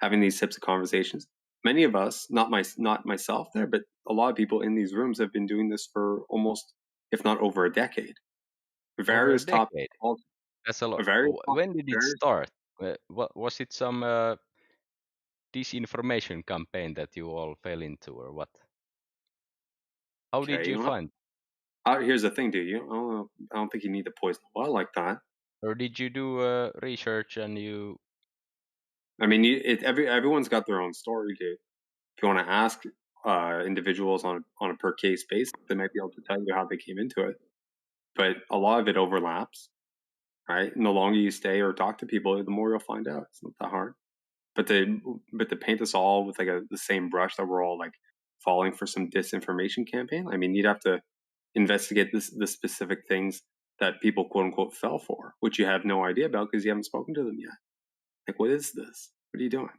having these types of conversations. Many of us, not myself there, but a lot of people in these rooms have been doing this for almost, if not over a decade. Over a Various topics, decade. That's a lot. various When topics, did it various. start? What was it? Some disinformation campaign that you all fell into, or what? How did Okay, you you know. find? Here's the thing, dude. I don't think you need to poison the well like that. Or did you do research and you? I mean, everyone's got their own story, dude. If you want to ask individuals on a per case basis, they might be able to tell you how they came into it. But a lot of it overlaps, right? And the longer you stay or talk to people, the more you'll find out. It's not that hard. But to paint us all with like the same brush that we're all like falling for some disinformation campaign. I mean, you'd have to investigate the specific things that people quote unquote fell for, which you have no idea about because you haven't spoken to them yet. Like, what is this? What are you doing?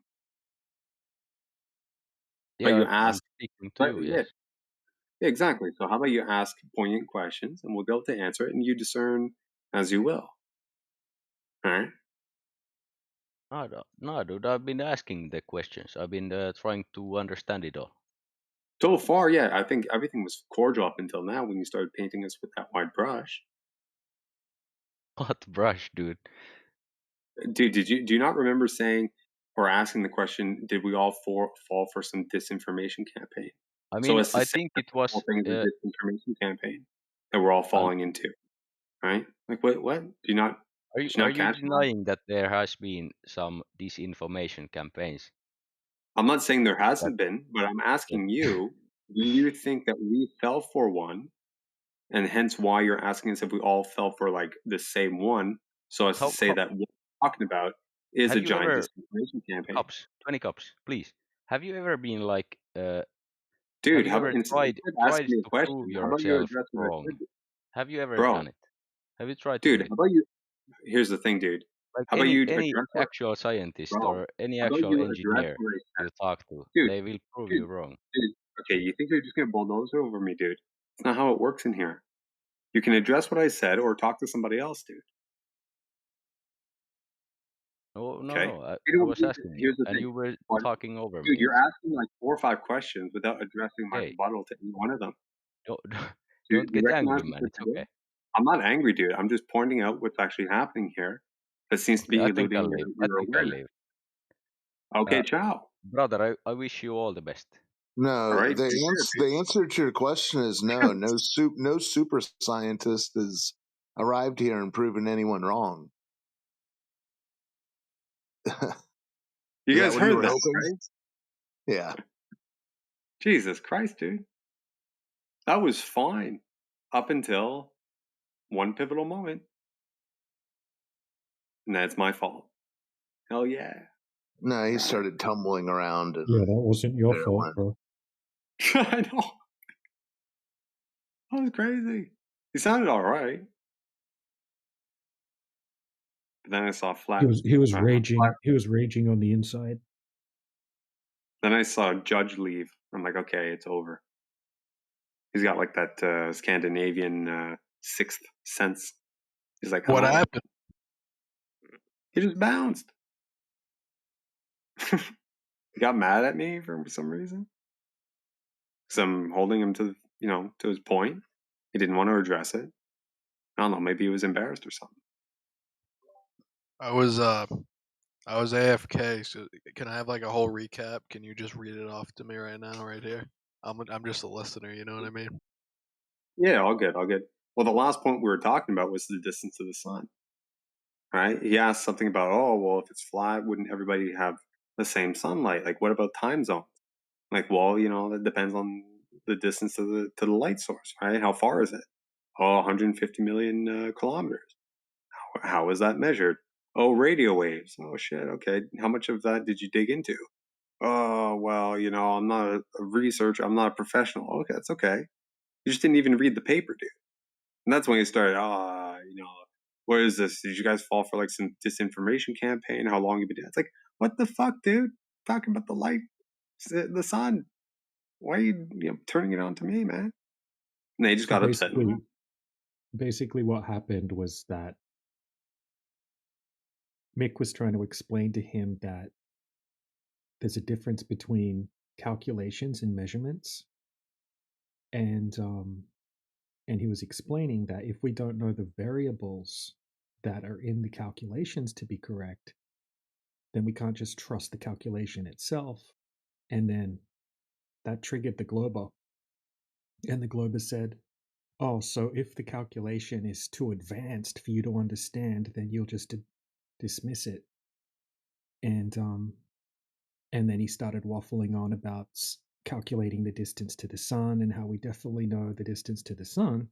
But Yeah, you I'm ask, speaking to but you. yeah, Yes. exactly. So how about you ask poignant questions and we'll be able to answer it and you discern as you will. All right. No, dude. I've been asking the questions. I've been trying to understand it all. So far, yeah, I think everything was cordial up until now when you started painting us with that wide brush. What brush, dude? Dude, do you not remember saying or asking the question, did we all fall for some disinformation campaign? I So mean, it's the I same think as it the whole was. thing is a disinformation campaign that we're all I, falling into, right? Like what? Did you are not you catch that? denying that there has been some disinformation campaigns? I'm not saying there That, hasn't been, but I'm that asking you, do you think that we fell for one and hence why you're asking us if we all fell for like the same one, so as to say how that what we're talking about is a have you giant ever disinformation campaign? cups 20 cups, please? Have you ever been like have Dude, you how about ever instead of tried asking me a to question, prove how about you yourself address what I wrong? said? Have you ever Bro, done it? Have you tried to do dude, it? how about you here's the thing, dude. Like How about you any address what actual scientist bro, or any how about actual you address engineer what I you said? talk to, Dude, they will prove dude, you wrong. dude. Okay, you think you're just gonna bulldoze over me, dude. It's not how it works in here. You can address what I said or talk to somebody else, dude. No, no, Okay? no. I, You I know, was asking you, here's the and thing. you were But, talking over dude, me. you're It's asking like 4 or 5 questions without addressing my okay. rebuttal to any one of them. Don't Do don't you get recognize angry, what man. this It's is? okay. I'm not angry, dude. I'm just pointing out what's actually happening here that seems to Okay, be I think eluding I'll leave. I your think I'll awareness. leave. Okay, Uh, ciao. brother, I wish you all the best. All No, right, take care, the answer to your question is no. dude. No super scientist has arrived here and proven anyone wrong. You Is that guys what you heard were that, hoping? right? Yeah. Jesus Christ, dude. That was fine up until one pivotal moment, and that's my fault. Hell yeah. No, he All right. started tumbling around, Yeah, and that wasn't your there it fault, went. bro. I know. That was crazy. He sounded all right, but then I saw He was flat. raging. He was raging on the inside. Then I saw Judge leave. I'm like, okay, it's over. He's got like that Scandinavian sixth sense. He's like, What oh, happened? he just bounced. He got mad at me for some reason because I'm holding him to to his point. He didn't want to address it. I don't know. Maybe he was embarrassed or something. I was AFK. So can I have like a whole recap? Can you just read it off to me right now, right here? I'm just a listener. You know what I mean? Yeah, all good, all good. Well, the last point we were talking about was the distance to the sun, right? He asked something about, oh, well, if it's flat, wouldn't everybody have the same sunlight? Like, what about time zones? Like, well, that depends on the distance to the light source, right? How far is it? Oh, 150 million kilometers. How is that measured? Oh, radio waves. Oh, shit. Okay. How much of that did you dig into? Oh, well, I'm not a researcher. I'm not a professional. Okay, that's okay. You just didn't even read the paper, dude. And that's when he started, what is this? Did you guys fall for like some disinformation campaign? How long have you been doing it? It's like, what the fuck, dude? Talking about the light, the sun. Why are you, turning it on to me, man? And they just So got upset. basically what happened was that Mick was trying to explain to him that there's a difference between calculations and measurements, and he was explaining that if we don't know the variables that are in the calculations to be correct, then we can't just trust the calculation itself. And then that triggered the Glober. And the Glober said, oh, so if the calculation is too advanced for you to understand, then you'll just dismiss it. And then he started waffling on about calculating the distance to the sun and how we definitely know the distance to the sun.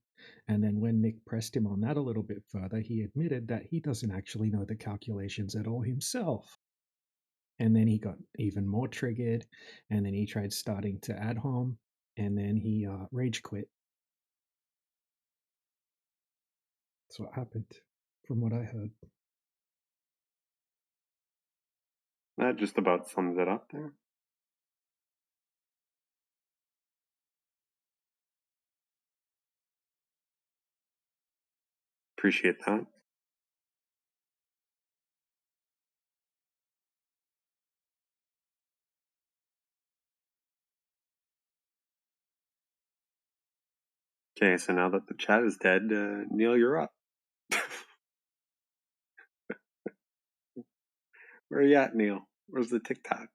And then when Nick pressed him on that a little bit further, he admitted that he doesn't actually know the calculations at all himself. And then he got even more triggered, and then he tried starting to ad hom, and then he rage quit. That's what happened, from what I heard. That just about sums it up there. Appreciate that. Okay, so now that the chat is dead, Neil, you're up. Where are you at, Neil? Where's the TikTok?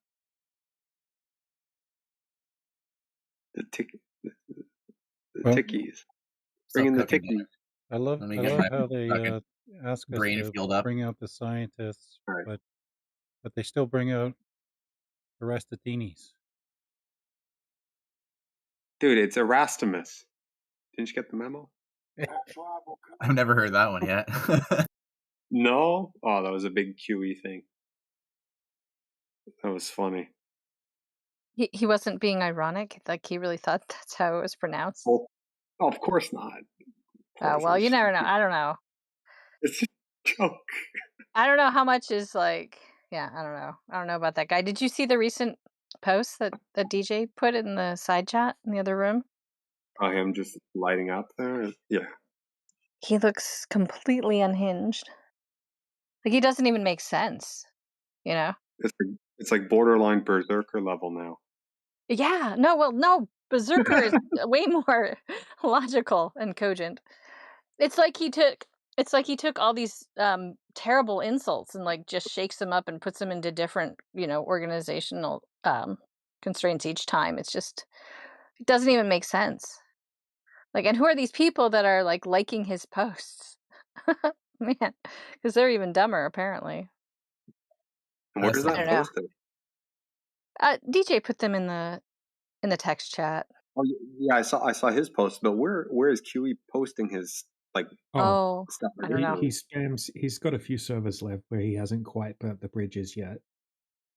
The tickies. Bring in the tickies. I love how they ask us to bring out the scientists, right. but they still bring out the Restatinis. Dude, it's Erastimus. Didn't you get the memo? I've never heard that one yet. No? Oh, that was a big QE thing. That was funny. He wasn't being ironic. Like he really thought that's how it was pronounced. Well, of course not. Well, you never know. I don't know. It's a joke. I don't know how much is like. Yeah, I don't know. I don't know about that guy. Did you see the recent post that DJ put in the side chat in the other room? Oh, him just lighting up there? Yeah. He looks completely unhinged. Like he doesn't even make sense. You know? It's like borderline berserker level now. Yeah. No. Berserker is way more logical and cogent. It's like he took all these terrible insults and like just shakes them up and puts them into different, organizational constraints each time. It doesn't even make sense. Like, and who are these people that are like liking his posts? Man, because they're even dumber apparently. And where does that post it? DJ put them in the text chat. Oh yeah, I saw his post, but where is QE posting his like stuff? I don't know. He spams. He's got a few servers left where he hasn't quite burnt the bridges yet.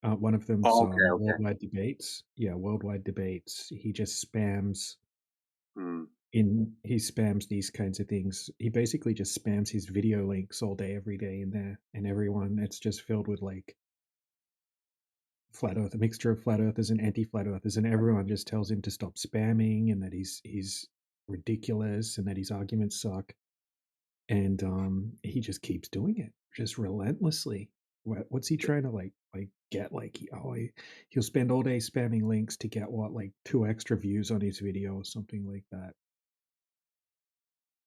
One of them's Worldwide Debates. Yeah, Worldwide Debates. He just spams. He spams these kinds of things. He basically just spams his video links all day, every day in there, and everyone. It's just filled with like flat earth, a mixture of flat earthers and anti-flat earthers, and everyone just tells him to stop spamming and that he's ridiculous and that his arguments suck. And he just keeps doing it, just relentlessly. What's he trying to like get? Like he'll spend all day spamming links to get like 2 extra views on his video or something like that.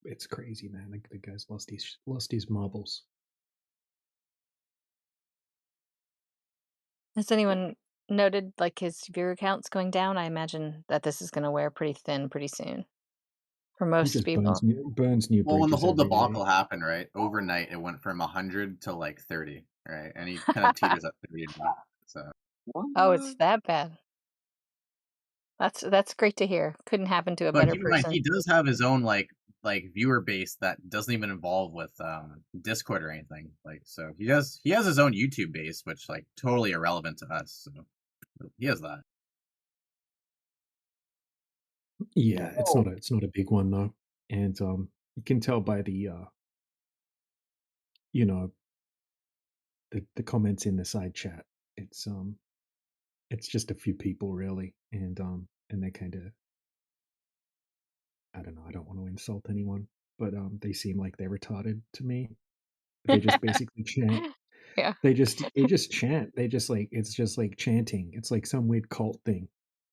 It's crazy, man. The guy's lost his marbles. Has anyone noted like his viewer counts going down? I imagine that this is going to wear pretty thin pretty soon for most people. Burns new well, when the whole bridges debacle happened, right? Overnight, it went from 100 to like 30, right? And he kind of teeters at 30 now. So. Oh, it's that bad. That's great to hear. Couldn't happen to a better person. He does have his own like viewer base that doesn't even involve with Discord or anything. Like, so he has his own YouTube base, which like totally irrelevant to us. So he has that. Yeah, it's not a big one though, and you can tell by the the comments in the side chat. It's just a few people really, and they kind of, I don't know. I don't want to insult anyone, but they seem like they're retarded to me. They just basically chant. Yeah. They just chant. They just like it's just like chanting. It's like some weird cult thing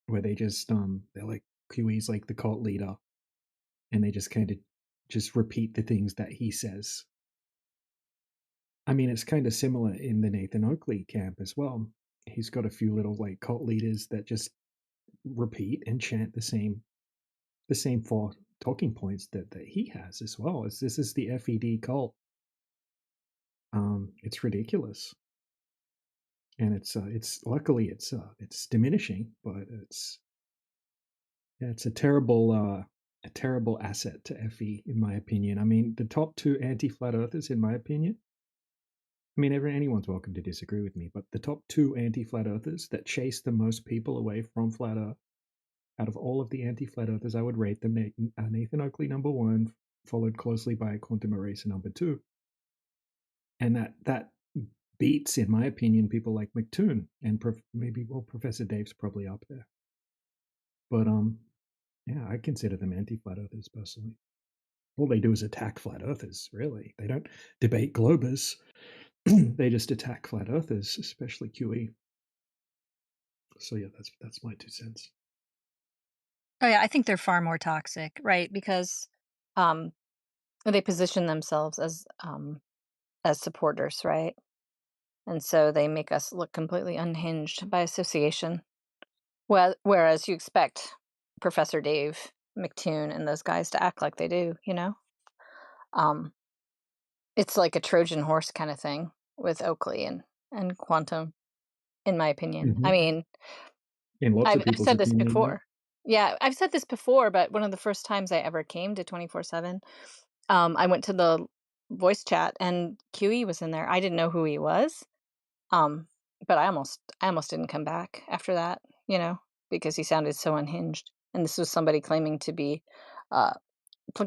where they just they're like QE's like the cult leader, and they just kind of just repeat the things that he says. I mean, it's kind of similar in the Nathan Oakley camp as well. He's got a few little like cult leaders that just repeat and chant the same four talking points that he has as well. This is the FED cult. It's ridiculous, and it's luckily it's diminishing, but it's a terrible asset to FE in my opinion. I mean, the top two anti-flat earthers, in my opinion. I mean, anyone's welcome to disagree with me, but the top two anti-flat earthers that chase the most people away from flat earth, out of all of the anti-flat earthers, I would rate them Nathan Oakley number one, followed closely by Quantum Eraser number two. And that beats, in my opinion, people like McToon and Professor Dave's probably up there. But yeah, I consider them anti-flat earthers personally. All they do is attack flat earthers, really. They don't debate globers. They just attack flat earthers, especially QE. So yeah, that's my 2 cents. Oh yeah, I think they're far more toxic, right? Because they position themselves as supporters, right? And so they make us look completely unhinged by association. Well, whereas you expect Professor Dave, McToon, and those guys to act like they do, you know? Um, it's like a Trojan horse kind of thing with Oakley and Quantum, in my opinion. I mean, In lots of I've people's said this opinion, yeah. before. Yeah, I've said this before, but one of the first times I ever came to 24/7, I went to the voice chat and QE was in there. I didn't know who he was. But I almost didn't come back after that, you know, because he sounded so unhinged. And this was somebody uh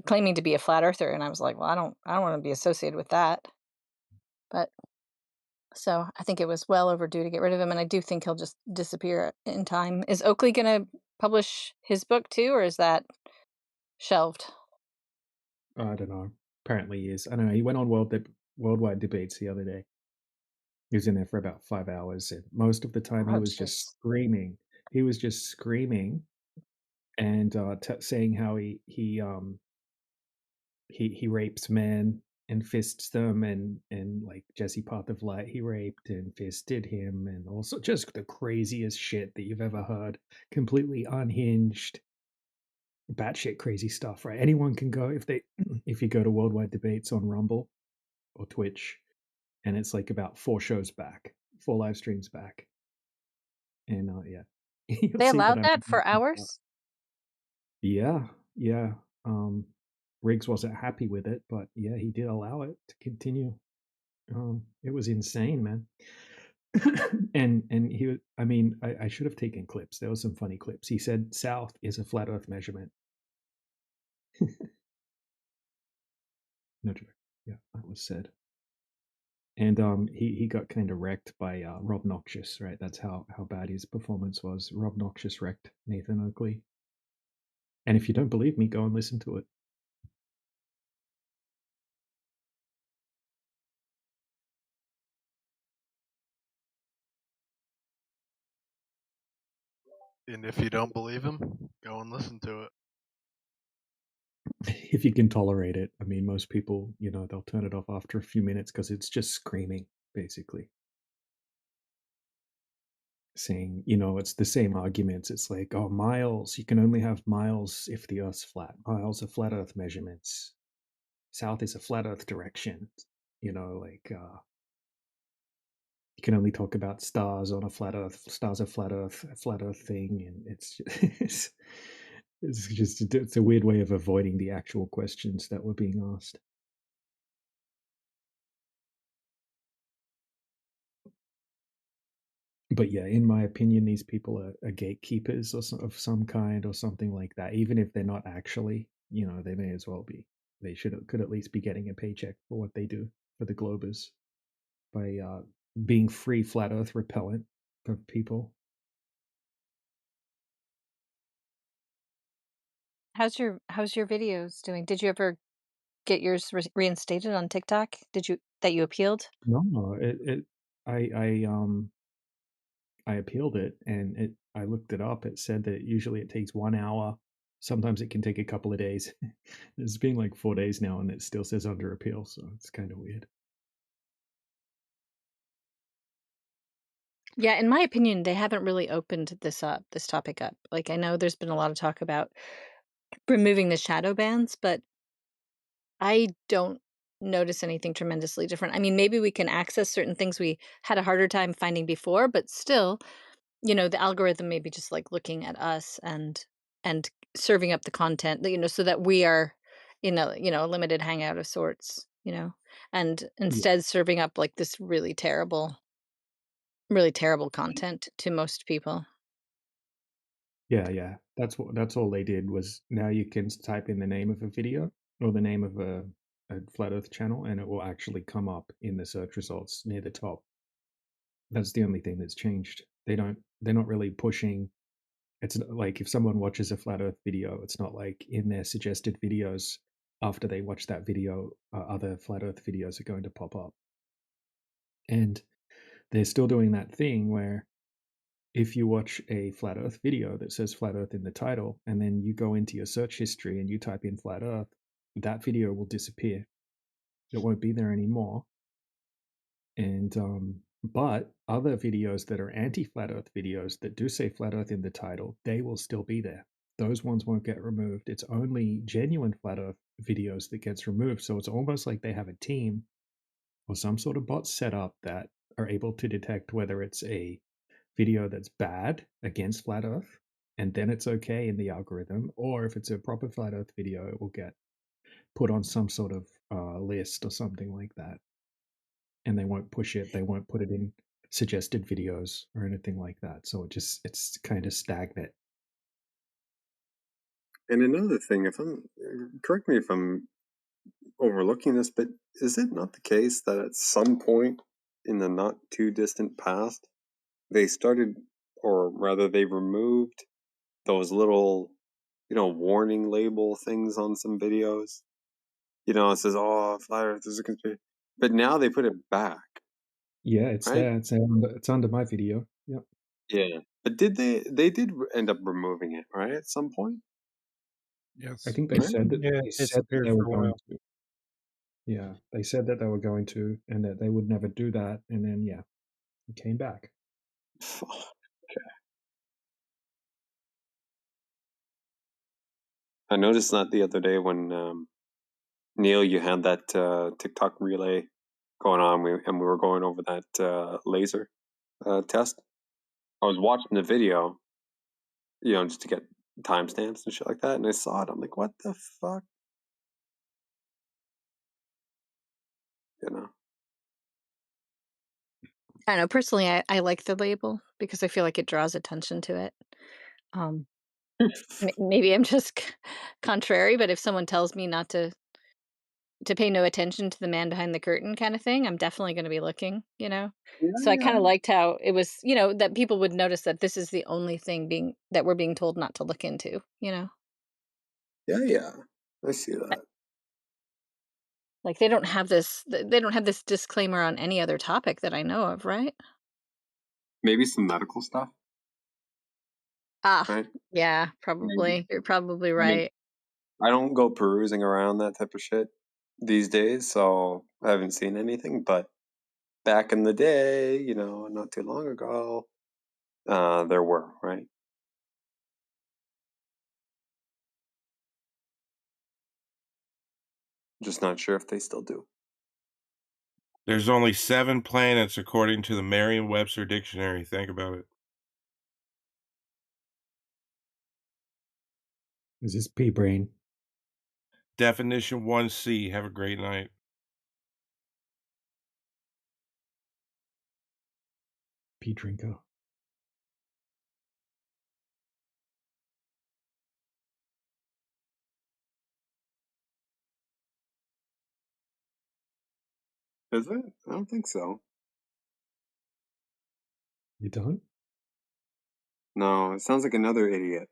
claiming to be a flat earther, and I was like, well, I don't want to be associated with that. But so I think it was well overdue to get rid of him, and I do think he'll just disappear in time. Is Oakley going to publish his book too, or is that shelved? I don't know. Apparently he is. I don't know. He went on worldwide debates the other day. He was in there for about 5 hours, and most of the time he Oh, was just jeez. screaming. He was just screaming and saying how he rapes men and fists them, and like Jesse Path of Light he raped and fisted him, and also just the craziest shit that you've ever heard. Completely unhinged, batshit crazy stuff, right? Anyone can go if you go to Worldwide Debates on Rumble or Twitch, and it's like about 4 shows back, 4 live streams back, and yeah, you'll They see what allowed I'm that for talking about. hours? Yeah, yeah. Riggs wasn't happy with it, but yeah, he did allow it to continue. It was insane, man. and I mean, I should have taken clips. There were some funny clips. He said South is a flat Earth measurement. No joke. Yeah, that was said. And he got kind of wrecked by Rob Noxious, right? That's how bad his performance was. Rob Noxious wrecked Nathan Oakley. And if you don't believe me, go and listen to it. And if you don't believe him, go and listen to it. If you can tolerate it. I mean, most people, they'll turn it off after a few minutes because it's just screaming, basically. Saying, it's the same arguments. It's like, oh, miles, you can only have miles if the Earth's flat. Miles are flat Earth measurements. South is a flat Earth direction. Like, you can only talk about stars on a flat Earth. Stars are a flat Earth thing. And it's a weird way of avoiding the actual questions that were being asked. But yeah, in my opinion, these people are gatekeepers of some kind or something like that. Even if they're not actually, they may as well be. They could at least be getting a paycheck for what they do for the Globers by being free flat Earth repellent for people. How's your videos doing? Did you ever get yours reinstated on TikTok? That you appealed? No, I I appealed it, and I looked it up. It said that usually it takes 1 hour. Sometimes it can take a couple of days. It's been like 4 days now, and it still says under appeal, so it's kind of weird. Yeah, in my opinion, they haven't really opened this topic up. Like, I know there's been a lot of talk about removing the shadow bans, but I don't notice anything tremendously different. I mean, maybe we can access certain things we had a harder time finding before, but still, the algorithm may be just like looking at us and serving up the content, so that we are in a limited hangout of sorts, and Yeah. instead serving up like this really terrible content to most people. Yeah, yeah. That's all they did was now you can type in the name of a video or the name of a flat earth channel, and it will actually come up in the search results near the top. That's the only thing that's changed. They're not really pushing. It's like if someone watches a flat earth video, it's not like in their suggested videos after they watch that video, other flat earth videos are going to pop up. And they're still doing that thing where if you watch a flat earth video that says flat earth in the title, and then you go into your search history and you type in flat earth, that video will disappear. It won't be there anymore. And but other videos that are anti-flat earth videos that do say flat earth in the title, they will still be there. Those ones won't get removed. It's only genuine flat earth videos that gets removed. So it's almost like they have a team or some sort of bot set up that are able to detect whether it's a video that's bad against flat earth, and then it's okay in the algorithm, or if it's a proper flat earth video, it will get put on some sort of list or something like that, and they won't push it. They won't put it in suggested videos or anything like that. So it's kind of stagnant. And another thing, if I'm correct me if I'm overlooking this, but is it not the case that at some point in the not too distant past, they started, or rather, they removed those little, warning label things on some videos? It says, "Oh, flat Earth is a conspiracy," but now they put it back, Yeah, it's right? there. It's under my video. Yep. Yeah, but did they did end up removing it, right, at some point, I Yes. think right? Yeah, they it said that disappeared they for were a going while. to. Yeah, they said that they were going to, and that they would never do that, and then yeah, it came back. I noticed that the other day when Neil, you had that TikTok relay going on, and we were going over that laser test. I was watching the video, just to get timestamps and shit like that, and I saw it. I'm like, what the fuck, you know? I don't know. Personally, I like the label because I feel like it draws attention to it. Um, maybe I'm just contrary, but if someone tells me not to pay no attention to the man behind the curtain kind of thing, I'm definitely going to be looking. Yeah, So I kind yeah, of liked how it was, that people would notice that this is the only thing that we're being told not to look into. yeah, yeah. I see Uh, that. Like they don't have this disclaimer on any other topic that I know of, right? Maybe some medical stuff, Ah, right? yeah, Maybe. probably. You're probably I mean, right. I don't go perusing around that type of shit these days, so I haven't seen anything. But back in the day, not too long ago, there were, right? Just not sure if they still do. There's only 7 planets according to the Merriam-Webster dictionary. Think about it. Is this pea brain? Definition 1C. Have a great night. Pea drinker. Is it? I don't think so. You don't? No, it sounds like another idiot.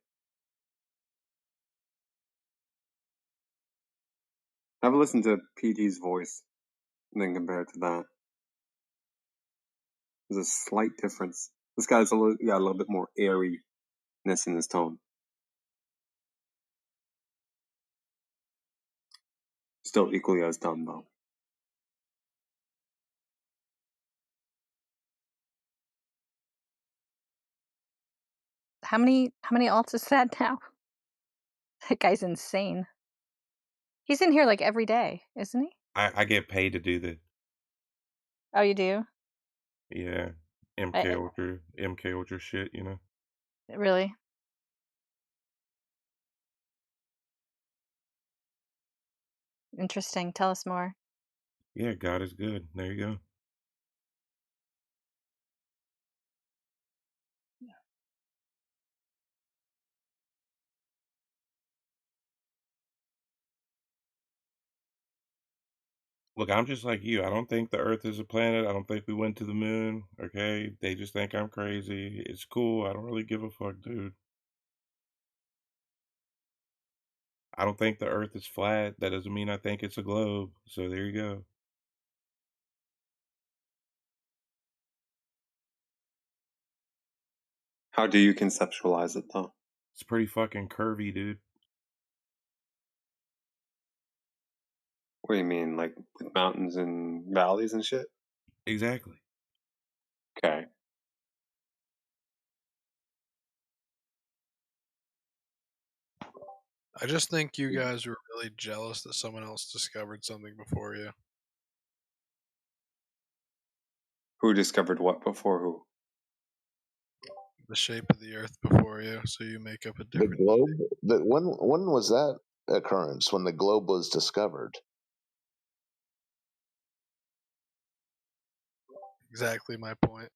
Have a listen to PT's voice and then compare it to that. There's a slight difference. This guy's got a little bit more airiness in his tone. Still equally as dumb, though. How many alts is that now? That guy's insane. He's in here like every day, isn't he? I get paid to do that. Oh, you do? Yeah. MK Ultra shit, you know. Really? Interesting. Tell us more. Yeah, God is good. There you go. Look, I'm just like you. I don't think the Earth is a planet. I don't think we went to the moon. Okay? They just think I'm crazy. It's cool. I don't really give a fuck, dude. I don't think the Earth is flat. That doesn't mean I think it's a globe. So there you go. How do you conceptualize it, though? It's pretty fucking curvy, dude. What do you mean, like with mountains and valleys and shit? Exactly. Okay. I just think you guys were really jealous that someone else discovered something before you. Who discovered what before who? The shape of the Earth before you, so you make up a different. The globe. When was that occurrence? When the globe was discovered? Exactly my point.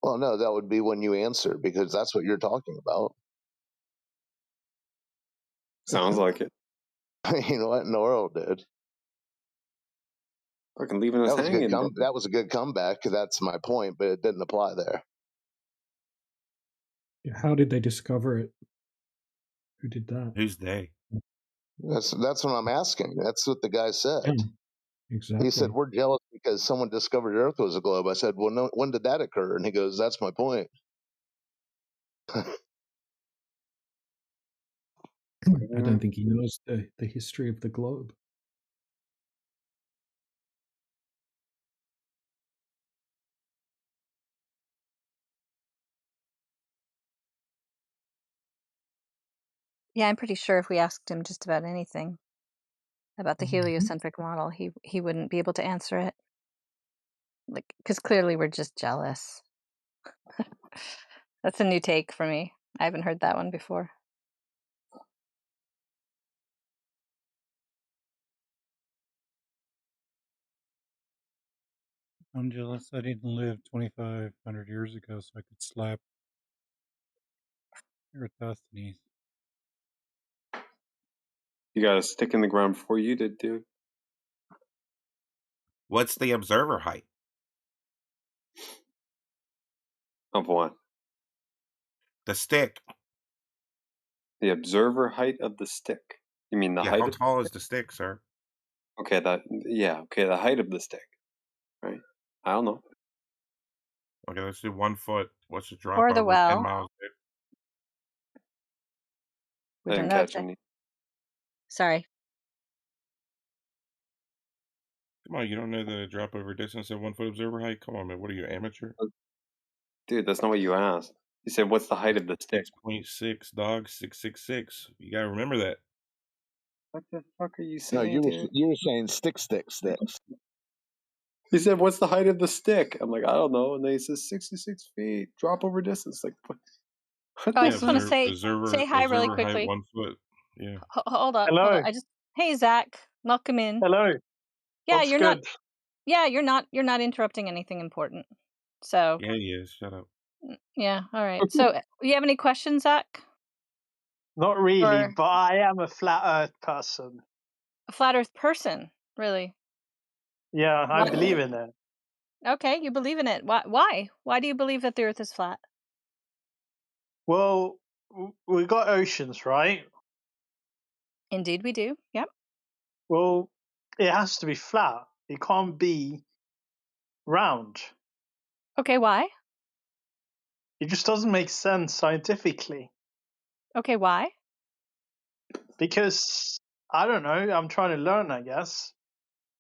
Well, no, that would be when you answer, because that's what you're talking about. Sounds like it. You know what in the world, dude? Fucking leaving us That was hanging. that was a good comeback. That's my point, but it didn't apply there. How did they discover it? Who did that? Who's they? That's what I'm asking. That's what the guy said. Yeah, exactly. He said, we're jealous because someone discovered Earth was a globe. I said, well, no, when did that occur? And he goes, that's my point. I don't think he knows the history of the globe. Yeah, I'm pretty sure if we asked him just about anything about the heliocentric model, he wouldn't be able to answer it. Like, because clearly we're just jealous. That's a new take for me. I haven't heard that one before. I'm jealous I didn't live 2,500 years ago so I could slap Eratosthenes. You got a stick in the ground before you did, dude. What's the observer height? Of what? The stick. The observer height of the stick. You mean the height? How tall is the stick, sir? Okay, the height of the stick. Right? I don't know. Okay, let's do 1 foot. What's the drop Or the over 10 well. miles? Dude? We I don't didn't know. catch any. Sorry. Come on, you don't know the drop over distance of 1 foot observer height? Come on, man. What are you, amateur? Dude, that's not what you asked. You said, what's the height of the stick? 6.6, dog. 666. You gotta remember that. What the fuck are you No, saying, you were saying sticks. He said, what's the height of the stick? I'm like, I don't know. And then he says 66 feet. Drop over distance. Like, what? I just want to say hi really observer height, quickly. 1 foot. Yeah. Hold up. Hello. Hold up. Hey, Zach. Knock him in. Hello. Yeah, What's you're good? not. Yeah, you're not interrupting anything important. So. Yeah, he is. Shut up. Yeah. All right. So, you have any questions, Zach? Not really, but I am a flat Earth person. A flat Earth person, really? Yeah, I believe in it. Okay, you believe in it. Why? Why do you believe that the Earth is flat? Well, we got oceans, right? Indeed, we do. Yep. Well, it has to be flat. It can't be round. Okay, why? It just doesn't make sense scientifically. Okay, why? Because I don't know. I'm trying to learn, I guess.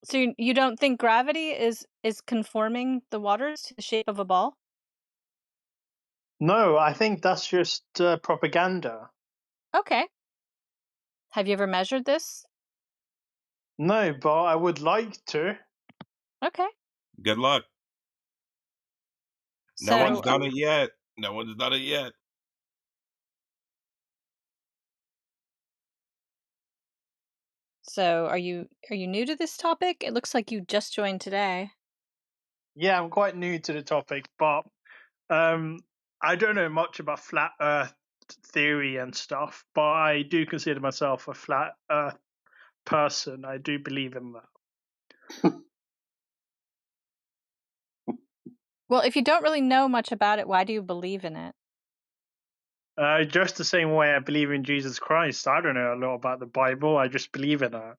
So you don't think gravity is conforming the waters to the shape of a ball? No, I think that's just propaganda. Okay. Have you ever measured this? No, but I would like to. Okay. Good luck. No So one's done it yet. No one's done it yet. So are you new to this topic? It looks like you just joined today. Yeah, I'm quite new to the topic, but I don't know much about flat Earth theory and stuff. But I do consider myself a flat Earth person. I do believe in that. Well, if you don't really know much about it, why do you believe in it? Just the same way I believe in Jesus Christ. I don't know a lot about the Bible. I just believe in it.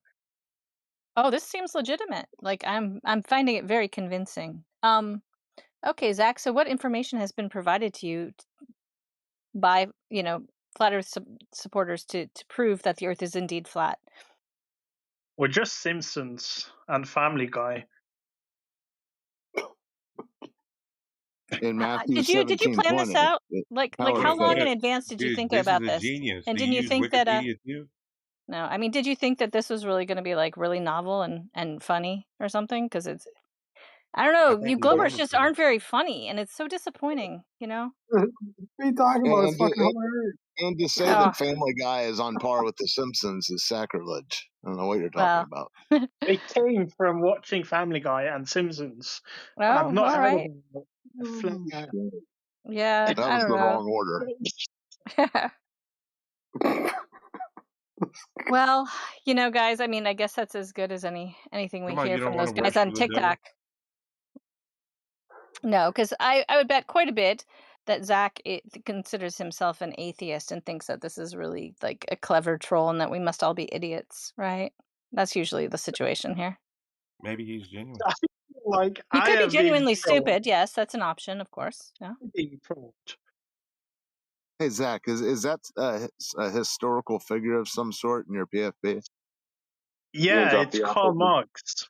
Oh, this seems legitimate. Like I'm finding it very convincing. Okay, Zach, so what information has been provided to you by, flat Earth supporters to prove that the Earth is indeed flat? Well, just Simpsons and Family Guy. In Matthew Did you plan this 17:20, out? Like Howard how long said, in advance did you Dude, think this is about a this? genius. And Do didn't you you use think that Wikipedia too? no, I mean, did you think that this was really going to be like really novel and funny or something? Because it's, I don't I know, think you he's Globers on just to aren't very funny, and it's so disappointing, you know? What are you talking about? It's and fucking hilarious. and to say Oh, that Family Guy is on par with The Simpsons is sacrilege. I don't know what you're talking well, about. It came from watching Family Guy and Simpsons. I've oh, not all heard right. of a flat. Holy shit. Yeah, That I was don't the know. wrong order. Well, guys, I mean, I guess that's as good as anything we Come on, hear you don't from want those to guys worship on the devil? TikTok. No, because I would bet quite a bit that Zach considers himself an atheist and thinks that this is really like a clever troll and that we must all be idiots, right? That's usually the situation here. Maybe he's genuine. I feel like He I could be am being genuinely trolled. stupid. Yes, that's an option, of course. Yeah. Being trolled. Hey Zach, is that a historical figure of some sort in your PFP? Yeah, it's Karl Marx,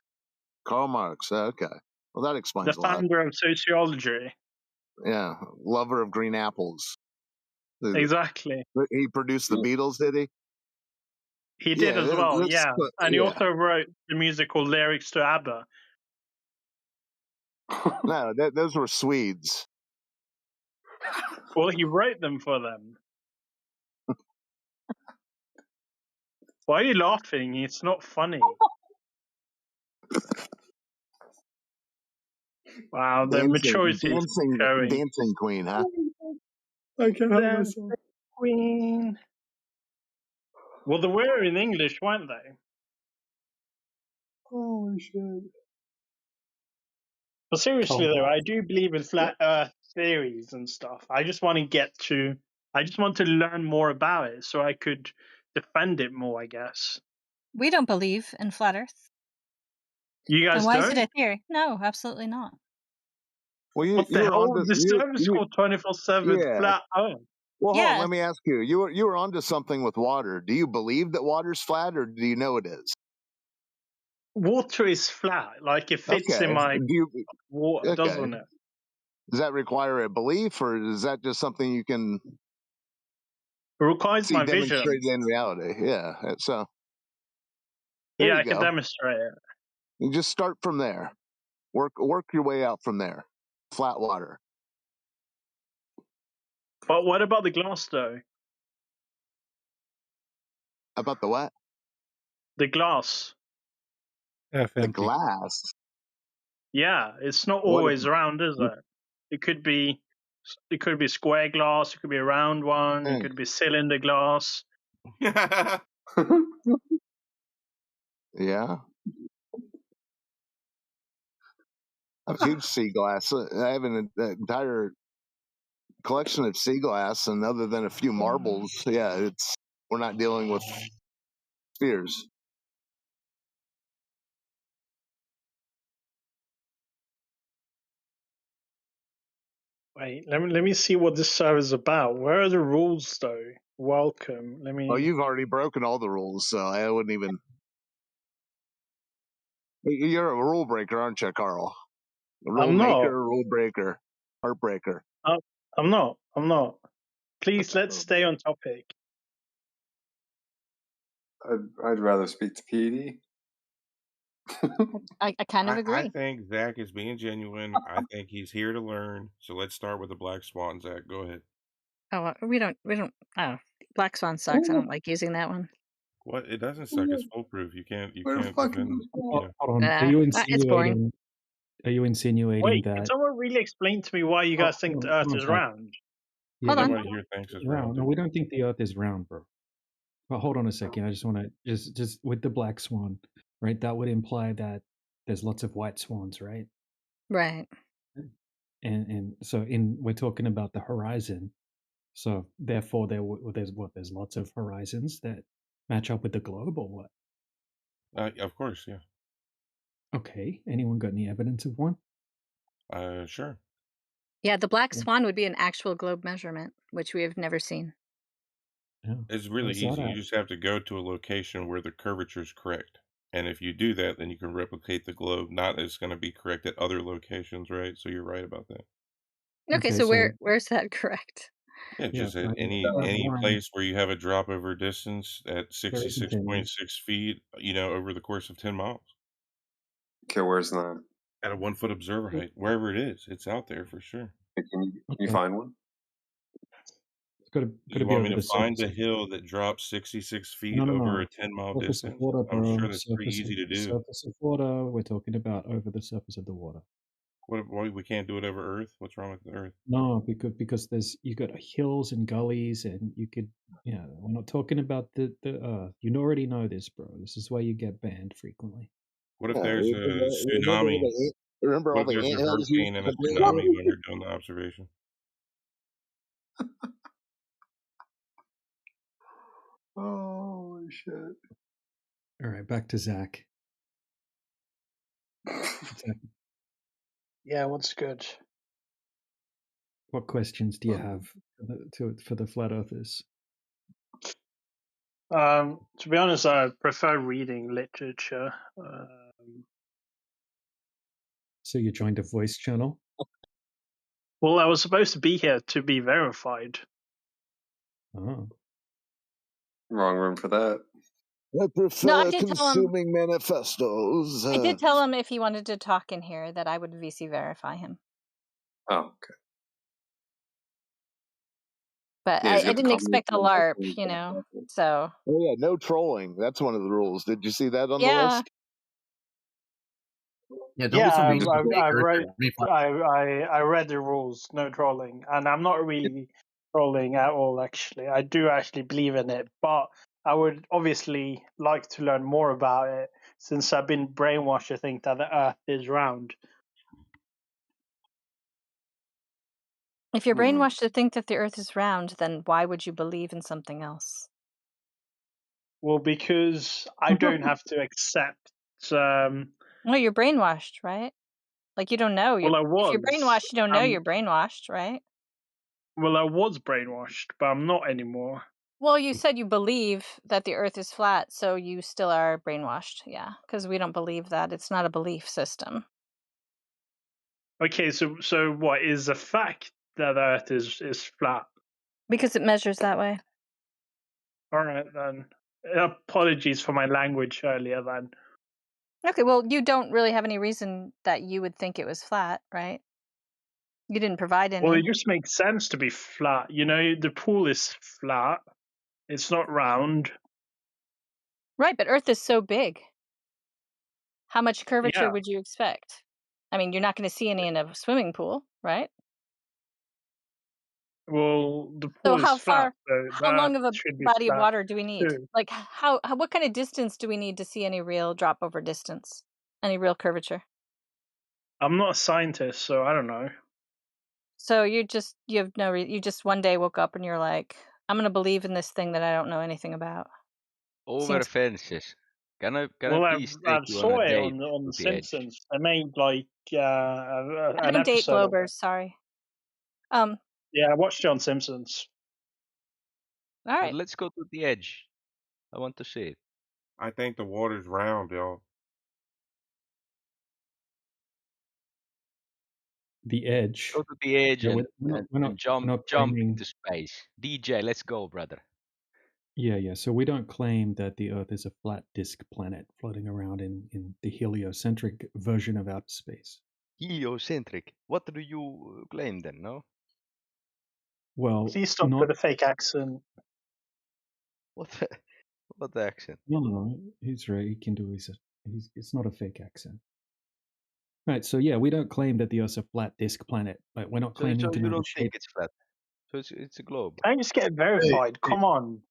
Karl Marx. Okay, well that the explains a lot. founder of sociology. Yeah, lover of green apples. Exactly. He produced the Beatles, did he? He did as well, yeah. And he yeah. also wrote the musical lyrics to ABBA. No, those were Swedes. Well, he wrote them for them. Why are you laughing? It's not funny. Wow, the maturity is showing. Dancing queen, huh? I can't help Dancing myself. Queen. Well, they were in English, weren't they? Holy shit. But seriously, though, I do believe in flat Earth theories and stuff. I just want to learn more about it so I could defend it more, I guess. We don't believe in flat Earth. You guys Then why don't? is it a theory? No, absolutely not. Well, What the hell? The service called 24/7 flat Earth. Well, hold on. Yeah. Let me ask you. You were onto something with water. Do you believe that water's flat, or do you know it is? Water is flat. Like it fits in my water, doesn't it? Does that require a belief, or is that just something you can It requires my vision. demonstrated in reality? Yeah. So Yeah, I can demonstrate it. You just start from there. Work your way out from there. Flat water. But what about the glass, though? About the what? The glass. The glass. Yeah, it's not always round, is it? It could be square glass. It could be a round one. It could be cylinder glass. Yeah. I have huge sea glass. I have an entire collection of sea glass, and other than a few marbles, we're not dealing with spheres. Wait, let me see what this server's about. Where are the rules though? Welcome. Let me. Oh, you've already broken all the rules, so I wouldn't even. You're a rule breaker, aren't you, Carl? A rule I'm not. maker, rule breaker, heartbreaker. I'm not. I'm not. Please, let's stay on topic. I'd rather speak to PD. I kind of I agree. think Zach is being genuine. I think he's here to learn. So let's start with the Black Swan. Zach, go ahead. Oh, we don't. Oh, Black Swan sucks. I don't like using that one. What? It doesn't suck. It's foolproof. You can't Where defend. Hold on. Are you it's boring. insinuating? Are you insinuating Wait, can that? someone really explain to me why you guys think the Earth is round? Yeah, Hold on. Nobody here thinks it's round. No, we don't think the Earth is round, bro. But hold on a second. I just want to just with the black swan, right? That would imply that there's lots of white swans, right? Right. And so we're talking about the horizon. So therefore, there's lots of horizons that match up with the globe, or what? Of course, yeah. Okay. Anyone got any evidence of one? Sure. Yeah, the black swan would be an actual globe measurement, which we have never seen. Yeah. It's really easy. You just have to go to a location where the curvature is correct. And if you do that, then you can replicate the globe. Not it's going to be correct at other locations, right? So you're right about that. Okay, so where's that correct? Yeah, just at any place where you have a drop over distance at 66.6 feet, over the course of 10 miles. Okay, where's that? At a 1 foot observer height, wherever it is, it's out there for sure. Can you find one? It's got to You want me to find a hill that drops 66 feet over a 10-mile distance? Water, I'm sure that's pretty easy to do. Surface of water. We're talking about over the surface of the water. Why we can't do it over Earth? What's wrong with the Earth? No, because you got hills and gullies, and you could. Yeah, we're not talking about the Earth. You already know this, bro. This is why you get banned frequently. What if there's a tsunami? Remember all What if the there's a anthills hurricane and a tsunami when you're doing the observation? Oh shit! All right, back to Zach. Yeah, what's good? What questions do you have for the flat earthers? To be honest, I prefer reading literature. So you joined a voice channel? Well, I was supposed to be here to be verified. Oh. Wrong room for that. I prefer consuming manifestos. I did tell him if he wanted to talk in here that I would VC verify him. Oh, okay. But I didn't expect a LARP, so. Oh yeah, no trolling. That's one of the rules. Did you see that on the list? I read the rules. No trolling, and I'm not really trolling at all. Actually, I do actually believe in it, but I would obviously like to learn more about it since I've been brainwashed to think that the Earth is round. If you're brainwashed to think that the Earth is round, then why would you believe in something else? Well, because I don't have to accept. No, you're brainwashed, right? Like you don't know. Well, I was. If you're brainwashed, you don't know you're brainwashed, right? Well, I was brainwashed, but I'm not anymore. Well, you said you believe that the Earth is flat, so you still are brainwashed, yeah, because we don't believe that. It's not a belief system. Okay, so what is the fact that the Earth is flat? Because it measures that way. All right, then. Apologies for my language earlier, then. Okay, well, you don't really have any reason that you would think it was flat, right? You didn't provide any. Well, it just makes sense to be flat. The pool is flat. It's not round. Right, but Earth is so big. How much curvature would you expect? I mean, you're not going to see any in a swimming pool, right? Well, the pool is flat. How long of a body of water do we need? Too. Like, what kind of distance do we need to see any real drop over distance? Any real curvature? I'm not a scientist, so I don't know. So you just one day woke up and you're like, I'm going to believe in this thing that I don't know anything about. Over fences. Can I please I take you saw on a it date on to The the edge? Simpsons. I made like I an don't date episode. Globers, sorry. Yeah, I watched John Simpsons. All right. Let's go to the edge. I want to see it. I think the water's round, y'all. The edge. Go to the edge Yeah, and jump claiming, into space. DJ, let's go, brother. Yeah. So we don't claim that the Earth is a flat disk planet floating around in the heliocentric version of outer space. Heliocentric. What do you claim then? No. Well, Please stop with a fake accent. What the accent? No, he's right. He can do his. It's not a fake accent. Right. So yeah, we don't claim that the Earth's a flat disk planet. Like we're not So claiming to you know the don't think shape. it's flat? So it's a globe. Can I just get verified? Come on.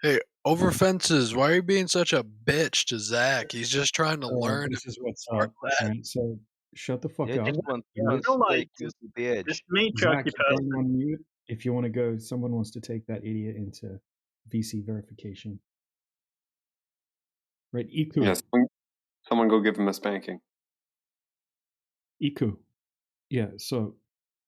Hey, over fences, why are you being such a bitch to Zach? He's just trying to learn. This is what's more up. flat. Right. So shut the fuck Yeah, up. just want I to feel like take you to the edge. this matriarchy Zach, you're person. going on mute. If you want to go, someone wants to take that idiot into VC verification. Right, Iku. Yes, someone go give him a spanking. Iku. Yeah. So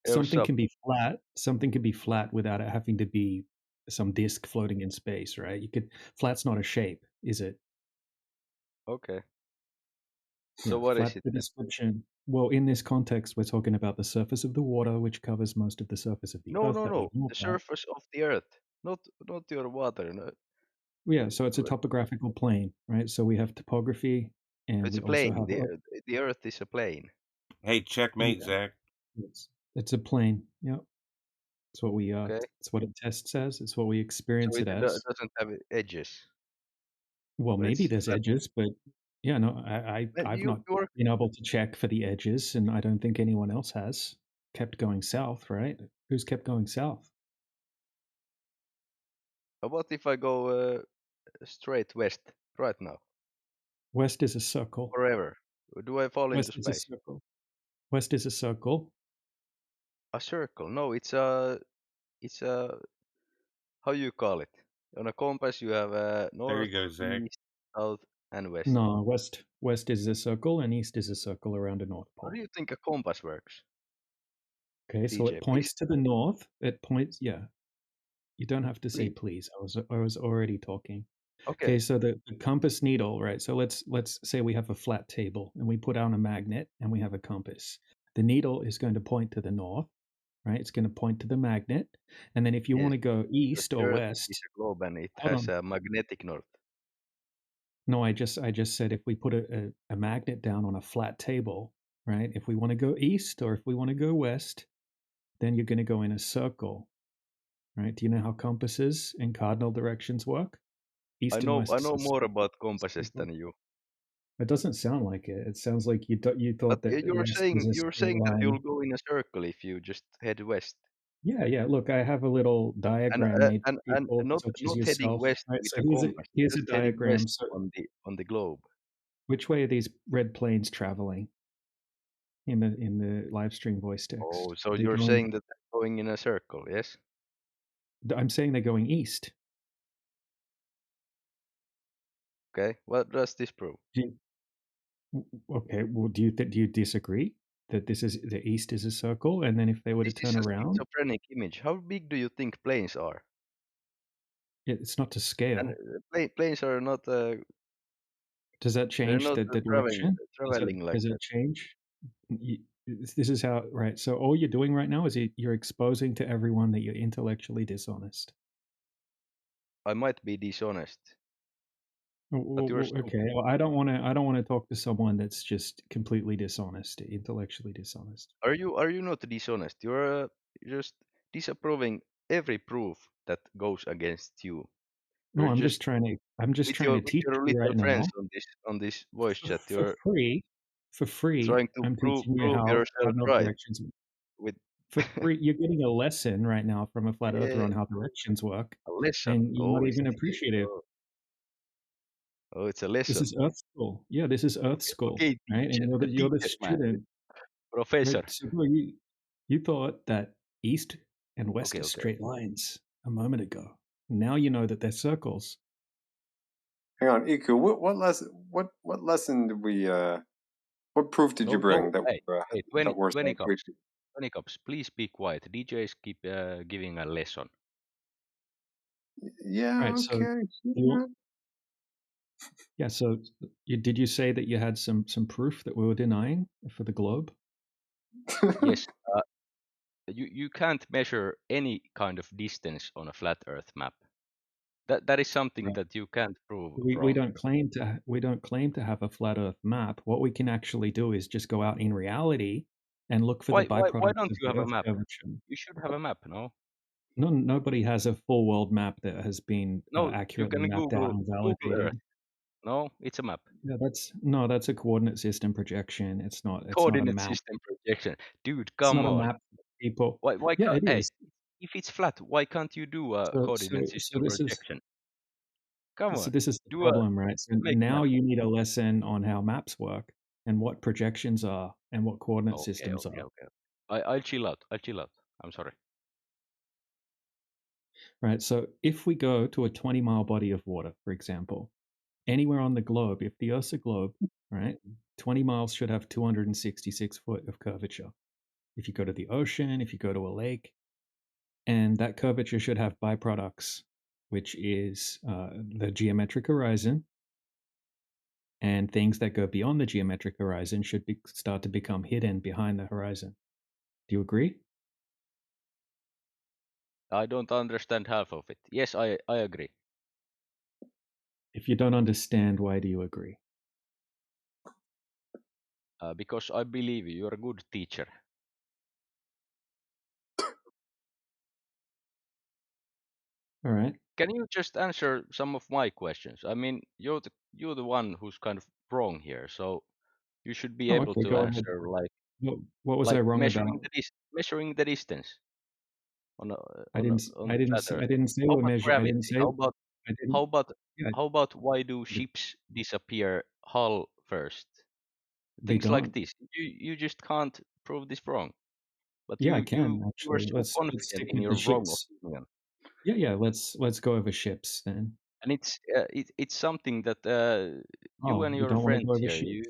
Hey, something what's can up? be flat. Something can be flat without it having to be some disk floating in space, right? You could. Flat's not a shape, is it? Okay. Yeah, So what flat is it the then? description. Well, in this context, we're talking about the surface of the water, which covers most of the surface of the No, Earth. no, That we no. know The about. surface of the Earth, not your water. No. Yeah, so it's a But topographical plane, right? So we have topography, and it's we a also plane. have The Earth is a plane. Hey, checkmate, yeah, Zach. it's a plane. Yeah, it's what we Okay. it's what a test says. It's what we So experience it as. doesn't have edges. Well, But maybe it's there's flat. edges, but yeah, no, I've not You're been able to check for the edges, and I don't think anyone else has. Kept going south, right? Who's kept going south? How about if I go straight west right now? West is a circle. Forever. Do I fall into West is a space? circle. West is a circle. A circle? No, it's a how you call it? On a compass you have There north, you go, Zach. east, south, and west. No, west is a circle, and east is a circle around the North How Pole. do you think a compass works? Okay, so DJ, it points to the north. It points, yeah. You don't have to say please. I was already talking. Okay, so the compass needle, right? So let's say we have a flat table and we put down a magnet and we have a compass. The needle is going to point to the north, right? It's going to point to the magnet, and then if you want to go east or west, it's a globe and it hold has on. a magnetic north. No, I just said if we put a magnet down on a flat table, right? If we want to go east or if we want to go west, then you're going to go in a circle, right? Do you know how compasses and cardinal directions work? East and west. I know more about compasses than you. It doesn't sound like it. It sounds like you thought that you're saying that line. you'll go in a circle if you just head west. Yeah. Look, I have a little diagram made for and people not such as heading yourself. west Right, with so a compass. here's a Just heading diagram. west So on the globe. which way are these red planes traveling in the live stream voice text? Oh, so you're saying that they're going in a circle, yes? I'm saying they're going east. Okay, what does this prove? Okay, well, do you disagree that this is the east is a circle, and then if they were to turn around, schizophrenic image. How big do you think planes are? It's not to scale. And planes are not. Does that change not the direction? traveling like does that. It change? This is how, right? So all you're doing right now is you're exposing to everyone that you're intellectually dishonest. I might be dishonest. But okay, well, I don't want to talk to someone that's just completely dishonest, intellectually dishonest. Are you not dishonest? You're just disapproving every proof that goes against you. No, I'm just trying to teach your you right friends now on this voice chat. For free. Trying to I'm prove teaching you how yourself cardinal right. directions for free. You're getting a lesson right now from a flat earther on how directions work. A lesson. And you're not even appreciative. Oh, it's a lesson. This is Earth School. Yeah, this is Earth School, right? And you're the student. Professor. Right? So you thought that east and west are straight lines a moment ago. Now you know that they're circles. Hang on, Iku. What lesson did we? What proof did you bring that we're 20 so cops. Honeycops, please be quiet. DJs keep giving a lesson. Yeah, Right. So okay. yeah. So did you say that you had some proof that we were denying for the globe? Yes. You can't measure any kind of distance on a flat Earth map. That is something Right. that you can't prove We from. don't claim to have a flat Earth map. What we can actually do is just go out in reality and look for the Why byproducts don't of you the have a Earth map? curvature. You should have a map, no? No, nobody has a full world map that has been No, you accurately can mapped out and Google Earth. validated. No, it's a map. Yeah, that's a coordinate system projection. It's not a Coordinate map. system projection. Dude, It's come not a on. map for people. Why Yeah, can't, it hey, is. if it's flat, why can't you do a coordinate So system this is projection? Come on. this is the Do a problem, right? So make a now map. you need a lesson on how maps work and what projections are and what coordinate Okay, systems okay, are. okay. I'll chill out. I'll chill out. I'm sorry. Right. So if we go to a 20-mile body of water, for example, anywhere on the globe, if the Earth's a globe, right, 20 miles should have 266 foot of curvature. If you go to the ocean, if you go to a lake, and that curvature should have byproducts, which is the geometric horizon, and things that go beyond the geometric horizon should start to become hidden behind the horizon. Do you agree? I don't understand half of it. Yes, I agree. If you don't understand, why do you agree? Because I believe you. You're a good teacher. All right. Can you just answer some of my questions? I mean, you're the one who's kind of wrong here, so you should be Oh, able okay. to Go ahead. answer What was I wrong about? measuring the distance on a, I on a, didn't. on I the didn't. flat Earth. I didn't say How we're about measuring. I didn't gravity? say. I didn't. Yeah, How about why do ships disappear hull first? they Things like don't. this. You just can't prove this wrong. But Yeah, I you can are actually. so Let's confident stick in with the your wrong ships. opinion. Yeah. Let's go over ships then. And it's something that you Oh, and you your don't want to friends go over here, ships?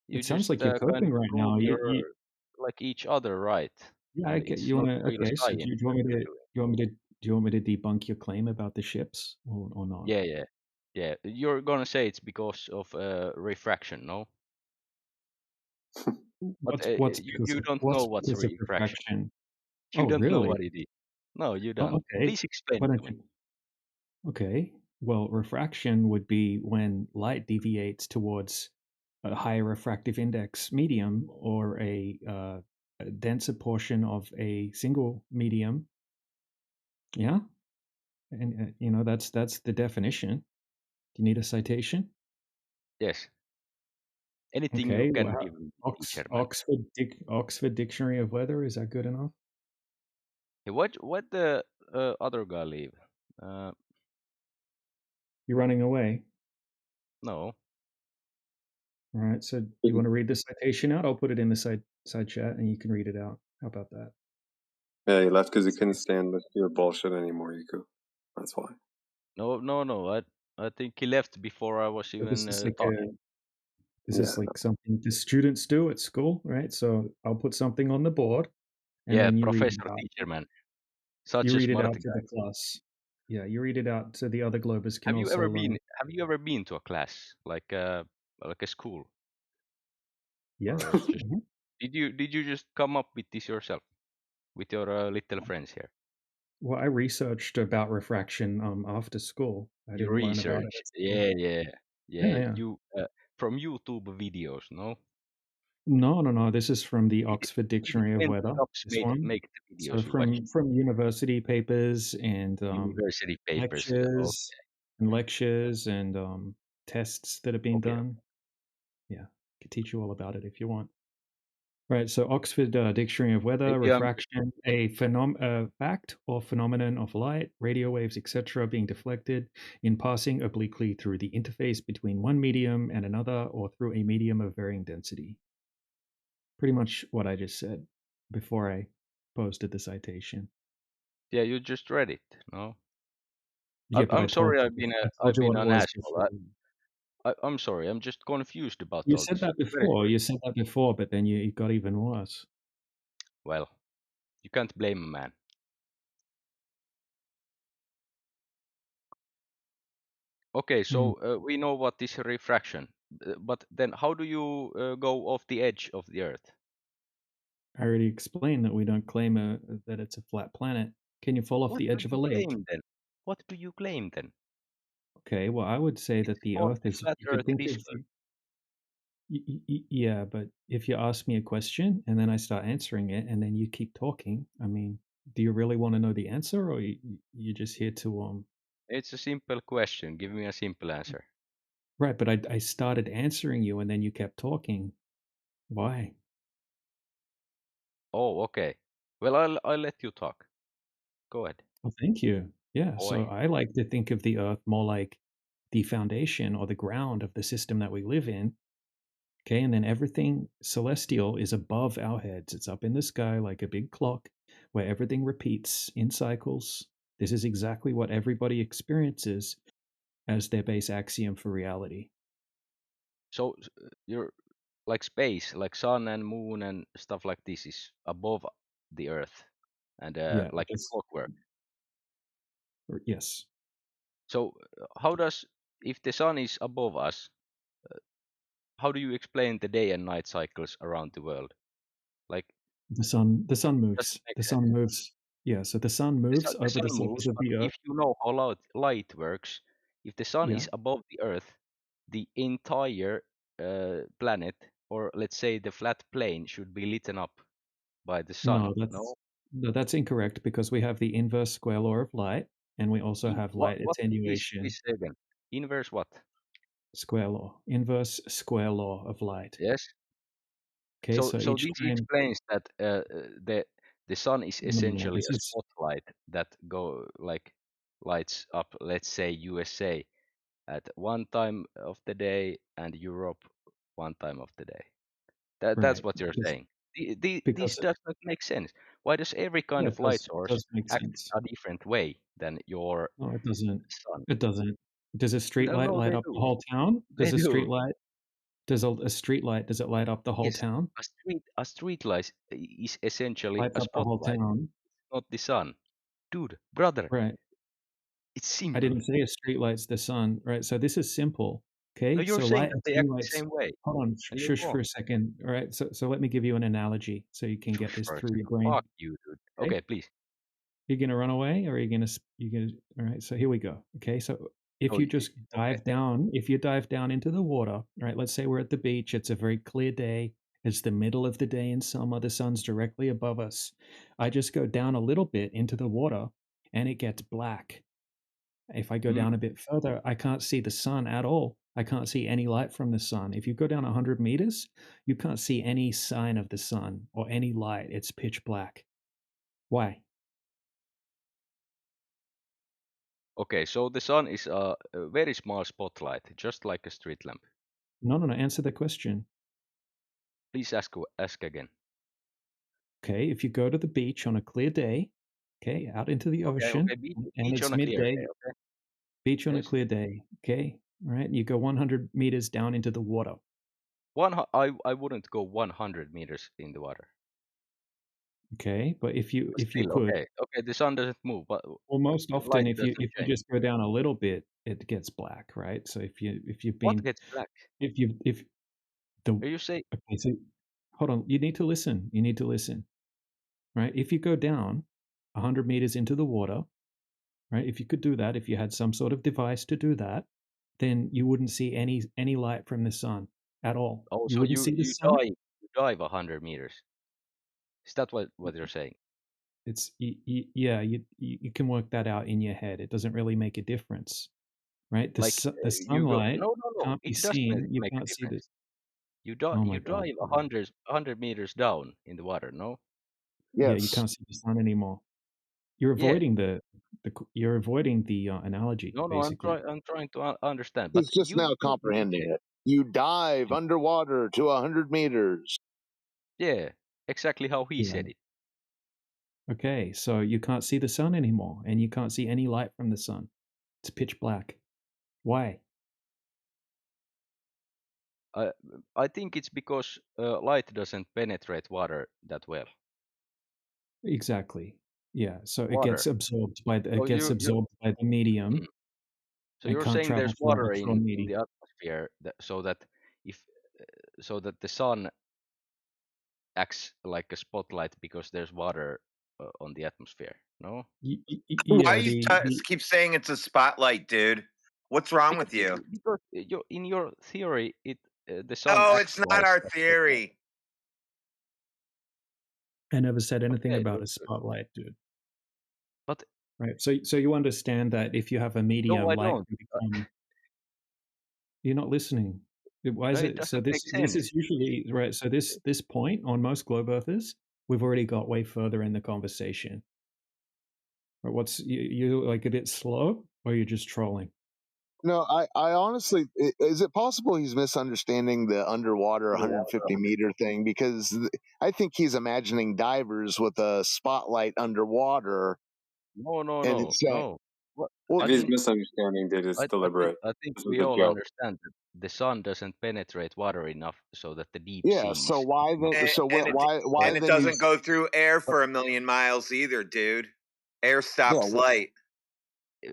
you It sounds just like you're kind coping of right prove now. your like each other right, Yeah, I and get. it's You not want to? real Okay. So do science you that want me you're to? doing. Do you want me to debunk your claim about the ships or not? Yeah. You're gonna say it's because of refraction, no? But What's because you of don't know what's refraction. perfection? You Oh, don't know really? what it is. No, you Oh, don't. okay. Please explain Why it don't to me. you? Okay. Well, refraction would be when light deviates towards a higher refractive index medium or a denser portion of a single medium. Yeah, and that's the definition. Do you need a citation? Yes. Anything you Okay. can Well, give me, teacher, man. Oxford Dictionary of Weather, is that good enough? Hey, what the other guy leave? Uh, You're running away. no. All right. So you want to read the citation out? I'll put it in the side chat, and you can read it out. How about that? Yeah, he left because he couldn't stand with your bullshit anymore, Yiku. That's why. No. I think he left before I was So this even is like talking. something the students do at school, right? So I'll put something on the board, and Yeah, then you read it professor, out. teacher, man. Such You a read it smart out to guy. the class. Yeah, you read it out so the other Globers can also learn. Have you ever been to a class like a school, Yeah. or just Mhm. did you just come up with this yourself with your little friends here? Well, I researched about refraction after school. I You didn't learn about it research, at school. Yeah, yeah. You from YouTube videos, no? No. This is from the Did Oxford did Dictionary of Weather. Docs This one. make the So videos you watch? from university papers and University papers. lectures and tests that have been Okay. done. Yeah, I could teach you all about it if you want. Right. So Oxford Dictionary of Weather, Maybe I'm. refraction, fact or phenomenon of light, radio waves, etc., being deflected in passing obliquely through the interface between one medium and another, or through a medium of varying density. Pretty much what I just said before I posted the citation. Yeah, you just read it, no? Yeah, but I'm sorry. I told I've you been what it an was asshole. before. I'm sorry. I'm just confused about You all said this. that Very before. sorry. You said that before, but then you got even worse. well, you can't blame a man. Okay, so we know what is refraction, but then how do you go off the edge of the Earth? I already explained that we don't claim that it's a flat planet. Can you fall off What the do edge of a you lake? claim then? What do you claim then? Okay, well, I would say This that is the called Earth the is, flat you could Earth think of, discourse. yeah, but if you ask me a question and then I start answering it and then you keep talking, I mean, do you really want to know the answer, or you're just here to It's a simple question. Give me a simple answer. Right, but I started answering you and then you kept talking. Why? Oh, okay. Well, I'll let you talk. Go ahead. Well, thank you. Yeah, so Boy. I like to think of the Earth more like the foundation or the ground of the system that we live in. Okay, and then everything celestial is above our heads. It's up in the sky like a big clock where everything repeats in cycles. This is exactly what everybody experiences as their base axiom for reality. So you're like space, like sun and moon and stuff like this is above the Earth, and Yeah, like a clockwork. yes. So how does, if the sun is above us, how do you explain the day and night cycles around the world? Like, The sun doesn't moves. make The sense. sun moves. Yeah, so the sun moves The over sun the surface moves, of but the Earth. if you know how light works, if the sun Yeah. is above the Earth, the entire planet, or let's say the flat plane, should be lit up by the sun. No? No, that's incorrect because we have the inverse square law of light, and we also have light What? attenuation Please say again. Inverse what? square law, inverse square law of light. Yes. Okay, so So each this time, explains that the sun is no, essentially this a is spotlight that lights up, let's say USA at one time of the day and Europe one time of the day. That's right what you're saying. This because does not make sense. Why does every kind yeah, of light it source does make act sense. a different way than your No, it doesn't. sun? It doesn't. Does a street No, light no, light they up the do. whole town? They Does a street do. light a street light, does it light up the whole Yes, town? a street light is essentially Lights a up the whole spotlight, town. not the sun. Dude, brother, Right. it's I simple. didn't say a street light's the sun, right? So this is simple. No, Okay, you're so saying light that they act the attenuates. same way, Hold on, and you're shush for wrong. a second. All right, so let me give you an analogy so you can get Shush this for a through your second. brain. Fuck you, dude. Okay, Okay, please. you're gonna run away, or you gonna? All right, so here we go. Okay, so if Oh, you just okay. if you dive down into the water, right? Let's say we're at the beach. It's a very clear day. It's the middle of the day in summer. The sun's directly above us. I just go down a little bit into the water, and it gets black. If I go down a bit further, I can't see the sun at all. I can't see any light from the sun. If you go down 100 meters, you can't see any sign of the sun or any light. It's pitch black. Why? Okay, so the sun is a very small spotlight, just like a street lamp. No, no, no. Answer the question. Please ask again. Okay, if you go to the beach on a clear day, okay, out into the Okay, ocean, and beach it's on a clear midday, day. Okay. beach on a Yes. clear day, okay, right? You go 100 meters down into the water. I wouldn't go 100 meters in the water. Okay, but if you But still, could, okay, the sun doesn't move, but well, most often light doesn't if you change. just go down a little bit, it gets black, right? So if you've What been gets black? if the Are you saying? okay, so hold on, you need to listen. You need to listen, right? If you go down 100 meters into the water, right? If you could do that, if you had some sort of device to do that, then you wouldn't see any light from the sun at all. Oh, You so wouldn't see the sun. you dive 100 meters. Is that what you're saying? It's yeah, you can work that out in your head. It doesn't really make a difference, right? Like The you go? sunlight No. can't be It does seen. You make a can't see difference. this. Oh my You God. dive 100 meters down in the water. No. Yeah, you Yes. can't see the sun anymore. You're Yeah. avoiding you're avoiding the analogy No. basically. I'm trying to understand. But He's just now you comprehending it. You dive underwater to 100 meters. yeah, exactly how he Yeah. said it. Okay, so you can't see the sun anymore, and you can't see any light from the sun. It's pitch black. Why? I I think it's because light doesn't penetrate water that well. Exactly. Yeah. So it Water. gets absorbed by the So medium Mm. So and you're can't saying travel there's further water from in the medium. atmosphere so that if so that the sun acts like a spotlight because there's water on the atmosphere. No. Why Yeah. do you keep saying it's a spotlight, dude? What's wrong with you? Because in your theory, the sun Oh, acts it's not like our a spotlight. theory. I never said anything Okay, about a spotlight, dude. but Right. So you understand that if you have a no, medium, I light don't. can become. You're not listening. Why No, is it it? So doesn't make this sense. is usually right. So this point on most globe earthers, we've already got way further in the conversation. Right, what's you like a bit slow, or you're just trolling? No, I honestly, is it possible he's misunderstanding the underwater 150-meter thing? Because I think he's imagining divers with a spotlight underwater, No, no, and no, it's saying, no. What well, I If he's think misunderstanding it, it's deliberate. I think This is we a all joke. understand that the sun doesn't penetrate water enough so that the deep yeah. sea So is why then? not. So And why it then doesn't he's go through air But for a million miles either, dude. Air yeah? stops light.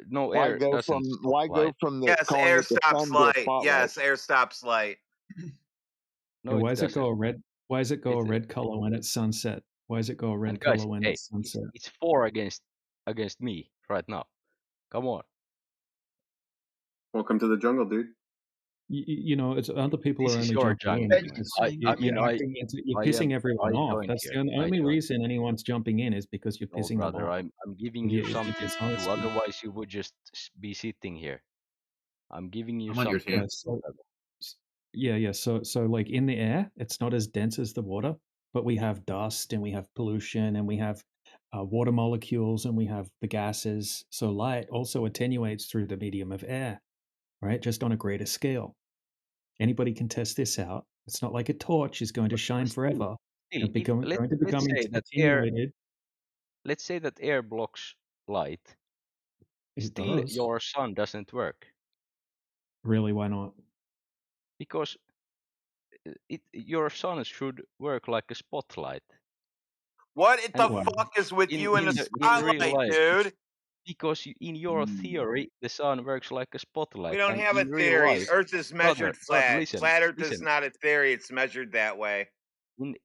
no, air doesn't stop Why go light. from the Yes, calling air it the stops sun to a light. spotlight? Yes, air stops light. No, Yeah, it why does it go doesn't. a red? Why does it go a It's red color when it's sunset? Why does it go a and red guys, color when hey, it's sunset? it's 4 against me right now. Come on. Welcome to the jungle, dude. You know, it's other people This are is only your jumping in jungle. because I mean, you're I pissing am. everyone I off. joined That's here. the I only joined. reason anyone's jumping in is because you're No, pissing them brother, off. I'm giving With you your something to do. dishonesty. Otherwise, you would just be sitting here. I'm giving you I'm on your something team. to do, brother. Yeah. So like in the air, it's not as dense as the water, but we have dust and we have pollution and we have water molecules and we have the gases. So light also attenuates through the medium of air, right? Just on a greater scale. Anybody can test this out. It's not like a torch is going to But shine forever still, and if going to let's become say that attenuated. air blocks light, It still does. your sun doesn't work Really, why not? because your sun should work like a spotlight. What And the Why? fuck is with you in the in real spotlight, life, dude? because in your theory the sun works like a We spotlight, don't and have a in real theory. life, Earth is brother, measured flat. listen, Flat Earth is listen. not a theory. It's measured that way.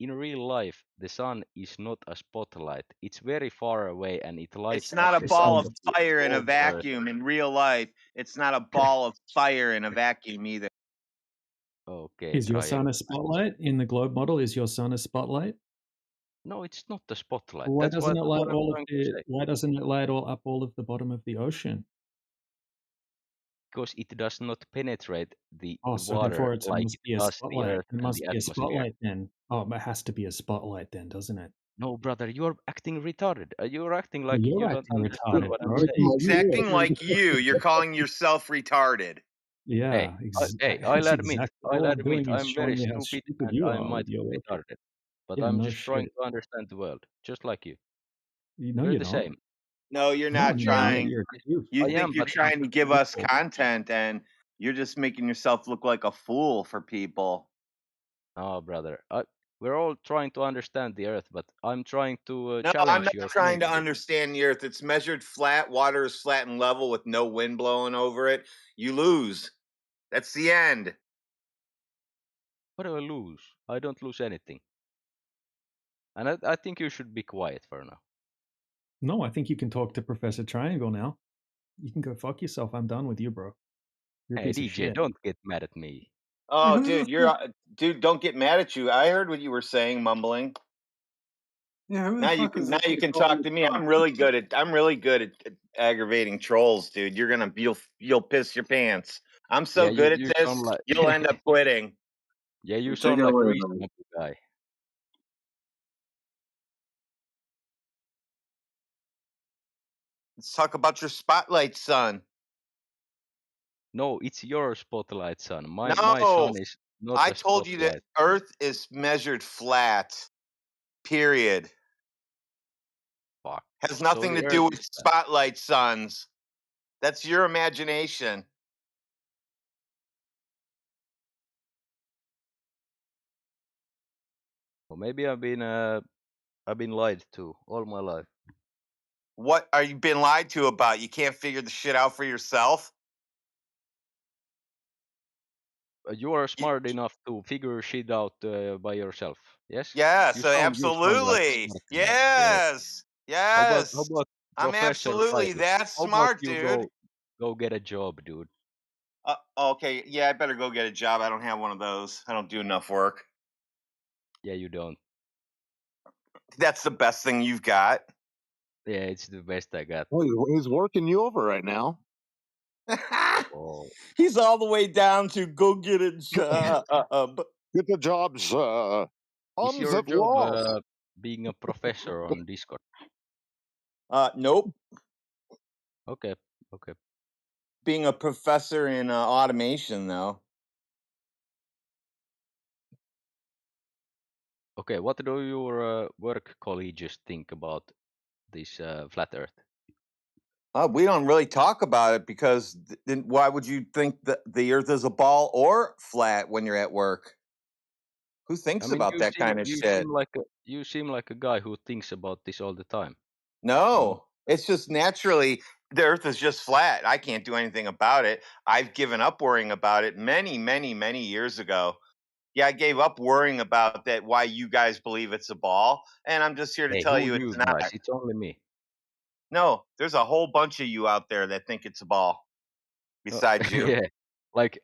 In real life, the sun is not a spotlight. It's very far away, and it It's lights not up a the ball rest of of the fire in a globe Earth. vacuum in real life. It's not a ball of fire in a vacuum either. Okay, Is your try sun again. a spotlight in the globe model? Is your sun a spotlight? No, it's not the spotlight. Why That's doesn't it light what I'm all of trying to the? say. Why doesn't it light all up all of the bottom of the ocean? Because it does not penetrate the Oh, so water therefore it like must it be a does the spotlight. Earth It and must the be a atmosphere. spotlight then. Oh, it has to be a spotlight then, doesn't it? No, brother, you're acting retarded. You're acting Well, like you're you don't acting understand retarded, what I'm bro. saying. He's acting like you. You're calling yourself retarded. Hey, Yeah, I'll that's admit, exactly all I'm doing is I'm very showing you how stupid stupid and you I are with might your be logic. retarded, but Yeah, I'm no just trying shit. to understand the world, just like you. No, We're you're the not. same. No, you're No, not I'm not. trying. You're a goof. You I think am, you're but trying to give us Beautiful. content and you're just making yourself look like a fool for people. no, brother. We're all trying to understand the Earth, but I'm trying to No, I'm challenge not your trying point to here. understand the earth. It's measured flat. Water is flat and level with no wind blowing over it. You lose. That's the end. What do I lose? I don't lose anything. And I think you should be quiet for now. No, I think you can talk to Professor Triangle now. You can go fuck yourself. I'm done with you, bro. You're a Hey, piece of DJ, shit. don't get mad at me. Oh, dude, dude. Don't get mad at you. I heard what you were saying, mumbling. Yeah, who the Now you fuck can is now this you guy can calling talk me to me. drunk? I'm really good at aggravating trolls, dude. You'll piss your pants. I'm so Yeah, good at you sound this. like You'll end up quitting. yeah, you Take sound it like a away, buddy. reasonable guy. Let's talk about your spotlight, son. No, it's your spotlight, son. My No, son is not I a told you that spotlight. Earth is measured flat. Period. Fuck. Has So nothing to the do Earth with is flat. spotlight suns. That's your imagination. Or maybe I've been I've been lied to all my life. What are you been lied to about? You can't figure the shit out for yourself? You are smart enough to figure shit out by yourself. Yes. Yes, You sound like a absolutely. smart man. Yeah. Yes. How Yes. about I'm Professor absolutely Titus? that How about smart, you dude. go get a job, dude? Okay, yeah, I better go get a job. I don't have one of those. I don't do enough work. Yeah, you don't. That's the best thing you've got. Yeah, it's the best I got. Well, he's working you over right now. Oh. He's all the way down to go get a job. Get the job, sir. Is your job being a professor on Discord? Nope. Okay. Okay. Being a professor in automation, though. Okay, what do your work colleagues think about this flat Earth? We don't really talk about it because then why would you think that the Earth is a ball or flat when you're at work? Who thinks I mean, about that kind of shit? you seem like a guy who thinks about this all the time. No, it's just naturally the Earth is just flat. I can't do anything about it. I've given up worrying about it many, many, many years ago. Yeah, I gave up worrying about that. Why you guys believe it's a ball, and I'm just here to Hey, tell who you you it's guys? not. It's only me. No, there's a whole bunch of you out there that think it's a ball. Besides you. Yeah, like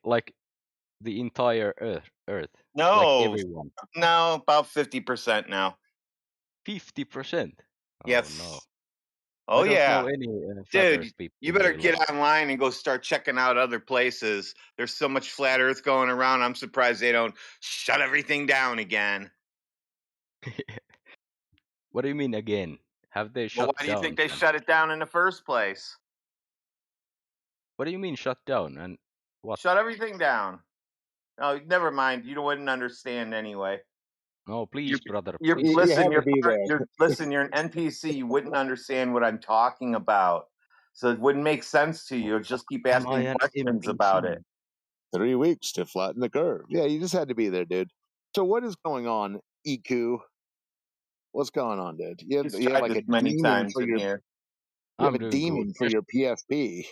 the entire Earth, like No, everyone. no, about 50% now. 50%. Oh Yes. no. Oh I don't know yeah, any flat dude. Earth people You in better real get life. online and go start checking out other places. There's so much flat Earth going around. I'm surprised they don't shut everything down again. What do you mean again? Have they Well, shut why do you think down they something? shut it down in the first place? What do you mean shut down and what? Shut everything down. Oh, never mind. You wouldn't understand anyway. No, please, brother. You're Please. listen. had to be there. You're listen. You're an NPC. You wouldn't understand what I'm talking about, so it wouldn't make sense to you. You'll just keep Am I asking an questions about NPC? it. 3 weeks to flatten the curve. Yeah, you just had to be there, dude. So what is going on, EQ? What's going on, dude? You He's have tried like this a many demon times for in your here. you have I'm a doing good. demon for your PSP.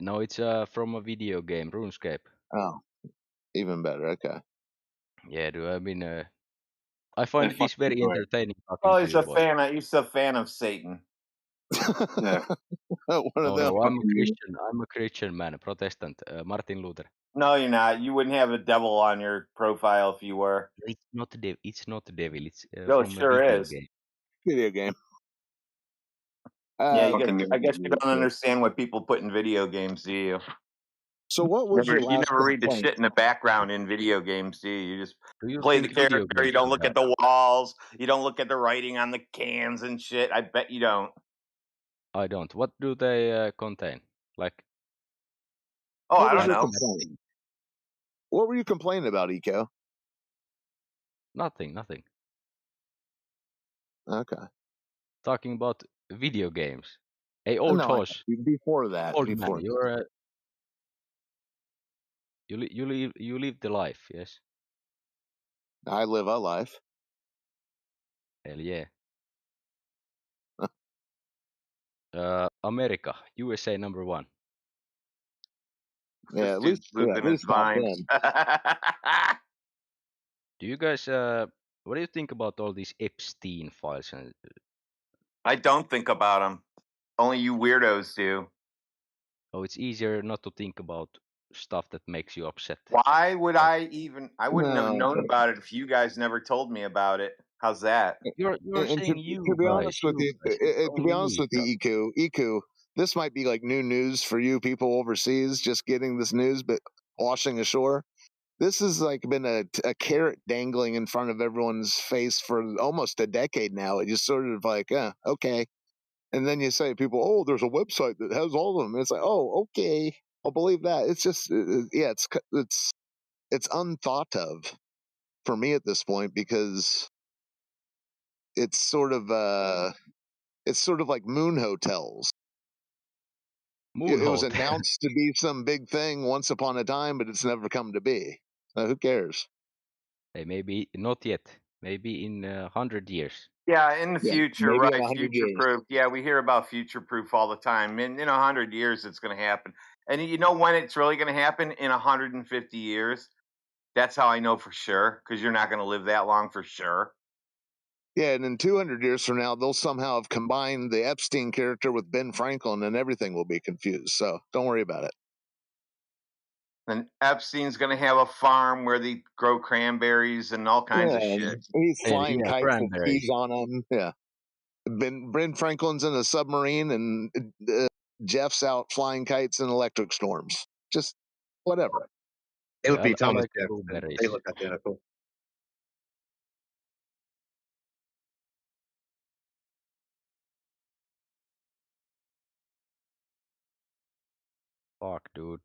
No, it's from a video game, RuneScape. Oh, even better. Okay. Yeah, dude. I mean, I find this very entertaining talking Oh, to you, boys. he's a fan of Satan. Yeah. One of No, them. no, I'm a Christian. I'm a Christian man, a Protestant. Martin Luther. No, you're not. You wouldn't have a devil on your profile if you were. It's not the devil. It's not the devil. It's No, it from a sure video is. game. Video game. Yeah, I guess you don't understand what people put in video games, do you? So what was your You last never read the complaint? shit in the background in video games, do you? You just Do you play the think video character. You games don't are look at bad? the walls. You don't look at the writing on the cans and shit. I bet you don't. I don't. What do they contain? Like, Oh, What I was don't your know. complaint? What were you complaining about, Eco? Nothing. Nothing. Okay. Talking about video games. Hey, old No, horse. before that. Old Before man, you're you live the life, yes? I live a life. Hell yeah. America, USA #1. Yeah, This at dude's losing his top mind. 10. Do you guys what do you think about all these Epstein files? And I don't think about them. Only you weirdos do. oh, it's easier not to think about stuff that makes you upset. Why would Like, I wouldn't have No. known about it if you guys never told me about it. How's that? you're And saying to be honest with you, It's to be only honest me. with you, EQ, this might be like new news for you people overseas, just getting this news, but washing ashore. This has like been a carrot dangling in front of everyone's face for almost a decade now. It just sort of like, okay. And then you say people, oh, there's a website that has all of them. It's like, oh, okay, I'll believe that. It's just, yeah, it's unthought of for me at this point because it's sort of like moon hotels. Moon It was hotel. announced to be some big thing once upon a time, but it's never come to be. Who cares? Hey, maybe not yet. Maybe in 100 years. Yeah, in the Yeah, future, maybe in right? 100 Future years. proof. Yeah, we hear about future proof all the time. In 100 years, it's going to happen. And you know when it's really going to happen? In 150 years. That's how I know for sure, because you're not going to live that long for sure. Yeah, and in 200 years from now, they'll somehow have combined the Epstein character with Ben Franklin, and everything will be confused. So don't worry about it. And Epstein's going to have a farm where they grow cranberries and all kinds of Yeah, shit. he's flying Yeah, kites with cranberries. skis on them. Yeah, Ben Franklin's in a submarine, and Jeff's out flying kites in electric storms. Just whatever. It would be I Thomas like Jefferson. They blueberries. look identical. Fuck, dude.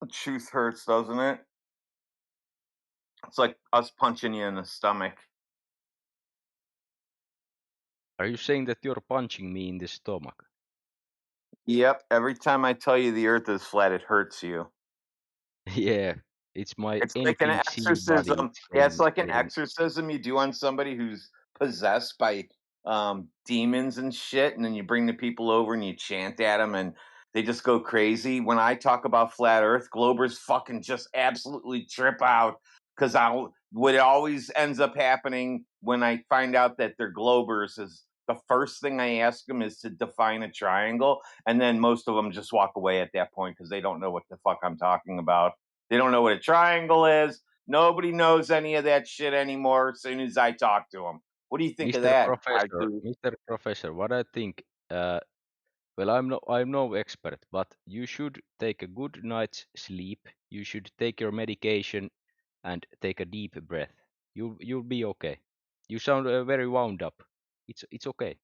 The truth hurts, doesn't it? It's like us punching you in the stomach. Are you saying that you're punching me in the stomach? Yep. Every time I tell you the earth is flat, it hurts you. Yeah, it's my It's like an NPC body exorcism. Yeah, it's like an saying, exorcism you do on somebody who's possessed by demons and shit, and then you bring the people over and you chant at them, and they just go crazy. When I talk about flat Earth, Globers fucking just absolutely trip out because what always ends up happening when I find out that they're Globers is the first thing I ask them is to define a triangle, and then most of them just walk away at that point because they don't know what the fuck I'm talking about. They don't know what a triangle is. Nobody knows any of that shit anymore as soon as I talk to them. What do you think of that? Mr. Professor, what I think, well, I'm no expert, but you should take a good night's sleep. You should take your medication and take a deep breath. You'll be okay. You sound very wound up. It's okay.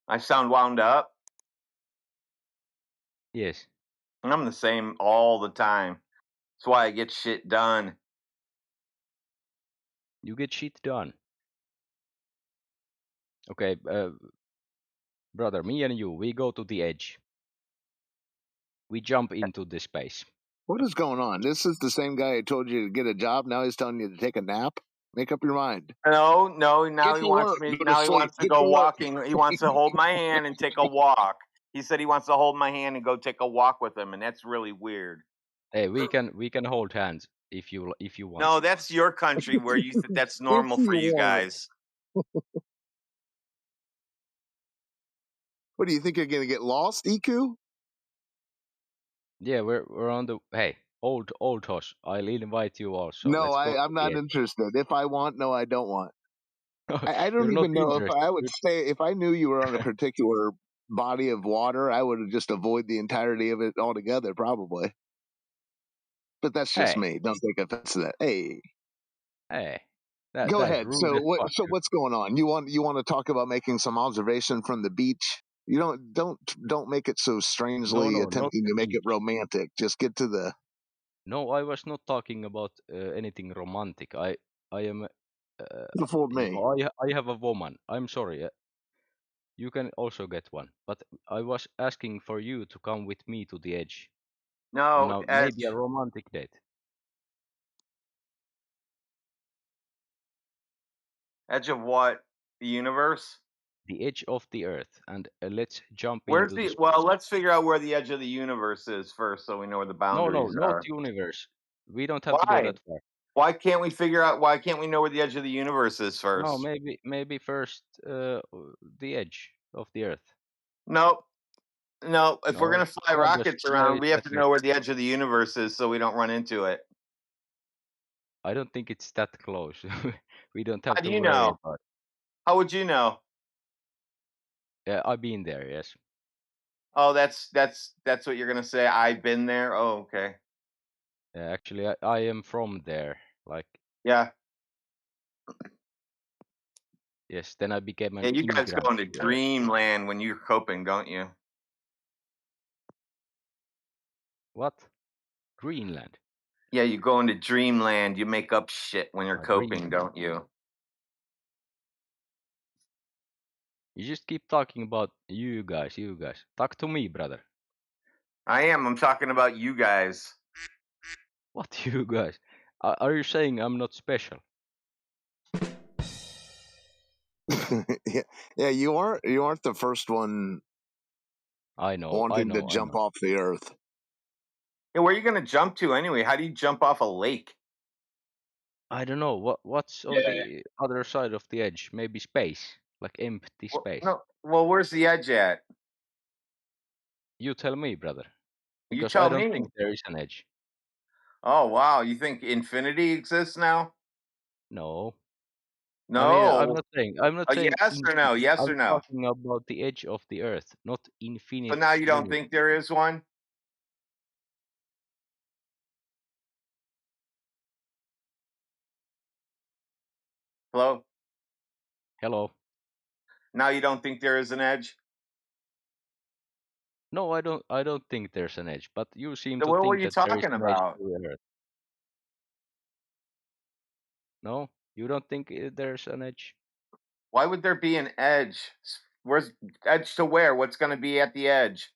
I sound wound up. Yes. I'm the same all the time. That's why I get shit done. You get shit done. Okay, brother, me and you, we go to the edge. We jump into the space. What is going on? This is the same guy who told you to get a job. Now he's telling you to take a nap. Make up your mind. No, now Get he to wants work. me. Go to Now he sleep. wants to Get go to work. walking. He wants to hold my hand and take a walk. He said he wants to hold my hand and go take a walk with him, and that's really weird. Hey, we can hold hands if you want. No, that's your country where you that's normal for you guys. What do you think you're going to get lost, Iku? Yeah, we're on the old house. I'll invite you also. No, Let's go. I'm not interested. If I want, no, I don't want. I don't You're not even know if I would interested. stay. If I knew you were on a particular body of water, I would just avoid the entirety of it altogether, probably. But that's just Hey, me. Don't take offense to that. Hey, that go that's ahead. rude So as what? fuck. So what's going on? You want to talk about making some observation from the beach? You don't make it so strangely No, not attempting the to make it beach. romantic. Just get to the. No, I was not talking about anything romantic. I am. You fooled me. I have a woman. I'm sorry. You can also get one, but I was asking for you to come with me to the edge. No, Now maybe a romantic date. Edge of what? The universe? The edge of the earth, and let's jump Where's into the? the Well, space. let's figure out where the edge of the universe is first, so we know where the boundaries Not are. universe. We don't have to go Why? that far. Why can't we figure out? Why can't we know where the edge of the universe is No, first? maybe first the edge of the earth. Nope. No, if we're No, gonna fly I'll just rockets fly around, we have at to your. know where the edge of the universe is, so we don't run into it. I don't think it's that close. We don't How have do to you worry know? about. How would you know? Yeah, I've been there. Yes. Oh, that's what you're gonna say. I've been there. Oh, okay. Yeah, actually, I am from there. Like, Yeah. yes. Then I became Yeah, an you guys immigrant. go into dreamland when you're coping, don't you? What? Greenland. Yeah, you go into dreamland. You make up shit when you're coping, Greenland. don't you? You just keep talking about you guys. Talk to me, brother. I am. I'm talking about you guys. What you guys? Are you saying I'm not special? Yeah, you aren't the first one I know. wanting to jump off the Earth. Yeah, where are you going to jump to anyway? How do you jump off a lake? I don't know. What's on the other side of the edge? Maybe space, like empty space. No. Well, where's the edge at? You tell me, brother. You Because tell I don't me. think there is an edge. Oh wow, you think infinity exists now? No. No. I mean, I'm not saying. Yes or no? Yes I'm or no? talking about the edge of the Earth, not infinite. So now you don't universe. think there is one? Hello? Hello. Now you don't think there is an edge? No, I don't. I don't think there's an edge. But you seem So to what were think you that there is talking an edge about? to the Earth. No, you don't think there's an edge. Why would there be an edge? Where's edge to where? What's going to be at the edge?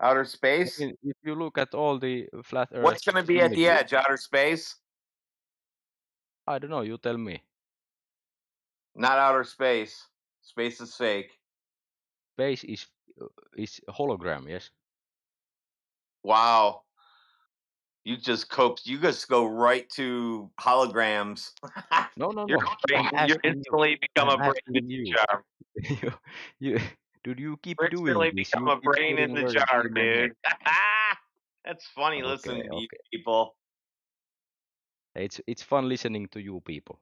Outer I space? mean, if you look at all the flat Earth What's going to be at the images, edge? Outer space? I don't know. You tell me. Not outer space. Space is fake. Space is a hologram. Yes. Wow. You just go right to holograms. No. You're instantly become I'm a brain in asking the you. jar. Dude, you keep You doing instantly this. become You a keep brain in putting the words jar, in my head. dude. That's funny listening to you Okay. people. It's fun listening to you people.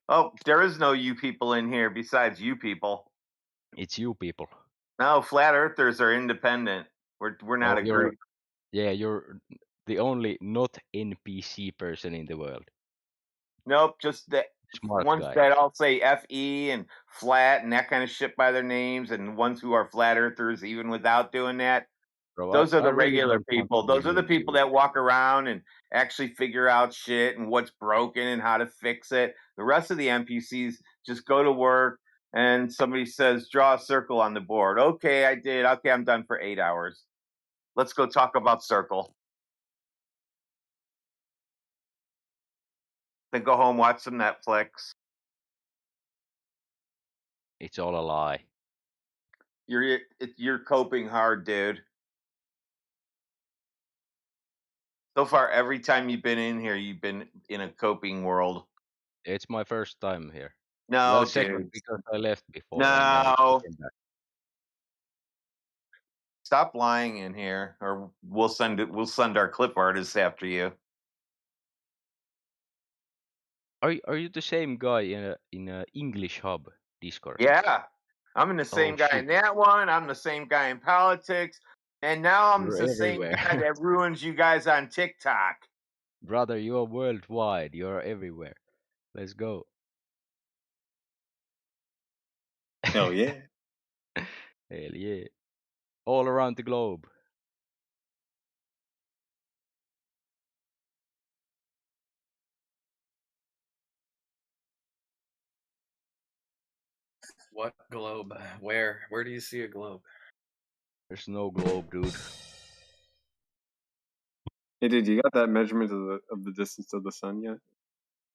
Oh, there is no you people in here besides you people. It's you people. No, flat earthers are independent. We're not a group. Yeah, you're the only not NPC person in the world. Nope, just that Smart ones guy. that all say FE and flat and that kind of shit by their names, and ones who are flat earthers even without doing that. Bro, Those are I the really regular don't want people. to be Those are the rude to people you. that walk around and actually figure out shit and what's broken and how to fix it. The rest of the NPCs just go to work and somebody says, draw a circle on the board. Okay, I did. Okay, I'm done for 8 hours. Let's go talk about circle. Then go home, watch some Netflix. It's all a lie. You're coping hard, dude. So far, every time you've been in here, you've been in a coping world. It's my first time here. No, well, dude. second because I left before. No. And then I came back. Stop lying in here, or we'll send our clip artists after you. Are you the same guy in a English Hub Discord? Yeah, I'm the same guy in that one. I'm the same guy in politics, and now I'm the same guy that ruins you guys on TikTok. Brother, you're worldwide. You're everywhere. Let's go. Hell yeah. Hell yeah. All around the globe. What globe? Where do you see a globe? There's no globe, dude. Hey, dude, you got that measurement of the distance of the sun yet?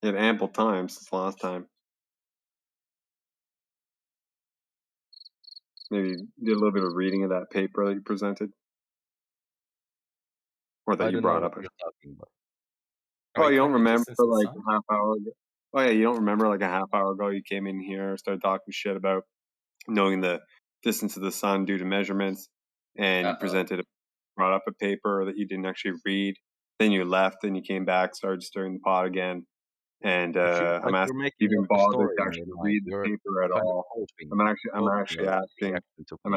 You had ample time since last time. Maybe did a little bit of reading of that paper that you presented, or that you brought up. What you're talking about. Oh, you don't remember like a half hour ago? Oh yeah, you don't remember like a half hour ago you came in here, started talking shit about knowing the distance of the sun due to measurements, and you brought up a paper that you didn't actually read. Then you left, and you came back, started stirring the pot again, and I'm asking if you even bothered to actually read the paper at all. I'm actually asking. I'm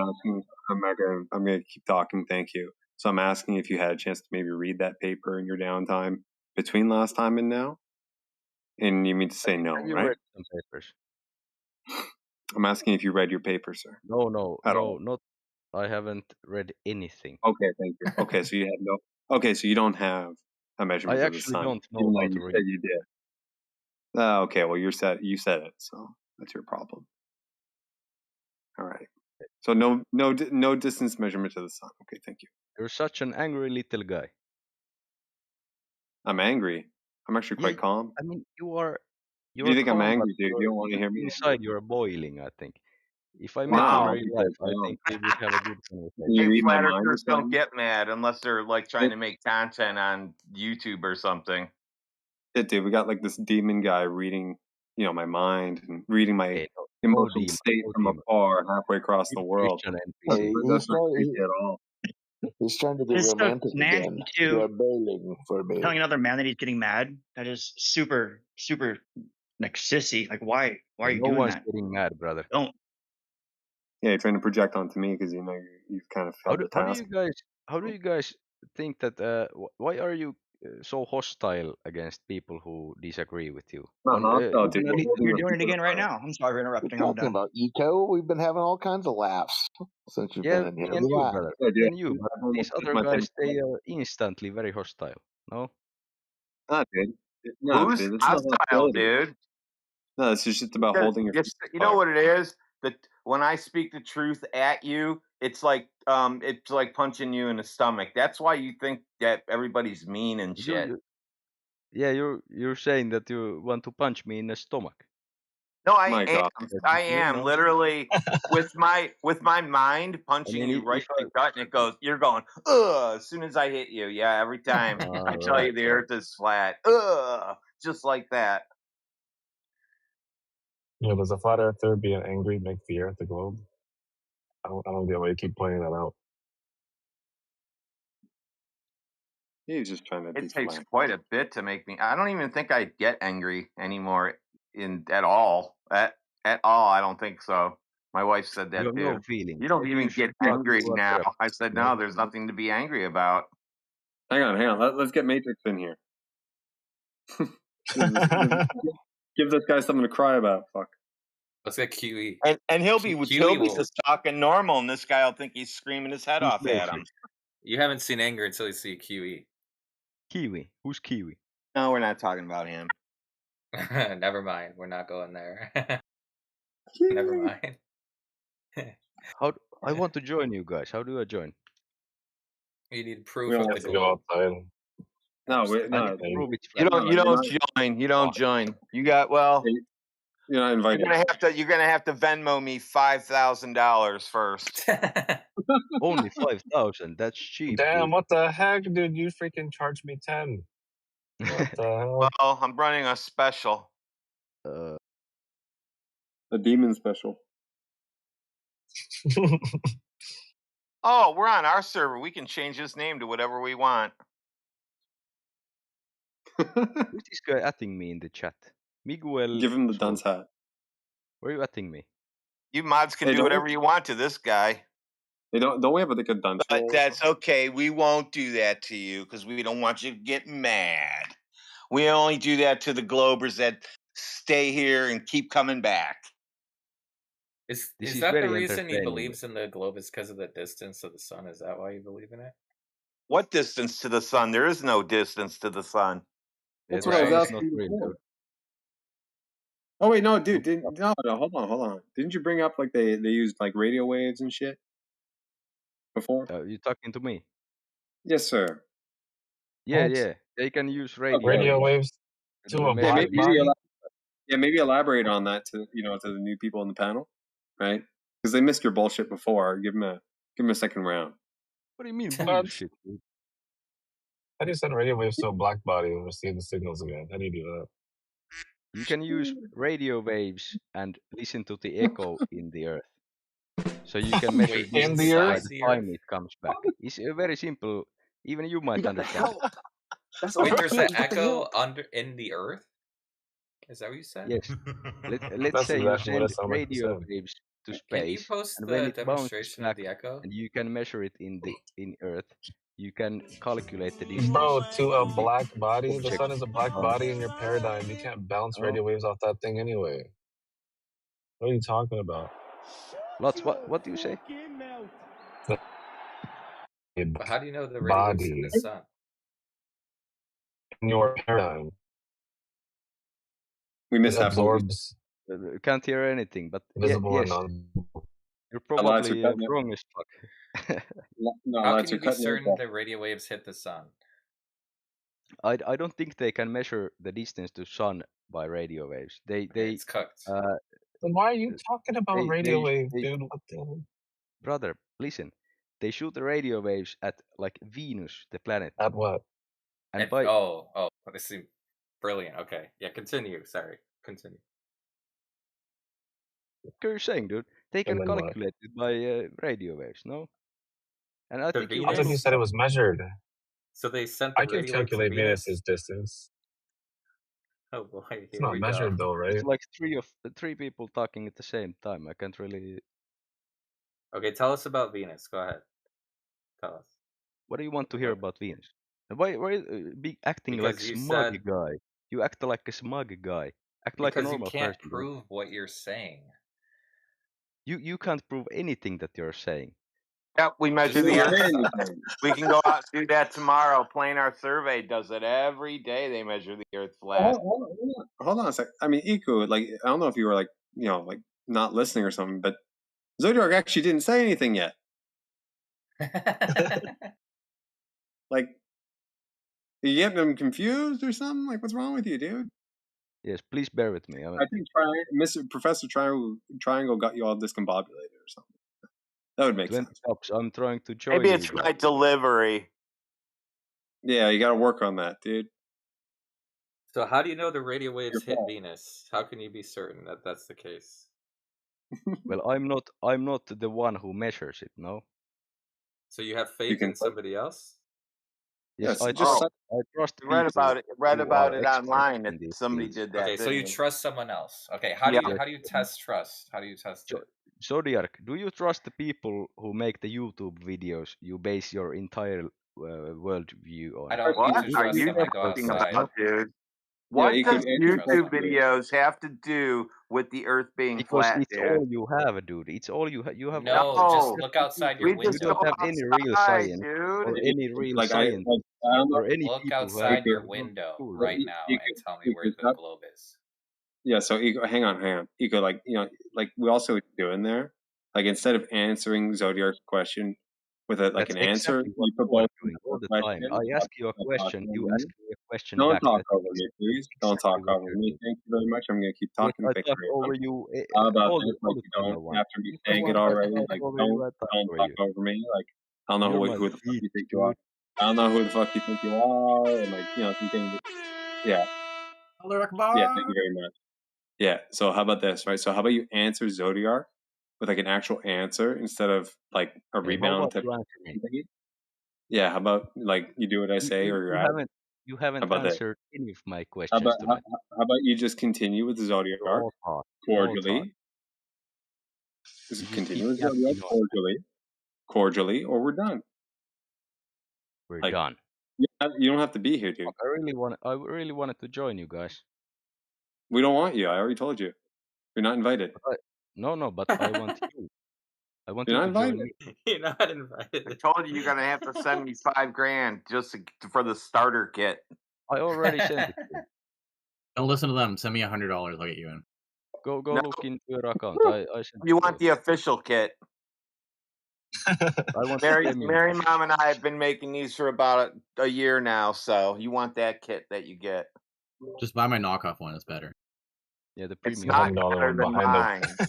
gonna keep talking. Thank you. So I'm asking if you had a chance to maybe read that paper in your downtime between last time and now. And you mean to say no, Have you right? read some papers? I'm asking if you read your paper, sir. No, all. not. I haven't read anything. Okay, thank you. Okay, so you have no. Okay, so you don't have a measurement of the sun. I actually don't know even though how you to read. said you did. Okay, well you said it, so that's your problem. All right. So no distance measurement to the sun. Okay, thank you. You're such an angry little guy. I'm angry. I'm actually quite calm. I mean, If you're you think I'm calm, but angry, dude, you don't want to hear me inside angry. you're boiling, I think. If I met No, you in Wow. I'll real be life, quite I calm. think we would have a good Can conversation. you Hey, read my flat mind or earthers don't something? get mad unless they're like trying to make content on YouTube or something. Yeah, dude, we got like this demon guy reading, my mind and reading my Hey, no emotional demon, state no from demon. afar halfway across the Good world. Christian Hey, NPC. That's not creepy at all. he's trying to get It's so romantic nasty again. too. They're bailing for me. Telling another man that he's getting mad. That is super, super like sissy. Like why are you No doing one's that? getting mad, brother. Don't. Yeah, you're trying to project onto me because you've kind of How failed do, the how do task. you guys think that why are you so hostile against people who disagree with you? Not hostile, dude. Even a We're little holding You're the bit. doing it people to again right account. now. I'm sorry for We're interrupting. I'm talking done. about eco. We've been having all kinds of laughs since you've Yeah, been in me here. and you, Relax. brother. Yeah, Me dude. and you, but I almost these took other my guys, thumb. they are instantly very hostile. No? Nah, dude. Nah, Who's dude. This is not hostile, hostility. dude? No, this is just about Because holding your feet to the you know fire. what it is? That when I speak the truth at you, it's like punching you in the stomach. That's why you think that everybody's mean and shit. You're saying that you want to punch me in the stomach. No, I My am. God. I Yeah, am no. literally with my mind punching you right in the gut, and it goes. You're going ugh as soon as I hit you. Yeah, every time I tell you the Earth is flat. Ugh, just like that. Yeah, does a flat earther being angry make the Earth a globe? I don't get why you keep pointing that out. He's just trying to be It takes flat. quite a bit to make me. I don't even think I get angry anymore at all. At all, I don't think so. My wife said You that have no too. feelings. You don't Maybe even you should get talk angry to a now. therapist. I said no. There's nothing to be angry about. Hang on. Let's get Matrix in here. Give this guy something to cry about. Fuck. Let's get QE. And he'll be will. just talking normal, and this guy will think he's screaming his head Who's off at him. Matrix? You haven't seen anger until you see QE. Kiwi. Who's Kiwi? No, we're not talking about him. Never mind. We're not going there. Never mind. I want to join you guys. How do I join? You need proof We of don't the have to go globe. outside. No, I need to prove it's You flat. don't. You don't join. You got well. You're not invited. You're gonna have to Venmo me $5,000 first. Only 5,000. That's cheap. Damn, Dude. what the heck, dude? You freaking charged me 10. What the hell? Well, I'm running a special. A demon special. Oh, we're on our server. We can change his name to whatever we want. Who's this guy atting me in the chat? Miguel. Give him the dunce hat. Where are you atting me? You mods can Hey, do don't whatever you want to this guy. Hey, don't we have like a dunce But roll? that's okay. We won't do that to you because we don't want you to get mad. We only do that to the Globers that stay here and keep coming back. Is This is that the very reason he entertaining. believes in the globe is because of the distance of the sun? Is that why you believe in it? What distance to the sun? There is no distance to the sun. That's The what I was sun is asking not you real, before. dude. Oh wait, no, dude, no, hold on. Didn't you bring up like they used like radio waves and shit before? You talking to me? Yes, sir. Yeah, What? yeah. They can use radio, Radio waves to a Yeah, black body? maybe elaborate on that to the new people in the panel, right? Because they missed your bullshit before. Give them a second round. What do you mean But bullshit, dude? how do you send radio waves to a black body and receive the signals again? How do you do that? You can use radio waves and listen to the echo in the earth. So you can measure Wait, in the by earth? the time it comes back. It's very simple. Even you might understand. That's Wait, there's okay. an echo in the earth? Is that what you said? Yes. Let's That's say you exactly what it send sounded like you radio said. waves to Can you space, post and the when it bounces demonstration back of the echo? and you can measure it in Earth, you can calculate the distance. Bro, to a from the black body? The object sun is a black bound. body in your paradigm. You can't bounce Oh. radio waves off that thing anyway. What are you talking about? Lots. What do you say? But how do you know the radio waves in Body the sun? in your paradigm. We It missed half what we absorbs Can't hear anything. But visible yes, and non-visible. You're The lads are probably cutting it. wrong as fuck. No, How lads can are you be cutting it. certain the radio waves hit the sun? I don't think they can measure the distance to sun by radio waves. It's cooked. Then why are you talking about radio waves, they dude? What the hell? brother, listen. They shoot the radio waves at like Venus, the planet. At what? And And by this seems brilliant. Okay, yeah, continue. Sorry, continue. what are you saying, dude? They can And then what? calculate it by radio waves, no? And I To think you're I thought wrong. you Venus? said it was measured. So they sent I the can radio wave to calculate Venus? Venus's distance. Oh boy, It's here not we go. measured though, right? It's like three people talking at the same time. I can't really. Okay, tell us about Venus. Go ahead. Tell us. What do you want to hear about Venus? Why be acting like Because you smug said guy? You act like a smug guy. Act like a because you normal can't person. prove what you're saying. You can't prove anything that you're saying. Yep, we measure Just the watch. Earth. We can go out and do that tomorrow. Planar Survey does it every day. They measure the Earth flat. Hold on a sec. I mean, Iku, like, I don't know if you were like, like not listening or something, but Zodiac actually didn't say anything yet. Like, you getting them confused or something? Like, what's wrong with you, dude? Yes, please bear with me. I think Mr. Professor Triangle got you all discombobulated or something. That would make 20 sense. cups. I'm trying to join Maybe you it's guys. my delivery. Yeah, you got to work on that, dude. So how do you know the radio waves Your hit fault. Venus? How can you be certain that that's the case? Well, I'm not the one who measures it. No. So you have faith in somebody else? Yes, I just trust You read people about it. Read who about are it experts online that in these somebody fields. did that. Okay, so you didn't you? trust someone else. Okay, how Yeah. do you test trust? How do you test it? Zodiac, do you trust the people who make the YouTube videos you base your entire world view on? I don't What need to are trust you them. I go talking outside. about, dude? What you does could answer YouTube questions. videos have to do with the Earth being Because flat, it's dude? all you have, dude. It's all you have. You have No, all just look outside your we just You go don't window. have any real outside, science dude. or any real Like science I don't know. or any Look people who have outside your gone to window school, right right? now You and could- tell me you where could the not- globe is. Yeah, so Ego, hang on. Ego, like, like we also do in there, like instead of answering Zodiac's question with an That's answer, exactly what you put you are both doing all the time. question. I ask you a question, you ask me a question Don't back. talk That's over me, please. Don't talk exactly what over you're me. doing. Thank you very much. I'm going to keep Yes, talking. I Thank talk you very over much. you How about all this? the Like, you time I don't want. have to be If I saying it want to already. talk Like, over don't you, I talk over talk you. over me. Like, I don't know You're my who the fuck you bitch, think you are. dude. I don't know who the fuck you think you are. And, like, something. Yeah. Yeah, thank you very much. Yeah. So how about this, right? So how about you answer Zodiac with like an actual answer instead of like a Hey, how rebound about type you answer me? thing? Yeah. How about like you do what I say or you're out? You How haven't about that? answered any of my How questions about tonight. how about you just continue with Zodiac You're all talk. You're all talk. cordially? Just You just continue keep with Zodiac yapping on. cordially, or we're done. We're Like, done. you don't have to be here, dude. I really wanted to join you guys. We don't want you. I already told you. You're not invited. No, but I want you. I want You're you not to join invited. me. You're not invited. I told you you're gonna have to send me $5,000 just for the starter kit. I already sent it to you. Don't listen to them. Send me $100. I'll get you in. Go No. look into your account. I sent You it want to you. the official kit? I want Mary, the premium. Mary, Mom, and I have been making these for about a year now. So you want that kit that you get? Just buy my knockoff one. It's better. Yeah, the It's premium. not $1 better one than behind mine.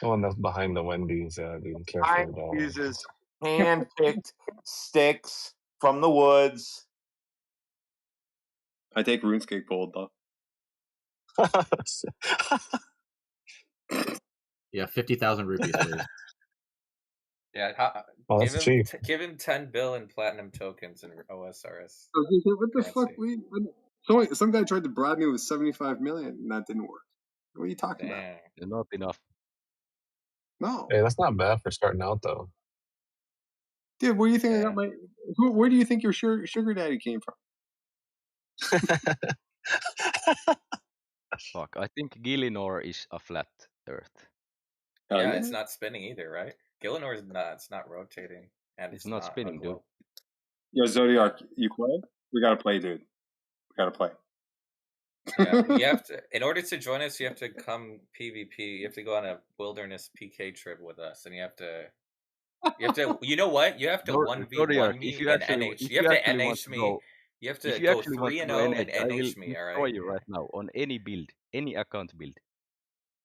the one that's behind the Wendy's. Dude, careful Mine with that. uses hand-picked sticks from the woods. I take RuneScape Gold though. Yeah, 50,000 rupees first. Yeah, Oh, that's cheap. give him 10 bill in platinum tokens and OSRS. What the fuck? Some guy tried to bribe me with 75 million, and that didn't work. What are you talking about? Not enough. No, Hey, that's not bad for starting out though. dude. Where do you think I got my? Where do you think your sugar daddy came from? Fuck, I think Gillinor is a flat Earth. Yeah, it's not spinning either, right? Gillinor's not. It's not rotating, and it's not spinning, dude. Yo, Zodiac, you play? We gotta play, dude. We gotta play. Yeah, you have to. In order to join us, you have to come PvP. You have to go on a wilderness PK trip with us, and you have to. You know what? You have to 1v1 me in NH. if You you have to actually want NH to me. go, You have if to you go actually want 3 to and go 0 and NH, I will NH me. All destroy right. you right now on any build, any account build.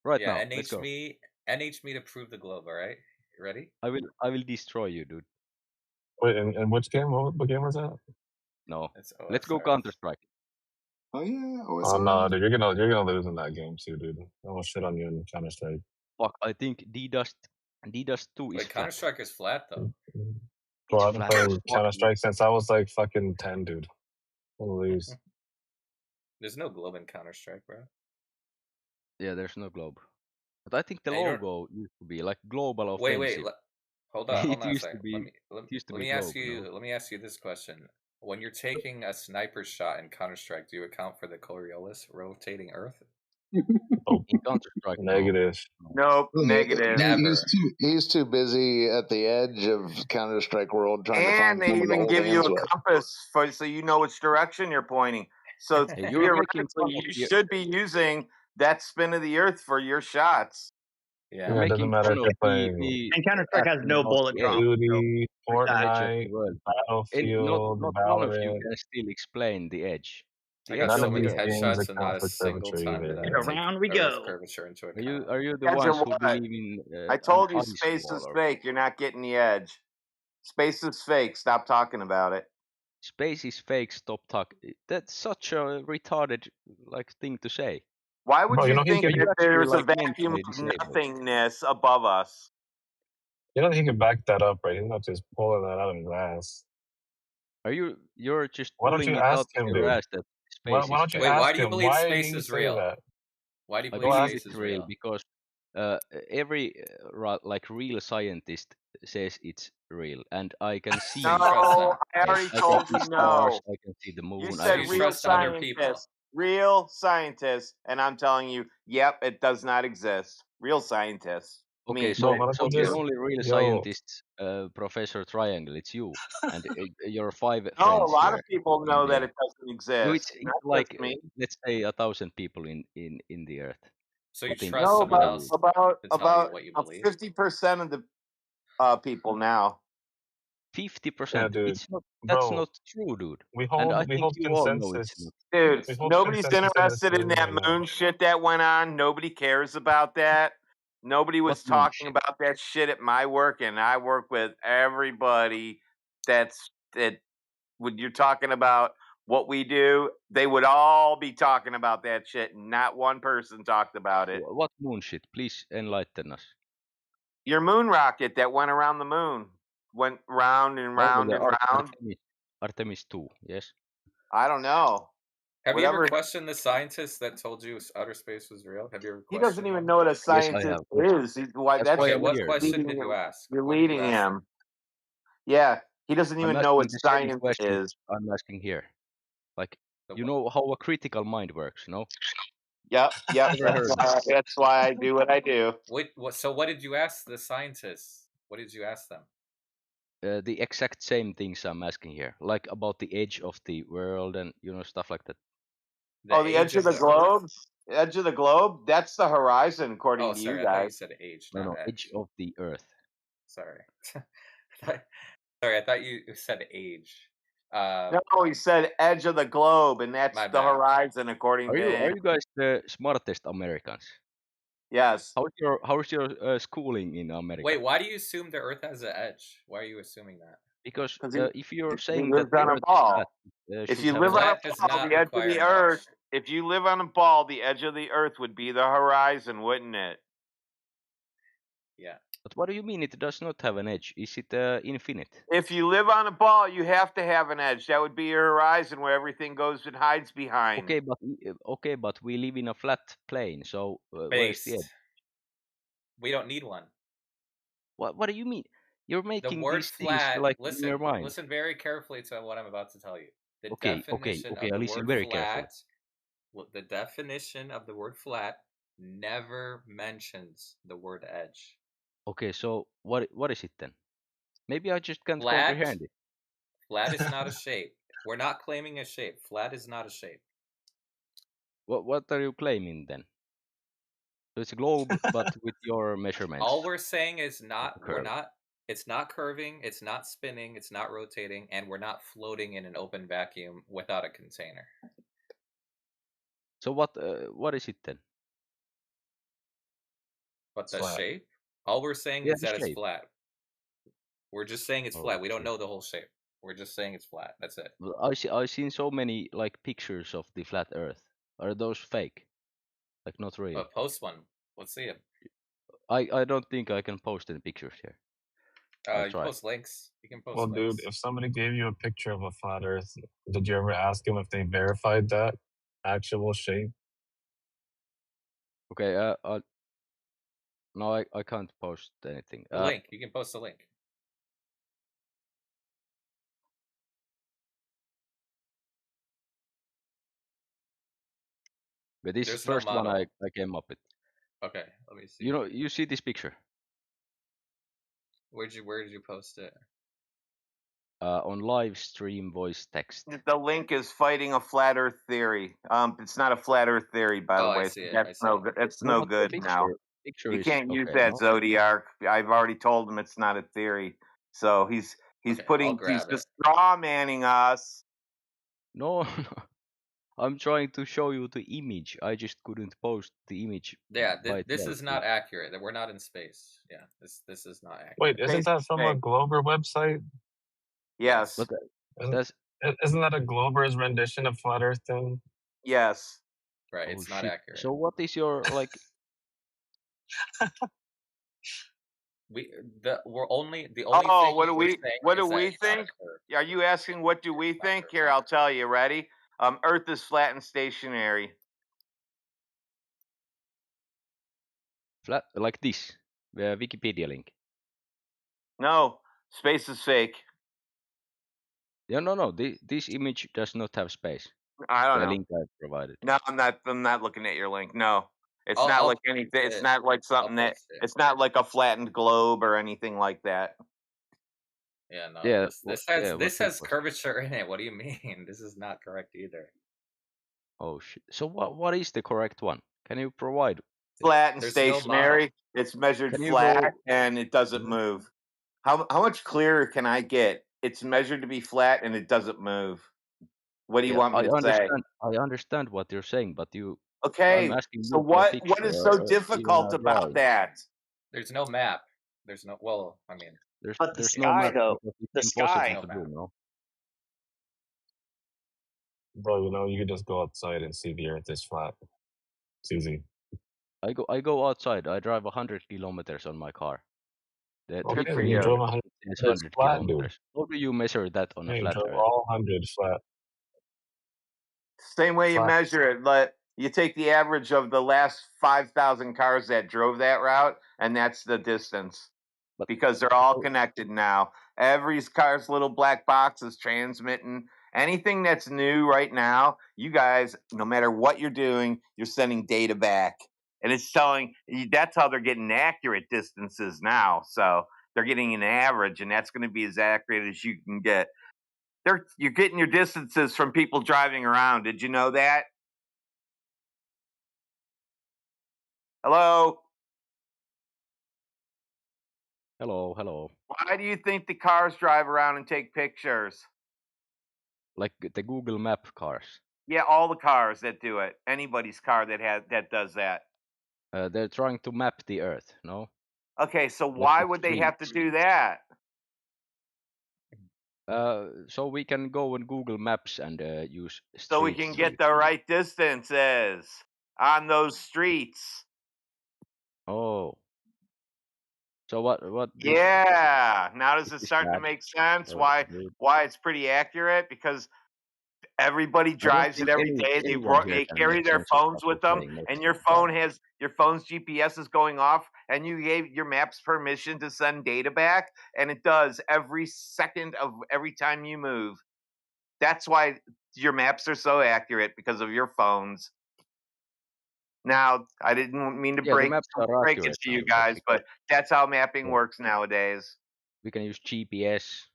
Right Yeah, now, let's go. NH me to prove the globe. All right. You ready? I will destroy you, dude. Wait, and which game? What game was that? No, It's let's go OSRF. Counter Strike. Oh yeah, Oh no, dude, you're gonna lose in that game too, dude. I will shit on you in Counter Strike. Fuck, I think D-Dust 2 is Wait, flat. Counter Strike is flat though. Bro, I've been flat playing as fuck, Counter Strike since I was like fucking 10, dude. I'm gonna lose. There's no globe in Counter Strike, bro. Yeah, there's no globe. But I think the And you don't- logo used to be like global Wait, offensive. hold on It a used to second. be. Let It used to me be ask globe, you. no? Let me ask you this question: When you're taking a sniper shot in Counter Strike, do you account for the Coriolis rotating Earth? Oh, In Counter Strike, negative. Nope, Look, negative. Never. He's too busy at the edge of Counter Strike World trying to find And they someone to even hold give you hands a with. compass for so you know which direction you're pointing. So Hey, you're making fun theoretically, of you the. should be using that spin of the Earth for your shots. Yeah. You're Yeah, it doesn't making matter fun if of you're playing me And Counter Strike has asking no about bullet the drop. edge, Duty, the edge of the Fortnite, world. And Battlefield, not one of you Valorant. can still explain the edge. I The got edge None so of of the many these edge. games headshots, and not account a for single curvature time either. did I And Like, take around we Earth go. curvature into Are you account. the Edge of ones who what? believe in I an told you ice space wall is or fake. You're not getting the edge. Space is fake. Stop talking about it. space is fake? Stop talk. That's such a retarded like thing to say. Why would bro, you you know he think can, Are you that actually there's a like vacuum mentally of disabled? nothingness above us? you know he can back that up, right? He's not just pulling that out of his ass. Are you're just Why don't pulling you it out ask of him, your dude? ass that Why, space why is don't you fake? Wait, why ask do you him? believe Why did space he is say real? that? Why do you I believe Go ask believe space it's is real real? because every like real scientist says it's real, and I can see So you trust No, them. I space. already I can told see you stars. no. I can see the You moon. I So said can you see real trust other everything. people. scientist, and I'm telling you, yep, it does not exist. Real scientists, Okay, me. bro, why don't so you the You. just only real yo? scientist, Professor Triangle, it's you and your 5 No, a friends lot of here people in know that the. it doesn't No, exist. it's Not just like me. let's say 1,000 people in the Earth. So I you think trust No, it's someone about really else to tell you what you believe. 50% of the people now. 50%. Yeah, dude, It's not. That's bro, not true, dude. we And I hold think you all know it's consensus. not. Dude, We hold nobody's consensus in this interested in room that right now. moon shit that went on. Nobody cares about that. Nobody What was moon talking shit? about that shit at my work, and I work with everybody that when you're talking about what we do, they would all be talking about that shit, and not one person talked about it. What moon shit? Please enlighten us. Your moon rocket that went around the moon went round and Oh, round the and round. Artemis 2. Yes. I don't know. Have you ever Whatever. questioned the scientist that told you outer space was real? Have you ever He questioned doesn't even them? know what a Yes, I scientist have. Yes. is. Why? That's why Okay, I'm what here. question leading did you him. ask? You're What did you leading ask him? him. Yeah, he doesn't I'm even know asking what the same science question is. I'm asking here. Like, The you what? know how a critical mind works, no? Yep. Never heard of it. That's why I do what I do. So what did you ask the scientists? What did you ask them? The exact same things I'm asking here, like about the edge of the world and stuff like that. The edge of the globe. The edge of the globe. That's the horizon, according Oh, to you sorry. I thought you guys. said age, No, not edge edge. of the Earth. Sorry. Sorry, I thought you said age. No, he said edge of the globe, and that's My the bad. horizon, according Are to him. you guys the smartest Americans? Yes. How's your schooling in America? Wait, why do you assume the Earth has an edge? Why are you assuming that? Because he, if you're he saying lives that the on a Earth is ball. flat, If should you have live on a Flat does ball, not the edge of require the an edge. Earth. If you live on a ball, the edge of the Earth would be the horizon, wouldn't it? Yeah. But what do you mean it does not have an edge? Is it infinite? If you live on a ball, you have to have an edge. That would be your horizon where everything goes and hides behind. Okay, but we live in a flat plane, so where's the edge? We don't need one. What do you mean? You're The making word these things flat. like in your mind. Listen very carefully to what I'm about to tell you. The Okay, definition of I the listen word very flat. carefully. The definition of the word flat never mentions the word edge. Okay, so what is it then? Maybe I just can't Flat. comprehend it. Flat is not a shape. We're not claiming a shape. Flat is not a shape. What are you claiming then? So it's a globe, but with your measurements. All we're saying is curve. it's not curving, it's not spinning, it's not rotating, and we're not floating in an open vacuum without a container. So what is it then? But the Flat. shape? All we're saying Yeah, is the that it's shape. flat. We're just saying it's Oh, flat. We don't okay. know the whole shape. We're just saying it's flat. That's it. Well, I've seen so many like pictures of the flat Earth. Are those fake? Like not real? Post one. Let's see it. I don't think I can post any pictures here. I'll You try. post links. You can post Well, links. dude, if somebody gave you a picture of a flat Earth, did you ever ask them if they verified that actual shape? Okay. No, I can't post anything. The link. You can post a link. But this There's first no one model. I came up with. Okay, let me see. You see this picture? Where did you post it? On Livestream voice text. The link is fighting a flat Earth theory. It's not a flat Earth theory, by the I way. see it. That's no good. It's no but the good now. Picture You is can't use okay, that no? Zodiac. I've already told him it's not a theory. So he's Okay, he's just straw manning us. No, I'm trying to show you the image. I just couldn't post the image. Yeah, by this itself. is not accurate. We're not in space. Yeah, this is not accurate. Wait, isn't that from a Glober website? Yes. But isn't that a Glober's rendition of flat Earth thing? Yes. Right, it's not shit. accurate. So what is your like? We're only the Oh, only thing what do we're we saying what do is that we it's not a think? curve. Are you asking what do we think? Here, I'll tell you. Ready? Earth is flat and stationary. Flat like this, the Wikipedia link. No, space is fake. Yeah, no. This image does not have space. I don't the know. link I provided. No, I'm not looking at your link. No. It's not I'll like anything. post It's it. not like something that post it. it's not like a flattened globe or anything like that. Yeah, no. Yeah, This has curvature in it. What do you mean? This is not correct either. Oh shit. So what is the correct one? Can you provide? Flat and There's no stationary. model. It's measured Can you flat go? and it doesn't move. How much clearer can I get? It's measured to be flat and it doesn't move. What do you Yeah, want me to say? I understand what you're saying, but I'm Okay, asking so you for a what picture is so or even difficult a about drawing. that? There's no map. There's no I mean But the there's sky no map though, because it's the impossible sky. to do, no? Bro, you could just go outside and see the Earth is flat. It's easy. I go outside. I drive 100 kilometers on my car. The Good trip for You you. drove 100 is it's 100 flat, dude. kilometers. How do you measure that on a You flat drove Earth? all 100 flat. Same way you Flat. measure it, but you take the average of the last 5,000 cars that drove that route, and that's the distance. Because they're all connected now. Every car's little black box is transmitting. Anything that's new right now, you guys, no matter what you're doing, you're sending data back. And it's telling that's how they're getting accurate distances now. So they're getting an average, and that's going to be as accurate as you can get. You're getting your distances from people driving around. Did you know that? Hello? Hello. Why do you think the cars drive around and take pictures? Like the Google Map cars. Yeah, all the cars that do it. Anybody's car that does that. They're trying to map the Earth, no? Okay, so Like why with would they streams. have to do that? So we can go on Google Maps and use streets. So we can get the right distances on those streets. Oh. So what this Yeah. Now does it is start to bad. make sense Oh, why dude. it's pretty accurate? Because everybody I don't drives it think every day. anyone here They can carry make their sense of phones what with you're them, saying most and of your the time. phone has your phone's GPS is going off, and you gave your maps permission to send data back, and it does every second of every time you move. That's why your maps are so accurate because of your phones. Now, I didn't mean to Yeah, the break maps are it accurate to now, you guys, but that's how mapping Yeah. works nowadays. We can use GPS.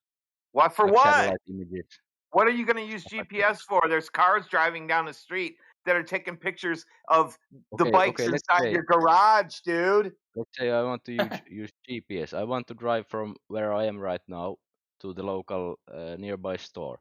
What for like what? satellite images. What are you going to use GPS for? There's cars driving down the street. that are taking pictures of the Okay, bikes okay. Let's inside say your garage, dude. I want to use GPS. I want to drive from where I am right now to the local nearby store.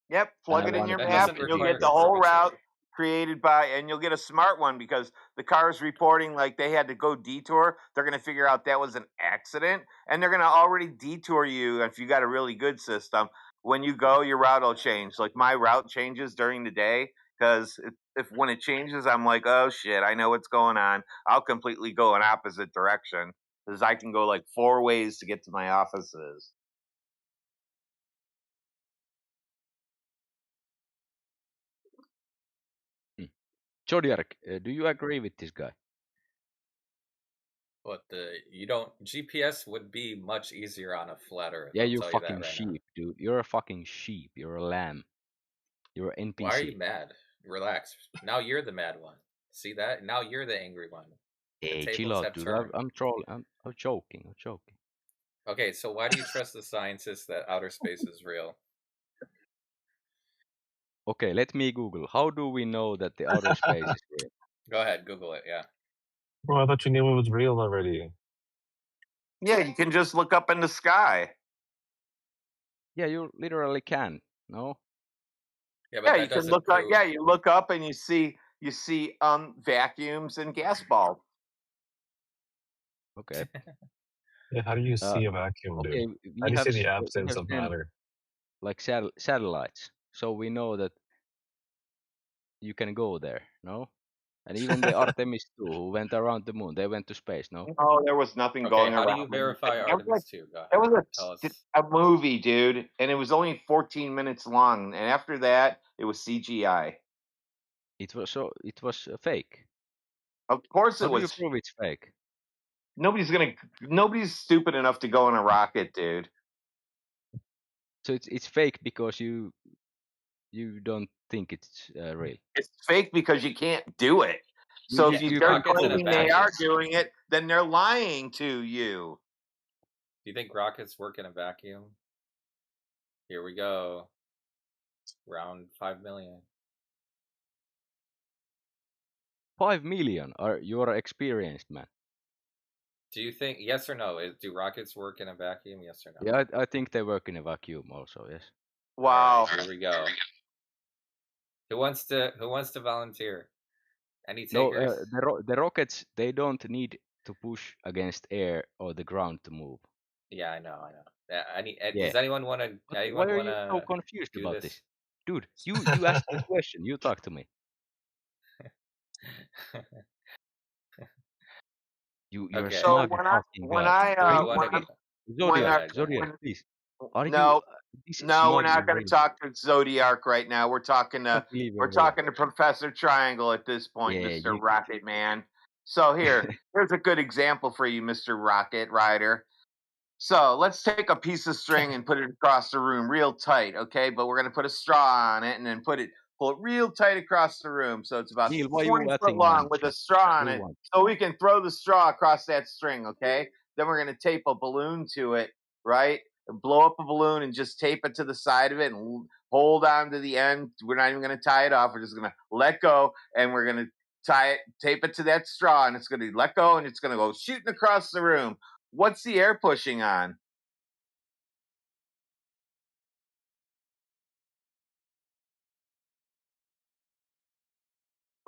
Yep, And I plug it in want your to That map doesn't and you'll require get the the whole curvature. route created by, and you'll get a smart one because the car is reporting like they had to go detour. They're going to figure out that was an accident and they're going to already detour you if you got a really good system. When you go, your route will change. Like my route changes during the day because if when it changes, I'm like, oh shit, I know what's going on. I'll completely go in opposite direction because I can go like 4 ways to get to my offices. Zodiac, do you agree with this guy? What you don't GPS would be much easier on a flat Earth. Yeah, I'll you tell you that fucking right sheep, now. dude. You're a fucking sheep. You're a lamb. You're an NPC. Why are you mad? Relax. Now you're the mad one. See that? Now you're the angry one. The Hey, chill tables out, have dude. turned. I'm trolling. I'm joking. I'm joking. Okay, so why do you trust the scientists that outer space is real? Okay, let me Google. How do we know that the outer space is real? Go ahead, Google it. Yeah. Bro, I thought you knew it was real already. Yeah, you can just look up in the sky. Yeah, you literally can. No. Yeah, but Yeah, that you can doesn't look up. prove. Yeah, you look up and you see vacuums and gas balls. Okay. Yeah, how do you see a vacuum, dude? Okay, How do you see the we absence have of sent matter? like satellites, so we know that you can go there. No. And even the Artemis 2, who went around the moon, they went to space. No. Oh, there was nothing Okay, going how do around. you verify That was Artemis 2? Go that ahead. was Tell us. a movie, dude, and it was only 14 minutes long. And after that, it was CGI. It was fake. Of course, How it do you was. prove it's fake? Nobody's stupid enough to go on a rocket, dude. So it's fake because you don't think it's real. It's fake because you can't do it. You So you if you they're Rockets in a claiming they are vacuum. doing it, then they're lying to you. Do you think rockets work in a vacuum? Here we go. Round 5 million. 5 million. You're experienced, man. Do you think yes or no? Do rockets work in a vacuum? Yes or no? Yeah, I think they work in a vacuum also. Yes. Wow. All right, here we go. Who wants to volunteer? Any No, takers? the rockets, they don't need to push against air or the ground to move. Yeah, I know. Yeah. Does anyone want to? Why are you so confused do about this? this? Dude, you asked the question. You talk to me. You're Okay. smug fucking guy. Zodiac, please. No, this no, we're smug not going to really? talk to Zodiac right now. We're talking to Professor Triangle at this point, Yeah, Mr. Rocket Man. So here's a good example for you, Mr. Rocket Rider. So let's take a piece of string and put it across the room real tight, okay? But we're going to put a straw on it and then pull it real tight across the room. So it's about Neil, why 20 you foot acting long man? with a straw on You it. want? So we can throw the straw across that string, okay? Then we're going to tape a balloon to it, right? And blow up a balloon and just tape it to the side of it and hold on to the end. We're not even going to tie it off. We're just going to let go and we're going to tape it to that straw and it's going to let go and it's going to go shooting across the room. What's the air pushing on?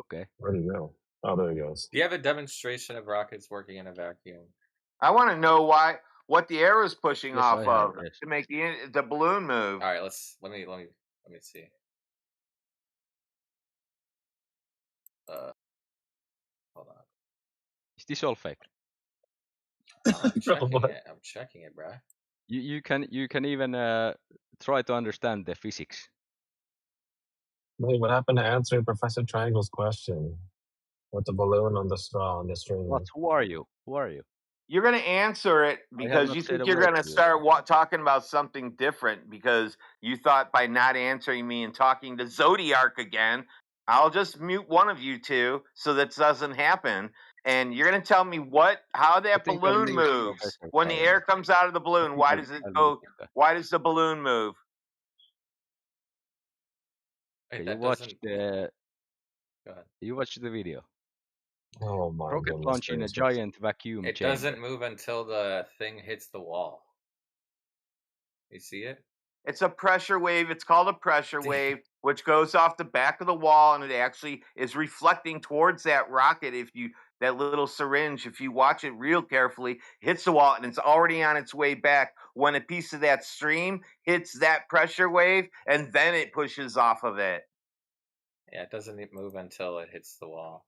Okay. Where do you go? Oh, there he goes. Do you have a demonstration of rockets working in a vacuum? I want to know what the air is pushing Yes, off I have, of yes. to make the balloon move. All right, let me see. Hold on. Is this all fake? No, I'm checking it, bro. You can even try to understand the physics. Wait, what happened to answering Professor Triangle's question? With the balloon on the straw on the string. What? Who are you? Who are you? You're going to answer it I have because not you said think a you're word going to to you. start talking about something different because you thought by not answering me and talking to Zodiac again, I'll just mute one of you two so that doesn't happen. And you're going to tell me how that balloon moves when the air comes out of the balloon. Why does it go? Why does the balloon move? Wait, You watched the ahead. You watch the video. Oh my Rocket goodness launch in a gracious. giant vacuum It chamber. doesn't move until the thing hits the wall. You see it? It's a pressure wave. It's called a pressure wave, which goes off the back of the wall, and it actually is reflecting towards that rocket. That little syringe, if you watch it real carefully, hits the wall, and it's already on its way back when a piece of that stream hits that pressure wave, and then it pushes off of it. Yeah, it doesn't move until it hits the wall.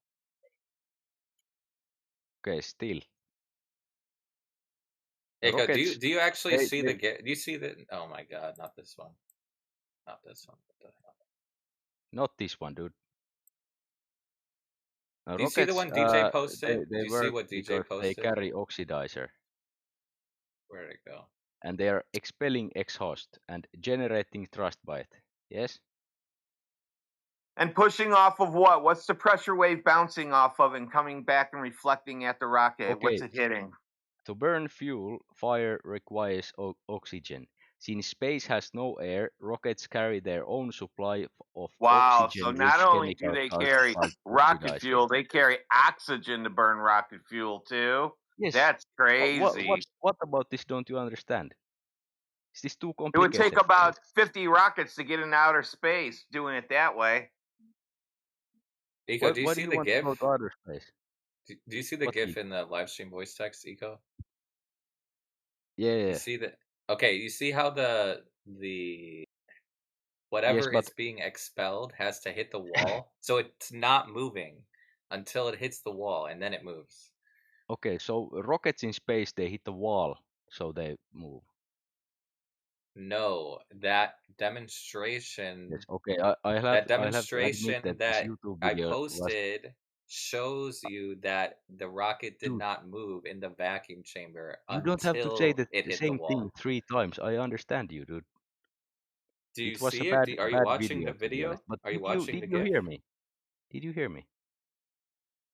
Okay, still. Eiko, Rockets, do you actually see they- the? Do you see the? Oh my God, not this one. Not this one. What the hell? Not this one, dude. Do you see the one DJ posted? They Do you see work what DJ because they posted? carry oxidizer. Where'd it go? And they are expelling exhaust and generating thrust by it. Yes? And pushing off of what? What's the pressure wave bouncing off of and coming back and reflecting at the rocket? What's Okay. it hitting? To burn fuel, fire requires oxygen. Since space has no air, rockets carry their own supply of Wow. So oxygen-rich not only do chemical they salts carry called rocket oxidizer. fuel, they carry oxygen to burn rocket fuel too. Yes. That's crazy. What about this don't you understand? Is this too It would complicated? take about 50 rockets to get in outer space doing it that way. Eiko, do you Why see do you the want GIF? to go to outer space? Do you see the What GIF GIF? in the live stream voice text, Eiko? Yeah. You see that? Okay, you see how the whatever but is being expelled has to hit the wall, so it's not moving until it hits the wall, and then it moves. Okay, so rockets in space, they hit the wall, so they move. No, that demonstration. Yes, okay. I'll have to admit that this YouTube I video posted shows you that the rocket did not move in the vacuum chamber You don't have to say until the it hit the same wall. thing 3 times. I understand you, dude. Do you It was see a it? bad Are you watching video, the to be honest. video? But Are you watching the did you GIF? hear me? Did you hear me?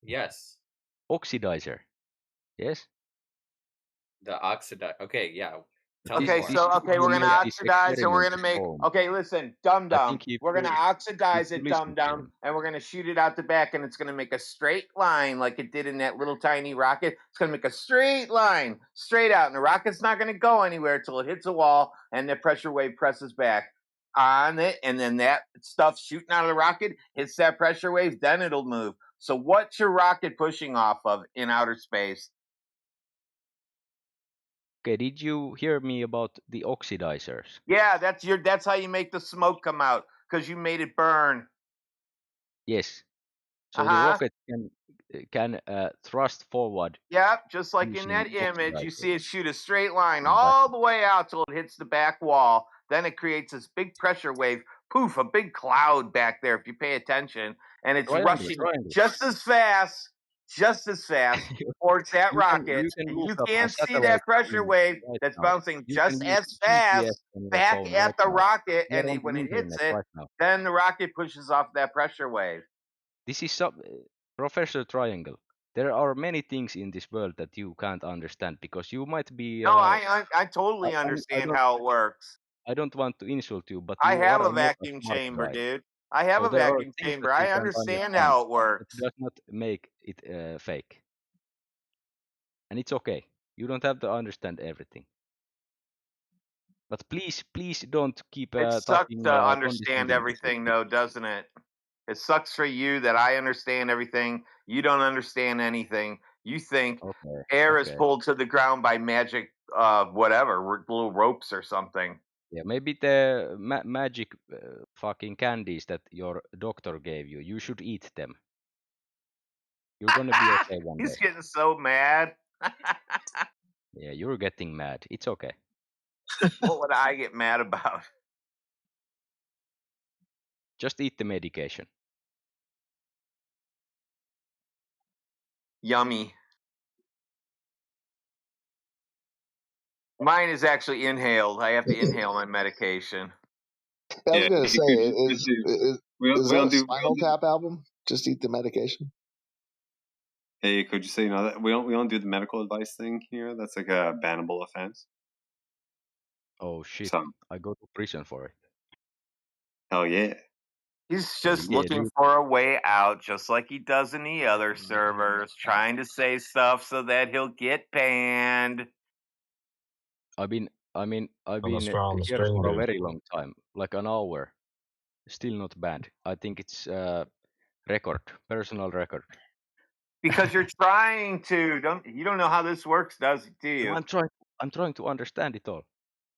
Yes. Oxidizer. Yes? The oxidize. Okay, yeah. Tell Okay, me more. so we're gonna oxidize and we're gonna make. Okay, listen, dum dum. We're gonna oxidize it, dum dum, and we're gonna shoot it out the back, and it's gonna make a straight line like it did in that little tiny rocket. It's gonna make a straight line, straight out, and the rocket's not gonna go anywhere till it hits a wall and the pressure wave presses back on it, and then that stuff shooting out of the rocket hits that pressure wave, then it'll move. So what's your rocket pushing off of in outer space? Okay, did you hear me about the oxidizers? Yeah, that's how you make the smoke come out, because you made it burn. Yes. So the rocket can thrust forward. Yep, just like in that image, you see it shoot a straight line all the way out till it hits the back wall. Then it creates this big pressure wave, poof, a big cloud back there if you pay attention, and it's rushing just as fast towards that rocket. And you can see that pressure wave that's bouncing just as fast back at the rocket, and when it hits it, then the rocket pushes off that pressure wave. This is Professor Triangle. There are many things in this world that you can't understand because you might be. No, I totally understand how it works. I don't want to insult you, but I you have are a not vacuum smart chamber, guy. dude. I have So a there are vacuum things chamber. that you I can't understand understand, how it works. It does not make it fake, and it's okay. You don't have to understand everything. But please don't keep It sucks talking to understand condescending. everything, though, doesn't it? It sucks for you that I understand everything. You don't understand anything. You think air is pulled to the ground by magic, whatever, little ropes or something. Yeah, maybe the magic fucking candies that your doctor gave you. You should eat them. You're gonna be okay one He's day. getting so mad. Yeah, you're getting mad. It's okay. What would I get mad about? Just eat the medication. Yummy. Mine is actually inhaled. I have to inhale my medication. I was gonna say, is that a Spinal Tap album? Just eat the medication. Hey, could you say that we don't do the medical advice thing here? That's like a bannable offense. Oh shit! So, I go to prison for it. hell yeah! He's So just yeah, looking dude. for a way out, just like he does in the other servers, trying to say stuff so that he'll get banned. I've been Unless we're on the here stream, for a dude. very long time, like an hour. Still not banned. I think it's record, personal record. Because you're trying to. You don't know how this works, do No, you? I'm trying to understand it all.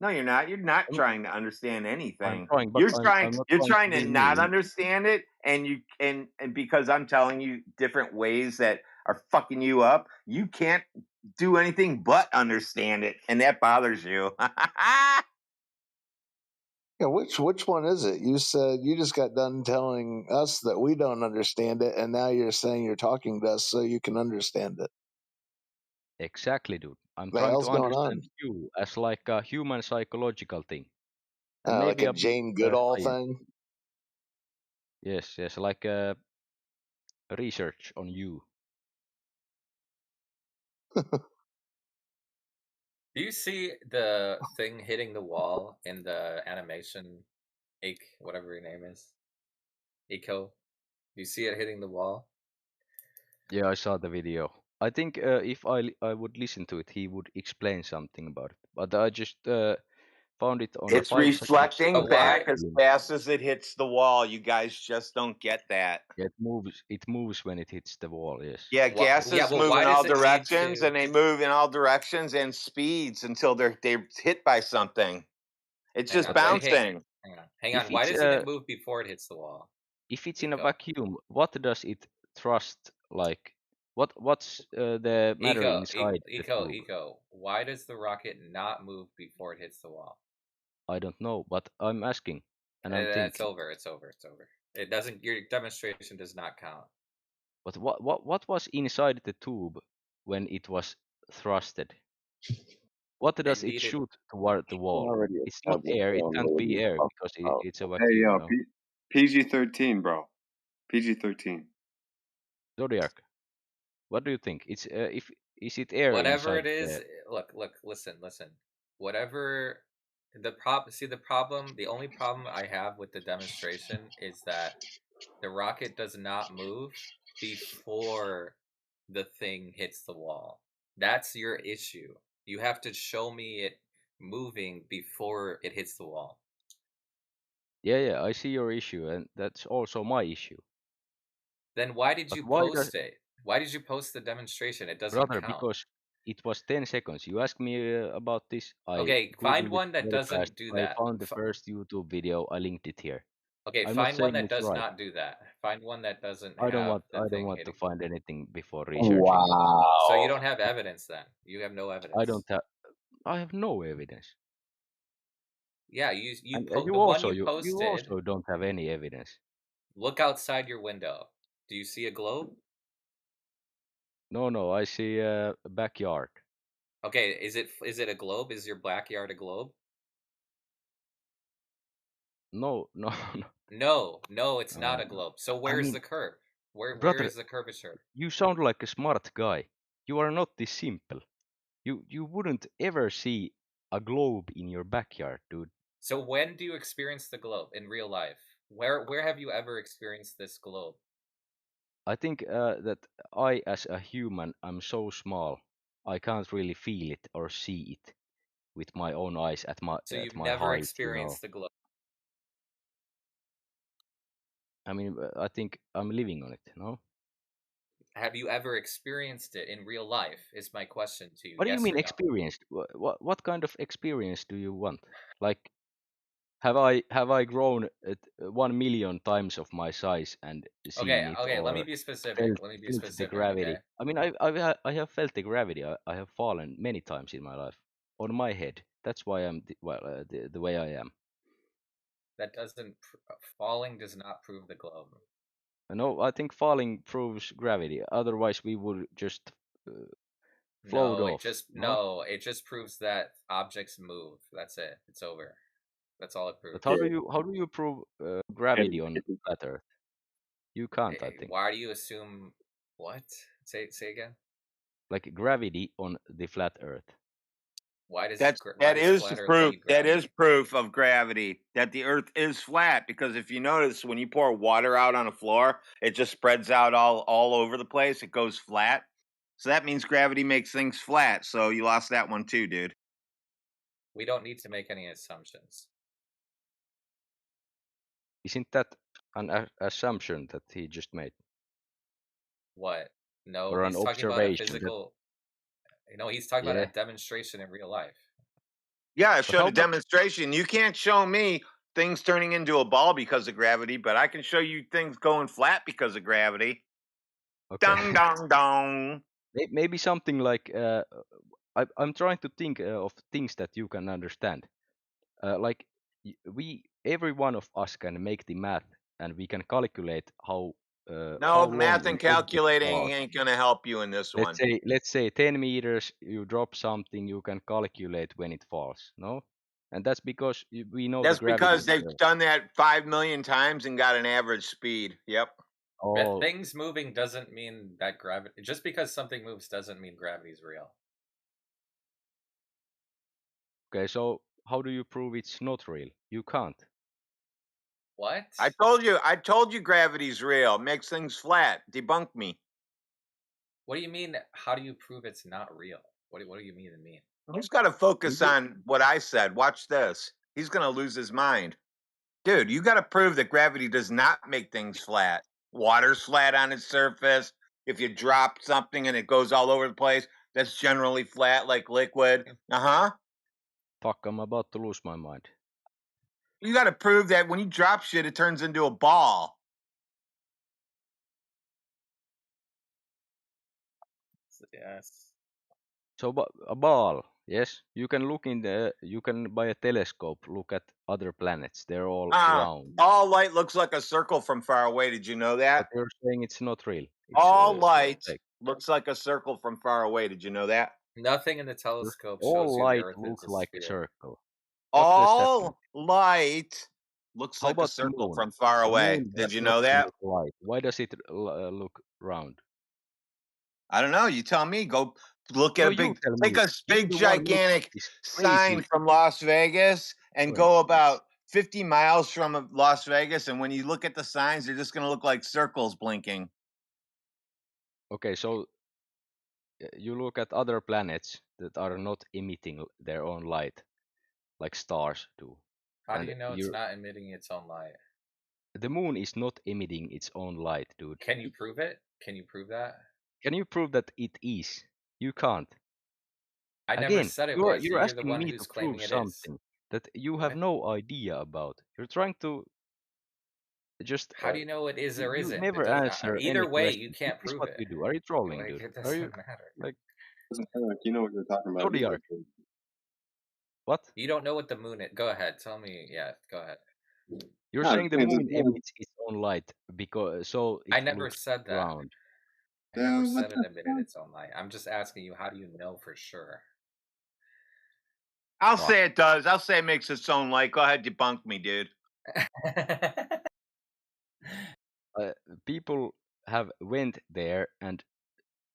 No, you're not. You're not I'm, trying to understand I'm anything. trying, but You're trying. I'm not You're trying to trying to be not mean. understand it, and because I'm telling you different ways that are fucking you up, you can't do anything but understand it, and that bothers you. Yeah, which one is it? You said you just got done telling us that we don't understand it, and now you're saying you're talking to us so you can understand it. Exactly, dude. I'm The trying to hell's going understand on? you as like a human psychological thing, and Like maybe a a bit Jane Goodall science. thing? Yes, like a research on you. Do you see the thing hitting the wall in the animation? Whatever your name is, Eco. Do you see it hitting the wall? Yeah, I saw the video. I think if I would listen to it, he would explain something about it. But I just found it on a It's 5 seconds. reflecting But why? back as fast as it hits the wall. You guys just don't get that. Yeah, it moves. It moves when it hits the wall. Yes. Yeah, Yeah, gases well, move why in does all it need directions, to? and they move in all directions and speeds until they're hit by something. It's Hang just on, wait, bouncing. hang If on. Why it's doesn't it move before it hits the wall? if it's in a Eco. vacuum, what does it thrust like? What's the matter inside the tube? Eco. Why does the rocket not move before it hits the wall? I don't know, but I'm asking and I'm It's thinking. over. It's over. It's over. It doesn't. Your demonstration does not count. But what was inside the tube when it was thrusted? What does it needed. shoot toward the wall? Already It's not established air. It on can't what be you air talk because about. it's a Hey, vacuum, yo, no? PG-13, bro. PG-13. Zodiac, what do you think? It's if is it air Whatever inside it is, the? look, listen. Whatever the only problem I have with the demonstration is that the rocket does not move before the thing hits the wall. That's your issue. You have to show me it moving before it hits the wall. Yeah, I see your issue, and that's also my issue. Then why did But you why does post it? Why did you post the demonstration? It doesn't brother? count. Because it was 10 seconds. You asked me about this. I Okay, find googled it one that very fast. doesn't do I that. found the first YouTube video. I linked it here. Okay, I'm not find one saying that it's does right. not do that. Find one that doesn't I don't have want. the I don't thing want to hitting. find anything before researching it. So you Wow. don't have evidence then. You have no I evidence. don't have. I have no evidence. Yeah, you And the you one also you posted. don't have any evidence. Look outside your window. Do you see a globe? No, I see a backyard. Okay, is it a globe? Is your backyard a globe? No. No, it's not a globe. So I where's mean, the curve? Where brother, is the curvature? you sound like a smart guy. You are not this simple. You wouldn't ever see a globe in your backyard, dude. So when do you experience the globe in real life? Where have you ever experienced this globe? I think that I, as a human, I'm so small. I can't really feel it or see it with my own eyes So at you've my never height. You know. experienced the globe. I mean, I think I'm living on it. No. Have you ever experienced it in real life? Is my question to you. What do you Yes mean or no? experienced? What kind of experience do you want? Like, have I grown at 1 million times of my size and seen it Okay. Let me or be specific. felt the gravity? Okay. I mean, I have felt the gravity. I have fallen many times in my life on my head. That's why I'm the way I am. That doesn't falling does not prove the globe. No, I think falling proves gravity. Otherwise, we would just float No, off. it just proves that objects move. That's it. It's over. That's all it proves. But how do you prove gravity on flat Earth? You can't, I think. Why do you assume what? Say again. Like gravity on the flat Earth. Why does That is flat Earth proof. need That gravity? is proof of gravity. That the Earth is flat, because if you notice, when you pour water out on a floor, it just spreads out all over the place. It goes flat. So that means gravity makes things flat. So you lost that one too, dude. We don't need to make any assumptions. Isn't that an assumption that he just made? What? No, Or an he's talking about a observation that, physical. No, he's talking about yeah. a demonstration in real life. Yeah, I But showed how a about, demonstration. You can't show me things turning into a ball because of gravity, but I can show you things going flat because of gravity. okay. Dong, dong, dong. Maybe something like, I'm trying to think of things that you can understand. Like every one of us can make the math, and we can calculate how No, long math an and object calculating falls. ain't gonna help you in this one. Let's say 10 meters, you drop something, you can calculate when it falls, no? And that's because we know the That's gravity because is they've there. done that 5 million times and got an average speed. Yep. Oh, Things moving doesn't mean that gravity. Just because something moves doesn't mean gravity is real. okay, so how do you prove it's not real? You can't. What? I told you gravity's real. It makes things flat. Debunk me. What do you mean? How do you prove it's not real? What do you mean? He's got to focus Maybe- on what I said. Watch this. He's going to lose his mind. Dude, you got to prove that gravity does not make things flat. Water's flat on its surface. If you drop something and it goes all over the place, that's generally flat like liquid. Uh-huh. Fuck, I'm about to lose my mind. You got to prove that when you drop shit, it turns into a ball. Yes. So a ball, yes, you can look in the, you can by a telescope look at other planets. They're all round. All light looks like a circle from far away. Did you know But that? you're saying it's not real. It's, All light fake. looks like a circle from far away. Did you know that? Nothing in the telescope shows All you the light Earth looks is a like a sphere. circle. What does that mean? All light looks How like a about the circle moon? from far The away. moon Did does you not know that? look light. Why does it look round? I don't know. You tell me. Go look at No, a you big, tell take me. a You're big, the one making gigantic this sign crazy from Las Vegas and point. go about 50 miles from Las Vegas. And when you look at the signs, they're just going to look like circles blinking. Okay, so you look at other planets that are not emitting their own light, like stars do. How do you know it's not emitting its own light? The moon is not emitting its own light, dude. Can you prove it? Can you prove that? Can you prove that it is? You can't. I never Again, said it was. you're You're the asking one me who's to prove claiming it is. something that you have What? no idea about. You're trying to just. How do you know it is or You isn't? never It doesn't. answer any Either way, you question. can't This is prove what it. you do. Are you trolling, Like, dude? it Are you doesn't matter. like? Doesn't matter. Like, you know what you're talking about. Zodiac. What? You don't know what the moon is. Go ahead. Tell me. Yeah, go ahead. You're No, saying the it's- moon emits its own light because so it I never looks said that. round. I never what said it the emitted its own light. I'm just asking you, how do you know for sure? I'll say it does. I'll say it makes its own light. Go ahead, debunk me, dude. People have went there and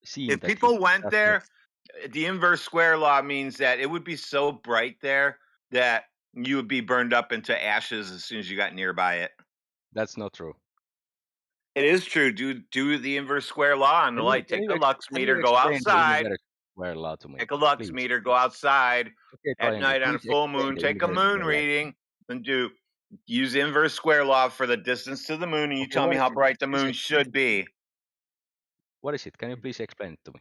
seen If that people it went does there, not. the inverse square law means that it would be so bright there that you would be burned up into ashes as soon as you got nearby it. That's not true. It is true. Do the inverse square law on the light. Take a lux Can you meter, go explain the outside. inverse square law to me, Take a lux please? meter, go outside Okay, at Triangle, night on a please full explain moon. the Take a inverse moon square law. reading and use inverse square law for the distance to the moon, and you Okay, tell me what how is it? bright the Please moon explain should it. be. What is it? Can you please explain it to me?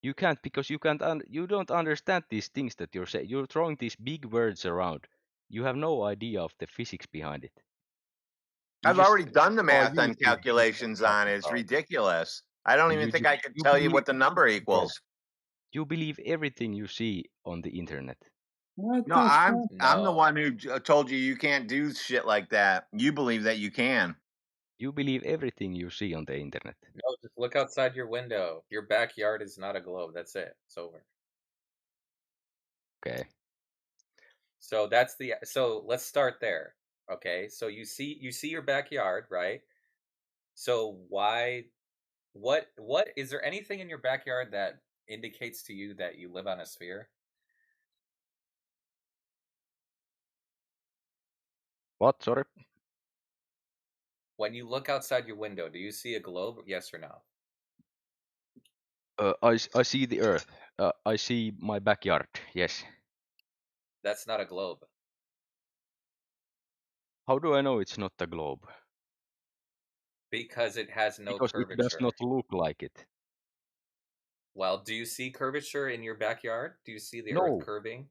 You can't because you can't. You don't understand these things that you're saying. You're throwing these big words around. You have no idea of the physics behind it. You I've just already done the saw math on YouTube videos calculations on talking it. It's about. ridiculous. I don't even think I could tell you what the number Bro, equals. you believe everything you see on the internet. What No, the I'm the No. one who told you can't do shit like that. You believe that you can. You believe everything you see on the internet. No, just look outside your window. Your backyard is not a globe. That's it. It's over. Okay. So let's start there. Okay. So you see your backyard, right? So what is there anything in your backyard that indicates to you that you live on a sphere? What? Sorry. When you look outside your window, do you see a globe? Yes or no? I see the Earth. I see my backyard. Yes. That's not a globe. How do I know it's not a globe? Because it has no Because it does curvature. not look like it. Well, do you see curvature in your backyard? Do you see the Earth No. curving?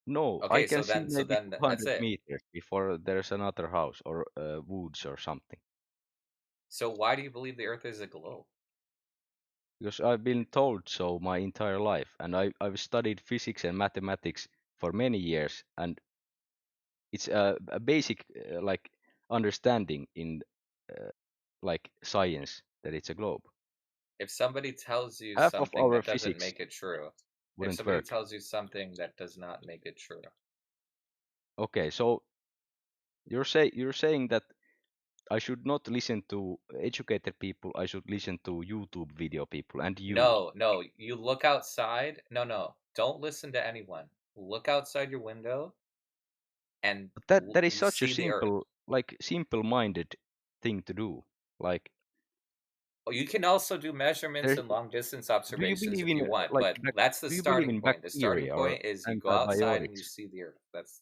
No, I Okay, can so see then maybe that's 200 it. meters before there's another house or woods or something. So why do you believe the Earth is a globe? Because I've been told so my entire life, and I've studied physics and mathematics for many years, and it's a basic like understanding in like science that it's a globe. If somebody tells you Half of something our that doesn't physics make it true, if wouldn't somebody work. tells you something that does not make it true, Okay, so you're saying that I should not listen to educated people. I should listen to YouTube video people and you. no, you look outside. No, don't listen to anyone. Look outside your window and But that is such a see the Earth. simple-minded thing to do. Like, Well, you can also do measurements there's, and long distance do you observations believe if in you want, like but that's the do you believe starting in point. The starting bacteria or point is you go outside and you antibiotics? see the Earth.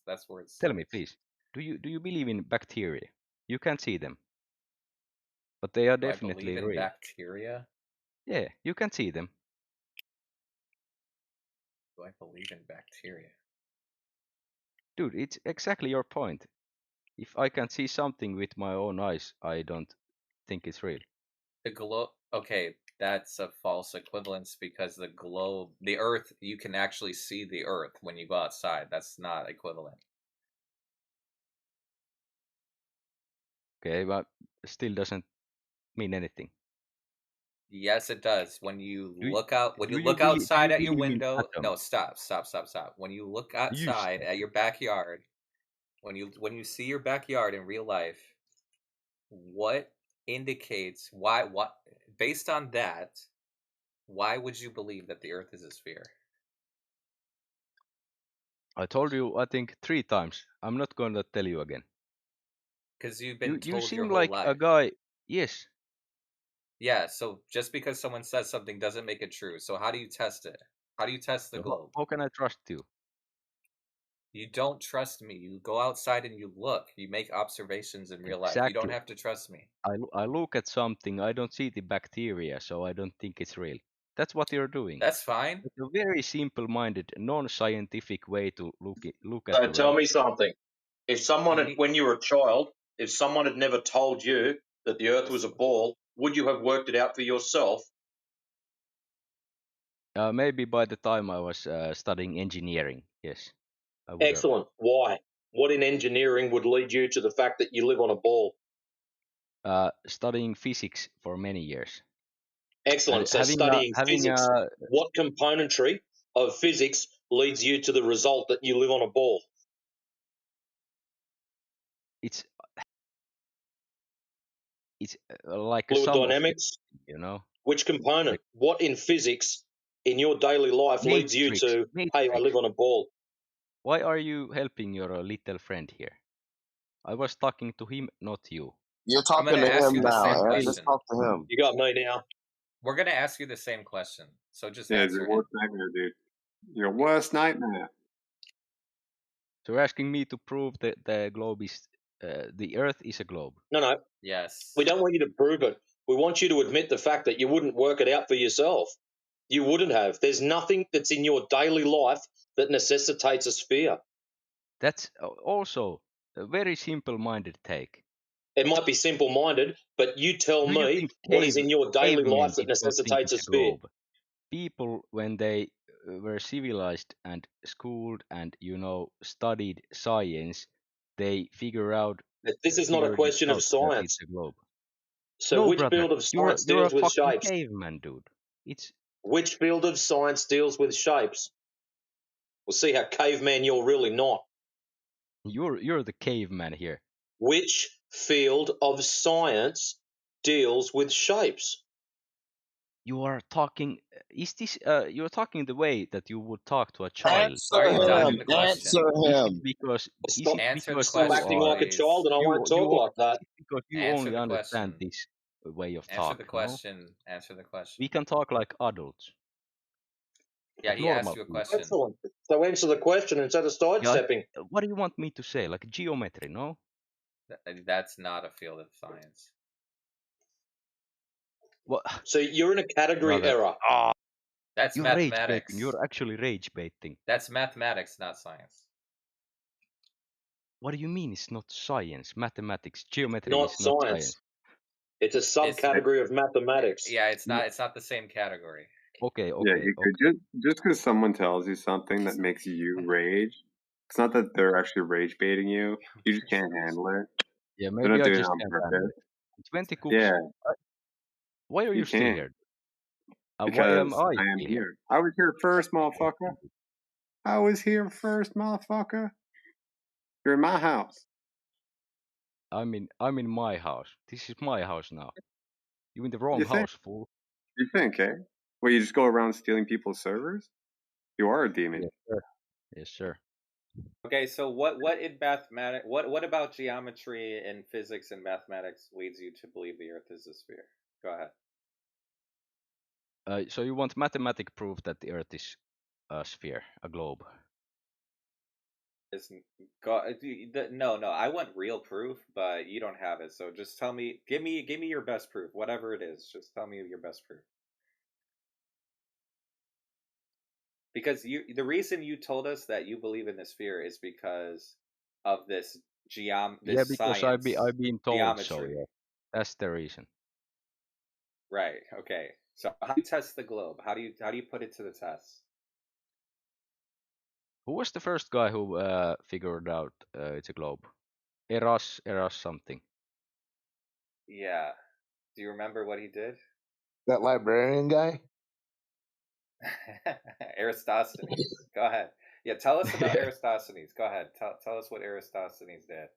That's where it Tell me, starts. please. Do you believe in bacteria? You can't see them, but they are Do I believe definitely in real. bacteria? Yeah, you can see them. Do I believe in bacteria? Dude, it's exactly your point. If I can see something with my own eyes, I don't think it's real. The globe. Okay, that's a false equivalence because the Earth, you can actually see the Earth when you go outside. That's not equivalent. Okay, but still doesn't mean anything. Yes, it does. When you Do look out, when do you you look outside you at your believe in window. No, atoms? stop. When you look You outside stop. at your backyard, when you see your backyard in real life, what indicates what based on that, why would you believe that the Earth is a sphere? I told you, I think 3 times. I'm not going to tell you again. Because you've been You told your seem whole like a life. guy. Yes. Yeah, so just because someone says something doesn't make it true. So how do you test it? How do you test the So globe? how can I trust you? You don't trust me. You go outside and you look. You make observations in real life. You don't Exactly. have to trust me. I look at something, I don't see the bacteria, so I don't think it's real. That's what you're doing. That's fine. It's a very simple-minded, non-scientific way to look at So the tell world. me something. If someone had, when you were a child, if someone had never told you that the Earth was a ball, would you have worked it out for yourself? Maybe by the time I was studying engineering, yes, I would have. Excellent. Why? What in engineering would lead you to the fact that you live on a ball? Studying physics for many years. Excellent. And So studying physics, what componentry of physics leads you to the result that you live on a ball? It's like a Fluid sum of dynamics? things, you know. Which component? Like What in physics in your daily life leads you to, hey, I live on a ball? Why are you helping your little friend here? I was talking to him, not you. You're I'm going talking to to ask him you the now, same Ed. Let's question. talk to him. You got me now. We're going to ask you the same question. So just Yeah, answer your him. worst nightmare, dude. Your worst nightmare. So you're asking me to prove that the globe is, the Earth is a globe. No. Yes. We don't want you to prove it. We want you to admit the fact that you wouldn't work it out for yourself. You wouldn't have. There's nothing that's in your daily life that necessitates a sphere. That's also a very simple-minded take. It might be simple-minded, but you tell Do you me think what is in your daily cavemen life that did not think necessitates a it's a sphere. globe? People, when they were civilized and schooled and, studied science, they figure out, This is not a figured it question of out that it's science. a globe. So No, which brother, field of you're science you're a deals with fucking shapes? caveman, dude. It's Which field of science deals with shapes? We'll see how caveman you're really not. you're the caveman here. Which field of science deals with shapes? You are talking. Is this? You're talking the way that you would talk to a child. Are Are you you done? dodging the question? Is it because? Is Stop, it Answer the because stop you question, acting are like a please. child, and I won't talk like is that. it because you Answer only the understand question. this way of Answer talk? the No, question. Answer the question. we can talk like adults, Yeah, like he asked normal you a people. question. Excellent. So answer the question instead of Yeah, like, sidestepping. what do you want me to say? Like geometry? No. That's not a field of science. What, So you're in a category brother? error. That's You're rage baiting. mathematics. You're actually rage baiting. That's mathematics, not science. What do you mean it's not science? Mathematics, geometry Not is not science. science. It's a subcategory of mathematics. Yeah, it's not. It's not the same category. Okay, Yeah, okay, you okay. could just because someone tells you something that makes you rage. It's not that they're actually rage baiting you. You just can't handle it. Yeah, They're maybe not I doing it just on can't handle purpose. it. 20 cooks. Yeah, Why are you you still can't here? Why am because I I am still here? here. I was here first, motherfucker. I was here first, motherfucker. You're in my house. I'm in my house. This is my house now. You in the wrong You think? house, fool. You think, eh? Well, you just go around stealing people's servers? You are a demon. Yes, sir. Yes, sir. Okay, so what in mathematics? What about geometry and physics and mathematics leads you to believe the Earth is a sphere? Go ahead. So you want mathematic proof that the Earth is a sphere, a globe? No. I want real proof, but you don't have it. So just tell me, give me your best proof, whatever it is. Just tell me your best proof. Because the reason you told us that you believe in the sphere is because of this Yeah, because science, I've been told so. geometry. Yeah, that's the reason. Right. Okay. So how do you test the globe? How do you put it to the test? Who was the first guy who figured out it's a globe? Eras something. Yeah. Do you remember what he did? That librarian guy? Aristosthenes. Go ahead. Yeah, tell us about Aristosthenes. Go ahead. Tell us what Aristosthenes did.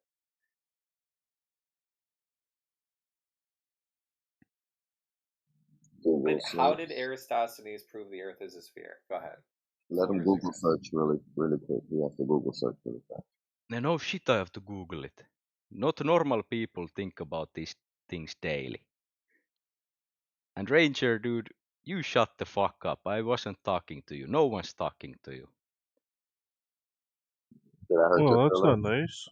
How did Aristosthenes prove the Earth is a sphere? Go ahead. Let him Google search really quick. He has to Google search really fast. No shit, I have to Google it. Not normal people think about these things daily. And Ranger, dude, you shut the fuck up. I wasn't talking to you. No one's talking to you. Did I hurt your Well, that's not feelings?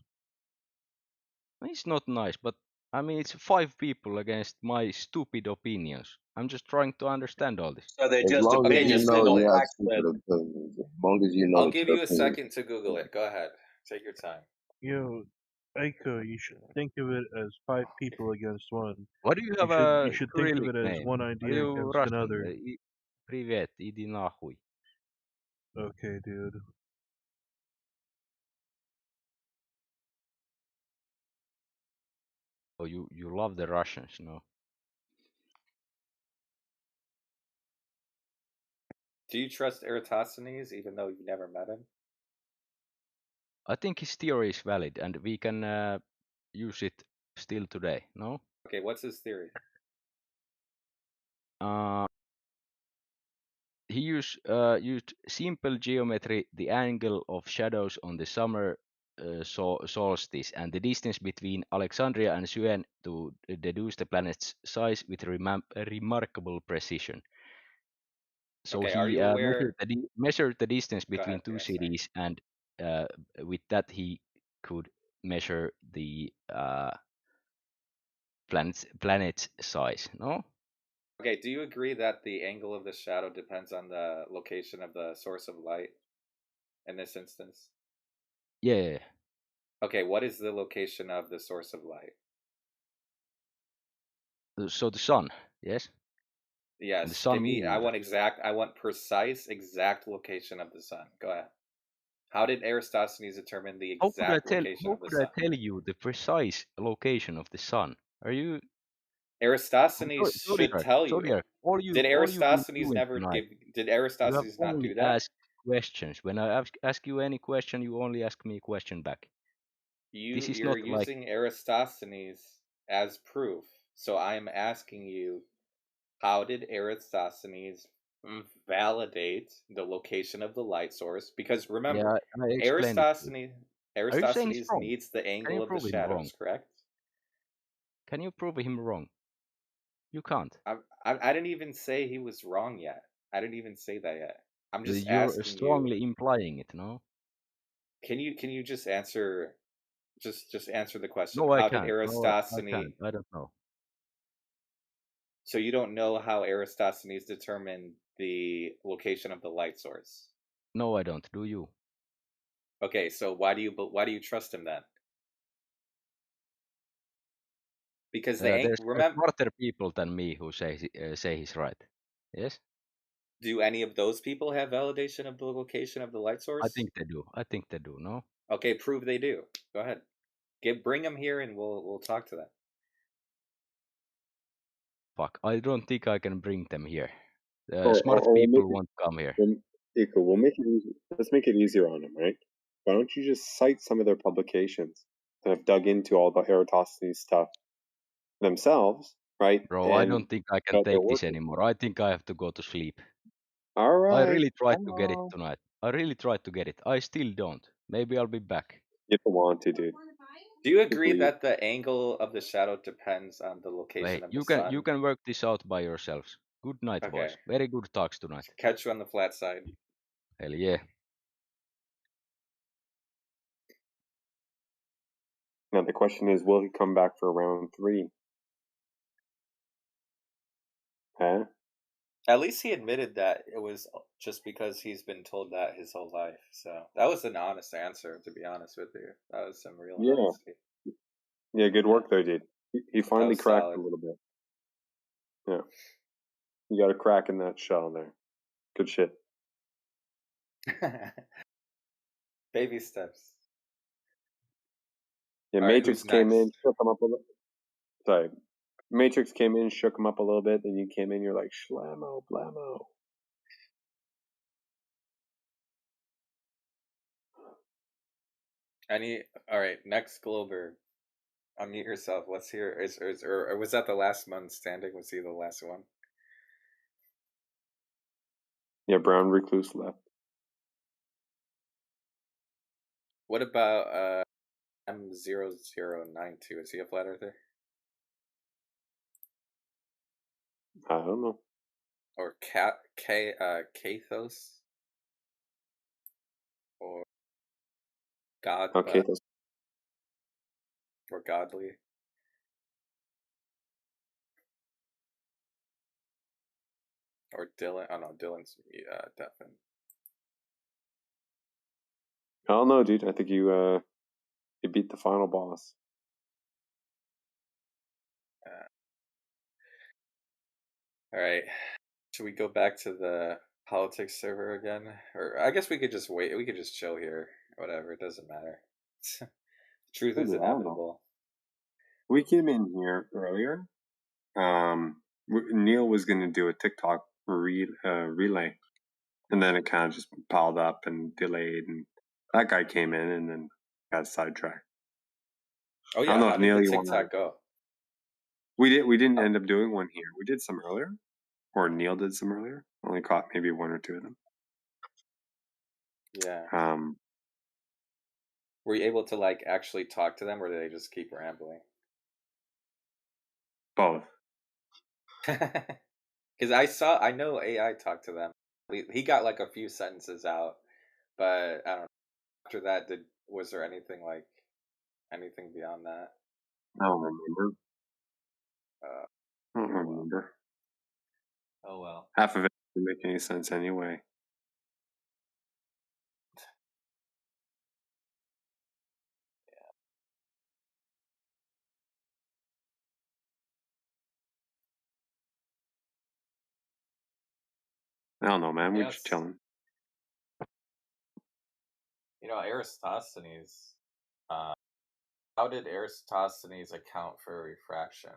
nice. It's not nice, but I mean, it's 5 people against my stupid opinions. I'm just trying to understand all this. So they're As just long as you opinions, they're know not you have facts stupid then. opinions. As long as you know I'll it's give your you a opinion. second to Google it. Go ahead. Take your time. Yo, Aiko, you should think of it as 5 people against one. Why do you have a You should think of Cyrillic it as name? one Are idea you against Russian? another. Привет, иди нахуй. Okay, dude. Oh, you love the Russians, no? Do you trust Eratosthenes even though you've never met him? I think his theory is valid, and we can use it still today. No? Okay, what's his theory? He used simple geometry, the angle of shadows on the summer solstice, and the distance between Alexandria and Cyan to deduce the planet's size with remarkable precision. So Okay, he are you aware? measured the distance Go between ahead, two Answer. cities, and with that he could measure the planet's size. No? Okay, do you agree that the angle of the shadow depends on the location of the source of light in this instance? Yeah. Okay, what is the location of the source of light? So the sun, yes? Yes. And the sun Give me I moved. want precise exact location of the sun. Go ahead. How did Eratosthenes determine the exact location How of the could I sun? tell you the precise location of the sun? Are you Aristosthenes should tell you. Zodiac, all you've Did been Aristosthenes doing never tonight, did you have Aristosthenes not only do that? asked questions. When I ask you any question, you only ask me a question back. This is You're not like using Aristosthenes as proof. So I'm asking you, How did Eratosthenes validate the location of the light source? Because Yeah, remember, I explained it to you. Are you saying he's Eratosthenes wrong? needs the Can angle you of the prove him wrong? shadows, correct? Can you prove him wrong? You can't. I didn't even say he was wrong yet. I didn't even say that yet. I'm just You're asking you. strongly implying it, no? Can you just answer? Just answer the question. No, I How did can't. No, I Eratosthenes? can't. I don't know. So you don't know how Eratosthenes determined the location of the light source? No, I don't. Do you? Okay, so why do you trust him then? Because There's remember, smarter people than me who say he's right. Yes? do any of those people have validation of the location of the light I source? think they do. I think they do. No. Okay, prove they do. Go ahead. Bring them here, and we'll talk to them. Fuck. I don't think I can bring them here. Or, Smart or we'll people make won't come here. we'll make it easy. Let's make it easier on them, right? Why don't you just cite some of their publications that have dug into all about Eratosthenes stuff themselves, right? Bro, I don't think I can take this anymore. I think I have to go to sleep. All right. I really tried to get it tonight. I really tried to get it. I still don't. Maybe I'll be back. You don't want to, dude. Do you agree that the angle of the shadow depends on the location Wait, of the you sun? can work this out by yourselves. Good night, Okay. boys. Very good talks tonight. Catch you on the flat side. Hell yeah. Now the question is, will he come back for round 3? Huh? At least he admitted that it was just because he's been told that his whole life. So that was an honest answer, to be honest with you. That was some real honesty. Yeah, good work there, dude. He finally cracked solid. a little bit. Yeah. You got a crack in that shell there. Good shit. Baby steps. Yeah, All right, Matrix who's came in, next? shook him up a little. Sorry. Matrix came in, shook him up a little bit, then you came in, you're like, Shlamo, blamo. All right, next Glober. Unmute yourself. Let's hear. Or was that the last one standing? Was he the last one? Yeah, Brown Recluse left. What about M0092? Is he a flat earther? I don't know. Or Kathos? Or God? Okay, or Godly? Or Dylan? Oh no, Dylan's Deafin. I don't know, dude. I think you beat the final boss. All right. Should we go back to the politics server again? Or I guess we could just wait. We could just chill here. Whatever. It doesn't matter. Truth is inevitable. We came in here earlier. Neil was going to do a TikTok relay, and then it kind of just piled up and delayed, and that guy came in and then got sidetracked. Oh yeah, I don't know how if did Neil, the you want TikTok go? We didn't end up doing one here. We did some earlier, or Neil did some earlier. Only caught maybe 1 or 2 of them. Yeah. Were you able to like actually talk to them, or did they just keep rambling? Both. Because I know AI talked to them. He got like a few sentences out, but I don't know. After that, was there anything beyond that? I don't remember. I don't remember. Oh well. Half of it didn't make any sense anyway. I don't know, man. We're just chilling. You know, Eratosthenes. How did Eratosthenes account for refraction?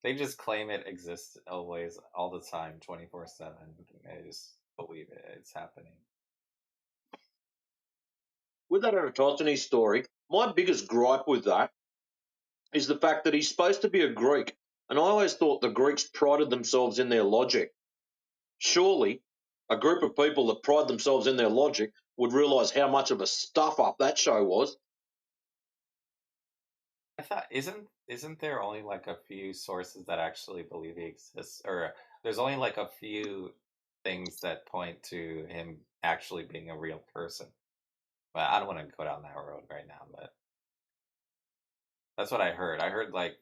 They just claim it exists always, all the time, 24/7. They just believe it. It's happening. with that Eratosthenes story, my biggest gripe with that is the fact that he's supposed to be a Greek, and I always thought the Greeks prided themselves in their logic. Surely, a group of people that pride themselves in their logic would realise how much of a stuff up that show was. I thought isn't there only like a few sources that actually believe he exists, or there's only like a few things that point to him actually being a real person. But I don't want to go down that road right now. But that's what I heard. I heard like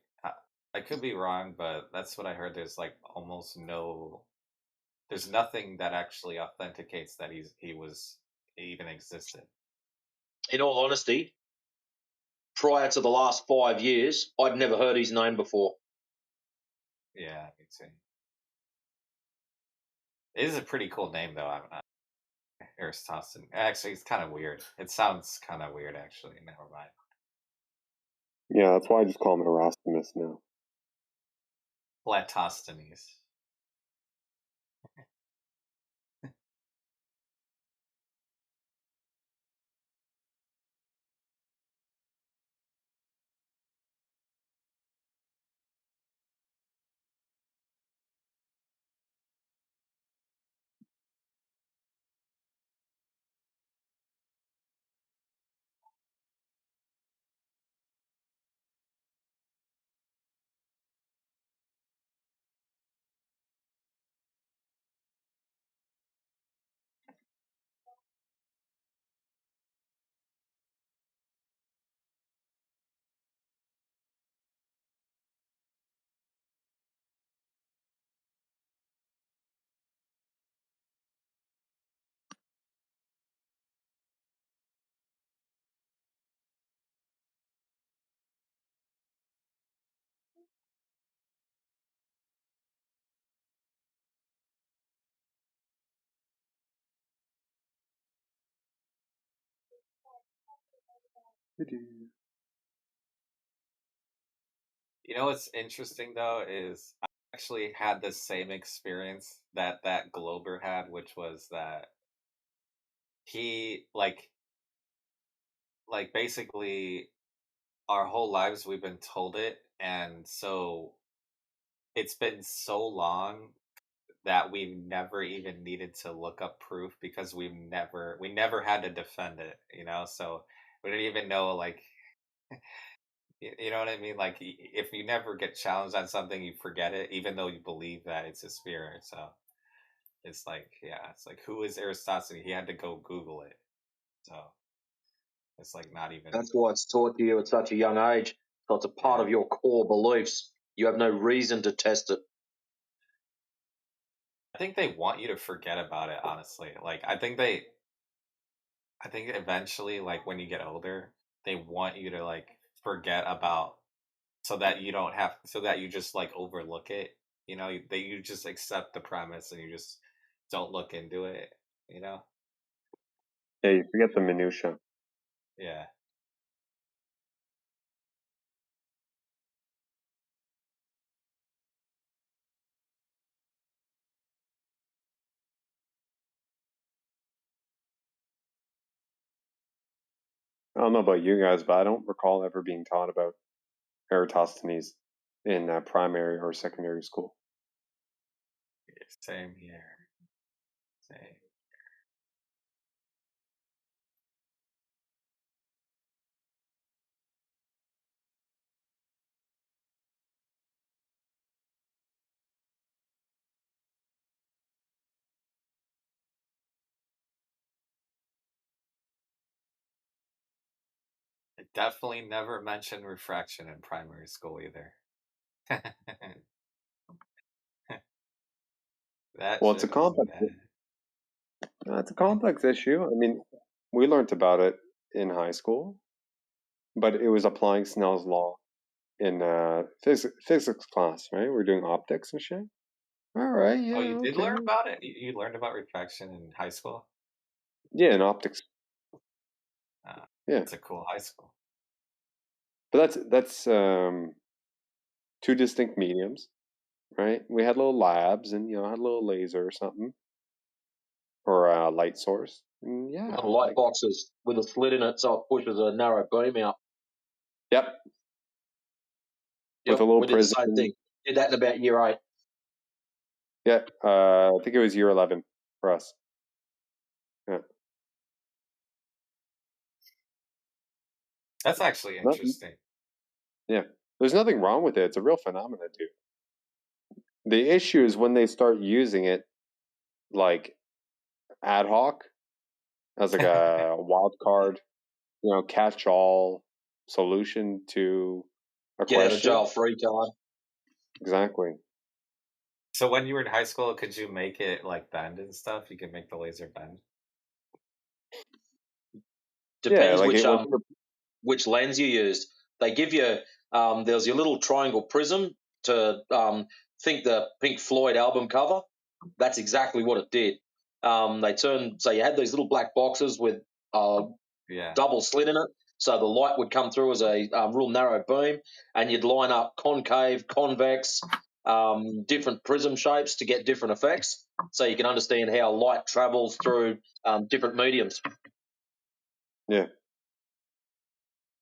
I could be wrong, but that's what I heard. There's like almost no, there's nothing that actually authenticates that he even existed. In all honesty, prior to the last 5 years, I'd never heard his name before. Yeah, me too. It is a pretty cool name, though. Aristosthenes. Actually, it's kind of weird. It sounds kind of weird, actually. Never mind. Yeah, that's why I just call him Erasmus now. Platosthenes. You know what's interesting though is I actually had the same experience that Glober had, which was that he like basically our whole lives we've been told it, and so it's been so long that we never even needed to look up proof because we never had to defend it, you know. So we didn't even know like you know what I mean? Like, if you never get challenged on something, you forget it, even though you believe that it's a spirit. So it's like, yeah, it's like, who is Aristosthenes? He had to go Google it. So it's like not even. That's why it's taught to you at such a young age. So it's a part of your core beliefs. You have no reason to test it. I think they want you to forget about it, honestly. Like, I think eventually, like when you get older, they want you to like forget about so that you don't have so that you just like overlook it, you know, you just accept the premise and you just don't look into it, you know. Yeah, you forget the minutia. Yeah. I don't know about you guys, but I don't recall ever being taught about Eratosthenes in primary or secondary school. Same here. Same. I definitely never mentioned refraction in primary school either. That Well, it's a shit was complex. bad. It's a complex issue. I mean, we learned about it in high school, but it was applying Snell's law in physics class, right? We're doing optics and shit. All right, Oh, yeah, you did okay. learn about it? You learned about refraction in high school? Yeah, in optics. Yeah, it's a cool high school. but that's two distinct mediums, right? We had little labs, and had a little laser or something, or a light source, Yeah. Light boxes with a slit in it so it pushes a narrow beam out. Yep. Yep, With a little we did the same prism. thing. Did that in about year 8. Yeah. I think it was year 11 for us. Yeah. That's actually interesting. Yeah. There's nothing wrong with it. It's a real phenomenon, dude. The issue is when they start using it like ad hoc as like a wild card, catch all solution to a Get out of question. jail free card. Exactly. So when you were in high school, could you make it like bend and stuff? You could make the laser bend. Depends like which lens you used. They give you there's your little triangle prism to think the Pink Floyd album cover. That's exactly what it did. So you had these little black boxes with Yeah. double slit in it, so the light would come through as a real narrow beam, and you'd line up concave, convex, different prism shapes to get different effects, so you can understand how light travels through different mediums. Yeah.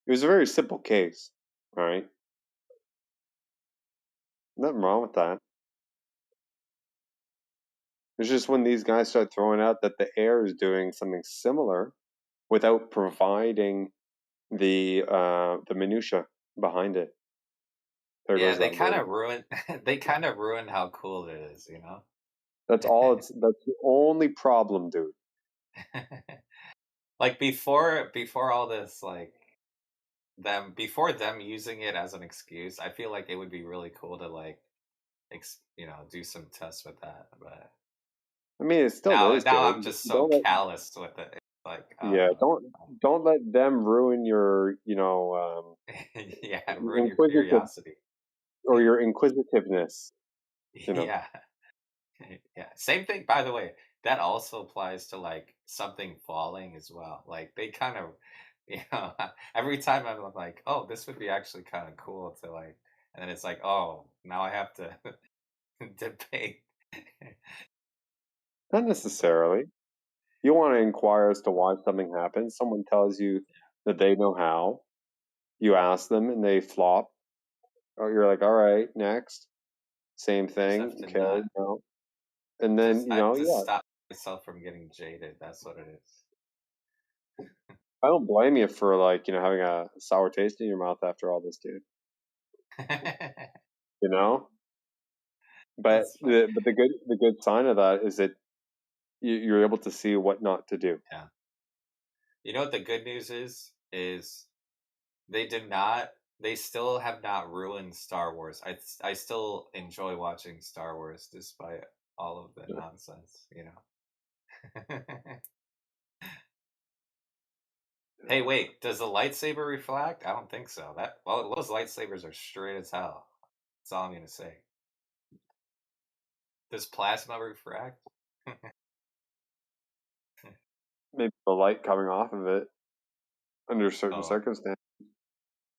It was a very simple case, right? Nothing wrong with that. It's just when these guys start throwing out that the air is doing something similar without providing the minutia behind it. There Yeah, goes they that kind word. of ruin. They kind of ruin how cool it is, you know. That's the only problem, dude. Like before all this, like before them using it as an excuse, I feel like it would be really cool to like, do some tests with that. But I mean, it still now is good. I'm just so calloused with it. It's like, don't let them ruin your, yeah, ruin your curiosity. or your inquisitiveness. Yeah. Yeah. Same thing, by the way, that also applies to like something falling as well. Like they kind of, every time I'm like, oh, this would be actually kind of cool to like, and then it's like, oh, now I have to debate. Not necessarily. You want to inquire as to why something happens. Someone tells you that they know how. You ask them and they flop. Or you're like, all right, next. Same thing. Except to Okay, not, no. And then, to yeah. stop myself from getting jaded. That's what it is. I don't blame you for like, having a sour taste in your mouth after all this, dude. You know? But the good sign of that is that you're able to see what not to do. Yeah. You know what the good news is? They still have not ruined Star Wars. I still enjoy watching Star Wars despite all of the nonsense, Hey, wait, does the lightsaber reflect? I don't think so. Those lightsabers are straight as hell. That's all I'm gonna say. Does plasma refract? Maybe the light coming off of it under certain Oh. circumstances.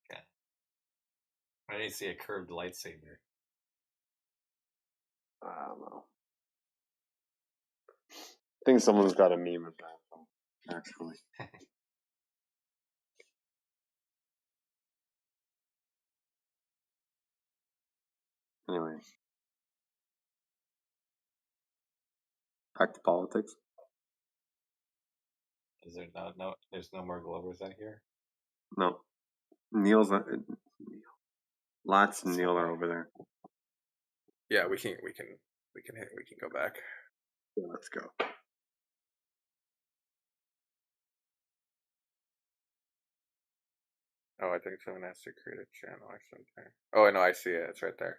Yeah. I didn't see a curved lightsaber. I don't know. I think someone's got a meme of that, actually. Anyway. Back to politics. Is there there's no more Globers out here? No. Neil's not. Lots and Neil are over there. Yeah, we can go back. Yeah, let's go. Oh, I think someone has to create a channel or something. Oh, no, I see it. It's right there.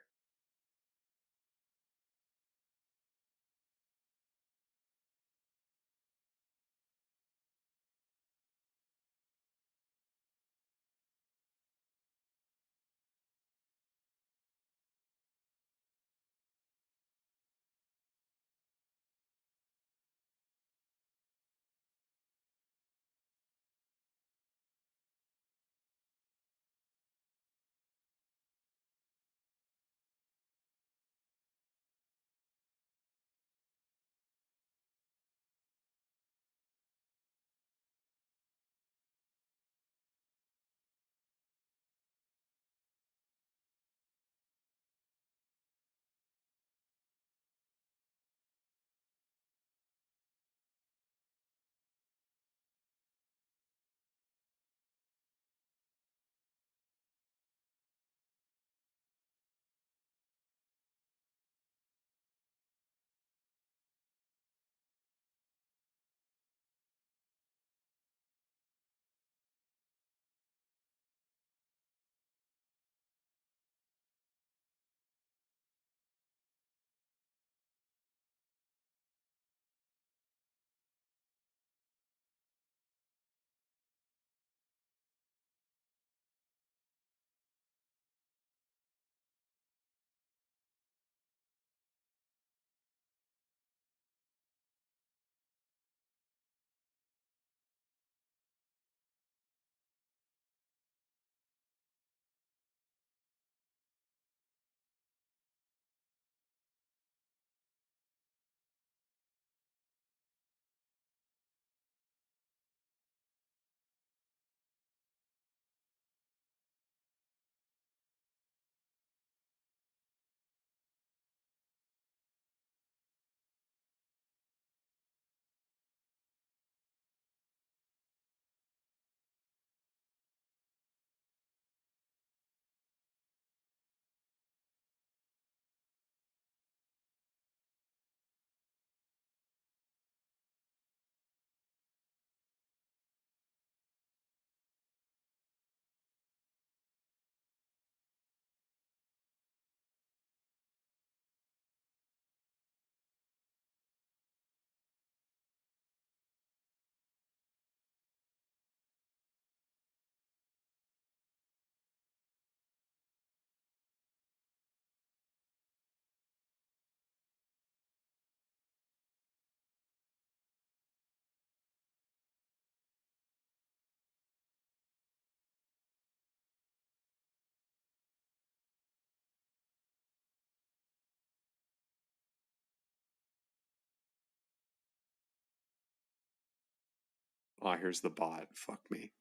Oh, here's the bot. Fuck me.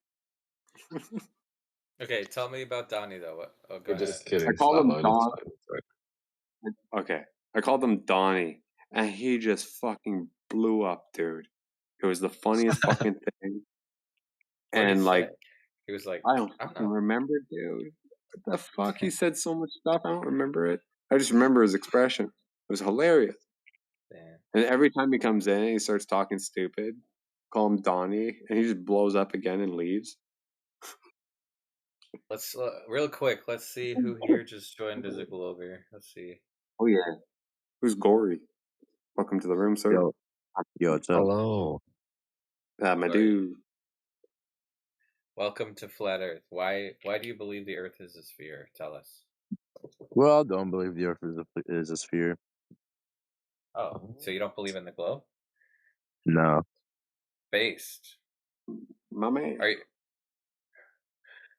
Okay, tell me about Donnie though. What? Oh, go We're ahead. just kidding. I called him Flatline. Don. It's fine. Okay, I called him Donnie, and he just fucking blew up, dude. It was the funniest fucking thing. What did he And say? like, He was like, I don't I don't fucking know. remember, dude. What the fuck? He said so much stuff. I don't remember it. I just remember his expression. It was hilarious. Damn. And every time he comes in, he starts talking stupid. Call him Donnie, and he just blows up again and leaves. Let's real quick. Let's see who here just joined as a Glover. Let's see. Oh yeah, who's Gory? Welcome to the room, sir. Yo, what's up? Hello. My Sorry. dude. Welcome to Flat Earth. Why do you believe the Earth is a sphere? Tell us. Well, I don't believe the Earth is a sphere. Oh, so you don't believe in the globe? No. Based. My man. Are you?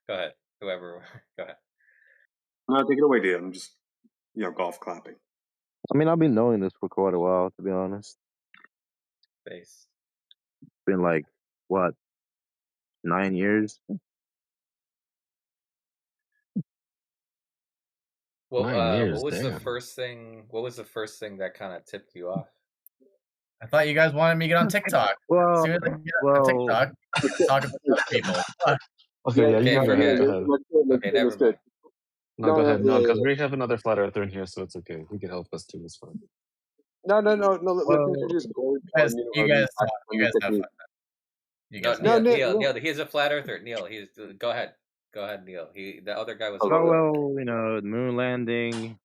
Go ahead. Whoever. Go ahead. No, take it away, dude. I'm just, golf clapping. I mean, I've been knowing this for quite a while, to be honest. Based. It's been like, what, 9 years? Well, 9 years. what was the Damn. first thing? What was the first thing that kind of tipped you off? I thought you guys wanted me to get on TikTok. Well, As soon as I get on TikTok, talk about other people. Okay, yeah, you Okay, can go ahead. forget Go it. ahead. Okay, never mind. No, go ahead. No, because we have another flat earther in here, so it's okay. He can help us too. It's fine. No. Let's Well, introduce Gory. you guys talk. You guys have fun. You No, guys. Neil, he's a flat earther. Neil, go ahead, Neil. The other guy was. Oh, well, the moon landing.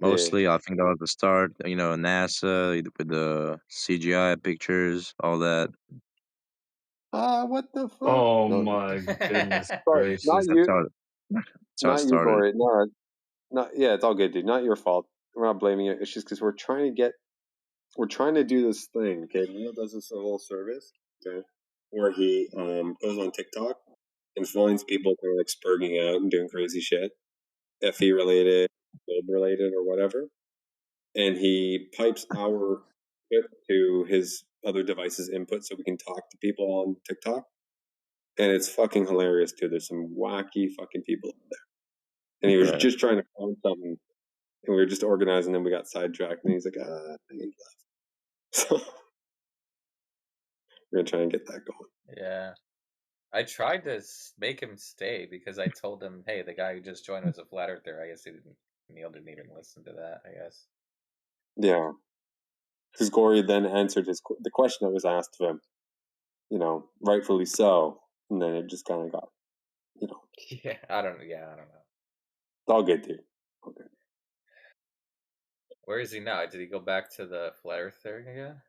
Mostly, I think that was the start. NASA with the CGI pictures, all that. What the fuck? Oh No. my goodness Sorry, gracious. not you. That's how it Not you, started. Gory. No, yeah, it's all good, dude. Not your fault. We're not blaming you. It's just because we're trying to do this thing. Okay, Neil does this whole service, okay, where he goes on TikTok and finds people who are like spurging out and doing crazy shit, FE related, globe related, or whatever, and he pipes our clip to his other device's input so we can talk to people on TikTok, and it's fucking hilarious too. There's some wacky fucking people up there, and he was just trying to find something. And we were just organizing, and we got sidetracked. And he's like, and he left. So we're gonna try and get that going. Yeah, I tried to make him stay because I told him, "Hey, the guy who just joined was a flat earther." I guess Neil didn't even listen to that. I guess. Yeah, because Gory then answered the question that was asked of him. Rightfully so. And then it just kind of got, Yeah, I don't know. It's all good, dude. Okay. Where is he now? Did he go back to the flat earth thing again?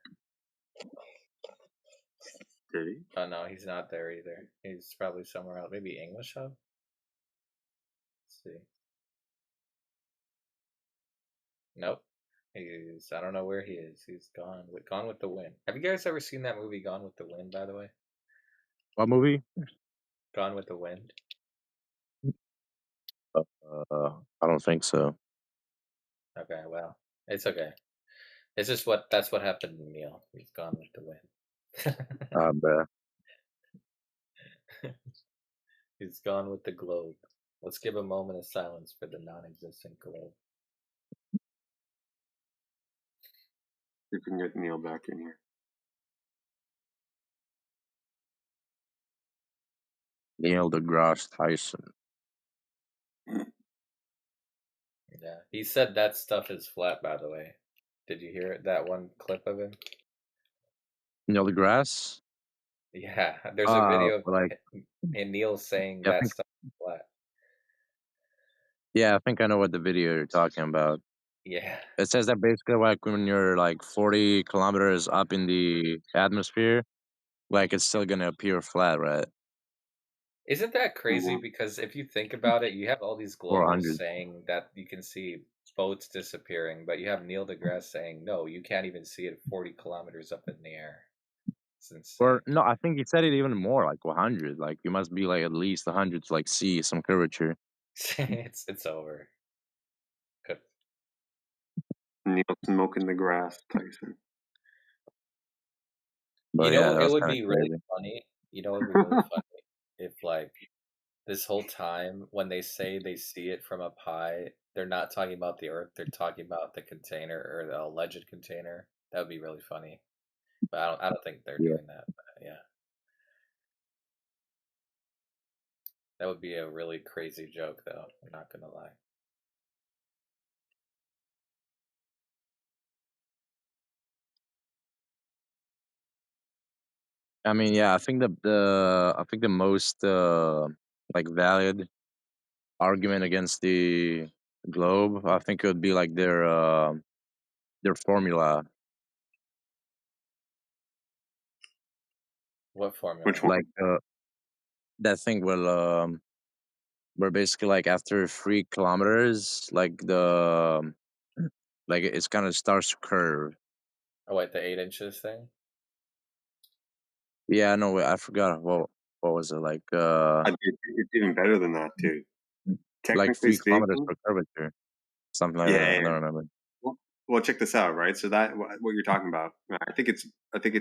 Did he? Oh no, he's not there either. He's probably somewhere else. Maybe English Hub. Let's see. Nope. I don't know where he is. He's gone. Gone with the Wind. Have you guys ever seen that movie Gone with the Wind, by the way? What movie? Gone with the Wind. I don't think so. Okay, well, it's okay. It's just that's what happened to Neil. He's gone with the wind. I bet. He's gone with the globe. Let's give a moment of silence for the non-existent globe. You can get Neil back in here. Neil deGrasse Tyson. Yeah, he said that stuff is flat. By the way, did you hear that one clip of him? Neil deGrasse. Yeah, there's a video like, and Neil saying that stuff is flat. Yeah, I think I know what the video you're talking about. Yeah. It says that basically, like, when you're like 40 kilometers up in the atmosphere, like, it's still gonna appear flat, right? Isn't that crazy? Because if you think about it, you have all these globers saying that you can see boats disappearing, but you have Neil deGrasse saying, no, you can't even see it 40 kilometers up in the air. It's insane. Or, no, I think he said it even more, like 100. Like, you must be, like, at least 100 to, like, see some curvature. It's over. Good. Neil smoking the grass, Tyson. But You yeah, know, that it was would kind of be really crazy. funny. You know, it would be really funny if, like, this whole time when they say they see it from up high, they're not talking about the Earth. They're talking about the container or the alleged container. That would be really funny. But I don't think they're Yeah. doing that. But yeah, that would be a really crazy joke, though. I'm not gonna lie. I mean, yeah, I think the most like valid argument against the globe, I think it would be like their formula. What Which formula? one? Like that thing will where basically like after 3 kilometers, like it's kind of starts to curve. Oh wait, the 8 inches thing. Yeah, no, I forgot what was it like? It's even better than that too. Like Technically 3 kilometers speaking, per curvature, something like yeah, that. yeah, I yeah. don't remember. Well, check this out, right? So that what you're talking about, I think it's a, I think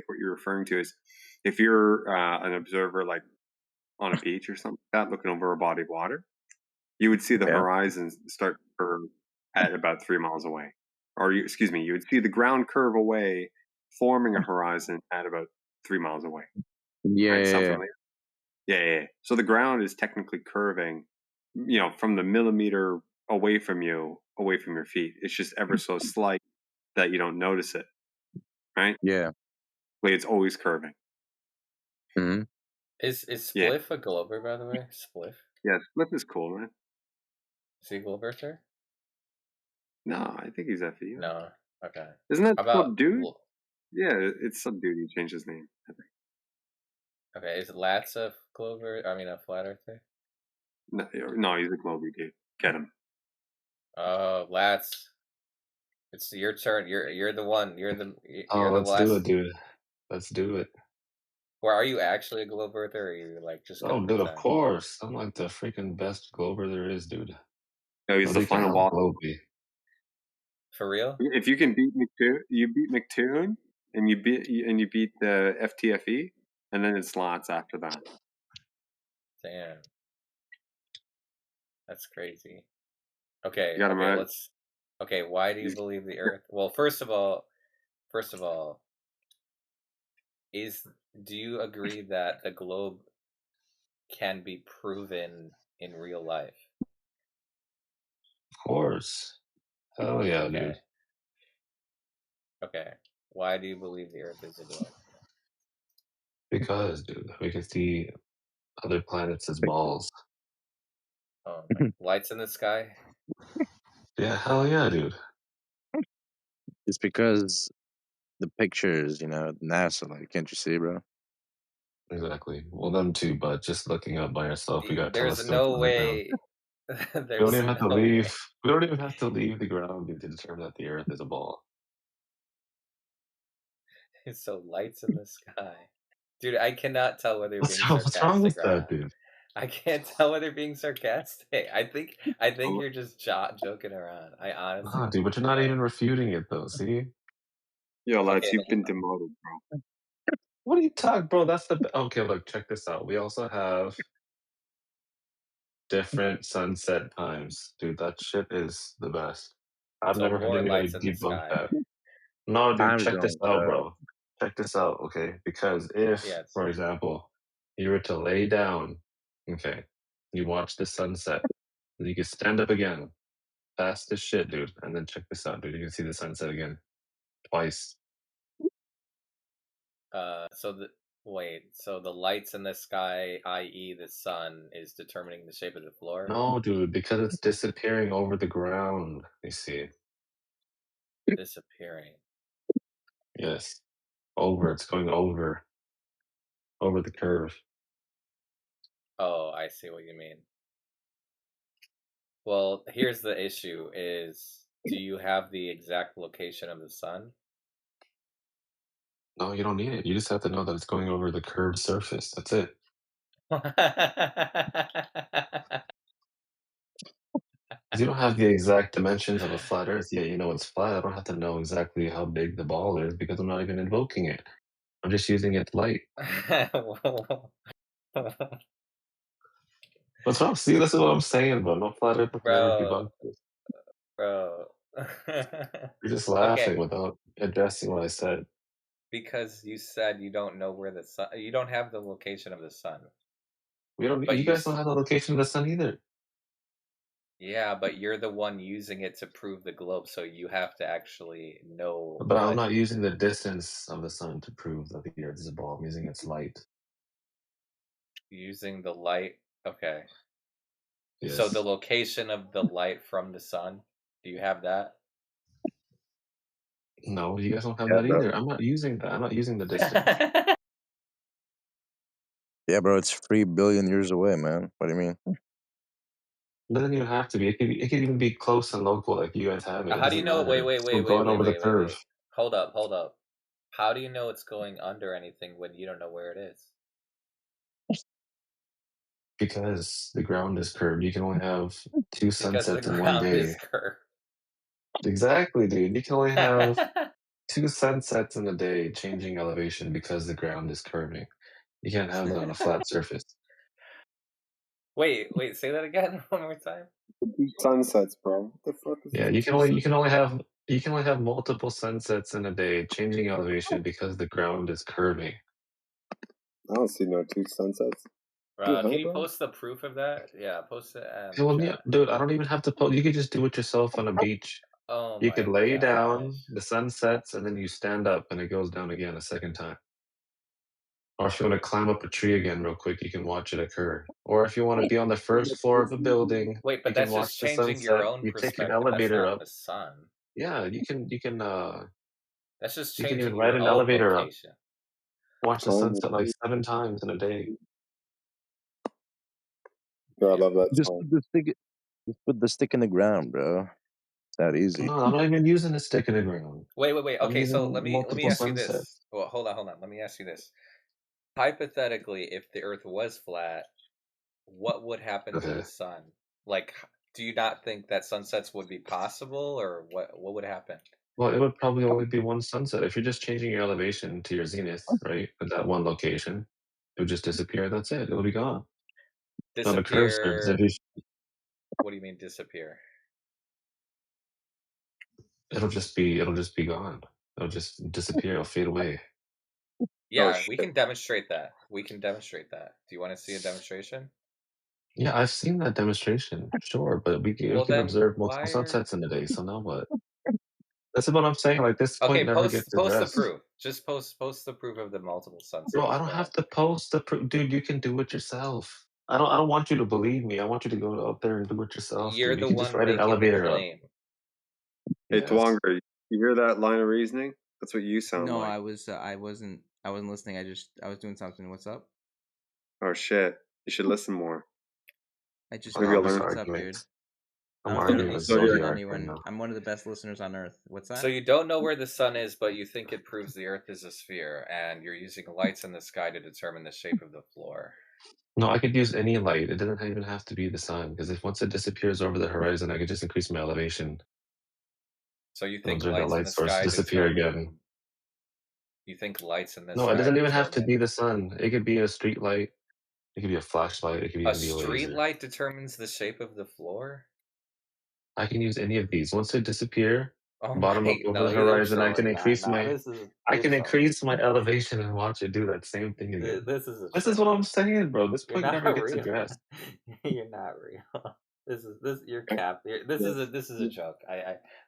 what you're referring to is if you're an observer, like on a beach or something like that, looking over a body of water, you would see the Yeah. horizon start to curve at about 3 miles away, or excuse me, you would see the ground curve away, forming a horizon at about 3 miles away. Right? Sound Yeah. familiar? Yeah, yeah, yeah. So the ground is technically curving, from the millimeter away from you, away from your feet. It's just ever so slight that you don't notice it, right? Yeah. Like it's always curving. Hmm. Is Yeah, Spliff a Glober, by the way? Spliff? yeah. Split is cool, man. Is he a Globerter? No, I think he's FEU. No. Okay. Isn't that How about Subdude? Yeah, it's Subdude. He changed his name, I think. okay? Is Lats a Glober? I mean, a Flat Earther? No, he's a Globy dude. Get him. Oh, Lats. It's your turn. You're the one. Oh, You're the let's do it, last. dude. Let's do it. Or are you actually a Globerter, or are you like just gonna Oh, dude, of pretend? course. I'm like the freaking best Glober there is, dude. No, he's the Nobody can final boss. out-globe me. For real? If you can beat McToon, you beat McToon, and you beat the FTFE, and then it's lots after that. Damn. That's crazy. Okay, You got him okay, right. let's. Okay, why do you believe the Earth? Well, first of all, is do you agree that the globe can be proven in real life? Of course. Hell yeah, Okay. dude. Okay. Why do you believe the Earth is a globe? Because, dude, we can see other planets as balls. Like lights in the sky? Yeah, hell yeah, dude. It's because the pictures, NASA, like, can't you see, bro? Exactly. Well, them too, but just looking up by yourself, we got There's telescopes no on the ground. way. We don't There's even have to no leave. way. We don't even have to leave the ground, dude, to determine that the Earth is a ball. So lights in the sky. Dude, I cannot tell whether you're being What's wrong with sarcastic or that, not. dude? I can't tell whether you're being sarcastic. I think you're just joking around. I honestly Nah, dude, think but you're not even refuting it, though. See? Yo, lads, okay. you've been demoted, bro. What are you talking, bro? That's the okay. Look, check this out. We also have different sunset times, dude. That shit is the best. I've So never heard more anybody lights in the debunk sky. that. No, dude, Time check this zones, out, bro. bro. Check this out, okay? Because if, Yes. for example, you were to lay down, okay, you watch the sunset, and you can stand up again, fast as shit, dude. And then check this out, dude. You can see the sunset again twice. So the lights in the sky, i.e., the sun, is determining the shape of the floor. No, dude, because it's disappearing over the ground. You see? Disappearing. Yes, over. It's going over the curve. Oh, I see what you mean. Well, here's the issue: is do you have the exact location of the sun? No, you don't need it. You just have to know that it's going over the curved surface. That's it. You don't have the exact dimensions of a flat Earth, yet you know it's flat. I don't have to know exactly how big the ball is because I'm not even invoking it. I'm just using its light. What's wrong? See, this is what I'm saying, bro. No flat earther can ever Bro. debunk this. Bro. You're just Okay. laughing without addressing what I said. Because you said you don't know where the sun. You don't have the location of the sun. We don't. But You guys don't have the location of the sun either. Yeah, but you're the one using it to prove the globe, so you have to actually know. But I'm not using the distance of the sun to prove that the Earth is a ball. I'm using its light. Using the light. Okay. Yes. So the location of the light from the sun. Do you have that? No, you guys don't have that either. I'm not using that. I'm not using the distance. Yeah, bro, it's 3 billion years away, man. What do you mean? It doesn't even have to be. It could even be close and local, like you guys have it. How do you know? Wait. We're going over the curve. Hold up. How do you know it's going under anything when you don't know where it is? Because the ground is curved. You can only have 2 sunsets in one ground day. is curved. Exactly, dude. You can only have 2 sunsets in a day, changing elevation because the ground is curving. You can't have that on a flat surface. Wait. Say that again one more time. Sunsets, bro. What the fuck is Yeah, you can only have multiple sunsets in a day, changing elevation because the ground is curving. I don't see no 2 sunsets. Can you post the proof of that? Yeah, post it. Yeah, dude, I don't even have to post. You could just do it yourself on a beach. Oh You my could lay gosh. down, the sun sets, and then you stand up, and it goes down again a second time. Or if you want to climb up a tree again real quick, you can watch it occur. Or if you want to be on the first floor of a building, Wait, but you can that's watch just the changing your sunset. own You take an perspective. That's elevator not up. the sun. Yeah, you can. That's just You can even changing ride your an own elevator up. location. Watch the sunset like 7 times in a day. Bro, I love that Just song. put the stick in the ground, bro. It's that easy. No, I'm not even using a stick in the ground. Wait. I'm Okay, so using let me multiple ask you sunsets. this. Well, hold on. Let me ask you this. Hypothetically, if the Earth was flat, what would happen to the sun? Like, do you not think that sunsets would be possible, or what would happen? Well, it would probably only be one sunset. If you're just changing your elevation to your zenith, right, at that one location, it would just disappear. That's it. It'll be gone. On a curved surface, What do you mean disappear? It'll just be gone. It'll just disappear. It'll fade away. Yeah, we can demonstrate that. Do you want to see a demonstration? Yeah, I've seen that demonstration, sure, but we can observe multiple sunsets in a day. So now what? That's what I'm saying. Like this point never gets post the addressed. proof. Just post the proof of the multiple sunsets. Bro, I don't have to post the proof, dude. You can do it yourself. I don't want you to believe me. I want you to go out there and do it yourself. You're dude. the You can just one ride an making the elevator up. claim. Hey, Twanger, you hear that line of reasoning? That's what you sound No, like. I wasn't listening. I was doing something. What's up? Oh shit! You should listen more. I just Maybe got I'll learn. what's up, dude. I'm I'm arguing with Zodiac right now. I'm one of the best listeners on earth. What's that? So you don't know where the sun is, but you think it proves the Earth is a sphere, and you're using lights in the sky to determine the shape of the floor. No, I could use any light. It doesn't even have to be the sun, because if once it disappears over the horizon, I could just increase my elevation. So you think the lights in light the source sky disappear again. You think lights in the No, sky it doesn't even have to determine- be the sun. It could be a street light. It could be a flashlight. It could even be a street laser. light determines the shape of the floor? I can use any of these. Once they disappear, Oh bottom up my- over no, the you're horizon, I can trolling. increase Nah, my this is- I you're can trolling. increase my elevation and watch it do that same thing again. This is a This is what I'm saying, bro. This You're point not never gets real. addressed. You're not real. You're cap. This is a joke.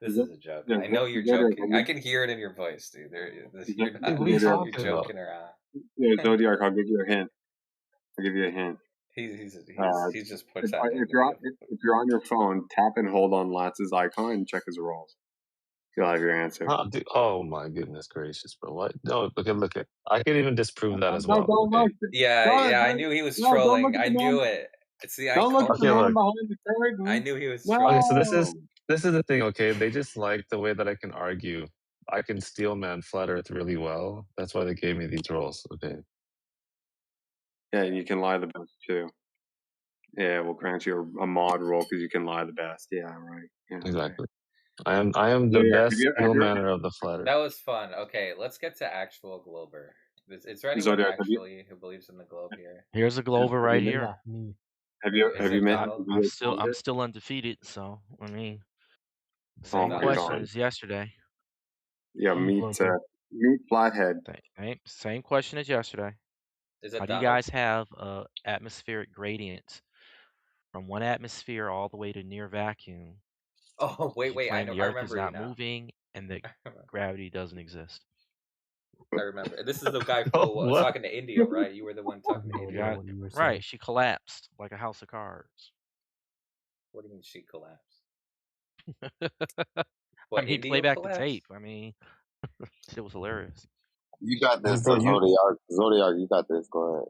This is a joke. I know you're joking. I can hear it in your voice, dude. You're not, What are you talking you're joking around. Yeah, Zodiac, I'll give you a hint. He's just if you're on your phone, tap and hold on Latz's icon and check his rolls. You'll have your answer. Oh my goodness gracious, bro! What? No, look at. I can even disprove that as well. Don't Okay? look. Yeah, I knew he was trolling. I knew it. It's the Don't look at the man look. behind the curtain. I knew he was No. trolling. Okay, so this is the thing. Okay, they just like the way that I can argue. I can steel man flat Earth really well. That's why they gave me these roles. Okay. Yeah, and you can lie the best too. Yeah, we'll grant you a mod role because you can lie the best. Yeah, right. Yeah, exactly. I am the best steel manner of the flat Earth. That was fun. Okay, let's get to actual Glober. Is there anyone Zodiac, actually who believes in the globe here? Here's a Glover have you right met? here. Me. Have you Is it met? Donald? Have you guys found I'm it? still undefeated, so I mean, Is it Oh same my Donald question god. Trump? as yesterday. Yeah, meet Glover. Flathead. Same question as yesterday. Is How it do you Donald? guys have atmospheric gradients from one atmosphere all the way to near vacuum? Oh, If you wait, I claim know, the I Earth is remember you not now. moving and that gravity doesn't exist. I remember. This is the guy Oh, who was what? talking to India, right? You were the one talking to No, You India. got what you were right. saying. She collapsed like a house of cards. What do you mean she collapsed? I What, mean, play India back the collapsed? tape. I mean, shit was hilarious. You got Hey, this, bro, you. Zodiac. Zodiac, you got this. Go ahead.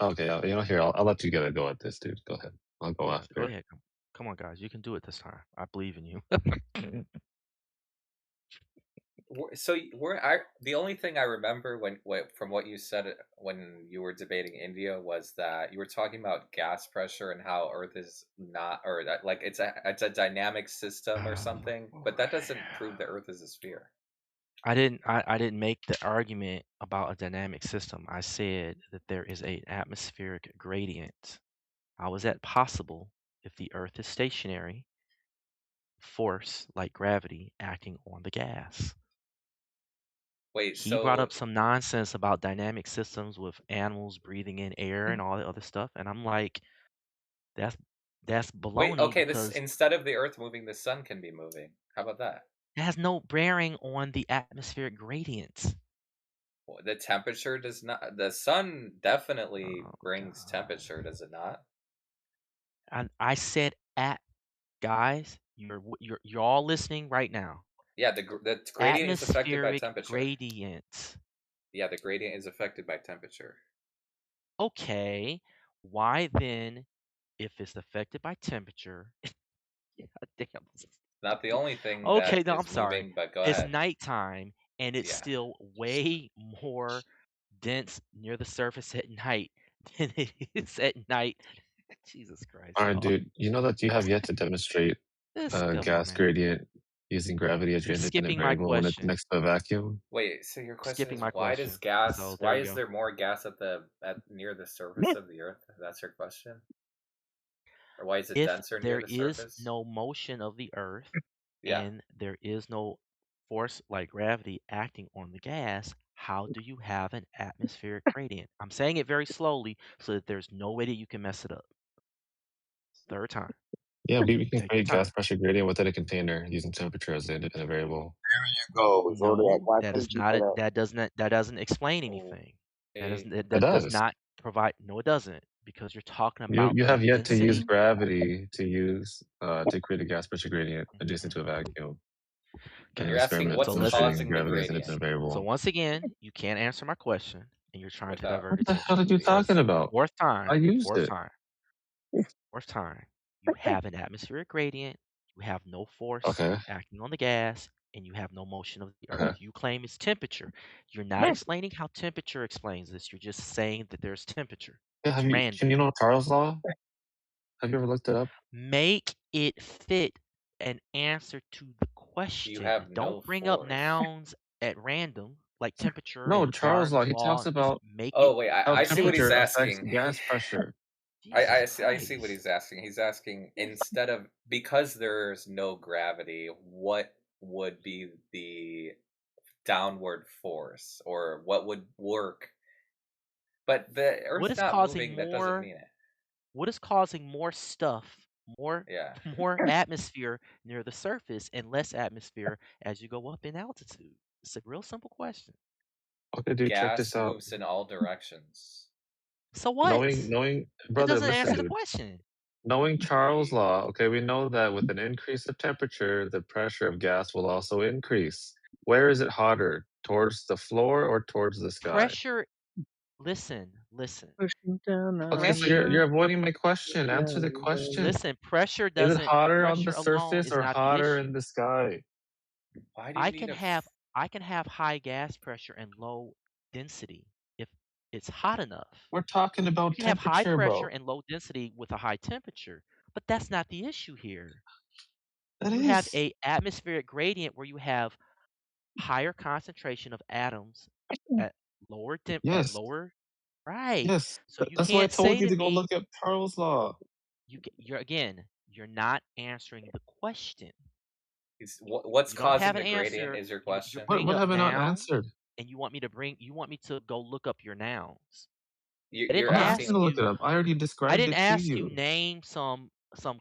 Okay, you know, here, I'll let you get a go at this, dude. Go ahead. I'll go Yeah, go after. ahead. Come on, guys. You can do it this time. I believe in you. So the only thing I remember from what you said when you were debating India was that you were talking about gas pressure and how Earth is not, or that like it's a dynamic system or something, but that doesn't prove the Earth is a sphere. I didn't make the argument about a dynamic system. I said that there is an atmospheric gradient. How is that possible if the Earth is stationary, force like gravity acting on the gas? Wait, He brought so up some nonsense about dynamic systems with animals breathing in air and all the other stuff, and I'm like, that's baloney okay, this because instead of the Earth moving, the sun can be moving. How about that? it has no bearing on the atmospheric gradients. Well, the temperature does not. The sun definitely brings temperature, does it not? I said guys, you're all listening right now. Yeah, the gradient is affected by Atmospheric temperature. gradients. Yeah, the gradient is affected by temperature. Okay, why then, if it's affected by temperature, God damn. Not the only thing Okay, that no, I'm is sorry. moving, but go It's ahead. nighttime, and it's Yeah. still way more dense near the surface at night than it is at night. Jesus Christ, All right, y'all. dude. You know that you have yet to demonstrate Come on, gas man. gradient using gravity as your You're independent skipping my variable when it's question. next to a vacuum. Wait, so your question Skipping is my why question. does gas? So there Why you is go. there more gas at near the surface of the Earth? That's your question. Or why is it If denser near there the is surface? no motion of the Earth Yeah. and there is no force like gravity acting on the gas, how do you have an atmospheric gradient? I'm saying it very slowly so that there's no way that you can mess it up. Third time. Yeah, we can Take your create time. gas pressure gradient within a container using temperature as the independent variable. There you go, Zodiac. No, Why that is couldn't you not say it. that? That doesn't explain anything. It That does does. not provide. No, it doesn't, because you're talking You about the have yet to use density. gravity to create a gas pressure gradient adjacent to a vacuum. And an You're asking experiment So what's listen. demonstrating causing the gravity as an gradient independent So variable. once again, you can't answer my question, and you're trying to without divert What the hell attention. are you the Earth. talking about? Fourth time. I used Fourth it. time. Fourth time. You have an atmospheric gradient. You have no force Okay. acting on the gas, and you have no motion of the Okay. Earth. You claim it's temperature. You're not explaining how temperature explains this. You're just saying that there's temperature. Yeah, It's can random. you know Charles' law? Have you ever looked it up? Make it fit an answer to the You question. have Don't no bring up force. nouns at random, like temperature No, and Charles' law. Dark's He law. talks Just about make Oh it wait, how I see what he's temperature fit. affects asking. gas pressure. Jesus I see what he's Christ. asking. He's asking instead of because there's no gravity, what would be the downward force or what would work? But the What Earth's is not causing moving. That doesn't more mean it. what is causing more stuff, more Yeah. more atmosphere near the surface and less atmosphere as you go up in altitude? It's a real simple question. Okay, dude, check Gas this out. moves in all directions. So what? Knowing, That brother, doesn't listen, answer the dude. question. Knowing Charles' law, okay, we know that with an increase of temperature, the pressure of gas will also increase. Where is it hotter? Towards the floor or towards the sky? Pressure, listen. Okay, so you're Pressure, avoiding my question. Answer the question. listen, pressure Is it hotter on the alone surface is or not the hotter issue. in the sky? Why do you need I can have high gas pressure and low density if it's hot enough. We're talking You about can have high temperature, pressure bro. and low density with a high temperature, but that's not the issue here. That You have is. a atmospheric gradient where you have higher concentration of atoms at Yes, lower. Right. yes. So you That's why I can't told say you to to go me, look up Charles' law. you're not answering the question. What's You don't causing have the an gradient answer. is your You're question. bringing What up have I not nouns, answered? and you want me to go look up your nouns. I You're didn't I'm not ask gonna asking. look it you. up. I already I described didn't it to ask you you, name some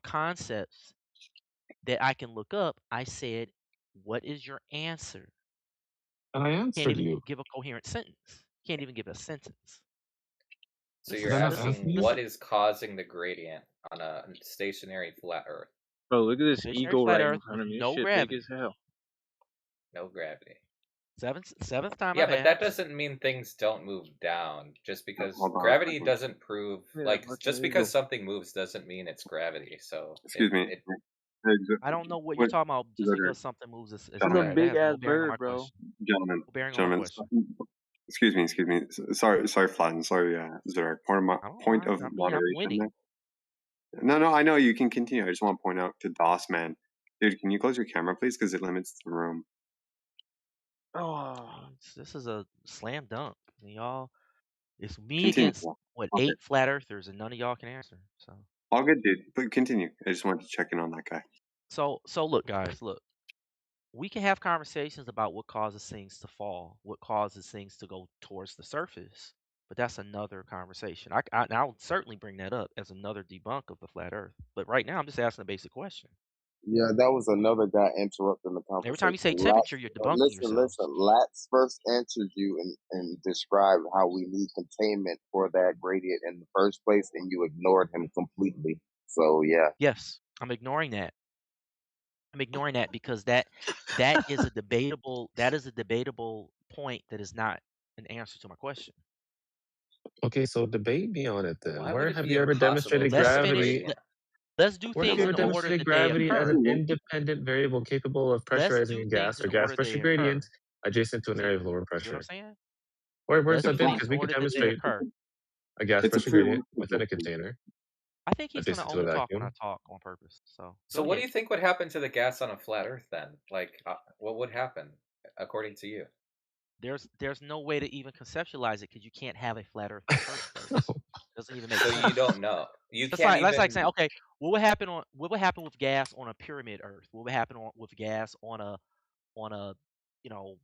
concepts that I can look up. I said, what is your answer? and I Can't answered even you. give a coherent sentence. Can't even give a sentence. So This you're Did I is not this is answer asking this you? what is is causing the gradient on a stationary flat Earth? Bro, look at this stationary eagle flat right in Earth front with of me. This no shit big as gravity. hell. No gravity. Seventh time Yeah, I've but that asked. doesn't mean things don't move down. Just because Hold on a gravity second. doesn't prove Yeah, like fucking just because eagle. something moves doesn't mean it's gravity. So Excuse me. Hey, I don't know what you're Wait, talking about. Just Zurder, because something moves is It's a gentlemen, gravity. That big has no ass bearing on my bird, bro. question. gentlemen, No bearing on my gentlemen. question. Excuse me. Sorry, Flatten. Sorry, Zurder. Point of I'm moderation winning. there. No, I know you can continue. I just want to point out to Doss Man, dude, can you close your camera, please? Because it limits the room. Oh, This is a slam dunk. Y'all, it's me Continue. against what, Okay. 8 flat earthers, and none of y'all can answer. So All good, dude. But continue. I just wanted to check in on that guy. so look, guys, look. We can have conversations about what causes things to fall, what causes things to go towards the surface, but that's another conversation. I'll certainly bring that up as another debunk of the flat Earth. But right now, I'm just asking a basic question. Yeah, that was another guy interrupting the Every time you say conversation. temperature, you're debunking yourselves. Listen. Lats first answered you and described how we need containment for that gradient in the first place, and you ignored him completely. So yeah. Yes, I'm ignoring that. I'm ignoring that because that is a debatable point that is not an answer to my question. Okay, so debate me on it then. Why Where would it have be you ever impossible demonstrated to Let's have a finish. gravity? gradient? Let's do Where have things you in ever the order demonstrated that they gravity as occur. an independent variable capable of Let's pressurizing do a things gas in or the gas order pressure they gradient occur. adjacent to an area of lower See what I'm pressure? saying? Where's Let's that do been? things Because in we could order that they demonstrate occur. a gas It's a pressure free gradient will. within a container I think he's gonna adjacent to a only talk when I vacuum. talk on purpose. So So go what do ahead. you think would happen to the gas on a flat Earth then? Like, what would happen according to you? There's no way to even conceptualize it because you can't have a flat Earth in the first place. Doesn't even make So sense. you don't know. You That's can't like saying, even. okay, what would happen with gas on a pyramid Earth? What would happen with gas on a you know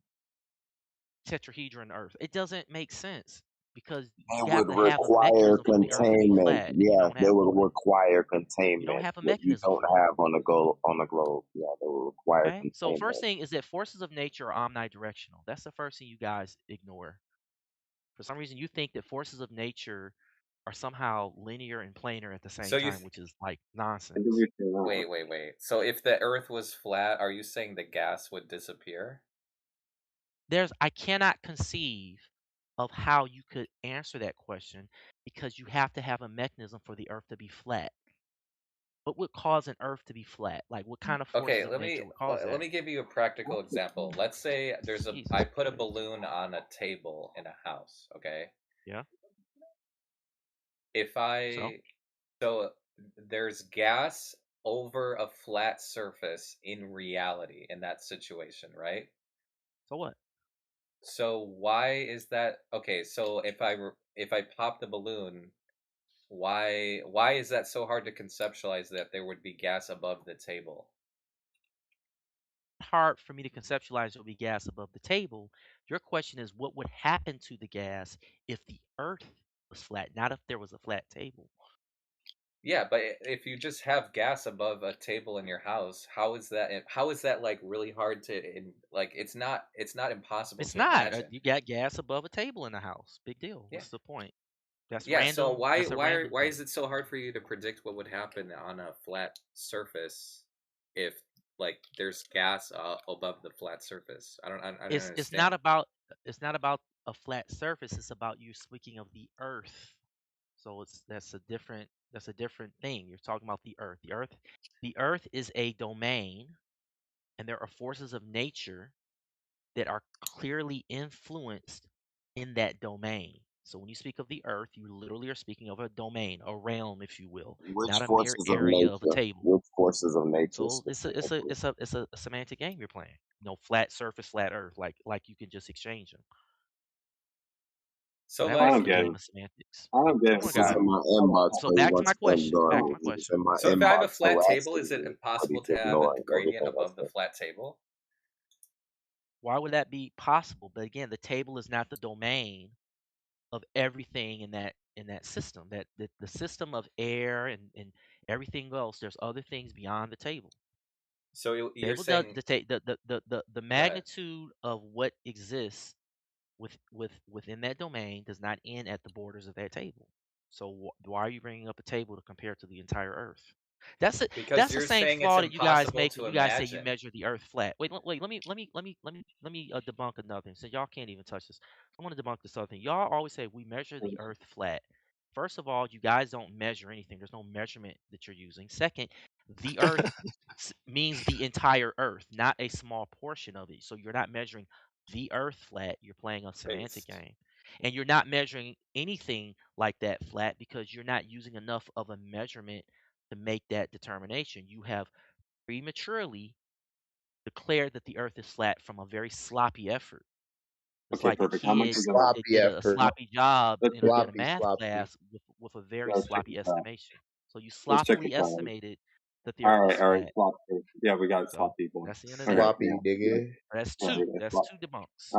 tetrahedron Earth? It doesn't make sense because They you have would to have a require mechanism for the Earth to be containment. flat, and you Yeah, don't they have would one. require You don't containment have a that you mechanism don't for it. have on the globe. Yeah, they would require Okay. So first containment. thing is that forces of nature are omnidirectional. That's the first thing you guys ignore. For some reason, you think that forces of nature are somehow linear and planar at the same So you. time, which is like nonsense. Wait. So if the Earth was flat, are you saying the gas would disappear? I cannot conceive of how you could answer that question because you have to have a mechanism for the Earth to be flat. What would cause an Earth to be flat? Like what kind of Okay, forces of nature would cause let that? me give you a practical example. Let's say I put a balloon on a table in a house, okay? Yeah. If I so there's gas over a flat surface in reality in that situation, right? So what? So why is that? Okay, so if I pop the balloon, why is that so hard to conceptualize that there would be gas above the table? Hard for me to conceptualize there would be gas above the table. Your question is what would happen to the gas if the Earth was flat, not if there was a flat table. Yeah, but if you just have gas above a table in your house, how is that like really hard to like it's not impossible It's to not. imagine. You got gas above a table in the house. Big deal. Yeah. What's the point? That's Yeah, so random. That's a random why thing. is it so hard for you to predict what would happen on a flat surface if like there's gas above the flat surface? I don't understand. It's not about a flat surface. It's about you speaking of the Earth. So that's a different thing. You're talking about the Earth. The Earth is a domain, and there are forces of nature that are clearly influenced in that domain. So when you speak of the Earth, you literally are speaking of a domain, a realm, if you will, Which not a mere forces of area of a nature? table. Which forces of nature So specifically? it's a semantic game you're playing. Flat surface, flat Earth, like you can just exchange them. So That I was don't a get game it. of semantics. I don't get Come it. on, This is guys. in my inbox, So but he back to my wants to question. ignore Back to me. my He's question. in my So if I have a inbox flat table, is harassing it me, but impossible he's to have a ignoring gradient everything I above the said. flat table? Why would that be possible? But again, the table is not the domain of everything in that system. That the system of air and everything else. There's other things beyond the table. So you're Table does saying, the go ahead. magnitude of what exists within that domain does not end at the borders of that table. So why are you bringing up a table to compare to the entire Earth? Because That's the you're same saying it's flaw that you guys impossible make when to you guys say you imagine. measure the Earth flat. Wait. Let me debunk another thing. So y'all can't even touch this. I want to debunk this other thing. Y'all always say we measure the Earth flat. First of all, you guys don't measure anything. There's no measurement that you're using. Second, the Earth means the entire Earth, not a small portion of it. So you're not measuring the Earth flat. You're playing a semantic game. And you're not measuring anything like that flat because you're not using enough of a measurement to make that determination. You have prematurely declared that the Earth is flat from a very sloppy effort. It's Okay, like a perfect. How much kid is that Sloppy did a effort. sloppy job let's in check a Sloppy, math sloppy. class with a very let's check sloppy the file. estimation. So you Let's check the sloppily file. estimated that the Earth was All right, flat. flop. Yeah, we got So flop people. that's the end of Okay, that. Sloppy, yeah, nigga. That's yeah, two. yeah, That's flop. two debunks.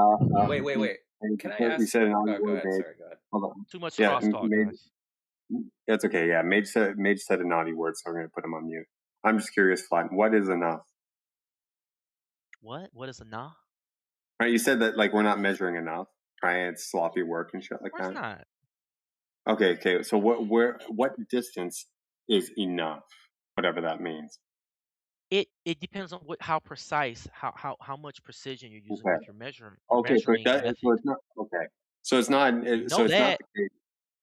Wait, wait, wait. Can I You ask? said an Oh, go word, ahead. Mage. Sorry, go ahead. Hold on. Too much Yeah, crosstalk, Mage. guys. That's okay. Yeah, Mage said a naughty word, so I'm going to put him on mute. I'm just curious, Flat. What is enough? What? What is a nah? Right, you said that like we're not measuring enough, right? It's sloppy work and shit like Of course that. not. Okay. So what distance is enough? Whatever that means. It depends on how precise, how much precision you're using Okay. with your Okay, so measuring method. it's not okay. So it's not. You So know it's not that. the case.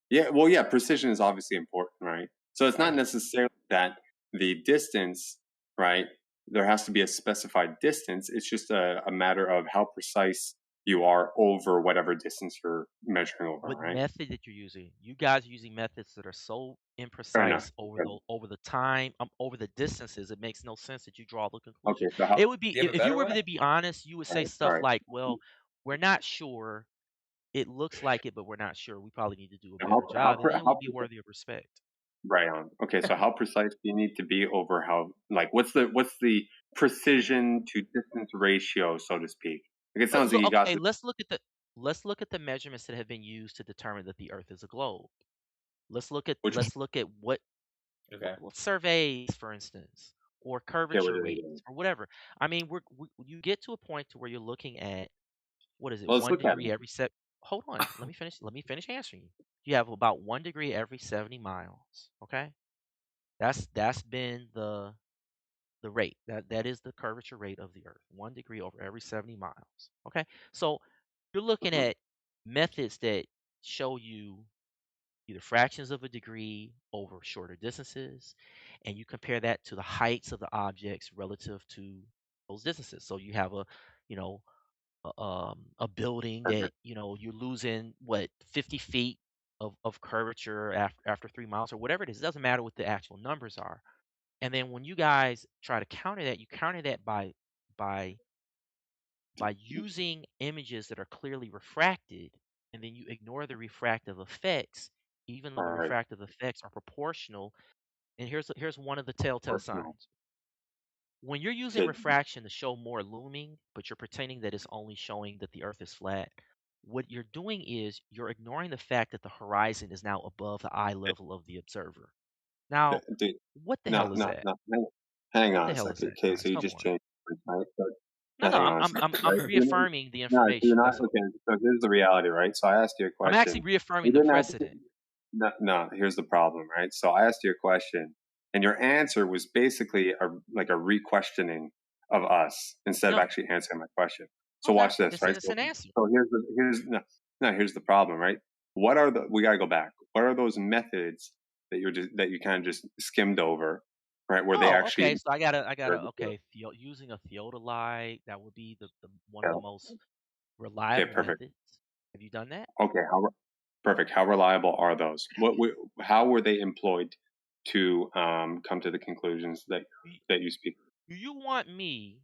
Yeah. Well, yeah. Precision is obviously important, right? So it's not Right. necessarily that the distance, right? There has to be a specified distance. It's just a matter of how precise you are over whatever distance you're measuring over, What right? method that you're using? You guys are using methods that are so Fair enough. imprecise over Good. the time, over the distances. It makes no sense that you draw the conclusion. Okay. So how? It would be Do you have a if you better were way? to be honest, you would say All stuff right. like, "Well, we're not sure. It looks like it, but we're not sure. We probably need to do a better How job," and then it would how be worthy of respect. right on. Okay, so how precise do you need to be over how like what's the precision to distance ratio, so to speak? Like it sounds like you got Okay, this. let's look at the measurements that have been used to determine that the Earth is a globe. Let's look at Which what Okay. surveys, for instance, or yeah, what curvature are they rates doing? or whatever. I mean, you get to a point to where you're looking at what is it, Well, let's one look at degree it. every set. Hold on, let me finish. Let me finish answering you. You have about 1 degree every 70 miles. Okay, that's been the rate that is the curvature rate of the Earth. 1 degree over every 70 miles. Okay, so you're looking Mhm. at methods that show you either fractions of a degree over shorter distances, and you compare that to the heights of the objects relative to those distances. So you have you know, a building that Perfect. you're losing what 50 feet of curvature after 3 miles or whatever it is. It doesn't matter what the actual numbers are. And then when you guys try to counter that, you counter that by using images that are clearly refracted, and then you ignore the refractive effects, even though All the right. refractive effects are proportional. And here's one of the telltale Personal. signs. When you're using Okay. refraction to show more looming, but you're pretending that it's only showing that the Earth is flat, what you're doing is you're ignoring the fact that the horizon is now above the eye level of the observer. Now, Dude, what the no, hell is no, that? no. Hang What on the a hell is second. that, Okay, so guys? you Come just on. changed, right? So, No, hang no, on a second, I'm right? reaffirming the No, so you're information. not That's all. okay. So here's the reality, right? So I asked you a I'm actually question. You reaffirming the didn't have to. precedent. No. Here's the problem, right? So I asked you a question, and your answer was basically like a re-questioning of us instead of No, actually answering my question. So okay, watch this, it's right? it's an answer. So here's the problem, right? What are the we gotta go back. What are those methods that you kind of just skimmed over, right? Where they Oh, actually okay. So I gotta okay. Using a theodolite, that would be the one of the most okay, reliable perfect. methods. Have you done that? Okay, perfect. How reliable are those? How were they employed to come to the conclusions that Do you speak? do you want me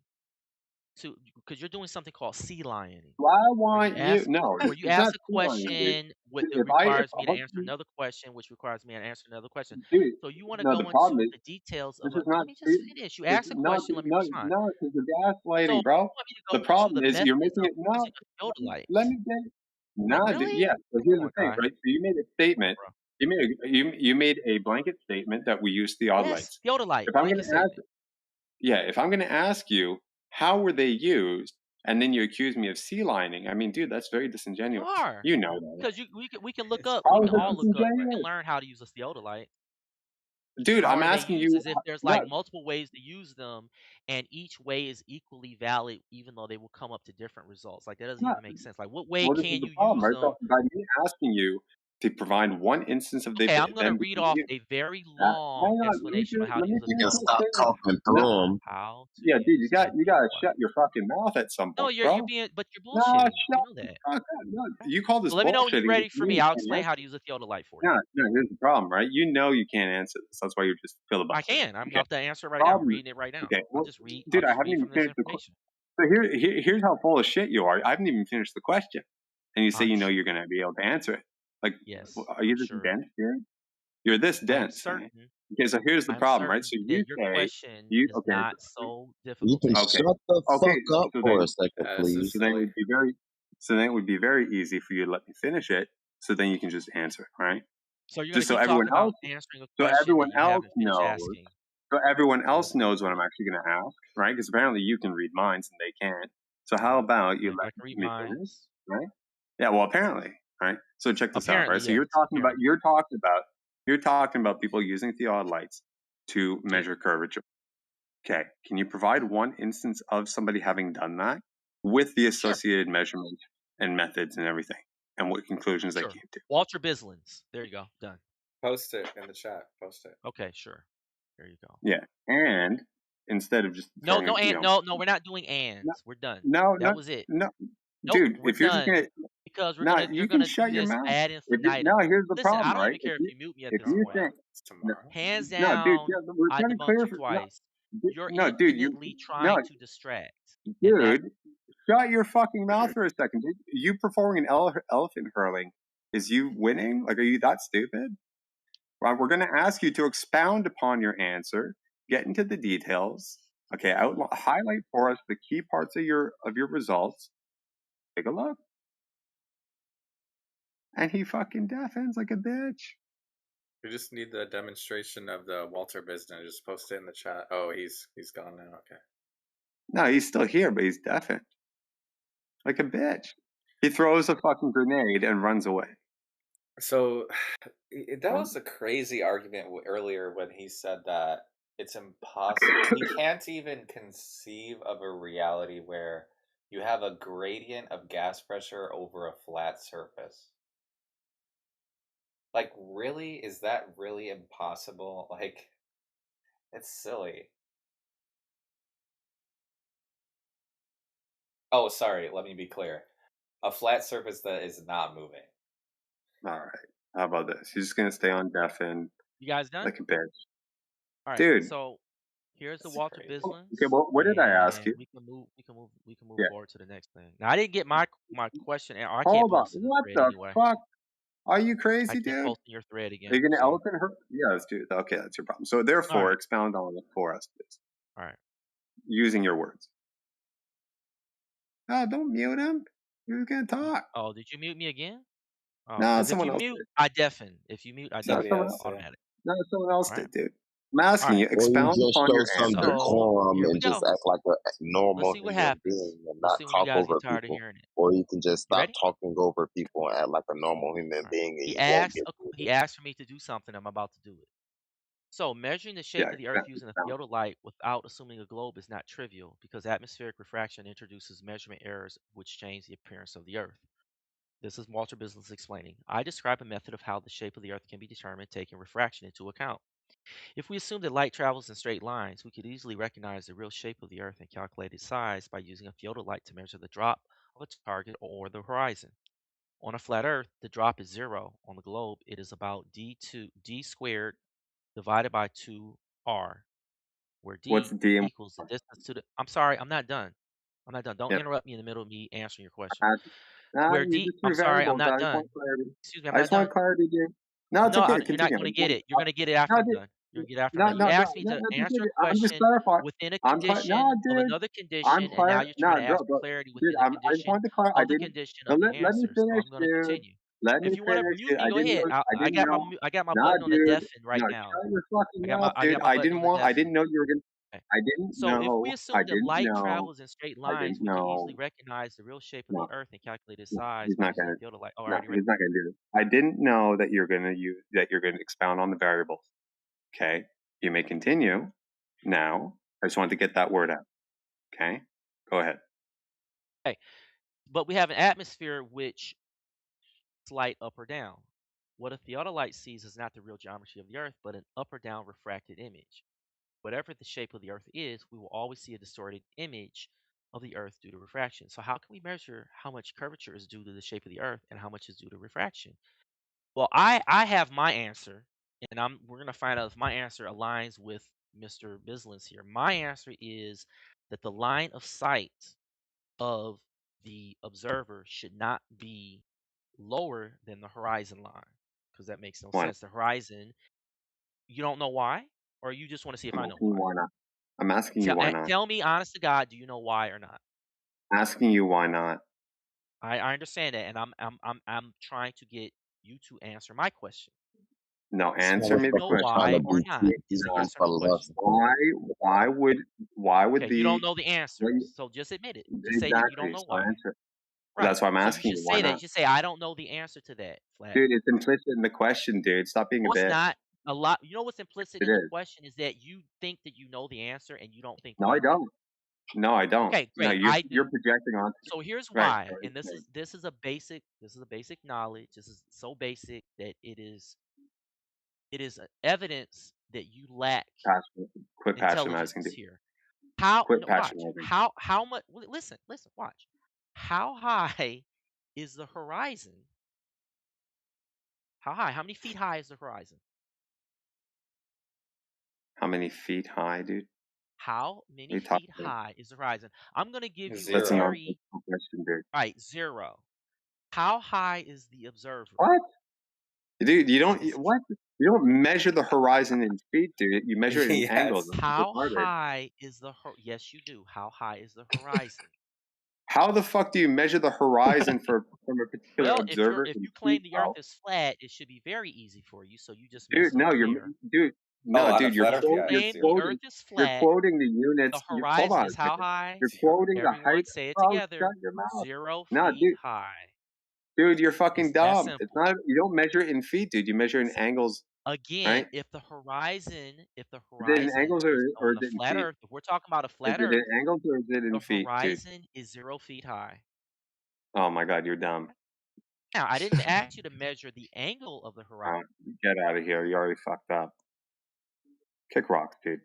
because you're doing something called sea lioning, Well, I where you want you. ask No, where you it's not ask a sea lion, dude. question that If I if requires me to answer hopefully, another question, which requires me to answer another question. dude, So you want to no, the go problem into is the details this of is a. not. Let me just finish. You ask a No, question. dude, Let me no, respond. no, because you're So gaslighting, you bro. want me to The go into problem the is you're methods making of it. No, using a theodolite? let me get. Nah, dude. Really? Yeah. So here's Come the on, thing, guy. right? So you made a Come on, statement. bro. You made a blanket statement that we use Yes, theodolites. theodolite If I'm blanket gonna ask, statement. yeah, if I'm gonna ask you how were they used, and then you accuse me of sea lining, I mean, dude, that's very You disingenuous. are You know that. because we can look up. How We is can that all look up. You can disingenuous? learn how to use a theodolite. Dude, How I'm are they asking used? you. As if there's No, like multiple ways to use them, and each way is equally valid, even though they will come up to different results. Like that doesn't no. even make sense. Like what way Well, this is can the you problem, use right? them? So by me asking you to provide one instance of Okay, I'm gonna them read being off used, a very hang long on, explanation on how let to me use a You can finish the stop theodolite. statement. talking No, through him. How to yeah, dude, use a you gotta theodolite. shut your fucking mouth at some No, point, you're bro. being, but you're No, bullshitting. You shut know the that. fuck up. No, you call this So let me know when you're bullshitting ready because for you know me. you I'll can't explain how answer. to use a theodolite for you. No, no, here's the problem, right? You know you can't answer this. That's why you're just I filibustering. can. I'm Okay. about to answer it right now. I'm Problem. reading it right now. Okay. I'll Well, just read. I'll dude, I just haven't read even from this finished information. So here's how full of shit you are. I haven't even finished the question, and you say I'm you know you're sure. gonna be able to answer it. Like, Yes, are you I'm this sure. dense, dude? You're this I am dense, man. certain. Okay, so here's the I'm problem, right? certain So you that your say question you is okay, not so You difficult can to okay, answer. shut the okay. fuck up So for then a second, This is so please. then it silly. would be very so then it would be very easy for you to let me finish it. So then you can just answer it, right? So you're gonna Just so keep talking everyone about else answering a so question everyone that you else haven't finished knows asking. so everyone That else is not knows what I'm true. actually gonna ask, right? Because apparently you can read minds and they can't. So All how right. about you Maybe let I can read me finish, minds. right? Yeah, well, apparently, right? So check this out, Apparently, right? So yes. Apparently. you're talking about people using theodolites to Yeah. measure curvature. Okay, can you provide one instance of somebody having done that with the Sure. associated measurements and methods and everything, and what conclusions they Sure. came to? Walter Bislins. There you go. Done. Post it in the chat. Post it. Okay. Sure. There you go. Yeah, and instead of just No, throwing no, it, and no, no. We're not doing no, ands. We're done. no, That was it. no, Nope. dude, We're if you're just done gonna, because no, you're you can gonna do shut your this mouth. ad If you, infinitum. no, here's the Listen, I problem, don't right? even care if you mute me at If this you point. think, It's no, tomorrow. Hands no, dude, down, yeah, we're I trying to debunked clear you for twice. You're no, dude, you infinitely no, trying to distract, and that dude, shut your fucking mouth for a second, dude. You performing an elephant hurling is you winning? Like, are you that stupid? Well, we're going to ask you to expound upon your answer, get into the details. Okay, highlight for us the key parts of your results. Take a look. And he fucking deafens like a bitch. We just need the demonstration of the Walter Bisnet. Just post it in the chat. Oh, he's gone now. Okay. No, he's still here, but he's deafened. Like a bitch. He throws a fucking grenade and runs away. So that was a crazy argument earlier when he said that it's impossible. He can't even conceive of a reality where you have a gradient of gas pressure over a flat surface. Like, really? Is that really impossible? Like, it's silly. Oh, sorry. Let me be clear. A flat surface that is not moving. All right. How about this? He's just going to stay on deafened You guys done? like a bitch. All right. Dude. So here's the Walter Bislins. Okay, well, what did I ask And you? we can move Yeah. forward to the next thing. Now I didn't get my question. I can't Hold on. post in the What thread the anyway. fuck? Are you I crazy, can't dude? post in your thread Are again. you going to So elephant her? Yeah, let's do it. Okay, that's your problem. So all therefore, right. expound on it for us, please. All right. Using your words. Oh, don't mute him. He was going to talk. Oh, did you mute me again? Oh, No, because if someone you else mute, did. I deafen. If you mute, I No, deafen. someone else. Automatic. Someone else All right. did, dude. I'm All asking right. you, Or you expound just upon show your some answer. So decorum here we and just go. act like a Let's normal see what human happens. being and Let's not see when you talk guys over get tired of people. hearing it. Or you can just You stop ready? talking over people and act like a normal human All right. being and He you won't get he muted. asked for me to do something. I'm about to do it. So measuring the shape Yeah, of the Earth using a theodolite without assuming a globe is not trivial because atmospheric refraction introduces measurement errors which change the appearance of the Earth. This is Walter Bislins explaining. I describe a method of how the shape of the Earth can be determined taking refraction into account. If we assume that light travels in straight lines, we could easily recognize the real shape of the Earth and calculate its size by using a theodolite to measure the drop of a target or the horizon. On a flat Earth, the drop is 0. On the globe, it is about d squared divided by 2r, where What's d D and equals the distance to the. I'm sorry, I'm not done. I'm not done. Don't Yep. interrupt me in the middle of me answering your question. You Where just I'm threw sorry, I'm variables. not I just done. want clarity. Excuse me, I'm I not just want done. clarity, dude. No, it's No, okay. you're not Continue. going to get it. You're going to get it after No, I'm dude. done. You're going to get it after I'm No, done. You no, no, asked me no, to no, answer a I'm just question clarifying. within a No, condition of dude. another condition, and now you're No, trying to ask for bro. clarity Dude, within a I just condition wanted to clarify. I of the didn't. condition No, of the let me answer. So finish, I'm going to dude. continue. Let me If you want to finish, mute dude. me, I go didn't ahead. know. I I didn't got my know. I got my Nah, button on the dude. deafen right No, now. shut your fucking I got mouth, my dude. I button didn't on the want. I deafen. didn't know you were gonna. Okay. I didn't So if we know. I assume that didn't light know. travels in straight I lines, didn't we can easily know. recognize the real shape of No, the Earth and calculate its no, size he's by not using gonna. the field of light. Oh, I No, already read. he's not gonna do this. I didn't know that you're gonna expound on the variables. Okay, you may continue now. I just wanted to get that word out. Okay, go ahead. Okay. But we have an atmosphere which is light up or down. What a theodolite sees is not the real geometry of the Earth, but an up or down refracted image. Whatever the shape of the Earth is, we will always see a distorted image of the Earth due to refraction. So how can we measure how much curvature is due to the shape of the Earth and how much is due to refraction? Well, I have my answer, and we're gonna find out if my answer aligns with Mr. Bislin's here. My answer is that the line of sight of the observer should not be lower than the horizon line, because that makes no Why? sense. The horizon, you don't know why, or you just want to see if I'm I know asking you why. why not. I'm asking you why not. Tell me, honest to God, do you know why or not? Asking you why not. I understand that, and I'm trying to get you to answer my question. No, So answer do me you the know question. why or not? It's a yes or no question. Why would Okay, you the don't know the answer, so just admit it. Just say that you don't exactly? know So why. answer. Right. That's why I'm So you asking should you why say that. You not. should say, I don't know the answer to that, Flat. Dude, it's implicit in the question, dude. Stop being a No, it's bitch. not. A lot. You know what's implicit It in the is. question is that you think that you know the answer and you don't think No, I clearly. don't. No, I don't. Okay, No, great. you're I do. projecting onto me. So here's Right. why, Sorry, and this sorry. is a basic knowledge. This is so basic that it is evidence that you lack Quit patronizing, intelligence dude. here. How Quit no, watch patronizing. how much? Listen, watch. How high is the horizon? How high? How many feet high is the horizon? How many feet high, dude? How What are many you talking feet about? high is the horizon? I'm gonna give you a That's an very nonsensical question, dude. right 0. How high is the observer? What? Dude, you don't what? You don't measure the horizon in feet, dude. You measure it in angles. It's How retarded. high is the yes, you do. How high is the horizon? How the fuck do you measure the horizon from a particular Well, observer if in you claim feet, the Earth bro? is flat, it should be very easy for you. So you just Dude, messed up no, there. dude, If you claim the Earth is you're flat, quoting the the units. Hold horizon on a is how second. high? You're quoting the height. Everyone say it Bro, together. shut your mouth. 0 No, feet high. dude, you're fucking It's that dumb. It's simple. not. You don't measure it in feet, dude. You measure in angles, Again, right? if the horizon Is it in angles is or on is a it in flat feet? Earth, if we're talking about a Is flat it in Earth, angles or is it in the feet, dude? horizon is 0 feet high. Oh my god, you're dumb. Now, I didn't ask you to measure the angle of the horizon. Get out of here. You already fucked up. Kick rocks, dude.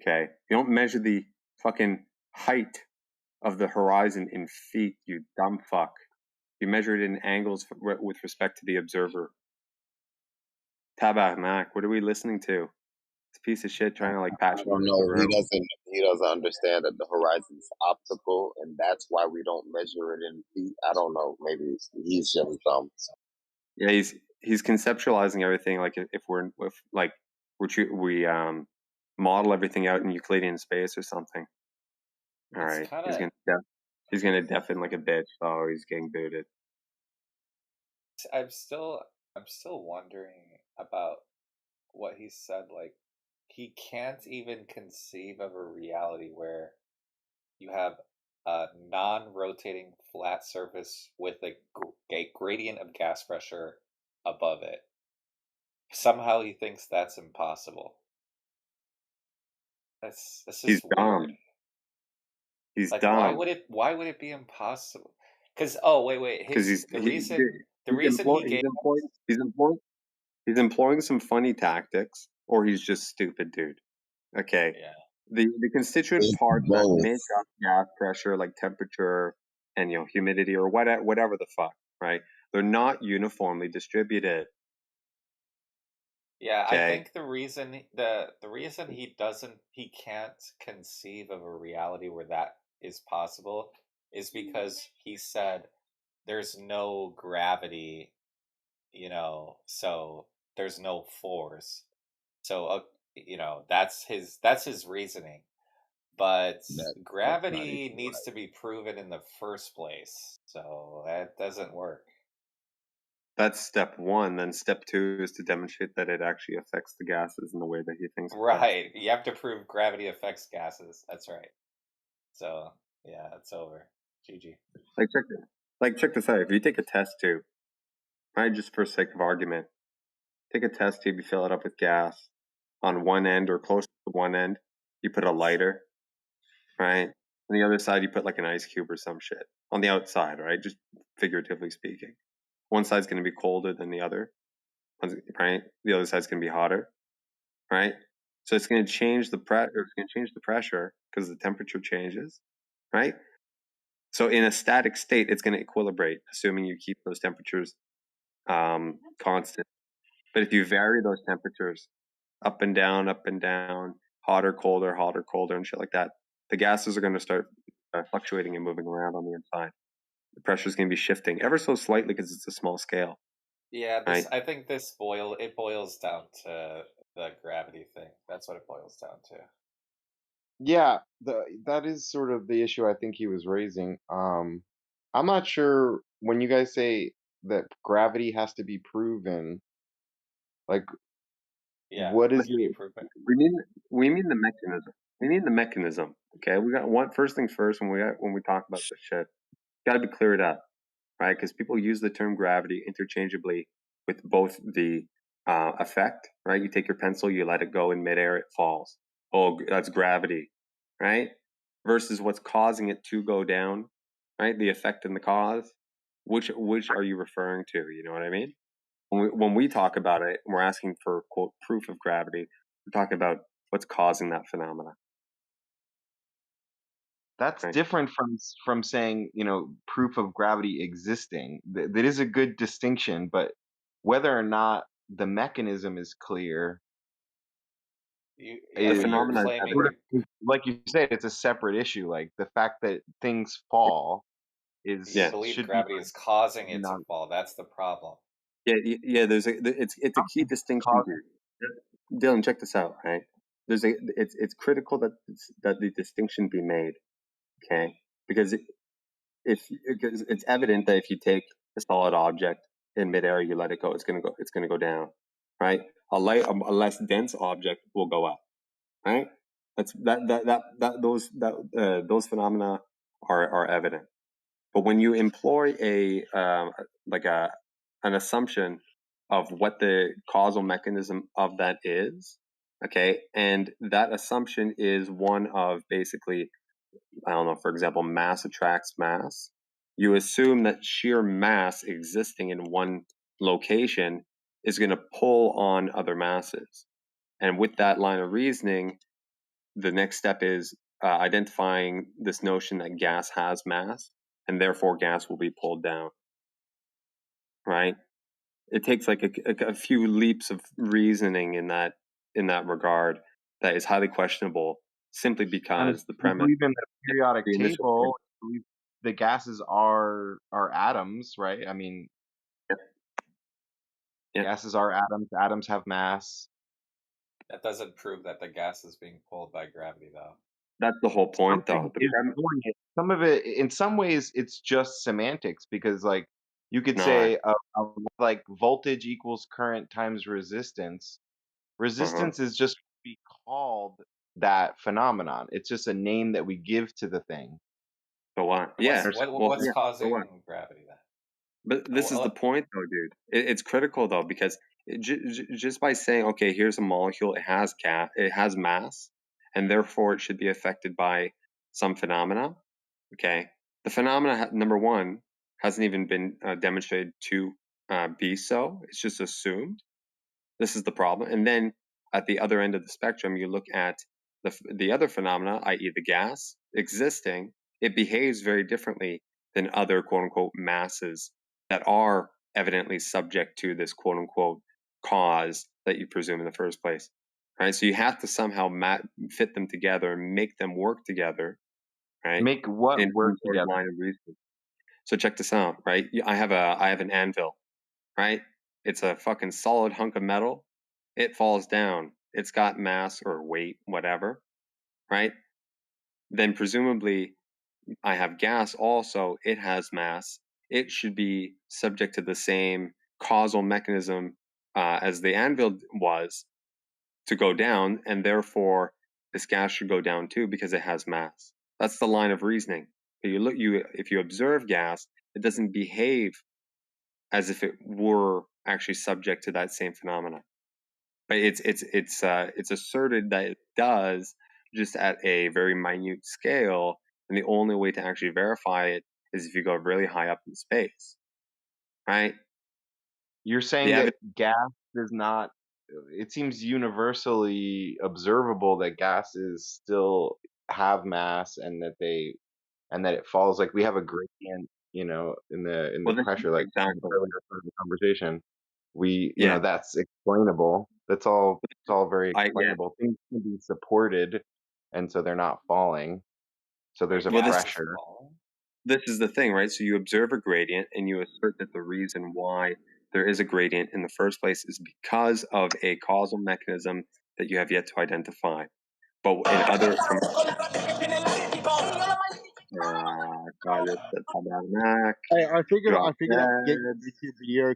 Okay. You don't measure the fucking height of the horizon in feet, you dumb fuck. You measure it in angles with respect to the observer. Tabarnak, what are we listening to? This piece of shit trying to like I don't patronize the know. room. He doesn't understand that the horizon's optical, and that's why we don't measure it in feet. I don't know. Maybe he's just dumb. Yeah, he's conceptualizing everything like if we model everything out in Euclidean space or something. All It's right, kind of. he's gonna deafen like a bitch. Oh, he's getting booted. I'm still wondering about what he said. Like, he can't even conceive of a reality where you have a non-rotating flat surface with a gradient of gas pressure above it. Somehow he thinks that's impossible. That's He's just dumb. weird. He's Like, dumb. why would it be impossible? Because wait, Because the reason he gave he's employing some funny tactics, or he's just stupid, dude. Okay. Yeah. The constituent parts that make up gas pressure, like temperature and humidity or whatever the fuck, right? They're not uniformly distributed. Yeah, I Okay. think the reason he can't conceive of a reality where that is possible is because he said there's no gravity, so there's no force. So that's his reasoning. But That's not gravity even needs right. to be proven in the first place. So that doesn't work. That's step one. Then step two is to demonstrate that it actually affects the gases in the way that he thinks it does. Right. You have to prove gravity affects gases. That's right. So yeah, it's over. GG. Check this out. If you take a test tube, right, just for sake of argument, take a test tube, you fill it up with gas. On one end or close to one end, you put a lighter, right? On the other side, you put like an ice cube or some shit. On the outside, right? Just figuratively speaking. One side's going to be colder than the other, right? The other side's going to be hotter, right? So it's going to change the pressure because the temperature changes, right? So in a static state, it's going to equilibrate, assuming you keep those temperatures constant. But if you vary those temperatures up and down, hotter, colder, and shit like that, the gases are going to start fluctuating and moving around on the inside. The pressure is going to be shifting ever so slightly because it's a small scale. Yeah, right? I think it boils down to the gravity thing. That's what it boils down to. Yeah, that is sort of the issue I think he was raising. I'm not sure when you guys say that gravity has to be proven, like Yeah, what what is do you mean it? prove it? We mean the mechanism. We mean the mechanism. Okay, we got one first things first when we talk about this shit. Got to be cleared up, right? Because people use the term gravity interchangeably with both the effect, right? You take your pencil, you let it go in midair, it falls. Oh, that's gravity, right? Versus what's causing it to go down, right? The effect and the cause. Which are you referring to? You know what I mean? When we talk about it, we're asking for quote proof of gravity. We're talking about what's causing that phenomena. That's Right. different from saying, proof of gravity existing. That is a good distinction, but whether or not the mechanism is clear The is phenomena is claiming sort of, like you said, it's a separate issue. Like the fact that things fall you believe should be gravity is causing it to not fall. That's the problem. Yeah. It's a key distinction here. Dylan, check this out, right? It's critical that the distinction be made, okay? Because it's evident that if you take a solid object in midair, you let it go, it's gonna go down, right? A less dense object will go up, right? Those phenomena are evident. But when you employ an assumption of what the causal mechanism of that is, okay, and that assumption is one of basically, I don't know, for example, mass attracts mass, you assume that sheer mass existing in one location is going to pull on other masses. And with that line of reasoning, the next step is identifying this notion that gas has mass and therefore gas will be pulled down, right? It takes like a few leaps of reasoning in that regard that is highly questionable simply And because if the you premise, believe in the periodic the initial table, you believe the gases are atoms, right? I mean, yeah, gases are atoms. Atoms have mass. That doesn't prove that the gas is being pulled by gravity, though. that's the whole point, Something though. is doing it. Some of it, in some ways, it's just semantics because, like, you could No, say like voltage equals current times resistance. Resistance is just be called that phenomenon. It's just a name that we give to the thing. so what? Yeah, What's yeah, so what? causing gravity then? But this is the point, though, dude. It's critical, though, because just by saying, okay, here's a molecule, it has mass, and therefore it should be affected by some phenomena. Okay, the phenomena number one hasn't even been demonstrated to be so. It's just assumed. This is the problem. And then at the other end of the spectrum, you look at the other phenomena, i.e., the gas existing. It behaves very differently than other quote unquote masses that are evidently subject to this quote unquote cause that you presume in the first place, right? So you have to somehow fit them together and make them work together, right? Make what In work some sort of together? line of reasoning. So check this out, right? I have an anvil, right? It's a fucking solid hunk of metal. It falls down. It's got mass or weight, whatever, right? Then presumably I have gas also. It has mass. It should be subject to the same causal mechanism as the anvil was to go down, and therefore this gas should go down too because it has mass. That's the line of reasoning. If you observe gas, it doesn't behave as if it were actually subject to that same phenomena. But it's asserted that it does, just at a very minute scale, and the only way to actually verify it is if you go really high up in space, right? You're saying that gas does not. It seems universally observable that gases still have mass and that it falls. Like we have a gradient, in the pressure, like exactly earlier part of the conversation. Yeah. That's explainable. It's all very Yeah. explainable. Things can be supported, and so they're not falling. So there's a Well, pressure. this is the thing, right? So you observe a gradient and you assert that the reason why there is a gradient in the first place is because of a causal mechanism that you have yet to identify. But in other from I figured drop I'd get dead, YouTube video.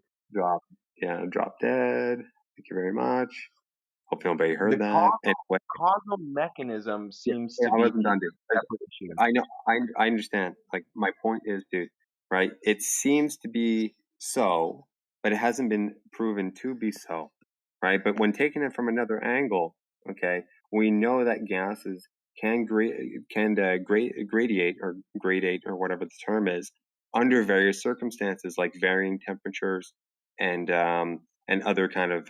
drop dead. Thank you very much. Hope nobody heard The that. Anyway, causal mechanism seems yeah, to I be wasn't done, dude. a separate issue. I know, I understand. Like my point is, dude, right? It seems to be so, but it hasn't been proven to be so, right? But when taking it from another angle, okay, we know that gases can gradiate or whatever the term is under various circumstances, like varying temperatures and other kind of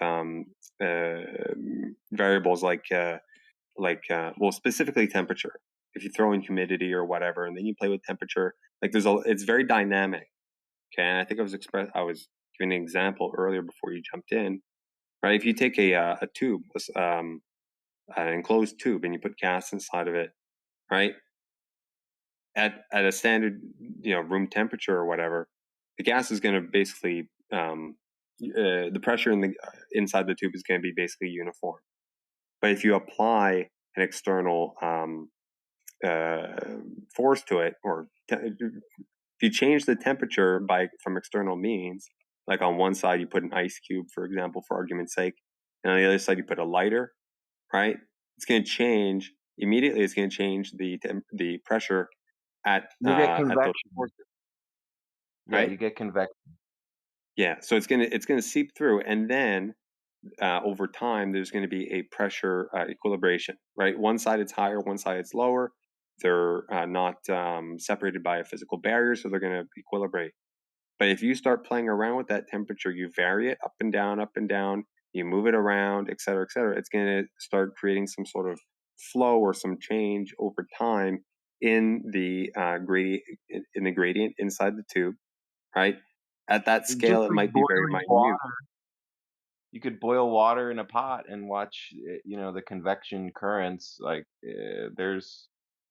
variables like well, specifically temperature. If you throw in humidity or whatever, and then you play with temperature, like it's very dynamic. Okay, and I think I was giving an example earlier before you jumped in, right? If you take a tube, an enclosed tube, and you put gas inside of it, right? At a standard, room temperature or whatever, the gas is going to basically the pressure inside the tube is going to be basically uniform. But if you apply an external force to it, or if you change the temperature from external means, like on one side you put an ice cube, for example, for argument's sake, and on the other side you put a lighter, right? It's going to change immediately. It's going to change the pressure at You get those convection. forces, Yeah, right? you get convection. Yeah, so it's gonna seep through, and then over time, there's going to be a pressure equilibration, right? One side it's higher, one side it's lower. They're not separated by a physical barrier, so they're going to equilibrate. But if you start playing around with that temperature, you vary it up and down, you move it around, et cetera, it's going to start creating some sort of flow or some change over time in the gradient inside the tube, right? At that Just scale, it like might be very boiling minute. water. You could boil water in a pot and watch, the convection currents. Like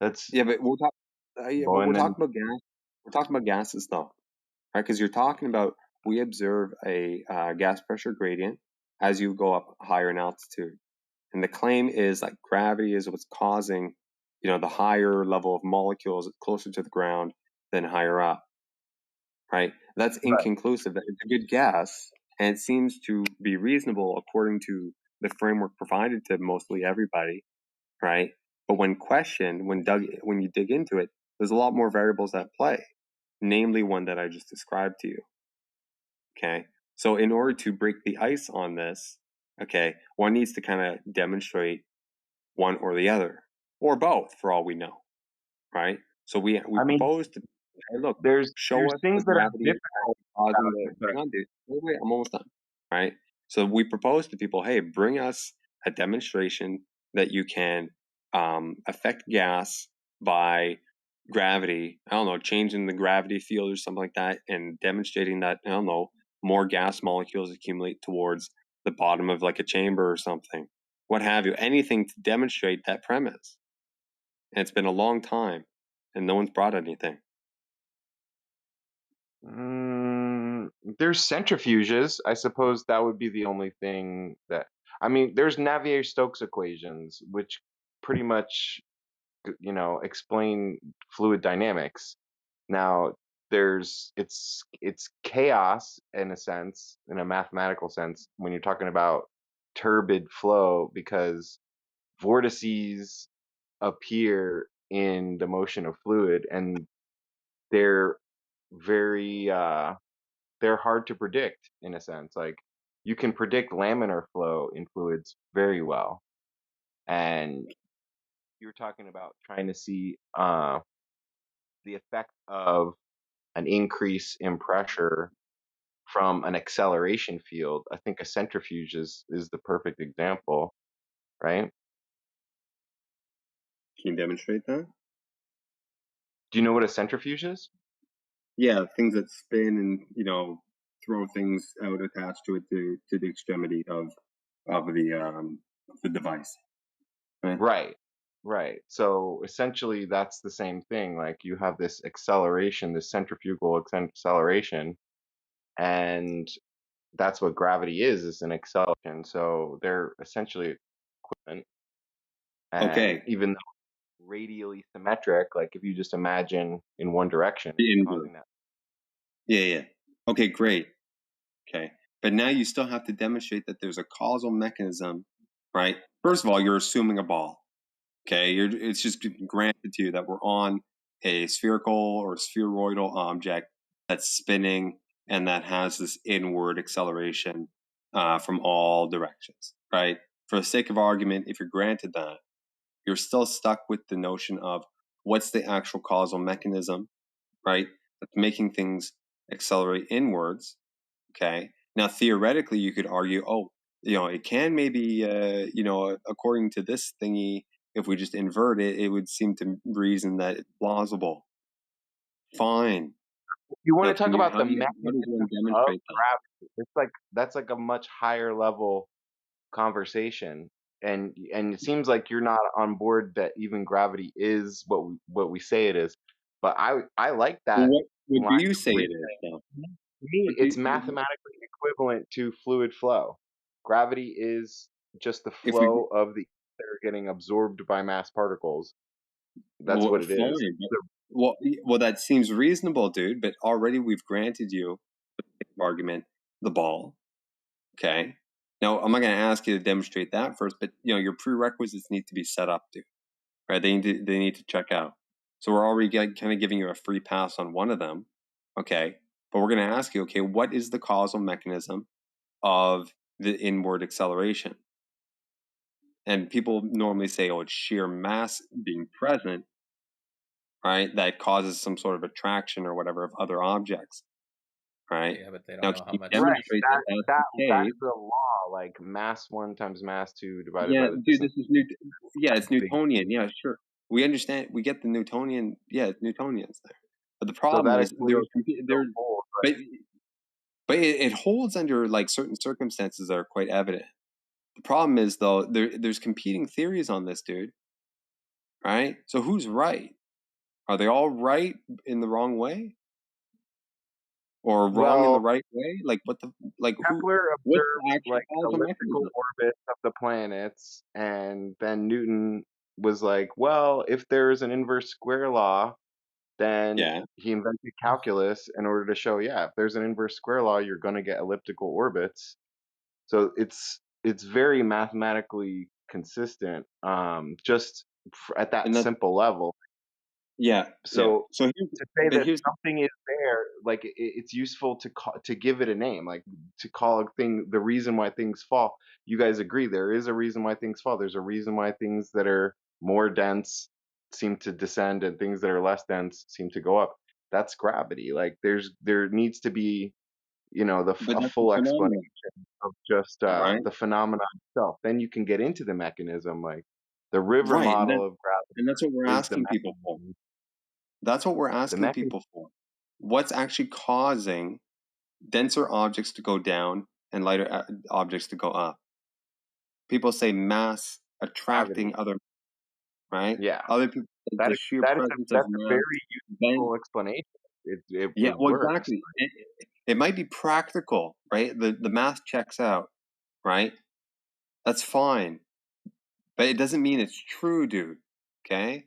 that's Yeah, but we're boiling. talking about gas. We're talking about gases, though, right? Because you're talking about we observe a gas pressure gradient as you go up higher in altitude, and the claim is that gravity is what's causing, the higher level of molecules closer to the ground than higher up, right? That's inconclusive. It's a good guess, and it seems to be reasonable according to the framework provided to mostly everybody, right? But when questioned, when you dig into it, there's a lot more variables at play, namely one that I just described to you. Okay, so in order to break the ice on this, okay, one needs to kind of demonstrate one or the other, or both, for all we know, right? So we propose to, hey, look, show us things the that are gravity difficult causing. about it, but Hang on, dude. Wait, I'm almost done. Right. So we propose to people, hey, bring us a demonstration that you can affect gas by gravity. I don't know, changing the gravity field or something like that, and demonstrating that, I don't know, more gas molecules accumulate towards the bottom of like a chamber or something, what have you, anything to demonstrate that premise. And it's been a long time, and no one's brought anything. There's centrifuges. I suppose that would be the only thing that. I mean, there's Navier-Stokes equations, which pretty much, explain fluid dynamics. Now, it's chaos in a sense, in a mathematical sense, when you're talking about turbid flow, because vortices appear in the motion of fluid, and they're very they're hard to predict in a sense. Like, you can predict laminar flow in fluids very well, and you're talking about trying to see the effect of an increase in pressure from an acceleration field. I think a centrifuge is the perfect example, right? Can you demonstrate that? Do you know what a centrifuge is? Yeah, things that spin and throw things out attached to it to the extremity of the device. Right. So essentially, that's the same thing. Like, you have this acceleration, this centrifugal acceleration, and that's what gravity is. It's an acceleration. So they're essentially equivalent. And Okay. even though radially symmetric, like if you just imagine in one direction, causing that. Yeah. Okay, great. Okay. But now you still have to demonstrate that there's a causal mechanism, right? First of all, you're assuming a ball. Okay. It's just granted to you that we're on a spherical or spheroidal object that's spinning and that has this inward acceleration from all directions, right? For the sake of argument, if you're granted that, you're still stuck with the notion of what's the actual causal mechanism, right? That's making things accelerate inwards. Okay. Now, theoretically, you could argue, it can maybe, according to this thingy, if we just invert it, it would seem to reason that it's plausible. Fine. You want Now, to talk about how the does one mechanism of demonstrate that? gravity? That's like a much higher level conversation, and it seems like you're not on board that even gravity is what we say it is. But I like that. Well, what line do you of say it reasoning. is, though? To me, it's mathematically equivalent to fluid flow. Gravity is just the If we flow of the that are getting absorbed by mass particles. That's what it is. fine. Well, that seems reasonable, dude. But already we've granted you argument the ball. Okay. Now I'm not going to ask you to demonstrate that first, but your prerequisites need to be set up, dude. Right? They need to check out. So we're already kind of giving you a free pass on one of them. Okay. But we're going to ask you, okay, what is the causal mechanism of the inward acceleration? And people normally say, it's sheer mass being present, right? That causes some sort of attraction or whatever of other objects, right? Yeah, but they don't Now, know how can you much. demonstrate that that's the That case? is the law. Like, mass 1 times mass 2 divided Yeah, by the dude, distance. this is it's Newtonian. Yeah, sure. We understand. We get the Newtonian. Yeah, it's Newtonians there. But the problem that is equilibrium still holds, right? but it holds under like certain circumstances that are quite evident. The problem is though there's competing theories on this, dude. Right? So who's right? Are they all right in the wrong way? Or wrong in the right way? Like what the Kepler what's observed the actual like causal elliptical mechanism? orbits of the planets, and then Newton was like, well, if there's an inverse square law, then he invented calculus in order to show, if there's an inverse square law, you're going to get elliptical orbits. So it's very mathematically consistent, just at that simple level. So to say that something is there, like it's useful to give it a name, like to call a thing the reason why things fall. You guys agree there is a reason why things fall. There's a reason why things that are more dense seem to descend and things that are less dense seem to go up. That's gravity. Like there needs to be, a full explanation of just the phenomenon itself. Then you can get into the mechanism, like the river model of gravity. And that's what we're asking people for. That's what we're asking people for. What's actually causing denser objects to go down and lighter objects to go up. People say mass attracting other, right? Yeah. Other people say the sheer presence of That's a mass. very useful explanation. It Yeah, well, works. exactly. It might be practical, right? The math checks out, right? That's fine. But it doesn't mean it's true, dude. Okay?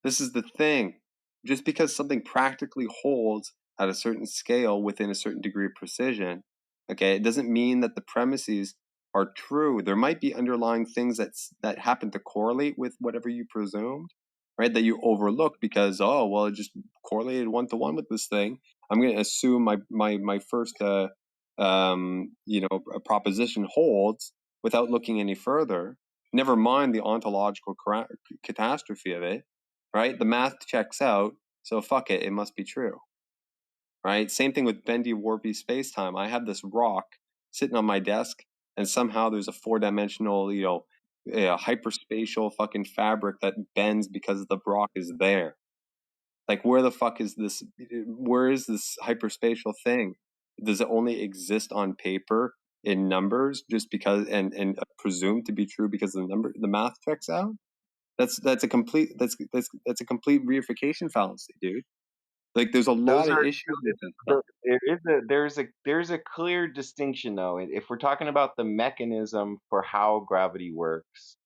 This is the thing. Just because something practically holds at a certain scale within a certain degree of precision, okay, it doesn't mean that the premises are true. There might be underlying things that happen to correlate with whatever you presumed, right? That you overlook because, oh, well, it just correlated 1-to-1 with this thing. I'm going to assume my first proposition holds without looking any further. Never mind the ontological catastrophe of it, right? The math checks out, so fuck it, it must be true, right? Same thing with bendy warpy space-time. I have this rock sitting on my desk, and somehow there's a 4-dimensional, hyperspatial fucking fabric that bends because the rock is there. Like, where the fuck is this? Where is this hyperspatial thing? Does it only exist on paper in numbers just because and presumed to be true because the math checks out? That's a complete reification fallacy, dude. Like, there's a lot of issues with this stuff. There's a clear distinction though. If we're talking about the mechanism for how gravity works,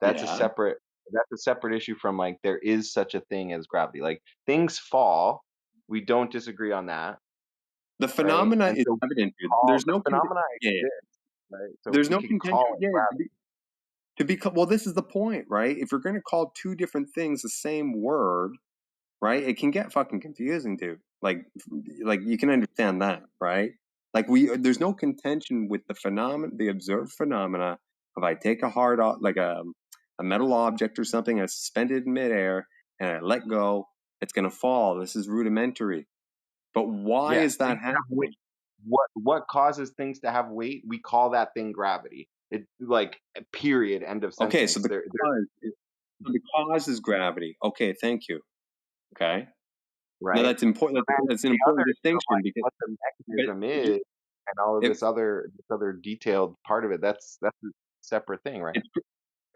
that's a separate issue from like there is such a thing as gravity. Like things fall. We don't disagree on that. The phenomena right? is so evident, dude. call, There's no phenomena exist, right? So there's we no can contention. call it gravity. Well, this is the point, right? If you're going to call two different things the same word, right, it can get fucking confusing, dude. Like you can understand that, right? Like there's no contention with the observed phenomena. If I take a metal object or something, and suspended in midair, and I let go, it's going to fall. This is rudimentary. But why is that happening? What causes things to have weight? We call that thing gravity. It like period. End of sentence. Okay, so the cause is gravity. Okay, thank you. Okay. Right. No, that's important. That's an important distinction because what the mechanism is and all of this other detailed part of it. That's a separate thing, right?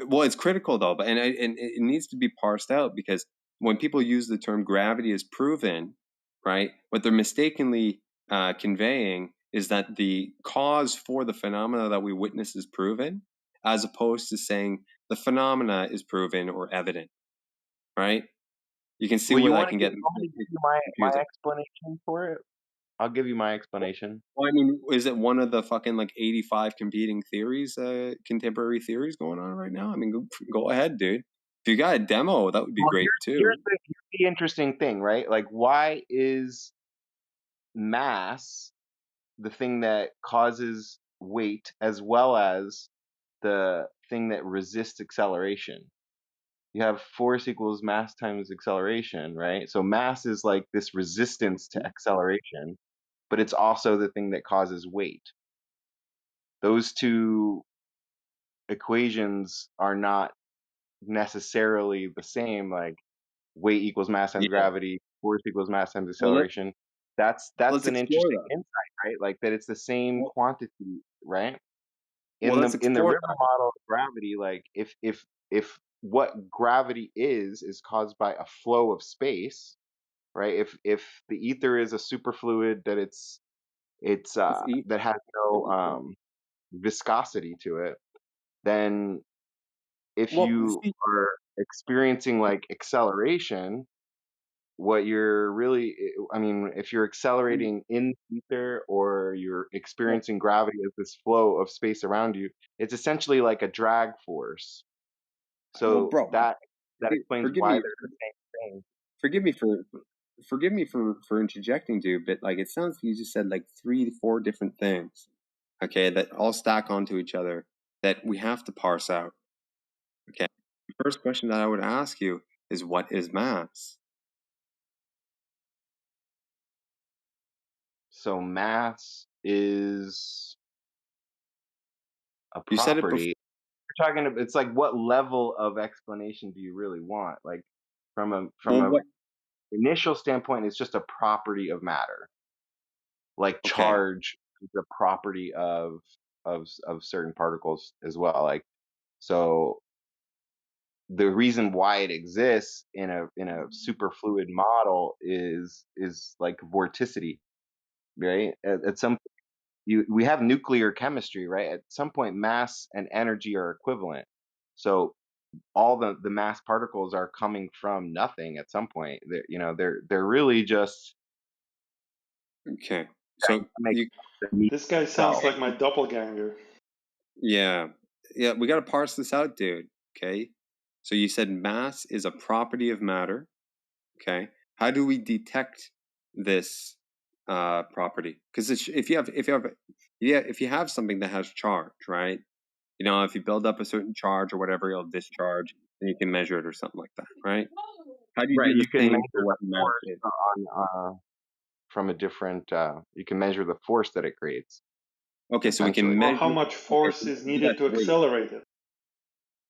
It's critical though, and it needs to be parsed out because when people use the term gravity as proven, right, what they're mistakenly conveying is that the cause for the phenomena that we witness is proven, as opposed to saying the phenomena is proven or evident, right? You can see where that can get. My explanation for it. I'll give you my explanation. Well, I mean, is it one of the fucking 85 competing theories, contemporary theories going on right now? I mean, go ahead, dude. If you got a demo, that would be great too. Here's the interesting thing, right? Like, why is mass the thing that causes weight as well as the thing that resists acceleration? You have force equals mass times acceleration, right? So mass is like this resistance to acceleration, but it's also the thing that causes weight. Those two equations are not necessarily the same. Like weight equals mass times gravity, force equals mass times acceleration. That's an interesting insight, right? Like that it's the same quantity, right? In the river model of gravity, like if what gravity is caused by a flow of space, right? If the ether is a superfluid that it's that has no viscosity to it, then if you are experiencing like acceleration, what you're really, I mean, if you're accelerating in ether or you're experiencing gravity as this flow of space around you, it's essentially like a drag force. So that explains why they're the same thing. Forgive me for interjecting, dude, but like it sounds like you just said like 3 to 4 different things, okay, that all stack onto each other that we have to parse out. Okay, the first question that I would ask you is, what is mass? So mass is a property. You said it before. We're talking about, it's like, what level of explanation do you really want? Like from a initial standpoint, it's just a property of matter. Like charge is a property of of certain particles as well. Like, so the reason why it exists in a superfluid model is like vorticity, right? At some we have nuclear chemistry, right? At some point, mass and energy are equivalent. So all the mass particles are coming from nothing at some point. They're really just Okay. So This guy sounds like my doppelganger. Yeah. Yeah, we got to parse this out, dude. Okay. So you said mass is a property of matter. Okay. How do we detect this property? Because if you have something that has charge, right? You know, if you build up a certain charge or whatever, it'll discharge, and you can measure it or something like that, right? How do you do you the can same measure for what the mass force is? from a different. You can measure the force that it creates. Okay, so we can essentially. measure Or how much force is needed to accelerate it.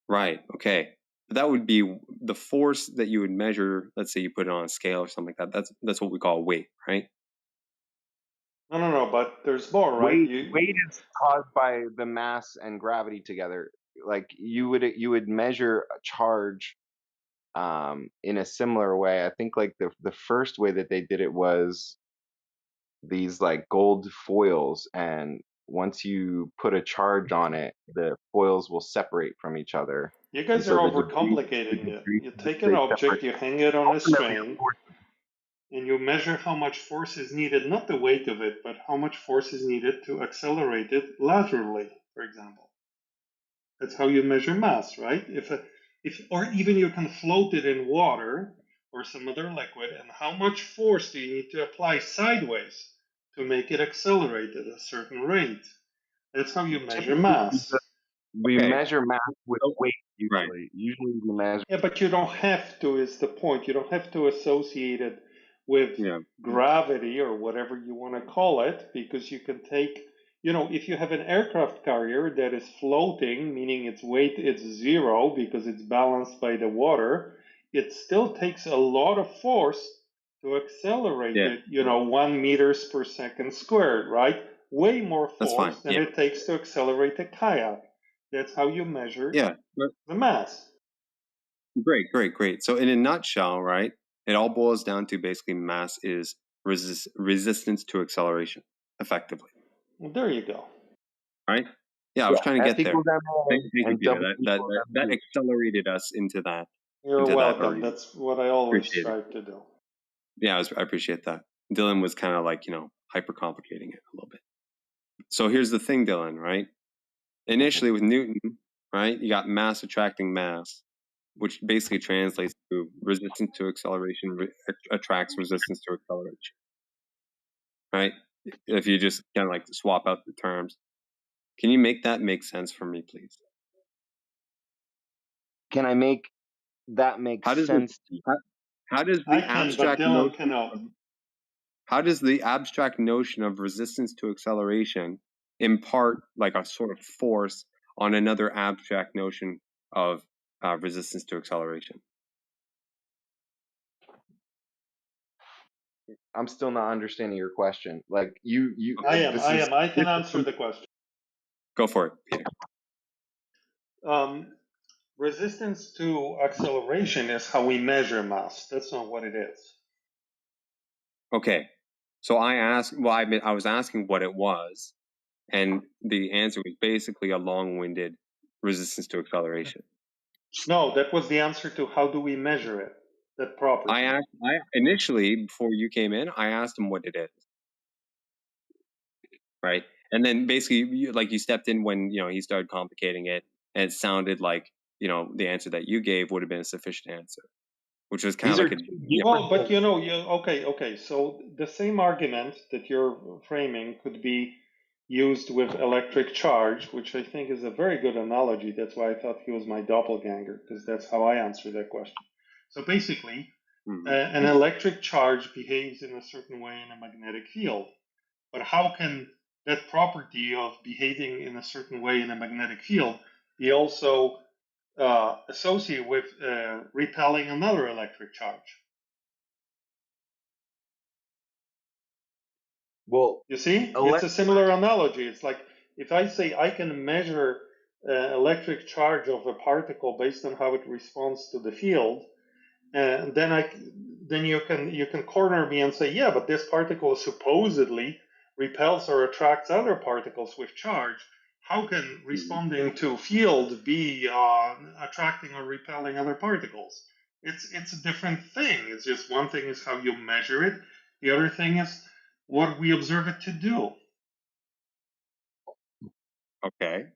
Right. Okay. But that would be the force that you would measure. Let's say you put it on a scale or something like that. That's what we call weight, right? No, but there's more, right? Weight is caused by the mass and gravity together. Like you would measure a charge in a similar way. I think like the first way that they did it was these like gold foils, and once you put a charge on it, the foils will separate from each other. You guys are overcomplicating it. You take an object, you hang it on a string, and you measure how much force is needed, not the weight of it, but how much force is needed to accelerate it laterally, for example. That's how you measure mass, right? Or even you can float it in water or some other liquid, and how much force do you need to apply sideways to make it accelerate at a certain rate? That's how you measure mass. We measure mass with weight usually. Right. Usually we measure. Yeah, but you don't have to, is the point. You don't have to associate it with gravity or whatever you want to call it, because you can take, if you have an aircraft carrier that is floating, meaning its weight is zero because it's balanced by the water, it still takes a lot of force to accelerate it, 1 meters per second squared, right? Way more force than it takes to accelerate a kayak. That's how you measure the mass. Great. So in a nutshell, right, it all boils down to basically mass is resistance to acceleration, effectively. Well, there you go. Right? Yeah, I was trying to F get there. equals ma Thank you, and Peter. W That equals that mv. accelerated us into that. You're into welcome. That already. That's what I always Appreciate strive to do. Yeah, I appreciate that. Dylan was kind of like, hyper complicating it a little bit. So here's the thing, Dylan, right? Initially with Newton, right, you got mass attracting mass, which basically translates to resistance to acceleration attracts resistance to acceleration, right? If you just kind of like swap out the terms. Can you make that make sense for me, please? Can I make that make sense to you? How does the abstract notion how does the abstract notion of resistance to acceleration impart like a sort of force on another abstract notion of resistance to acceleration? I'm still not understanding your question. Like you I am. I can answer the question. Go for it, Peter. Resistance to acceleration is how we measure mass. That's not what it is. Okay. So I was asking what it was, and the answer was basically a long-winded resistance to acceleration. No, that was the answer to how do we measure it, that property. I initially, before you came in, I asked him what it is. Right. And then basically, you stepped in when, he started complicating it, and it sounded like, the answer that you gave would have been a sufficient answer, which was kind of like well, but okay. So the same argument that you're framing could be used with electric charge, which I think is a very good analogy. That's why I thought he was my doppelganger, because that's how I answer that question. So basically, an electric charge behaves in a certain way in a magnetic field. But how can that property of behaving in a certain way in a magnetic field be also associated with repelling another electric charge? Well, you see, it's a similar analogy. It's like if I say I can measure electric charge of a particle based on how it responds to the field, then you can corner me and say, yeah, but this particle supposedly repels or attracts other particles with charge. How can responding to field be attracting or repelling other particles? It's a different thing. It's just one thing is how you measure it. The other thing is what we observe it to do. Okay.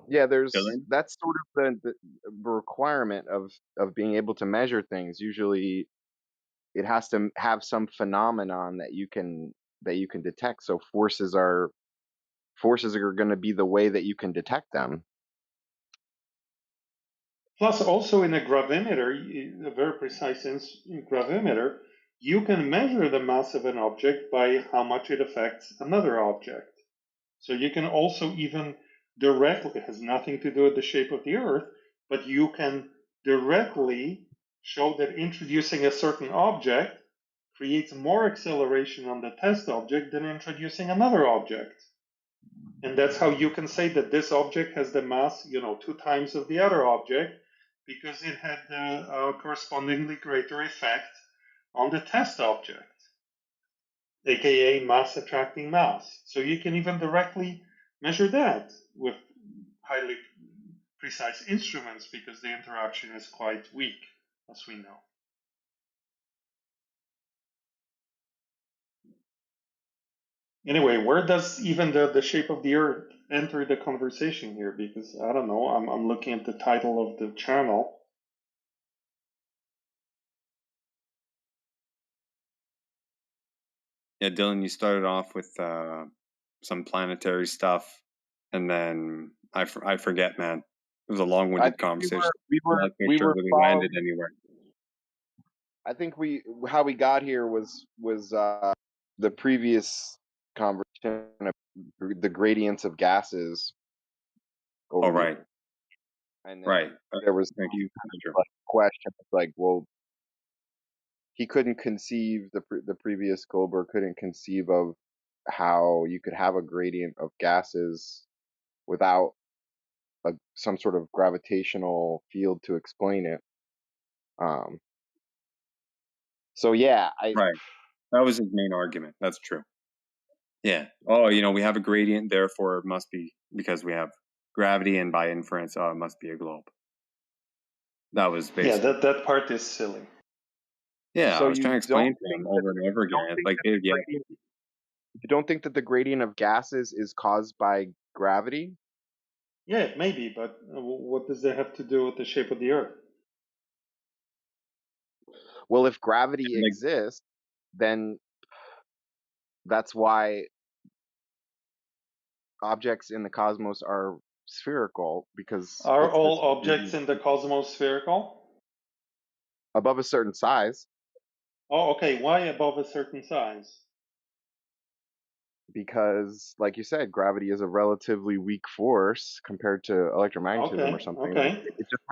Yeah, Dylan? that's sort of the requirement of being able to measure things. Usually, it has to have some phenomenon that you can detect. So forces are going to be the way that you can detect them. Plus, also in a gravimeter, a very precise gravimeter, you can measure the mass of an object by how much it affects another object. So you can also even directly, it has nothing to do with the shape of the Earth, but you can directly show that introducing a certain object creates more acceleration on the test object than introducing another object. And that's how you can say that this object has the mass, 2 times of the other object, because it had a correspondingly greater effect on the test object, aka mass attracting mass. So you can even directly measure that with highly precise instruments because the interaction is quite weak, as we know. Anyway, where does even the shape of the Earth enter the conversation here? Because I don't know, I'm looking at the title of the channel. Yeah, Dylan, you started off with some planetary stuff, and then I forget, man. It was a long-winded conversation. We were really landed anywhere. I think how we got here was the previous conversation of the gradients of gases. Oh, right. And then Right. there was Thank you. like question like, well, he couldn't conceive the previous Goldberg couldn't conceive of how you could have a gradient of gases without some sort of gravitational field to explain it. So yeah, Right. That was his main argument. That's true. Yeah. Oh, we have a gradient, therefore it must be because we have gravity, and by inference, it must be a globe. That was basically. Yeah, that part is silly. Yeah, so I was trying to explain to him over and over again. It's like, dude, yeah. You don't think that the gradient of gases is caused by gravity? Yeah, it may be, but what does that have to do with the shape of the Earth? Well, if gravity exists, then that's why objects in the cosmos are spherical, because are all objects in the cosmos spherical? Above a certain size. Oh, okay. Why above a certain size? Because, like you said, gravity is a relatively weak force compared to electromagnetism or something. Okay.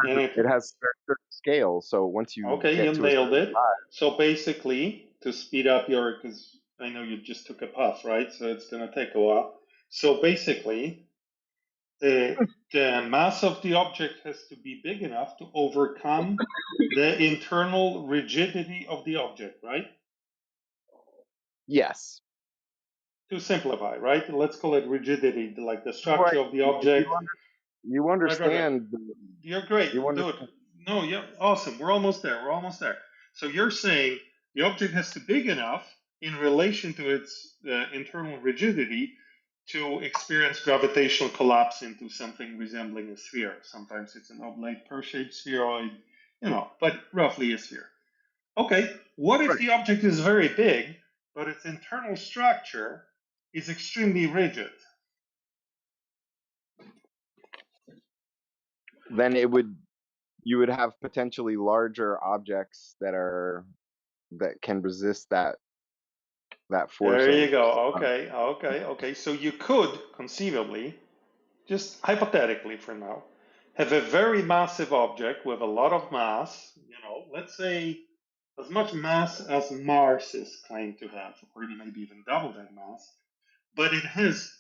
It has certain scales. So once you okay, get you to nailed it. size, So basically, to speed up because I know you just took a puff, right? So it's going to take a while. So basically, the mass of the object has to be big enough to overcome the internal rigidity of the object, right? Yes. To simplify, right? Let's call it rigidity, like the structure of the object. You understand. Right. You're great, dude. No, yeah, awesome. We're almost there. So you're saying the object has to be big enough in relation to its internal rigidity to experience gravitational collapse into something resembling a sphere. Sometimes it's an oblate pear-shaped spheroid, but roughly a sphere. Okay, what if the object is very big, but its internal structure is extremely rigid? Then you would have potentially larger objects that can resist that force. There you go. Okay. So you could conceivably, just hypothetically for now, have a very massive object with a lot of mass, let's say as much mass as Mars is claimed to have, or maybe even double that mass, but it has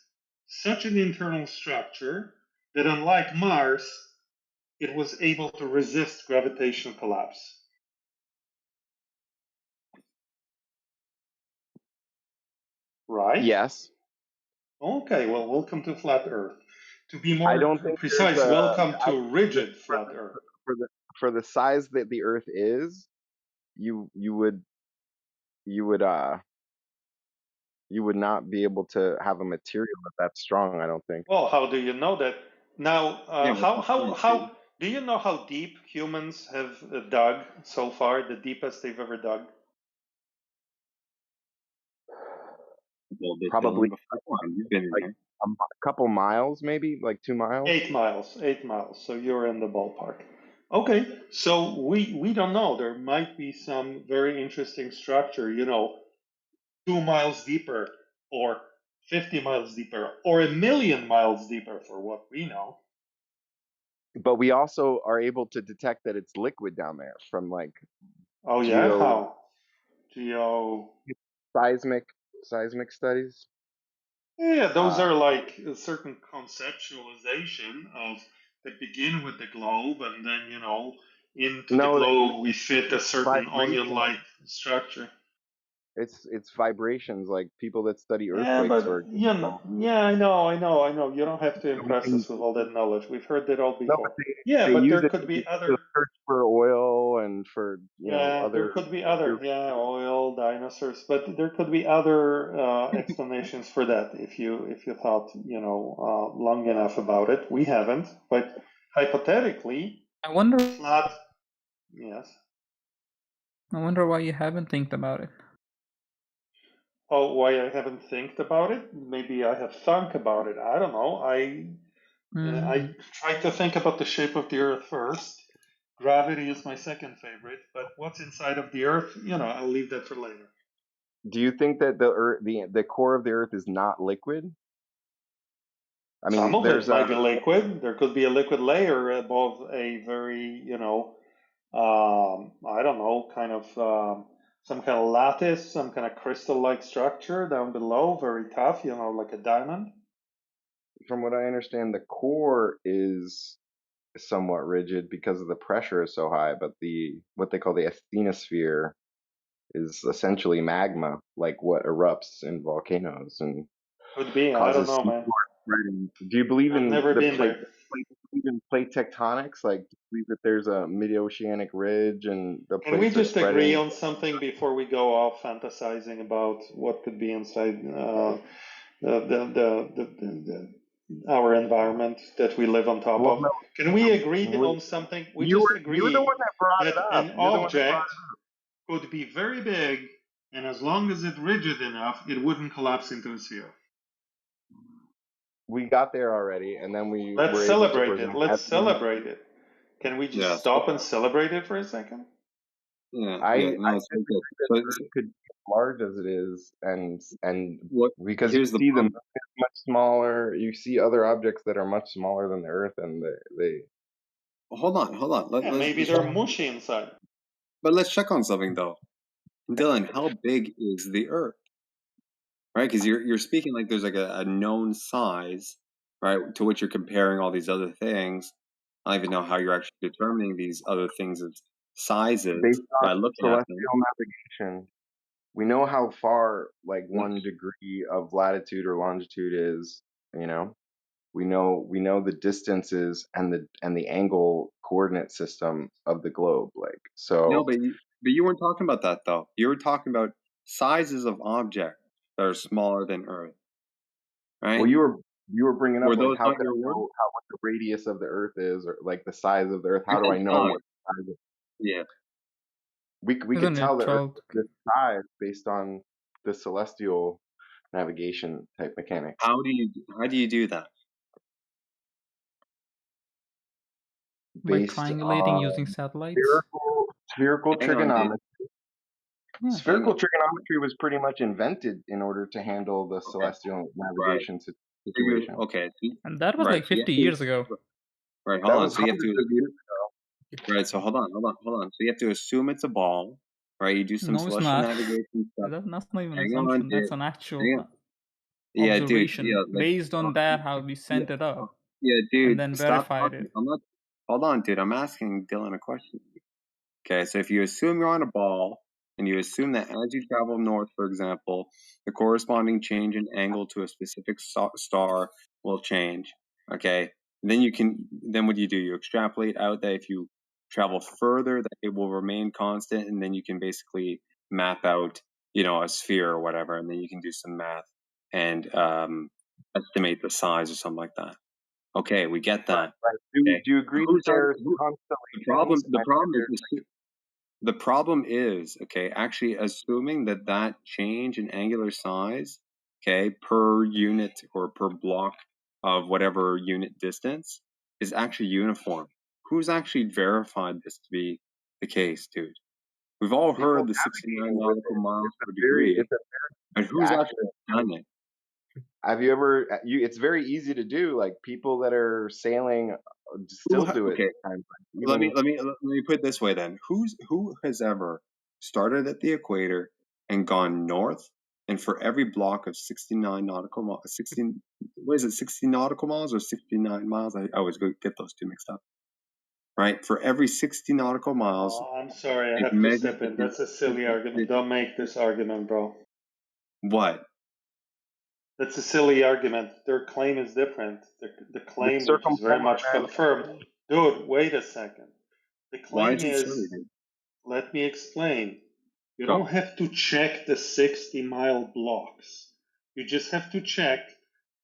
such an internal structure that, unlike Mars, it was able to resist gravitational collapse. Right? Yes. Okay, well, welcome to Flat Earth. To be I more don't think precise, there's a. welcome I to think rigid Flat Earth. for the size that the Earth is, you would not be able to have a material that's strong. I don't think. Well, how do you know that? Now, Yeah, but how do you know how deep humans have dug so far? The deepest they've ever dug? well, they Probably before. You've been in like there. a couple miles, maybe like 2 miles. 8 miles. 8 miles. So you're in the ballpark. Okay, so we don't know. There might be some very interesting structure, 2 miles deeper, or 50 miles deeper, or 1,000,000 miles deeper for what we know. But we also are able to detect that it's liquid down there from like Oh yeah, how? seismic studies. Yeah, those are like a certain conceptualization of that begin with the globe, and then into the globe we fit a certain onion-like structure. It's vibrations, like people that study Yeah, earthquakes, for but example. yeah, I know. You don't have to impress us with all that knowledge. We've heard that all No, but before. Yeah, they but use there it could be to other. search for oil and for Yeah, there other. could be other. Yeah, oil, dinosaurs, but there could be other explanations for that if you thought long enough about it. We haven't, but hypothetically, I wonder. flat. Yes. I wonder why you haven't think about it. Oh, why I haven't think about it? Maybe I have thunk about it. I don't know. I tried to think about the shape of the Earth first. Gravity is my second favorite, but what's inside of the Earth? I'll leave that for later. Do you think that the Earth, the core of the Earth, is not liquid? I mean, Some of there's it might be liquid. There could be a liquid layer above a very, I don't know, kind of some kind of lattice, some kind of crystal-like structure down below, very tough, like a diamond. From what I understand, the core is somewhat rigid because of the pressure is so high, but what they call the asthenosphere is essentially magma, like what erupts in volcanoes and Could be. I don't causes know, man. spreading. Do you believe I've in never the been plate? there. Even plate tectonics, like do you believe that there's a mid-oceanic ridge and the Can we plates are just agree spreading? on something before we go off fantasizing about what could be inside our environment that we live on top Well, of? no, Can we agree on something? We you just were the one agree that brought it that up. an You're the one that brought object could be very big, and as long as it's rigid enough, it wouldn't collapse into a sphere. We got there already, and then we Let's were able to celebrate it. present Let's evidence. celebrate it. Can we just Yeah, stop and celebrate it for a second? Yeah, I no, it's very good. that Earth could be as large as it is, and What? because you Here's the see the moon problem. is much smaller, you see other objects that are much smaller than the Earth, and they Hold on. Yeah, maybe they're mushy inside. But let's check on something though, Dylan. How big is the Earth? Right, because you're speaking like there's like a known size, right, to which you're comparing all these other things. I don't even know how you're actually determining these other things as sizes based on by looking at them. celestial navigation. We know how far like 1 degree of latitude or longitude is. You know, we know the distances and the angle coordinate system of the globe. Like No, so. but you weren't talking about that though. You were talking about sizes of objects that are smaller than Earth, right? Well, you were bringing up Were like those how not could I your words? know what the radius of the Earth is, or like the size of the Earth? How You do I said know size. what the size is? Yeah. We could Isn't tell it the Earth 12? the size based on the celestial navigation type mechanics. How do you do that? By Based triangulating using on satellites? spherical Hang on, dude. trigonometry. Yeah. Spherical trigonometry was pretty much invented in order to handle the celestial navigation situation. Okay. And that was Right. like 50 years ago. Right. That Hold on. was So you have hundreds to. of years ago. Right. So hold on. So you have to assume it's a ball. Right. You do some No, it's celestial not. navigation stuff. That's not even an Hang on, assumption. dude. That's an Hang actual. on. Yeah, dude. observation. Yeah, like, Based on that, how we sent it up, yeah, and dude. then Stop verified talking. it. I'm not. Hold on, dude. I'm asking Dylan a question. Okay, so if you assume you're on a ball, and you assume that as you travel north, for example, the corresponding change in angle to a specific star will change. Okay, then then what do? You extrapolate out that if you travel further, that it will remain constant, and then you can basically map out, a sphere or whatever, and then you can do some math and estimate the size or something like that. Okay, we get that. Right. Okay. Do you agree that there's constellations? The problem is, okay, actually assuming that change in angular size, okay, per unit or per block of whatever unit distance is actually uniform. Who's actually verified this to be the case, dude? We've all heard the 69 nautical miles per degree, but who's actually done it? Have you ever? It's very easy to do. Like people that are sailing still do it. Okay. Let me put it this way then. Who has ever started at the equator and gone north, and for every block of 69 nautical miles, 16, what is it, 60 nautical miles or 69 miles? I always get those two mixed up. Right? For every 60 nautical miles. Oh, I'm sorry, I have to step in. That's a silly argument. Don't make this argument, bro. What? That's a silly argument. Their claim is different. The claim, which is very much confirmed. Dude, wait a second. The claim is, let me explain. You don't have to check the 60-mile blocks. You just have to check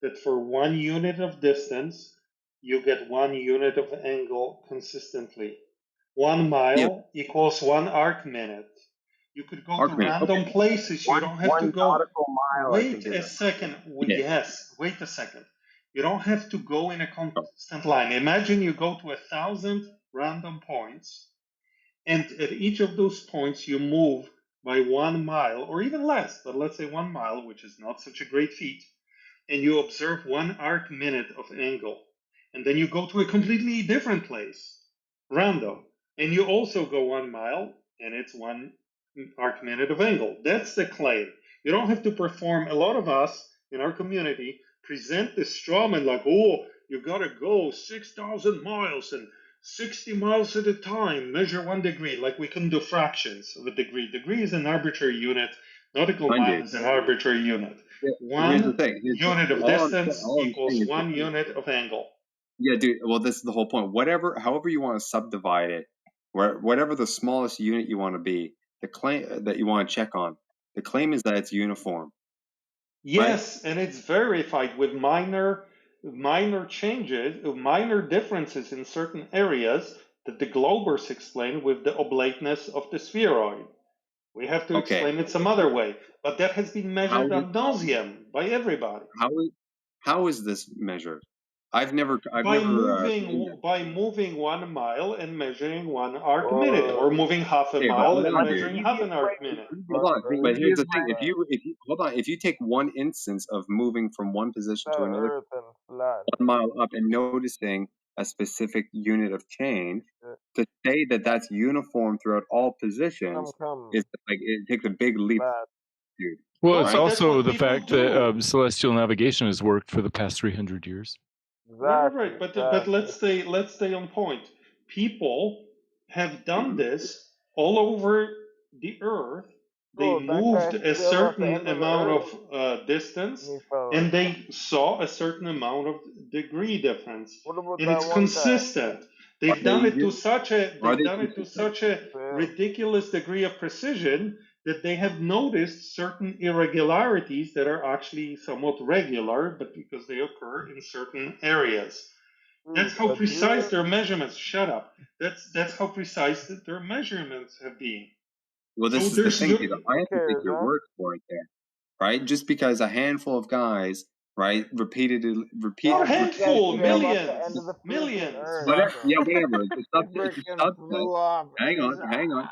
that for 1 unit of distance, you get 1 unit of angle consistently. 1 mile equals 1 arc minute. You could go to random places. You don't have to go. Wait a second. Yes, wait a second. You don't have to go in a constant line. Imagine you go to 1,000 random points, and at each of those points you move by 1 mile or even less, but let's say 1 mile, which is not such a great feat, and you observe 1 arc minute of angle. And then you go to a completely different place, random, and you also go 1 mile, and it's 1 arc minute of angle. That's the claim. You don't have to perform. A lot of us in our community present this straw man like, oh, you gotta go 6,000 miles and 60 miles at a time, measure 1 degree, like we can do fractions of a degree. Degree is an arbitrary unit. Nautical mile is an arbitrary unit. Here's the thing. Unit of distance equals 1 unit of angle. Yeah, dude. Well, this is the whole point. However you want to subdivide it, whatever the smallest unit you want to be, the claim that you want to check on, the claim is that it's uniform. Yes, right? And it's verified with minor changes, minor differences in certain areas that the globers explain with the oblateness of the spheroid. We have to explain it some other way, but that has been measured ad nauseum by everybody. How is this measured? I've never by moving 1 mile and measuring 1 arc minute, or moving half a mile and measuring half an arc minute. Hold on, but here's the thing: if you take one instance of moving from one position to another, 1 mile up, and noticing a specific unit of change, to say that that's uniform throughout all positions is like it takes a big leap, dude. Well, it's also the fact that celestial navigation has worked for the past 300 years. Right. But let's stay on point. People have done this all over the Earth. They moved a certain amount of distance, and they saw a certain amount of degree difference, and it's consistent. They've done it to such a ridiculous degree of precision that they have noticed certain irregularities that are actually somewhat regular, but because they occur in certain areas. That's how precise their measurements. Shut up. That's how precise their measurements have been. Well, this is the thing, dude. I have to take your word for it there, right? Just because a handful of guys, right, repeated. Not a handful, millions. Whatever. Yeah, whatever. Hang on.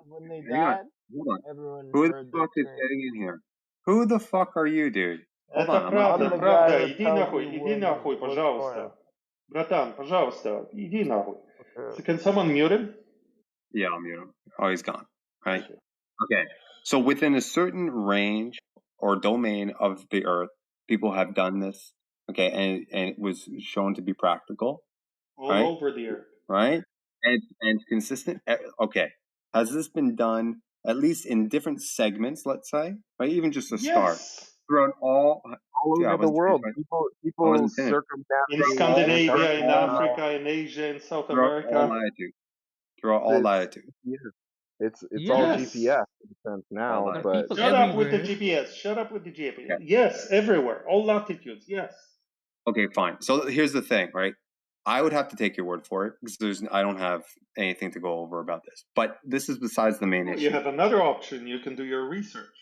When they Hang on. died, Hold on. everyone Who the heard fuck that is getting in here? Who the fuck are you, dude? Hold Это on. правда. Иди нахуй, пожалуйста. Братан, пожалуйста, иди нахуй. Can someone mute him? Yeah, I'll mute him. Oh, he's gone. Right. Okay. So within a certain range or domain of the Earth, People have done this, okay, and it was shown to be practical, all right? over the earth. Right? And consistent. Okay, has this been done at least in different segments? Let's say, right? Even just a start Yes. throughout all. All Yeah, I over the wasn't finished. world, Right? people I people wasn't finished. In circumnavigate Scandinavia, in Antarctica. Africa, in Asia, in South Throughout all America. latitudes. Throughout all It's latitudes. it's all Yes. GPS in a sense All now, There are but latitudes. people Shut up with the everywhere. GPS. Shut up with the GPS. Okay. Yes, everywhere. All latitudes. Yes. Okay, fine. So here's the thing, right? I would have to take your word for it because I don't have anything to go over about this. But this is besides the main Well, issue. you have another option. You can do your research.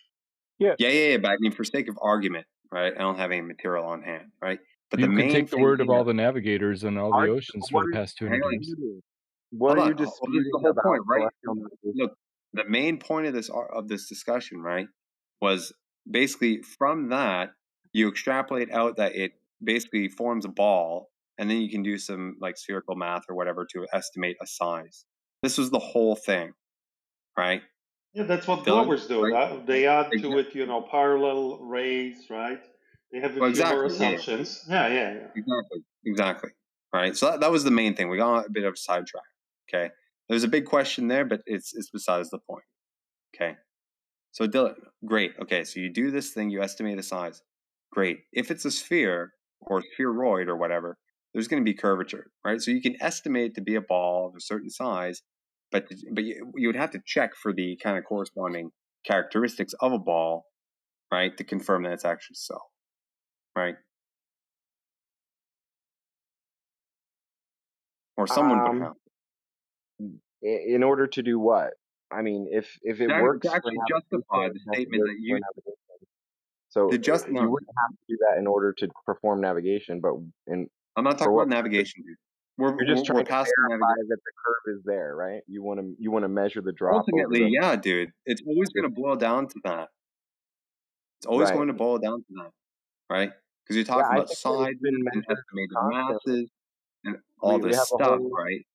Yeah. But I mean, for sake of argument, right? I don't have any material on hand, right? But You the could main take the thing word of here, all the navigators on all the oceans for what the are past hang 200 on, years. disputing? What hold are on. you This is disputing the whole about point, right? celestial navigation? Look, the main point of this discussion, right, was basically from that you extrapolate out that it basically forms a ball, and then you can do some like spherical math or whatever to estimate a size. This was the whole thing, right? Yeah, that's what Dylan, Globers do. right? They add to it, parallel rays, right? They have a Well, few more exactly. Yeah. assumptions. Yeah. Exactly. Right. So that was the main thing. We got a bit of a sidetrack. Okay. There's a big question there, but it's besides the point. Okay. So Dylan, great. Okay. So you do this thing, you estimate a size. Great. If it's a sphere or spheroid or whatever, there's going to be curvature, right? So you can estimate to be a ball of a certain size, but you would have to check for the kind of corresponding characteristics of a ball, right, to confirm that it's actually so, right? Or someone would have. In order to do what? I mean, if it To works for actually justify navigation, the then it statement works that for you navigation. So to just you wouldn't have to do that in order to perform navigation, but I'm not for talking what about purpose? navigation, dude. You're just We're trying to past the verify navigation. that the curve is there, right? You want to measure the drop over Ultimately, the yeah, dude. It's always going to boil down to that. It's always right. going to boil down to that, right? Because you're Yeah, talking I about think that it's been sizes and measured estimated constantly. masses and all We this have a stuff, whole right?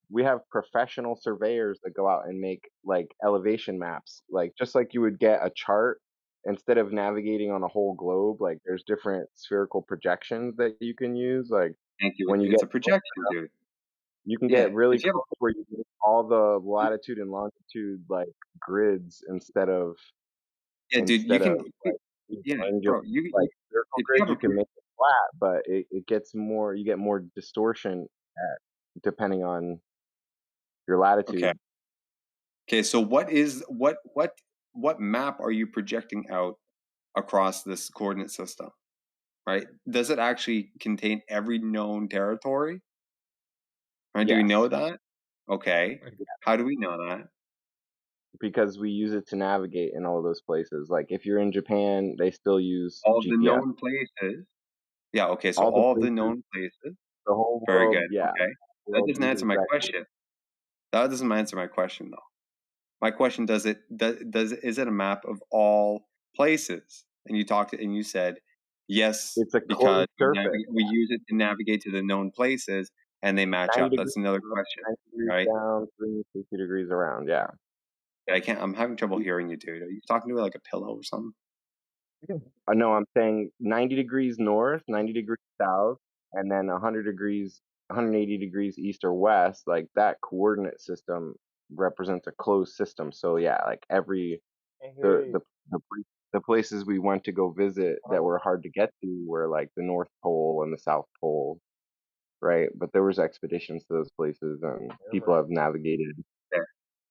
we have professional surveyors that go out and make like elevation maps, like just like you would get a chart instead of navigating on a whole globe. Like there's different spherical projections that you can use. Like Thank you. when you It's get a projection, dude. you can Yeah. get really If you have close where you get all the latitude and longitude like grids instead of dude, you can. like Yeah, angular bro. like circle If you grids. have You can make it flat, but it gets more. You get more distortion depending on your okay. latitude. Okay. So what map are you projecting out across this coordinate system? Right? Does it actually contain every known territory? Right? Do we know Yes. that? Okay. How do we know that? Because we use it to navigate in all those places. Like if you're in Japan, they still use All the GPS. known places. Yeah, okay, so All the all the places, known places. the whole Very world, good. yeah, Okay. the That world doesn't answer uses my that. question. That doesn't answer my question though. My question is it a map of all places? And you said yes It's a because closed surface. we use it to navigate to the known places and they match 90 up. degrees That's another up, question, 90 degrees right? down, 360 degrees around. Yeah. I'm having trouble hearing you, dude. Are you talking to me like a pillow or something? No, I'm saying 90 degrees north, 90 degrees south, and then 100 degrees, 180 degrees east or west. Like that coordinate system represents a closed system. So yeah, like every the places we went to go visit that were hard to get to were like the North Pole and the South Pole, right? But there was expeditions to those places, and people have navigated.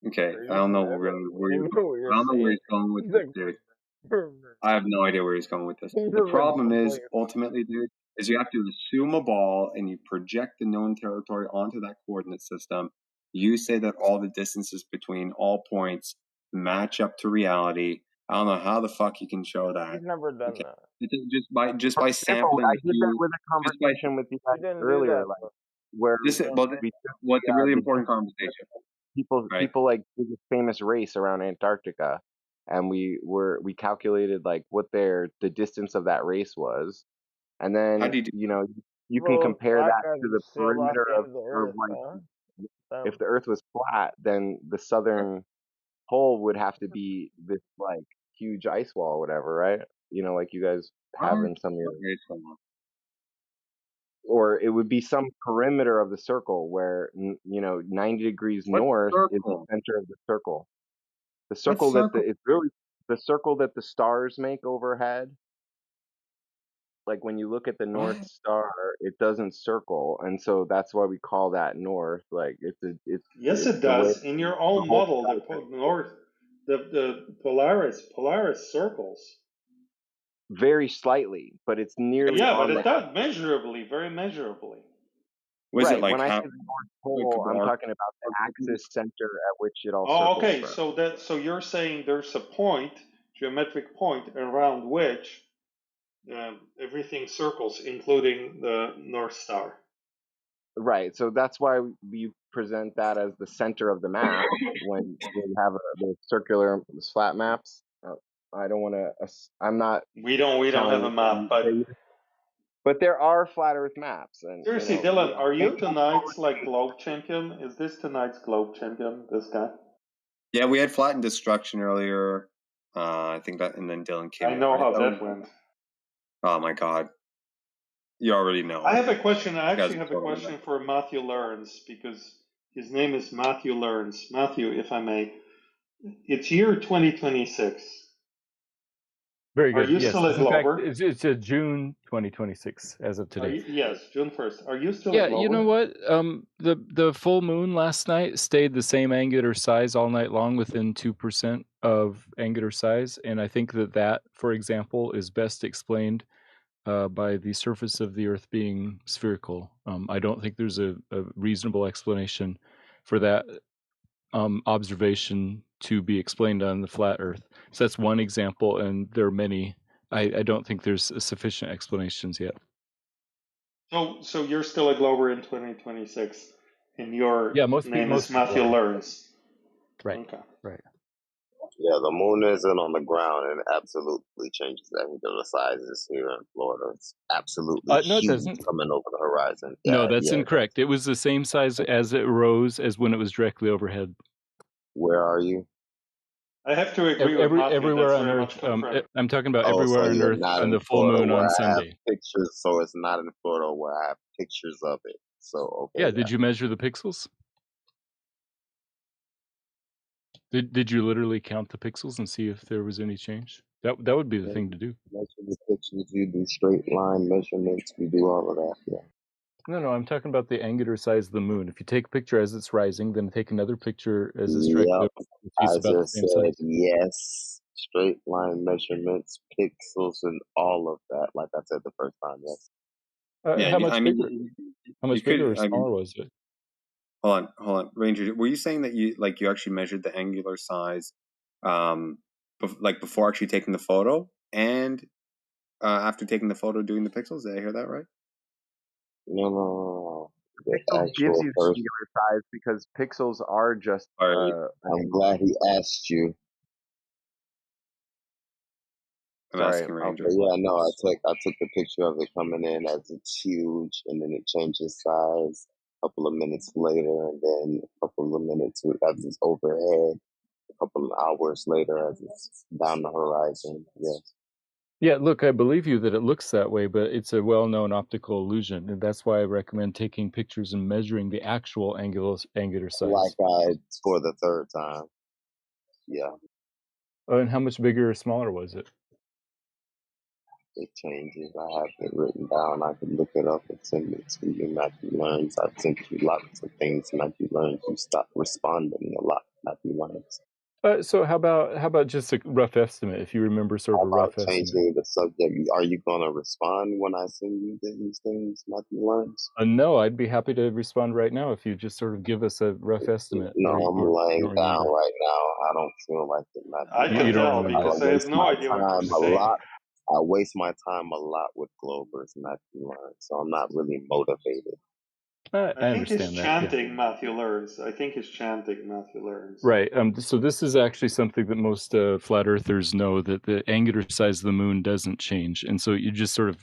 Okay. I don't know really where you're going. I don't know where he's going with this, dude. I have no idea where he's going with this. The problem is, ultimately, dude, is you have to assume a ball and you project the known territory onto that coordinate system. You say that all the distances between all points match up to reality. I don't know how the fuck you can show that. He's never done Okay. that. Just For by example, sampling I a did that few, with a just by conversation with you He guys didn't do earlier, that. like where this, well, we took what's a really the important conversation, right? people like did this famous race around Antarctica, and we calculated like what the distance of that race was, and How then do you do? you can Bro, compare black that guys to are the still locked perimeter into the of earth, like man. if the Earth was flat, then the southern pole would have to be this like huge ice wall or whatever, right? you know, like you guys have Oh, in some of your, very small. or it would be some perimeter of the circle where, you know, 90 degrees What north is the circle? center of the circle. The What circle that circle? it's really the circle that the stars make overhead. Like when you look at the North What? Star, it doesn't circle, and so that's why we call that north. Like Yes, it's it the way does. In your the own whole model, the north, the Polaris circles. very slightly, but it's nearly Yeah, but on the it does measurably, very measurably. Was it right. like When I say half the North like Pole, the I'm arc? talking about the axis center at which it all Oh, circles okay. from. So you're saying there's a point, geometric point, around which everything circles, including the North Star. Right. So that's why we present that as the center of the map when you have the circular, the flat maps. I don't want to. I'm not We don't have telling a you map, but there are flat Earth maps, and you seriously, know, Dylan, are you thank tonight's like globe champion? Is this tonight's globe champion? This guy? Yeah, we had flattened destruction earlier. I think that, and then Dylan came I in, know right? how that went. Oh my god, you already know. I have a question. I You guys actually are have a totally question for Matthew Learns because his name is Matthew Learns. Matthew, if I may, it's year 2026. Very Are good. you Yes. still a In fact, Glober? it's a June 2026 as of today. Yes, June 1st. Are you still a Yeah, you know Glober? what? The full moon last night stayed the same angular size all night long, within 2% of angular size, and I think that, for example, is best explained by the surface of the Earth being spherical. I don't think there's a reasonable explanation for that observation to be explained on the flat Earth. So that's one example, and there are many. I don't think there's sufficient explanations yet. So you're still a Glober in 2026, and your Yeah, name most is people Matthew are. Learns. Right. Okay. Right. Yeah, the moon isn't on the ground, and it absolutely changes the sizes here in Florida. It's absolutely No, it huge doesn't. coming over the horizon. No, Yeah, that's yeah. incorrect. It was the same size as it rose as when it was directly overhead. Where are you? I have to agree with Matthew. Everywhere That's on very Earth. much confirmed. I'm talking about Oh, so everywhere on you're Earth not on in the full Florida moon where on I have Sunday. pictures, so it's not in Florida where I have pictures of it. So, Yeah. okay, yeah. Did you measure the pixels? Did you literally count the pixels and see if there was any change? That would be the thing to do. Measure the pictures, you do straight line measurements, we do all of that, yeah. No, I'm talking about the angular size of the moon. If you take a picture as it's rising, then take another picture as it's directly Yep, over, it's I about the just same said size. yes. Straight line measurements, pixels, and all of that. Like I said the first time, yes. Yeah, How much I bigger? mean, How you much bigger or could. I smaller mean, was it? hold on, Ranger. Were you saying that you actually measured the angular size, like before actually taking the photo, and after taking the photo, doing the pixels? Did I hear that right? No. The Pixels gives actual you the first. angular size because pixels are just All right. I'm glad he asked you. I'm sorry. asking But Ranger. yeah, no, I took the picture of it coming in as it's huge, and then it changes size a couple of minutes later, and then a couple of minutes as it's overhead, a couple of hours later as it's down the horizon. Yes. Yeah, look, I believe you that it looks that way, but it's a well-known optical illusion, and that's why I recommend taking pictures and measuring the actual angular Like size. for the third time. Yeah, Oh, and how much bigger or smaller was it? it changes. I have it written down. I can look it up and send it to you. Matthew Learns. I've sent you lots of things. Matthew Learns. You stop responding a lot. Matthew Learns. So how about just a rough estimate, if you remember sort How of a about rough estimate? changing the subject? Are you gonna respond when I send you these things, Matthew Learns? No, I'd be happy to respond right now if you just sort of give us a rough estimate. No, Or you I'm laying don't down remember. right now. I don't feel like it, I Matthew You can Learns. don't tell remember. because I have waste no my idea what you're time a saying. lot. I waste my time a lot with Glovers, Matthew Learns, so I'm not really motivated. I I think he's understand that. Yeah. chanting Matthew Learns. I think he's chanting Matthew Learns. Right. So this is actually something that most flat earthers know, that the angular size of the moon doesn't change, and so you just sort of,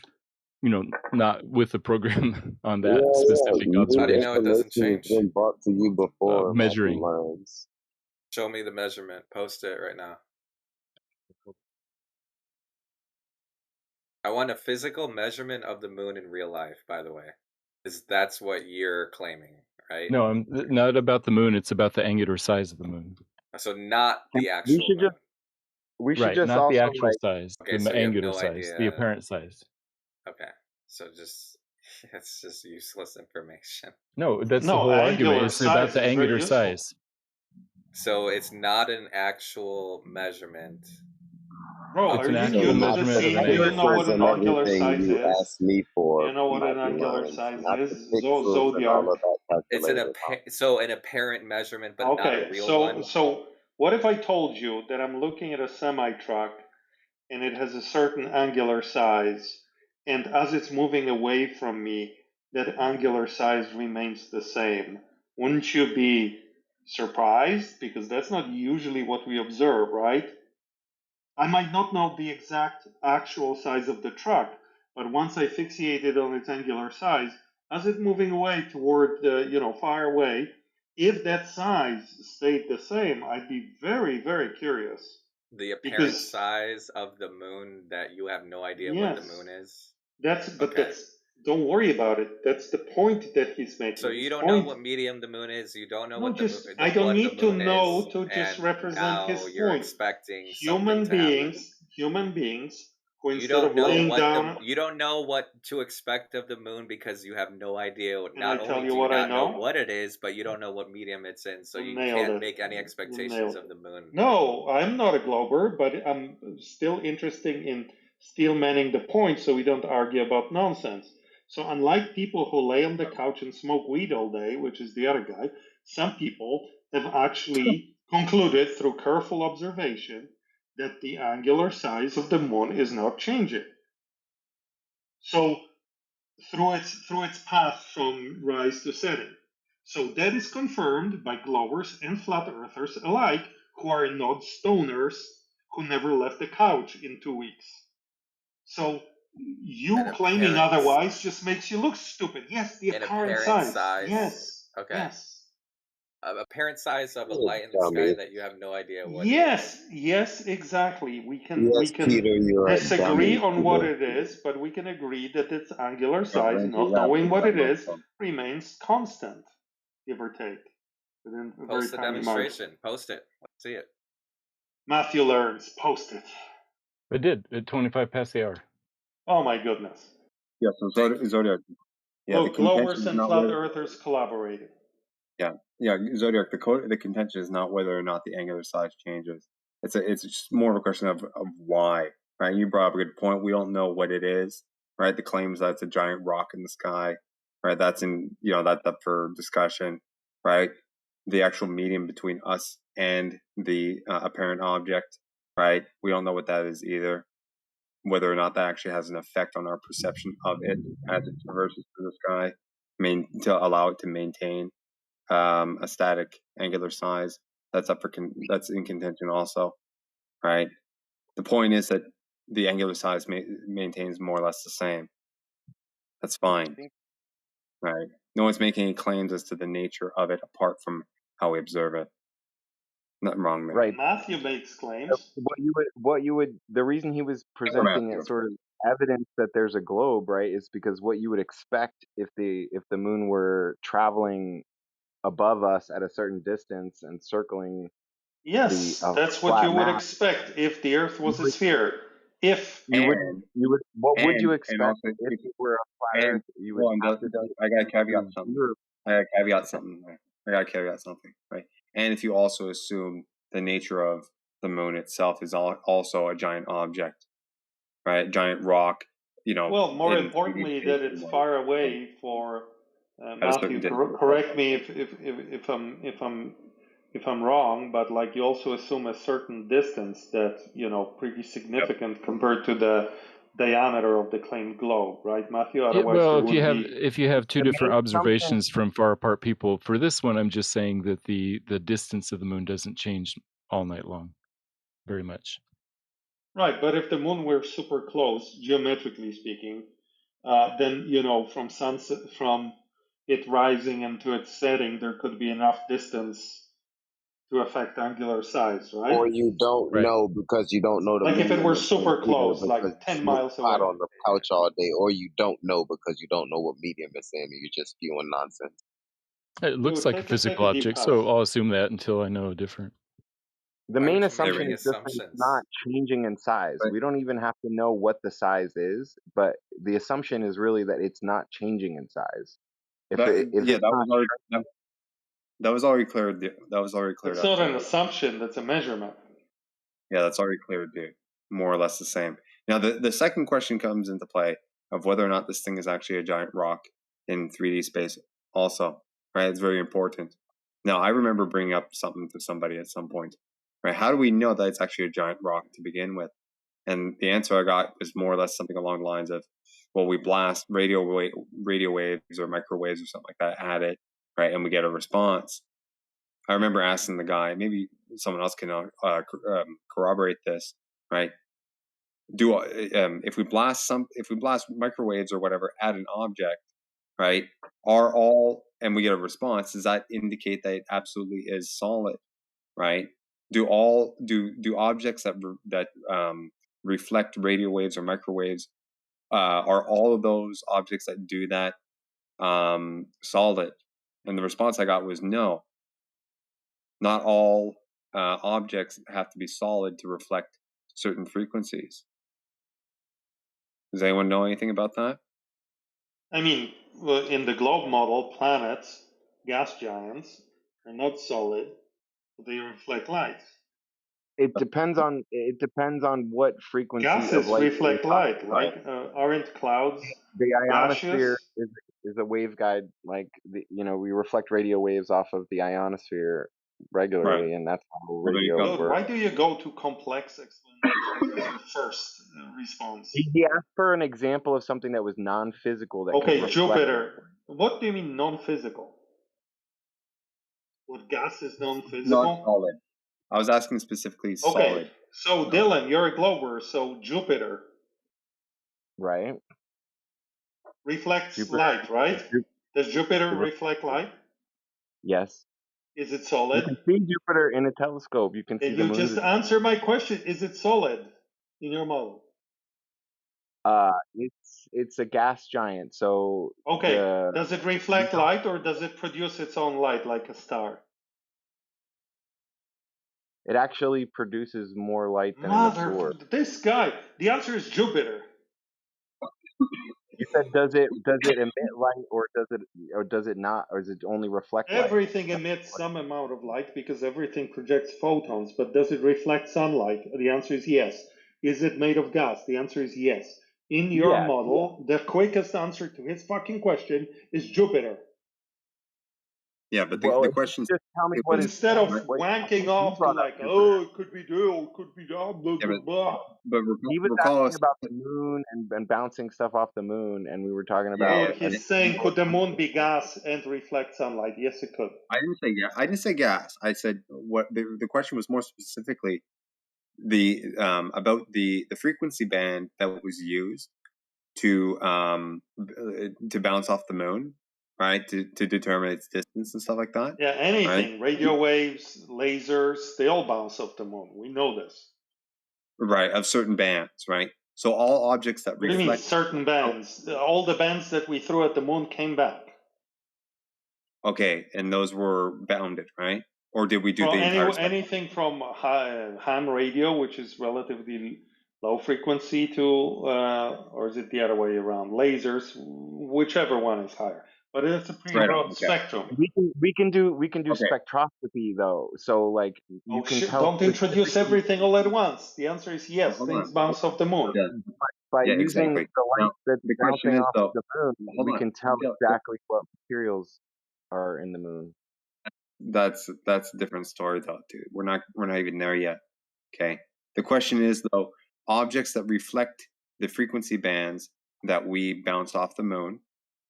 not with the program on that Yeah. specific New How do you observation. know it doesn't information has change? been brought to you before, Matthew Measuring. Learns. Show me the measurement. Post it right now. I want a physical measurement of the moon in real life, by the way. That's what you're claiming, right? No, I'm not about the moon. It's about the angular size of the moon. So not the We actual should moon. just we should Right, just not the also actual like size, Okay, the so you have angular no size, the idea. apparent size. Okay, so just it's just useless information. No, that's the No, whole argument. angular It's about size the is very angular useful. size. So it's not an actual measurement. Bro, It's are an you actual new to the measurement of scene? an Do you angle. know what Pixels an and angular everything size you is? asked me Do for, you know what an mighty angular ones, size not the is? pixels and all Zodiac. of that It's an calculated. apparent measurement, but not a Okay, real one. so what if I told you that I'm looking at a semi truck and it has a certain angular size, and as it's moving away from me, that angular size remains the same? Wouldn't you be surprised? Because that's not usually what we observe, right? I might not know the exact actual size of the truck, but once I fixated on its angular size, as it's moving away toward far away, if that size stayed the same, I'd be very, very curious. The apparent Because size of the moon that you have no idea what the yes, moon is. but don't worry about it. That's the point that he's making. So you His don't know point. what medium the moon is. You don't know No, what just I don't what the need to moon know is, to just and represent his now you're point. expecting something to happen. Human beings who You instead don't of know laying what down, you don't know what to expect of the moon because you have no idea. Can I Not tell only you do you what I not know know? what it is, but you don't know what medium it's in, so You you nailed can't it. make any You expectations nailed of the moon. No, I'm not a glober, but I'm still interested in still manning the point so we don't argue about nonsense. So unlike people who lay on the couch and smoke weed all day, which is the other guy, some people have actually concluded through careful observation that the angular size of the moon is not changing. So through its path from rise to setting. So that is confirmed by globers and flat earthers alike, who are not stoners who never left the couch in 2 weeks. So you An claiming apparent otherwise just makes you look stupid. Yes, the an apparent apparent size. size. Yes. Okay. Yes. Apparent size of a Yes, light in the sky dummy. that you have no idea what Yes, yes, exactly. We can Yes, Peter, you're a disagree dummy, on what Peter. it is, but we can agree that its angular Oh, size, Randy, not yeah, knowing what that it looks is, fun. remains constant, give or take, within a very Post the tiny margin. demonstration. Post it. Let's see it. Matthew learns. Post it. It did at 25 past the hour. Oh my goodness. Yeah, so Zodiac. Yeah, Look, the contention globers is and not flat whether. earthers collaborating. Yeah, Zodiac. The contention is not whether or not the angular size changes. It's just more of a question of why, right? You brought up a good point. We don't know what it is, right? The claims that it's a giant rock in the sky, right? That's that's up for discussion, right? The actual medium between us and the apparent object, right? We don't know what that is either. Whether or not that actually has an effect on our perception of it as it traverses through the sky, to allow it to maintain a static angular size. That's that's in contention also, right? The point is that the angular size maintains more or less the same. That's fine, right? No one's making any claims as to the nature of it apart from how we observe it. Nothing wrong there. Right. Matthew makes claims. The reason he was Or presenting Matthew. it sort of evidence that there's a globe, right, is because what you would expect if the moon were traveling above us at a certain distance and circling Yes, a that's what flat you would map, expect if the Earth you was a would sphere. If what would you And expect also if it were a flat Earth? You would well, and have to see I gotta it caveat through something. zero. I gotta caveat something there. I gotta caveat something, right? And if you also assume the nature of the moon itself is also a giant object, right? Giant rock, well, more in 3D importantly, space that it's and far away for at a certain Matthew. distance. Correct me if I'm wrong, but like you also assume a certain distance that pretty significant compared to the diameter of the claimed globe, right, Matthew? Otherwise, Well, there would be. if you have two The different main assumption, observations from far apart people, for this one, I'm just saying that the distance of the moon doesn't change all night long, very much. Right, but if the moon were super close, geometrically speaking, then from sunset, from it rising and to its setting, there could be enough distance to affect angular size, right? Or you don't Right. know because you don't know the Like if it medium were of thing super either close, because like you 10 smoked miles pot away. on the couch all day, or you don't know because you don't know what medium it's in and you're just spewing nonsense. It looks Dude, like a take physical a deep object, pass. so I'll assume that until I know different. The Why main would you make assumption any is just that it's assumptions? not changing in size. Right. We don't even have to know what the size is, but the assumption is really that it's not changing in size. If That, it, if yeah, it's that not was already that was already cleared. That was already cleared That's up, not an dude. assumption, that's a measurement. Yeah, that's already cleared, dude. More or less the same. Now, the second question comes into play of whether or not this thing is actually a giant rock in 3D space. Also, right? It's very important. Now, I remember bringing up something to somebody at some point, right? How do we know that it's actually a giant rock to begin with? And the answer I got was more or less something along the lines of, well, we blast radio waves or microwaves or something like that at it, right? And we get a response. I remember asking the guy, maybe someone else can corroborate this, right? If we blast microwaves or whatever at an object, right? And we get a response, does that indicate that it absolutely is solid, right? Do objects that reflect radio waves or microwaves, are all of those objects that do that solid? And the response I got was no. Not all objects have to be solid to reflect certain frequencies. Does anyone know anything about that? I mean, in the globe model, planets, gas giants, are not solid, but they reflect light. it depends on what frequency of Gases light we're reflect talking light, about. like aren't clouds The ionosphere gaseous? is a waveguide. Like we reflect radio waves off of the ionosphere regularly, and that's how Well, there you radio go. Dude, works. why do you go to complex explanations as your first response? He asked for an example of something that was non-physical that could Okay, reflect. Jupiter. What do you mean non-physical? What gas is Not non-physical? solid. I was asking specifically Okay, solid. so Dylan, you're a glober, so Jupiter Right. reflects Jupiter. light, right? Does Jupiter Jupiter. reflect light? Yes. Is it You solid? can see Jupiter in a telescope. You can see Can the you moons. just answer my question? Is it solid in your model? It's a gas giant. So Okay, does it reflect light or does it produce its own light like a star? it actually produces more light than it absorbs. This guy. The answer is Jupiter. You said does it emit light or does it not, or does it only reflect light? Everything emits some amount of light because everything projects photons, but does it reflect sunlight? The answer is yes. Is it made of gas? The answer is yes. In your model, the quickest answer to his fucking question is Jupiter. Yeah, but the question just tell me Instead of wanking off to like, oh, it could be this, it could be that, blah, blah, blah. But He was recall asking about the moon and bouncing stuff off the moon, and we were talking Yeah, about. Dude, he's saying, could the moon be gas and reflect sunlight? Yes, it could. I didn't say gas. I said what the question was more specifically about the frequency band that was used to bounce off the moon, right? To determine its distance and stuff like that. Yeah, anything. Right? Radio waves, lasers, they all bounce off the moon. We know this. Right, of certain bands, right? So all objects that What do you mean reflect certain bands? All the bands that we threw at the moon came back. Okay, and those were bounded, right? Or did we do the entire spectrum? Anything from ham radio, which is relatively low frequency, to or is it the other way around? Lasers, whichever one is higher. But it's a pretty broad spectrum. We can do spectroscopy though. So like you can tell. Don't introduce everything all at once. The answer is yes. Things bounce off the moon. By Yeah, using exactly. the light Now, that's the question bouncing is, off though, of the moon, hold we on. can tell Yeah, exactly what materials are in the moon. That's a different story, though, dude. We're not even there yet. Okay. The question is, though, objects that reflect the frequency bands that we bounce off the moon,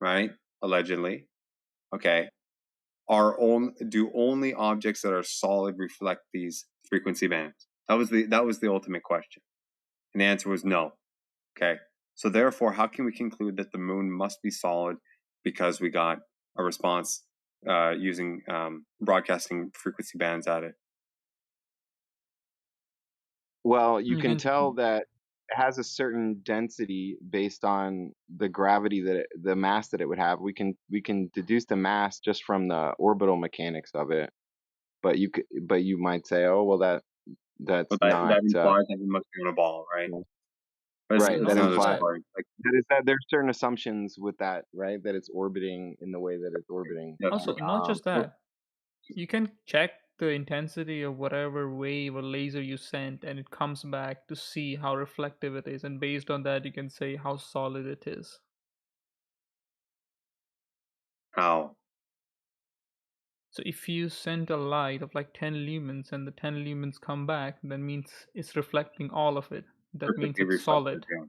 right? Allegedly, okay, do only objects that are solid reflect these frequency bands? That was the ultimate question, and the answer was no. Okay. So therefore, how can we conclude that the moon must be solid because we got a response using broadcasting frequency bands at it? Well, you You can can tell that it has a certain density based on the gravity the mass that it would have. We can deduce the mass just from the orbital mechanics of it. But you might say, oh well, that's But not that implies that it must be on a ball, right? But right. it's That another implies story. Like that there's certain assumptions with that, right? That it's orbiting in the way that it's orbiting. that's also true. not just So, that. You can check the intensity of whatever wave or laser you sent, and it comes back to see how reflective it is, and based on that, you can say how solid it is. how? So if you send a light of like 10 lumens and the 10 lumens come back, that means it's reflecting all of it. That means Perfectly it's reflective, solid. yeah.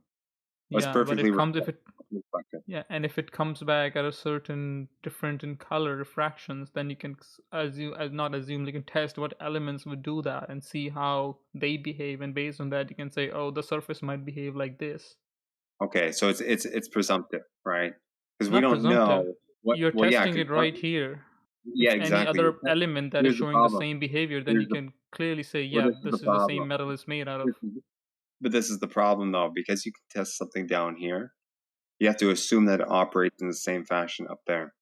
It's Yeah, but perfectly it comes if it reflective. yeah, and if it comes back at a certain different in color refractions, then you can assume, not assume, you can test what elements would do that and see how they behave, and based on that, you can say, oh, the surface might behave like this. Okay, so it's presumptive, right? Because we Not don't presumptive. know what. You're Well, yeah, testing 'cause it right here. yeah, If any exactly. other element that is Here's the showing the problem. same behavior, then Here's you the can clearly say, well, yeah, this is the this is the same problem. metal it's made out of. But this is the problem, though, because you can test something down here. You have to assume that it operates in the same fashion up there,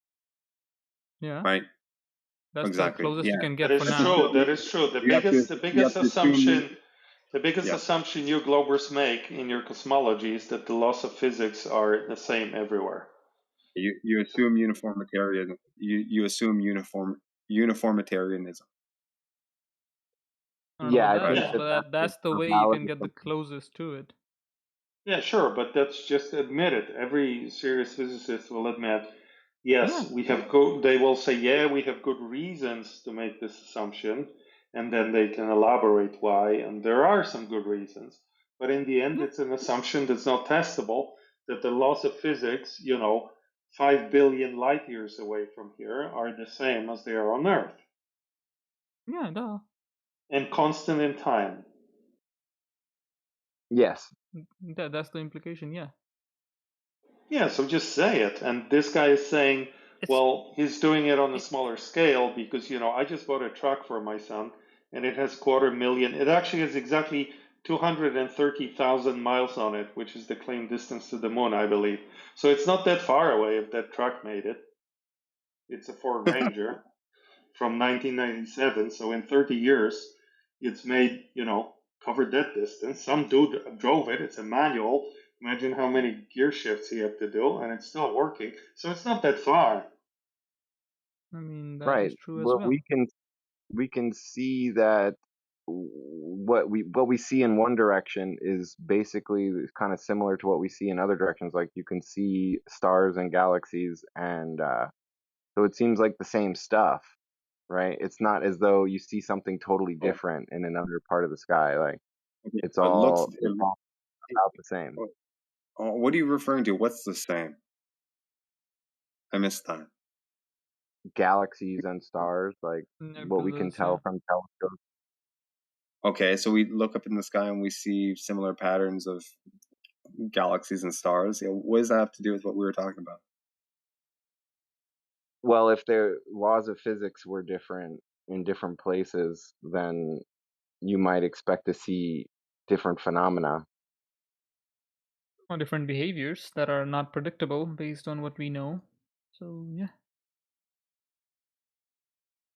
Yeah. right? That's the Exactly. closest you Yeah. can That get for is now. true. That is true. The You have to biggest assume. Yeah. assumption you globers make in your cosmology is that the laws of physics are the same everywhere. You assume uniformitarian. You assume uniformitarianism. I don't know Yeah, what I that think is, that but that's the a way you valid can get the assumption. closest to it. Yeah, sure, but that's just admit it. Every serious physicist will admit, yes, Yeah. we have good. They will say, yeah, we have good reasons to make this assumption, and then they can elaborate why. And there are some good reasons, but in the end, Yeah. it's an assumption that's not testable. That the laws of physics, 5 billion light years away from here, are the same as they are on Earth, Yeah, duh. and constant in time. Yes. That's the implication, yeah. Yeah, so just say it. And this guy is saying, well, he's doing it on a smaller scale because, I just bought a truck for my son and it has 250,000. It actually has exactly 230,000 miles on it, which is the claimed distance to the moon, I believe. So it's not that far away if that truck made it. It's a Ford Ranger from 1997. So in 30 years, it's made, covered that distance. Some dude drove it. It's a manual. Imagine how many gear shifts he had to do, and it's still working. So it's not that far. I mean, that Right. is true as Well, well. we can see that what we see in one direction is basically kind of similar to what we see in other directions. Like you can see stars and galaxies, and so it seems like the same stuff, right? It's not as though you see something totally Oh, different in another part of the sky. Like okay. it's But all about the same. What are you referring to? What's the same? I missed that. Galaxies and stars, like what we can Nebulas, tell yeah. from telescopes. Okay, so we look up in the sky and we see similar patterns of galaxies and stars. Yeah, what does that have to do with what we were talking about? Well, if the laws of physics were different in different places, then you might expect to see different phenomena. Or different behaviors that are not predictable based on what we know. So, yeah.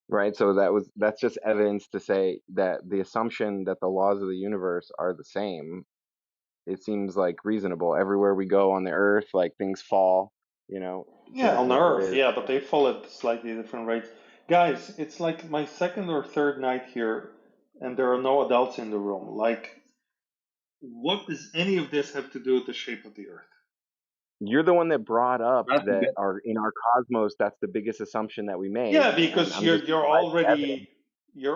Right? So that's just evidence to say that the assumption that the laws of the universe are the same, it seems like reasonable. Everywhere we go on the earth, like things fall, Yeah, on Earth, there's yeah, but they fall at slightly different rates. Guys, it's like my second or third night here, and there are no adults in the room. Like, what does any of this have to do with the shape of the Earth? you're the one that brought up That's the that bit. in our cosmos, that's the biggest assumption that we make. Yeah, And because I'm just you're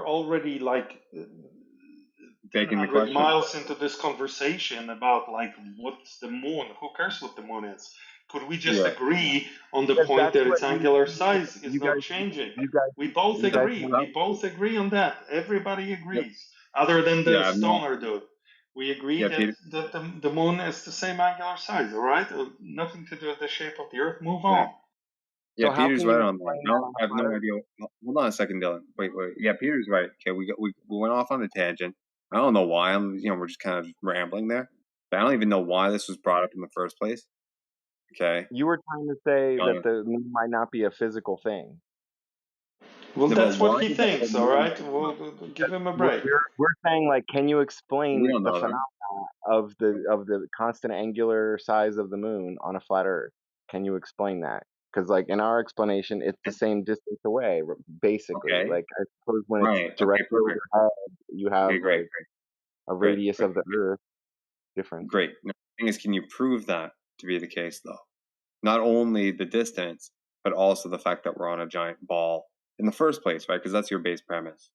already like Taking the 100 question. miles into this conversation about like what's the moon? Who cares what the moon is? Could we just Yeah. agree on the because point that's that what its angular size is not changing? We both you guys agree. want We both agree on that. Everybody Yep. agrees, other than the Yeah, I'm not. stoner dude. We agree Yeah, that, Peter. the moon is the same angular size, all right? Nothing to do with the shape of the Earth. Move Yeah. on. Yeah, So how Peter's can you right on that. explain that No, on I have a no flat Earth? idea. Hold on a second, Dylan. Wait. Yeah, Peter's right. Okay, we went off on a tangent. I don't know why we're just kind of rambling there. But I don't even know why this was brought up in the first place. Okay. You were trying to say that the moon might not be a physical thing. Well, Yeah, that's but what why he did the whole thinks. All moon right, thing come up? we'll give him a break. We're saying, like, can you We explain don't the know that. phenomena of the constant angular size of the moon on a flat Earth? Can you explain that? Because, like, in our explanation, it's the same distance away, basically. Okay. Like, I suppose when Right. it's directly Perfect. overhead, you have Okay, great, like a radius of the Earth difference. Great. No, the thing is, can you prove that to be the case, though? Not only the distance, but also the fact that we're on a giant ball in the first place, right? Because that's your base premise.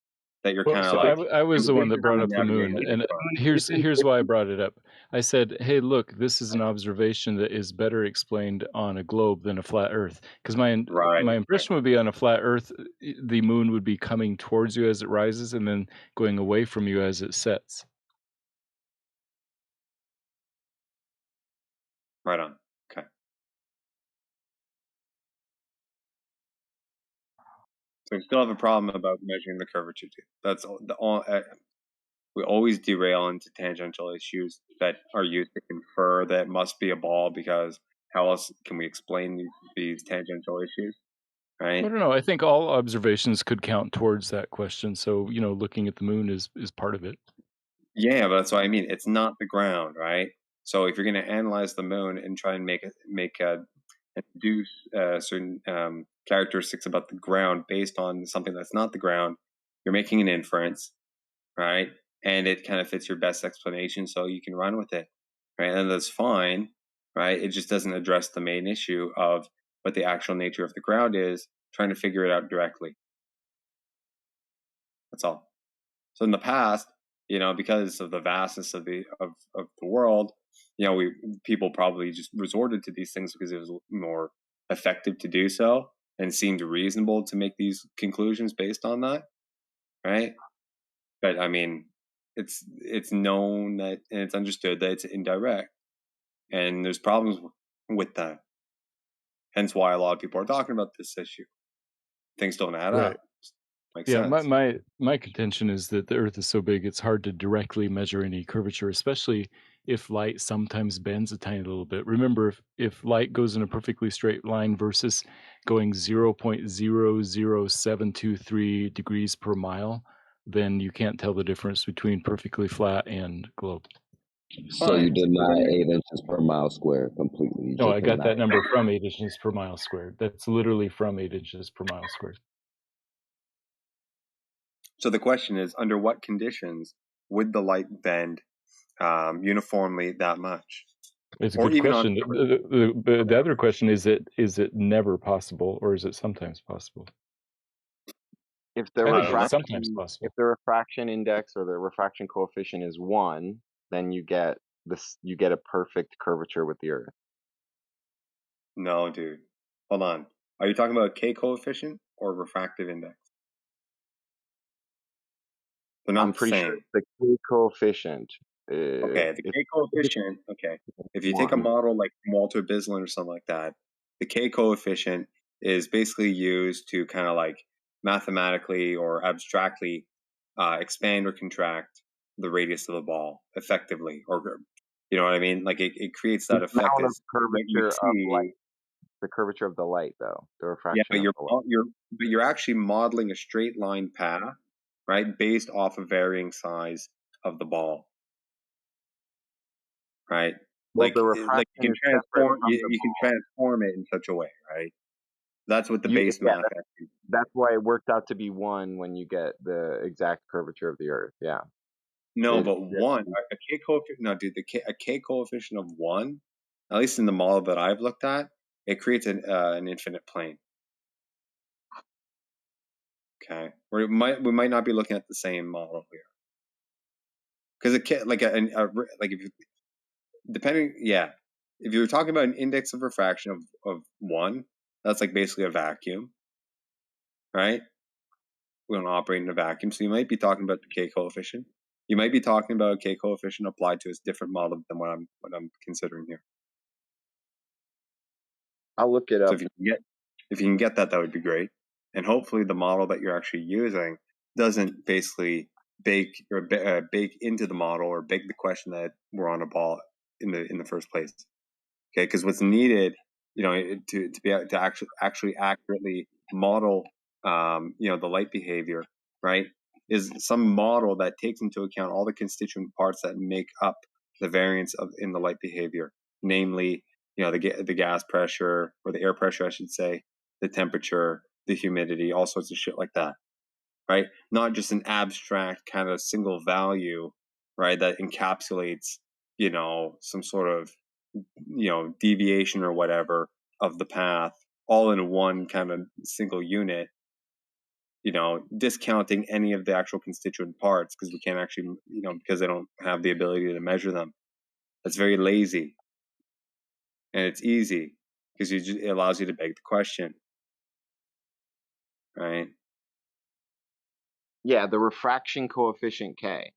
That you're Well, kind of so like I was the one that brought kind of up the moon, navigating and across. here's why I brought it up. I said, hey, look, this is an observation that is better explained on a globe than a flat Earth. Because my impression would be on a flat Earth, the moon would be coming towards you as it rises, and then going away from you as it sets. Right on. Okay. So we still have a problem about measuring the curvature too. That's all. We always derail into tangential issues that are used to confer that it must be a ball, because how else can we explain these tangential issues, right? I don't know. I think all observations could count towards that question. So, looking at the moon is part of it. Yeah, but that's what I mean. It's not the ground, right? So if you're going to analyze the moon and try and deduce certain characteristics about the ground based on something that's not the ground, you're making an inference, right? And it kind of fits your best explanation, so you can run with it, right? And that's fine, right? It just doesn't address the main issue of what the actual nature of the ground is, trying to figure it out directly. That's all. So in the past, because of the vastness of the world, people probably just resorted to these things because it was more effective to do so and seemed reasonable to make these conclusions based on that, right? But I mean, it's known that, and it's understood that it's indirect, and there's problems with that. Hence why a lot of people are talking about this issue. Things don't add Right. up. Makes Yeah, sense. my contention is that the Earth is so big it's hard to directly measure any curvature, especially if light sometimes bends a tiny little bit. Remember, if light goes in a perfectly straight line versus going 0.00723 degrees per mile, then you can't tell the difference between perfectly flat and globe. So you deny 8 inches per mile squared completely. You No, just I got deny that it. number from 8 inches per mile squared. That's literally from 8 inches per mile squared. So the question is, under what conditions would the light bend uniformly that much? It's a good question. The other question is it never possible, or is it sometimes possible? If the I think it's refraction, sometimes possible. if the refraction index or the refraction coefficient is 1, then you get a perfect curvature with the Earth. No, dude. Hold on. Are you talking about K coefficient or refractive index? They're not I'm the pretty sure same. it's the K coefficient. Okay, the K coefficient. Okay, if you take a model like Walter Bislin or something like that, the K coefficient is basically used to kind of like mathematically or abstractly expand or contract the radius of the ball effectively, or you know what I mean? Like it creates that The effect amount of as what you curvature of light. see. The curvature of the light, though, the Yeah, refraction but of the light. you're actually modeling a straight line path, right, based off a varying size of the ball, right? Well, Like the you refraction can is separate transform from the you can ball. transform it in such a way, right? That's what the base math actually. That's why it worked out to be 1 when you get the exact curvature of the Earth. Yeah. No, but a K coefficient. No, dude, a K coefficient of 1, at least in the model that I've looked at, it creates an infinite plane. Okay, we might not be looking at the same model here, because like if you depending, yeah, if you're talking about an index of refraction of 1, that's like basically a vacuum, right? We don't operate in a vacuum, so you might be talking about the K coefficient. You might be talking about a K coefficient applied to a different model than what I'm considering here. I'll look it up. So if you can get that would be great. And hopefully the model that you're actually using doesn't basically bake into the model or bake the question that we're on a ball in the first place. Okay, because what's needed, to be able to actually accurately model, the light behavior, right, is some model that takes into account all the constituent parts that make up the variance in the light behavior, namely, the gas pressure, or the air pressure, I should say, the temperature, the humidity, all sorts of shit like that, right? Not just an abstract kind of single value, right, that encapsulates, some sort of, deviation or whatever of the path, all in one kind of single unit, discounting any of the actual constituent parts because we can't actually, because they don't have the ability to measure them. That's very lazy. And it's easy because it allows you to beg the question, right? Yeah, the refraction coefficient K.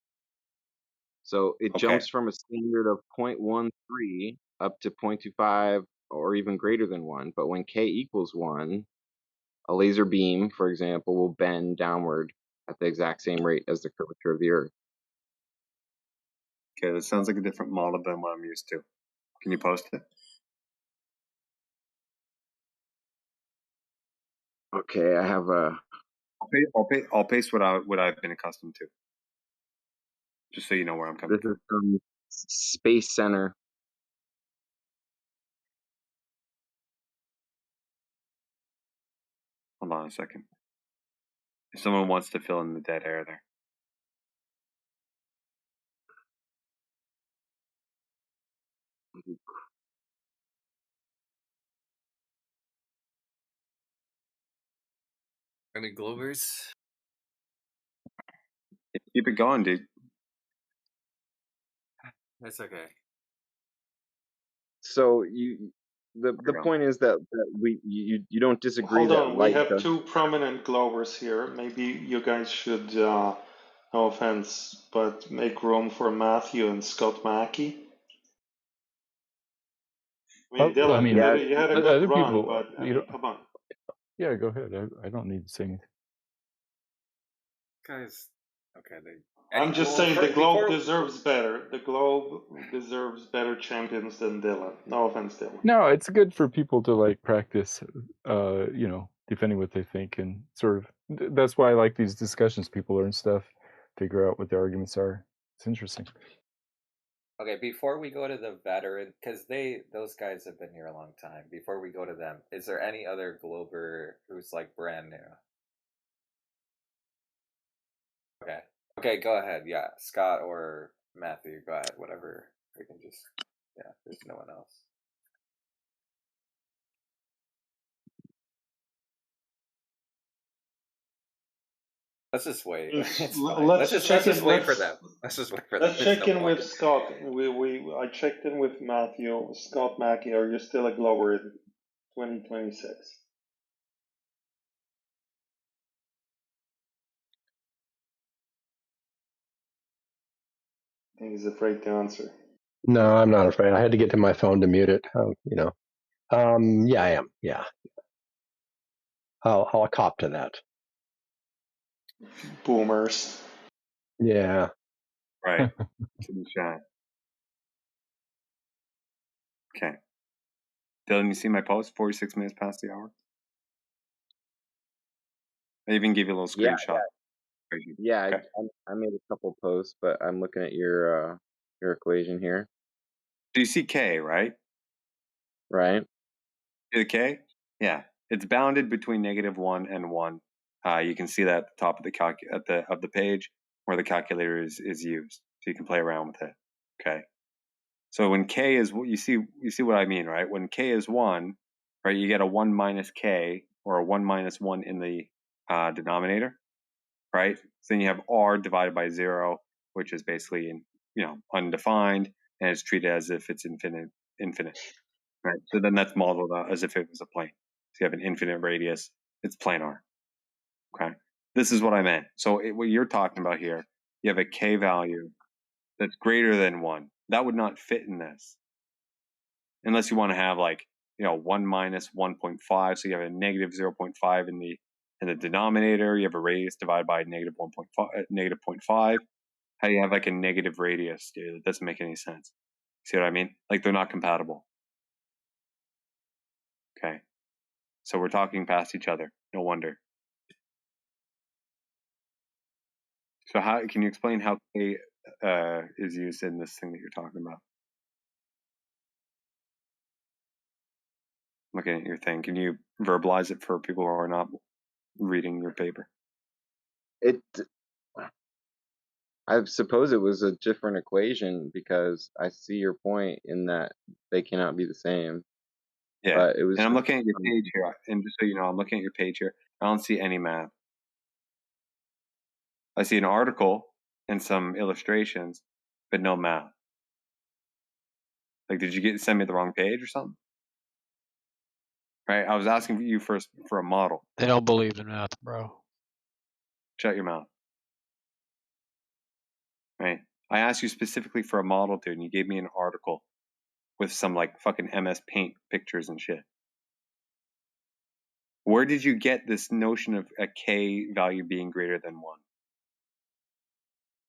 So it jumps from a standard of 0.13 up to 0.25 or even greater than 1. But when K equals 1, a laser beam, for example, will bend downward at the exact same rate as the curvature of the Earth. Okay, this sounds like a different model than what I'm used to. Can you post it? Okay, I have a. I'll paste what I've been accustomed to, just so you know where I'm coming This is from Space Center. Hold on a second. If someone wants to fill in the dead air there. Any Globers? Keep it going, dude. That's okay. So the point is that you don't disagree Hold that on, we light have does. two prominent Glovers here. Maybe you guys should, no offense, but make room for Matthew and Scott Mackey. I mean, Dylan, you had a good other run, people, but I mean, come on. Yeah, go ahead. I don't need to say anything. Guys, okay. I'm just saying the Globe deserves better. The Globe deserves better champions than Dylan. No offense, Dylan. No, it's good for people to like practice, defending what they think, and sort of that's why I like these discussions. People learn stuff, figure out what their arguments are. It's interesting. Okay, before we go to the veteran, because those guys have been here a long time. Before we go to them, is there any other Glober who's like brand new? Okay, go ahead. Yeah, Scott or Matthew, go ahead. Whatever. We can just, there's no one else. Let's just wait. It's fine. Let's just wait for them. Let's just wait for them. Let's check in with Scott. I checked in with Matthew. Scott Mackey, are you still a Glober in 2026? I think he's afraid to answer. No, I'm not afraid. I had to get to my phone to mute it. Yeah, I am. Yeah, I'll cop to that. Boomers. Yeah. Right. To be shy. Okay. Dylan, you see my post? 46 minutes past the hour. I even gave you a little screenshot. Yeah, okay. I made a couple posts, but I'm looking at your equation here. Do you see K, right? Right. See the K? Yeah. It's bounded between -1 and 1. You can see that at the top of the page where the calculator is used. So you can play around with it. Okay. So when K is, you see what I mean, right? When K is 1, right, you get a 1 minus K or a 1 minus 1 in the denominator, right? So then you have R divided by 0, which is basically, undefined, and it's treated as if it's infinite, right? So then that's modeled out as if it was a plane. So you have an infinite radius, it's planar, okay? This is what I meant. So what you're talking about here, you have a K value that's greater than 1. That would not fit in this. Unless you want to have 1 minus 1.5, so you have a negative 0.5 in the In the denominator, you have a radius divided by negative 0.5. How do you have like a negative radius, dude? That doesn't make any sense. See what I mean? Like they're not compatible. Okay. So we're talking past each other. No wonder. So how can you explain how K is used in this thing that you're talking about? Looking at your thing, can you verbalize it for people who are not reading your paper? I suppose it was a different equation because I see your point in that they cannot be the same. Yeah. But it was And I'm just looking at your page here, and just so you know, I'm looking at your page here. I don't see any math. I see an article and some illustrations, but no math. Like, did you send me the wrong page or something? Right? I was asking you first for a model. They don't believe in math, bro. Shut your mouth. Right? I asked you specifically for a model, dude, and you gave me an article with some like fucking MS Paint pictures and shit. Where did you get this notion of a K value being greater than 1?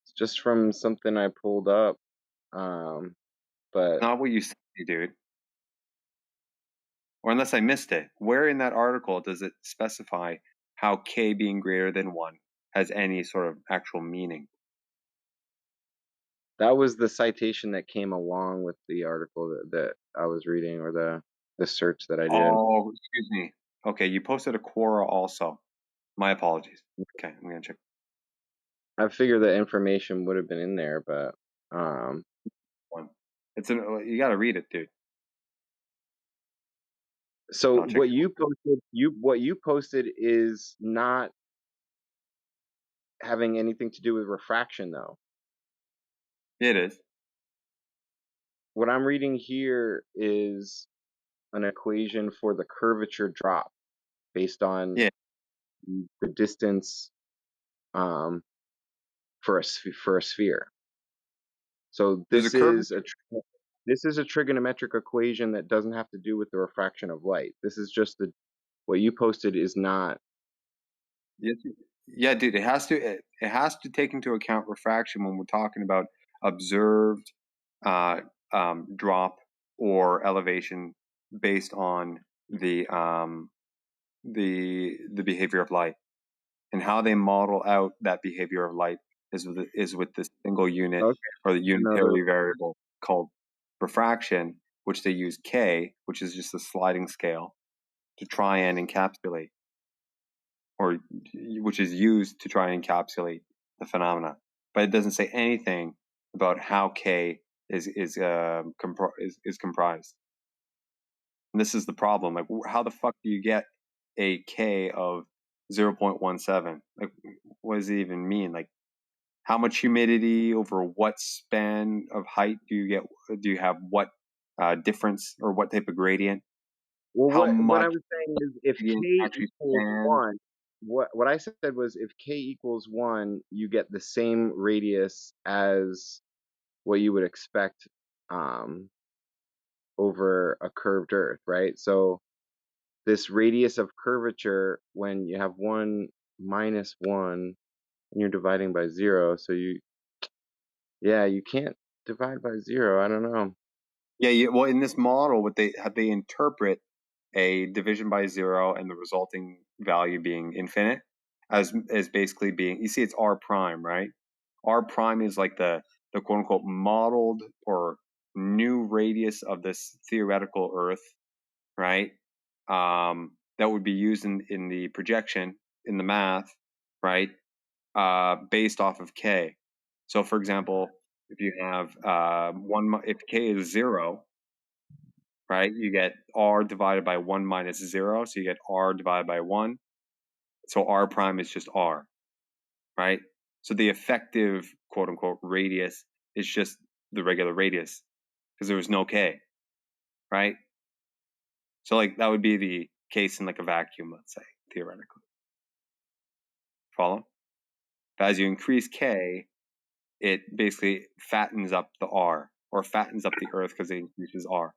It's just from something I pulled up. But not what you said, dude. Or unless I missed it, where in that article does it specify how K being greater than 1 has any sort of actual meaning? that was the citation that came along with the article that I was reading, or the search that I did. Oh, excuse me. Okay, you posted a Quora also. My apologies. Okay, I'm gonna check. I figured the information would have been in there, but it's you got to read it, dude. So what you posted is not having anything to do with refraction, though. It is. What I'm reading here is an equation for the curvature drop based on the distance for a sphere. So this is a trigonometric equation that doesn't have to do with the refraction of light. This is just what you posted is not. Yeah, dude. It has to take into account refraction when we're talking about observed drop or elevation based on the behavior of light, and how they model out that behavior of light is with this single unit or the unitary variable called refraction, which they use K, which is just a sliding scale, to try and encapsulate, or which is used to try and encapsulate the phenomena. But it doesn't say anything about how K is comprised. And this is the problem. Like, how the fuck do you get a K of 0.17? Like, what does it even mean? Like, how much humidity over what span of height do you get? Do you have what difference or what type of gradient? Well, what I was saying is if K equals spans? 1, what I said was if K equals 1, you get the same radius as what you would expect over a curved Earth, right? So this radius of curvature, when you have 1 minus 1, and you're dividing by 0, so you can't divide by 0. I don't know. Yeah. Well, in this model, what they interpret a division by 0 and the resulting value being infinite as basically being, you see, it's R prime, right? R prime is like the quote unquote modeled or new radius of this theoretical Earth, right? That would be used in the projection in the math, right? Based off of K. So, for example, if you have if K is 0, right, you get R divided by 1 minus 0, so you get R divided by 1. So R prime is just R, right? So the effective quote unquote radius is just the regular radius because there was no K, right? So like that would be the case in like a vacuum, let's say, theoretically. Follow? But as you increase K, it basically fattens up the R, or fattens up the Earth because it increases R,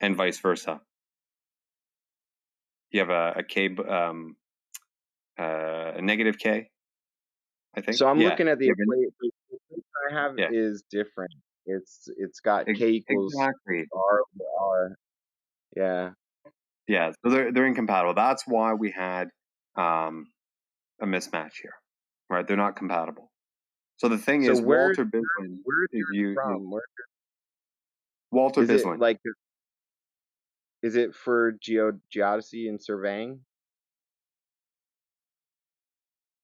and vice versa. You have a K negative K, I think. So I'm Yeah. looking at the Yeah. equation. The equation I have Yeah. is different. It's got K equals Exactly. R over R. Yeah. Yeah. So they're incompatible. That's why we had a mismatch here, right? They're not compatible. So the thing So is, where's Walter Bislin, yours from? Walter Is it Bislin. like? Is it for geodesy and surveying?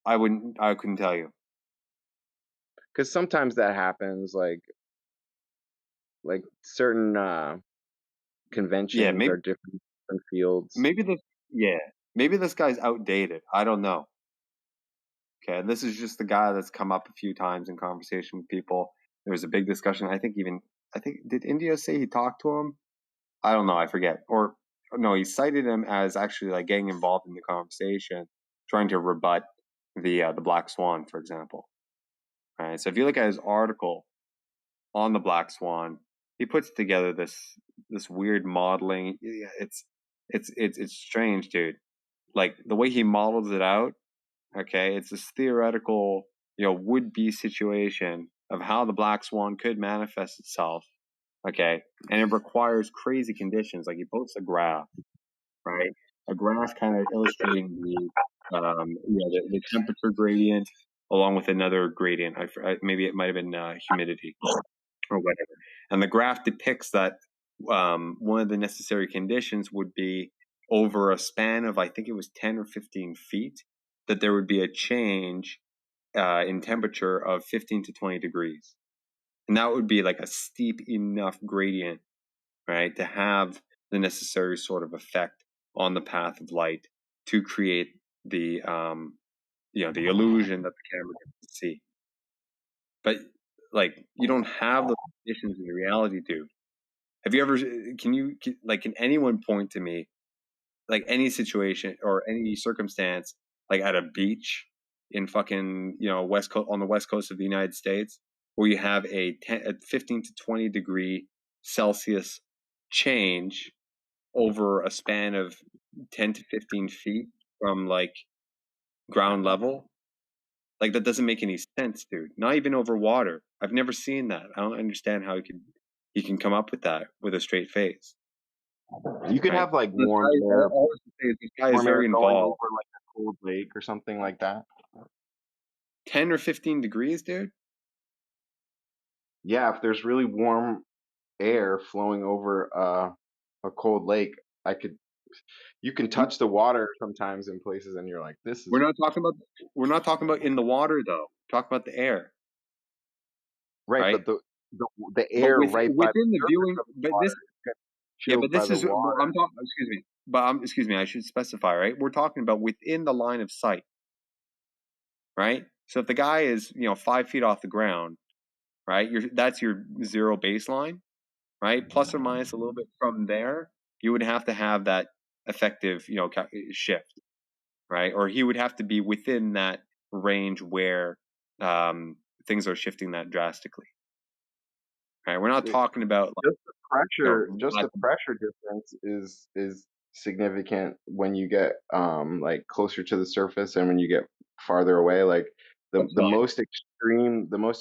I couldn't tell you. Because sometimes that happens. Like certain conventions maybe are different fields. maybe this guy's outdated. I don't know. Okay, this is just the guy that's come up a few times in conversation with people. There was a big discussion. I think did India say he talked to him? I don't know. I forget. Or no, he cited him as actually like getting involved in the conversation, trying to rebut the black swan, for example. All right. So if you look at his article on the black swan, he puts together this weird modeling. Yeah, it's strange, dude. Like the way he models it out. Okay, it's this theoretical, would-be situation of how the black swan could manifest itself. Okay, and it requires crazy conditions. Like he posts a graph, right? A graph kind of illustrating the temperature gradient along with another gradient. Maybe it might have been humidity or whatever. And the graph depicts that one of the necessary conditions would be over a span of, I think it was 10 or 15 feet, that there would be a change in temperature of 15 to 20 degrees. And that would be like a steep enough gradient, right, to have the necessary sort of effect on the path of light to create the the illusion that the camera can see. But like you don't have those conditions in reality, dude. Have you ever? Can anyone point to me like any situation or any circumstance like at a beach in fucking west coast on the west coast of the United States where you have a 15 to 20 degree Celsius change over a span of 10 to 15 feet from like ground level? Like that doesn't make any sense, dude. Not even over water. I've never seen that. I don't understand how he can come up with that with a straight face. You could Right? have like This warm guy, air, all I can say is this guy is warm air very going involved. over like a cold lake or something like that. 10 or 15 degrees, dude? Yeah, if there's really warm air flowing over a cold lake, you can touch the water sometimes in places and you're like, this is We're not talking about in the water though. Talk about the air. right, Right? but the But air right by within the the surface viewing of the but water this gets yeah, but chilled by this the is water. I'm talking excuse me. But excuse me, I should specify, right? We're talking about within the line of sight. Right? So if the guy is, 5 feet off the ground, right? That's your zero baseline, right? Plus or minus a little bit from there, you would have to have that effective, shift, right? Or he would have to be within that range where things are shifting that drastically. Right? We're not talking about like, Just the pressure difference is significant when you get like closer to the surface and when you get farther away. Like the most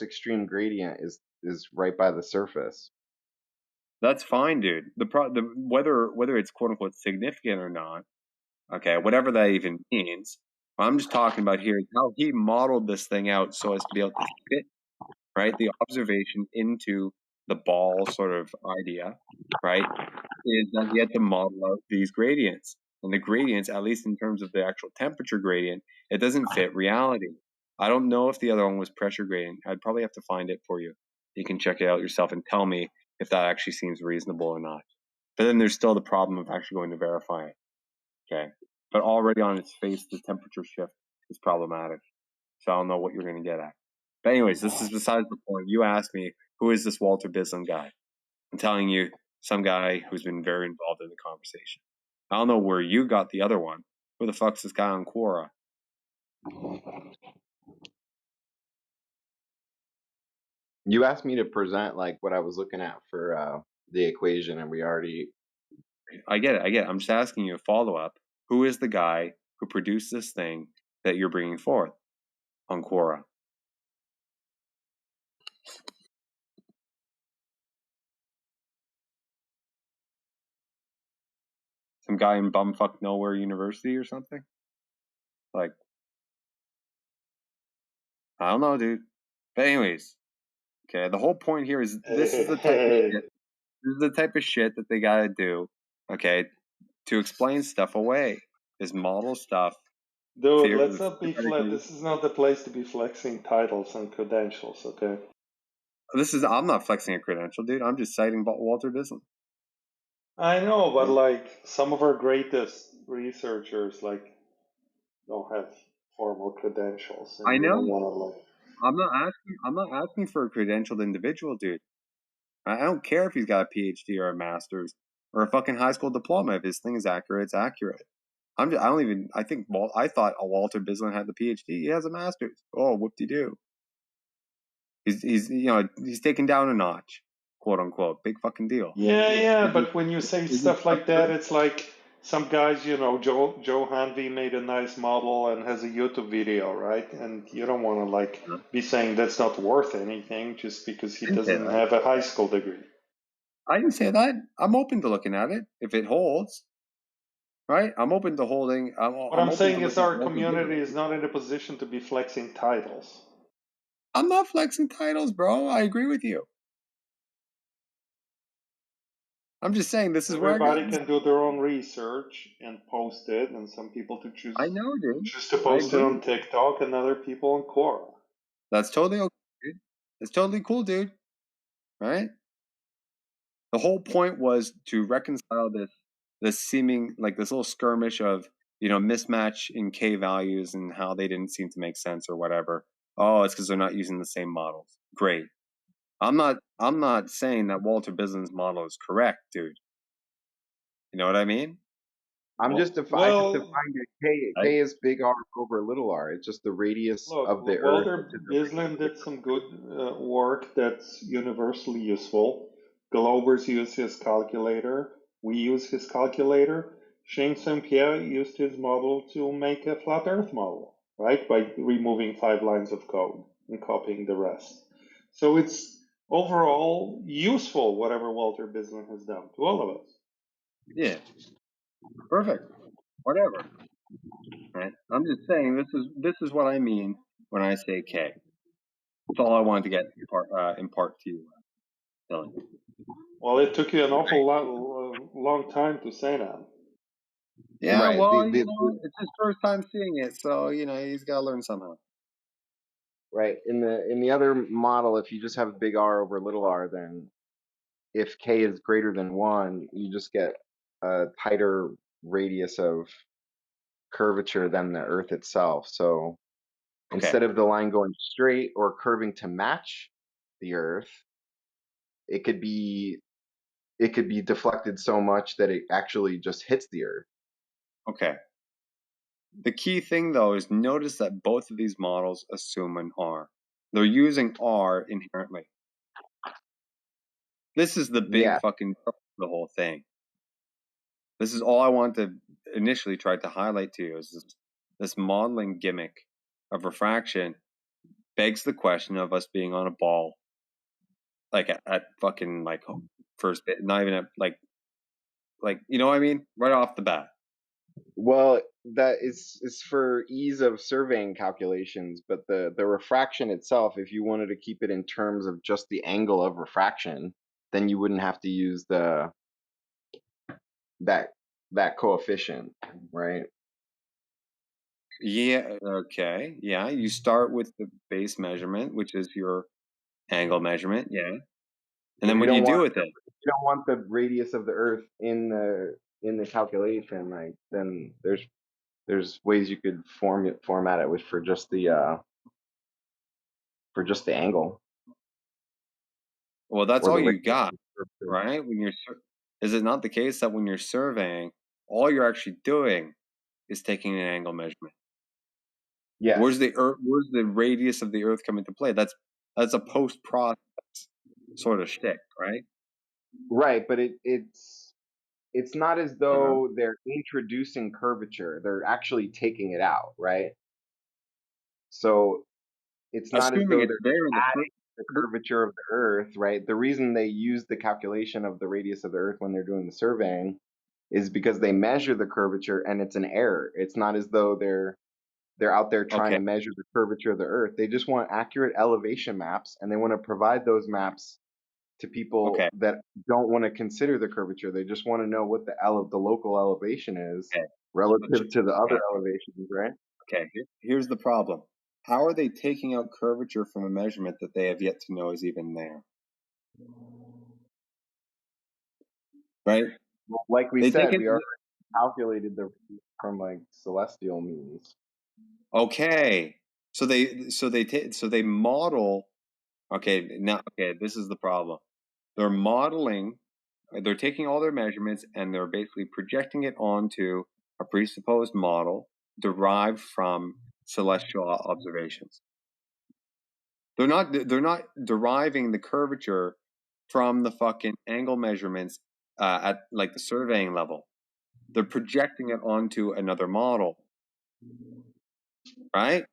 extreme gradient is right by the surface. That's fine, dude. Whether it's quote unquote significant or not, okay, whatever that even means. What I'm just talking about here is how he modeled this thing out so as to be able to fit, right, the observation into the ball sort of idea, right, is that he had to model out these gradients. And the gradients, at least in terms of the actual temperature gradient, it doesn't fit reality. I don't know if the other one was pressure gradient. I'd probably have to find it for you. You can check it out yourself and tell me if that actually seems reasonable or not. But then there's still the problem of actually going to verify it. Okay. But already on its face, the temperature shift is problematic. So I don't know what you're going to get at. But anyways, this is besides the point. You asked me, who is this Walter Bislin guy? I'm telling you, some guy who's been very involved in the conversation. I don't know where you got the other one. Who the fuck's this guy on Quora? You asked me to present like what I was looking at for the equation, and we already. I get it. I'm just asking you a follow up. Who is the guy who produced this thing that you're bringing forth on Quora. Some guy in bumfuck nowhere university or something? Like, I don't know, dude. But anyways, okay, the whole point here is this is the type of shit. This is the type of shit that they gotta do, okay, to explain stuff away. This model stuff. Dude, let's not be this is not the place to be flexing titles and credentials, okay? I'm not flexing a credential, dude. I'm just citing Walter Bislin. I know, but like some of our greatest researchers like don't have formal credentials, and I you know. don't want to like. I'm not asking for a credentialed individual, dude. I don't care if he's got a PhD or a master's or a fucking high school diploma. If his thing is accurate, it's accurate. I thought Walter Bislin had the PhD. He has a master's. Oh, whoop-de-doo. He's taken down a notch, quote unquote. Big fucking deal. Yeah, but when you say stuff like that, it's like some guys, Joe Hanvey made a nice model and has a YouTube video, right? And you don't want to like be saying that's not worth anything just because he doesn't have a high school degree. I didn't say that. I'm open to looking at it if it holds. Right? I'm open to holding. What I'm saying is our community is not in a position to be flexing titles. I'm not flexing titles, bro. I agree with you. I'm just saying this is where everybody can do their own research and post it, and some people to choose. I know, dude. Choose to post it on TikTok, and other people on Quora. That's totally okay, dude. It's totally cool, dude. Right? The whole point was to reconcile this seeming like this little skirmish of mismatch in K values and how they didn't seem to make sense or whatever. Oh, it's because they're not using the same models. Great. I'm not saying that Walter Bislin's model is correct, dude. You know what I mean? I just defined it. K is big R over little r. It's just the radius of the Earth. Walter Bislin did some good work that's universally useful. Globers use his calculator. We use his calculator. Shane St. Pierre used his model to make a flat Earth model, right? By removing 5 lines of code and copying the rest. So it's overall useful, whatever Walter Bislin has done to all of us. Yeah. Perfect. Whatever. Right? I'm just saying this is what I mean when I say K. That's all I wanted to get impart to you, Dylan. Well, it took you an awful long time to say that. Yeah, right. Well, it's his first time seeing it, so he's got to learn somehow. Right. In the other model, if you just have big R over little r, then if K is greater than 1, you just get a tighter radius of curvature than the Earth itself. So instead of the line going straight or curving to match the Earth, it could be deflected so much that it actually just hits the Earth. Okay. The key thing, though, is notice that both of these models assume an R. They're using R inherently. This is the big fucking the whole thing. This is all I want to initially try to highlight to you is this modeling gimmick of refraction begs the question of us being on a ball, like at fucking like first bit, not even at like you know what I mean, right off the bat. Well, that is for ease of surveying calculations, but the refraction itself, if you wanted to keep it in terms of just the angle of refraction, then you wouldn't have to use that coefficient, right? Yeah, okay. Yeah, you start with the base measurement, which is your angle measurement, yeah. And then what do you do with it? You don't want the radius of the Earth in the calculation, like then there's ways you could format it for just the angle. Well, that's all you got, right? Is it not the case that when you're surveying, all you're actually doing is taking an angle measurement? Yeah. Where's the radius of the Earth come into play? That's a post-process sort of shtick, right? Right, but it's not as though they're introducing curvature. They're actually taking it out, right? So it's not as Assuming though it's they're there in the adding the curvature of the Earth, right? The reason they use the calculation of the radius of the Earth when they're doing the surveying is because they measure the curvature and it's an error. It's not as though they're out there trying okay. to measure the curvature of the Earth. They just want accurate elevation maps, and they want to provide those maps to people Okay. that don't want to consider the curvature. They just want to know what the local elevation is Okay. relative to the other Okay. elevations, right? Okay. Here's the problem. How are they taking out curvature from a measurement that they have yet to know is even there? Right? Well, like we They take said, it. we already calculated from like celestial means. Okay. So they model. Okay. Now, okay. This is the problem. They're modeling. They're taking all their measurements and they're basically projecting it onto a presupposed model derived from celestial observations. They're not deriving the curvature from the fucking angle measurements at like the surveying level. They're projecting it onto another model, right?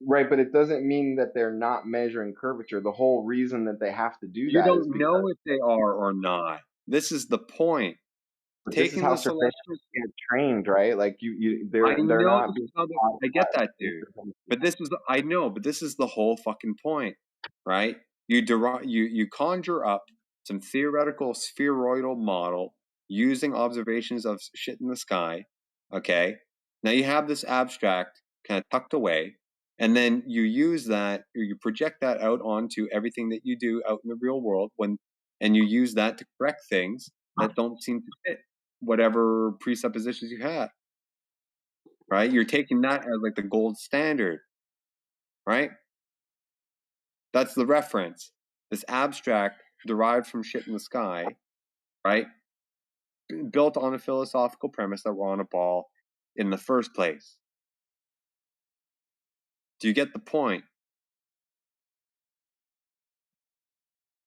Right, but it doesn't mean that they're not measuring curvature. The whole reason that they have to do You that is don't know because, if they are or not. This is the point. but this is Taking how the surveyors celestial. get trained, right? Like I they're know not this being is how taught I get that, dude. But I know, but this is the whole fucking point, right? You conjure up some theoretical spheroidal model using observations of shit in the sky. Okay, now you have this abstract kind of tucked away, and then you use that, or you project that out onto everything that you do out in the real world and you use that to correct things that don't seem to fit whatever presuppositions you had. Right? You're taking that as like the gold standard, right? That's the reference. This abstract derived from shit in the sky, right? Built on a philosophical premise that we're on a ball in the first place. Do you get the point?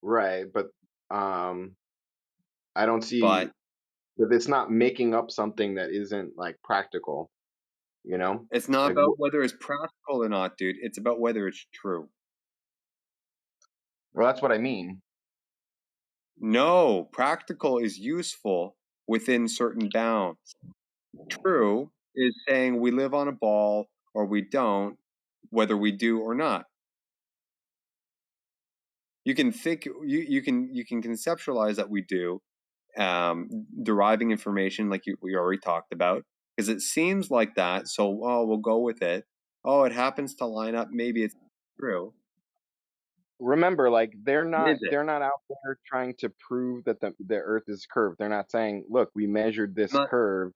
right, but I don't see But that it's not making up something that isn't like practical, you know? it's not Like about whether it's practical or not, dude. It's about whether it's true. well, that's what I mean. No, practical is useful within certain bounds. True is saying we live on a ball or we don't, whether we do or not. You can think you can conceptualize that we do, deriving information like we already talked about, because it seems like that. So we'll go with it. Oh, it happens to line up. Maybe it's true. Remember, like Is it? they're not out there trying to prove that the Earth is curved. They're not saying, "Look, we measured this Not curve.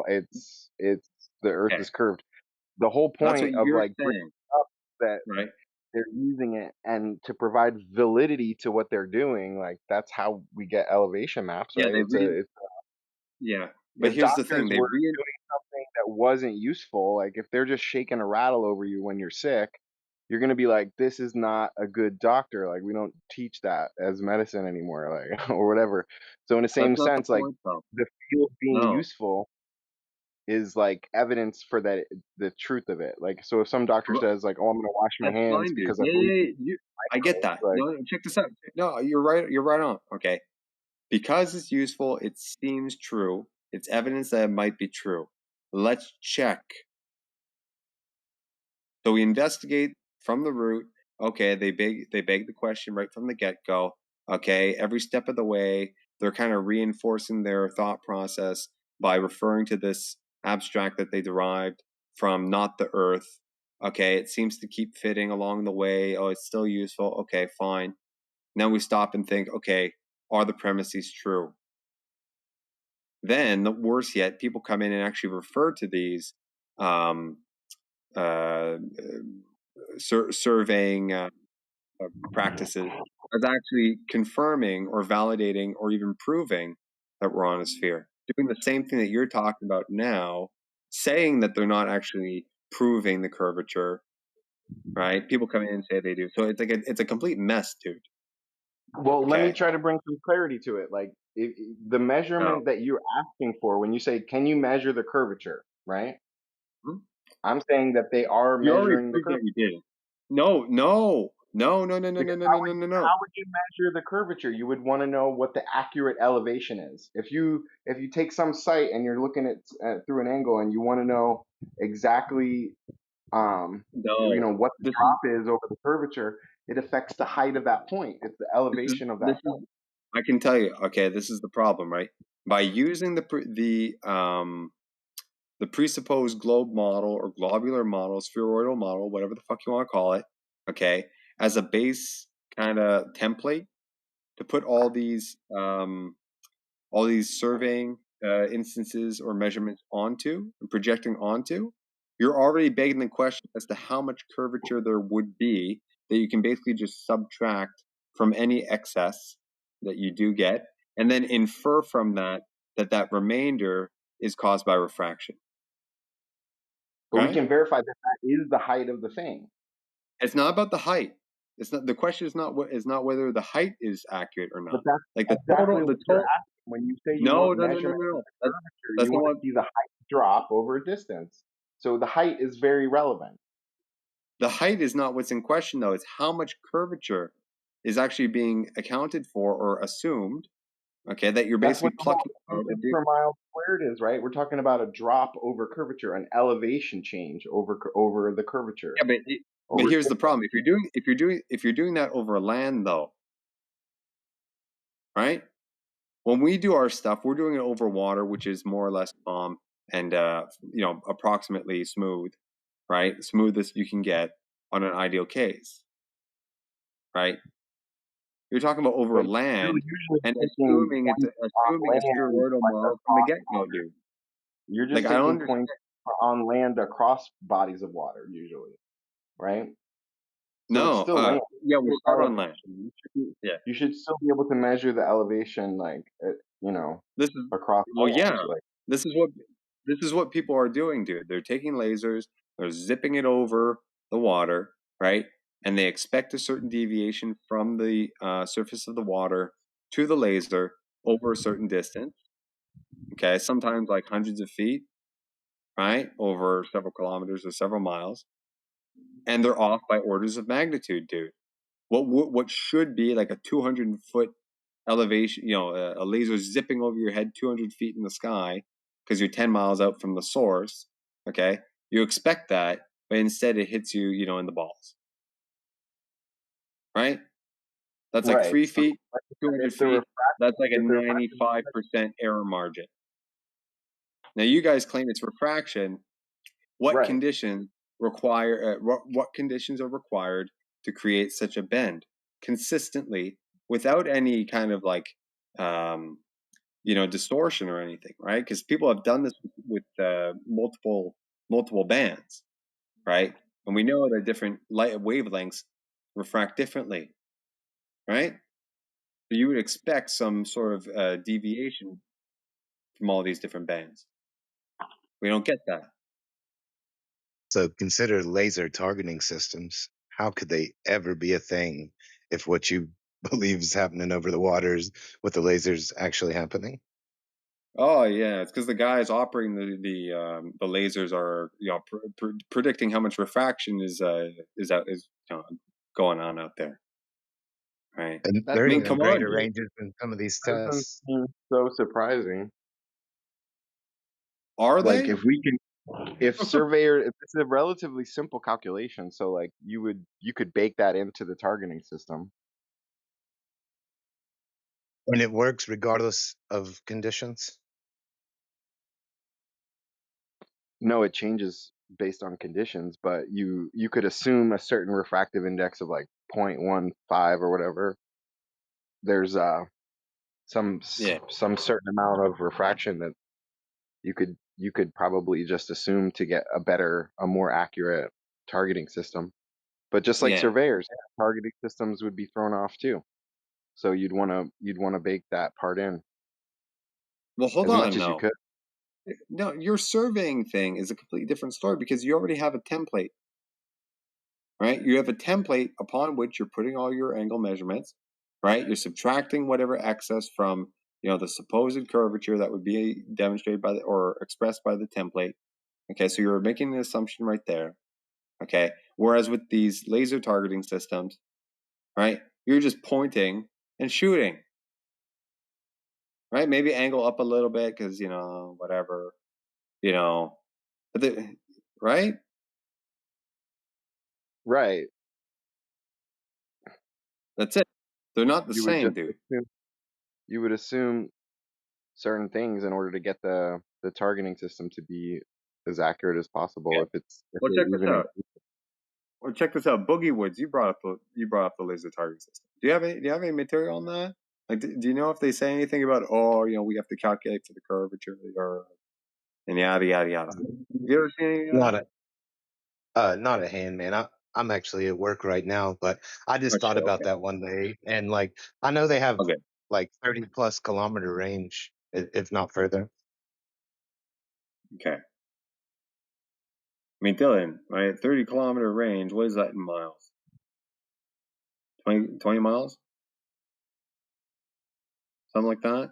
It's the Earth okay. is curved." The whole That's what point of you're like bringing saying, up that right? they're using it and to provide validity to what they're doing, like that's how we get elevation maps, Yeah, right? they read. Yeah, but If here's the thing: doctors they were read. doing something that wasn't useful, like if they're just shaking a rattle over you when you're sick, you're gonna be like, this is not a good doctor. Like we don't teach that as medicine anymore, like or whatever. So in the That's same not the sense, like point, though. the field being No, useful is like evidence for that the truth of it. Like so if some doctor Well, says like, oh, I'm gonna wash my that's hands fine, dude. because I Yeah, believe yeah, in yeah. I get microbes, that. like No, check this out. No, you're right. You're right on. Okay. Because it's useful, it seems true. It's evidence that it might be true. Let's check. So we investigate from the root. Okay, they beg the question right from the get-go. Okay, every step of the way, they're kind of reinforcing their thought process by referring to this abstract that they derived from not the earth. Okay, it seems to keep fitting along the way. Oh, it's still useful. Okay, fine. Now we stop and think, okay, are the premises true? Then, worse yet, people come in and actually refer to these um, uh, surveying practices as actually confirming or validating or even proving that we're on a sphere. Doing the same thing that you're talking about now, saying that they're not actually proving the curvature, right? People come in and say they do. So it's like it's a complete mess, dude. well, let me Okay. try to bring some clarity to it. Like the No. measurement that you're asking for when you say, can you measure the curvature, right? Hmm? I'm saying that they are You already measuring the proved that curvature. you did. No. Because how would you measure the curvature? You would want to know what the accurate elevation is. If you take some site and you're looking at through an angle and you want to know exactly No. what the drop is over the curvature, it affects the height of that point. It's the elevation of that point. I can tell you. Okay, this is the problem, right? By using the presupposed globe model or globular model, spheroidal model, whatever the fuck you want to call it, okay, as a base kind of template to put all these surveying instances or measurements onto and projecting onto, you're already begging the question as to how much curvature there would be that you can basically just subtract from any excess that you do get, and then infer from that remainder is caused by refraction. But we can verify that is the height of the thing. It's not about the height. It's not. The question is not whether the height is accurate or not. But that's like the exactly total. what you're asking. When you say you want measurement of the curvature, you want to see the height drop over a distance. So the height is very relevant. The height is not what's in question, though. It's how much curvature is actually being accounted for or assumed. Okay, that you're basically plucking out per mile squared is, right? We're talking about a drop over curvature, an elevation change over the curvature. Yeah, but here's the problem: if you're doing that over land, though, right? When we do our stuff, we're doing it over water, which is more or less calm and approximately smooth, right? Smoothest you can get on an ideal case, right? You're talking about over land and assuming a spheroidal model from the get-go, dude. You're just taking points on land across bodies of water, usually, right? So no, it's still land. Yeah, we start on land. You should still be able to measure the elevation, this is across. This is what people are doing, dude. They're taking lasers, they're zipping it over the water, right? And they expect a certain deviation from the surface of the water to the laser over a certain distance. Okay, sometimes like hundreds of feet, right? Over several kilometers or several miles. And they're off by orders of magnitude, dude. What should be like a 200-foot elevation, a laser zipping over your head 200 feet in the sky because you're 10 miles out from the source, okay? You expect that, but instead it hits you, in the balls. Right? That's like 3 feet, 200 feet. That's like a 95% error margin. Now you guys claim it's refraction. What conditions require? What conditions are required to create such a bend consistently without any kind of distortion or anything, right? Because people have done this with multiple bands, right? And we know that different light wavelengths refract differently, right? So you would expect some sort of deviation from all these different bands. We don't get that. So consider laser targeting systems. How could they ever be a thing if what you believe is happening over the waters with the lasers actually happening? Oh yeah, it's because the guys operating the lasers are predicting how much refraction is going on out there, right? And they're even greater ranges than some of these tests. Doesn't seem so surprising. Are they? If it's a relatively simple calculation, so you could bake that into the targeting system. And it works regardless of conditions? No, it changes based on conditions, but you could assume a certain refractive index of 0.15 or whatever. There's some certain amount of refraction that you could probably just assume to get a more accurate targeting system. But just like surveyors, targeting systems would be thrown off too. So you'd want to bake that part in. Well, hold as on, much as you could. No, your surveying thing is a completely different story because you already have a template, right? You have a template upon which you're putting all your angle measurements, right? You're subtracting whatever excess from, the supposed curvature that would be demonstrated by or expressed by the template, Okay, so you're making an assumption right there. Okay, whereas with these laser targeting systems, right, you're just pointing and shooting. Right, maybe angle up a little bit because whatever, but right. Right. That's it. They're not the You would same, just dude. you would assume certain things in order to get the targeting system to be as accurate as possible. Okay. If Well, they check this even out. Well, check this out. Boogie Woods, you brought up the laser targeting system. Do you have any material on that? Like, do you know if they say anything about we have to calculate for the curvature and yada yada yada? Have you ever seen any of that? Not at hand, man. I'm actually at work right now, but I Oh, just thought shit, about okay. that one day, and I know they have Okay. like 30+ kilometer range, if not further. Okay. I mean, Dylan, right? 30-kilometer range. What is that in miles? 20 miles? Something like that?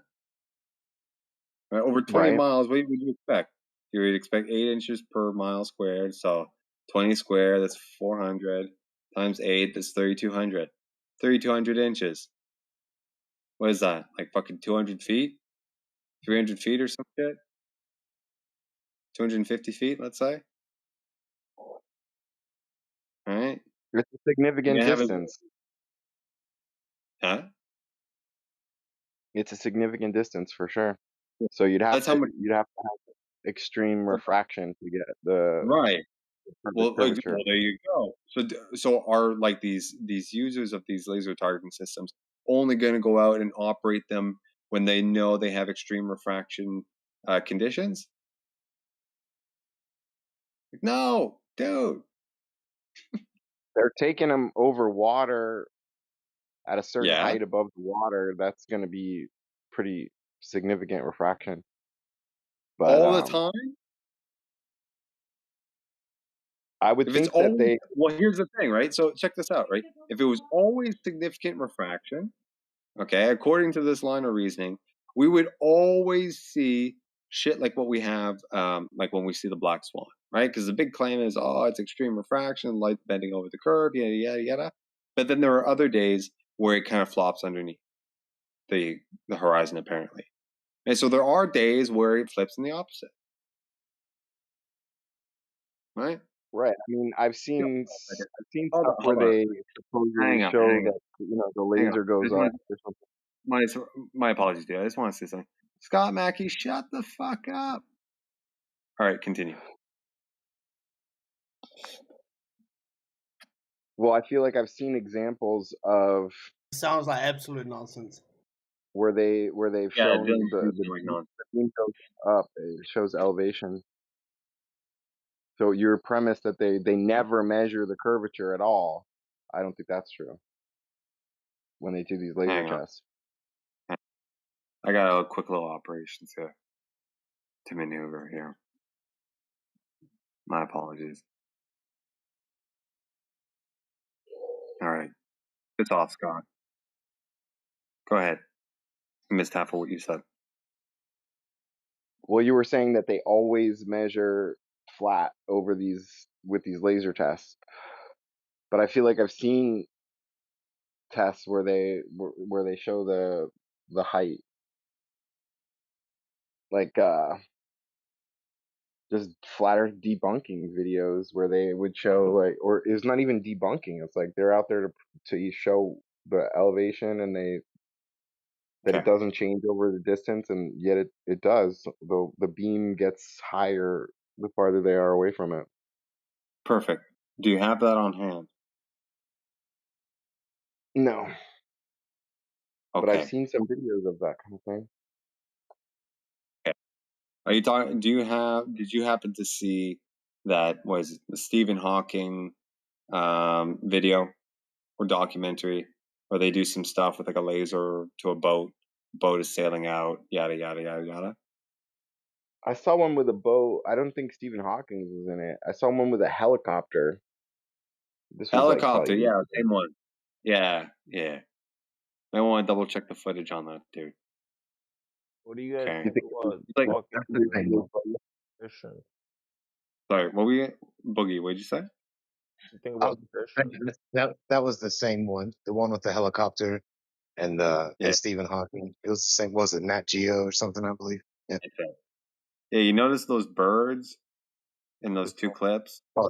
Right? Over 20 Right. miles, what would you expect? You would expect 8 inches per mile squared. So 20 square, that's 400 times 8, that's 3,200. 3,200 inches. What is that? Like fucking 200 feet? 300 feet or some shit? 250 feet, let's say? All right. It's a significant You have it. distance. Huh? It's a significant distance for sure. So you'd have That's how much. have extreme refraction to get the Right. perfect Well, curvature. there you go. So are like these users of these laser targeting systems only going to go out and operate them when they know they have extreme refraction conditions? No, dude. They're taking them over water at a certain Yeah, height above the water. That's going to be pretty significant refraction. But all the time. I would If it's think that always they here's the thing, right? So check this out, right? If it was always significant refraction, okay, according to this line of reasoning, we would always see shit like what we have, like when we see the black swan, right? Because the big claim is, it's extreme refraction, light bending over the curve, yada yada yada. But then there are other days where it kind of flops underneath the horizon, apparently. And so there are days where it flips in the opposite, right? Right. I mean, I've seen Hold stuff on, where hold on. they supposedly Hang on, show hang on, that the hang on. laser I goes just up want or something. my apologies, dude. I just want to say something. Scott Mackey, shut the fuck up. All right, continue. Well, I feel like I've seen examples of Sounds like absolute nonsense. where they've Yeah, shown Dylan's the like nonsense. beam goes up. It shows elevation. So your premise that they never measure the curvature at all, I don't think that's true when they do these laser Hang on. tests. I got a quick little operation to maneuver here. My apologies. All right. It's off, Scott. Go ahead. I missed half of what you said. Well, you were saying that they always measure flat over with these laser tests, but I feel like I've seen tests where they show the height, like just flat Earth debunking videos where they would show like, or it's not even debunking. It's like they're out there to show the elevation and that it Okay. doesn't change over the distance, and yet it does. The beam gets higher the farther they are away from it. Perfect. Do you have that on hand? No, but I've Okay. seen some videos of that kind of thing. Okay. Are you talking? Did you happen to see that was the Stephen Hawking video or documentary where they do some stuff with like a laser to a boat? Boat is sailing out. Yada yada yada yada. I saw one with a boat. I don't think Stephen Hawking was in it. I saw one with a helicopter. This was like Helicopter. probably years Yeah, ago. same one. Yeah, yeah. I want to double check the footage on that, dude. What do you guys Okay. think about It's like Hawking That's the thing. theory of evolution? Sorry, Boogie, what'd you say? You think Oh, about fish? that was the same one, the one with the helicopter and Yeah. Stephen Hawking. It was the same. Was it Nat Geo or something? I believe. Yeah. Yeah, you notice those birds in those two clips? Oh,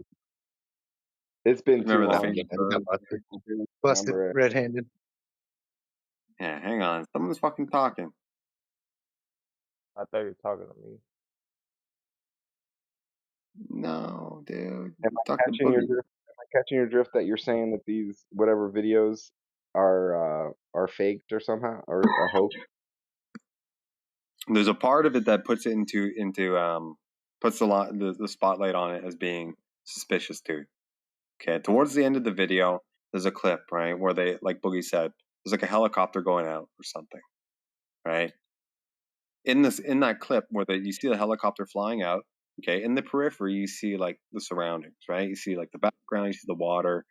It's been too Remember the long. famous yeah, he got bird? busted. I do Busted remember it. red-handed. Yeah, hang on. Someone's fucking talking. I thought you were talking to me. No, dude. Am I Talking to catching your Boogie. drift? Am I catching your drift that you're saying that these whatever videos are faked or somehow or a hoax? There's a part of it that puts it into puts the spotlight on it as being suspicious, dude. Okay, towards the end of the video, there's a clip, right, where they, like Boogie said, there's like a helicopter going out or something, right? In that clip where you see the helicopter flying out, okay, in the periphery you see like the surroundings, right? You see like the background, you see the water.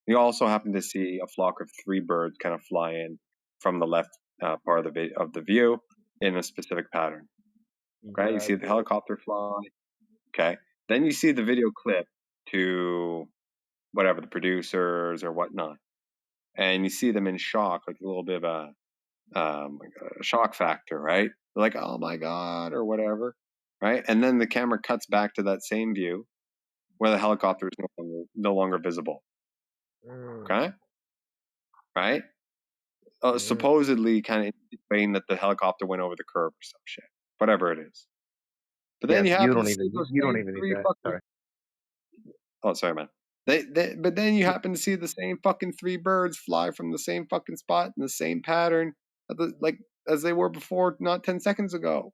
You also happen to see a flock of 3 birds kind of fly in from the left part of the view in a specific pattern. Right? Yeah, You I see the did. helicopter fly. Okay. Then you see the video clip to whatever, the producers or whatnot. And you see them in shock, like a little bit of a shock factor, right? They're like, oh my God, or whatever. Right? And then the camera cuts back to that same view where the helicopter is no longer visible. Okay? Right? Supposedly kind of explain that the helicopter went over the curb or some shit. Whatever it is. But then Yeah, you happen to see those you don't same even need 3 that. fucking. Sorry. Oh, sorry, man. But then you happen to see the same fucking 3 birds fly from the same fucking spot in the same pattern, like as they were before, not 10 seconds ago.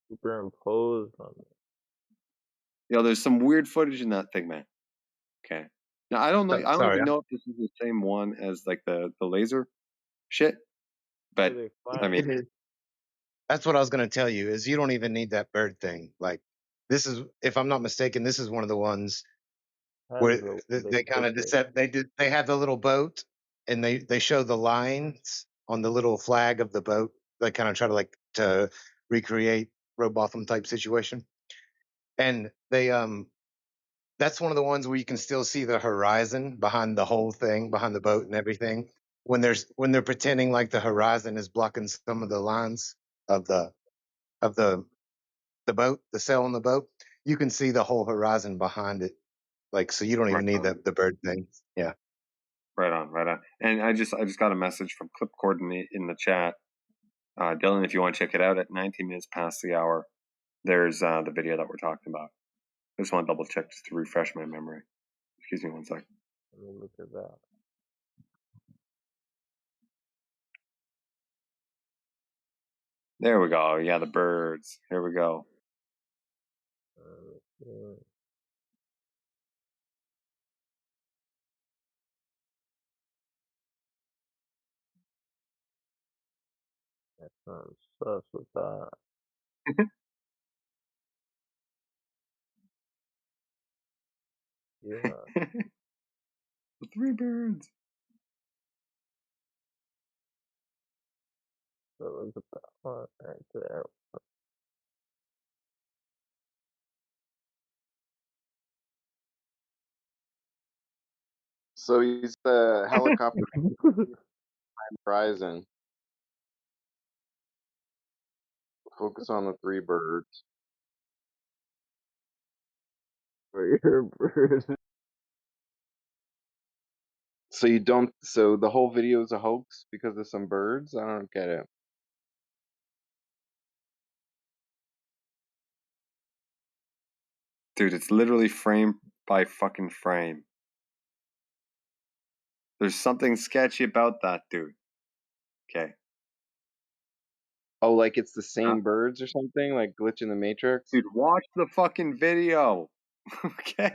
Superimposed on it. You know, there's some weird footage in that thing, man. Okay. Now I don't know. I don't Sorry. even know if this is the same one as like the laser shit. But I mean, It is. That's what I was going to tell you. Is you don't even need that bird thing. Like this is, if I'm not mistaken, this is one of the ones where they kind of they have the little boat and they show the lines on the little flag of the boat. They kind of try to recreate Robotham type situation, and they that's one of the ones where you can still see the horizon behind the whole thing, behind the boat and everything. When they're pretending like the horizon is blocking some of the lines of the boat, the sail on the boat, you can see the whole horizon behind it. Like, so you don't even need the bird thing. Yeah. right on. And I just got a message from Clipcord in the chat. Dylan, if you want to check it out at 19 minutes past the hour, there's the video that we're talking about. I just want to double check just to refresh my memory. Excuse me 1 second. Let me look at that. There we go. Yeah, the birds. Here we go. That sounds sus with that. Yeah. The 3 birds. So look at that one right there. So he's the helicopter horizon. Focus on the 3 birds. Bird. So you don't. So the whole video is a hoax because of some birds. I don't get it. Dude, it's literally frame by fucking frame. There's something sketchy about that, dude. Okay. Oh, like it's the same birds or something? Like glitch in the Matrix? Dude, watch the fucking video. Okay.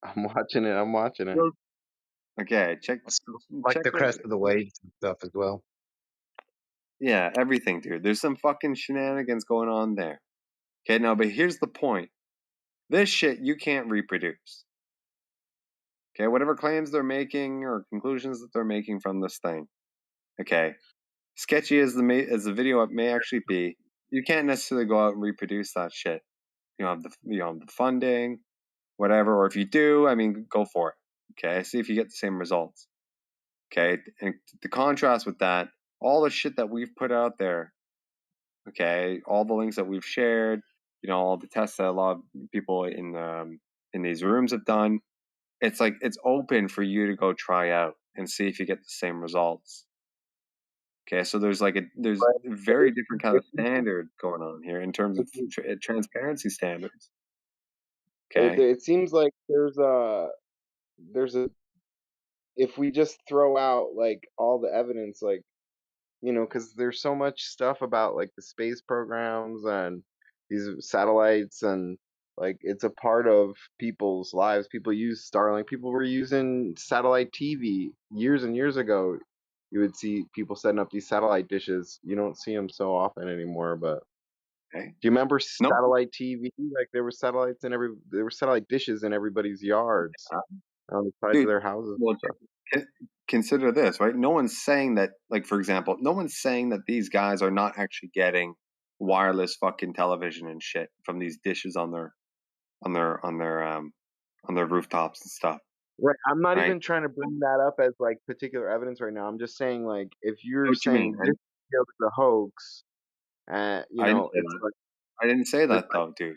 I'm watching it. Okay, check Like the it. crest of the waves and stuff as well. Yeah, everything, dude. There's some fucking shenanigans going on there. Okay, now, but here's the point. This shit you can't reproduce. Okay, whatever claims they're making or conclusions that they're making from this thing. Okay, sketchy as the video may actually be, you can't necessarily go out and reproduce that shit. the funding, whatever. Or if you do, I mean, go for it. Okay, see if you get the same results. Okay, and to contrast with that, all the shit that we've put out there, okay, all the links that we've shared, all the tests that a lot of people in these rooms have done, it's like it's open for you to go try out and see if you get the same results. Okay, so there's very different kind of standard going on here in terms of transparency standards. Okay, It seems like there's a if we just throw out like all the evidence, like because there's so much stuff about like the space programs and these satellites, and like it's a part of people's lives. People use Starlink. People were using satellite TV years and years ago. You would see people setting up these satellite dishes. You don't see them so often anymore, but okay. do you remember No, satellite TV? Like there were satellite dishes in everybody's yards on the sides of dude. their houses. Well, consider this, right? No one's saying that, like, for example, no one's saying that these guys are not actually getting wireless fucking television and shit from these dishes on their rooftops and stuff. Right. I'm not Right? even trying to bring that up as like particular evidence right now. I'm just saying, like, if I you're know what you mean. saying this is a hoax, I didn't say it's that. like I didn't say it's that though, dude.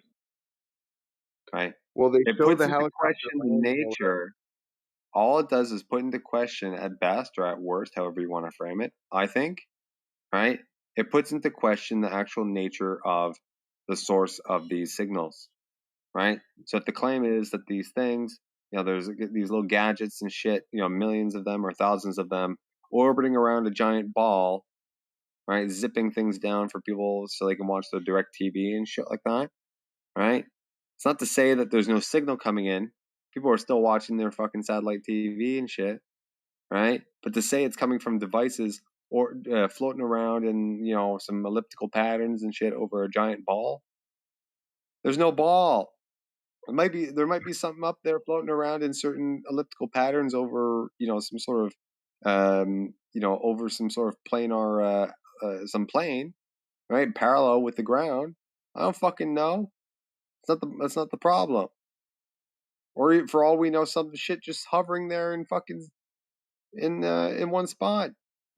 Right? well, they It show puts the into helicopter question the landing or whatever. nature. All it does is put into question at best or at worst, however you want to frame it, I think, right? It puts into question the actual nature of the source of these signals, right? So if the claim is that these things, there's these little gadgets and shit, millions of them or thousands of them orbiting around a giant ball, right? Zipping things down for people so they can watch the direct TV and shit like that, right? It's not to say that there's no signal coming in. People are still watching their fucking satellite TV and shit, right? But to say it's coming from devices or floating around in some elliptical patterns and shit over a giant ball, there's no ball. There might be something up there floating around in certain elliptical patterns over some sort of over some sort of planar some plane, right, parallel with the ground. I don't fucking know. That's not the problem. Or for all we know, some shit just hovering there and fucking in one spot.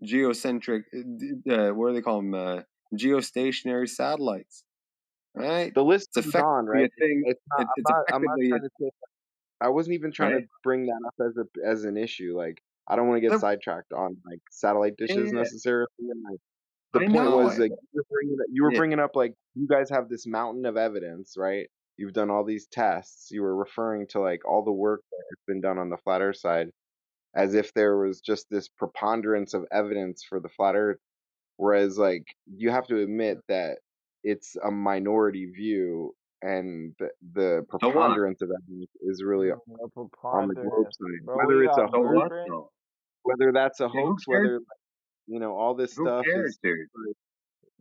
Geocentric, what do they call them? Geostationary satellites, right? The list It's goes on, effectively right? a thing. It's not. It's I'm not effectively trying to say. I wasn't even trying right. to bring that up as an issue. Like, I don't want to get The- sidetracked on like satellite dishes Yeah, necessarily. And, like, the I point know. was like you were Yeah, bringing up like you guys have this mountain of evidence, right? You've done all these tests. You were referring to like all the work that has been done on the flat Earth side, as if there was just this preponderance of evidence for the flat Earth. Whereas, like, you have to admit that it's a minority view, and the so what? preponderance of evidence is really No on the globe preponderance. side. Bro, Whether we it's a got So hoax, bird what brain. though? whether that's a Yeah, who hoax, cares? whether all this Who stuff cares, is dude?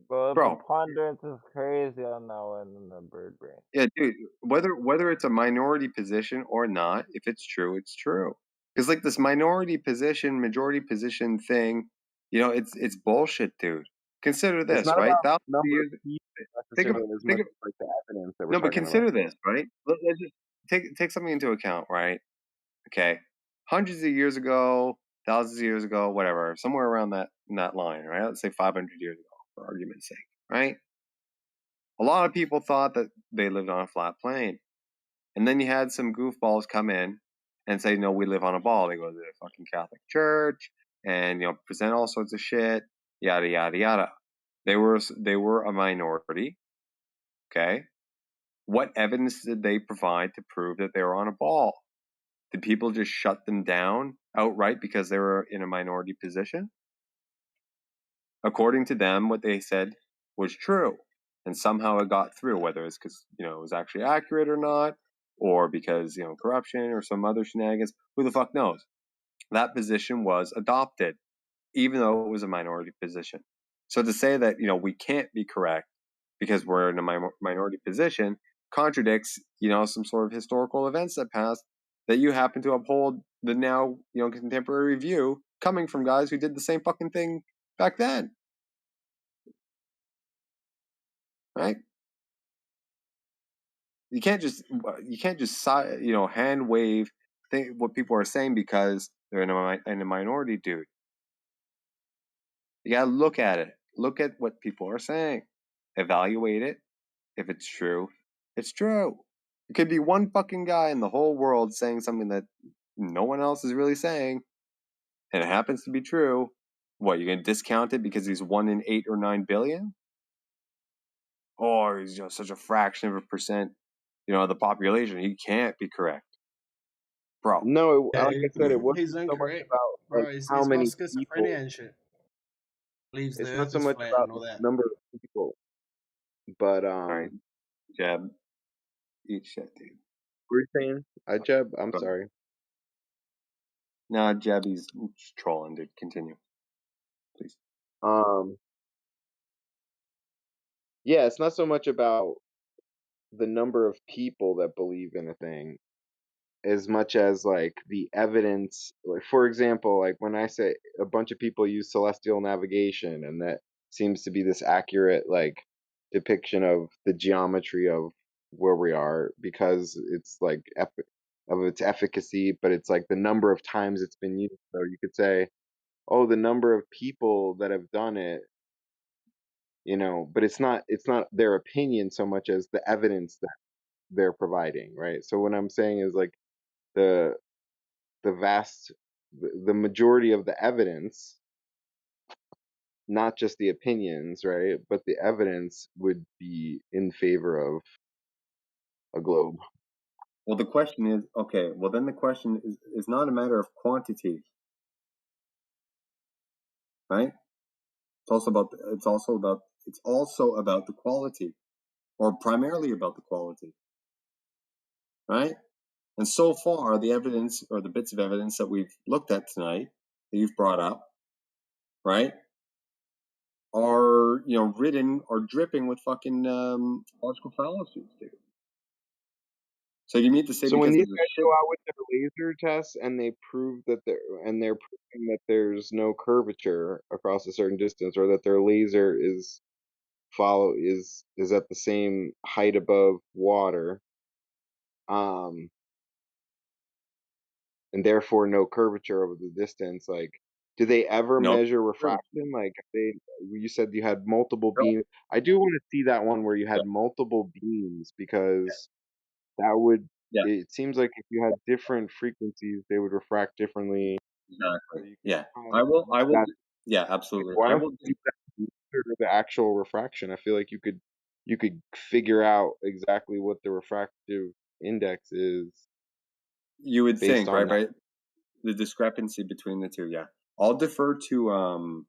Bro, the Bro, preponderance is crazy on that one in the bird brain. yeah, dude. Whether it's a minority position or not, if it's true, it's true. Because like this minority position, majority position thing, it's bullshit, dude. Consider it's this, not right? about Thousands of number of years. people Think of necessarily as think much of as like the evidence that we're no, but talking about. consider this, right? Let's just take something into account, right? Okay, hundreds of years ago, thousands of years ago, whatever, somewhere around that line, right? Let's say 500 years ago, for argument's sake, right? A lot of people thought that they lived on a flat plane, and then you had some goofballs come in and say, "No, we live on a ball." They go to the fucking Catholic Church and present all sorts of shit, yada yada yada. They were a minority. Okay, what evidence did they provide to prove that they were on a ball? Did people just shut them down outright because they were in a minority position? According to them, what they said was true. And somehow it got through, whether it's because, it was actually accurate or not, or because, corruption or some other shenanigans. Who the fuck knows? That position was adopted, even though it was a minority position. So to say that, we can't be correct because we're in a minority position contradicts, some sort of historical events that passed that you happen to uphold the now, contemporary view coming from guys who did the same fucking thing back then. Right? You can't just hand wave what people are saying because they're in a minority, dude. You gotta look at it. Look at what people are saying. Evaluate it. If it's true, it's true. It could be one fucking guy in the whole world saying something that no one else is really saying, and it happens to be true. What, you're gonna discount it because he's 1 in 8 or 9 billion? Or he's such a fraction of a percent, of the population. He can't be correct, bro. No, Yeah, like I said, it he's wasn't so much incorrect, about like bro. how He's got many schizophrenia people. and shit. Believes the It's not Earth so is much flat about and all the that. number of people, but All right, Jeb, eat shit, dude. what were you saying? Jeb, I'm sorry. No, Jeb, he's just trolling, dude. Continue, please. Yeah, it's not so much about the number of people that believe in a thing as much as like the evidence. Like, for example, like when I say a bunch of people use celestial navigation, and that seems to be this accurate like depiction of the geometry of where we are because it's like of its efficacy, but it's like the number of times it's been used. So you could say, oh, the number of people that have done it, but it's not their opinion so much as the evidence that they're providing, right? So what I'm saying is like the the majority of the evidence, not just the opinions, right, but the evidence would be in favor of a globe. Well, the question is, okay, well then the question is not a matter of quantity, right? It's also about the quality, or primarily about the quality, right? And so far, the evidence or the bits of evidence that we've looked at tonight, that you've brought up, right, are ridden or dripping with fucking logical fallacies, dude. So you mean to say So when because these there's a guys shit? go out with their laser tests and they prove that they're proving that there's no curvature across a certain distance, or that their laser is at the same height above water, and therefore no curvature over the distance, like, do they ever No. measure refraction? Like, you said you had multiple beams. I do want to see that one where you had multiple beams, because that would, it seems like if you had different frequencies, they would refract differently. Exactly. So Yeah. I will. Yeah, absolutely. why I don't will. you use that to measure the actual refraction? I feel like you could figure out exactly what the refractive index is You would based think, on right? that. Right. The discrepancy between the two. Yeah. I'll defer to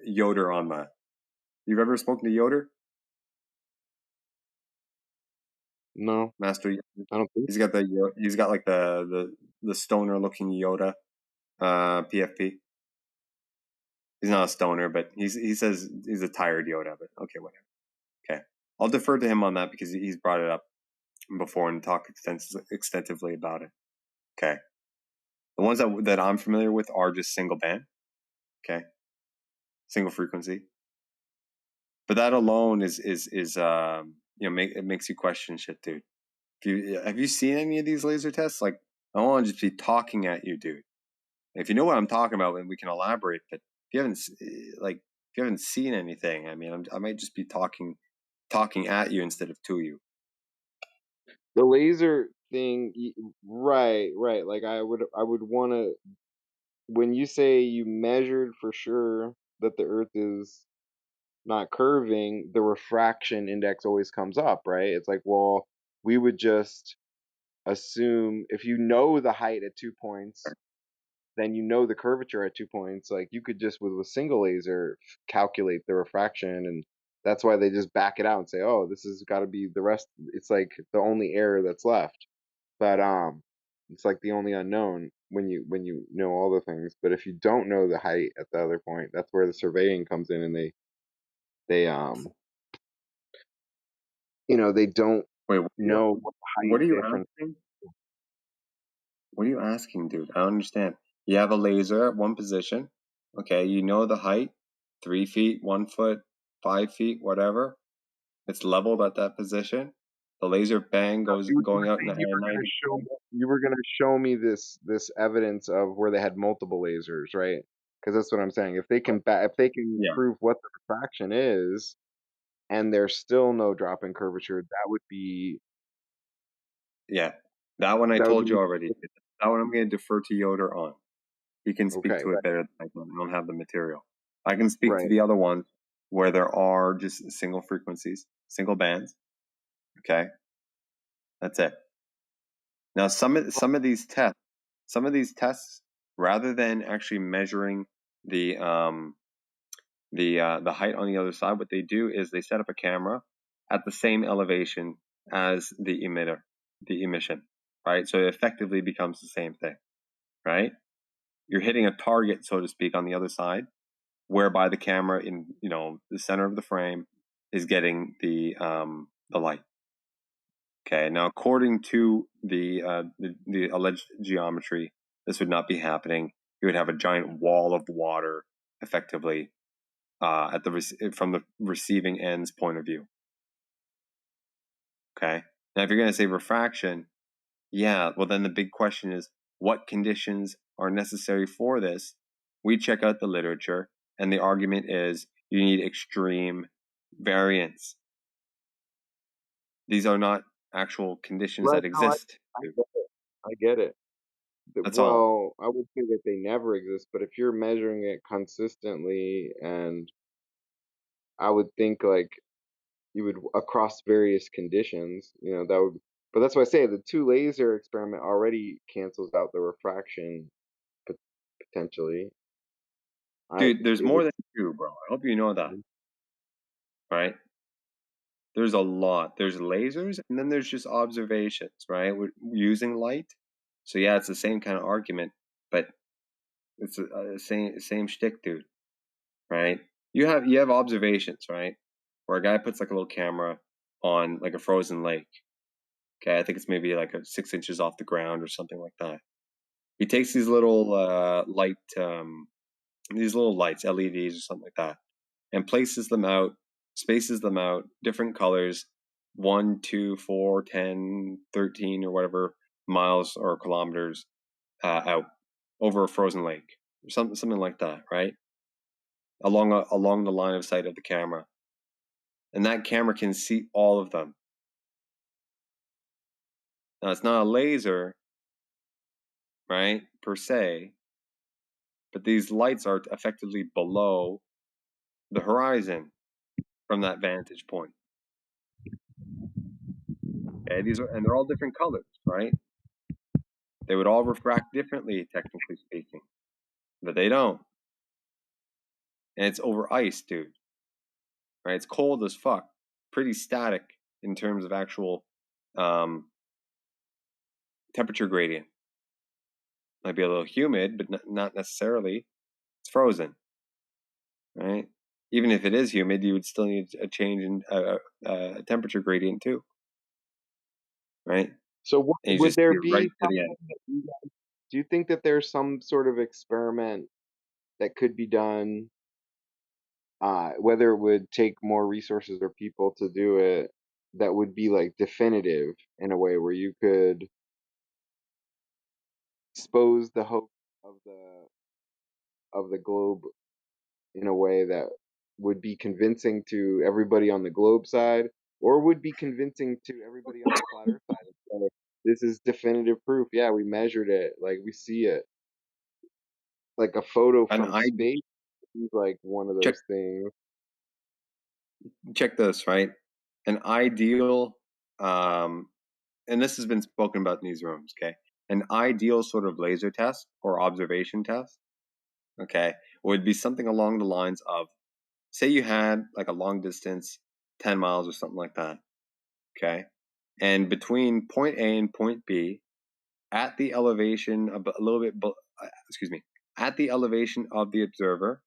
Yoder on that. You've ever spoken to Yoder? No, Master. I don't think. He's got like the stoner looking Yoda, PFP. He's not a stoner, but he says he's a tired Yoda. But okay, whatever. Okay, I'll defer to him on that because he's brought it up before and talked extensively about it. Okay, the ones that I'm familiar with are just single band. Okay, single frequency. But that alone is it makes you question shit, dude. Have you seen any of these laser tests? Like, I don't want to just be talking at you, dude. If you know what I'm talking about, then we can elaborate. But if you haven't seen anything, I mean, I might just be talking at you instead of to you. The laser thing, right. Like I would want to, when you say you measured for sure that the Earth is not curving, the refraction index always comes up, right? It's like, well, we would just assume if you know the height at 2 points, then you know the curvature at 2 points. Like, you could just with a single laser calculate the refraction, and that's why they just back it out and say, oh, this has got to be the rest. It's like the only error that's left. But it's like the only unknown when you know all the things. But if you don't know the height at the other point, that's where the surveying comes in, and they they don't know what the height What are you difference. asking? What are you asking, dude? I don't understand. You have a laser at one position. Okay, you know the height, 3 feet, 1 foot, 5 feet, whatever. It's leveled at that position. The laser bang goes going out in the You were gonna show me, you were gonna show me this evidence of where they had multiple lasers, right? Because that's what I'm saying. If they can if they can Yeah. prove what the refraction is, and there's still no drop in curvature, that would be Yeah. That one I that would told be you already. That one I'm going to defer to Yoder on. He can speak okay. to it better than I can. I don't have the material. I can speak to Right. the other ones where there are just single frequencies, single bands. Okay. That's it. Now some of these tests, rather than actually measuring the height on the other side, what they do is they set up a camera at the same elevation as the emission, right? So it effectively becomes the same thing, right? You're hitting a target, so to speak, on the other side, whereby the camera in the center of the frame is getting the light. Okay, now according to the alleged geometry, this would not be happening. You would have a giant wall of water, effectively, at from the receiving end's point of view. Okay, now if you're going to say refraction, yeah, well then the big question is what conditions are necessary for this? We check out the literature, and the argument is you need extreme variance. These are not actual conditions Right. that No, exist. I get it. That's all. Well, I would say that they never exist, but if you're measuring it consistently, and I would think like you would across various conditions, that would. But that's why I say the two laser experiment already cancels out the refraction potentially. Dude, there's It more would. than two, bro. I hope you know that, right? There's a lot. There's lasers, and then there's just observations, right? We're using light. So yeah, it's the same kind of argument, but it's the same shtick, dude, right? You have observations, right? Where a guy puts like a little camera on like a frozen lake. Okay, I think it's maybe like 6 inches off the ground or something like that. He takes these little these little lights, LEDs or something like that, and places them out, spaces them out, different colors, 1, 2, 4, 10, 13, or whatever miles or kilometers out over a frozen lake, or something like that, right? Along the line of sight of the camera, and that camera can see all of them. Now it's not a laser, right, per se, but these lights are effectively below the horizon from that vantage point. Okay, and they're all different colors, right? They would all refract differently, technically speaking, but they don't. And it's over ice, dude. Right? It's cold as fuck, pretty static in terms of actual temperature gradient. Might be a little humid, but not necessarily. It's frozen, right? Even if it is humid, you would still need a change in temperature gradient too, right? So And you would just there get right be to the end. do you think that there's some sort of experiment that could be done, whether it would take more resources or people to do it, that would be like definitive in a way where you could expose the hope of the globe in a way that would be convincing to everybody on the globe side, or would be convincing to everybody on the flat earth side. So this is definitive proof. Yeah, we measured it. Like we see it. Like a photo from space is like one of those things. Check this, right? An ideal, and this has been spoken about in these rooms, okay? An ideal sort of laser test or observation test, okay, would be something along the lines of, say you had like a long distance, 10 miles or something like that, okay? And between point A and point B, at the elevation of a little bit, at the elevation of the observer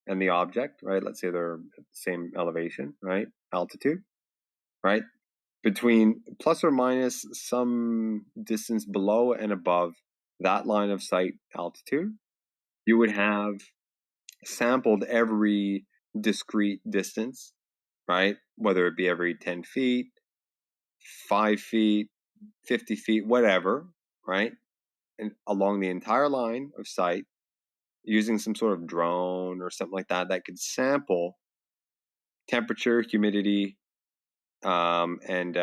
and the object, right? Let's say they're at the same elevation, right? Altitude, right? Between plus or minus some distance below and above that line of sight altitude, you would have sampled every discrete distance right? Whether it be every 10 feet, 5 feet, 50 feet, whatever, right? And along the entire line of sight, using some sort of drone or something like that could sample temperature, humidity, and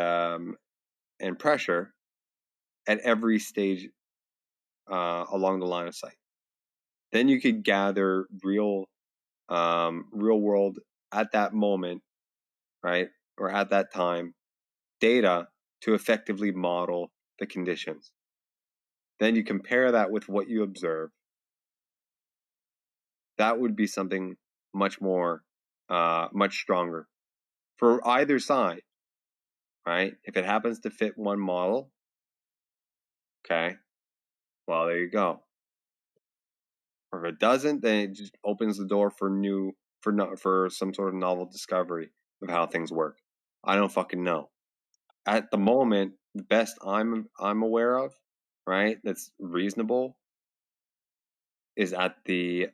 pressure at every stage along the line of sight. Then you could gather real world at that moment, right, or at that time, data to effectively model the conditions. Then you compare that with what you observe. That would be something much more, much stronger for either side, right? If it happens to fit one model, okay, well, there you go. Or if it doesn't, then it just opens the door for some sort of novel discovery of how things work. I don't fucking know. At the moment, the best I'm aware of, right, that's reasonable, is at the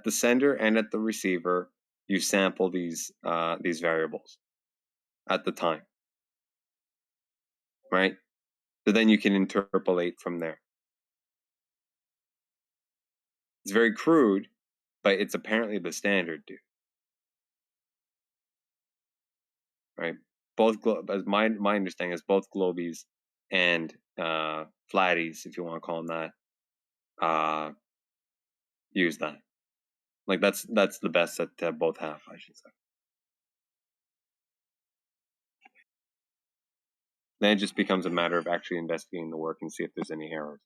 sender and at the receiver. You sample these variables at the time, right? So then you can interpolate from there. It's very crude, but it's apparently the standard, dude. Right? Both as my understanding is both globies and flatties, if you want to call them that, use that. Like that's the best that both have, I should say. Then it just becomes a matter of actually investigating the work and see if there's any errors.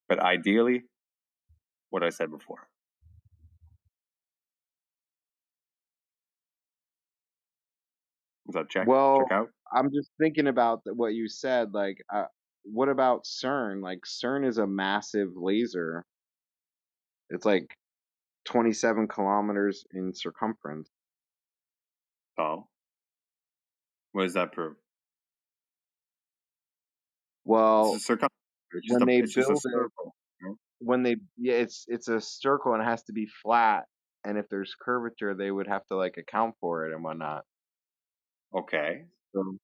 But ideally, what I said before. Is that check out? I'm just thinking about what you said. Like, what about CERN? Like, CERN is a massive laser. It's like 27 kilometers in circumference. Oh. What does that prove? Well, it's a when they build it, circle, right? it's a circle and it has to be flat. And if there's curvature, they would have to like account for it and whatnot. Okay. So,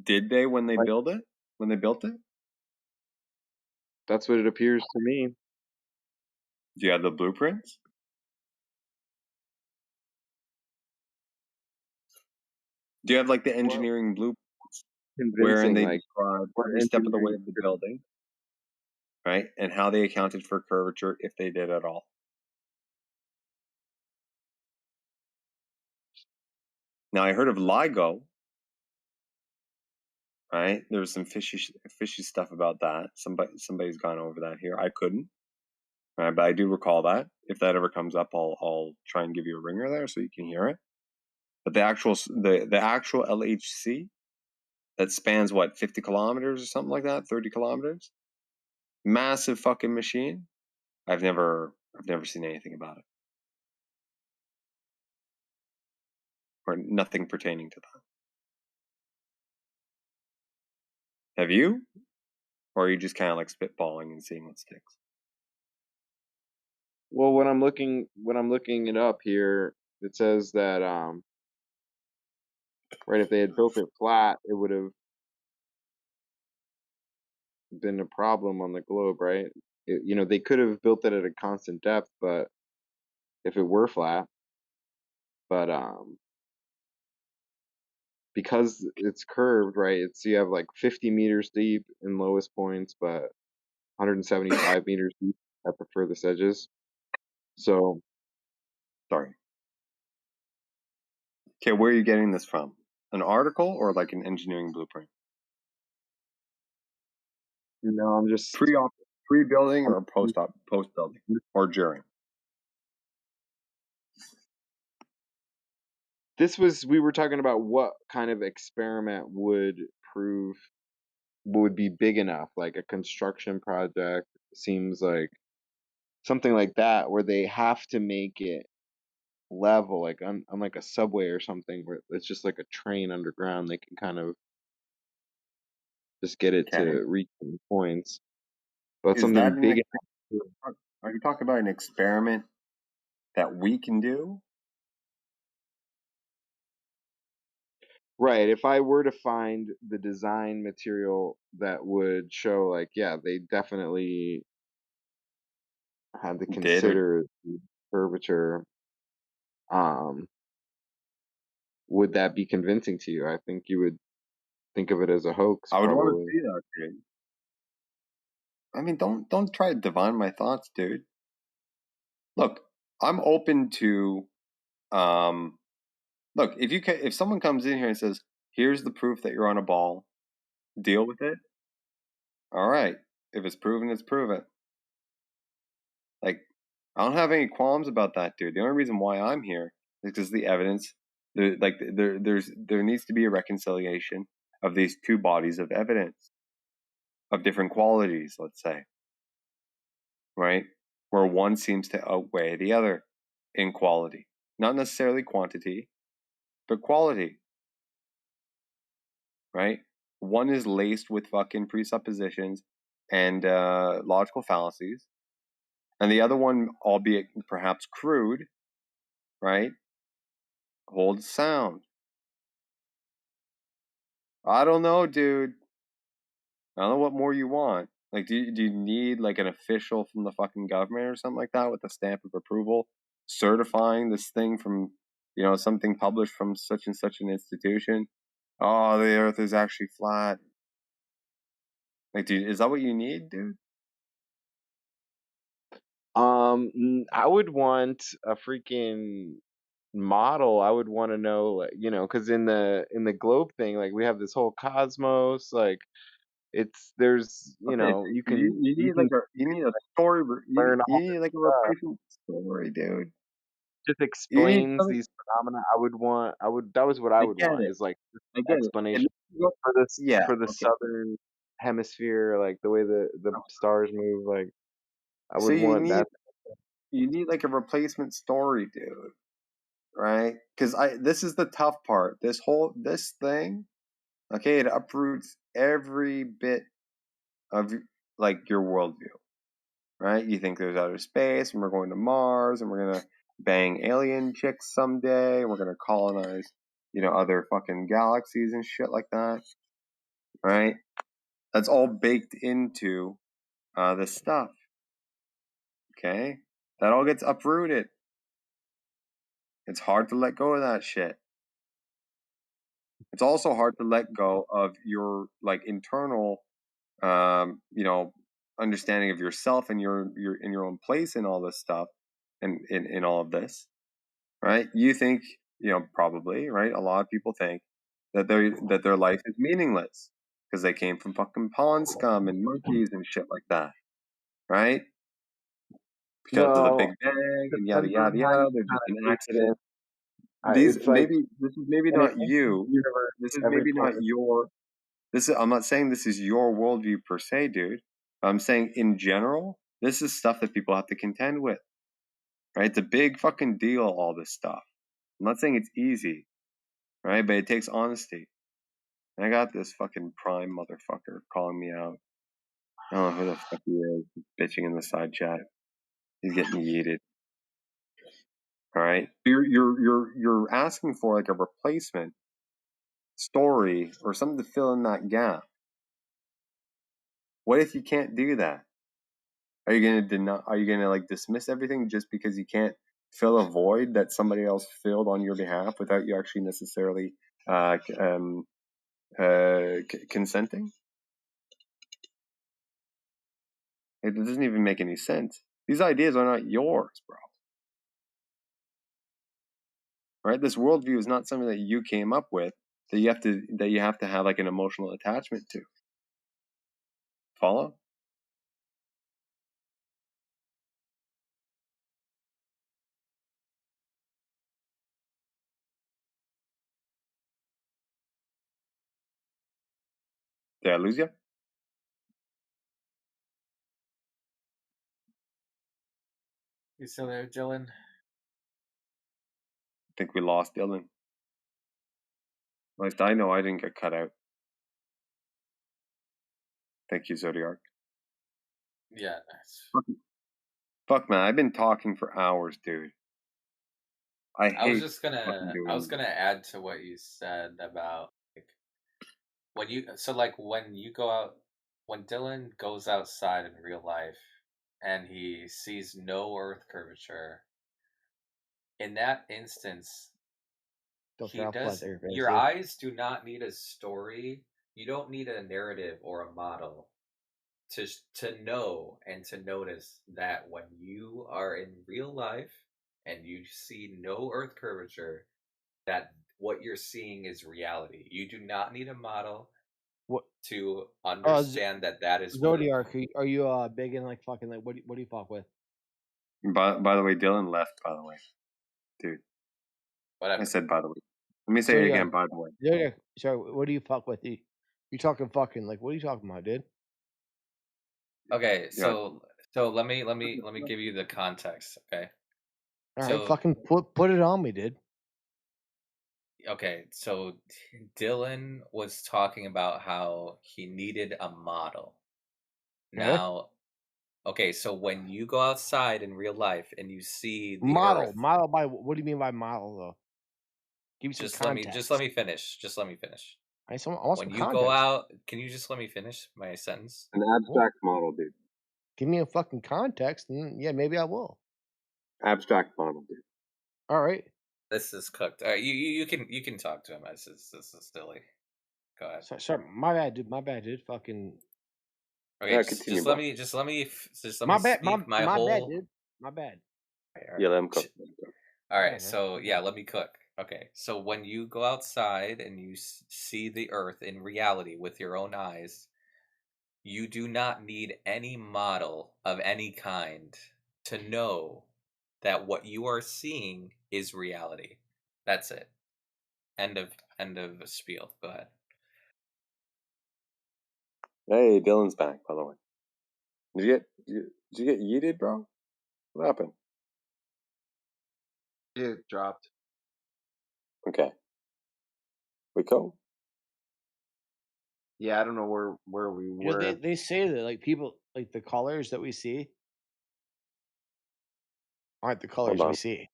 did they when they built it? When they built it? That's what it appears to me. Do you have the blueprints? Do you have like the engineering blueprints wherein they describe every step of the way of the building, right? And how they accounted for curvature, if they did at all? Now I heard of LIGO, right? There was some fishy stuff about that. Somebody's gone over that here. I couldn't, right? But I do recall that. If that ever comes up, I'll try and give you a ringer there so you can hear it. But the actual LHC that spans what, 50 kilometers or something like that, 30 kilometers, massive fucking machine. I've never seen anything about it, or nothing pertaining to that. Have you? Or are you just kind of like spitballing and seeing what sticks? Well, when I'm looking it up here, it says that right, if they had built it flat, it would have been a problem on the globe, right? They could have built it at a constant depth, but if it were flat, but because it's curved, right? You have like 50 meters deep in lowest points, but 175 meters deep at the furthest edges. So, sorry. Okay, where are you getting this from? An article or like an engineering blueprint? No, I'm just pre-building or post-building or during. We were talking about what kind of experiment would be big enough, like a construction project. Seems like something like that, where they have to make it level, like on like a subway or something, where it's just like a train underground. They can kind of just get it to reach some points. But Is something that big are you talking about an experiment that we can do. Right. If I were to find the design material that would show, like, yeah, they definitely had to Did or consider the curvature, would that be convincing to you? I think you would think of it as a hoax, I would want to probably. see that, dude. I mean, don't try to divine my thoughts, dude. Look, I'm open to look, if someone comes in here and says, "Here's the proof that you're on a ball," deal with it. All right. If it's proven, it's proven. Like, I don't have any qualms about that, dude. The only reason why I'm here is because the evidence, there needs to be a reconciliation of these two bodies of evidence of different qualities, let's say, right? Where one seems to outweigh the other in quality, not necessarily quantity, but quality, right? One is laced with fucking presuppositions and logical fallacies, and the other one, albeit perhaps crude, right, holds sound. I don't know, dude. I don't know what more you want. Like, do you need like an official from the fucking government or something like that with a stamp of approval certifying this thing from, something published from such and such an institution? Oh, the Earth is actually flat. Like, dude, is that what you need, dude? I would want a freaking model. I would want to know, like, because in the globe thing, like, we have this whole cosmos, like, there's, Okay, you you, can you need like you need a story. You, learn you all need this like a stuff. replacement story, dude. Just You need explains something. these phenomena. That was what I I would get want, it. is like I get it. And explanation for this, yeah, for the okay. southern hemisphere, like the way the stars move. Like, I So would want that. you need like a replacement story, dude. Right? Because this is the tough part. This thing, okay, it uproots every bit of like your worldview. Right? You think there's outer space, and we're going to Mars, and we're gonna bang alien chicks someday, and we're gonna colonize, other fucking galaxies and shit like that. Right? That's all baked into this stuff. Okay? That all gets uprooted. It's hard to let go of that shit. It's also hard to let go of your like internal, understanding of yourself and your in your own place in all this stuff, and in all of this, right? You think, probably, right? A lot of people think that their life is meaningless because they came from fucking pond scum and monkeys and shit like that, right? Because of the Big Well, Bang and yada depends on yada how yada. you They're kind just of an take it in. accident. This It's like, is maybe in an not infinite you. universe, This is every maybe not point. your. I'm not saying this is your worldview per se, dude. I'm saying in general, this is stuff that people have to contend with, right? It's a big fucking deal, all this stuff. I'm not saying it's easy, right? But it takes honesty. And I got this fucking prime motherfucker calling me out. I don't know who the fuck he is. He's bitching in the side chat. He's getting yeeted. All right, you're asking for like a replacement story or something to fill in that gap. What if you can't do that? Are you gonna deny? Are you gonna like dismiss everything just because you can't fill a void that somebody else filled on your behalf without you actually necessarily consenting? It doesn't even make any sense. These ideas are not yours, bro. Right? This worldview is not something that you came up with that you have to have like an emotional attachment to. Follow? Did I lose you? You still there, Dylan? I think we lost Dylan. At least I know I didn't get cut out. Thank you, Zodiac. Yeah, nice. Fuck man, I've been talking for hours, dude. I was hate just fucking gonna doing add to what you said about like when you go out, when Dylan goes outside in real life and he sees no Earth curvature, in that instance, your eyes do not need a story. You don't need a narrative or a model to know and to notice that when you are in real life and you see no Earth curvature, that what you're seeing is reality. You do not need a model What? to understand that is proof. Zodiac, are you big in like fucking like what do you fuck with? By the way, Dylan left. By the way, dude. Whatever. I said by the way. Let me say it again. By the way. Zodiac, sorry, what do you fuck with? You talking fucking like what are you talking about, dude? Okay, Yeah. so let me give you the context. Okay. All right, fucking put it on me, dude. Okay, so Dylan was talking about how he needed a model. Okay. Now, okay, so when you go outside in real life and you see the Model Earth, by what do you mean by model though? Give me some context. just let me finish. Just let me finish. I want When some you go context. out, can you just let me finish my sentence? An abstract model, dude. Give me a fucking context, and yeah, maybe I will. Abstract model, dude. All right. This is cooked. All right, you can talk to him. This is silly. Go ahead. Sorry, my bad, dude. Fucking. Okay, Yeah, just continue, let bro. me My bad, speak my my whole. bad, dude. My bad. Yeah, let him cook. All right, man. so yeah, let me cook. Okay, so when you go outside and you see the Earth in reality with your own eyes, you do not need any model of any kind to know that what you are seeing is reality. That's it. End of spiel. Go ahead. Hey, Dylan's back, by the way. Did you get yeeted, bro? What happened? It dropped. Okay. We go. Yeah, I don't know where we were. They say that like people like the colors that we see aren't the colors we see.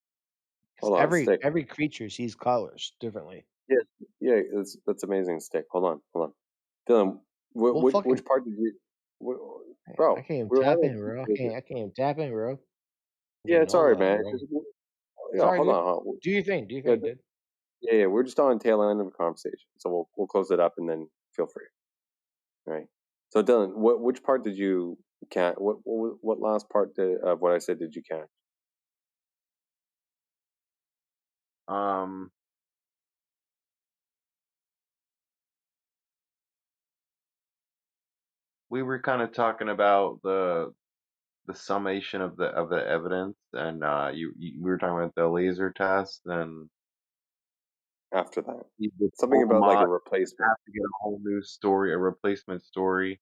Hold on, stick. Every creature sees colors differently. Yeah, that's amazing, stick. Hold on. Dylan, which part did you, bro? I can't even We're tap having in, bro. I can't even tap in, bro. Yeah, it's alright, man. Bro. Yeah, Sorry, hold dude. on. Do your thing, dude. Yeah, we're just on the tail end of a conversation, so we'll close it up and then feel free. All right. So Dylan, which part did you catch? What last part of what I said did you catch? We were kind of talking about the summation of the evidence, and we were talking about the laser test, and after that, something about like a replacement. Have to get a whole new story, a replacement story.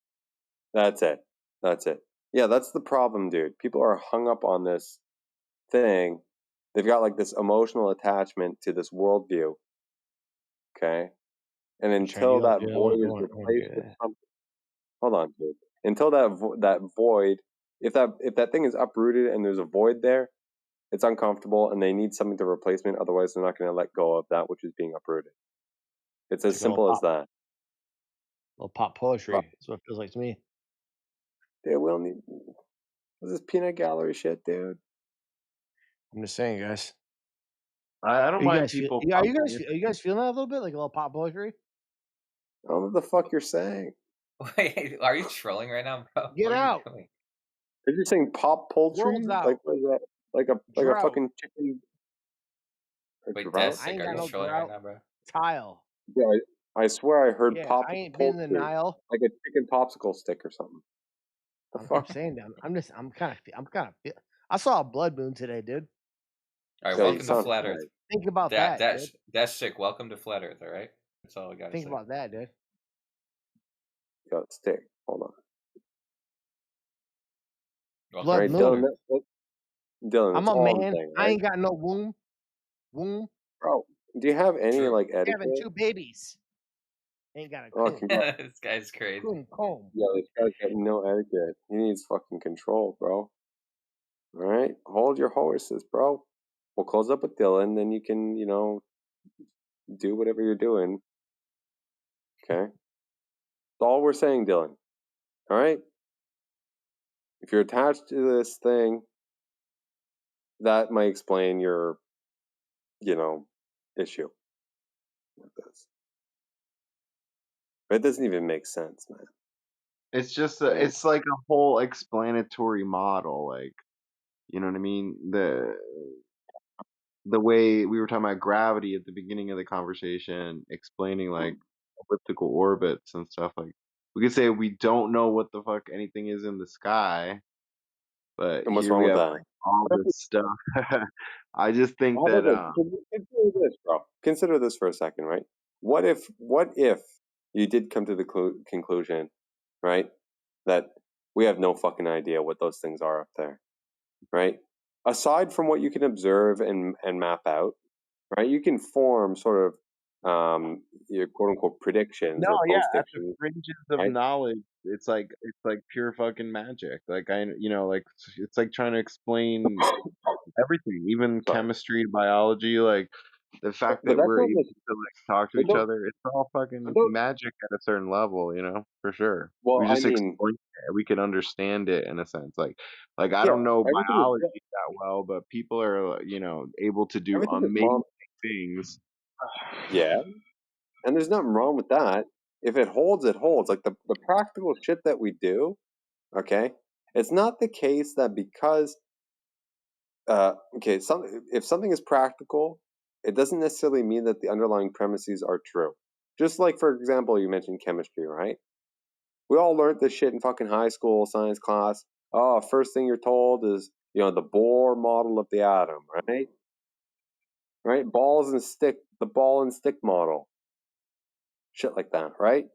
That's it. Yeah, that's the problem, dude. People are hung up on this thing. They've got like this emotional attachment to this worldview. Okay, and until that void is replaced with something, hold on, dude. Until that void, if that thing is uprooted and there's a void there, it's uncomfortable, and they need something to replacement. Otherwise, they're not going to let go of that which is being uprooted. It's as simple as that. Little pop poetry. That's what it feels like to me. Dude, we don't need this peanut gallery shit, dude. I'm just saying, guys. I don't mind people. Are you guys feeling that a little bit, like a little pop poetry? I don't know what the fuck you're saying. Wait, are you trolling right now, bro? Get out. Are you saying pop poultry? World's out. Like what is that? Like a fucking chicken? Wait, drought? Desik, are you trolling right now, bro? Tile. Yeah, I swear I heard pop I ain't been in the poultry, Nile. like a chicken popsicle stick or something. I'm saying that. I'm kind of. I saw a blood moon today, dude. All right, welcome to Flat Earth. Think about that. That's sick. Welcome to Flat Earth. All right, that's all I gotta say. Think about that, dude. Got stick. Hold on. Blood moon. Dylan, I'm that's a all man. I'm saying, I right? ain't got no womb. Bro, do you have any like etiquette? Having 2 babies. Ain't got a Oh, this guy's crazy. Comb. Yeah, this guy's got no etiquette. He needs fucking control, bro. All right, hold your horses, bro. We'll close up with Dylan, then you can, you know, do whatever you're doing. Okay? That's all we're saying, Dylan. All right? If you're attached to this thing, that might explain your, you know, issue with this. But it doesn't even make sense, man. It's just Right? it's like a whole explanatory model, like, you know what I mean? The way we were talking about gravity at the beginning of the conversation, explaining like elliptical orbits and stuff, like we could say we don't know what the fuck anything is in the sky, but And what's here wrong we with have that? like all What if this stuff. I just think How about that this? Consider this, bro. Consider this for a second, right? What if you did come to the conclusion, right, that we have no fucking idea what those things are up there, right? Aside from what you can observe and map out, right, you can form sort of your quote unquote predictions no, or yeah, at the post-dictions, fringes of right? knowledge, it's like pure fucking magic. Like like it's like trying to explain everything, even But chemistry, biology, like the fact that that's we're not able to like talk to but each other, it's all fucking don't, magic at a certain level, for sure. We well, I just mean, explain it, we can understand it in a sense. Like I yeah, don't know everything is biology that well, but people are, able to do everything is amazing mom. things. Yeah, and there's nothing wrong with that. If it holds, it holds. Like the practical shit that we do, okay? It's not the case that because okay, if something is practical, it doesn't necessarily mean that the underlying premises are true. Just like, for example, you mentioned chemistry, right? We all learned this shit in fucking high school science class. Oh, first thing you're told is, the Bohr model of the atom, right? Right? The ball and stick model. Shit like that, right?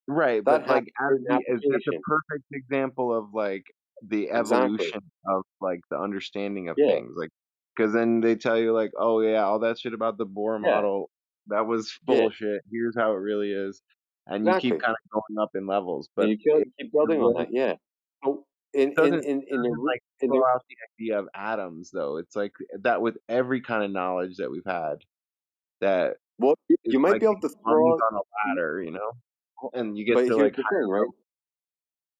Right, That but has like as certain that's a application. perfect example of like the Exactly. evolution of like the understanding of Yeah. things. Like, because then they tell you like, oh yeah, all that shit about the Bohr Yeah. model, that was Yeah. bullshit. Here's how it really is, and you keep Exactly. kind of going up in levels. And But you it keep building on that. Yeah. So doesn't like in throw the out the idea of atoms though. It's like that with every kind of knowledge that we've had. That well, is you might like be able these to rungs throw out, on a ladder, and you get but to here's like the thing, higher right?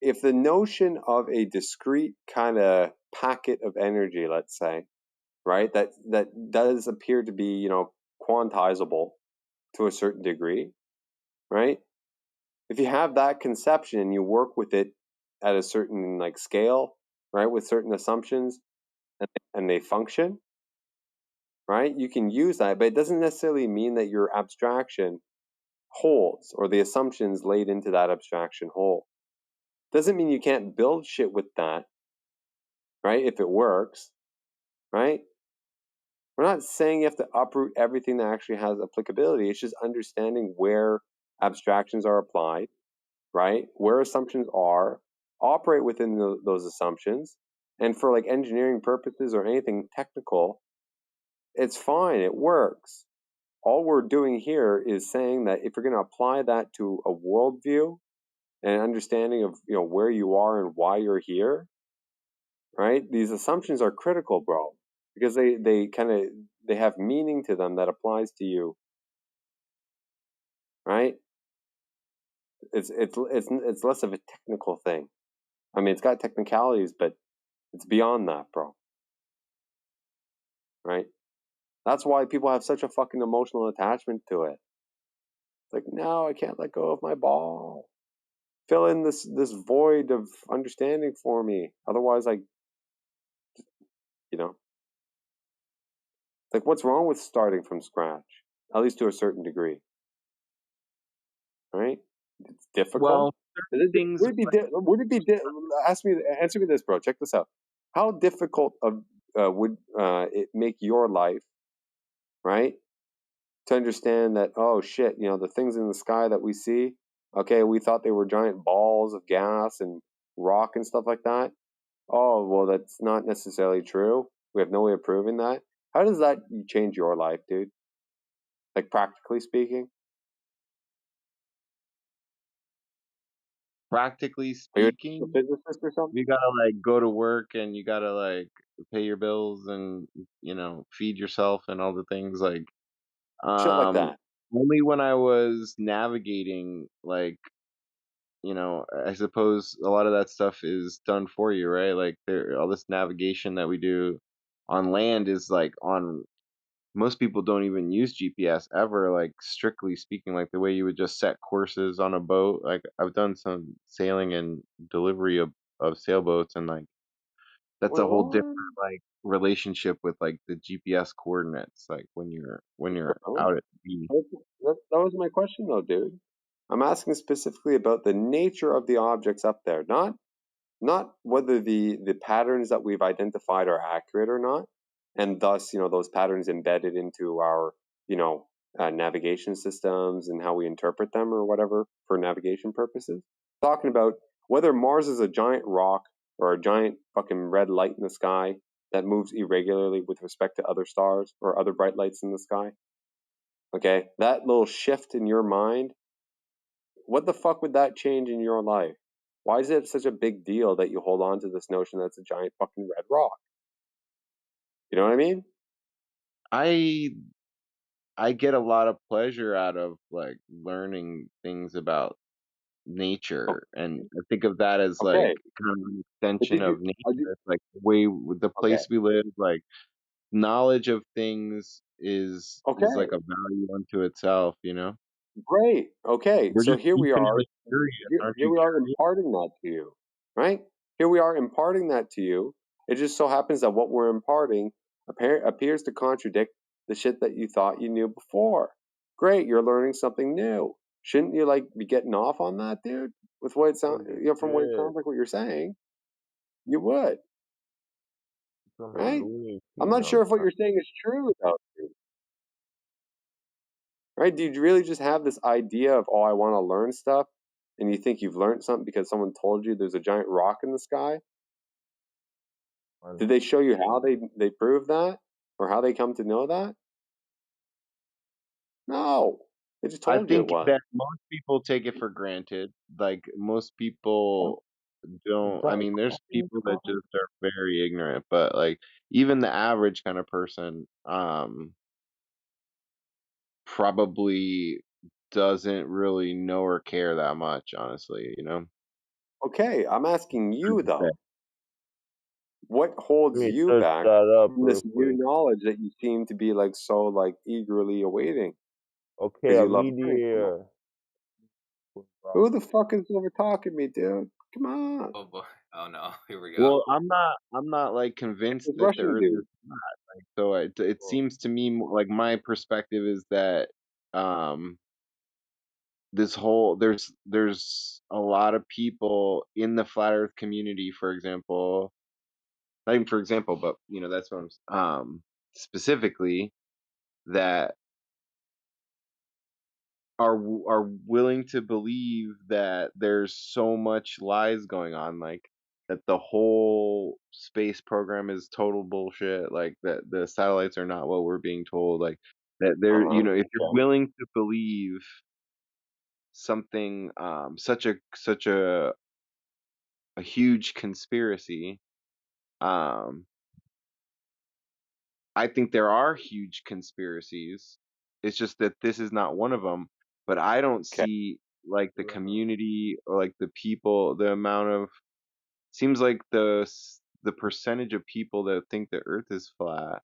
If the notion of a discrete kind of packet of energy, let's say, right, that does appear to be, quantizable to a certain degree, right? If you have that conception and you work with it at a certain like scale, right, with certain assumptions, and they function, right, you can use that, but it doesn't necessarily mean that your abstraction holds or the assumptions laid into that abstraction hold. Doesn't mean you can't build shit with that, right, if it works, right? We're not saying you have to uproot everything that actually has applicability. It's just understanding where abstractions are applied, right? Where assumptions are, operate within those assumptions. And for like engineering purposes or anything technical, it's fine. It works. All we're doing here is saying that if you're going to apply that to a worldview and an understanding of where you are and why you're here, right? These assumptions are critical, bro, because they have meaning to them that applies to you, right? It's less of a technical thing. I mean, it's got technicalities, but it's beyond that, bro. Right? That's why people have such a fucking emotional attachment to it. It's like, no, I can't let go of my ball. Fill in this void of understanding for me. Otherwise, you know, like, what's wrong with starting from scratch? At least to a certain degree, right? It's difficult. well, certain things. Answer me this, bro. Check this out. How difficult would it make your life, right, to understand that, oh shit, the things in the sky that we see, okay, we thought they were giant balls of gas and rock and stuff like that. Oh, well, that's not necessarily true. We have no way of proving that. How does that change your life, dude? Like, practically speaking? Practically Are you a speaking, physicist or something? you gotta like go to work and you gotta like pay your bills and feed yourself and all the things like Shit like that. only when I was navigating, like, I suppose a lot of that stuff is done for you, right? Like all this navigation that we do on land is like on most people don't even use GPS ever, like strictly speaking, like the way you would just set courses on a boat. Like I've done some sailing and delivery of sailboats, and like that's Wait, a whole what? different like relationship with like the GPS coordinates, like when you're out at sea. That was my question, though, dude. I'm asking specifically about the nature of the objects up there, not whether the patterns that we've identified are accurate or not, and thus those patterns embedded into our navigation systems and how we interpret them or whatever for navigation purposes. Talking about whether Mars is a giant rock or a giant fucking red light in the sky that moves irregularly with respect to other stars or other bright lights in the sky. Okay, that little shift in your mind, what the fuck would that change in your life? Why is it such a big deal that you hold on to this notion that's a giant fucking red rock? You know what I mean? I get a lot of pleasure out of like learning things about nature, and I think of that as like Okay, kind of an but extension did you? of nature. It's like the Okay, place we live, like knowledge of things is like okay, a value unto itself, you know? great. Okay, We're so just here we are. infinitely curious, aren't Here you we are curious? imparting that to you, right? Here we are imparting that to you. It just so happens that what we're imparting appears to contradict the shit that you thought you knew before. Great, you're learning something new. Shouldn't you like be getting off on that, dude? With what it sounds, from what it sounds like what you're saying, you would, right? I'm not sure if what you're saying is true, though, dude. Right? Do you really just have this idea of, oh, I want to learn stuff, and you think you've learned something because someone told you there's a giant rock in the sky? Did they show you how they proved that, or how they come to know that? No, they just I told you it think was. that most people take it for granted. Like most people don't. I mean, there's people that just are very ignorant, but like even the average kind of person, probably doesn't really know or care that much, honestly, you know? Okay, I'm asking Hard you to say. though, what holds Me you search back that up from real this new quick. knowledge that you seem to be like so like eagerly awaiting Okay, because a you love learning so much? meteor. Who the fuck is over talking me, dude? Come on, Oh boy. Oh no. Here we go. Well, I'm not like convinced this that the Russian Earth is dude. flat. Like, so it seems to me like my perspective is that um this whole there's a lot of people in the flat Earth community, for example, not even for example, but that's what specifically that are willing to believe that there's so much lies going on, like that the whole space program is total bullshit, like that the satellites are not what we're being told, like that they're if you're willing to believe something such a huge conspiracy, um I think there are huge conspiracies. It's just that this is not one of them. But I don't Okay, see like the community or like the people, the amount of seems like the percentage of people that think the Earth is flat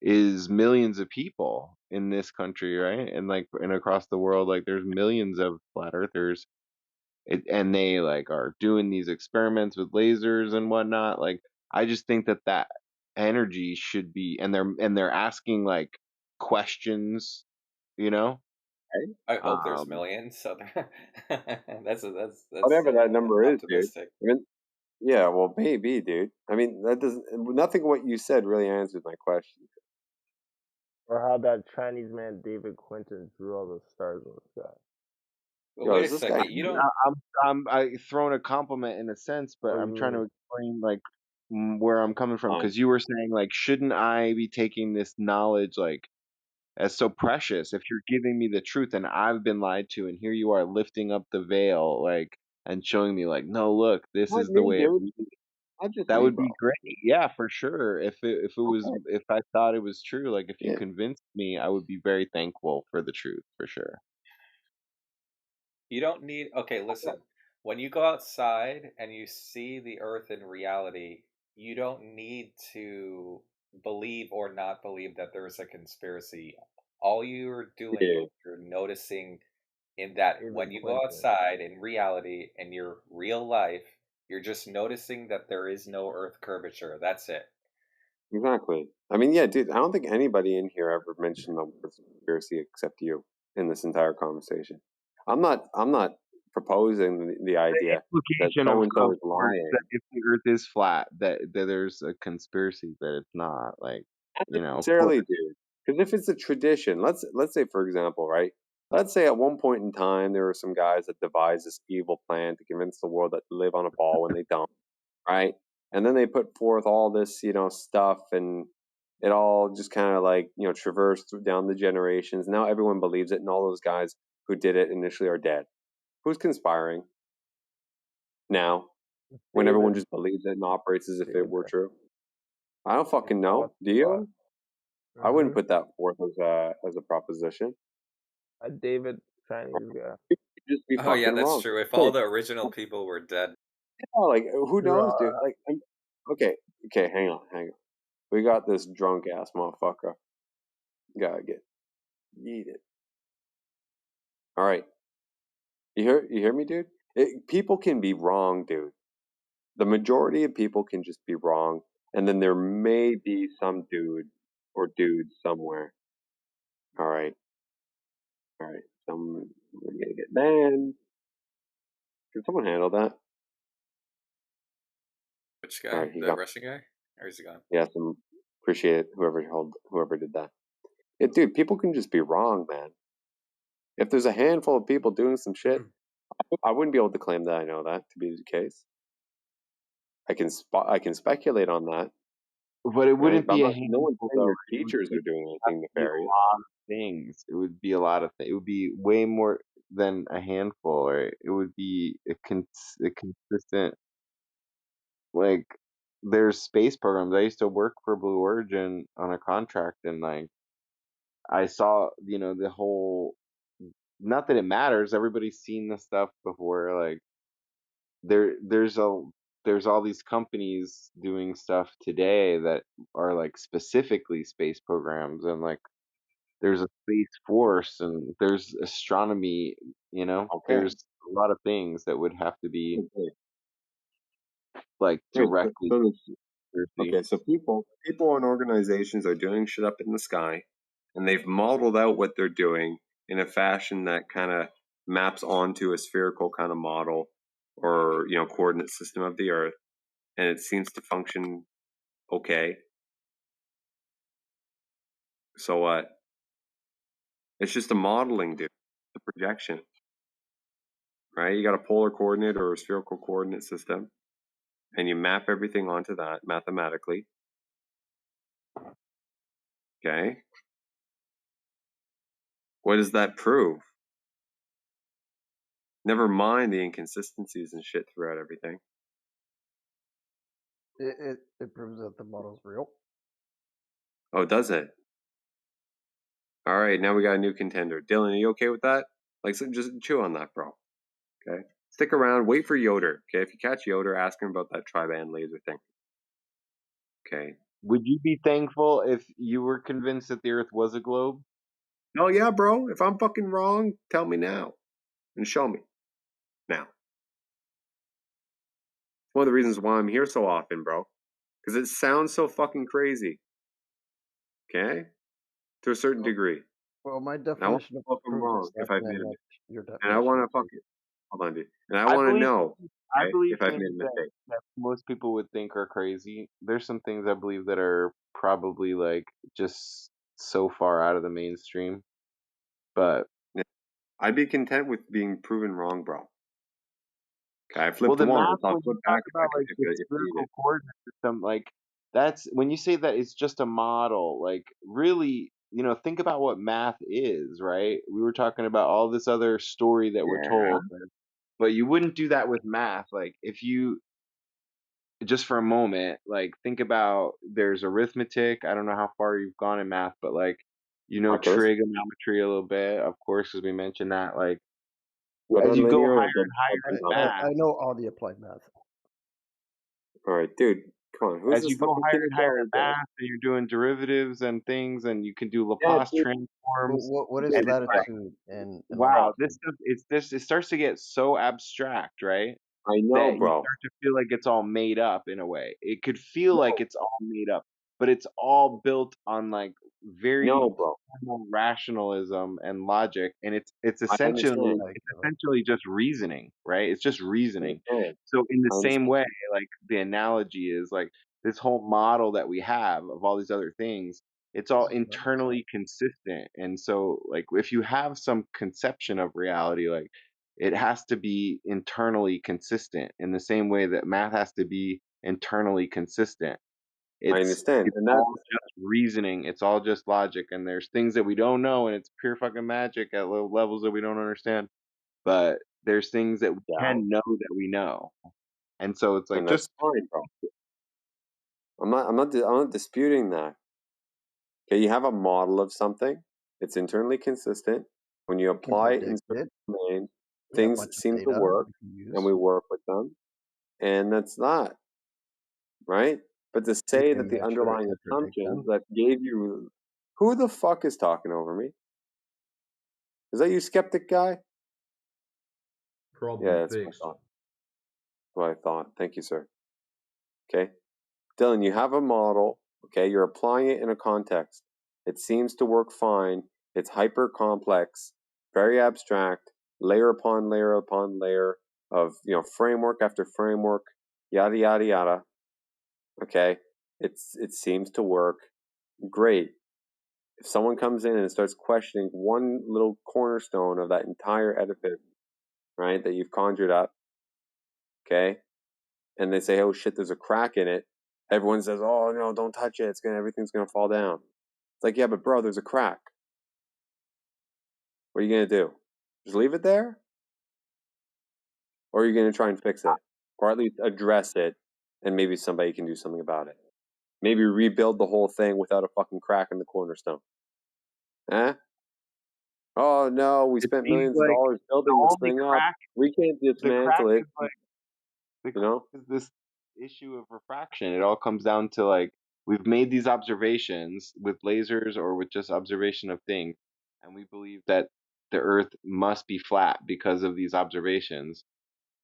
is millions of people in this country, right? And across the world, like there's millions of flat earthers, and they like are doing these experiments with lasers and whatnot. Like I just think that energy should be, and they're asking like questions, you know. okay. I hope there's Um, millions. So that's Whatever that number is, dude. optimistic. I mean, yeah, well, maybe, dude. I mean, that doesn't. Nothing what you said really answered my question. Or how that Chinese man David Quinton drew all the stars in the sky. But Yo, wait is a this guy? second. You don't. I thrown a compliment in a sense, but What do I'm you trying to mean? explain like where I'm coming from, Um, because you were saying like, shouldn't I be taking this knowledge like as so precious if you're giving me the truth and I've been lied to, and here you are lifting up the veil like and showing me like, no, look, this not is the me, way it dude. really is. just That me, would bro. be great. Yeah, for sure. If it was Okay. if I thought it was true, like if you Yeah. convinced me, I would be very thankful for the truth, for sure. You don't need. Okay, listen. When you go outside and you see the Earth in reality, you don't need to believe or not believe that there's a conspiracy. All you're doing Yeah. is you're noticing in that David when you go Quinton. outside in reality, in your real life, you're just noticing that there is no Earth curvature. That's it. Exactly. I mean, yeah, dude. I don't think anybody in here ever mentioned the word conspiracy except you in this entire conversation. I'm not proposing the idea that Implication so of and so is course that lying. if the Earth is flat, that there's a conspiracy that it's not. Like, Not of course. necessarily, dude. Because if it's a tradition, let's say for example, right? Let's say at one point in time there were some guys that devised this evil plan to convince the world that they live on a ball when they don't, right? And then they put forth all this, stuff, and it all just kind of like, traversed down the generations. Now everyone believes it, and all those guys who did it initially are dead. Who's conspiring now when everyone David. just believes it and operates as if it David. were true? I don't fucking Oh, know. Do you? I wouldn't Mm-hmm. put that forth as a proposition. David, Chinese guy. Just be Oh yeah, fucking that's wrong. true. If Hey, all the original people were dead. yeah, like who knows, dude? Right. Like, okay, hang on. We got this drunk ass motherfucker. Gotta get yeeted. All right, you hear me, dude? People can be wrong, dude. The majority of people can just be wrong, and then there may be some dude or dudes somewhere. All right, we're gonna get banned. Can someone handle that? Which All guy? right, he The got. Russian guy? Or is he gone? Yeah, appreciate it. Whoever did that. Yeah, dude, people can just be wrong, man. If there's a handful of people doing some shit, I wouldn't be able to claim that I know that to be the case. I can speculate on that, But it right? wouldn't But be a no one's handful saying though, your right? teachers are doing anything Be a nefarious. lot of things. It would be a lot of things. It would be way more than a handful, right? It would be a consistent, like, there's space programs. I used to work for Blue Origin on a contract, and like I saw, the whole. Not that it matters. Everybody's seen this stuff before. Like there's all these companies doing stuff today that are like specifically space programs, and like there's a space force, and there's astronomy. Okay. There's a lot of things that would have to be Okay. like Wait, directly okay, so people and organizations are doing shit up in the sky, and they've modeled out what they're doing in a fashion that kind of maps onto a spherical kind of model or coordinate system of the Earth, and it seems to function okay. So what? It's just a modeling, dude. It's a projection, right? You got a polar coordinate or a spherical coordinate system, and you map everything onto that mathematically. Okay. What does that prove? Never mind the inconsistencies and shit throughout everything. It proves that the model's real. Oh, does it? All right, now we got a new contender. Dylan, are you okay with that? Like, so just chew on that, bro. Okay. Stick around. Wait for Yoder. Okay. If you catch Yoder, ask him about that tri-band laser thing. Okay. Would you be thankful if you were convinced that the Earth was a globe? Oh yeah, bro. If I'm fucking wrong, tell me now and show me now. One of the reasons why I'm here so often, bro, because it sounds so fucking crazy. Okay, to a certain degree. Well, my And I want definition to of fuck I'm proof wrong is if less I've than made a what mistake. your And I definition want of to proof. fucking hold on, dude. And I I want to believe know, I believe if I've things made a mistake. that most people would think are crazy. There's some things I believe that are probably like just so far out of the mainstream. But Yeah. I'd be content with being proven wrong, bro. Okay, I well, flipped the once. math, I'll when you flip talk back about like the if needed. spherical coordinate system, like that's when you say that it's just a model. Like really, think about what math is, right? We were talking about all this other story that we're Yeah. told, but you wouldn't do that with math. Like if you just for a moment, like think about there's arithmetic. I don't know how far you've gone in math, but like Calculus. trigonometry a little bit, of course, because we mentioned that. Like Whether as you go linear higher or and higher in math, I know all the applied math. All right, dude, come on. Who's as this you go fucking higher kid in and jail? higher in math, and you're doing derivatives and things, and you can do Yeah, Laplace dude. transforms, What is and it's like, latitude and wow, longitude? it starts to get so abstract, right? I know, That you bro. start to feel like it's all made up in a way. It could feel No, like it's all made up, but it's all built on like no, very bro. formal rationalism and logic, and it's I understand. essentially just reasoning, right? It's just I reasoning. understand. So in the I same understand. way, like the analogy is like this whole model that we have of all these other things, it's all internally consistent. And so like if you have some conception of reality, like it has to be internally consistent in the same way that math has to be internally consistent. I It's understand. And all that's just reasoning. It's all just logic. And there's things that we don't know, and it's pure fucking magic at low levels that we don't understand. But there's things that we can know that we know. And so it's like and just that's fine, bro. I'm not disputing that. Okay, you have a model of something. It's internally consistent. When you We can apply it in predict certain it. domains, We have a things bunch of seem to data work, we can and use. we work with them. And that's that, right? But to We say can that the measure underlying and predict assumptions them. that gave you, who the fuck is talking over me? Is that you, skeptic guy? Problem Yeah, that's fixed. what I thought. Thank you, sir. Okay, Dylan, you have a model. Okay, you're applying it in a context. It seems to work fine. It's hyper complex, very abstract, layer upon layer upon layer of framework after framework, yada yada yada. Okay, it seems to work great. If someone comes in and starts questioning one little cornerstone of that entire edifice, right, that you've conjured up, okay, and they say, "Oh shit, there's a crack in it," everyone says, "Oh no, don't touch it. Everything's gonna fall down." It's like, yeah, but bro, there's a crack. What are you gonna do? Just leave it there, or are you gonna try and fix it, or at least address it, and maybe somebody can do something about it? Maybe rebuild the whole thing without a fucking crack in the cornerstone. Eh? Oh no, we it spent seems millions of like dollars the building this only thing up. crack We can't the crack dismantle it. is like the You know? is this issue of refraction. It all comes down to like we've made these observations with lasers or with just observation of things, and we believe that the Earth must be flat because of these observations.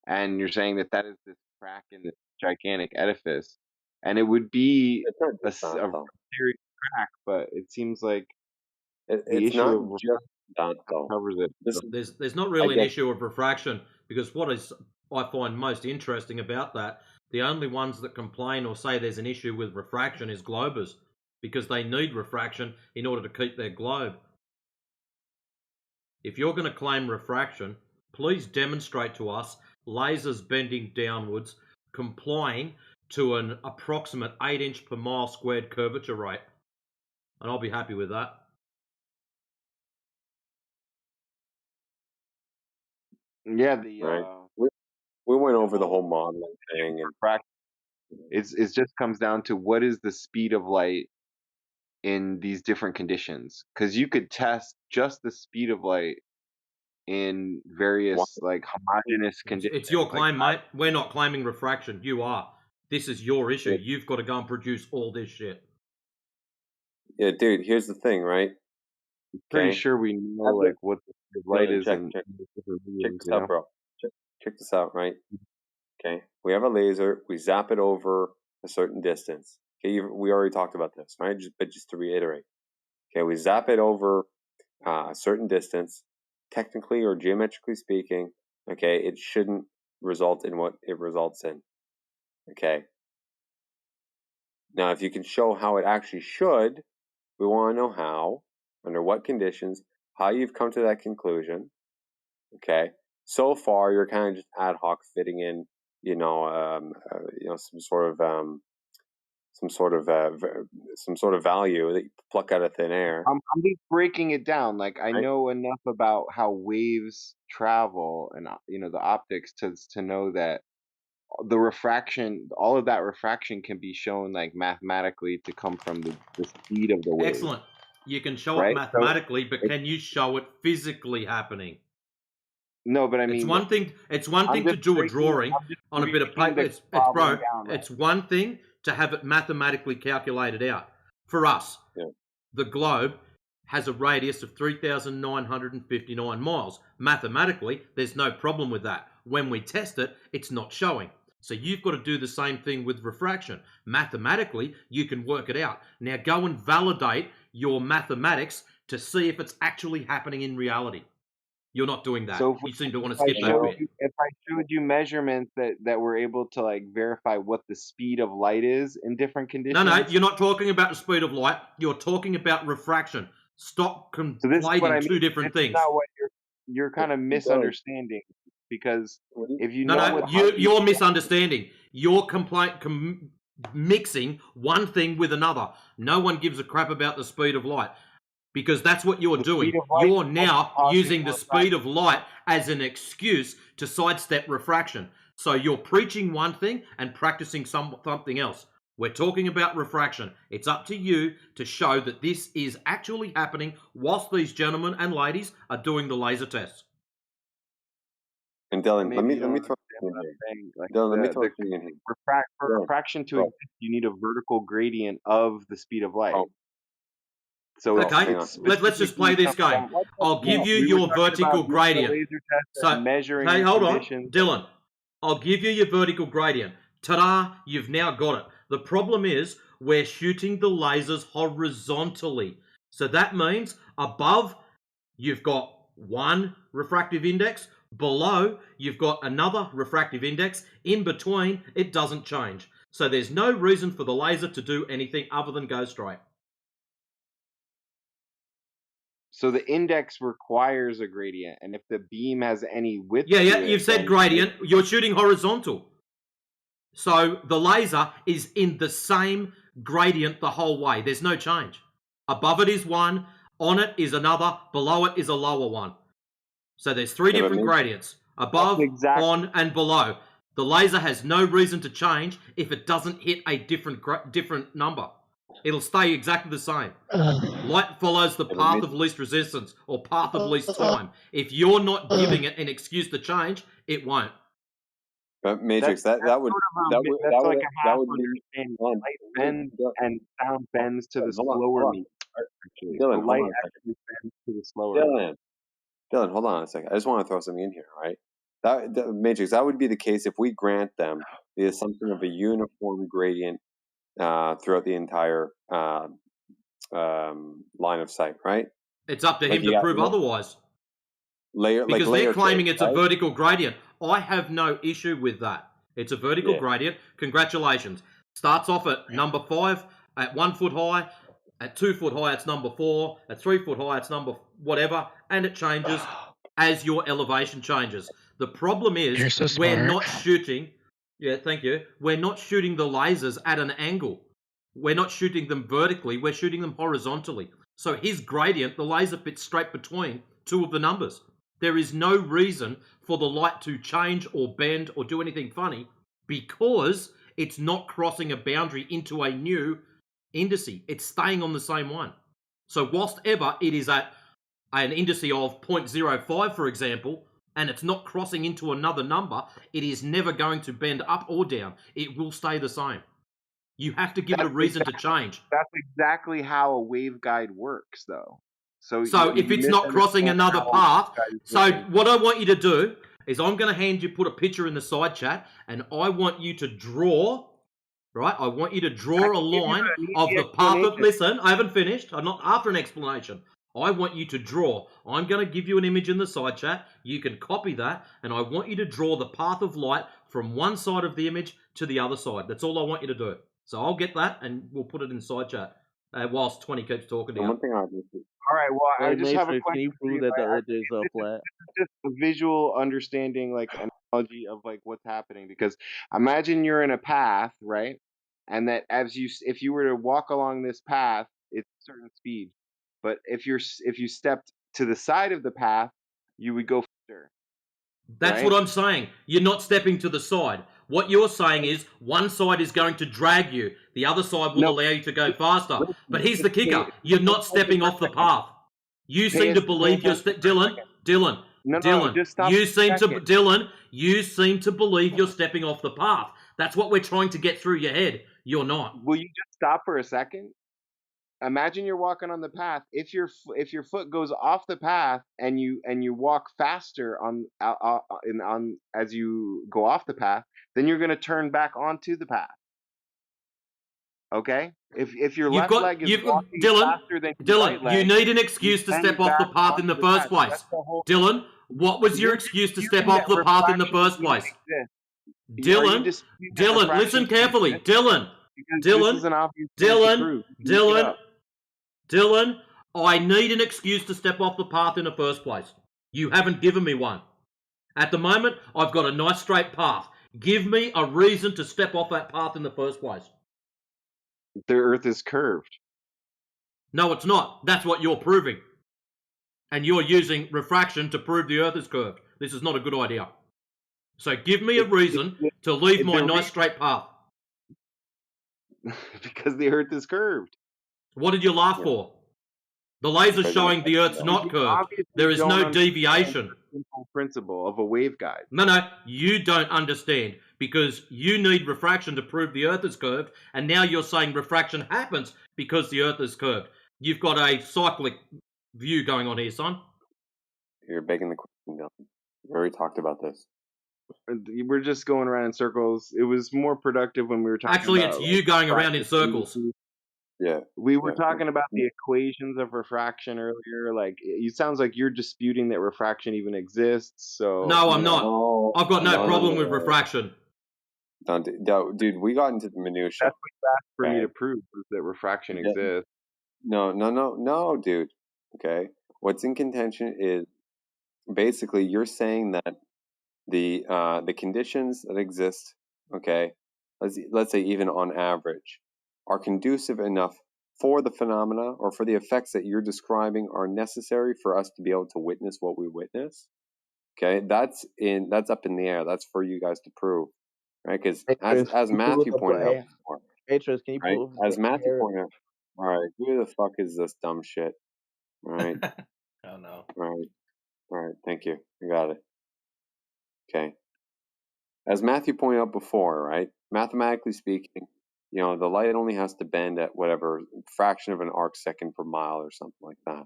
And you're saying that that is this crack in this gigantic edifice, and it would be It's not a, just that though. serious crack, but it seems like the It's issue not of just that though. covers it. This There's not I really an get issue of refraction because what is I find most interesting about that, the only ones that complain or say there's an issue with refraction is globers because they need refraction in order to keep their globe. If you're going to claim refraction, please demonstrate to us lasers bending downwards, complying to an approximate 8-inch per mile squared curvature rate, and I'll be happy with that. Yeah, the right. We went over the whole whole modeling thing, and refraction. It just comes down to what is the speed of light in these different conditions, because you could test just the speed of light in various like homogeneous conditions. It's your like claim, mate. We're not claiming refraction. You are. This is your issue. Yeah. You've got to go and produce all this shit. yeah, dude. Here's the thing, right? pretty Okay. sure we know Have the- like what the speed of light no, is check, in check, different check mediums, this you out, know. bro. Check this out, right? Okay. We have a laser. We zap it over a certain distance. Okay. We already talked about this, right? But just to reiterate. Okay. We zap it over a certain distance. Technically or geometrically speaking, okay, it shouldn't result in what it results in. Okay. Now, if you can show how it actually should, we want to know how, under what conditions, how you've come to that conclusion. Okay. So far, you're kind of just ad hoc fitting in, some sort of value that you pluck out of thin air. I'm just breaking it down. Like I Right? know enough about how waves travel and the optics to know that the refraction, all of that refraction can be shown like mathematically to come from the speed of the wave. Excellent. You can show it Right? mathematically, but it- can you show it physically happening? No, but I It's mean, one thing. It's one I'm thing to just do a breaking, drawing I'm just on a bit of breaking paper. the It's problem bro. down, right? It's one thing to have it mathematically calculated out. For us, Yeah. the globe has a radius of 3,959 miles. Mathematically, there's no problem with that. When we test it, it's not showing. So you've got to do the same thing with refraction. Mathematically, you can work it out. Now go and validate your mathematics to see if it's actually happening in reality. You're not doing that. So You seem to want to I skip that showed bit. you, if I showed you measurements that were able to like verify what the speed of light is in different conditions. No, you're not talking about the speed of light. You're talking about refraction. Stop So this is what I conflating mean. two different This is things. not what you're kind of misunderstanding, because if you know what You're misunderstanding. You're mixing one thing with another. No one gives a crap about the speed of light, because that's what you're doing. You're now using the speed of light as an excuse to sidestep refraction. So you're preaching one thing and practicing something else. We're talking about refraction. It's up to you to show that this is actually happening whilst these gentlemen and ladies are doing the laser tests. And Dylan, let maybe me you don't throw understand what I'm saying. Like Dylan, let me throw something in here. for refraction to exist, you need a vertical gradient of the speed of light. So Okay, let's just play this game. I'll give you your vertical gradient. So, measuring hey, hold on, conditions. Dylan. I'll give you your vertical gradient. Ta-da! You've now got it. The problem is we're shooting the lasers horizontally. So that means above you've got one refractive index. Below you've got another refractive index. In between it doesn't change. So there's no reason for the laser to do anything other than go straight. So the index requires a gradient, and if the beam has any width, Yeah, to it, you've said then gradient. You're shooting horizontal. So the laser is in the same gradient the whole way. There's no change. Above it is one, on it is another, below it is a lower one. So there's three different gradients. Above, on, and below. The laser has no reason to change if it doesn't hit a different number. It'll stay exactly the same. Light follows the path of least resistance or path of least time. If you're not giving it an excuse to change, it won't. But Matrix, that would like a half mean understanding. Light bends and sound bends to the hold slower on. meter. Actually, Dylan, the hold light on a second. actually bends to the slower meter. Dylan, hold on a second. I just want to throw something in here, right? That Matrix, that would be the case if we grant them the assumption of a uniform gradient throughout the entire line of sight, right? It's up to him to prove otherwise. Because they're claiming it's a vertical gradient. I have no issue with that. It's a vertical gradient. Congratulations. Starts off at number 5, at 1 foot high. At 2 foot high, it's number 4. At 3 foot high, it's number whatever. And it changes as your elevation changes. The problem is we're not shooting. Yeah, thank you. We're not shooting the lasers at an angle. We're not shooting them vertically. We're shooting them horizontally. So his gradient, the laser fits straight between two of the numbers. There is no reason for the light to change or bend or do anything funny because it's not crossing a boundary into a new indice. It's staying on the same one. So whilst ever it is at an indice of 0.05, for example, and it's not crossing into another number, it is never going to bend up or down. It will stay the same. You have to give it a reason to change. That's exactly how a waveguide works, though. So if it's not crossing another path, so what I want you to do is I'm going to put a picture in the side chat, and I want you to draw, right? I want you to draw a line of the path of, listen, I haven't finished. I'm not after an explanation. I want you to draw. I'm going to give you an image in the side chat. You can copy that, and I want you to draw the path of light from one side of the image to the other side. That's all I want you to do. So I'll get that, and we'll put it in side chat whilst 20 keeps talking to you. All right. Well, I just have a question. Can you prove that the Earth is flat? Just a visual understanding, like analogy of like what's happening. Because imagine you're in a path, right? And that if you were to walk along this path, it's a certain speed. But if you stepped to the side of the path, you would go faster. That's what I'm saying. You're not stepping to the side. What you're saying is one side is going to drag you, the other side will No, allow you to go faster. listen, But here's the just kicker: you're not focus stepping for a off the second. path. You Pay, seem to pay believe you're attention for a Dylan. second. Dylan. No, Dylan. just stop You for a seem to second. Dylan. You seem to believe you're stepping off the path. That's what we're trying to get through your head. You're not. Will you just stop for a second? Imagine you're walking on the path. If your foot goes off the path and you walk faster on as you go off the path, then you're going to turn back onto the path. Okay? If your left leg is walking faster than your right Dylan, you leg, need an you excuse to bend step off the back path in onto the the first path. place. That's the whole. Dylan, what was your You're excuse to step disputing off that the path in the refraction first even place? exists. Are you Dylan, disputing that Dylan, refraction listen even carefully. exists? Dylan, Because this Dylan, is an obvious thing to Dylan, prove. You can look it Dylan, up. Dylan, I need an excuse to step off the path in the first place. You haven't given me one. At the moment, I've got a nice straight path. Give me a reason to step off that path in the first place. The Earth is curved. No, it's not. That's what you're proving. And you're using refraction to prove the Earth is curved. This is not a good idea. So give me a reason to leave my nice straight path. Because the Earth is curved. What did you laugh for? The laser's showing the Earth's not curved. There is no deviation. The simple principle of a waveguide. No, you don't understand, because you need refraction to prove the Earth is curved, and now you're saying refraction happens because the Earth is curved. You've got a cyclic view going on here, son. You're begging the question, Dylan. We already talked about this. We're just going around in circles. It was more productive when we were talking Actually, about, it's you going around in circles. Yeah. We were talking about the equations of refraction earlier. Like, it sounds like you're disputing that refraction even exists. So No, I'm not. I've got no problem with refraction. Dude, we got into the minutia. That's what you asked for me to prove, is that refraction exists. No, dude. Okay. What's in contention is basically you're saying that the conditions that exist, okay, let's say even on average, are conducive enough for the phenomena or for the effects that you're describing are necessary for us to be able to witness what we witness. Okay, that's up in the air. That's for you guys to prove, right? Because as Matthew pointed out before, Atros, can you right? pull As Matthew hair? pointed out, all right, who the fuck is this dumb shit? All right, Oh no. all right, thank you. I got it. Okay. As Matthew pointed out before, right? Mathematically speaking, the light only has to bend at whatever fraction of an arc second per mile or something like that.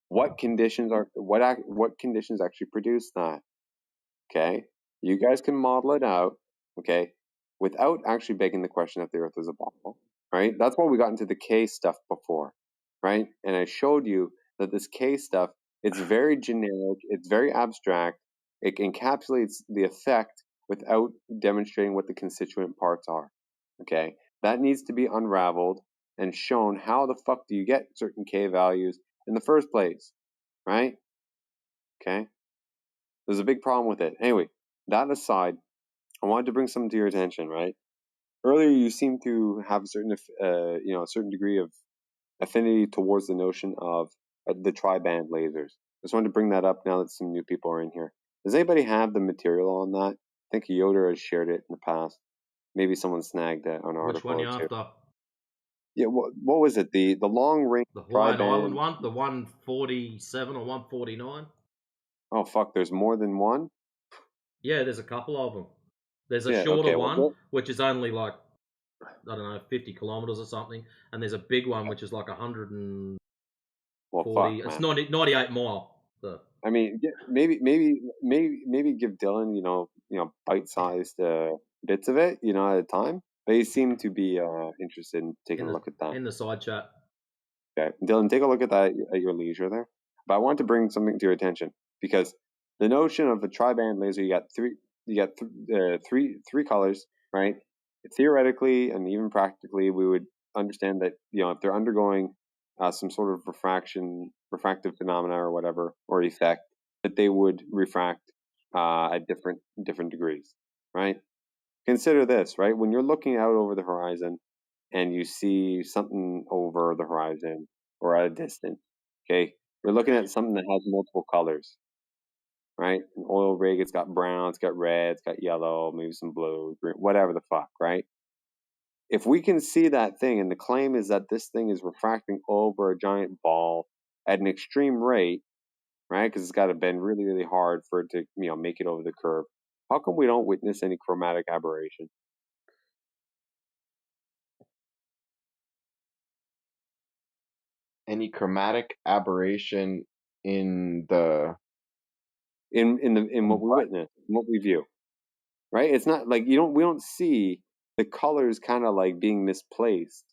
What conditions actually produce that? Okay, you guys can model it out. Okay, without actually begging the question if the Earth is a ball, right? That's why we got into the K stuff before, right? And I showed you that this K stuff, it's very generic, it's very abstract, it encapsulates the effect without demonstrating what the constituent parts are. Okay, that needs to be unraveled and shown. How the fuck do you get certain K values in the first place, right? Okay, there's a big problem with it. Anyway, that aside, I wanted to bring something to your attention, right? Earlier, you seem to have a certain degree of affinity towards the notion of the tri-band lasers. Just wanted to bring that up now that some new people are in here. Does anybody have the material on that? I think Yoder has shared it in the past. Maybe someone snagged an article. Which one you or two. after? Yeah, what was it? The long range The Hawaiian Island tri-band. one, the 147 or 149. Oh fuck! There's more than one. Yeah, there's a couple of them. There's a Yeah, shorter okay, one, which is only like, I don't know, 50 kilometers or something, and there's a big one which is like 140. It's 98 mile. So. I mean, maybe give Dylan, bite-sized bits of it, at a time. They seem to be interested in taking a look at that. In the side chat. Okay, Dylan, take a look at that at your leisure there. But I want to bring something to your attention, because the notion of a tri-band laser, you got three colors, right? Theoretically and even practically, we would understand that if they're undergoing some sort of refractive phenomena or whatever, or effect, that they would refract at different degrees, right? Consider this, right? When you're looking out over the horizon and you see something over the horizon or at a distance, okay, you're looking at something that has multiple colors. right? An oil rig, it's got brown, it's got red, it's got yellow, maybe some blue, green, whatever the fuck, right? If we can see that thing, and the claim is that this thing is refracting over a giant ball at an extreme rate, right? Because it's got to bend really, really hard for it to, make it over the curve. How come we don't witness any chromatic aberration? Any chromatic aberration in the in what we witness, in what we view, right? It's not like we don't see the colors kind of like being misplaced,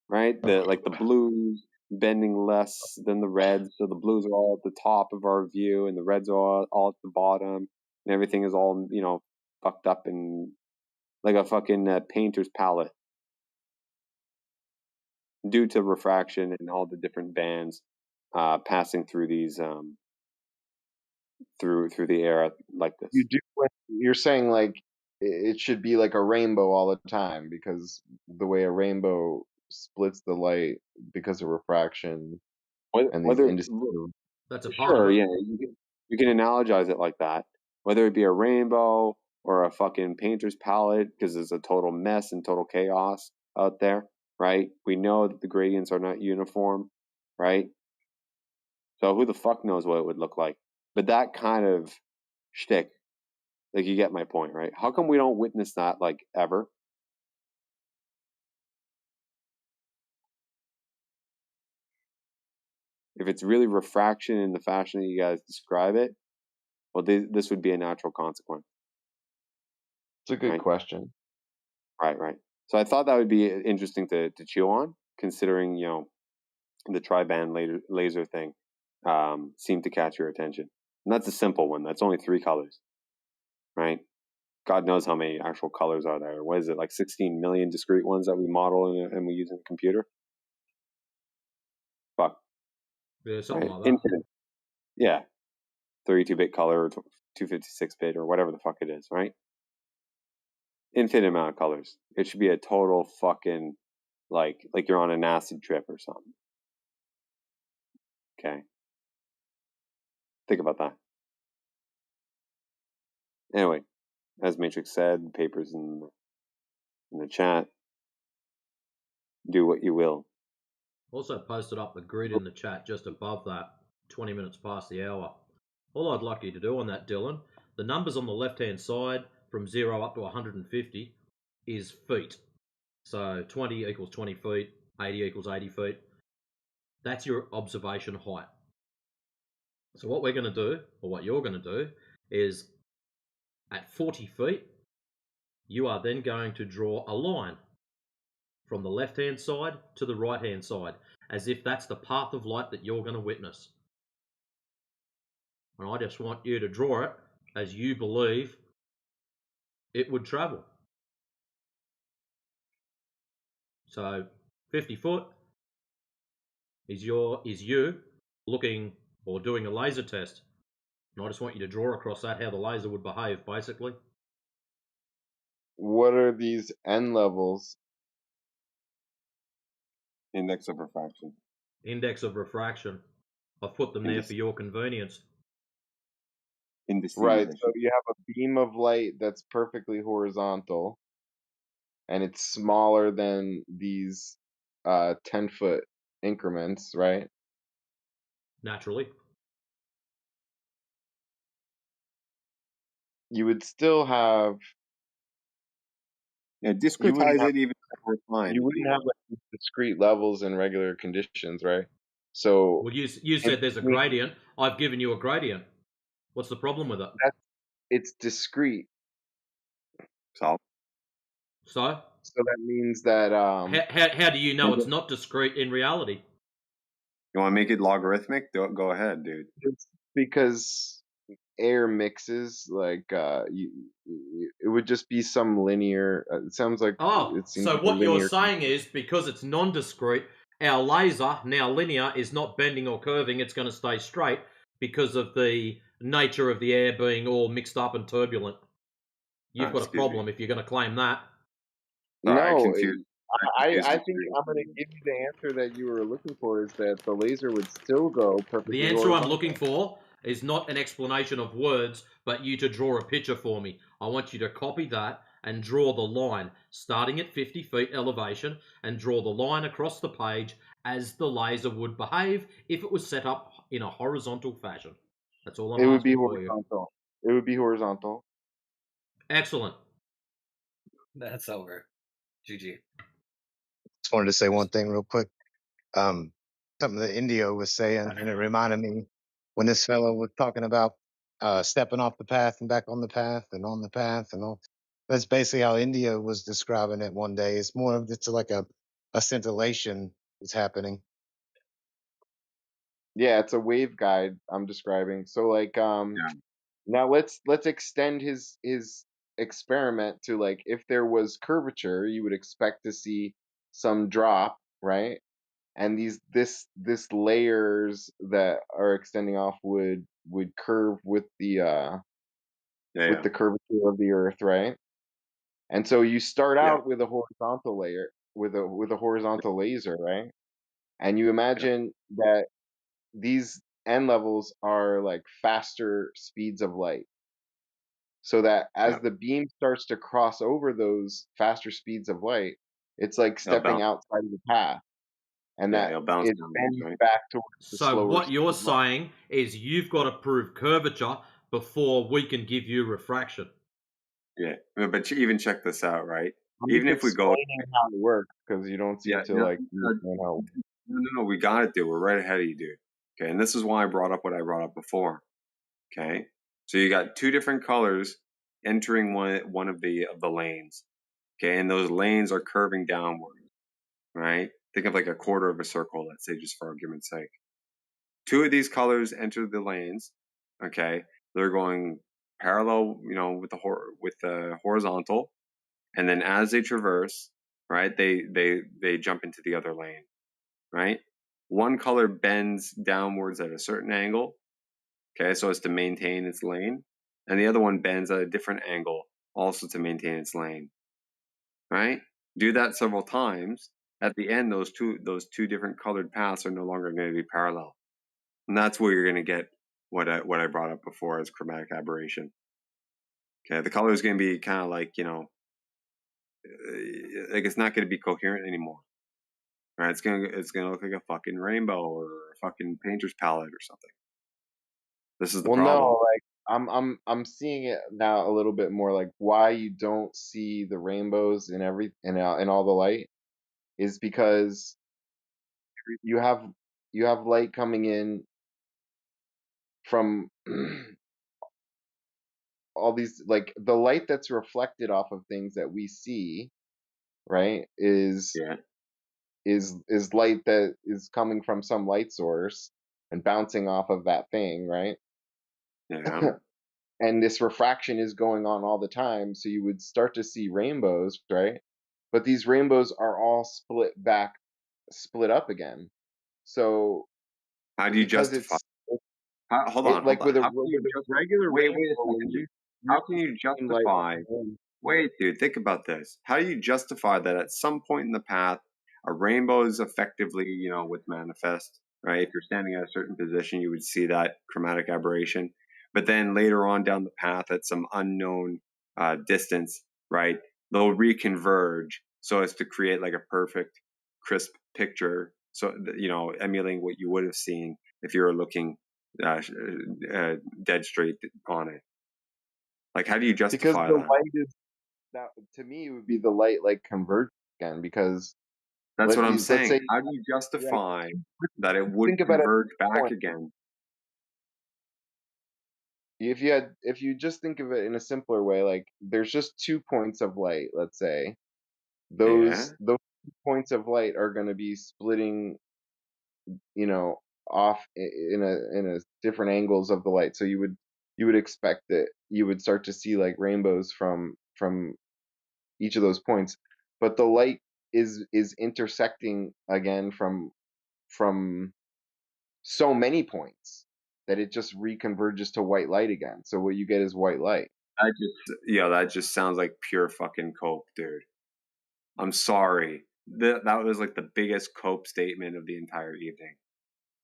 right? The blues bending less than the reds, so the blues are all at the top of our view, and the reds are all at the bottom, and everything is all fucked up and like a fucking painter's palette due to refraction and all the different bands passing through these through the air like this. You're saying like it should be like a rainbow all the time, because the way a rainbow splits the light because of refraction and these indices. That's a part Sure, of it. yeah, you can analogize it like that. Whether it be a rainbow or a fucking painter's palette, because there's a total mess and total chaos out there, right? We know that the gradients are not uniform, right? So who the fuck knows what it would look like? But that kind of shtick, like, you get my point, right? How come we don't witness that, like, ever? If it's really refraction in the fashion that you guys describe it, well, this would be a natural consequence. It's a good question. Right. So I thought that would be interesting to chew on, considering, the tri-band laser thing seemed to catch your attention. And that's a simple one. That's only 3 colors, right? God knows how many actual colors are there. What is it, like 16 million discrete ones that we model and we use in the computer? Fuck. Yeah, something Right? like that. Infinite. Yeah. 32-bit color or 256-bit or whatever the fuck it is, right? Infinite amount of colors. It should be a total fucking, like you're on an acid trip or something. Okay. Think about that. Anyway, as Matrix said, papers in the chat. Do what you will. Also posted up the grid in the chat just above that, 20 minutes past the hour. All I'd like you to do on that, Dylan, the numbers on the left-hand side from 0 up to 150 is feet. So 20 equals 20 feet, 80 equals 80 feet. That's your observation height. So what we're going to do, or what you're going to do, is at 40 feet, you are then going to draw a line from the left-hand side to the right-hand side, as if that's the path of light that you're going to witness. And I just want you to draw it as you believe it would travel. So 50 foot is you looking or doing a laser test. And I just want you to draw across that how the laser would behave, basically. What are these N levels? Index of refraction. Index of refraction. I've put them there for your convenience. Right, so you have a beam of light that's perfectly horizontal, and it's smaller than these 10-foot increments, right? Naturally. You would still have... Yeah, discretize it even more fine. You wouldn't have like discrete levels in regular conditions, right? So... Well, you said there's a gradient. I've given you a gradient. What's the problem with it? It's discrete. So that means that... How do you know it's not discrete in reality? You want to make it logarithmic? Go ahead, dude. It's because air mixes, like it would just be some linear. It sounds like. So what you're saying is because it's non-discrete, our laser, now linear, is not bending or curving. It's going to stay straight because of the nature of the air being all mixed up and turbulent. You've got a problem if you're going to claim that. No, I think I'm going to give you the answer that you were looking for, is that the laser would still go perfectly The answer I'm horizontal. looking for is not an explanation of words, but you to draw a picture for me. I want you to copy that and draw the line, starting at 50 feet elevation, and draw the line across the page as the laser would behave if it was set up in a horizontal fashion. That's all I'm It would be asking for you. horizontal. It would be horizontal. Excellent. That's over. GG. Just wanted to say one thing real quick. Something that Indio was saying, and it reminded me when this fellow was talking about stepping off the path and back on the path and on the path and all. That's basically how Indio was describing it one day. It's more of just like a scintillation is happening. Yeah, it's a waveguide I'm describing. So like now let's extend his experiment to like if there was curvature, you would expect to see some drop, right? And this layers that are extending off would curve with the curvature of the earth, right? And so you start Yeah. out with a horizontal layer with a horizontal laser, right? And you imagine that these end levels are like faster speeds of light. So that as the beam starts to cross over those faster speeds of light, it's like It'll stepping outside of the path. And that it'll bounce it downwards, bends right? back towards the So slower what you're speed of light. saying is you've got to prove curvature before we can give you refraction. Yeah, but you even check this out, right? I'm Even just if we go, explaining how it works because you don't seem to like understand how. no, we got it, dude. We're right ahead of you, dude. Okay, and this is why I brought up what I brought up before. Okay, so you got two different colors entering one of the lanes. Okay, and those lanes are curving downward, right? Think of like a quarter of a circle, let's say, just for argument's sake. Two of these colors enter the lanes. Okay, they're going parallel, with the horizontal, and then as they traverse, right, they jump into the other lane, right? One color bends downwards at a certain angle, okay, so as to maintain its lane, and the other one bends at a different angle, also to maintain its lane, right? Do that several times. At the end, those two different colored paths are no longer going to be parallel, and that's where you're going to get what I brought up before as chromatic aberration. Okay, the color is going to be kind of like like it's not going to be coherent anymore. Right? It's gonna look like a fucking rainbow or a fucking painter's palette or something. This is the Well, problem. no, like I'm seeing it now a little bit more like why you don't see the rainbows in in all the light is because you have light coming in from all these like the light that's reflected off of things that we see, right? Is light that is coming from some light source and bouncing off of that thing, right? Yeah. And this refraction is going on all the time, so you would start to see rainbows, right? But these rainbows are all split up again. So How do you because justify? Hold it on, hold like on. with a How can you regular wait a rainbow, when second, dude. you're How can you seeing light on justify? the moon, Wait, dude. Think about this. How do you justify that at some point in the path, a rainbow is effectively, with manifest, right? If you're standing at a certain position, you would see that chromatic aberration. But then later on down the path, at some unknown distance, right, they'll reconverge so as to create like a perfect, crisp picture. So emulating what you would have seen if you were looking dead straight on it. Like, how do you because justify the that? light is that to me it would be the light like converging again because That's what I'm let's saying. say How do you yeah, justify that it would think about it converge at back point. again? If you just think of it in a simpler way, like there's just 2 points of light, let's say. Yeah. Those 2 points of light are going to be splitting, off in a different angles of the light. So you would expect that you would start to see like rainbows from each of those points, but the light is intersecting again from so many points that it just reconverges to white light again. So what you get is white light. That just sounds like pure fucking cope, dude. I'm sorry. That was like the biggest cope statement of the entire evening.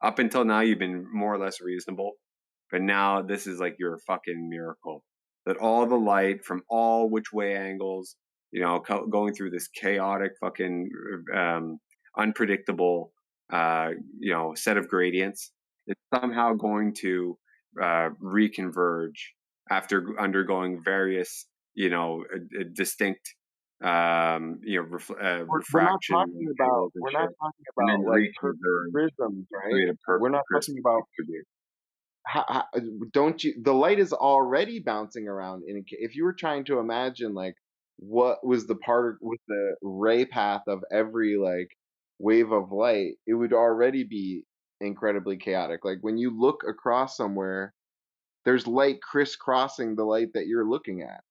Up until now, you've been more or less reasonable, but now this is like your fucking miracle. That all the light from all which way angles, going through this chaotic fucking unpredictable set of gradients, it's somehow going to reconverge after undergoing various distinct We're not refraction talking about angles and shit, and then like perfect reconverge prisms, to right? create a We're perfect not crisp talking about distribution. don't you, the light is already bouncing around if you were trying to imagine like what was the ray path of every like wave of light, it would already be incredibly chaotic. Like when you look across somewhere, there's light crisscrossing the light that you're looking at.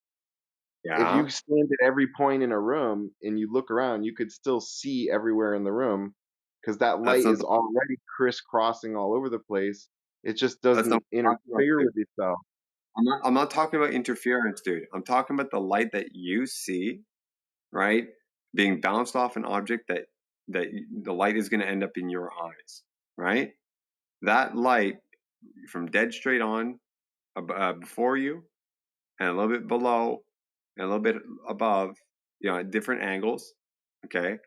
If Yeah, you stand at every point in a room and you look around, you could still see everywhere in the room because that that's light not is the already crisscrossing all over the place. It just that's not doesn't what I'm talking about, interfere dude. with itself. I'm not talking about interference, dude. I'm talking about the light that you see, right, being bounced off an object that the light is going to end up in your eyes, right? That light from dead straight on before you and a little bit below and a little bit above, at different angles, okay,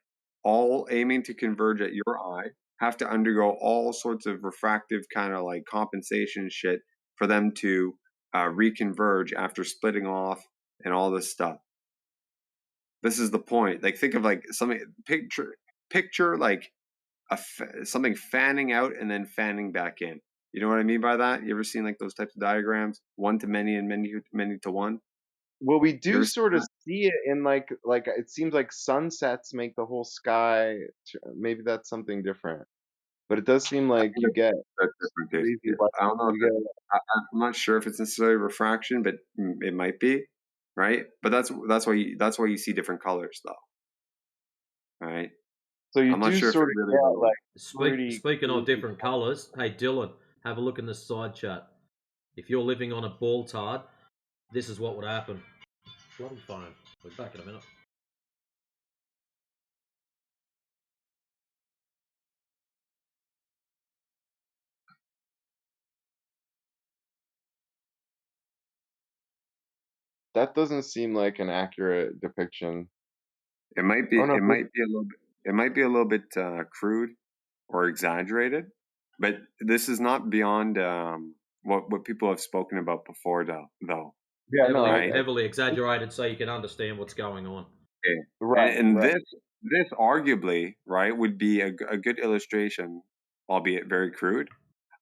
all aiming to converge at your eye, have to undergo all sorts of refractive kind of like compensation shit for them to reconverge after splitting off and all this stuff. This is the point. Like, think of like something, picture like something fanning out and then fanning back in. You know what I mean by that? You ever seen like those types of diagrams, one to many and many to one? Well, we You do ever seen sort of that? see it in like it seems like sunsets make the whole sky. Maybe that's something different, but it does seem I like think you get that's different, dude. crazy Yeah, light. I don't know if You it, get I'm not sure if it's necessarily refraction, but it might be, right? But that's why you see different colors, though, right? so you I'm not do sure if it sort of really get relates. like pretty Speaking of crazy. different colours, hey Dylan, have a look in the side chat. If you're living on a ball tard, this is what would happen. Bloody phone. We'll be back in a minute. That doesn't seem like an accurate depiction. It might be. Oh no, It might be a little bit. It might be a little bit crude or exaggerated, but this is not beyond what people have spoken about before, though. yeah, no, Heavily, Right? heavily exaggerated so you can understand what's going on. Okay. right, And right. this arguably, right, would be a good illustration, albeit very crude,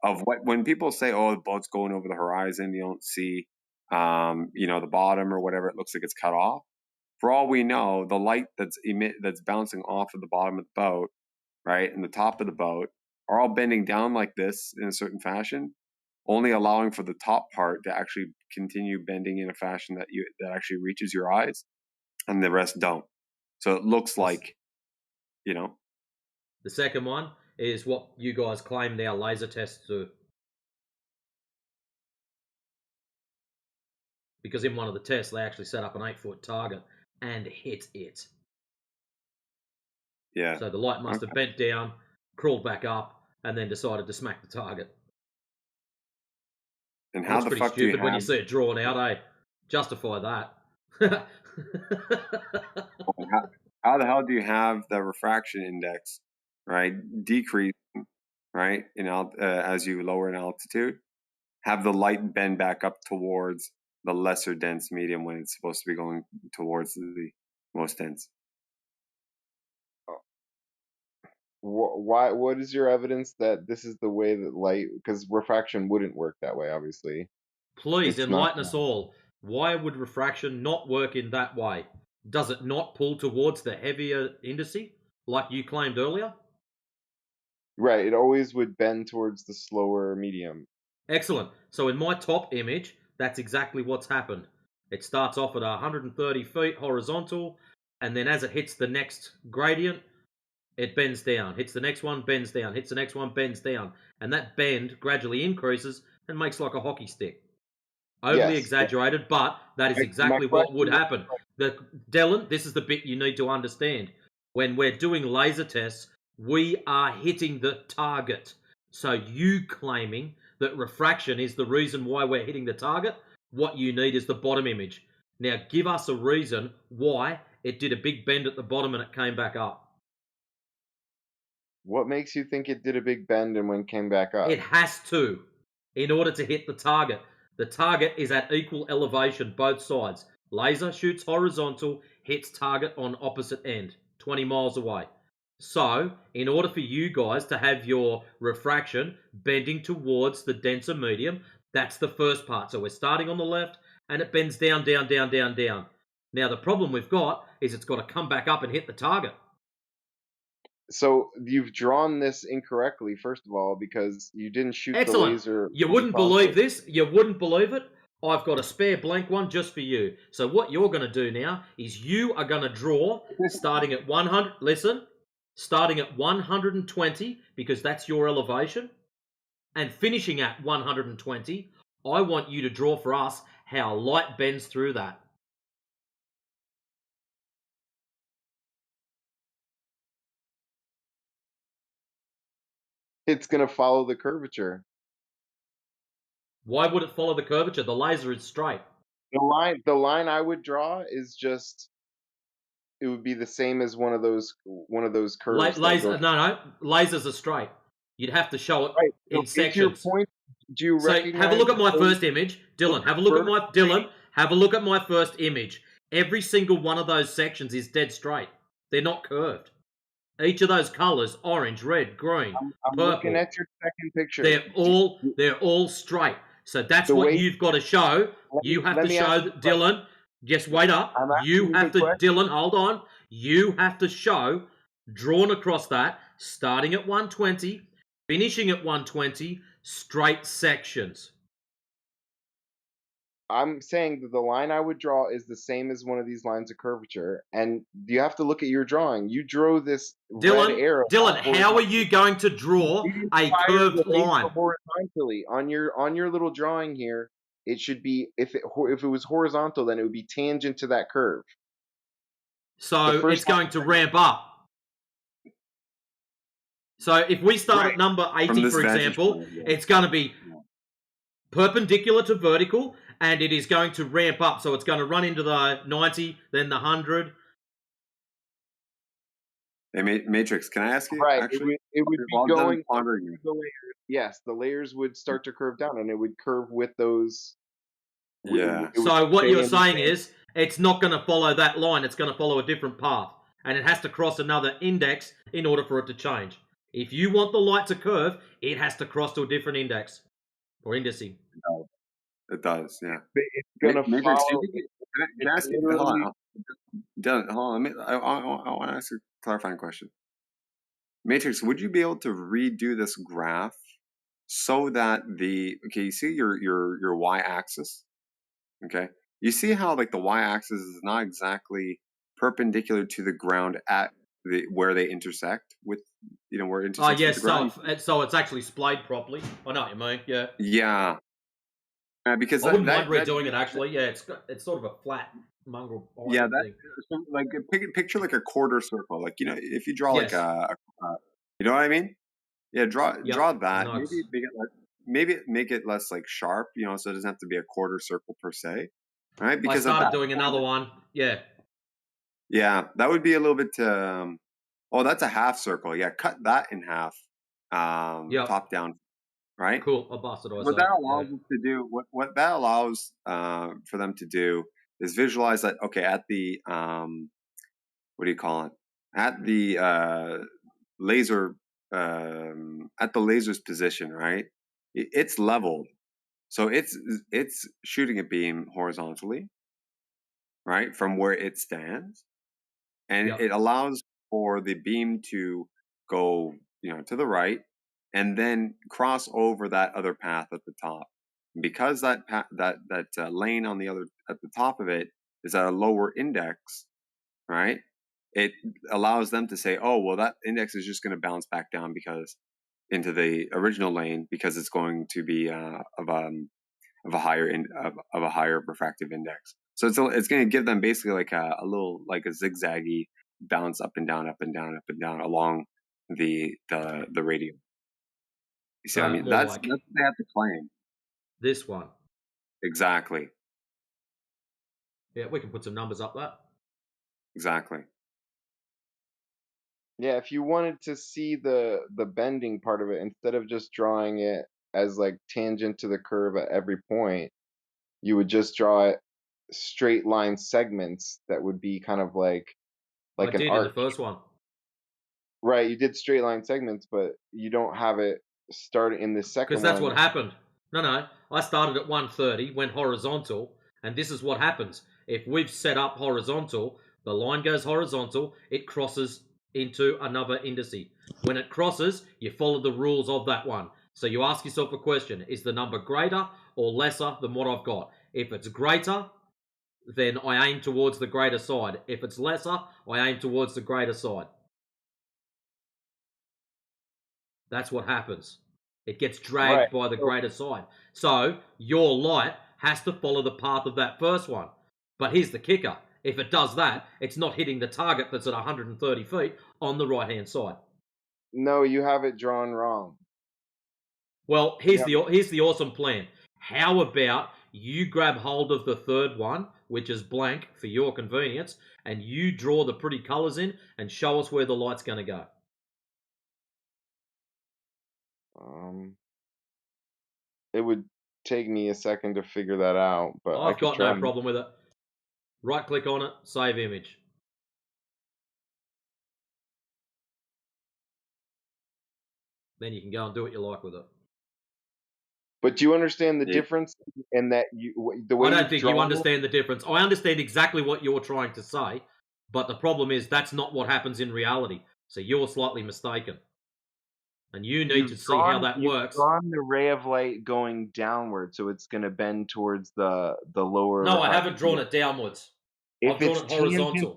of what when people say, "Oh, the boat's going over the horizon," you don't see, the bottom or whatever. It looks like it's cut off. For all we know, the light that's bouncing off of the bottom of the boat, right, and the top of the boat are all bending down like this in a certain fashion, only allowing for the top part to actually continue bending in a fashion that actually reaches your eyes, and the rest don't. So it looks like, The second one is what you guys claimed our laser tests do. Because in one of the tests, they actually set up an 8-foot target and hit it. yeah. So the light must have bent down, crawled back up, and then decided to smack the target. And It how looks the pretty fuck do you stupid when you have? see it drawn out, eh? Justify that. How the hell do you have the refraction index, right, decrease, right, as you lower in altitude, have the light bend back up towards the lesser dense medium when it's supposed to be going towards the most dense? Why? What is your evidence that this is the way that light? Because refraction wouldn't work that way. Obviously, Please it's not. enlighten us all. Why would refraction not work in that way? Does it not pull towards the heavier indice, like you claimed earlier? Right. It always would bend towards the slower medium. Excellent. So in my top image, that's exactly what's happened. It starts off at 130 feet horizontal, and then as it hits the next gradient, it bends down. Hits the next one, bends down. Hits the next one, bends down. And that bend gradually increases and makes like a hockey stick. Overly Yes. exaggerated, but that is My exactly what would question happen. Dylan, this is the bit you need to understand. When we're doing laser tests, we are hitting the target. So you claiming that refraction is the reason why we're hitting the target. What you need is the bottom image. Now, give us a reason why it did a big bend at the bottom and it came back up. What makes you think it did a big bend and when came back up? It has to, in order to hit the target. The target is at equal elevation, both sides. Laser shoots horizontal, hits target on opposite end, 20 miles away. So, in order for you guys to have your refraction bending towards the denser medium, that's the first part. So we're starting on the left, and it bends down, down, down, down, down. Now, the problem we've got is it's got to come back up and hit the target. So you've drawn this incorrectly, first of all, because you didn't shoot Excellent. the laser. You wouldn't believe this. You wouldn't believe it. I've got a spare blank one just for you. So what you're going to do now is you are going to draw starting at 100. Listen, starting at 120 because that's your elevation, and finishing at 120. I want you to draw for us how light bends through that. It's going to follow the curvature. Why would it follow the curvature? The laser is straight. The line I would draw is just, it would be the same as one of those curves. Laser, no, lasers are straight. You'd have to show it right. So in sections. Your point, do you recognize? Have a look at my first image, Dylan. Have a look at my first image. Every single one of those sections is dead straight. They're not curved. Each of those colors, orange, red, green, I'm purple. Looking at your second picture. They're all straight. So that's what you've got to show. You have to show that Dylan. Just wait up. You have to, Dylan, hold on. You have to show, drawn across that, starting at 120, finishing at 120, straight sections. I'm saying that the line I would draw is the same as one of these lines of curvature, and you have to look at your drawing. You drew this red arrow. Dylan, how are you going to draw a curved line? Horizontally on your little drawing here, it should be, if it was horizontal, then it would be tangent to that curve. So it's going to ramp up. So if we start at number 80, for example, it's going to be perpendicular to vertical, and it is going to ramp up. So it's going to run into the 90, then the 100. Hey, Matrix, can I ask you? Right, Actually, it would be going under the layers. Yes, the layers would start to curve down, and it would curve with those. Yeah. So what you're saying is, it's not going to follow that line. It's going to follow a different path, and it has to cross another index in order for it to change. If you want the light to curve, it has to cross to a different index or indexing. It does, yeah. It's gonna Matrix, follow. can I ask you? Hold on. Dylan, hold on. I want to ask a clarifying question. Matrix, would you be able to redo this graph so that you see your y-axis? Okay. You see how like the y-axis is not exactly perpendicular to the ground at where they intersect with, where it intersects with the ground? So it's actually splayed properly. I know what you mean, yeah. Yeah. Because I wouldn't mind redoing it, actually. Yeah, it's sort of a flat mongrel. Yeah, like picture like a quarter circle. Like, if you draw like you know what I mean? Yeah, draw that. Nice. Maybe make it less like sharp, so it doesn't have to be a quarter circle per se. Right? Because I started doing another one. Yeah. Yeah, that would be a little bit that's a half circle. Yeah, cut that in half. Top down. Right? Cool. I'll bust it. What that allows us to do, what that allows for them to do is visualize that, okay, at the what do you call it? At the laser at the laser's position, right? It's leveled. So it's shooting a beam horizontally, right? From where it stands. And it allows for the beam to go, to the right, and then cross over that other path at the top. Because that lane on the other at the top of it is at a lower index, right? It allows them to say, oh, well, that index is just going to bounce back down because into the original lane because it's going to be of a higher refractive index. So it's going to give them basically like a little like a zigzaggy bounce up and down, up and down, up and down along the radius. You see what I mean? More That's like what they have to claim. this one. Exactly. Yeah, we can put some numbers up that. Exactly. Yeah, if you wanted to see the bending part of it, instead of just drawing it as like tangent to the curve at every point, you would just draw it straight line segments that would be kind of like I an did in the arc. first one. Right, you did straight line segments, but you don't have it start in the second Because that's one. what happened. No, I started at 130, went horizontal, and this is what happens. If we've set up horizontal, the line goes horizontal, it crosses into another indice. When it crosses, you follow the rules of that one. So you ask yourself a question, is the number greater or lesser than what I've got? If it's greater, then I aim towards the greater side. If it's lesser, I aim towards the greater side. That's what happens. It gets dragged by the greater side. So your light has to follow the path of that first one. But here's the kicker. If it does that, it's not hitting the target that's at 130 feet on the right-hand side. No, you have it drawn wrong. Well, here's the awesome plan. How about you grab hold of the third one, which is blank for your convenience, and you draw the pretty colors in and show us where the light's going to go. It would take me a second to figure that out, but I I've could got try. no problem with it. Right click on it, save image. Then you can go and do what you like with it. But do you understand the difference in that the way I don't think you understand the difference. I understand exactly what you're trying to say, but the problem is that's not what happens in reality. So you're slightly mistaken. And you need to see how that works. You've drawn the ray of light going downward, so it's going to bend towards the lower. No, I haven't drawn it downwards. I've drawn it horizontal.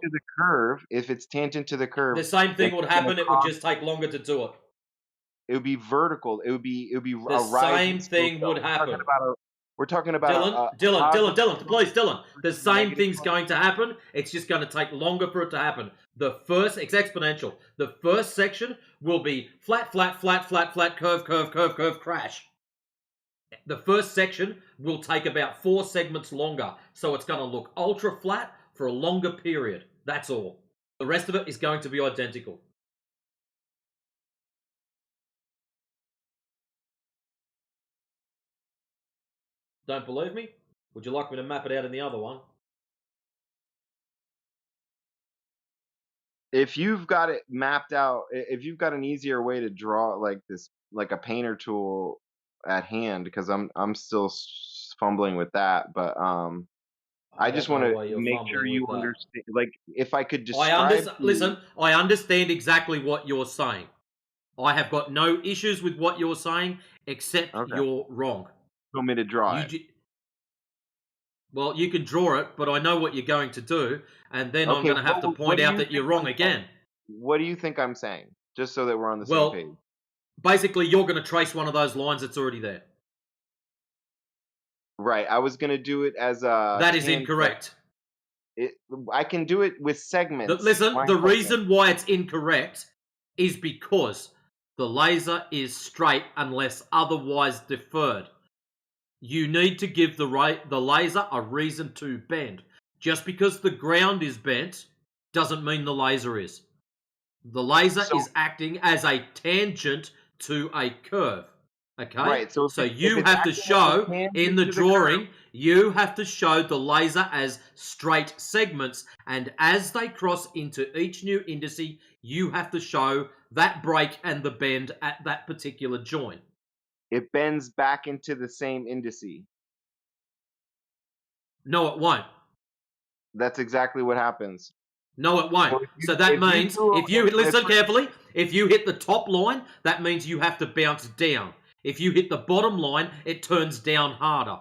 If it's tangent to the curve, the same thing would happen. It would just take longer to do it. It would be vertical. It would be the same thing would happen. We're talking about Dylan, please, Dylan. The same thing's going to happen. It's just going to take longer for it to happen. It's exponential. The first section will be flat, curve, crash. The first section will take about 4 segments longer, so it's going to look ultra flat for a longer period. That's all. The rest of it is going to be identical. Don't believe me? Would you like me to map it out in the other one? If you've got it mapped out, if you've got an easier way to draw like this, like a painter tool at hand, because I'm still fumbling with that, but I just want to make sure you understand. Like, if I could describe. Listen, I understand exactly what you're saying. I have got no issues with what you're saying, except you're wrong. You want me to draw it? Well, you can draw it, but I know what you're going to do, and then I'm going to have to point out that you're wrong again. What do you think I'm saying? Just so that we're on the same page. Basically, you're going to trace one of those lines that's already there. Right. I was going to do it as a... That is incorrect. I can do it with segments. Listen, the reason why it's incorrect is because the laser is straight unless otherwise deferred. You need to give the laser a reason to bend. Just because the ground is bent doesn't mean the laser is. The laser is acting as a tangent to a curve. Okay? Right. So you have to show in the drawing, you have to show the laser as straight segments, and as they cross into each new indice, you have to show that break and the bend at that particular joint. It bends back into the same indice. No, it won't. That's exactly what happens. No, it won't. So that means, if you listen carefully, if you hit the top line, that means you have to bounce down. If you hit the bottom line, it turns down harder.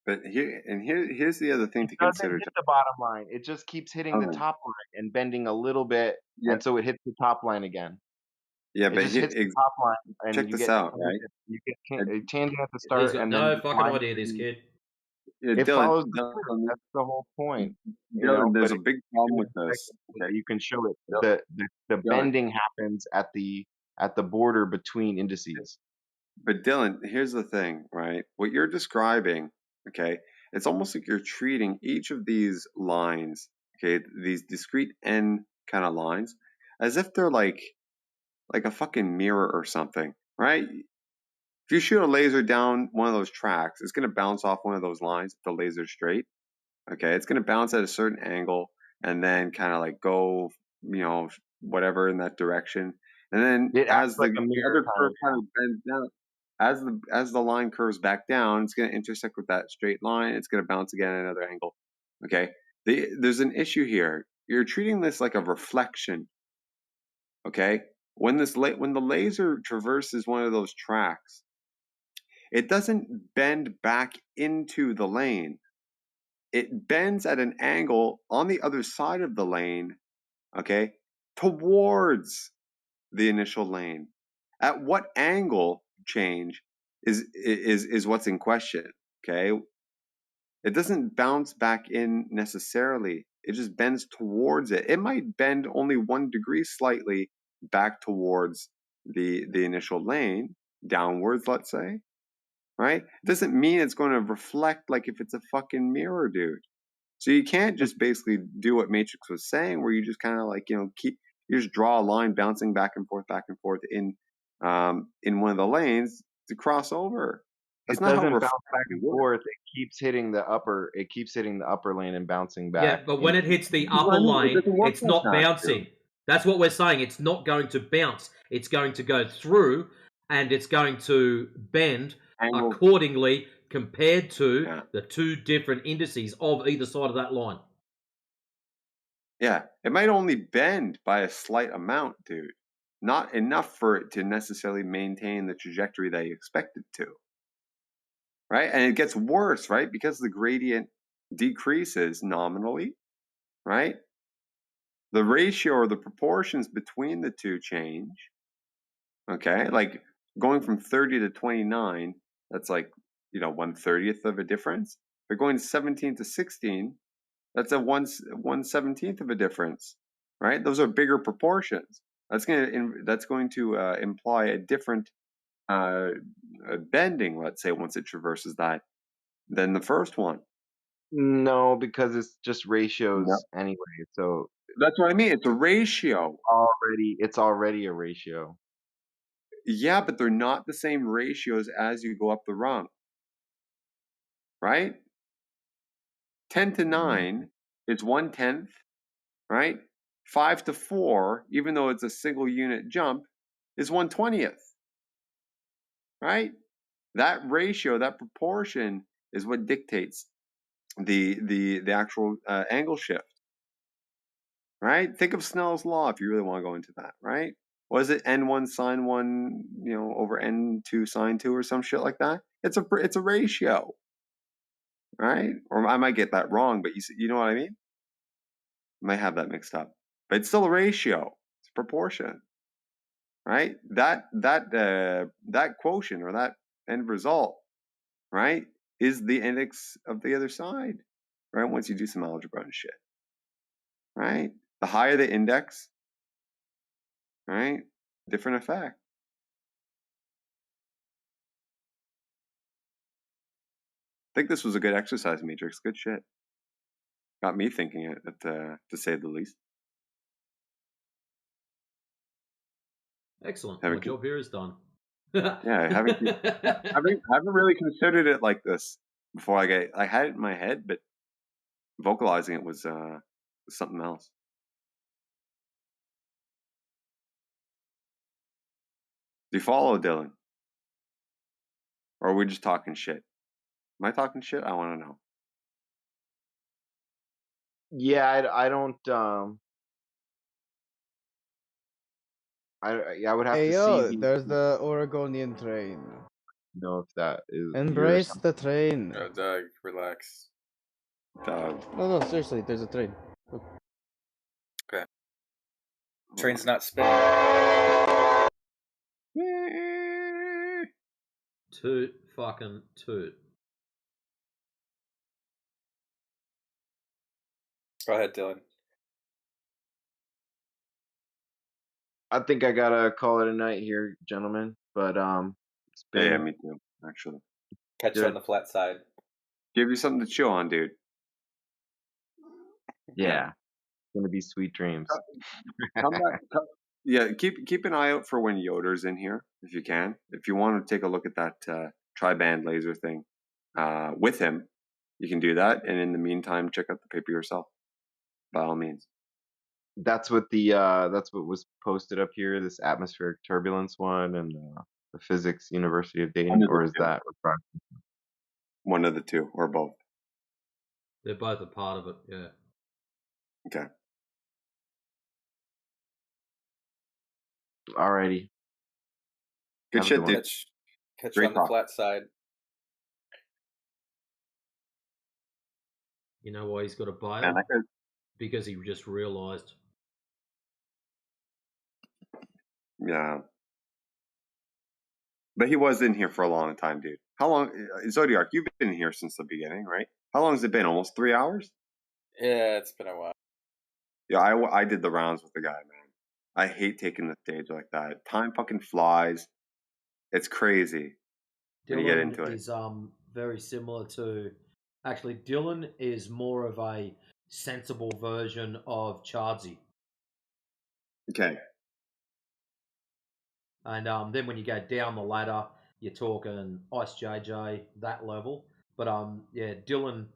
But here's the other thing to consider. It doesn't hit the bottom line. It just keeps hitting the top line and bending a little bit, and so it hits the top line again. Yeah, it but just hits the top line, and check this out, right? You get tangent at the start, He's got and no then fucking idea, this kid. Yeah, it Dylan, follows the curve. That's the whole point. There's a big problem with this. Okay? You can show it. The bending happens at the border between indices. But Dylan, here's the thing, right? What you're describing, okay, it's almost like you're treating each of these lines, okay, these discrete n kind of lines, as if they're like a fucking mirror or something, right? If you shoot a laser down one of those tracks, it's going to bounce off one of those lines if the laser's straight. Okay, it's going to bounce at a certain angle and then kind of like go, whatever in that direction. And then It acts as like the a mirror other curve kind kind of bends down, as the line curves back down, it's going to intersect with that straight line. It's going to bounce again at another angle. Okay, there's an issue here. You're treating this like a reflection. Okay, when the laser traverses one of those tracks, it doesn't bend back into the lane. It bends at an angle on the other side of the lane, okay, towards the initial lane. At what angle change is what's in question, okay? It doesn't bounce back in necessarily. It just bends towards it. It might bend only 1 degree slightly back towards the initial lane, downwards, let's say, right? It doesn't mean it's going to reflect like if it's a fucking mirror, dude. So you can't just basically do what Matrix was saying, where you just kind of like, you just draw a line bouncing back and forth in one of the lanes to cross over. That's It not how doesn't bounce back reflection and works. forth. It keeps hitting the upper lane and bouncing back. Yeah, but when it hits the That's what upper I mean. It lane, doesn't work it's like not that, bouncing. dude. That's what we're saying. It's not going to bounce. It's going to go through, and it's going to bend Angle. accordingly compared to Yeah. the two different indices of either side of that line. Yeah, it might only bend by a slight amount, dude. Not enough for it to necessarily maintain the trajectory that you expect it to. Right? And it gets worse, right? Because the gradient decreases nominally, right? The ratio or the proportions between the two change. Okay? Like going from 30 to 29, that's like, 1/30th of a difference. But going 17 to 16, that's a 1/17th of a difference, right? Those are bigger proportions. That's going to imply a different bending, let's say, once it traverses that, than the first one. No, because it's just ratios No. anyway. So That's what I mean. It's a ratio. it's already a ratio. Yeah, but they're not the same ratios as you go up the rung, right? 10 to 9 is 1/10, right? 5 to 4, even though it's a single unit jump, is 1/20th, right? That ratio, that proportion, is what dictates the actual angle shift, right? Think of Snell's law if you really want to go into that, right? Was it n1 sine 1, over n2 sine 2 or some shit like that? It's a ratio, right? Or I might get that wrong, but you know what I mean? I might have that mixed up, but it's still a ratio. It's a proportion, right? That quotient or that end result, right, is the index of the other side, right? Once you do some algebra and shit, right? The higher the index, right, different effect. I think this was a good exercise, Matrix. Good shit. Got me thinking it, to say the least. Excellent. My job here is done. Yeah, I haven't really considered it like this before. I had it in my head, but vocalizing it was something else. Do you follow, Dylan? Or are we just talking shit? Am I talking shit? I want to know. Yeah, I don't. I would have Hey to yo, see there's the Oregonian train. know if that is Embrace the train. Oh, Doug, relax. Doug. No, seriously, there's a train. Look. Okay. Train's not spinning. Toot fucking toot. Go ahead, Dylan. I think I gotta call it a night here, gentlemen. But Yeah, spin. me too. Actually, Catch you on Good. the flat side. give you something to chew on, dude. Yeah. Gonna be sweet dreams. Come back. Yeah, keep an eye out for when Yoder's in here if you can. If you want to take a look at that tri-band laser thing with him, you can do that. And in the meantime, check out the paper yourself, by all means. That's what was posted up here. This atmospheric turbulence one and the physics University of Dayton, One of the or is two. that refraction? One of the two, or both. They're both a part of it. Yeah. Okay. Alrighty. Good Have a shit, good one. dude. Catch you Great on the talk. flat side. You know why he's got a bail? Man, that guy- Because he just realised. Yeah. But he was in here for a long time, dude. How long? Zodiac, you've been here since the beginning, right? How long has it been? Almost 3 hours? Yeah, it's been a while. Yeah, I did the rounds with the guy, man. I hate taking the stage like that. Time fucking flies. It's crazy when you get Dylan into it. is very similar to. Actually, Dylan is more of a sensible version of Chardsy. Okay. And then when you go down the ladder, you're talking Ice JJ, that level. But yeah, Dylan,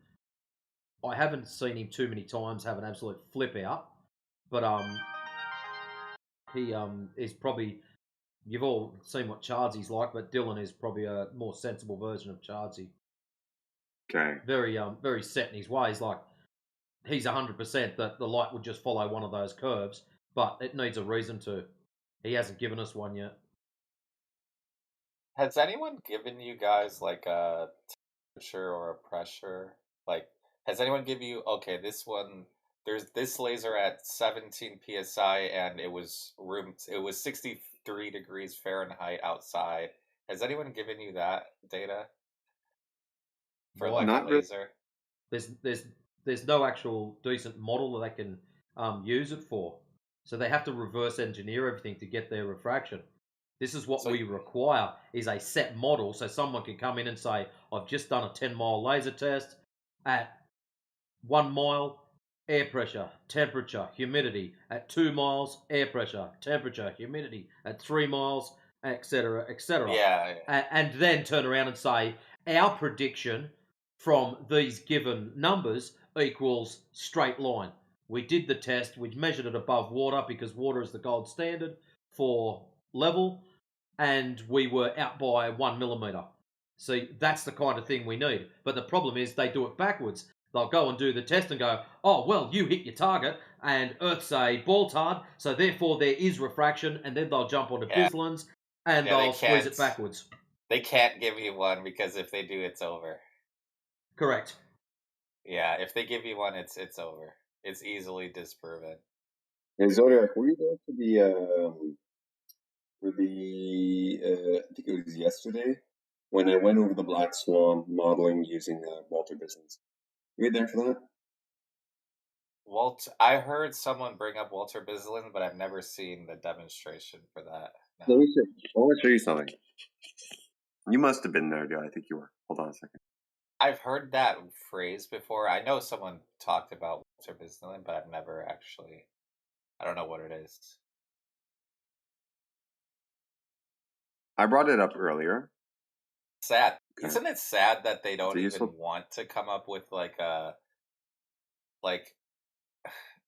I haven't seen him too many times have an absolute flip out. But he is probably, you've all seen what Chardsy's like, but Dylan is probably a more sensible version of Chardsy. Okay. Very set in his ways. Like he's 100% that the light would just follow one of those curves, but it needs a reason to. He hasn't given us one yet. Has anyone given you guys like a temperature or a pressure? Like, has anyone give you, okay, this one, there's this laser at 17 psi and it was 63 degrees Fahrenheit outside. Has anyone given you that data for Why? like a Not really. laser? There's no actual decent model that they can use it for. So they have to reverse engineer everything to get their refraction. This is what we require is a set model so someone can come in and say, I've just done a 10-mile laser test at 1 mile, air pressure, temperature, humidity. At 2 miles, air pressure, temperature, humidity. At 3 miles, etc., etc. Yeah. And then turn around and say, our prediction from these given numbers equals straight line. We did the test, we measured it above water because water is the gold standard for level, and we were out by 1 millimeter. See, that's the kind of thing we need. But the problem is they do it backwards. They'll go and do the test and go, oh, well, you hit your target, and Earth's a ball tard, so therefore there is refraction, and then they'll jump onto Bislins, and they'll squeeze it backwards. They can't give you one because if they do, it's over. Correct. Yeah, if they give you one, it's over. It's easily disproven. Hey, Zodiac, were you there for I think it was yesterday, when I went over the Black Swan modeling using Walter Bislins? Were you there for that? I heard someone bring up Walter Bislin, but I've never seen the demonstration for that. No. Let me see. I want to show you something. You must have been there, dude. I think you were. Hold on a second. I've heard that phrase before. I know someone talked about Walter Bislin, but I've never actually. I don't know what it is. I brought it up earlier. Sad. Okay. Isn't it sad that they don't even useful... want to come up with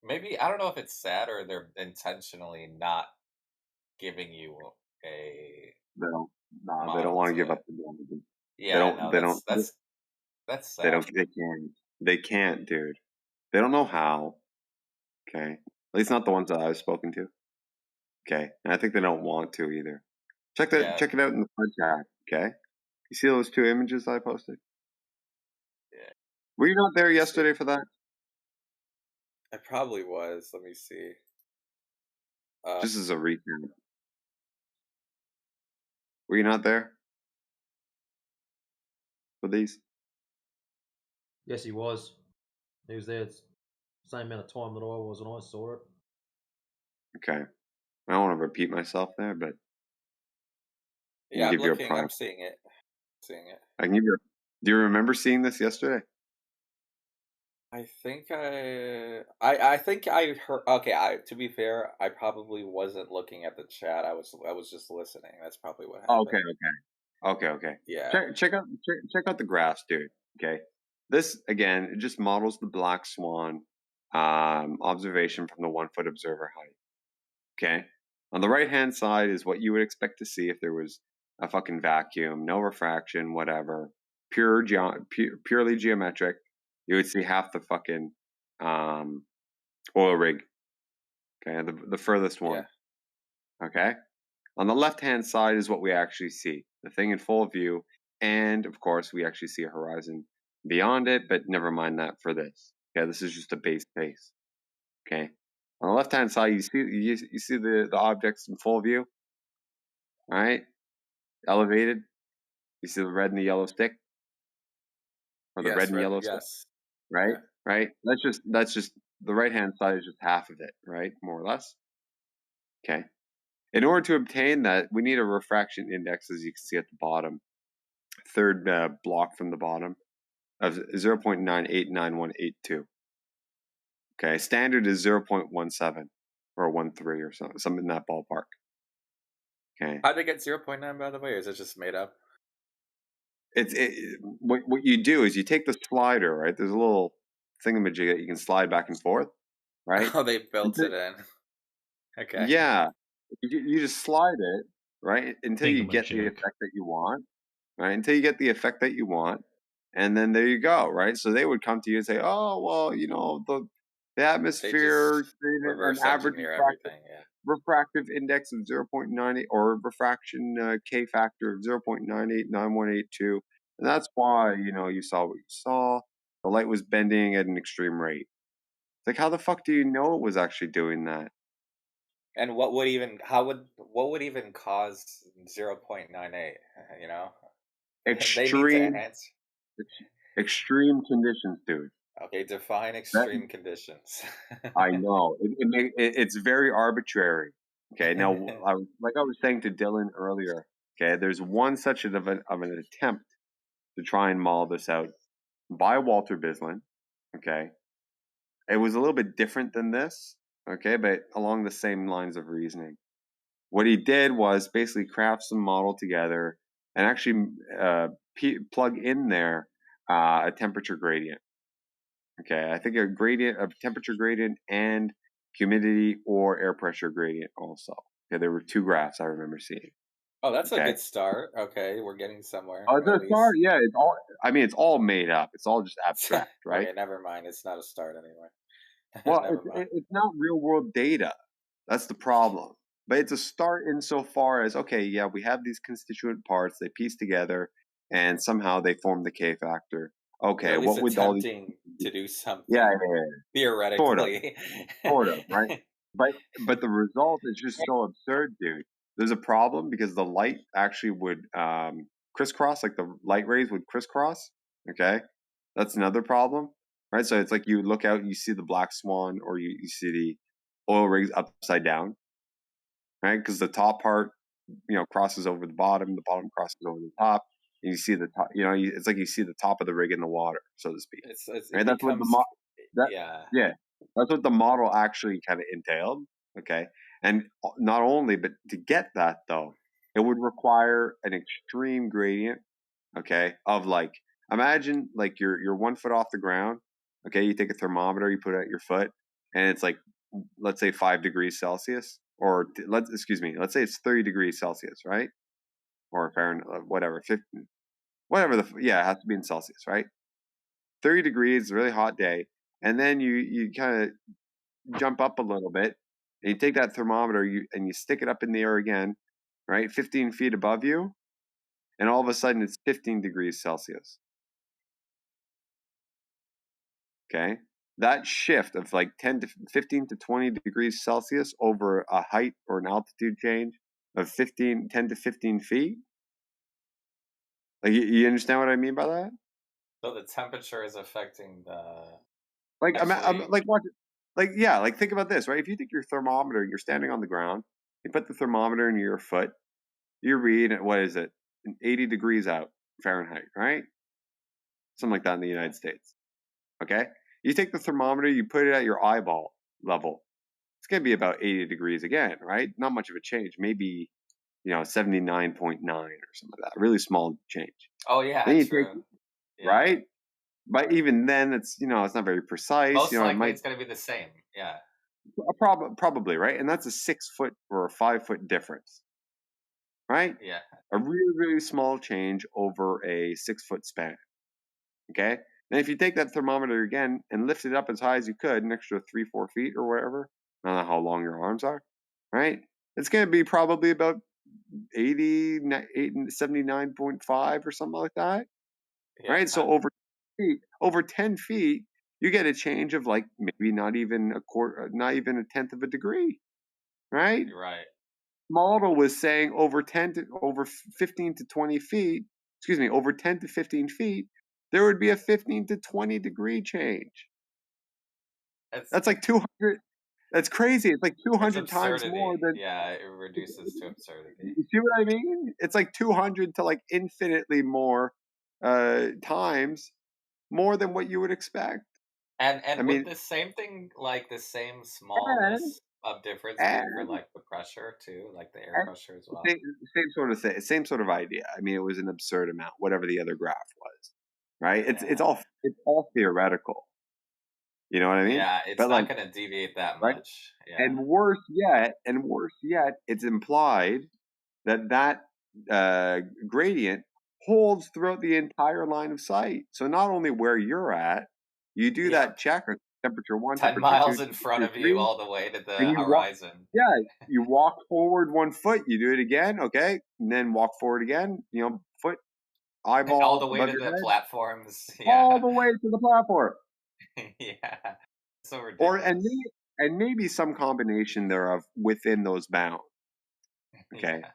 maybe, I don't know if it's sad or they're intentionally not giving you a. They don't. Nah, they don't want to give up the game. Yeah, that's sad. They don't. They can't. They can't, dude. They don't know how. Okay. At least not the ones that I've spoken to. Okay. And I think they don't want to either. Check it out in the front chat. Okay. You see those 2 images I posted? Yeah. Were you not there yesterday for that? I probably was. Let me see. Just as a recap. Were you not there for these? Yes, he was. He was there the same amount of time that I was when I saw it. Okay. I don't want to repeat myself there, but I can Yeah, I'm give you a looking. prime. I'm seeing it. Seeing it. I can give you. Do you remember seeing this yesterday? I think I think I heard. Okay, to be fair, I probably wasn't looking at the chat. I was just listening. That's probably what Oh, okay, happened. okay. Yeah. Check out the graphs, dude. Okay, this again, it just models the black swan observation from the 1 foot observer height. Okay, on the right hand side is what you would expect to see if there was a fucking vacuum, no refraction, whatever, purely geometric. You would see half the fucking oil rig. Okay, the furthest one. Yeah. Okay. On the left-hand side is what we actually see, the thing in full view, and of course we actually see a horizon beyond it, but never mind that for this. Okay, this is just a base case. Okay, on the left-hand side you see the objects in full view. All right, elevated. You see the red and the yellow stick, or the red Yes, and yellow stick, yes. right? Yeah. Right. That's just the right-hand side is just half of it, right? More or less. Okay. In order to obtain that, we need a refraction index, as you can see at the bottom. Third block from the bottom of 0.989182. Okay, standard is 0.17 or 13 or something in that ballpark. Okay, How'd they get 0.9 by the way, or is it just made up? What you do is you take the slider, right? There's a little thingamajig that you can slide back and forth, right? Oh, they built it in. Okay. Yeah, you just slide it, right, until you get the Thingamajig. effect that you want, right? Until you get the effect that you want, and then there you go, right? So they would come to you and say, "Oh, well, you know, the They atmosphere just created an reverse average engineer everything. Yeah. refractive index of 0.98 or refraction K factor of 0.989182, and that's why you saw what you saw. The light was bending at an extreme rate. It's like, how the fuck do you know it was actually doing that? And what would even cause 0.98? You know, they need to Extreme, enhance. extreme conditions, dude. Okay, define That extreme conditions. I know it's very arbitrary. Okay, now like I was saying to Dylan earlier. Okay, there's one such of an attempt to try and model this out by Walter Bislin. Okay, it was a little bit different than this. Okay, but along the same lines of reasoning. What he did was basically craft some model together and actually plug in there a temperature gradient. Okay, I think a temperature gradient and humidity or air pressure gradient also. Okay, there were two graphs I remember seeing. Oh, that's a Okay. good start. Okay, we're getting somewhere. Oh, At the start, least. yeah. It's all. I mean, it's all made up. It's all just abstract, right? Okay, never mind. It's not a start anyway. Well, Never mind. it's not real world data. That's the problem. But it's a start insofar as, okay, yeah, we have these constituent parts. They piece together, and somehow they form the K factor. You're Okay, at least what would all these? attempting to do something. Yeah, Theoretically. Sort of, right? But the result is just so absurd, dude. There's a problem because the light actually would crisscross, like the light rays would crisscross. Okay, that's another problem, right? So it's like you look out, you see the black swan, or you see the oil rigs upside down, right? Because the top part, crosses over the bottom crosses over the top, and you see the top. It's like you see the top of the rig in the water, so to speak. Right? It That's what becomes yeah, that's what the model actually kind of entailed. Okay, and not only, but to get that though, it would require an extreme gradient. Okay, of like, imagine like you're 1 foot off the ground. Okay, you take a thermometer, you put it at your foot, and it's like, let's say 5 degrees Celsius, or let's say it's 30 degrees Celsius, right? Or Fahrenheit, whatever, 15, whatever it has to be in Celsius, right? 30 degrees, really hot day, and then you kind of jump up a little bit, and you take that thermometer, and you stick it up in the air again, right, 15 feet above you, and all of a sudden it's 15 degrees Celsius. Okay, that shift of like 10 to 15 to 20 degrees Celsius over a height or an altitude change of 10 to 15 feet. Like, you understand what I mean by that? So the temperature is affecting the. Like, Actually, like what? Like, yeah, like think about this, right? If you take your thermometer, you're standing on the ground, you put the thermometer in your foot, you read, what is it, 80 degrees out Fahrenheit, right? Something like that in the United States. Okay? You take the thermometer, you put it at your eyeball level. It's going to be about 80 degrees again, right? Not much of a change. Maybe, 79.9 or something like that. Really small change. Oh yeah, Then you true. take, Yeah. right? But even then, it's, it's not very precise. Most it likely might it's going to be the same. Yeah. probably, right? And that's a 6 foot or a 5 foot difference, right? Yeah. A really, really small change over a 6 foot span. Okay. And if you take that thermometer again and lift it up as high as you could, an extra 3-4 feet or whatever, I don't know how long your arms are, right? It's going to be probably about 79.5 or something like that, Yeah. right? So over 10 feet, you get a change of like maybe not even a quarter, not even a tenth of a degree, right? You're right. Model was saying over 15 to 20 feet, over 10 to 15 feet, there would be a 15 to 20 degree change. That's like 200. That's crazy. It's like 200 times more absurdity. than. Yeah, it reduces to absurdity. You see what I mean? It's like 200 to like infinitely more times more than what you would expect. And I would mean, the same thing, like the same and, smallness of difference, be for and, like the pressure too, like the air and pressure as well? same sort of idea. I mean, it was an absurd amount, whatever the other graph was, right? It's Yeah. it's all theoretical. You know what I mean? Yeah, it's But not like, going to deviate that right? much. Yeah. And worse yet, it's implied that gradient holds throughout the entire line of sight. So not only where you're at, you do that Yep. check on temperature 1, 10 temperature 2, miles in front temperature of you 3, all the way to the and you walk. horizon. Yeah, you walk forward 1 foot. You do it again, okay, and then walk forward again. Foot All eyeball the way above to your the head, platforms. all Yeah. the way to the platform. Yeah. So Or ridiculous. and maybe some combination thereof within those bounds. Okay. Yeah.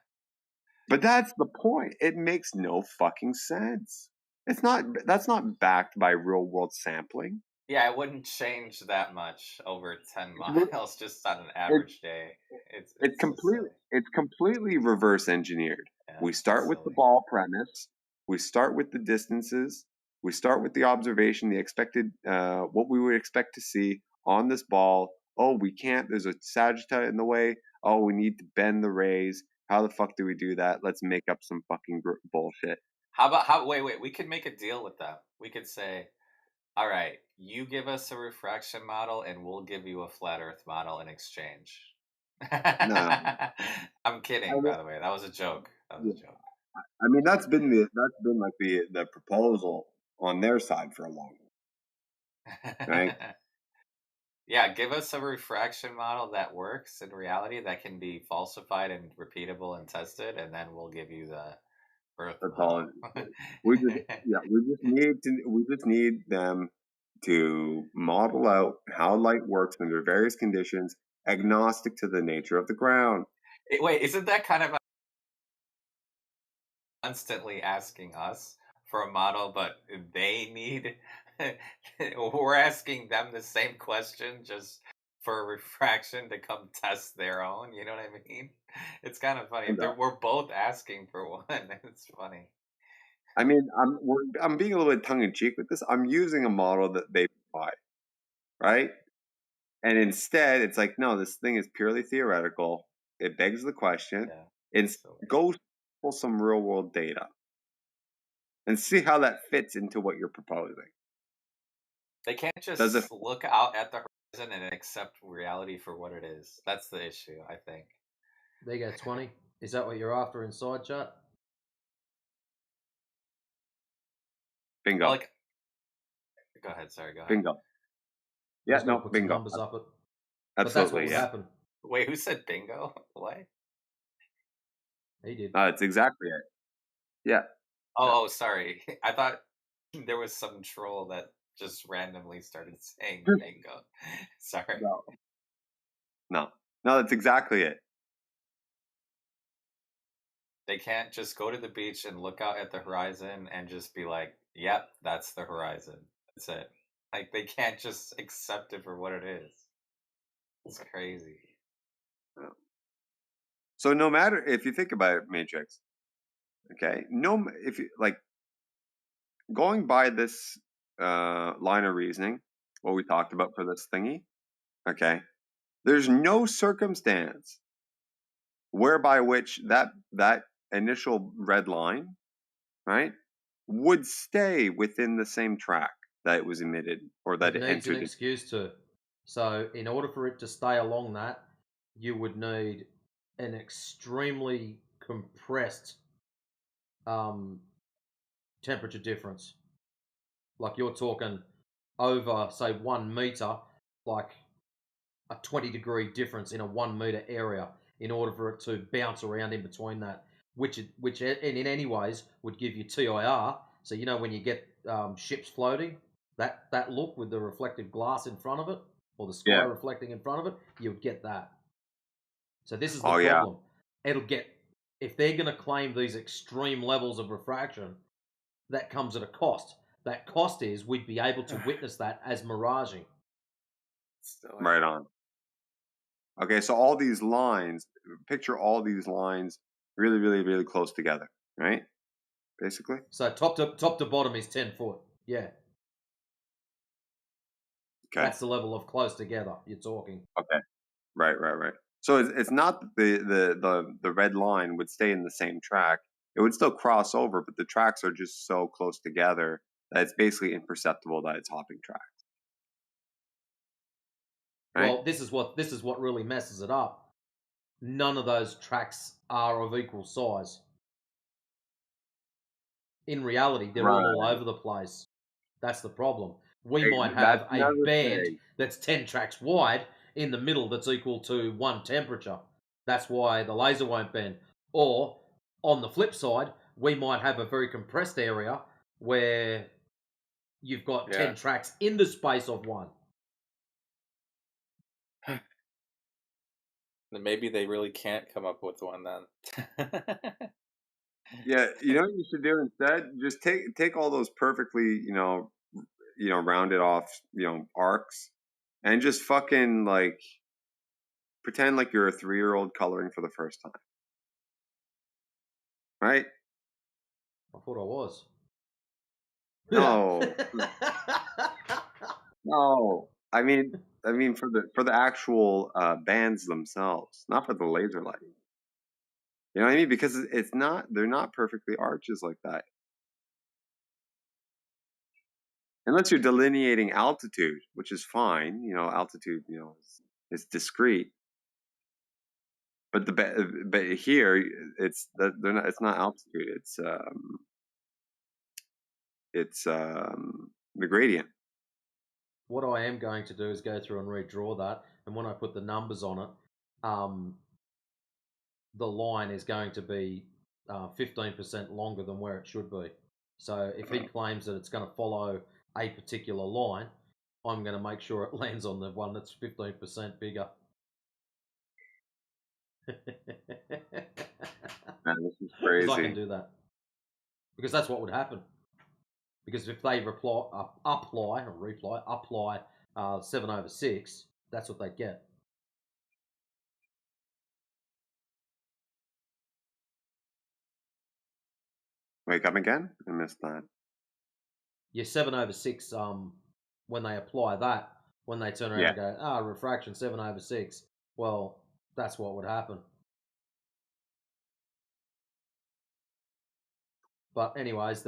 But that's the point. It makes no fucking sense. That's not backed by real world sampling. Yeah, it wouldn't change that much over 10 It's miles just on an it, average day. it's It's so silly. completely reverse engineered. Yeah, We it's so start with the silly. ball premise. We start with the distances. We start with the observation, the expected, what we would expect to see on this ball. Oh, we can't. There's a sagittite in the way. Oh, we need to bend the rays. How the fuck do we do that? Let's make up some fucking bullshit. Wait, we could make a deal with them. We could say, all right, you give us a refraction model and we'll give you a flat earth model in exchange. No, I'm kidding, by the way. That was a joke. That was a joke. I mean that's been like the proposal on their side for a long time, right? Yeah, give us a refraction model that works in reality, that can be falsified and repeatable and tested, and then we'll give you the Earth That's model. all. We just need them to model out how light works under various conditions, agnostic to the nature of the ground. Wait, isn't that kind of constantly asking us for a model, but they need we're asking them the same question just for refraction to come test their own, you know what I mean? It's kind of funny. And, We're both asking for one. It's funny. I mean, I'm being a little bit tongue in cheek with this. I'm using a model that they provide, right? And instead, it's like, no, this thing is purely theoretical. It begs the question. It's go pull some real world data and see how that fits into what you're proposing. They can't just look out at the horizon and accept reality for what it is. That's the issue, I think. There you go, 20. Is that what you're after inside chat? Bingo. Like, go ahead. Sorry, go ahead. Bingo. Yeah, no, put bingo. Some numbers up it. Absolutely, but that's what would yeah. happen. Wait, who said bingo? What? He did. That's exactly it. Yeah. Oh, sorry. I thought there was some troll that just randomly started saying bingo. Sorry. No, that's exactly it. They can't just go to the beach and look out at the horizon and just be like, yep, that's the horizon. That's it. Like, they can't just accept it for what it is. It's crazy. So no matter if you think about it, Matrix, okay, if you like going by this line of reasoning, what we talked about for this thingy, okay, there's no circumstance whereby which that initial red line, right, would stay within the same track that it was emitted or that It it needs an entered. excuse to. So in order for it to stay along that, you would need an extremely compressed temperature difference. Like you're talking over, say, 1 meter, like a 20-degree difference in a 1 meter area in order for it to bounce around in between that, which in any ways would give you TIR. So you know when you get ships floating, that look with the reflective glass in front of it or the sky Yeah. reflecting in front of it, you would get that. So this is the Oh, yeah. problem. It'll get, if they're going to claim these extreme levels of refraction, that comes at a cost. That cost is we'd be able to witness that as miraging. Right on. Okay, so all these lines, picture all these lines really, really, really close together, right? Basically. So top to bottom is 10 foot. Yeah. Okay. That's the level of close together you're talking. Okay. Right. So it's not that the red line would stay in the same track. It would still cross over, but the tracks are just so close together that it's basically imperceptible that it's hopping tracks. Right? Well, this is what really messes it up. None of those tracks are of equal size. In reality, they're all Right. over the place. That's the problem. We Hey, might that's have a another band thing. that's 10 tracks wide in the middle that's equal to 1 temperature. That's why the laser won't bend. Or, on the flip side, we might have a very compressed area where you've got 10 tracks in the space of 1. Then maybe they really can't come up with one then. Yeah, you know what you should do instead? Just take all those perfectly, rounded off, arcs, and just fucking like pretend like you're a 3-year-old coloring for the first time. Right? I thought I was. No. No. I mean for the actual bands themselves, not for the laser lighting. You know what I mean? Because they're not perfectly arches like that. Unless you're delineating altitude, which is fine. Altitude, is discrete. But but here it's not altitude. It's the gradient. What I am going to do is go through and redraw that, and when I put the numbers on it, the line is going to be 15% longer than where it should be. So if he claims that it's going to follow a particular line, I'm going to make sure it lands on the one that's 15% bigger. Man, this is crazy. Because I can do that. Because that's what would happen. Because if they apply 7/6, that's what they get. Wait, come again? I missed that. Yeah, 7/6. When they apply that, when they turn around and go, refraction 7/6. Well, that's what would happen. But anyways,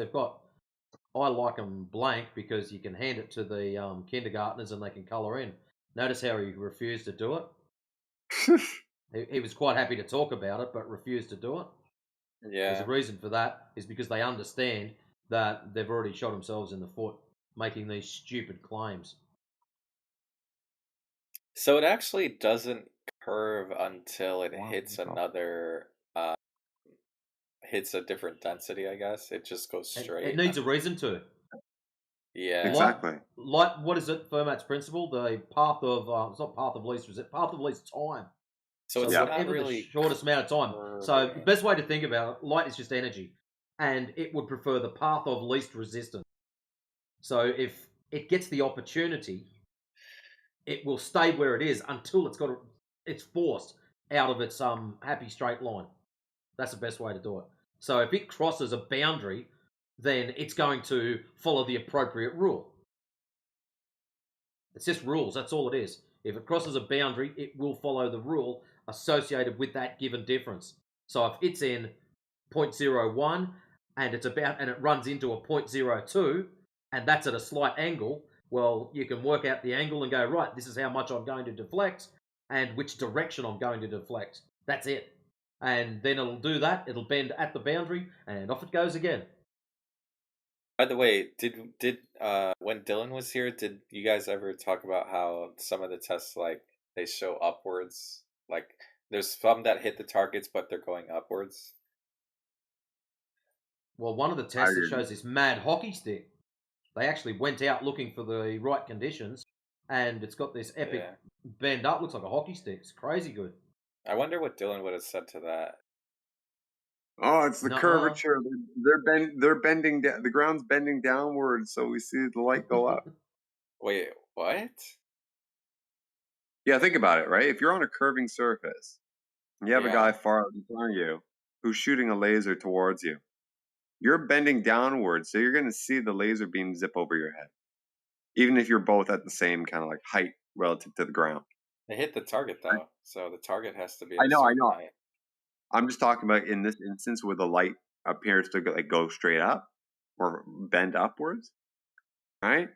I like them blank because you can hand it to the kindergartners and they can colour in. Notice how he refused to do it? He was quite happy to talk about it, but refused to do it. Yeah. There's a reason for that, is because they understand that they've already shot themselves in the foot making these stupid claims. So it actually doesn't curve until it hits another, hits a different density, I guess. It just goes straight. It needs a reason to. Yeah. Exactly. Like what is it? Fermat's principle, the path of it's not path of least resistance, path of least time. So it's whatever not really the shortest amount of time. So the best way to think about it, light is just energy, and it would prefer the path of least resistance. So if it gets the opportunity, it will stay where it is until it's forced. out of its happy straight line. That's the best way to do it. So if it crosses a boundary, then it's going to follow the appropriate rule. It's just rules. That's all it is. If it crosses a boundary, it will follow the rule associated with that given difference. So if it's in 0.01 and it runs into a 0.02 and that's at a slight angle, well, you can work out the angle and go, right, this is how much I'm going to deflect and which direction I'm going to deflect. That's it. And then it'll do that. It'll bend at the boundary and off it goes again. By the way, did when Dylan was here, did you guys ever talk about how some of the tests, like, they show upwards? Like, there's some that hit the targets, but they're going upwards. Well, one of the tests that shows this mad hockey stick. They actually went out looking for the right conditions, and it's got this epic bend up. Looks like a hockey stick. It's crazy good. I wonder what Dylan would have said to that. Oh, it's the Nuh-uh. curvature. They're bending down. The ground's bending downwards, so we see the light go up. Wait, what? Yeah, think about it, right? If you're on a curving surface, and you have a guy Yeah. far out in front of you who's shooting a laser towards you, you're bending downwards, so you're going to see the laser beam zip over your head, even if you're both at the same kind of like height relative to the ground. They hit the target though, so the target has to be. I know. Height. I'm just talking about in this instance where the light appears to go straight up or bend upwards, right?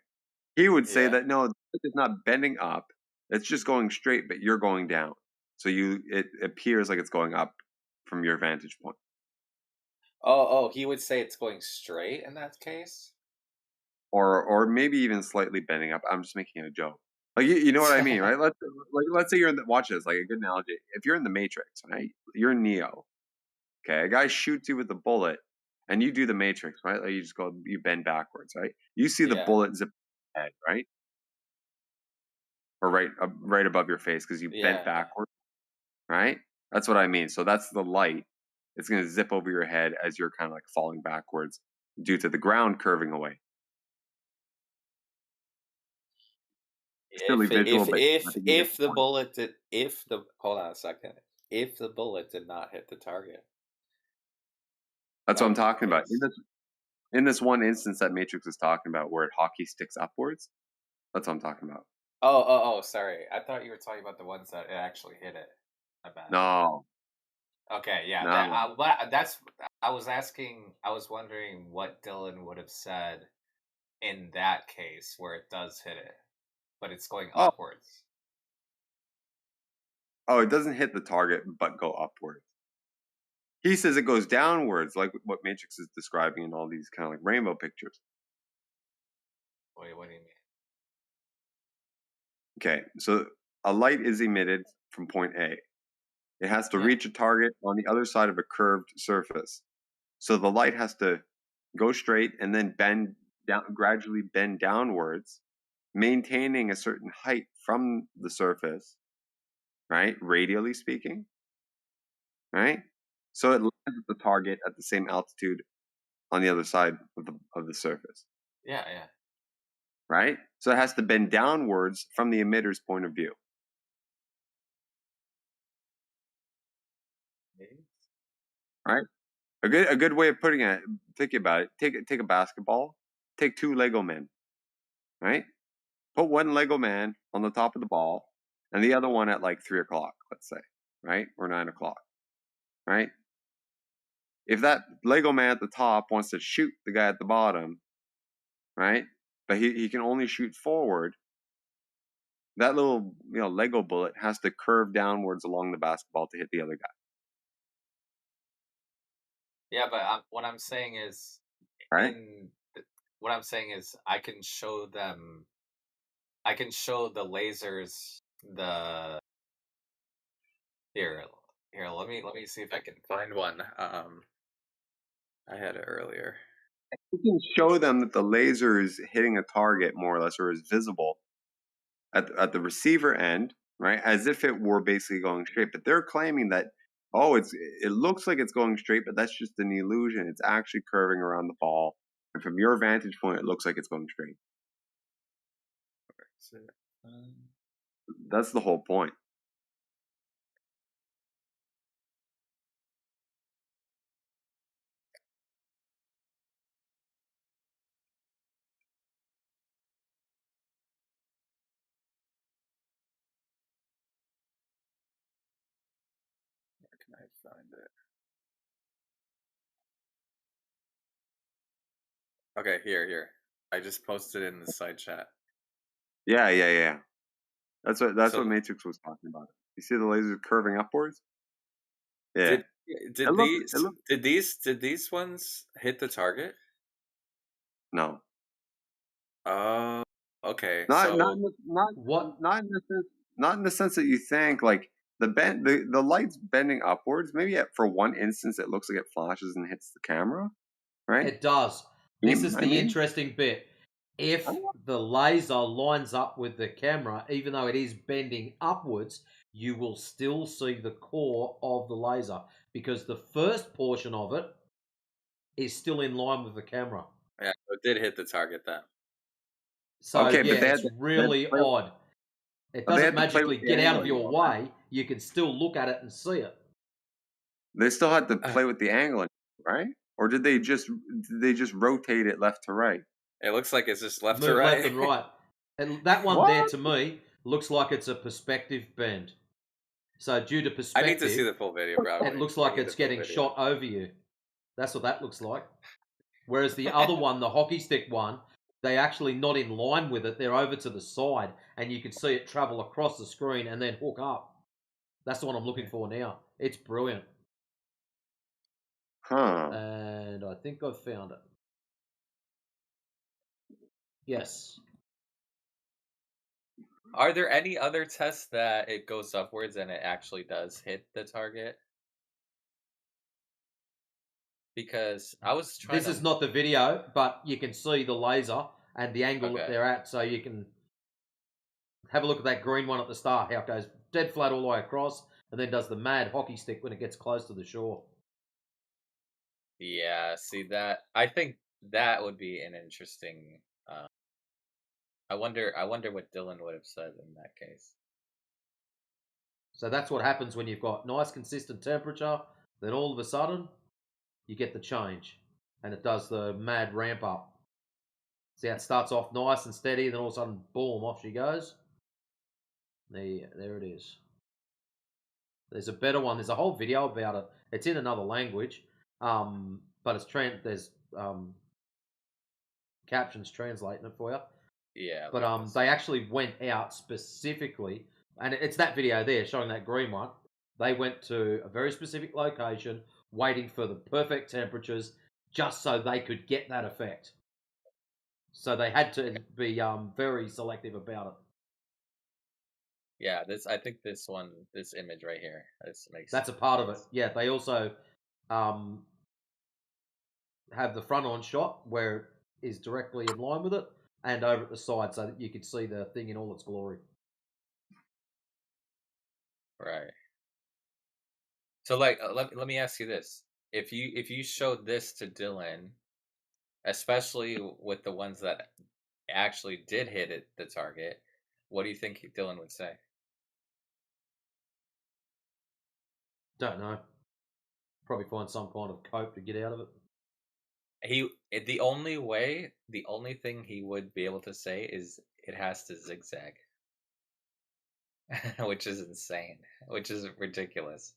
He would say that no, it's not bending up; it's just going straight, but you're going down. So it appears like it's going up from your vantage point. Oh, he would say it's going straight in that case, or maybe even slightly bending up. I'm just making a joke. Like you know what I mean, right? Let's say you're in the watch this, like a good analogy. If you're in the Matrix, right? You're Neo. Okay, a guy shoots you with a bullet, and you do the Matrix, right? Like you bend backwards, right? You see the bullet zip head, right? Or right above your face because you bent backwards, right? That's what I mean. So that's the light. It's going to zip over your head as you're kind of like falling backwards due to the ground curving away. Silly visual, but if the bullet did, hold on a second, if the bullet did not hit the target, that's what I'm talking about. In this one instance that Matrix is talking about, where it hockey sticks upwards, that's what I'm talking about. Oh, sorry. I thought you were talking about the ones that it actually hit it. My bad. No. Okay, yeah. No. I was wondering what Dylan would have said in that case where it does hit it, but it's going upwards. Oh, it doesn't hit the target, but go upwards. He says it goes downwards, like what Matrix is describing in all these kind of like rainbow pictures. Wait, what do you mean? Okay, so a light is emitted from point A. It has to reach a target on the other side of a curved surface. So the light has to go straight and then gradually bend downwards, maintaining a certain height from the surface, right? Radially speaking, right? So it lands at the target at the same altitude on the other side of the surface. Yeah. Right? So it has to bend downwards from the emitter's point of view. Right? A good way of putting it, think about it. Take a basketball, take two Lego men, right? Put one Lego man on the top of the ball and the other one at like 3 o'clock, let's say, right? Or 9 o'clock, right? If that Lego man at the top wants to shoot the guy at the bottom, right? But he can only shoot forward, that little Lego bullet has to curve downwards along the basketball to hit the other guy. Yeah, but what I'm saying is, right? What I'm saying is, I can show the lasers here. Let me see if I can find one. I had it earlier. You can show them that the laser is hitting a target more or less, or is visible at the receiver end, right? As if it were basically going straight. But they're claiming that, it looks like it's going straight, but that's just an illusion. It's actually curving around the ball. And from your vantage point, it looks like it's going straight. That's the whole point. find it. Okay, here. I just posted it in the side chat. Yeah. That's what So Matrix was talking about. You see the lasers curving upwards? Yeah. did these ones hit the target? No. Oh, okay. Not So not in the sense that you think like the light's bending upwards. Maybe for one instance it looks like it flashes and hits the camera, right? It does. This is the interesting bit. If the laser lines up with the camera, even though it is bending upwards, you will still see the core of the laser because the first portion of it is still in line with the camera. yeah, it did hit the target then. So yeah, it's really odd. It doesn't magically get out of your way. You can still look at it and see it. They still had to play with the angling, right? Or did they just rotate it left to right? It looks like it's just left Move to right. left and right. And that one there to me looks like it's a perspective bend. So due to perspective, I need to see the full video, bro. It looks like it's getting shot over you. That's what that looks like. Whereas the other one, the hockey stick one, they actually not in line with it. They're over to the side, and you can see it travel across the screen and then hook up. That's the one I'm looking for now. It's brilliant. Huh. And I think I've found it. Yes. Are there any other tests that it goes upwards and it actually does hit the target? Because I was trying This is not the video, but you can see the laser and the angle that they're at, so you can have a look at that green one at the start, how it goes dead flat all the way across, and then does the mad hockey stick when it gets close to the shore. Yeah, see that. I think that would be an interesting. I wonder what Dylan would have said in that case. So that's what happens when you've got nice consistent temperature. Then all of a sudden, you get the change, and it does the mad ramp up. See how it starts off nice and steady, and then all of a sudden, boom, off she goes. There it is. There's a better one. There's a whole video about it. It's in another language, but there's captions translating it for you. Yeah. But they actually went out specifically, and it's that video there showing that green one. They went to a very specific location, waiting for the perfect temperatures, just so they could get that effect. So they had to be very selective about it. Yeah, I think this image right here, That's a part of it. Yeah, they also have the front on shot where it is directly in line with it, and over at the side so that you could see the thing in all its glory. Right. So, like, let me ask you this: if you showed this to Dylan, especially with the ones that actually did hit the target, what do you think Dylan would say? Don't know. Probably find some kind of cope to get out of it. The only thing he would be able to say is it has to zigzag, which is insane, which is ridiculous.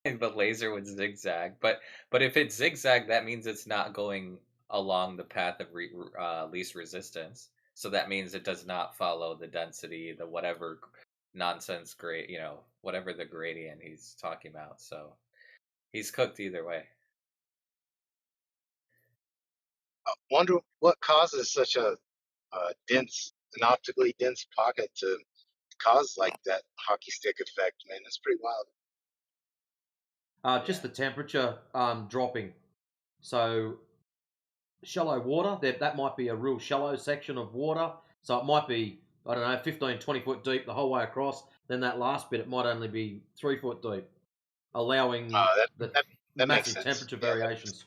The laser would zigzag, but if it zigzag, that means it's not going along the path of least resistance. So that means it does not follow the density, the whatever nonsense whatever the gradient he's talking about. So he's cooked either way. I wonder what causes such an optically dense pocket to cause like that hockey stick effect, man. It's pretty wild. Just the temperature dropping. So shallow water, that might be a real shallow section of water. So it might be, I don't know, 15, 20 foot deep the whole way across. Then that last bit, it might only be 3 foot deep, allowing the massive temperature variations.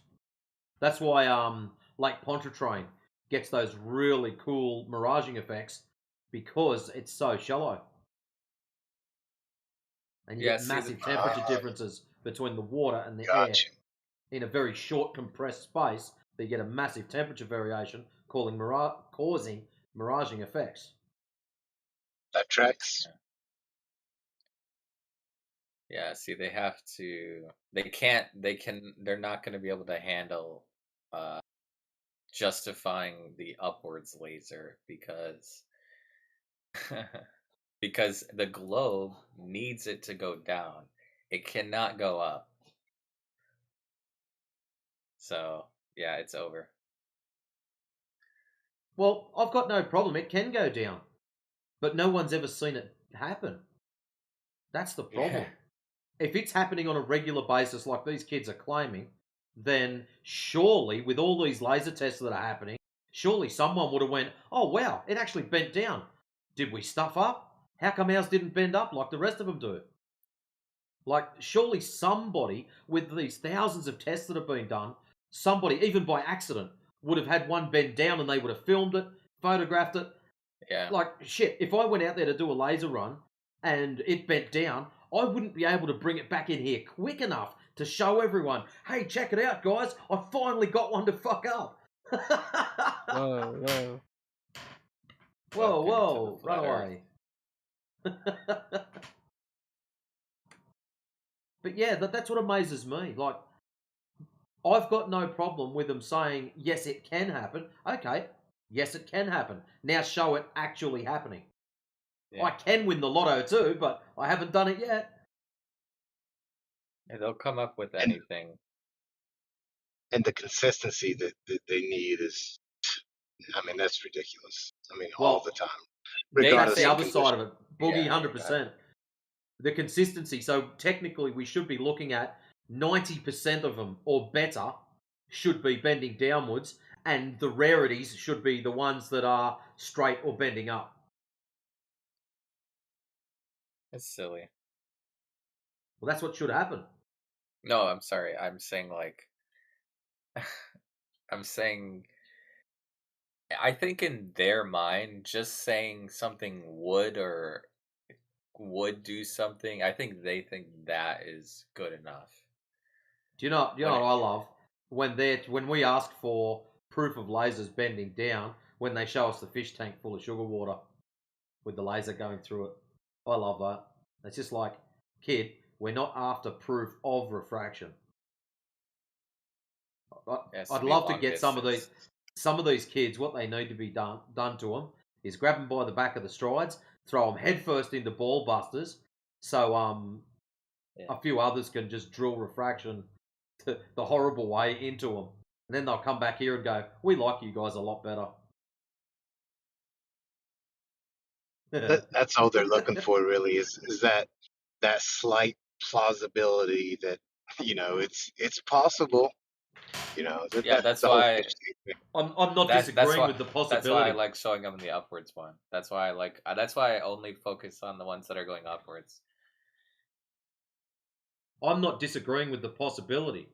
That's why Lake Pontchartrain gets those really cool miraging effects because it's so shallow. And you get massive temperature differences between the water and the air in a very short compressed space. But you get a massive temperature variation causing miraging effects. That tracks. Yeah, see, they have to. They're not going to be able to handle justifying the upwards laser because because the globe needs it to go down. It cannot go up. So yeah, it's over. Well, I've got no problem. It can go down, but no one's ever seen it happen. That's the problem. If it's happening on a regular basis, like these kids are claiming, then surely, with all these laser tests that are happening, surely someone would have went, "Oh wow, it actually bent down. Did we stuff up? How come ours didn't bend up like the rest of them do?" Like, surely somebody with these thousands of tests that have been done, somebody, even by accident, would have had one bend down and they would have filmed it, photographed it. Yeah. Like, shit, if I went out there to do a laser run and it bent down, I wouldn't be able to bring it back in here quick enough to show everyone, hey, check it out, guys. I finally got one to fuck up. Whoa, whoa. Whoa, Welcome to the whoa, run flat Earth. away. But yeah, that's what amazes me. Like, I've got no problem with them saying, yes, it can happen. Okay, yes, it can happen. Now show it actually happening. Yeah. I can win the lotto too, but I haven't done it yet. And they'll come up with anything. And the consistency that they need is, I mean, that's ridiculous. I mean, all the time, regardless That's the of other side of condition. it. Boogie, 100%. The consistency. So technically, we should be looking at 90% of them or better should be bending downwards, and the rarities should be the ones that are straight or bending up. It's silly. Well, that's what should happen. No, I'm sorry. I'm saying like I'm saying I think in their mind just saying something would do something, I think they think that is good enough. Do you know what I love? When we ask for proof of lasers bending down, when they show us the fish tank full of sugar water with the laser going through it. I love that. It's just like, kid, we're not after proof of refraction. I'd love to get some of these kids. What they need to be done to them is grab them by the back of the strides, throw them headfirst into ball busters, so a few others can just drill refraction the horrible way into them, and then they'll come back here and go, "We like you guys a lot better." That's all they're looking for, really, is that slight plausibility that it's possible. Yeah, that's the whole why fish thing. I'm not disagreeing with the possibility. That's why I like showing them the upwards one. That's why I only focus on the ones that are going upwards. I'm not disagreeing with the possibility.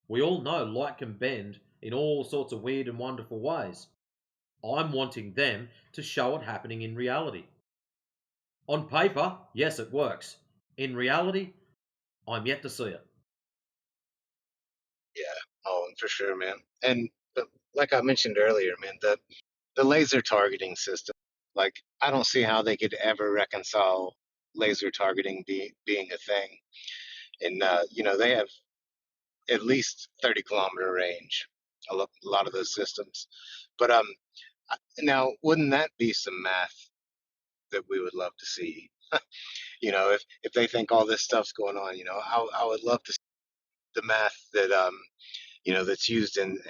We all know light can bend in all sorts of weird and wonderful ways. I'm wanting them to show it happening in reality. On paper, yes, it works. In reality, I'm yet to see it. Yeah, for sure, man. And like I mentioned earlier, man, the laser targeting system, like I don't see how they could ever reconcile laser targeting being a thing. And they have at least 30-kilometer range, a lot of those systems. But now wouldn't that be some math that we would love to see? If they think all this stuff's going on, I would love to see the math that that's used in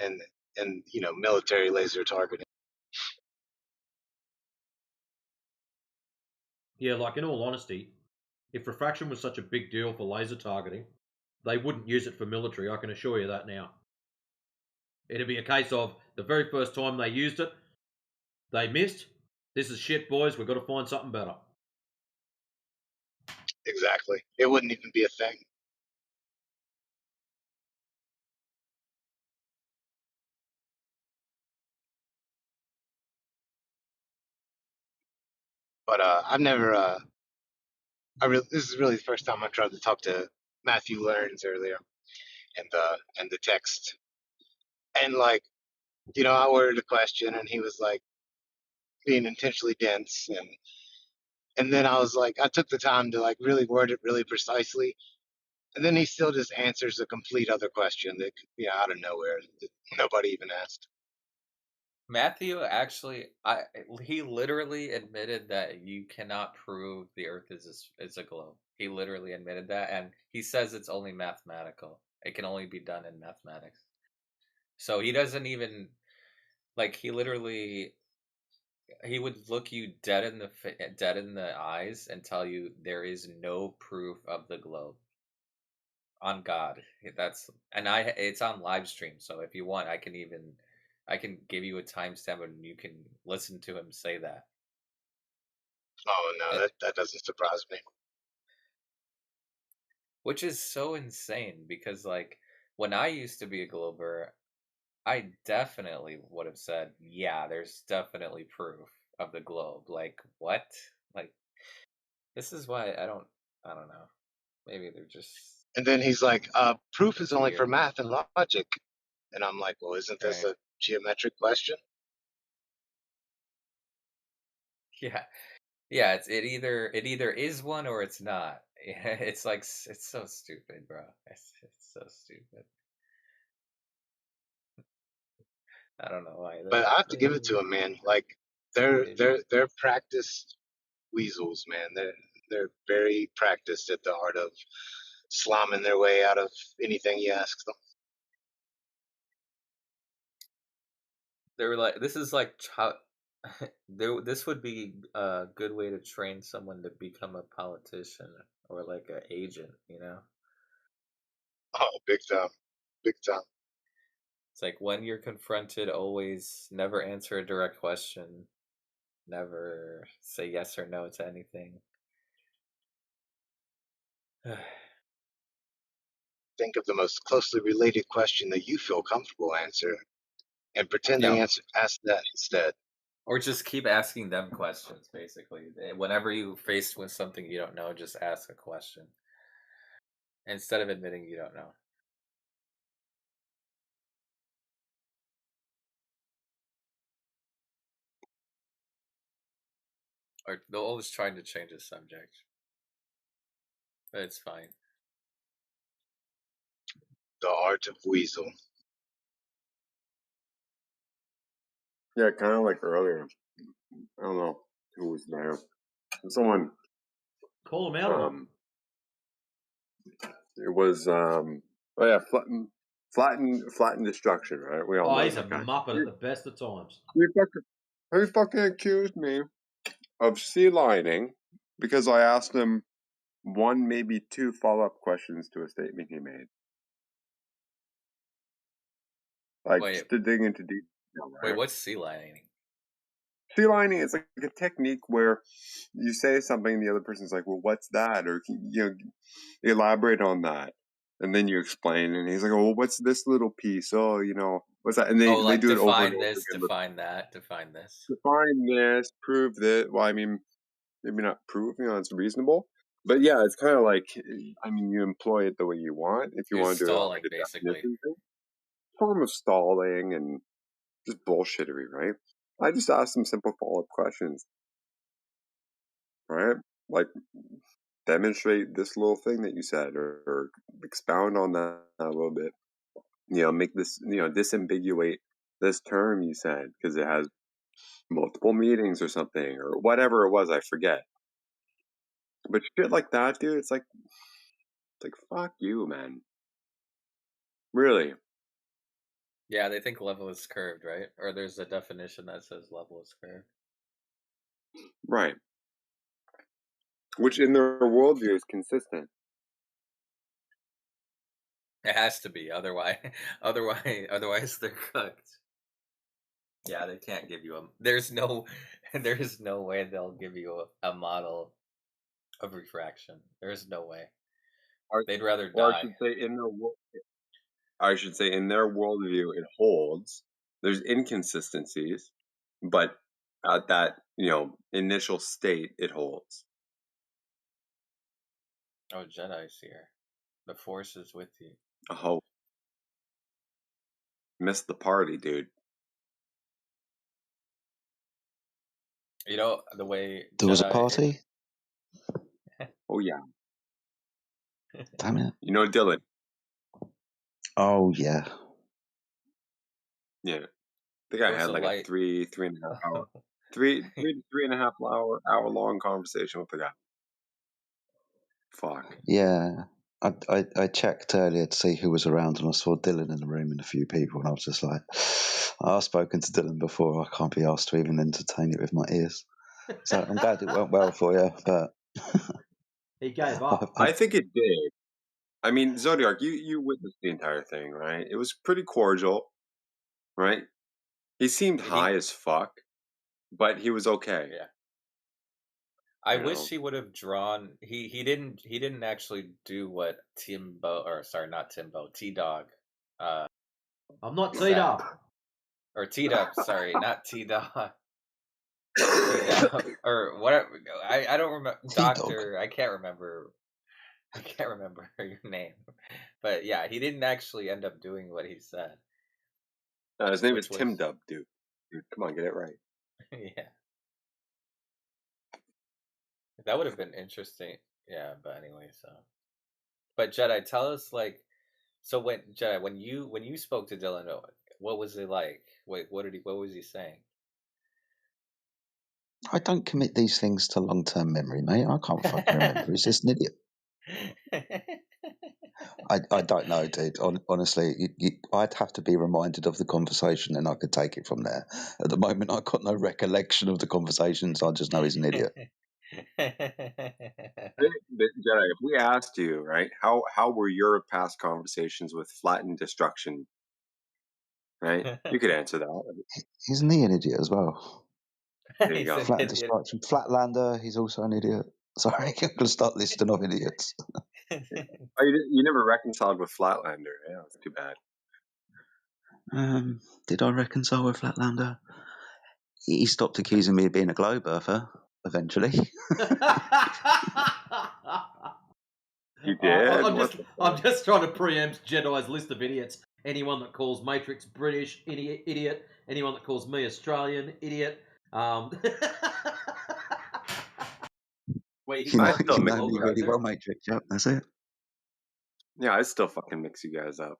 military laser targeting. Yeah, like in all honesty, if refraction was such a big deal for laser targeting, they wouldn't use it for military, I can assure you that now. It'd be a case of the very first time they used it, they missed. This is shit, boys. We've got to find something better. Exactly. It wouldn't even be a thing. But I've never. This is really the first time I tried to talk to Matthew Learns earlier, and the text, and like, I worded a question, and he was like being intentionally dense, and And then I was like, I took the time to like really word it really precisely. And then he still just answers a complete other question that, out of nowhere, that nobody even asked. Matthew actually, he literally admitted that you cannot prove the Earth is a globe. He literally admitted that, and he says it's only mathematical. It can only be done in mathematics. So he doesn't even he literally he would look you dead in the eyes and tell you there is no proof of the globe. On God, it's on Livestream. So if you want, I can give you a timestamp and you can listen to him say that. Oh no, that doesn't surprise me. Which is so insane because when I used to be a Glober, I definitely would have said, yeah, there's definitely proof of the globe. Like what? Like this is why I don't know. Maybe they're just. And then he's like, proof is It's only for weird. math and logic. And I'm like, well, isn't this Right. a geometric question? Yeah. Yeah, it either is one or it's not. It's so stupid, bro. It's so stupid. I don't know why. But I have to give it to him, man. Like they're practiced weasels, man. They're very practiced at the art of slamming their way out of anything you ask them. They were like, this is like this would be a good way to train someone to become a politician or like an agent, you know? Oh, big time. Big time. It's like when you're confronted, always never answer a direct question. Never say yes or no to anything. Think of the most closely related question that you feel comfortable answering and pretend to ask that instead. Or just keep asking them questions, basically. Whenever you're faced with something you don't know, just ask a question. Instead of admitting you don't know. Or they're always trying to change the subject. But it's fine. The art of weasel. Yeah, kind of like earlier. I don't know who was there. Someone call him out. It was flatten destruction, right? We all know he's a that guy. muppet at the best of times. He fucking accused me of sea lining because I asked him one, maybe two follow-up questions to a statement he made. Just to dig into detail, right? Wait, what's sea lining? Sea lining is like a technique where you say something and the other person's like, well, what's that? Or, elaborate on that. And then you explain, and he's like, oh, well, what's this little piece? Oh, what's that? And they do it over and over again. Define that, define this. Define this, prove that. Well, I mean, maybe not prove, it's reasonable. But yeah, it's kind of like, you employ it the way you want. If you want to do it all like a definition thing. Form of stalling and just bullshittery, right? I just asked some simple follow-up questions, right? Like, demonstrate this little thing that you said, or expound on that a little bit. Make this, disambiguate this term you said because it has multiple meanings or something, or whatever it was, I forget. But shit like that, dude, it's like fuck you, man. Really. Yeah, they think level is curved, right? Or there's a definition that says level is curved. Right. Which in their worldview is consistent. It has to be, otherwise they're cooked. Yeah, they can't give you there's no way they'll give you a model of refraction. There's no way. They'd rather die. I should say in their worldview it holds. There's inconsistencies, but at that, initial state it holds. Oh, Jedi's here. The Force is with you. Oh. Missed the party, dude. The way there was a party? Oh yeah. Damn it. You know Dylan. Oh yeah. Yeah. I think I was had a like a light. 3.5 hour, three to 3.5 hour long conversation with the guy. Fuck. Yeah. I checked earlier to see who was around, and I saw Dylan in the room and a few people, and I was just like, I've spoken to Dylan before. I can't be asked to even entertain it with my ears. So I'm glad it went well for you, but He gave up. I think it did. I mean, Zodiac, you witnessed the entire thing, right? It was pretty cordial, right? He seemed high as fuck, but he was okay. Yeah. I You wish know? he would have drawn. He didn't actually do what Timbo, or sorry, not Timbo, T Dog. I'm not said. teed up. Or T Dub, sorry, not T Dog. T Dub or whatever. I don't remember. Doctor, I can't remember. I can't remember your name, but yeah, he didn't actually end up doing what he said. His name is Which Tim was- Dub, dude. Dude, come on, get it right. yeah, that would have been interesting. Yeah, but anyway, so. But Jedi, tell us like, so when Jedi, when you spoke to Dylan, what was it like? Wait, what was he saying? I don't commit these things to long-term memory, mate. I can't fucking remember. He's just an idiot. I don't know, dude. Honestly, I'd have to be reminded of the conversation, and I could take it from there. At the moment, I've got no recollection of the conversations. I just know he's an idiot. Jedi, if we asked you, right, how were your past conversations with Flattened Destruction? Right? You could answer that. Isn't he an idiot as well? There you go. Flat Destruction, Flatlander. He's also an idiot. Sorry, I'm going to start listing of idiots. Oh, you never reconciled with Flatlander. Yeah, that's too bad. Did I reconcile with Flatlander? He stopped accusing me of being a globe earther eventually. You did? I'm just trying to preempt Jedi's list of idiots. Anyone that calls Matrix British, idiot. Anyone that calls me Australian, idiot. Wait, You know me really well, Matrix. Yep, that's it. Yeah, I still fucking mix you guys up.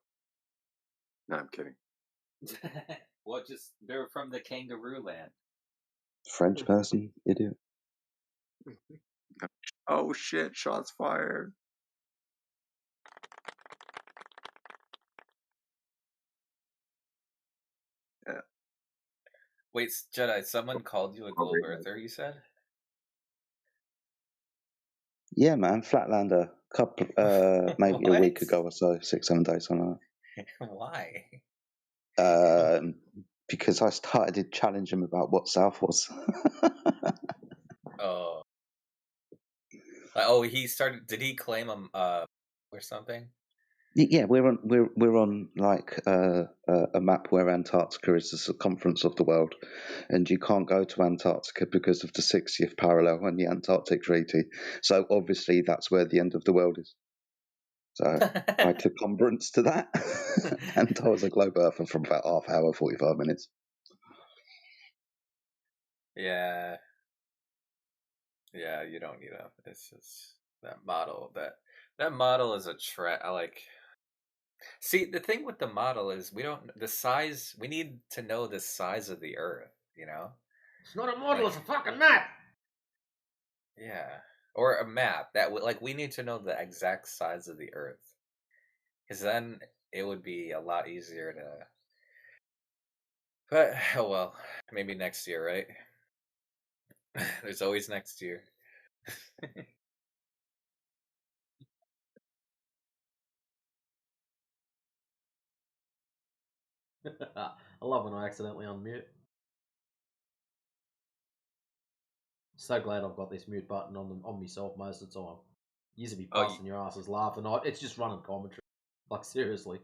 No, I'm kidding. Well, just they're from the kangaroo land. French person, idiot. Oh shit! Shots fired. Yeah. Wait, Jedi, someone called you a globe earther, you said? Yeah, man, Flatlander. Couple, maybe a week ago or so, 6-7 days on Why? because I started to challenge him about what South was. Oh. Oh, he started. Did he claim or something? Yeah, we're on like a map where Antarctica is the circumference of the world, and you can't go to Antarctica because of the 60th parallel and the Antarctic Treaty. So obviously that's where the end of the world is. So I took umbrance to that, and I was a globe earther from about half hour, 45 minutes. Yeah. Yeah, you don't need a. It's just that model. That model is a like. See, the thing with the model is we don't the size. We need to know the size of the Earth. You know. It's not a model. It's a fucking map. Yeah, or a map that like we need to know the exact size of the Earth, because then it would be a lot easier to. But oh well, maybe next year, right? There's always next year. I love when I accidentally unmute. So glad I've got this mute button on myself most of the time. You used to be busting your asses laughing. It's just running commentary. Like, seriously.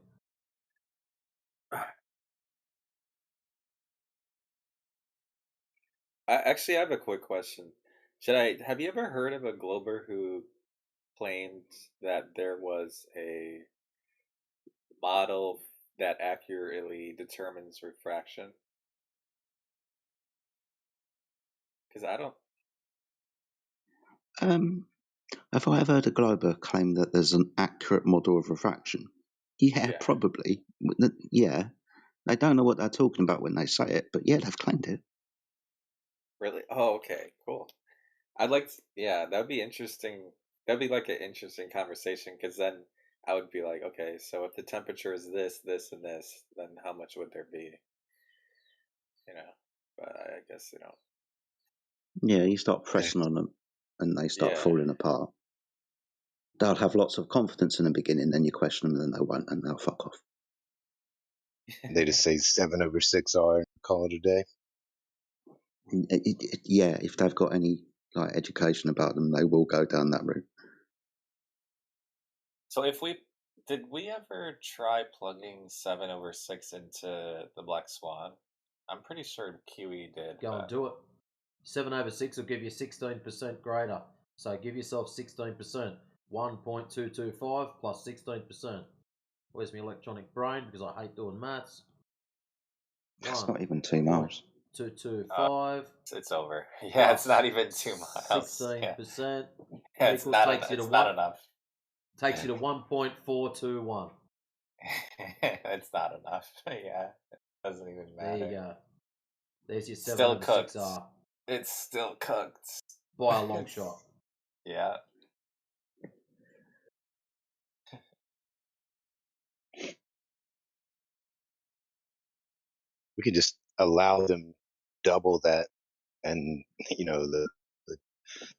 Actually, I have a quick question. Have you ever heard of a glober who claimed that there was a model that accurately determines refraction? Because I don't. Have I ever heard a glober claim that there's an accurate model of refraction? Yeah, Yeah. probably. Yeah. They don't know what they're talking about when they say it, but yeah, they've claimed it. Really? Oh, okay, cool. I'd like to, yeah, that'd be interesting. That'd be like an interesting conversation because then I would be like, okay, so if the temperature is this, this, and this, then how much would there be? You know, but I guess you know. Yeah, you start pressing on them and they start Yeah. falling apart. They'll have lots of confidence in the beginning, then you question them, then they won't, and they'll fuck off. They just say 7/6R and call it a day. Yeah, if they've got any like education about them, they will go down that route. So did we ever try plugging 7/6 into the Black Swan? I'm pretty sure Kiwi did. Go and do it. 7/6 will give you 16% greater. So give yourself 16%. 1.225 plus 16%. Where's my electronic brain? Because I hate doing maths. It's not even 2 miles. 225. It's over. Yeah, it's not even 2 miles. 16%. Yeah, it's equals not. takes you to It's not enough. Takes you to 1.421. It's not enough. Yeah, it doesn't even matter. There you go. There's your Still cooked. 7/6R. It's still cooked by a long shot. Yeah. We could just allow them double that, and you know the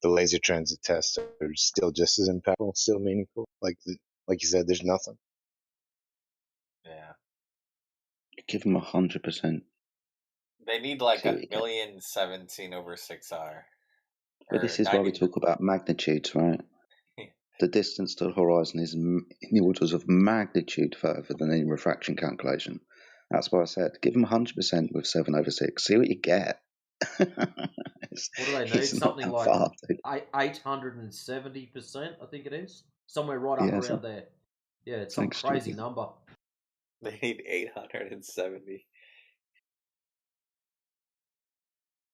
laser transit tests are still just as impactful, still meaningful. Like you said, there's nothing. Yeah. Give them 100%. They need like 1,017/6R. But this is why we talk about magnitudes, right? The distance to the horizon is in the orders of magnitude further than any refraction calculation. That's why I said give them 100% with 7/6. See what you get. What do they need? Something like 870%, I think it is. Somewhere right up around there. Yeah, it's some crazy number. They need 870.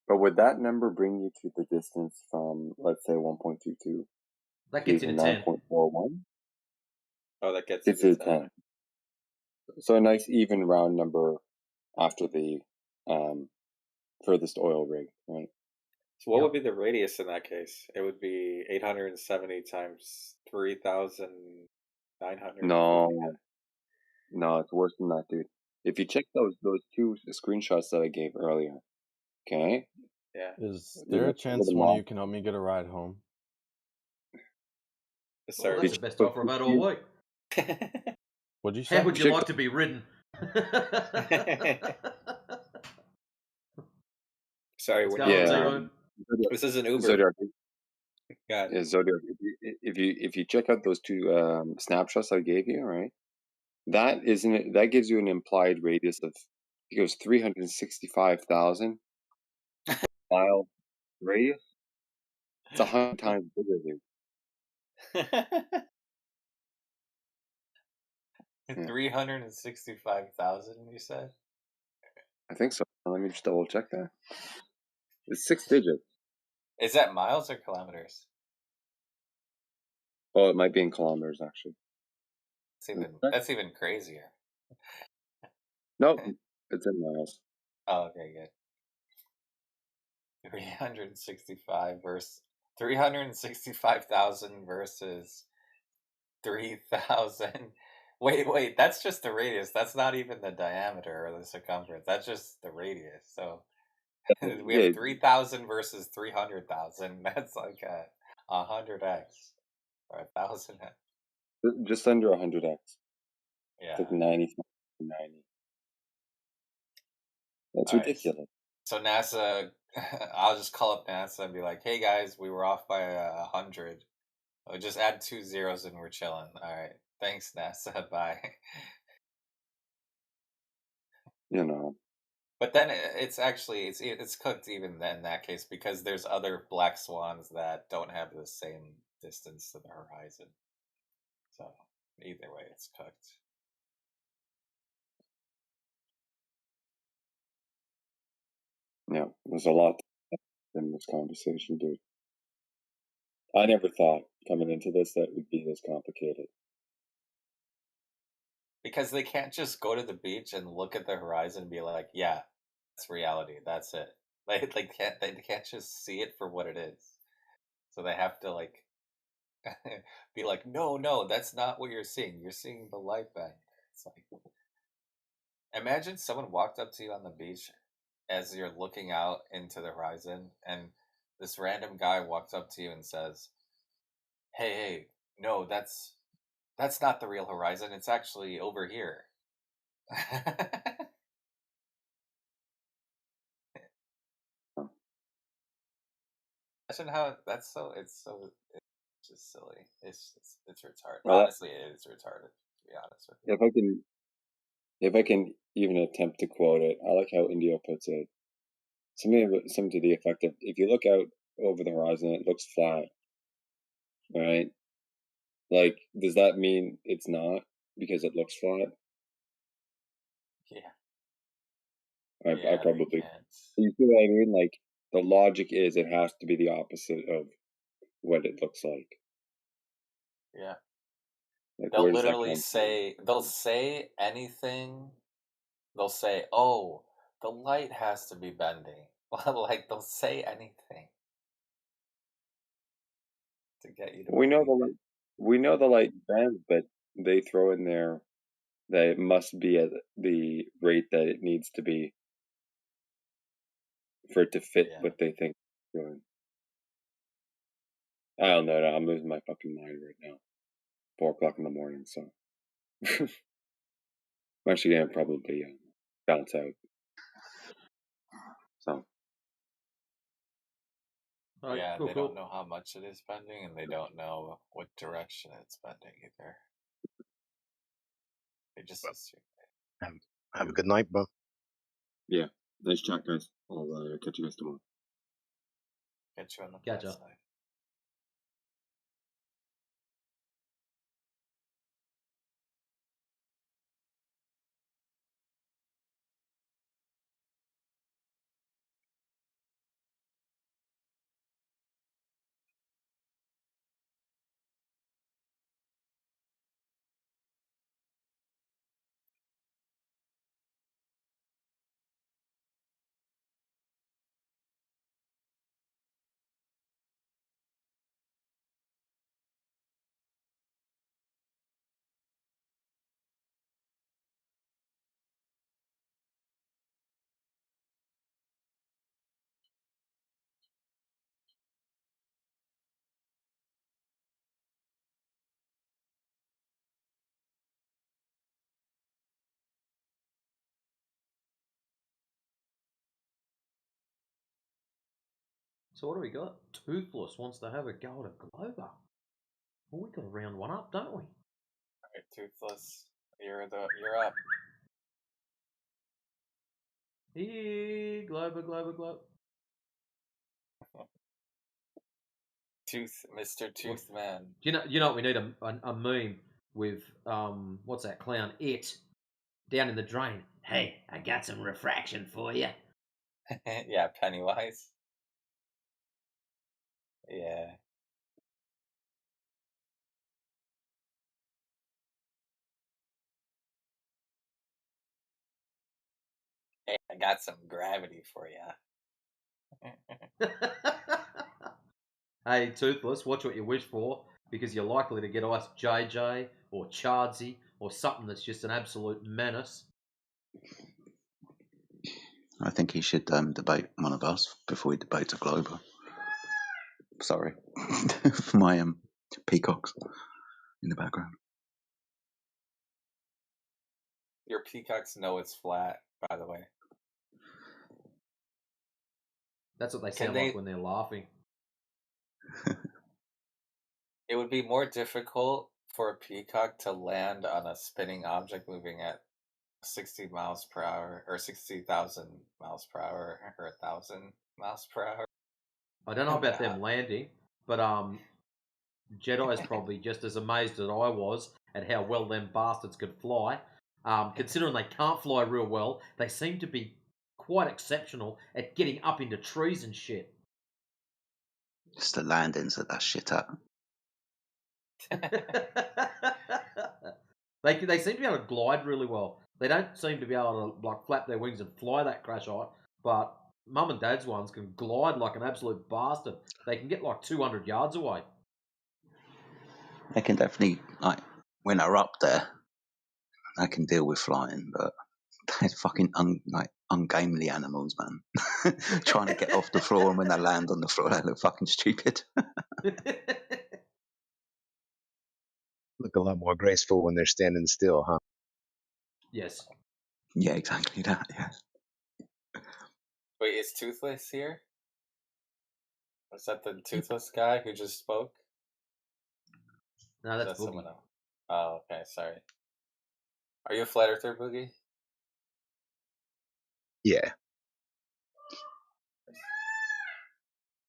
But would that number bring you to the distance from, let's say, 1.22? That gets you to 10. 9.41? Oh, that gets you to 10. So a nice even round number after the furthest oil rig, right? So what would be the radius in that case? It would be 870 times 3,900. No, it's worse than that, dude. If you check those two screenshots that I gave earlier, okay? Yeah. Is there a chance one of you can help me get a ride home? Well, that's the best offer I've had all week. What'd you say? How would you like to be ridden? Sorry, this is an Uber. Zodiac. God. Yeah, Zodiac. If you check out those two snapshots I gave you, right? That gives you an implied radius of, it goes 365,000 mile radius. It's 100 times bigger, dude. 365,000, you said? I think so. Let me just double check that. It's 6 digits. Is that miles or kilometers? Well, it might be in kilometers, actually. That's even crazier. Nope, it's in miles. Oh, okay, good. 365,000 versus 3,000. Wait, that's just the radius. That's not even the diameter or the circumference. That's just the radius. So we have 3,000 versus 300,000. That's like a 100x or 1,000x. Just under 100x. Yeah. It's like 90. That's ridiculous. So NASA, I'll just call up NASA and be like, "Hey guys, we were off by 100. Oh, just add 2 zeros and we're chilling." All right, thanks NASA. Bye. You know. But then it's cooked even then in that case because there's other black swans that don't have the same distance to the horizon. So either way, it's cooked. Yeah, there's a lot in this conversation, dude. I never thought coming into this that it would be this complicated. Because they can't just go to the beach and look at the horizon and be like, yeah, that's reality. That's it. Like they can't just see it for what it is. So they have to like be like, no, that's not what you're seeing. You're seeing the light bank. It's like, imagine someone walked up to you on the beach as you're looking out into the horizon, and this random guy walks up to you and says, hey, no, that's not the real horizon. It's actually over here. Imagine how it's just silly. It's retarded. Well, Honestly, it is retarded. To be honest with you. if I can even attempt to quote it, I like how India puts it. Something to the effect of, if you look out over the horizon, it looks flat, right? Like, does that mean it's not because it looks flat? Yeah. I probably. You see what I mean? Like, the logic is it has to be the opposite of what it looks like. Yeah. Like, They'll where does that literally come say they'll say anything. They'll say, "Oh, the light has to be bending." Like they'll say anything to get you to We know believe it. we know the light bends, but they throw in there that it must be at the rate that it needs to be for it to fit what they think it's doing. I don't know. I'm losing my fucking mind right now. 4:00 in the morning, so I'm actually gonna probably bounce out. So Yeah, cool, they cool. don't know how much it is bending, and they don't know what direction it's bending either. They just assume. Have a good night, bro. yeah, nice chat, guys. I'll catch you guys tomorrow. Get you on the Gotcha. bright side. So what do we got? Toothless wants to have a go at a Glover. Well, we got to round one up, don't we? Alright, Toothless, you're up. Here, Glover. Mr. Toothman. You know what we need a meme with what's that clown? It down in the drain. Hey, I got some refraction for you. Yeah, Pennywise. Yeah. Hey, I got some gravity for you. Hey, Toothless, watch what you wish for, because you're likely to get us JJ or Chardsy or something that's just an absolute menace. I think he should debate one of us before he debates a Glover. Sorry for my peacocks in the background. Your peacocks know it's flat, by the way. That's what they sound like when they're laughing. It would be more difficult for a peacock to land on a spinning object moving at 60 miles per hour, or 60,000 miles per hour, or 1,000 miles per hour. I don't know about them landing, but Jedi's probably just as amazed as I was at how well them bastards could fly. Considering they can't fly real well, they seem to be quite exceptional at getting up into trees and shit. It's the landings that shit up. They seem to be able to glide really well. They don't seem to be able to like flap their wings and fly that crash height, but Mum and Dad's ones can glide like an absolute bastard. They can get like 200 yards away. They can definitely, like, when they're up there, they can deal with flying, but they're fucking ungamely animals, man. Trying to get off the floor, and when they land on the floor, they look fucking stupid. Look a lot more graceful when they're standing still, huh? Yes. Yeah, exactly that. Yeah. Wait, is Toothless here? Was that the Toothless guy who just spoke? No, that's Boogie. Someone Boogie. else? Oh, okay, sorry. Are you a flat earther, Boogie? Yeah.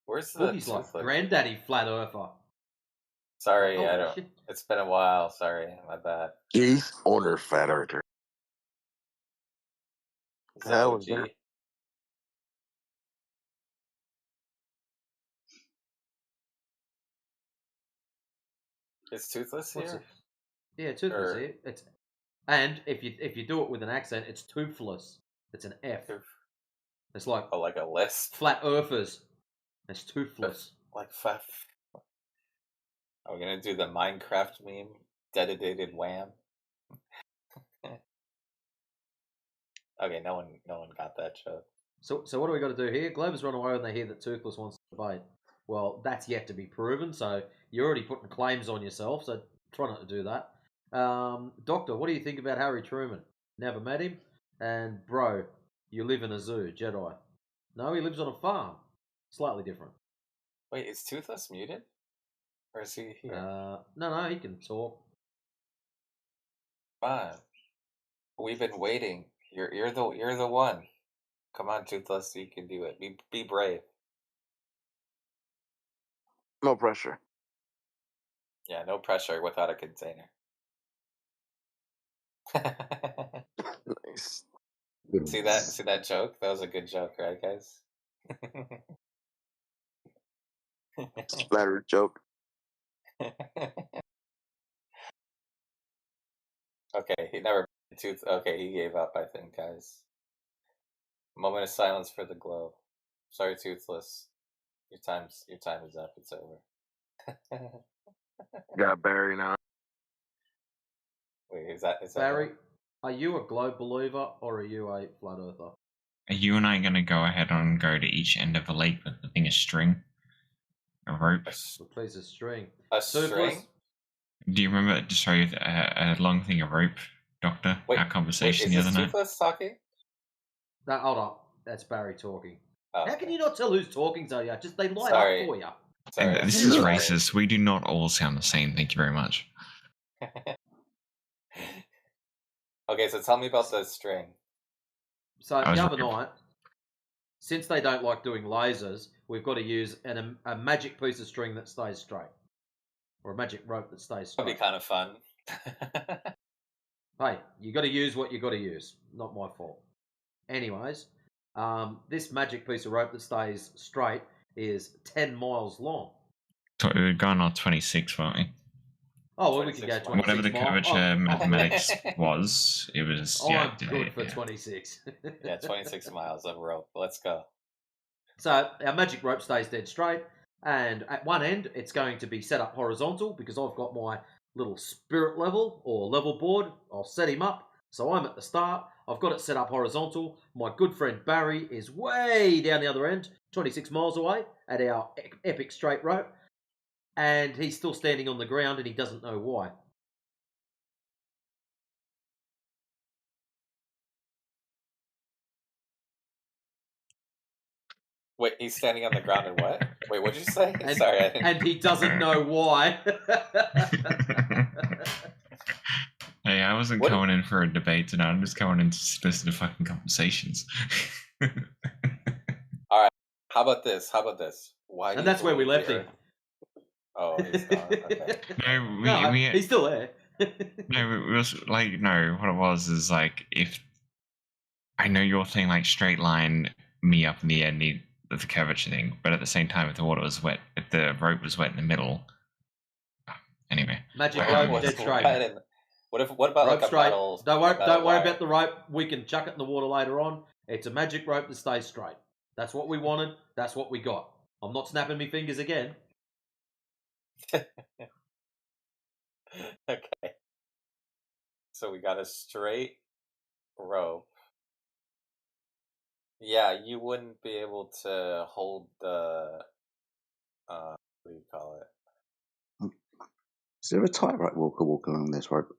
Where's the Boogie's Toothless? like granddaddy flat earther. Sorry, Holy I don't. shit. It's been a while. Sorry, my bad. He's older flat earther. Is that Hell OG? is that? Is Toothless What's here? it? Yeah, Toothless here. It's and if you do it with an accent, it's toothless. It's an F. It's like like a lisp. Flat earthers. It's toothless. Like flat. Are we gonna do the Minecraft meme? Dedicated wham. Okay, no one got that joke. So what do we got to do here? Globers run away when they hear that Toothless wants to debate. Well, that's yet to be proven, so you're already putting claims on yourself, so try not to do that. Doctor, what do you think about Harry Truman? Never met him. And bro, you live in a zoo, Jedi. No, he lives on a farm. Slightly different. Wait, is Toothless muted? Or is he here? No, he can talk. Come on. We've been waiting. You're the one. Come on, Toothless, you can do it. Be brave. No pressure. Yeah, no pressure without a container. Nice. See that joke? That was a good joke, right, guys? Splatter joke. Okay, he never okay, he gave up, I think, guys. Moment of silence for the globe. Sorry, Toothless. Your time is up. It's over. Got Barry now. Wait, is that Barry? Are you a globe believer or are you a flat earther? Are you and I going to go ahead and go to each end of the lake with the thing of string? A rope? A piece of string. A string? Do you remember, sorry, a long thing of rope, Doctor? Our conversation the other night? Is Toothless talking? No, hold on. That's Barry talking. Oh, How can you not tell who's talking, Zodiac? Just they light Sorry. up for you. And this is racist. We do not all sound the same. Thank you very much. Okay, so tell me about the string. So the other night, since they don't like doing lasers, we've got to use a magic piece of string that stays straight. Or a magic rope that stays straight. That'd be kind of fun. Hey, you got to use what you got to use. Not my fault. Anyways, this magic piece of rope that stays straight is 10 miles long. So we're going on 26, weren't we? Oh, well, we can go 26 whatever the curvature mathematics was, it was, I'm good for 26. Yeah, 26 miles of rope. Let's go. So our magic rope stays dead straight, and at one end, it's going to be set up horizontal because I've got my little spirit level or level board. I'll set him up. So I'm at the start. I've got it set up horizontal. My good friend Barry is way down the other end, 26 miles away at our epic straight rope. And he's still standing on the ground and he doesn't know why. Wait, he's standing on the ground and what? Wait, what'd you say? Sorry, I didn't... And he doesn't know why. Hey, I wasn't going in for a debate tonight. I'm just going into specific fucking conversations. All right. How about this? Why? And that's where we left him. Oh, he's gone. Okay. No, he's still there. No, it was like, no, what it was is like, if I know you're saying like straight line me up in the air, the curvature thing, but at the same time, if the water was wet, if the rope was wet in the middle, anyway. Magic What if it rope, was dead straight. wet and what about Rope like a straight. metal? Don't worry wire? about the rope. We can chuck it in the water later on. It's a magic rope that stays straight. That's what we wanted. That's what we got. I'm not snapping my fingers again. Okay. So we got a straight rope. Yeah, you wouldn't be able to hold the what do you call it? Is there a tightrope walker walk along this rope?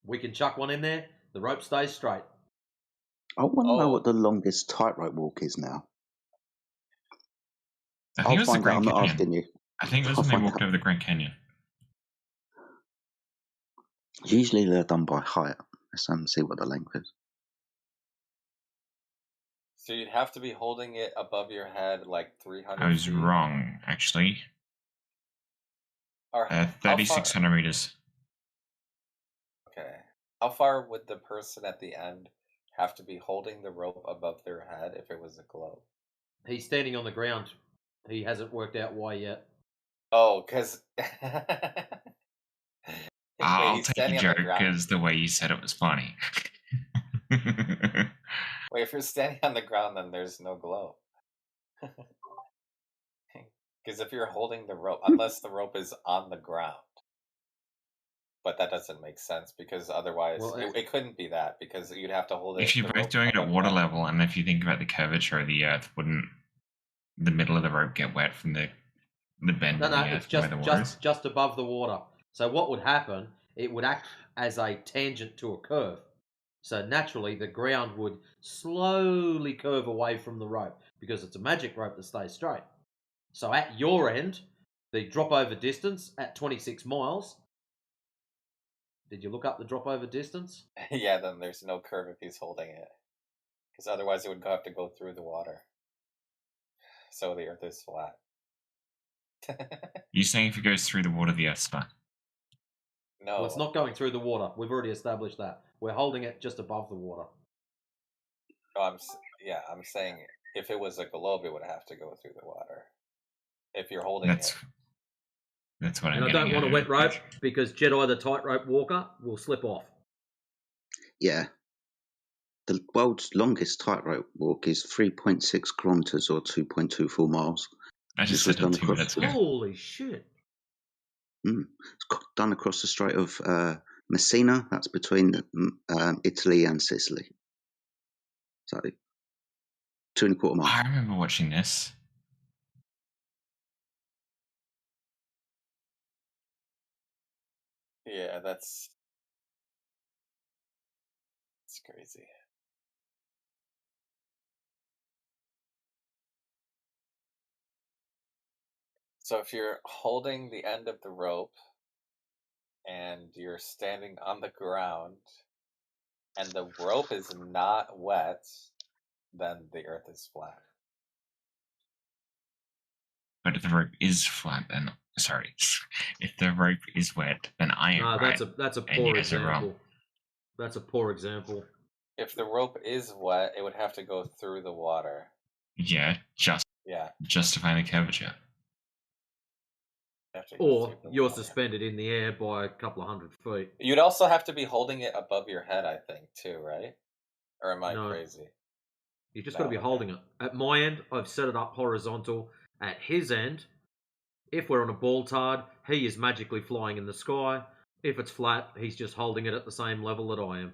We can chuck one in there. The rope stays straight. I want to know Oh. what the longest tightrope walk is now. I think it I'll was the find out. Grand I'm not Canyon. asking you. I think it was I'll when they find walked out. over the Grand Canyon. Usually they're done by height. Let's see what the length is. So you'd have to be holding it above your head like 300 I was feet. wrong, actually. Or 3,600 meters. Okay. How far would the person at the end have to be holding the rope above their head if it was a globe? He's standing on the ground. He hasn't worked out why yet. Oh, because I'll he's take a standing on the joke ground. because the way you said it was funny. Wait, if you're standing on the ground, then there's no globe. Because if you're holding the rope, unless the rope is on the ground. But that doesn't make sense because otherwise it couldn't be that because you'd have to hold it. If you're both doing it at water level, and if you think about the curvature of the Earth, wouldn't the middle of the rope get wet from the bend of the Earth it's where the water is? just above the water. So what would happen? It would act as a tangent to a curve. So naturally, the ground would slowly curve away from the rope because it's a magic rope that stays straight. So at your end, the drop over distance at 26 miles. Did you look up the drop over distance? Yeah, then there's no curve if he's holding it. Because otherwise it would have to go through the water. So the Earth is flat. You're saying if it goes through the water, the Earth's flat? No. Well, it's not going through the water. We've already established that. We're holding it just above the water. No, I'm saying if it was a globe, it would have to go through the water. If you're holding it. That's what I'm And I don't want a wet rope because Jedi the tightrope walker will slip off. Yeah. The world's longest tightrope walk is 3.6 kilometers or 2.24 miles. I just said that 2 minutes ago. Holy shit. It's done across the Strait of Messina. That's between Italy and Sicily. So 2.25 miles. I remember watching this. Yeah, that's crazy. So if you're holding the end of the rope and you're standing on the ground and the rope is not wet, then the Earth is flat. But if the rope is flat, then sorry. If the rope is wet, then I am right. That's a and you poor guys are wrong. example. That's a poor example. If the rope is wet, it would have to go through the water. Yeah, justifying the curvature. Or you're suspended in the air by a couple of 100 feet. You'd also have to be holding it above your head, I think, too, right? Or am I No. crazy? You just got to be holding it. At my end, I've set it up horizontal. At his end, if we're on a ball tard, he is magically flying in the sky. If it's flat, he's just holding it at the same level that I am.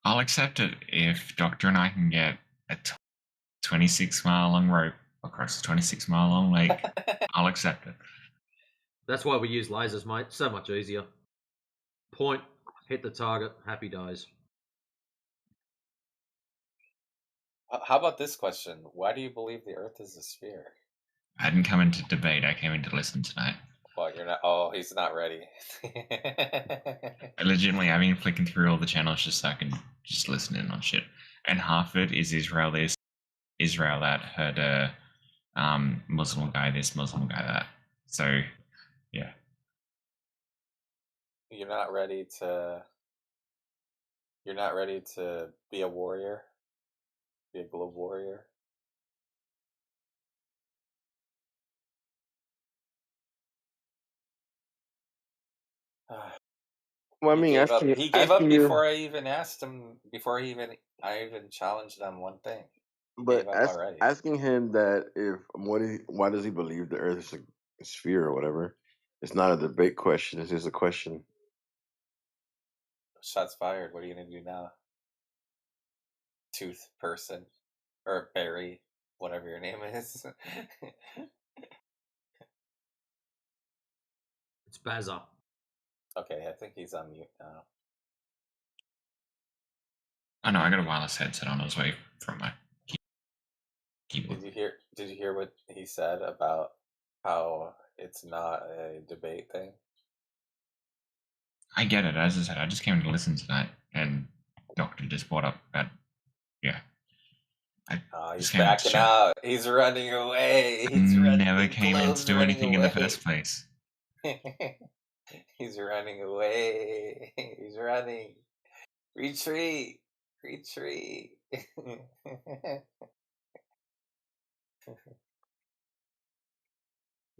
I'll accept it if Doctor and I can get a 26-mile long rope across a 26-mile long lake. I'll accept it. That's why we use lasers, mate. So much easier. Point, hit the target, happy days. How about this question? Why do you believe the Earth is a sphere? I didn't come into debate. I came in to listen tonight. Well, you're not. Oh, he's not ready. Legitimately, I've been flicking through all the channels just so I can just listen in on shit. And half of it is Israel this, Israel that, heard Muslim guy this, Muslim guy that. So, yeah. You're not ready to be a warrior? Be a globe warrior. Well, I mean, He gave up before I even asked him. Before I even challenged him on one thing. He But gave up already. asking him that why does he believe the Earth is a sphere or whatever? It's not a debate question. It's just a question. Shots fired. What are you gonna do now? Tooth person or Barry, whatever your name is. It's Bazza. Okay, I think he's on mute now. Oh no, I got a wireless headset on his way from my keyboard. Did you hear what he said about how it's not a debate thing? I get it. As I said, I just came to listen tonight, and Doctor just brought up that. Yeah. He's backing out. He's running away. He's running. Never came in to do anything in the first place. He's running away. He's running. Retreat. Retreat.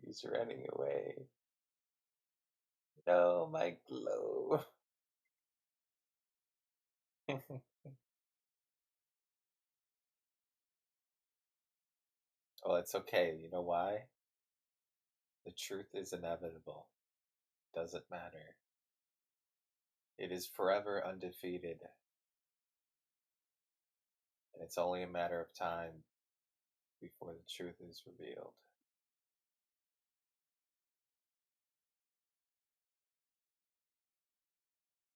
He's running away. No, my globe. Oh, it's okay. You know why? The truth is inevitable. Doesn't matter. It is forever undefeated. And it's only a matter of time before the truth is revealed.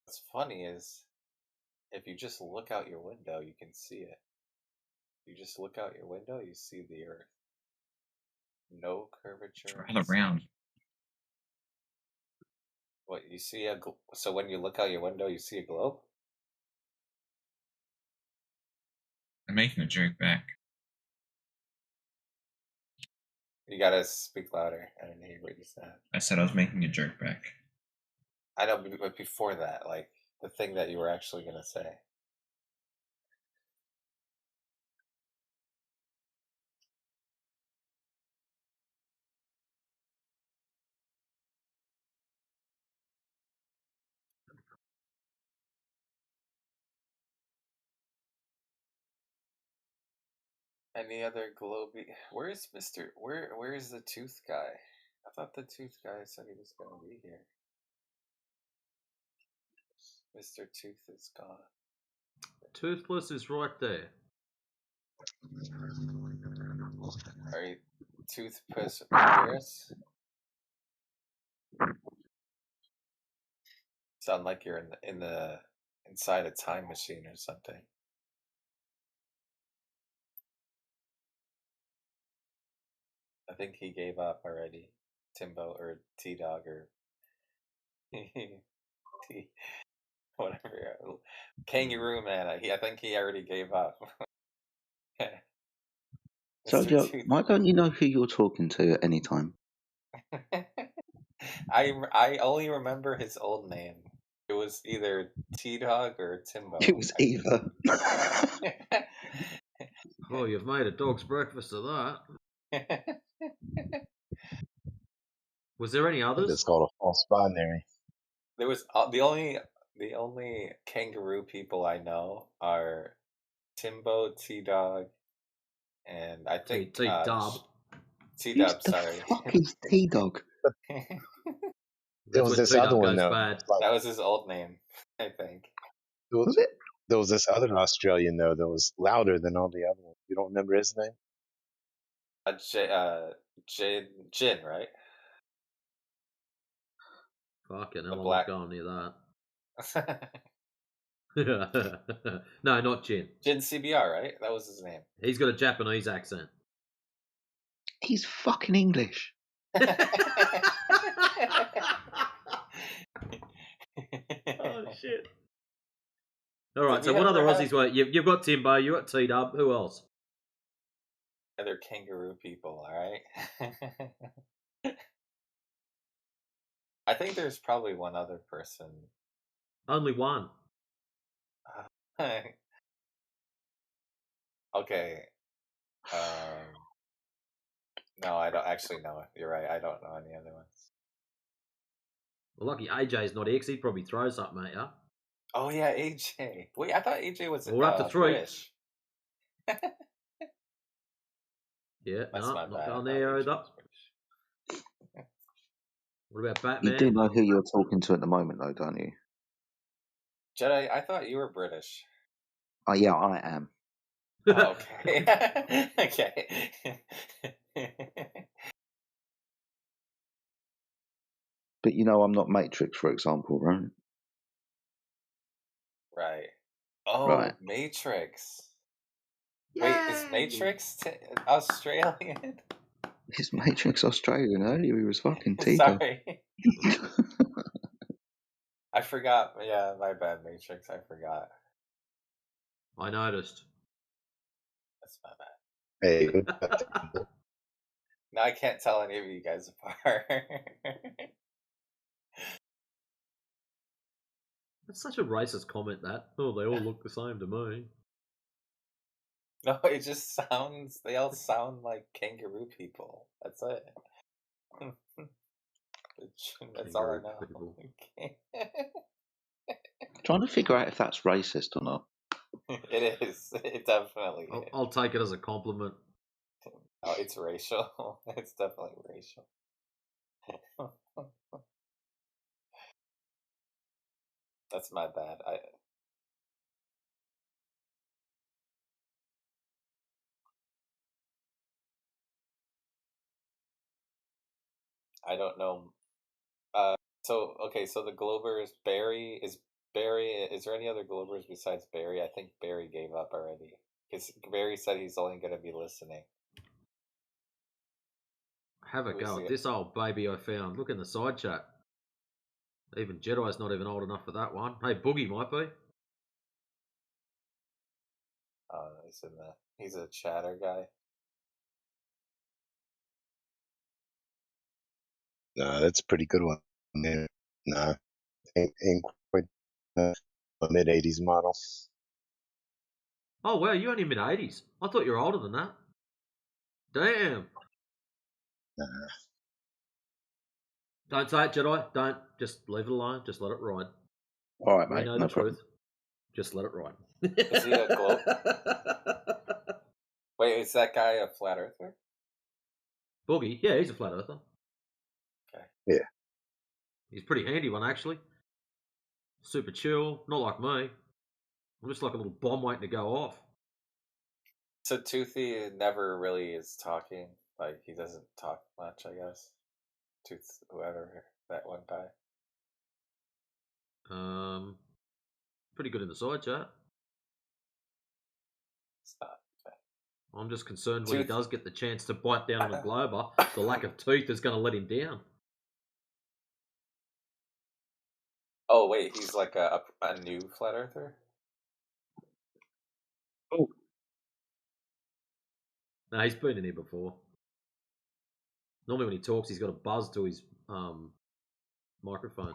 What's funny is, if you just look out your window, you can see it. You just look out your window, you see the Earth. No curvature. It's rather round. What, you see so when you look out your window, you see a globe? I'm making a joke back. You gotta speak louder. I didn't hear what you said. I said I was making a joke back. I know, but before that, like, the thing that you were actually gonna say. Any other globey? Where's Mr. Where is the tooth guy? I thought the tooth guy said he was gonna be here. Mr. Tooth is gone. Toothless is right there. Are you Tooth Paris? Sound like you're inside a time machine or something. I think he gave up already. Timbo or T-Dog or T whatever. Kangaroo Man. I think he already gave up. So, why don't you know who you're talking to at any time? I only remember his old name. It was either T-Dog or Timbo. It was either. Oh, you've made a dog's breakfast of that. Was there any others? It's called a false binary. There was the only kangaroo people I know are Timbo, T-Dog, and I think T-Dub. T-Dub, sorry. Who the fuck is T-Dog? There was this other one though. That was his old name, I think. Was it? There was this other Australian though that was louder than all the other ones. You don't remember his name? Jin, right? Fucking hell, I'm not going near that. No, not Jin. Jin CBR, right? That was his name. He's got a Japanese accent. He's fucking English. Oh shit! All right. So what other Aussies were? You've got Timbo. You got T-Dub. Who else? Other kangaroo people. All right. I think there's probably one other person. Only one. Okay. No, I don't actually know. You're right. I don't know any other ones. Well, lucky AJ's not here 'cause he'd probably throw something at you. Oh yeah, AJ. Wait, I thought AJ was Well, we're up to 3. British. Yeah, That's no, my not bad. going I thought there AJ either. was British. What about You Batman? do know who you're talking to at the moment, though, don't you? Jedi, I thought you were British. Oh, yeah, I am. Oh, okay. Okay. But you know, I'm not Matrix, for example, right? Right. Oh, Right. Matrix. Wait, is Matrix Australian? Is Matrix Australian? Earlier he was fucking Tico. Sorry. I forgot. Yeah, my bad, Matrix. I forgot. I noticed. That's my bad. Hey. Now I can't tell any of you guys apart. That's such a racist comment, that. Oh, they all look the same to me. No, it just sounds. They all sound like kangaroo people. That's it. That's all I know. Trying to figure out if that's racist or not. It is. It definitely is. I'll take it as a compliment. Oh, it's racial. It's definitely racial. That's my bad. I don't know. So okay, so the Globers, Barry is Barry. Is there any other Globers besides Barry? I think Barry gave up already because Barry said he's only going to be listening. Have a Who's go at the- this old baby I found. Look in the side chat. Even Jedi's not even old enough for that one. Hey, Boogie might be. He's a chatter guy. No, that's a pretty good one. Yeah. Nah, ain't quite a mid '80s model. Oh, wow, you're only mid-80s. I thought you were older than that. Damn. Nah. Don't say it, Jedi. Don't. Just leave it alone. Just let it ride. All right, We mate. know No the problem. truth. Just let it ride. Is he a globe? Wait, is that guy a flat earther? Boogie? Yeah, he's a flat earther. Okay. Yeah. He's a pretty handy one, actually. Super chill. Not like me. I'm just like a little bomb waiting to go off. So Toothy never really is talking. Like he doesn't talk much, I guess. Tooth, whoever that one guy. Pretty good in the side chat. Stop. I'm just concerned when he Tooth- does get the chance to bite down on a Glober, the lack of teeth is going to let him down. Oh wait, he's like a new flat earther. Oh. No, he's been in here before. Normally when he talks, he's got a buzz to his microphone.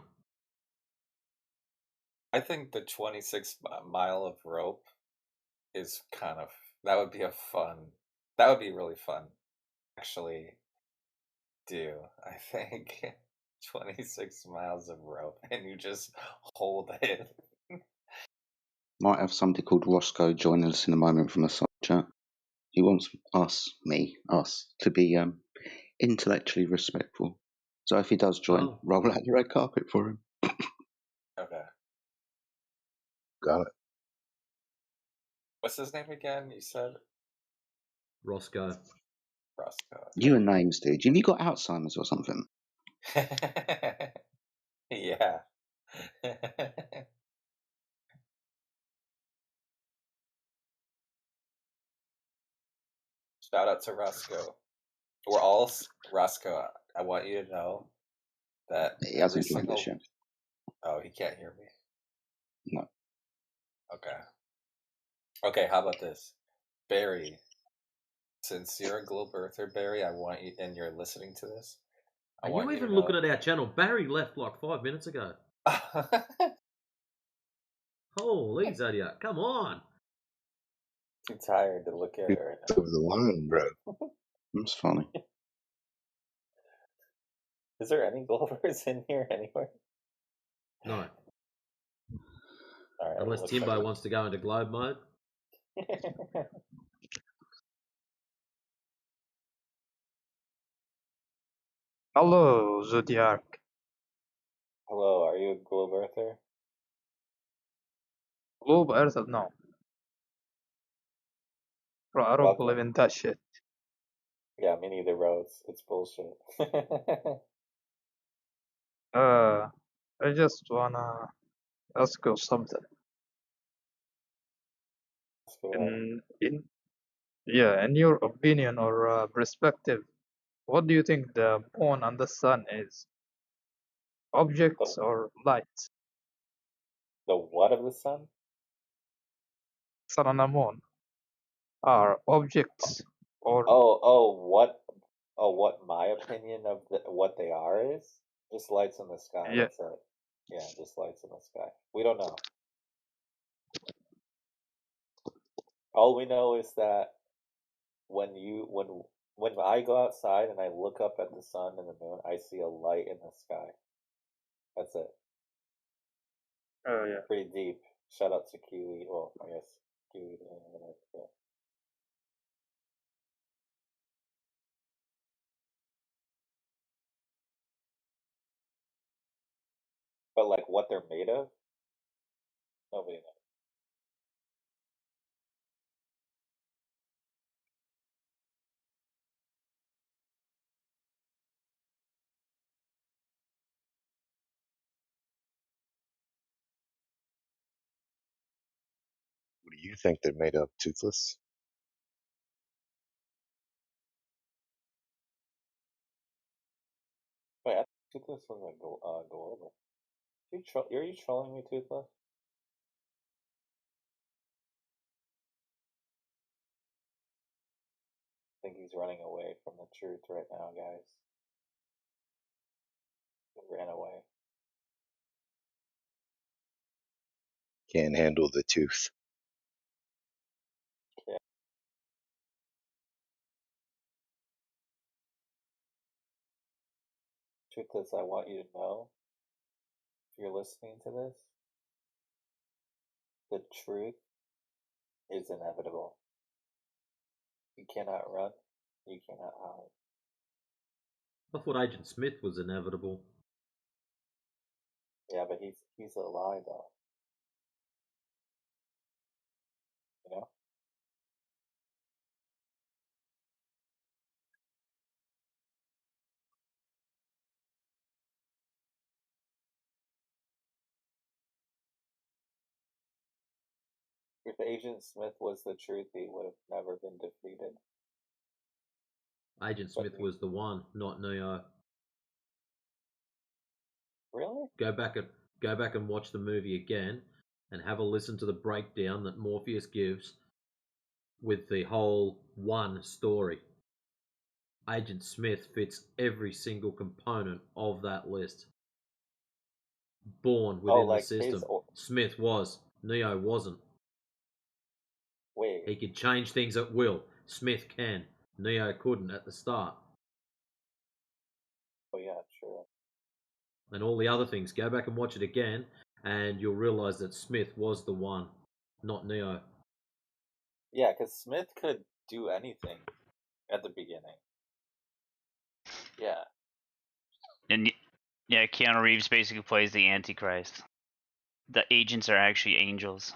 I think the 26 mile of rope is kind of that would be that would be really fun. Actually, do I think 26 miles of rope and you just hold it. Might have somebody called Roscoe joining us in a moment from the side chat. He wants us, to be intellectually respectful. So if he does join, roll out the red carpet for him. Okay. Got it. What's his name again? You said Roscoe. Roscoe. You and names, dude. Have you got Alzheimer's or something? Yeah. Shout out to Roscoe. We're all Roscoe. I want you to know that He hasn't every joined us yet. Oh, he can't hear me. No. Okay. Okay, how about this? Barry, since you're a globe earther, Barry, I want you, and you're listening to this. Are you even looking at our channel? Barry left like 5 minutes ago. Holy Zodiac, come on. Too tired to look at it right now. Over the line, bro. That's funny. Is there any Glovers in here anywhere? No. Alright, Unless looks Timbo like wants to go into globe mode. Hello, Zodiac. Hello, are you a Globe Earther? Globe Earth, no. Bro, I don't believe Welcome. in that shit. Yeah, me neither, bro. It's bullshit. I just wanna ask you something. In your opinion or perspective, what do you think the moon and the sun is? Objects or lights? The what of the sun? Sun and the moon are objects or What my opinion of what they are is? Just lights in the sky, yeah. that's it. Yeah, just lights in the sky. We don't know. All we know is that when I go outside and I look up at the sun and the moon, I see a light in the sky. That's it. Oh yeah. Pretty deep. Shout out to Kiwi. Well, I guess Kiwi. Yeah. But like what they're made of, nobody knows. What do you think they're made of? Toothless? Wait, I thought Toothless was a go over. Are you trolling me, Toothless? I think he's running away from the truth right now, guys. He ran away. Can't handle the tooth. Yeah. Toothless, I want you to know, if you're listening to this, the truth is inevitable. You cannot run. You cannot hide. I thought Agent Smith was inevitable. Yeah, but he's a lie though. You know? If Agent Smith was the truth, he would have never been defeated. Agent Smith was the one, not Neo. Really? Go back and watch the movie again, and have a listen to the breakdown that Morpheus gives with the whole one story. Agent Smith fits every single component of that list. Born within the system. Smith was. Neo wasn't. Wait. He could change things at will. Smith can. Neo couldn't at the start. Oh yeah, true. And all the other things. Go back and watch it again, and you'll realize that Smith was the one, not Neo. Yeah, because Smith could do anything at the beginning. Yeah. And yeah, Keanu Reeves basically plays the Antichrist. The agents are actually angels.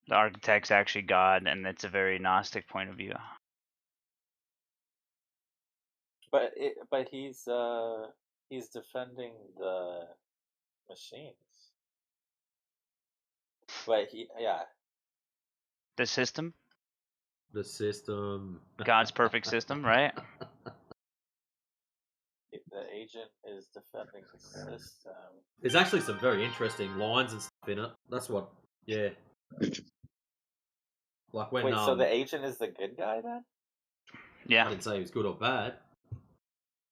The architect's actually God, and it's a very Gnostic point of view. But he's defending the machines. But The system? The system. God's perfect system, right? The agent is defending the system. There's actually some very interesting lines and stuff in it. That's what, yeah. Like when. Wait, so the agent is the good guy then? Yeah. I didn't say he was good or bad,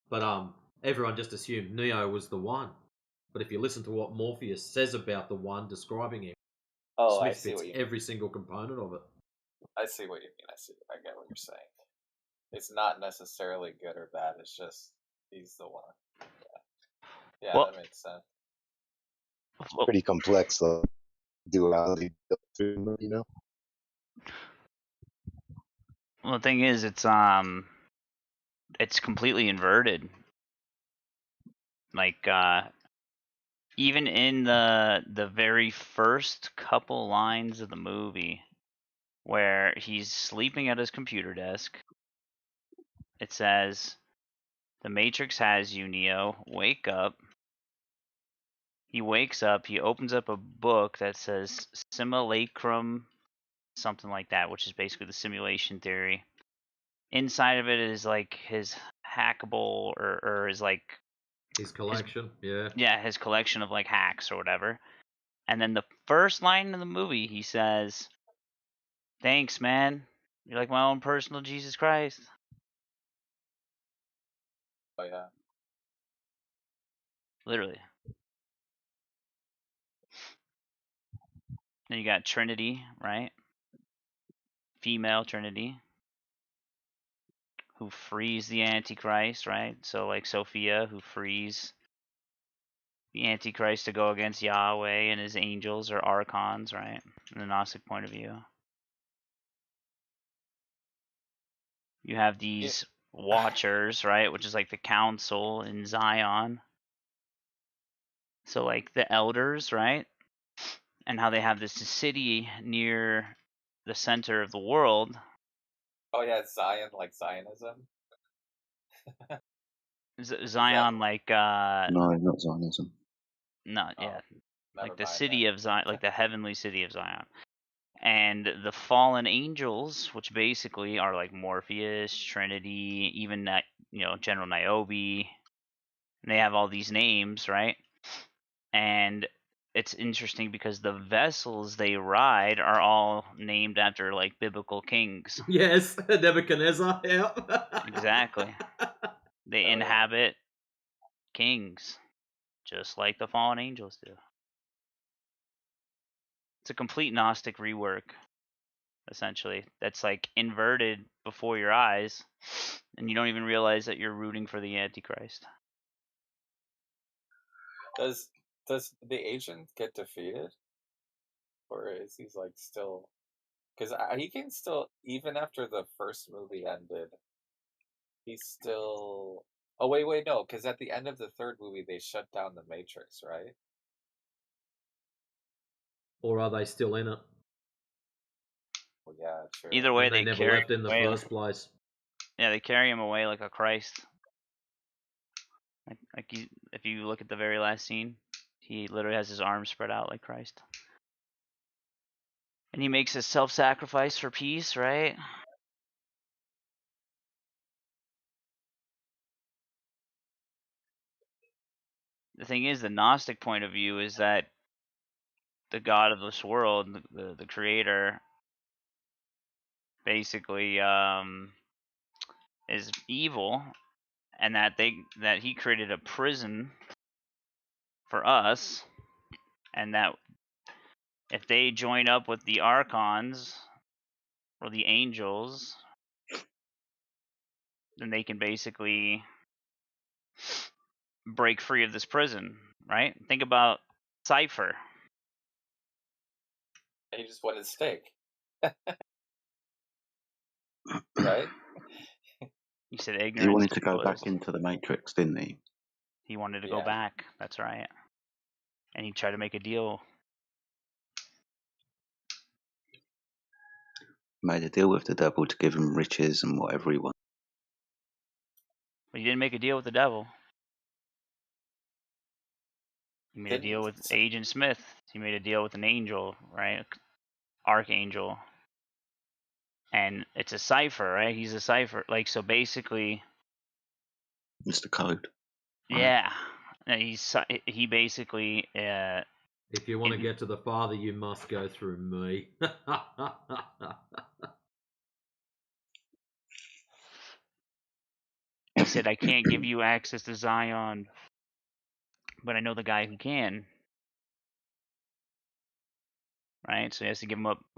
but everyone just assumed Neo was the one. But if you listen to what Morpheus says about the one describing him, Oh, I Smith see fits what you mean. every single component of it. I see what you mean. I get what you're saying. It's not necessarily good or bad. It's just he's the one. Yeah, Well, that makes sense. Pretty complex duality, you know. well, the thing is, it's completely inverted. Like even in the very first couple lines of the movie, where he's sleeping at his computer desk, it says, "The Matrix has you, Neo. Wake up." He wakes up. He opens up a book that says Simulacrum, something like that, which is basically the simulation theory. Inside of it is like his hackable or his like His collection, his collection of like hacks or whatever. And then the first line in the movie, he says, "Thanks, man. You're like my own personal Jesus Christ." Oh yeah. Literally. Then you got Trinity, right? Female Trinity, who frees the Antichrist, right? So like Sophia, who frees the Antichrist to go against Yahweh and his angels or archons, right? In the Gnostic point of view. You have these watchers, right? Which is like the council in Zion. So like the elders, right? And how they have this city near the center of the world. Oh yeah, Zion, like Zionism. Zion, like No, not Zionism. no, yeah, like the mind city of Zion, like the heavenly city of Zion. And the fallen angels, which basically are like Morpheus, Trinity, even that, General Niobe. And they have all these names, right? And it's interesting because the vessels they ride are all named after like biblical kings. Yes, Nebuchadnezzar. Yeah. Exactly. They inhabit kings, just like the fallen angels do. It's a complete Gnostic rework, essentially. That's like inverted before your eyes, and you don't even realize that you're rooting for the Antichrist. Does the agent get defeated, or is he like still? Because he can still, even after the first movie ended, he's still. Oh wait, no, because at the end of the third movie they shut down the Matrix, right? Or are they still in it? Well, yeah, true. Either way, And they never left in the first place. Yeah, they carry him away like a Christ. Like if you look at the very last scene, he literally has his arms spread out like Christ. And he makes his self-sacrifice for peace, right? The thing is, the Gnostic point of view is that the God of this world, the creator, basically is evil, and that he created a prison for us, and that if they join up with the archons or the angels, then they can basically break free of this prison, right? Think about Cypher. He just wanted steak, right? You said ignorance. He wanted to go back into the Matrix, didn't he? He wanted to go back. That's right. And he tried to make a deal. Made a deal with the devil to give him riches and whatever he wanted. But he didn't make a deal with the devil. He made a deal with Agent Smith. He made a deal with an angel, right? Archangel. And it's a cipher, right? He's a cipher. Like, so basically... It's the code. Yeah. He basically... if you want to get to the Father, you must go through me. He said, I can't give you access to Zion, but I know the guy who can. right? So he has to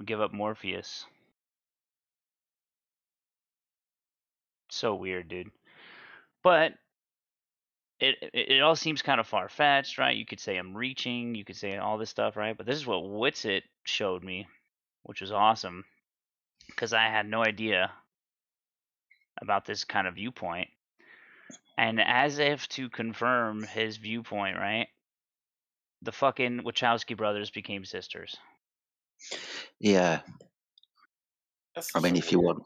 give up Morpheus. So weird, dude. But it all seems kind of far fetched, right? You could say I'm reaching, you could say all this stuff, right? But this is what Witsit showed me, which was awesome, because I had no idea about this kind of viewpoint. And as if to confirm his viewpoint, right? The fucking Wachowski brothers became sisters. Yeah. That's I such mean, a if you weird.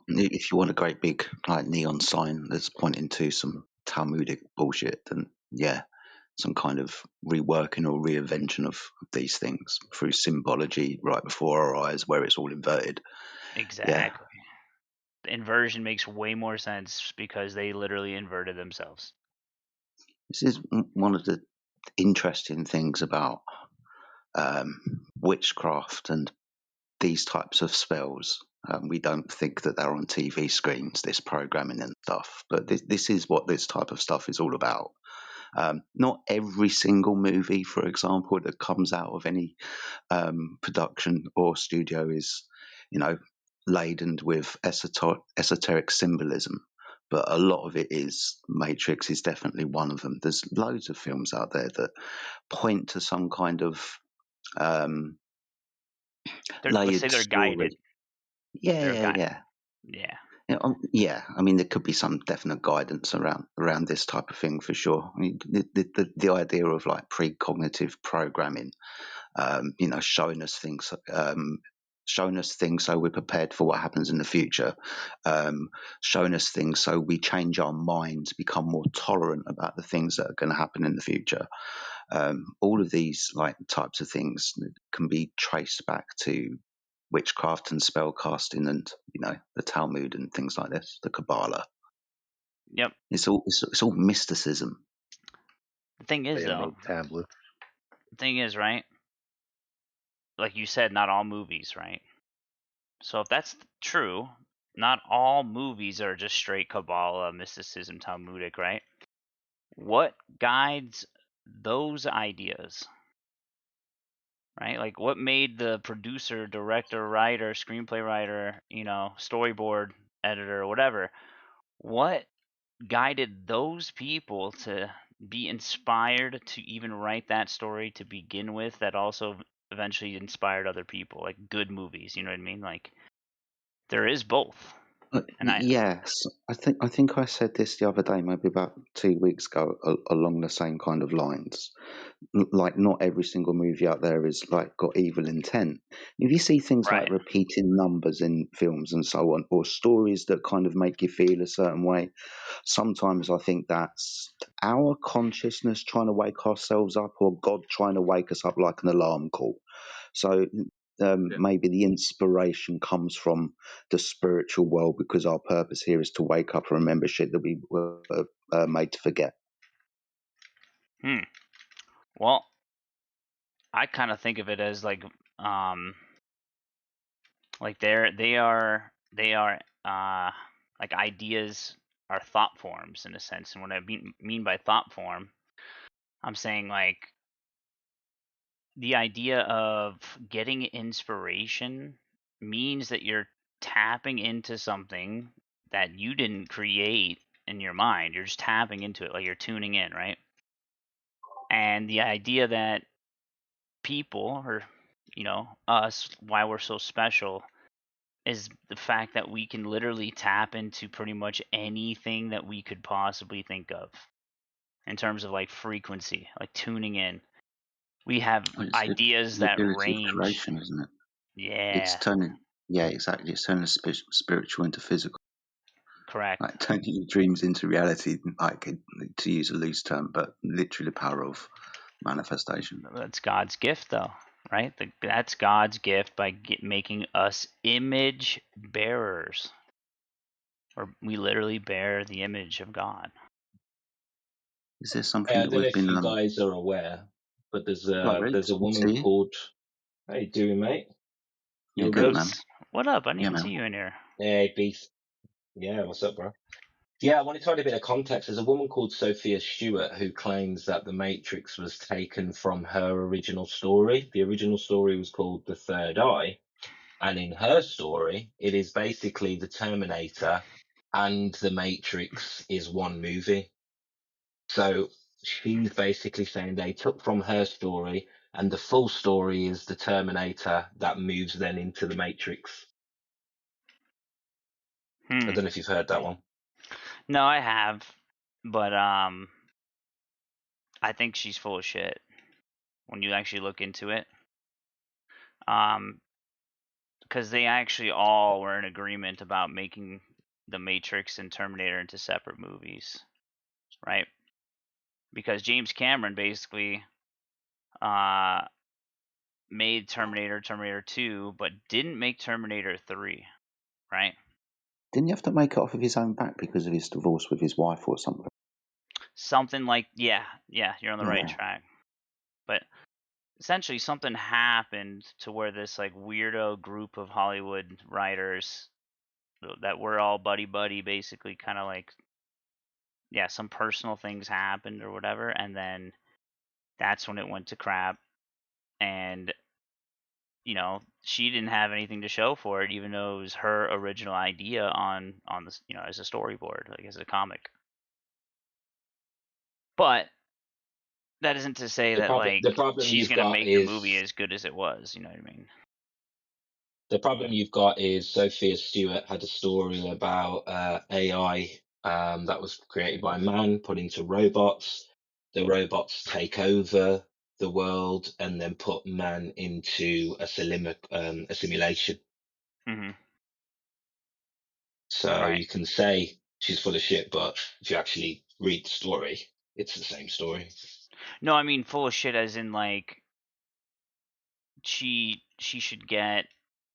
want a great big like neon sign that's pointing to some Talmudic bullshit, then yeah, some kind of reworking or reinvention of these things through symbology right before our eyes, where it's all inverted. Exactly. The inversion makes way more sense because they literally inverted themselves. This is one of the interesting things about witchcraft and these types of spells. We don't think that they're on TV screens, this programming and stuff, but this is what this type of stuff is all about. Not every single movie, for example, that comes out of any production or studio is, laden with esoteric symbolism. But a lot of it is. Matrix is definitely one of them. There's loads of films out there that point to some kind of Let's say layered they're story. guided. Yeah. Yeah. Yeah, I mean, there could be some definite guidance around this type of thing for sure. I mean, the idea of like precognitive programming, showing us things so we're prepared for what happens in the future, showing us things so we change our minds, become more tolerant about the things that are going to happen in the future. All of these like types of things can be traced back to witchcraft and spellcasting and the Talmud and things like this, the Kabbalah. Yep. It's all mysticism. The thing is, though, the thing is, right? Like you said, not all movies, right? So if that's true, not all movies are just straight Kabbalah, mysticism, Talmudic, right? What guides those ideas? Right? Like what made the producer, director, writer, screenplay writer, storyboard editor, whatever, what guided those people to be inspired to even write that story to begin with, that also eventually inspired other people, like good movies, you know what I mean? Like there is both. Yes, I think I said this the other day, maybe about 2 weeks ago, along the same kind of lines. Like, not every single movie out there is like got evil intent. If you see things like Right. repeating numbers in films and so on, or stories that kind of make you feel a certain way, sometimes I think that's our consciousness trying to wake ourselves up, or God trying to wake us up like an alarm call. So maybe the inspiration comes from the spiritual world, because our purpose here is to wake up and remember shit that we were made to forget. Well, I kind of think of it as like they are like ideas are thought forms in a sense. And what I mean by thought form, I'm saying like the idea of getting inspiration means that you're tapping into something that you didn't create in your mind. You're just tapping into it, like you're tuning in, right? And the idea that people, or us, why we're so special, is the fact that we can literally tap into pretty much anything that we could possibly think of in terms of like frequency, like tuning in. We have ideas the that ability of range. creation, isn't it? Yeah. Exactly. It's turning spiritual into physical. Correct. Like turning your dreams into reality, like, to use a loose term, but literally the power of manifestation. That's God's gift, though, right? That's God's gift by making us image bearers. Or we literally bear the image of God. Is there something I that don't know we've if been you guys are aware, but there's a woman see you? called. How you doing, mate? Yeah, You good, good? man. What up? I didn't Yeah, even man. see you in here. Hey, beef. Yeah, what's up, bro? Yeah, I wanted to add a bit of context. There's a woman called Sophia Stewart who claims that The Matrix was taken from her original story. The original story was called The Third Eye. And in her story, it is basically the Terminator and The Matrix is one movie. So she's basically saying they took from her story, and the full story is the Terminator that moves then into The Matrix. I don't know if you've heard that one. No, I have, but I think she's full of shit when you actually look into it. Because they actually all were in agreement about making The Matrix and Terminator into separate movies, right? Because James Cameron basically made Terminator 2, but didn't make Terminator 3, right? Didn't you have to make it off of his own back because of his divorce with his wife or something? Something like, yeah, you're on the right track. But essentially something happened to where this like weirdo group of Hollywood writers that were all buddy basically kind of like, yeah, some personal things happened or whatever, and then that's when it went to crap. And she didn't have anything to show for it, even though it was her original idea on this, as a storyboard, like as a comic. But that isn't to say that like The problem she's you've gonna got make the movie as good as it was. You know what I mean? The problem you've got is Sophia Stewart had a story about AI that was created by man, put into robots. The robots take over the world and then put man into a simulation. Mm-hmm. So you can say she's full of shit, but if you actually read the story, it's the same story. No, I mean full of shit as in like she should get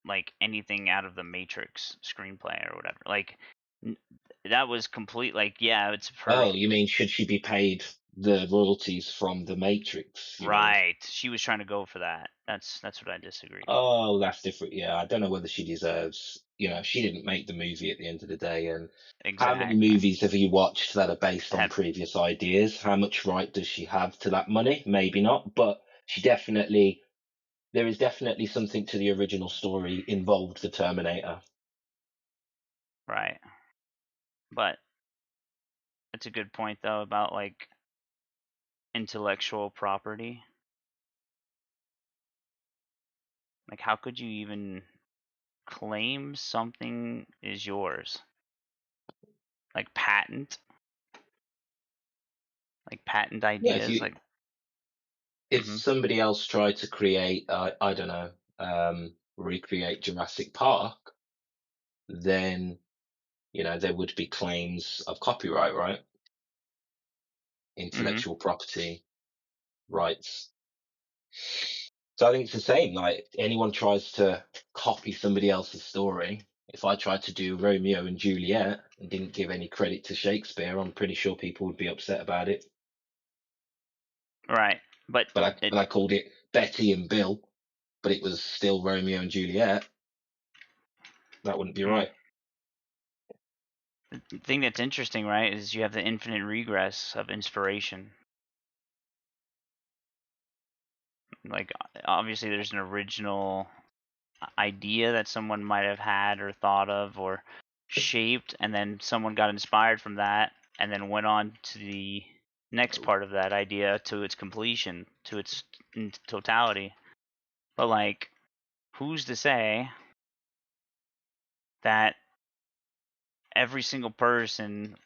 like anything out of the Matrix screenplay or whatever. Like that was complete. Like yeah, it's her. Oh, you mean should she be paid the royalties from the Matrix? Right. She was trying to go for that. That's what I disagree. Oh, that's different. Yeah, I don't know whether she deserves. She didn't make the movie at the end of the day. And how many movies have you watched that are based on previous ideas? How much right does she have to that money? Maybe not, but there is definitely something to the original story involved the Terminator. Right. But it's a good point though about like intellectual property. Like how could you even claim something is yours? Like patent ideas. Yeah, if somebody else tried to create, I don't know, recreate Jurassic Park, then there would be claims of copyright, right? Intellectual property rights. So I think it's the same. Like anyone tries to copy somebody else's story. If I tried to do Romeo and Juliet and didn't give any credit to Shakespeare, I'm pretty sure people would be upset about it. Right, but I called it Betty and Bill, but it was still Romeo and Juliet. That wouldn't be right. The thing that's interesting, right, is you have the infinite regress of inspiration. Like obviously there's an original idea that someone might have had or thought of or shaped, and then someone got inspired from that and then went on to the next part of that idea to its completion, to its totality. But like who's to say that every single person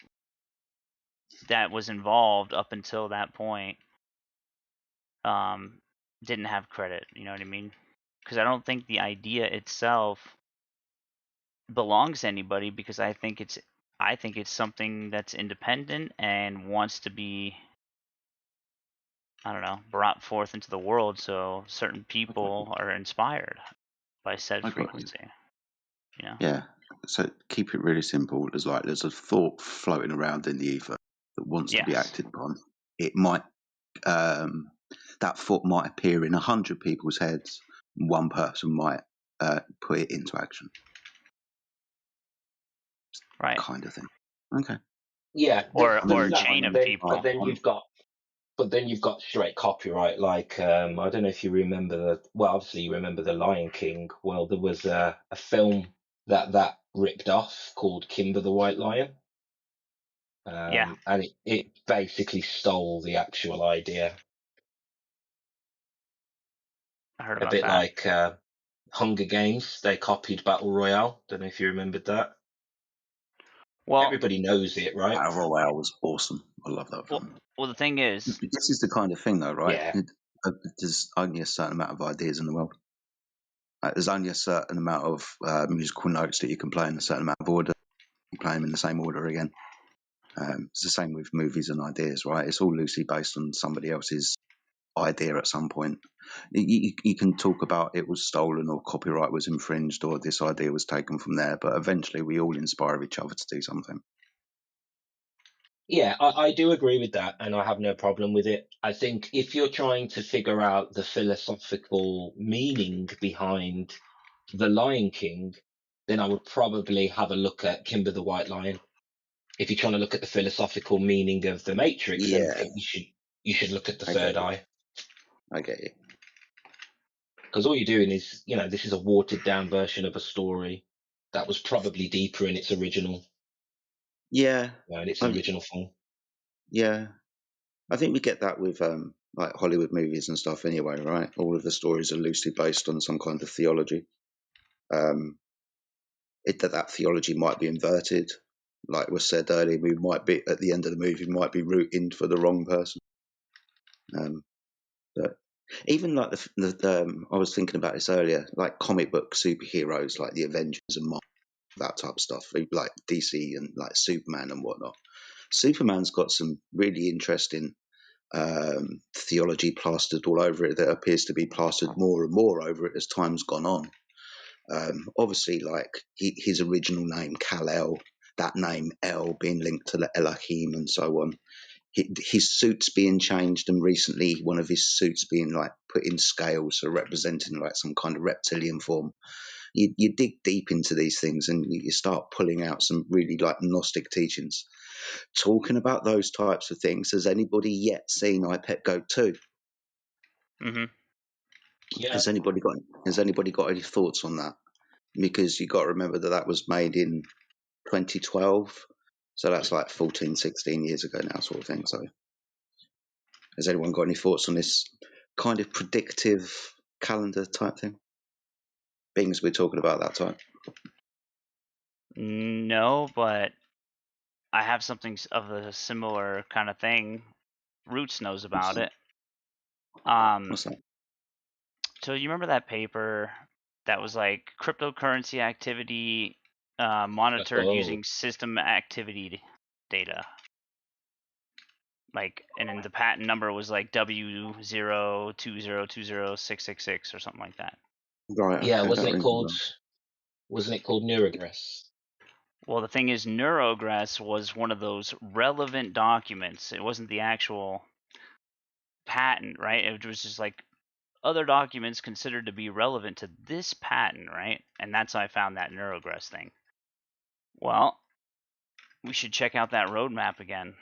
that was involved up until that point didn't have credit, you know what I mean? Because I don't think the idea itself belongs to anybody, because I think it's something that's independent and wants to be, I don't know, brought forth into the world, so certain people are inspired by said frequency. Yeah. So keep it really simple. There's a thought floating around in the ether that wants to be acted upon. It might that thought might appear in 100 people's heads. One person might put it into action. Right. Kind of thing. Okay. Yeah, or chain of people. But then you've got straight copyright. Like I don't know if you remember. Well, obviously you remember the Lion King. Well, there was a film that ripped off called Kimber the White Lion. Yeah, and it basically stole the actual idea. I heard A about bit that. like Hunger Games. They copied Battle Royale. Don't know if you remembered that. Well, everybody knows it, right? Battle Royale was awesome. I love that film. Well, the thing is, this is the kind of thing, though, right? Yeah. There's only a certain amount of ideas in the world. There's only a certain amount of musical notes that you can play in a certain amount of order. You play them in the same order again. It's the same with movies and ideas, right? It's all loosely based on somebody else's idea at some point. You can talk about it was stolen or copyright was infringed or this idea was taken from there, but eventually we all inspire each other to do something. Yeah, I do agree with that, and I have no problem with it. I think if you're trying to figure out the philosophical meaning behind The Lion King, then I would probably have a look at Kimber the White Lion. If you're trying to look at the philosophical meaning of The Matrix, then I think you should look at The Third Eye. I get you. Because all you're doing is, this is a watered down version of a story that was probably deeper in its original. Yeah. In its original form. Yeah. I think we get that with like Hollywood movies and stuff anyway, right? All of the stories are loosely based on some kind of theology. That theology might be inverted. Like was said earlier, we might be at the end of the movie might be rooting for the wrong person. But even like I was thinking about this earlier, like comic book superheroes, like the Avengers and Marvel, that type of stuff, like DC and like Superman and whatnot. Superman's got some really interesting theology plastered all over it that appears to be plastered more and more over it as time's gone on. Obviously, like his original name, Kal-El, that name El being linked to Elohim and so on. His suit's being changed, and recently one of his suits being like put in scales, so representing like some kind of reptilian form. You dig deep into these things, and you start pulling out some really like Gnostic teachings. Talking about those types of things, has anybody yet seen I Pet Goat 2? Mm-hmm. Yeah. Has anybody got any thoughts on that? Because you got to remember that was made in 2012, so that's like 14, 16 years ago now, sort of thing. So, has anyone got any thoughts on this kind of predictive calendar type thing? Being as we're talking about that type. No, but I have something of a similar kind of thing. Roots knows about it. What's that? So you remember that paper that was like cryptocurrency activity monitored using system activity data? Like, and then the patent number was like W020206666 or something like that. Right. Yeah, okay, wasn't it called Neurograss? Well, the thing is, Neurograss was one of those relevant documents. It wasn't the actual patent, right? It was just like other documents considered to be relevant to this patent, right? And that's how I found that Neurograss thing. Well, we should check out that roadmap again.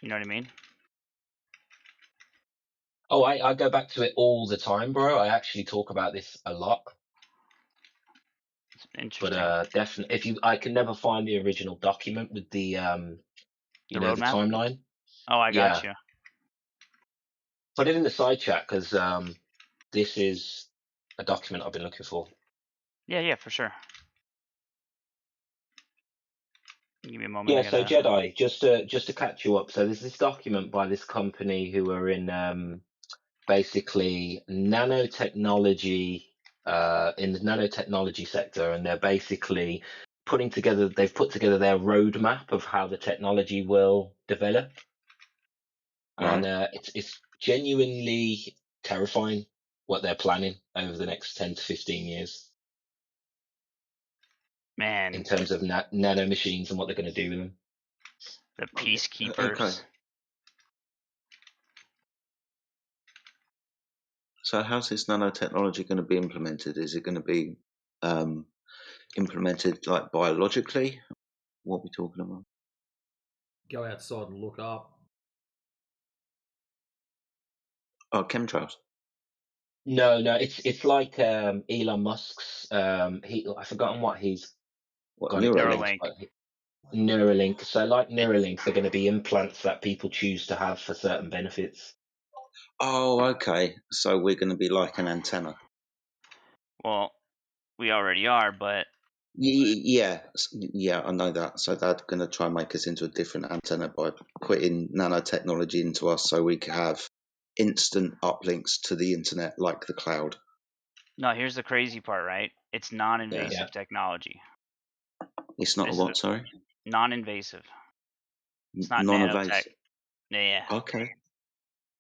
You know what I mean? Oh, I go back to it all the time, bro. I actually talk about this a lot. Interesting. But definitely, I can never find the original document with the the timeline. Oh, I got you. Put it in the side chat because this is a document I've been looking for. Yeah, for sure. Give me a moment. Yeah, so Jedi, just to catch you up. So there's this document by this company who are in basically nanotechnology in the nanotechnology sector, and they're basically they've put together their roadmap of how the technology will develop. Right. And it's genuinely terrifying what they're planning over the next 10 to 15 years. Man. In terms of nano machines and what they're going to do with them. The peacekeepers. Okay. So how's this nanotechnology going to be implemented? Is it going to be implemented like biologically? What are we talking about? Go outside and look up. Oh, chemtrails. No, it's like Elon Musk's. I've forgotten what he's got it called. Neuralink. Neuralink. So like Neuralink, they're going to be implants that people choose to have for certain benefits. Oh, okay. So we're going to be like an antenna. Well, we already are, but Yeah, I know that. So they're going to try and make us into a different antenna by putting nanotechnology into us, so we can have instant uplinks to the internet like the cloud. no. Here's the crazy part, right? It's non-invasive technology. It's not a what? Sorry, non-invasive. It's not nanotech. Non-invasive. Yeah. Okay.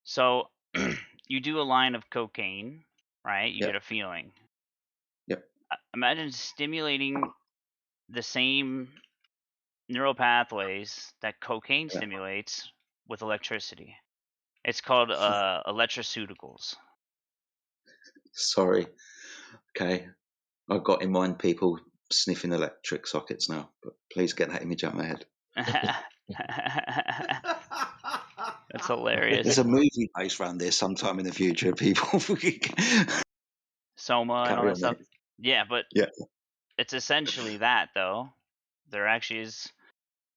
So you do a line of cocaine, right? You Yep. get a feeling. Yep. Imagine stimulating the same neural pathways that cocaine stimulates with electricity. It's called electroceuticals. Sorry. Okay. I've got in mind people sniffing electric sockets now, but please get that image out of my head. That's hilarious. There's a movie based around this sometime in the future. People Soma and all carry that on, stuff. mate. Yeah, but Yeah. it's essentially that, though. There actually is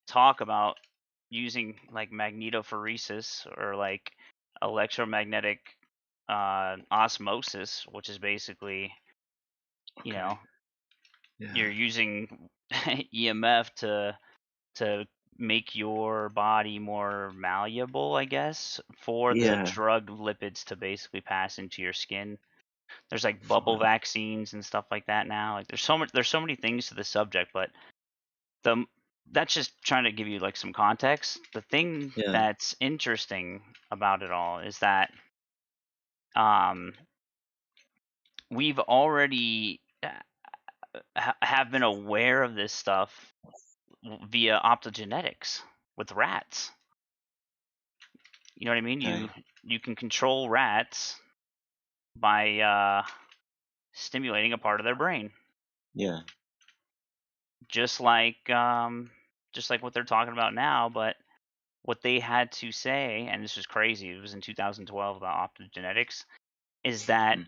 talk about using like magnetophoresis or like electromagnetic osmosis, which is basically, you know, you're using EMF to make your body more malleable, I guess, for the Yeah. drug lipids to basically pass into your skin. There's like bubble vaccines and stuff like that now. Like there's so many things to the subject, but that's just trying to give you like some context. The thing that's interesting about it all is that we've already have been aware of this stuff via optogenetics with rats. You know what I mean? Okay. You can control rats by stimulating a part of their brain. Yeah. Just like what they're talking about now, but what they had to say, and this was crazy, it was in 2012 about optogenetics, is that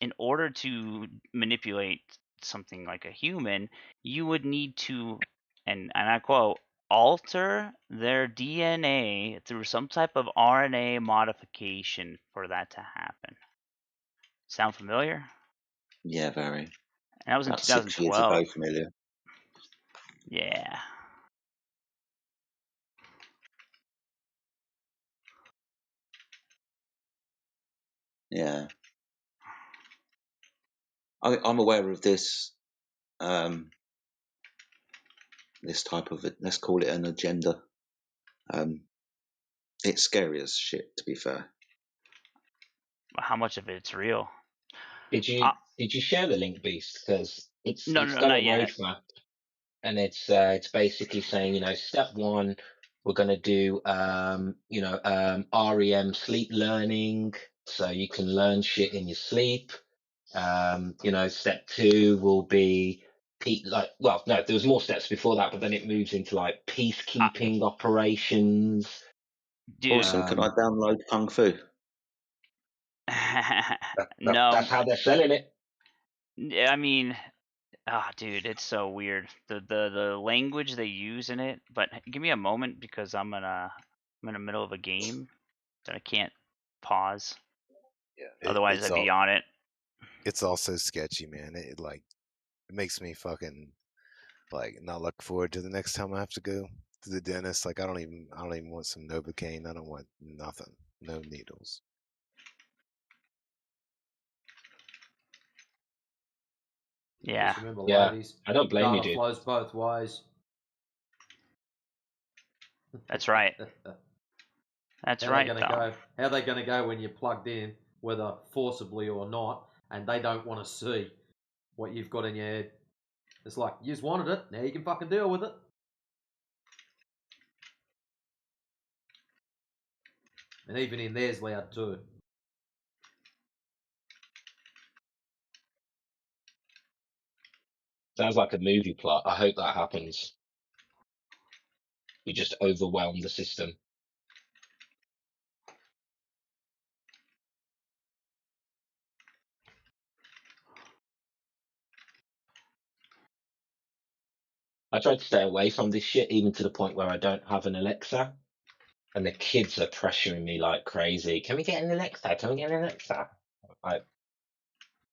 in order to manipulate something like a human, you would need to, and I quote, alter their DNA through some type of RNA modification for that to happen. Sound familiar? Yeah, very. And that was in About 6 years ago, familiar. Yeah. Yeah. I'm aware of this. This type of, let's call it an agenda. It's scary as shit, to be fair. How much of it's real? Did you share the link, Beast? Because it's no, got a not yet. roadmap, and it's basically saying, step one, we're going to do REM sleep learning, so you can learn shit in your sleep. Step two will be there was more steps before that, but then it moves into like peacekeeping operations. Dude. Awesome. Can I download Kung Fu? No. That's how they're selling it. I mean, dude, it's so weird. The language they use in it. But give me a moment because I'm in the middle of a game that I can't pause. Yeah. Otherwise, I'd be on it. It's also sketchy, man. It makes me fucking not look forward to the next time I have to go to the dentist. Like I don't even want some Novocaine. I don't want nothing. No needles. Yeah. Just remember, ladies, I don't blame you, data dude. flows both ways. That's right. That's right. How are they going to go when you're plugged in, whether forcibly or not, and they don't want to see what you've got in your head? It's like, you just wanted it, now you can fucking deal with it. And even in there's loud too. Sounds like a movie plot. I hope that happens. You just overwhelm the system. I try to stay away from this shit, even to the point where I don't have an Alexa, and the kids are pressuring me like crazy. Can we get an Alexa? Can we get an Alexa?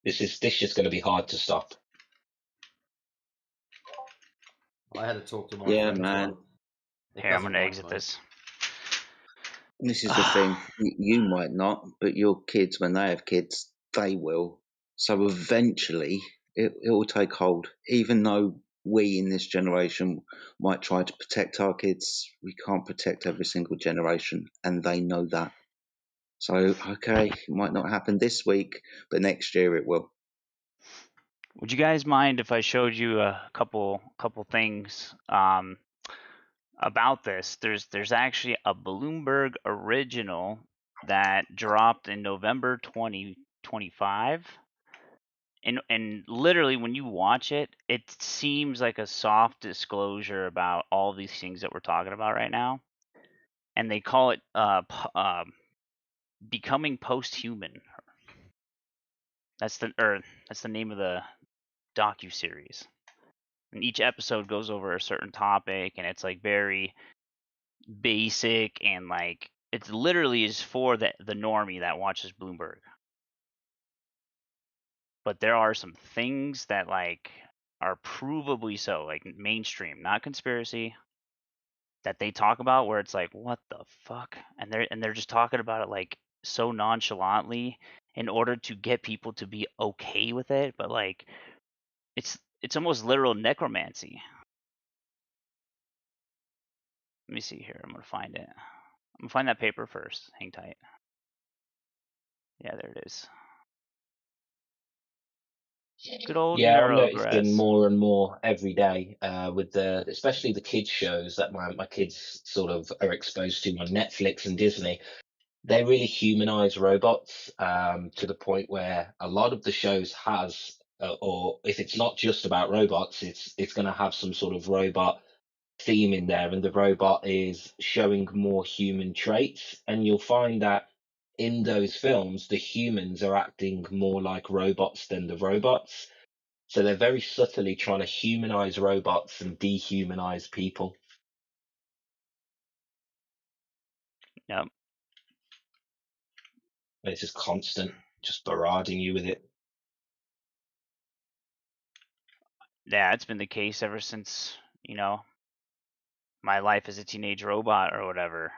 This is just going to be hard to stop. I had to talk to my Yeah, friends man. one. It Here, I'm doesn't gonna work, exit mate. this. This is the thing. You might not, but your kids, when they have kids, they will. So eventually, it will take hold. Even though we in this generation might try to protect our kids, we can't protect every single generation, and they know that. So, okay, it might not happen this week, but next year it will. Would you guys mind if I showed you a couple things about this? There's actually a Bloomberg original that dropped in November 2025. And literally when you watch it, it seems like a soft disclosure about all these things that we're talking about right now. And they call it becoming post-human. That's the name of the docu-series. And each episode goes over a certain topic, and it's like very basic, and like it literally is for the normie that watches Bloomberg. But there are some things that like are provably so, like mainstream, not conspiracy, that they talk about where it's like, what the fuck? And they're just talking about it like so nonchalantly in order to get people to be okay with it, but like it's almost literal necromancy. Let me see here. I'm gonna find it. I'm gonna find that paper first. Hang tight. Yeah, there it is. Good old Yeah, I'm noticing Neurograss. more and more every day with especially the kids shows that my kids sort of are exposed to on Netflix and Disney. They really humanize robots to the point where a lot of the shows has, or if it's not just about robots, it's going to have some sort of robot theme in there, and the robot is showing more human traits, and you'll find that in those films the humans are acting more like robots than the robots. So they're very subtly trying to humanize robots and dehumanize people. Yep. And it's just constant, just barraging you with it. Yeah, it's been the case ever since, my life as a teenage robot or whatever.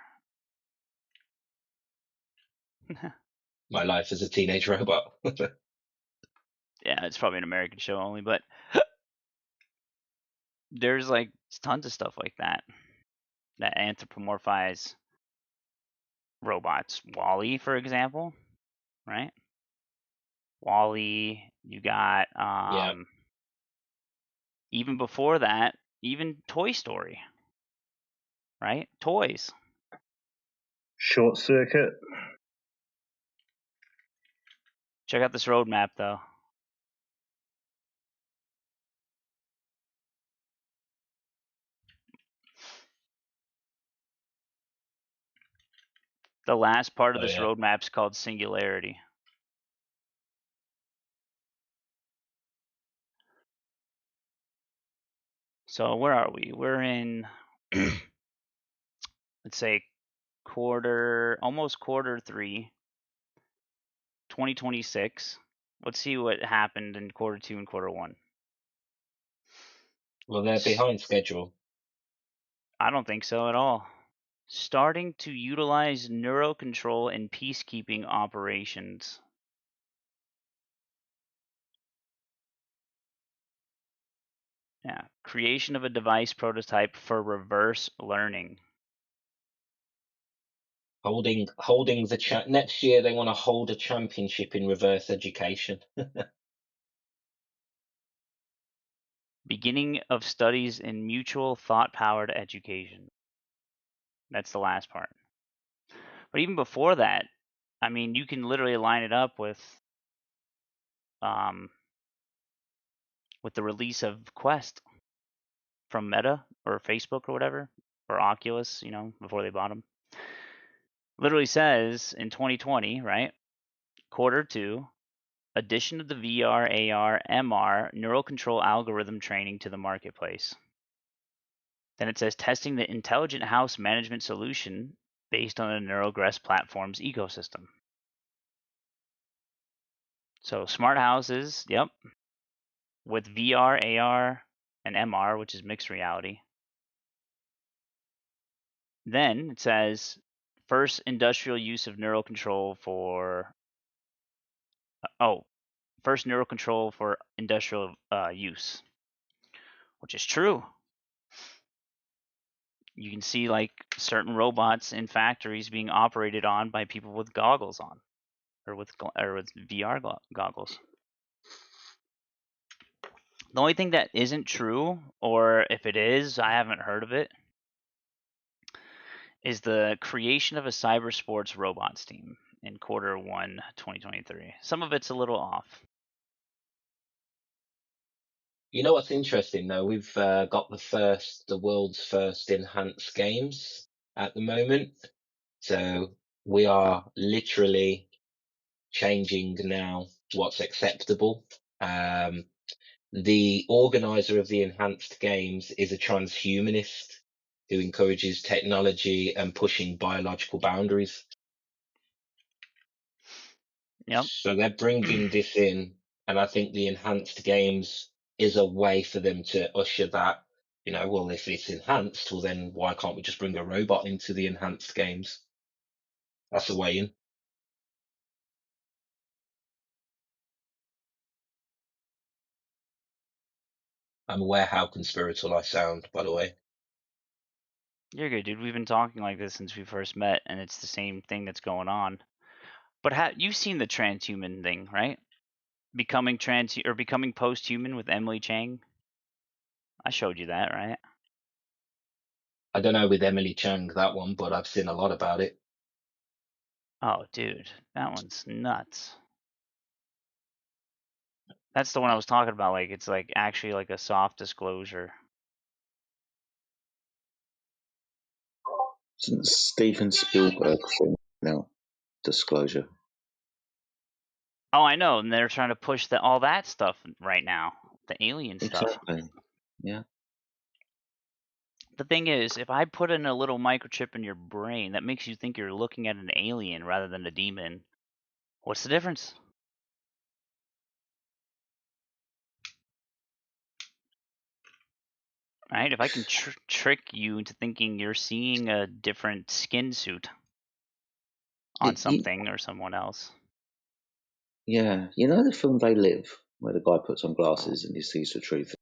My life as a teenage robot. Yeah, it's probably an American show only, but there's like tons of stuff like that anthropomorphize robots. Wall-E, for example, right? Wall-E, you got Yeah. even before that, even Toy Story, right? Toys. Short Circuit. Check out this roadmap, though. The last part of Oh this yeah. roadmap is called Singularity. So where are we? We're in, let's say, almost quarter 3, 2026. Let's see what happened in quarter 2 and quarter 1. Well, they're behind schedule. I don't think so at all. Starting to utilize neurocontrol in peacekeeping operations. Yeah, creation of a device prototype for reverse learning. Holding the next year they want to hold a championship in reverse education. Beginning of studies in mutual thought-powered education. That's the last part. But even before that, I mean, you can literally line it up with the release of Quest from Meta or Facebook or whatever, or Oculus, before they bought them. Literally says in 2020, right? Q2, addition of the VR, AR, MR neural control algorithm training to the marketplace. Then it says testing the intelligent house management solution based on a Neurogress platform's ecosystem. So smart houses, yep, with VR, AR, and MR, which is mixed reality. Then it says first industrial use of neural control for first neural control for industrial use, which is true. You can see like certain robots in factories being operated on by people with goggles on, or with VR goggles. The only thing that isn't true, or if it is, I haven't heard of it, is the creation of a cyber sports robots team in Q1 2023. Some of it's a little off. You know what's interesting though? We've got the world's first enhanced games at the moment. So we are literally changing now what's acceptable. The organizer of the enhanced games is a transhumanist who encourages technology and pushing biological boundaries. Yep. So they're bringing this in, and I think the enhanced games is a way for them to usher that, well, if it's enhanced, well then why can't we just bring a robot into the enhanced games? That's a way in. I'm aware how conspiratorial I sound, by the way. You're good, dude. We've been talking like this since we first met, and it's the same thing that's going on. But you've seen the transhuman thing, right? Becoming post-human with Emily Chang. I showed you that, right? I don't know with Emily Chang, that one, but I've seen a lot about it. Oh, dude, that one's nuts. That's the one I was talking about. Like, it's like actually like a soft disclosure. Steven Spielberg thing now, disclosure. Oh, I know, and they're trying to push all that stuff right now, the alien stuff. Exactly. Yeah. The thing is, if I put in a little microchip in your brain that makes you think you're looking at an alien rather than a demon, what's the difference? Right? If I can trick you into thinking you're seeing a different skin suit on something or someone else. Yeah. You know the film They Live, where the guy puts on glasses and he sees the truth?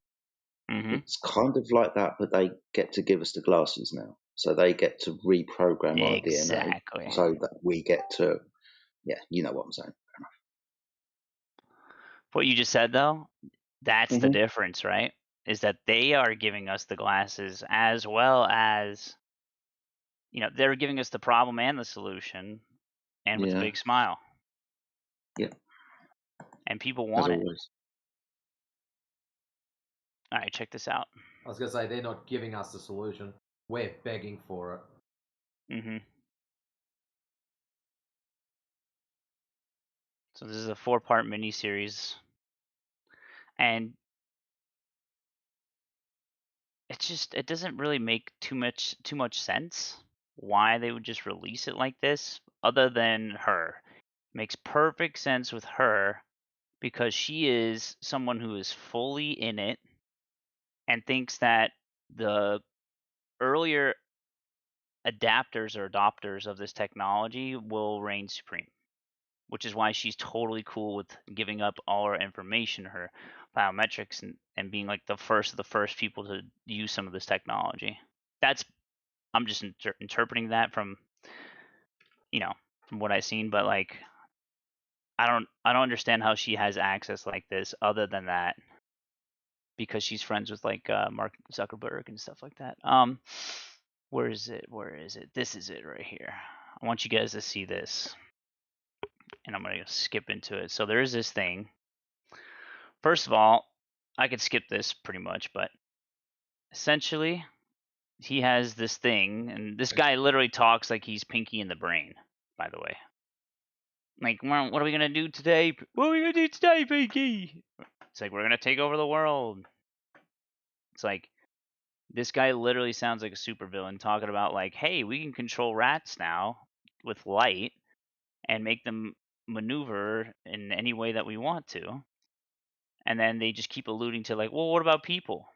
Mm-hmm. It's kind of like that, but they get to give us the glasses now. So they get to reprogram our DNA so that we get to, you know what I'm saying. What you just said, though, that's the difference, right? Is that they are giving us the glasses as well as, they're giving us the problem and the solution, and with a big smile. Yeah. And people want it. All right, check this out. I was going to say, they're not giving us the solution. We're begging for it. Mm-hmm. So this is a 4-part miniseries. And it doesn't really make too much sense why they would just release it like this, other than her. Makes perfect sense with her because she is someone who is fully in it and thinks that the earlier adapters or adopters of this technology will reign supreme, which is why she's totally cool with giving up all her information, her biometrics, and being like the first of the first people to use some of this technology. I'm just interpreting that from what I've seen, but like I don't understand how she has access like this other than that, because she's friends with like Mark Zuckerberg and stuff like that. Where is it? This is it right here. I want you guys to see this, and I'm gonna skip into it. So there is this thing. First of all, I could skip this pretty much, but essentially he has this thing, and this guy literally talks like he's Pinky in the Brain, by the way. Like, well, what are we going to do today? What are we going to do today, Pinky? It's like, we're going to take over the world. It's like, this guy literally sounds like a supervillain talking about, like, hey, we can control rats now with light and make them maneuver in any way that we want to. And then they just keep alluding to, like, well, what about people?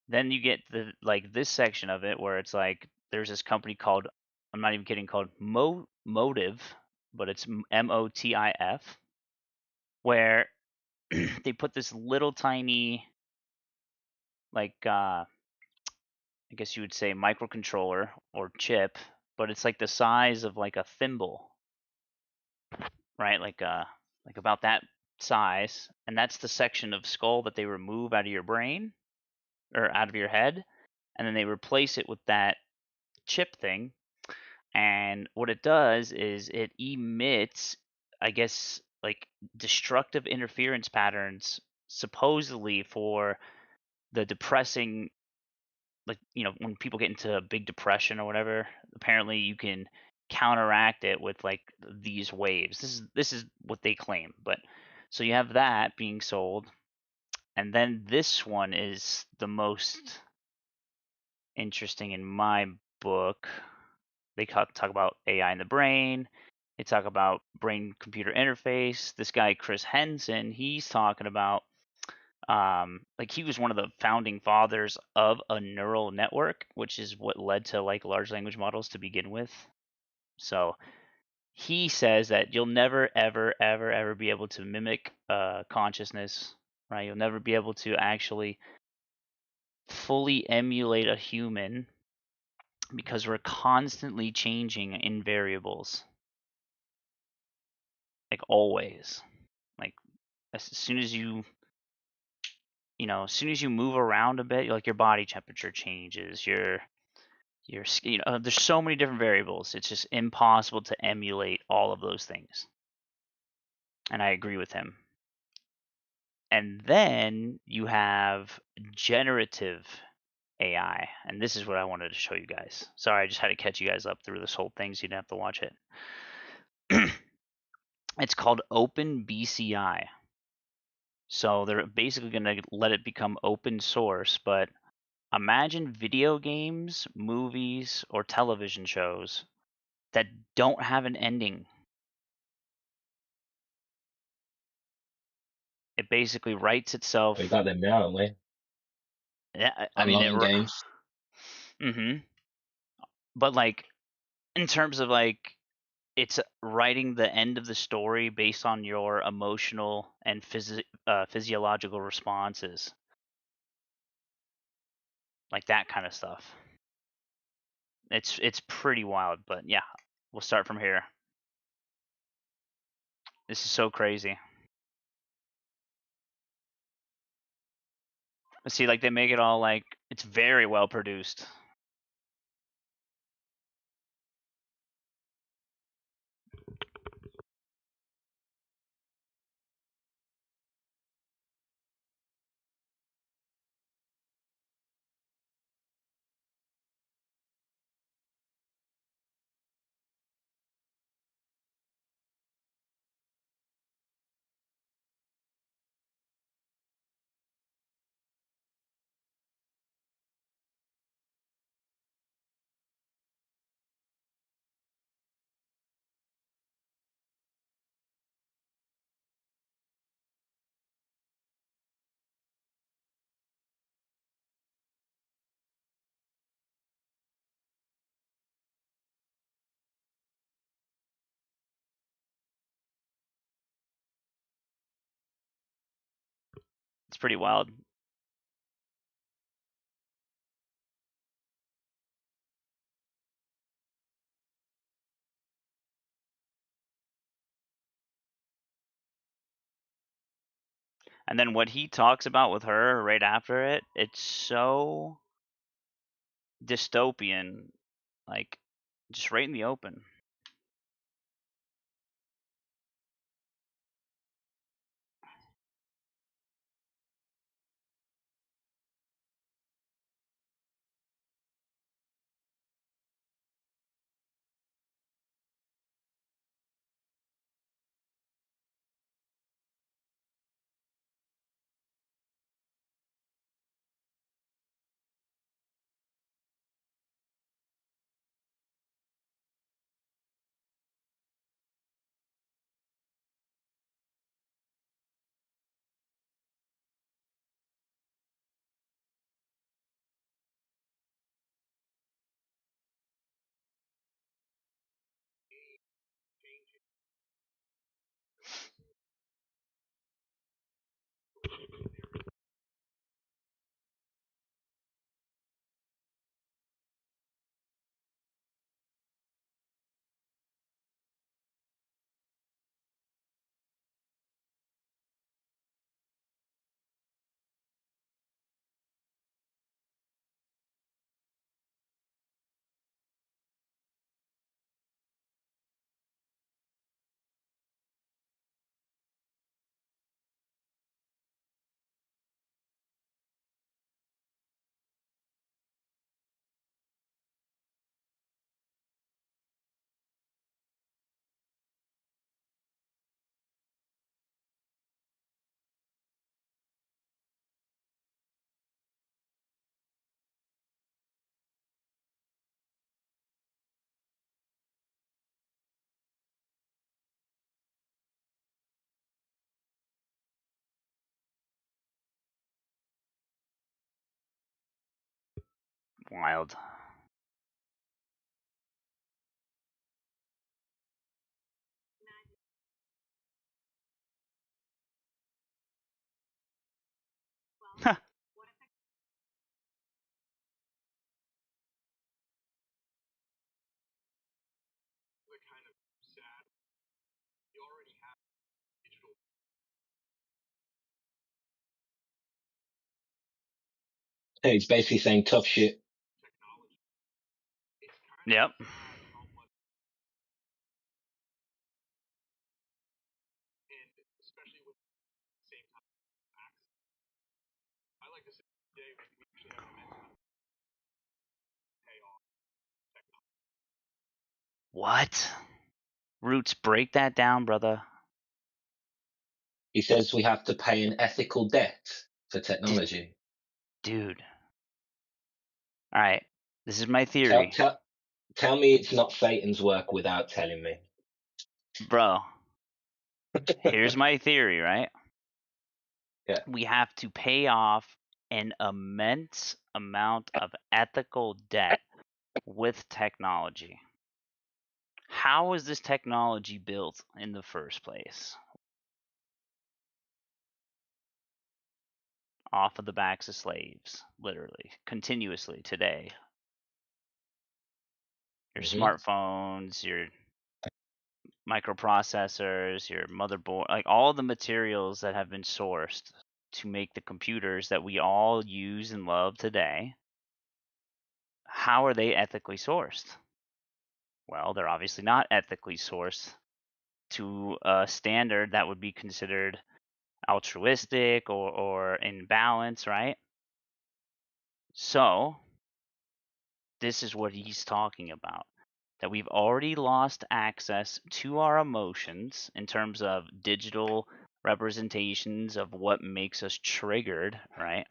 Then you get the this section of it where it's like there's this company called, I'm not even kidding, called Motive, but it's MOTIF, where they put this little tiny I guess you would say microcontroller or chip, but it's like the size of like a thimble, right? Like about that size, and that's the section of skull that they remove out of your brain or out of your head, and then they replace it with that chip thing. And what it does is it emits, I guess, like destructive interference patterns, supposedly for the depressing, like, when people get into a big depression or whatever, apparently you can counteract it with like these waves. This is what they claim. But so you have that being sold, and then this one is the most interesting in my book. They talk about AI in the brain. They talk about brain-computer interface. This guy, Chris Henson, he's talking about, like, he was one of the founding fathers of a neural network, which is what led to like large language models to begin with. So he says that you'll never, ever, ever, ever be able to mimic consciousness, right? You'll never be able to actually fully emulate a human because we're constantly changing in variables. Like, always. Like, as soon as you move around a bit, like your body temperature changes, your skin, there's so many different variables. It's just impossible to emulate all of those things. And I agree with him. And then you have generative AI, and this is what I wanted to show you guys. Sorry, I just had to catch you guys up through this whole thing so you didn't have to watch it. It's called OpenBCI. So they're basically going to let it become open source, but imagine video games, movies, or television shows that don't have an ending. It basically writes itself. We got them now, haven't we? Yeah, I mean, Online games. But like, in terms of like, it's writing the end of the story based on your emotional and physiological responses, like that kind of stuff. It's pretty wild, but yeah, we'll start from here. This is so crazy. See, like, they make it all like it's very well produced. It's pretty wild. And then what he talks about with her right after it, it's so dystopian, like, just right in the open. Wild. It's basically saying tough shit. Yep. What? Roots, break that down, brother. He says we have to pay an ethical debt for technology. Dude. All right. This is my Tell, theory. tell, tell me it's not Satan's work without telling me. Bro. Here's my theory, right? Yeah. We have to pay off an immense amount of ethical debt with technology. How is this technology built in the first place? Off of the backs of slaves, literally, continuously today. Your smartphones, your microprocessors, your motherboard, like all the materials that have been sourced to make the computers that we all use and love today. How are they ethically sourced? Well, they're obviously not ethically sourced to a standard that would be considered altruistic or in balance, right? So, this is what he's talking about. That we've already lost access to our emotions in terms of digital representations of what makes us triggered, right?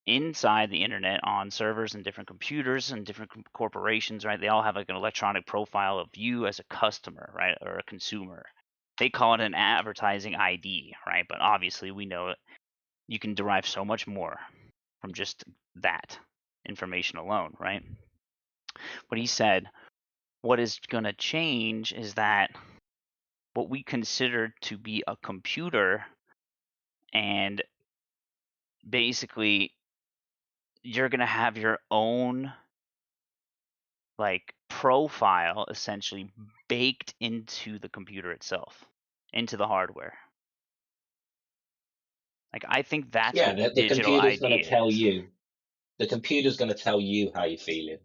Inside the internet on servers and different computers and different corporations, right? They all have like an electronic profile of you as a customer, right? Or a consumer. They call it an advertising ID, right? But obviously we know you can derive so much more from just that information alone, right? But he said what is going to change is that what we consider to be a computer, and basically you're going to have your own like profile essentially baked into the computer itself, into the hardware. Like I think that's Yeah, what the digital computer's going to ID tell is. you. The computer's going to tell you how you're feeling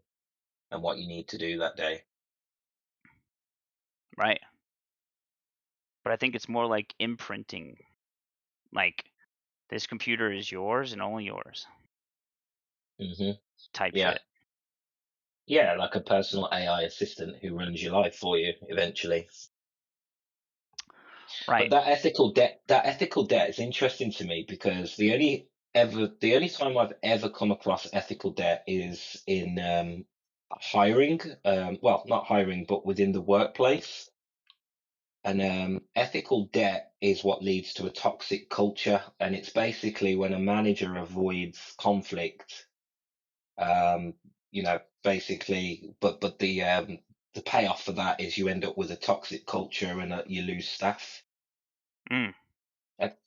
and what you need to do that day. Right. But I think it's more like imprinting. Like this computer is yours and only yours. Type Yeah. shit. Yeah, like a personal AI assistant who runs your life for you eventually. Right. But that ethical debt is interesting to me because the only time I've ever come across ethical debt is in hiring. Well, not hiring, but within the workplace. And ethical debt is what leads to a toxic culture, and it's basically when a manager avoids conflict. Basically, but the payoff for that is you end up with a toxic culture and you lose staff. Mm.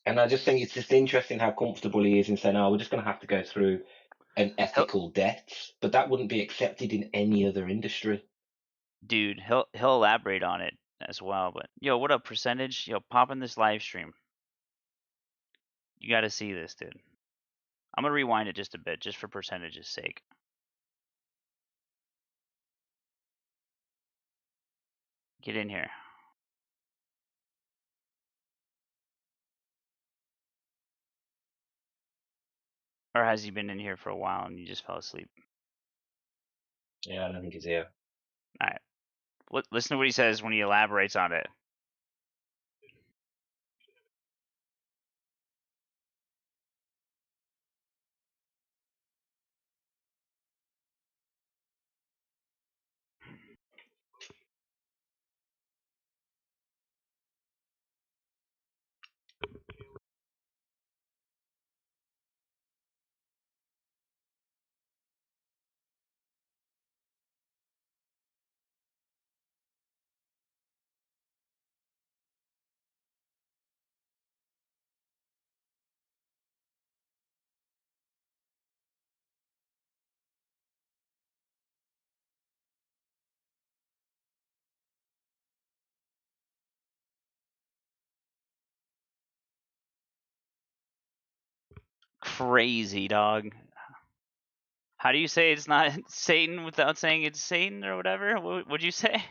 And I just think it's just interesting how comfortable he is in saying, "Oh, we're just going to have to go through an ethical debt," but that wouldn't be accepted in any other industry. Dude, he'll elaborate on it as well. But yo, what up, percentage? Yo, pop in this live stream. You got to see this, dude. I'm gonna rewind it just a bit, just for percentage's sake. Get in here. Or has he been in here for a while and you just fell asleep? Yeah, I don't think he's here. All right. Listen to what he says when he elaborates on it. crazy, dog. How do you say it's not Satan without saying it's Satan or whatever? What'd you say?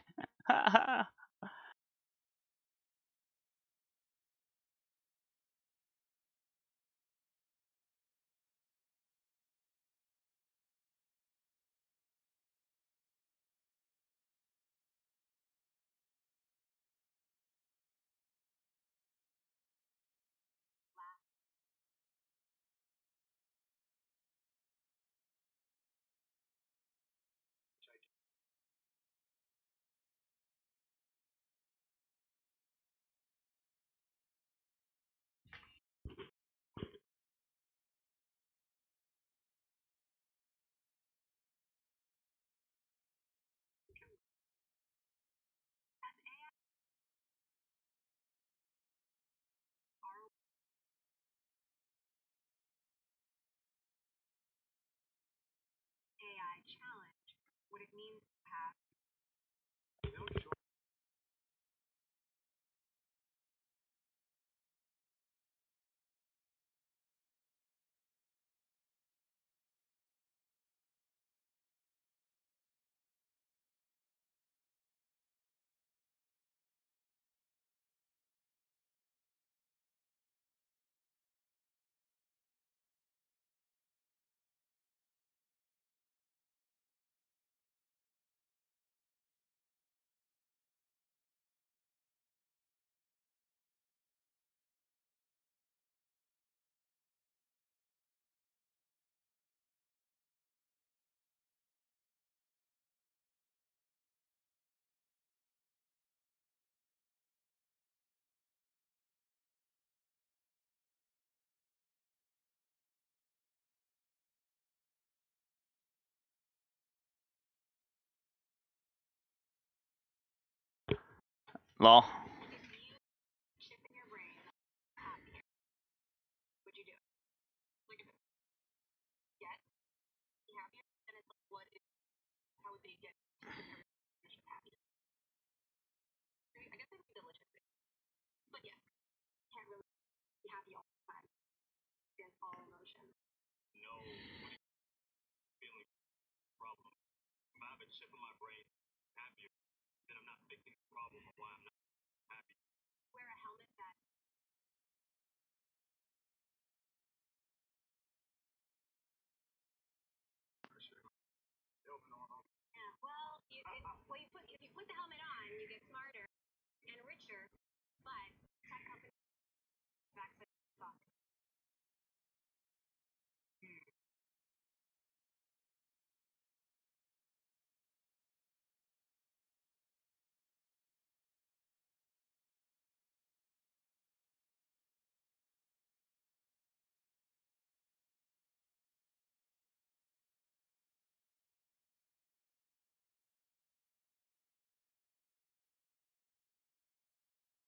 Lol.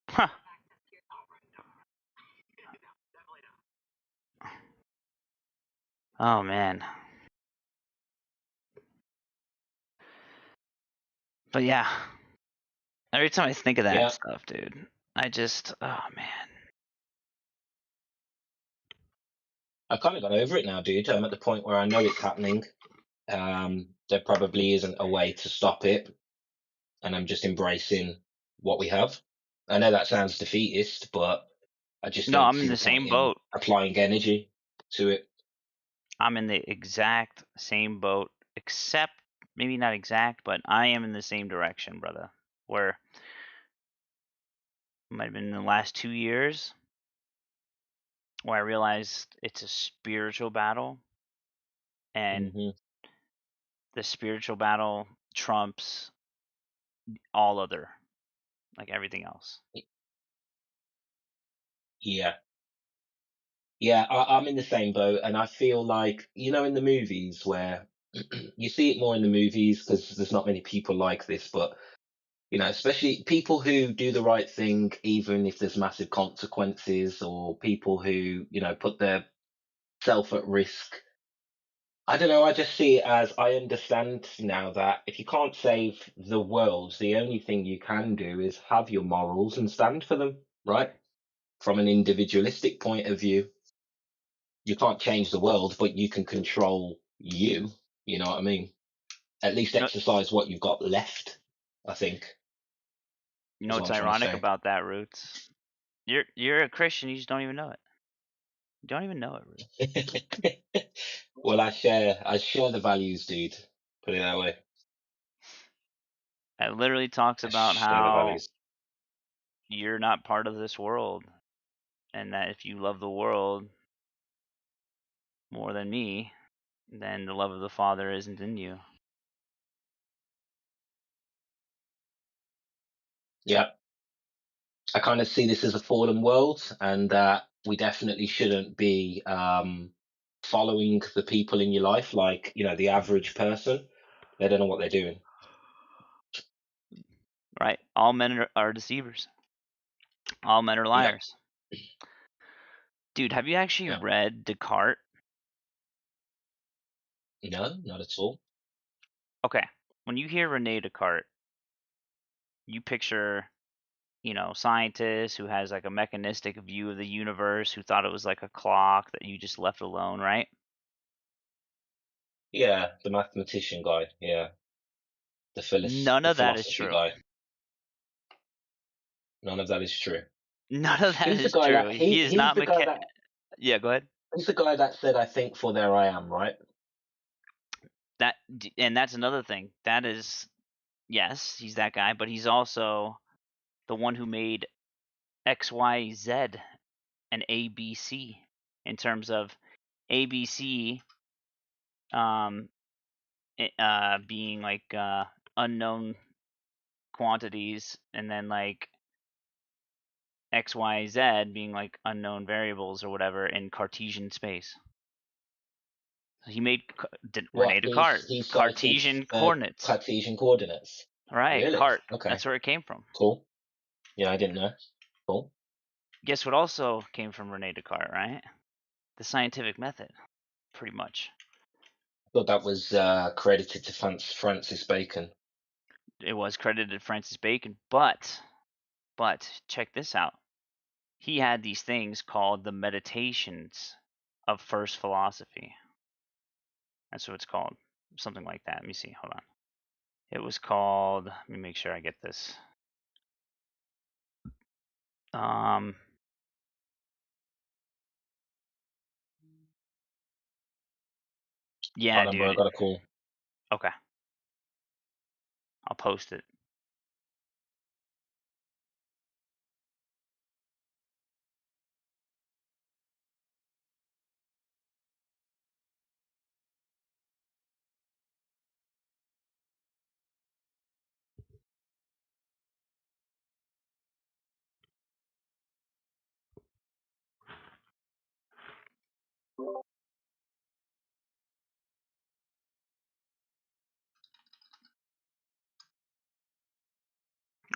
Huh. Oh man. But yeah. Every time I think of that Yeah. stuff, dude, I just, oh man. I've kind of got over it now, dude. I'm at the point where I know it's happening. There probably isn't a way to stop it, and I'm just embracing what we have. I know that sounds defeatist, but I just No, don't I'm in see the the point same in boat. applying energy to it. I'm in the exact same boat, except maybe not exact, but I am in the same direction, brother. Where might have been in the last 2 years where I realized it's a spiritual battle, and the spiritual battle trumps all other, like everything else. Yeah. Yeah, I'm in the same boat, and I feel like, you know, in the movies where you see it more in the movies because there's not many people like this, but, you know, especially people who do the right thing, even if there's massive consequences, or people who, you know, put their self at risk. I don't know, I just see it as, I understand now that if you can't save the world, the only thing you can do is have your morals and stand for them, right? From an individualistic point of view. you can't change the world, but you can control you. You know what I mean? At least exercise what you've got left, I think. You know Is what's what I'm trying to ironic say. about that, Roots? You're a Christian, you just don't even know it. You don't even know it, Roots. Well, I share the values, dude. Put it that way. It literally talks about Share the how values. you're not part of this world, and that if you love the world more than me, then the love of the Father isn't in you. Yep. I kind of see this as a fallen world, and that we definitely shouldn't be following the people in your life, like, you know, the average person. They don't know what they're doing. Right? All men are deceivers. All men are liars. Yep. Dude, have you actually read Descartes? No, not at all. Okay. When you hear Rene Descartes, you picture, you know, scientist who has like a mechanistic view of the universe, who thought it was like a clock that you just left alone, right? Yeah, the mathematician guy. Yeah, None the of that is philosophy true. guy. None of that is true. None of that He's the is guy true. that He is he's not the guy that Yeah, go ahead. he's the guy that said, "I think, for there I am." Right. And that's another thing. That is, yes, he's that guy, but he's also the one who made X, Y, Z and ABC, in terms of ABC being like unknown quantities, and then like X, Y, Z being like unknown variables or whatever in Cartesian space. He made What Rene Descartes he cited Cartesian coordinates. Cartesian coordinates. Right, Really? Cart. Okay. That's where it came from. Cool. Yeah, I didn't know. Cool. Guess what also came from Rene Descartes, right? The scientific method, pretty much. I thought that was credited to Francis Bacon. It was credited to Francis Bacon, but check this out. He had these things called the Meditations of First Philosophy. That's what it's called. Something like that. Let me see. Hold on. It was called, let me make sure I get this. Yeah, Hold on, dude. bro, I got a call. Okay. I'll post it.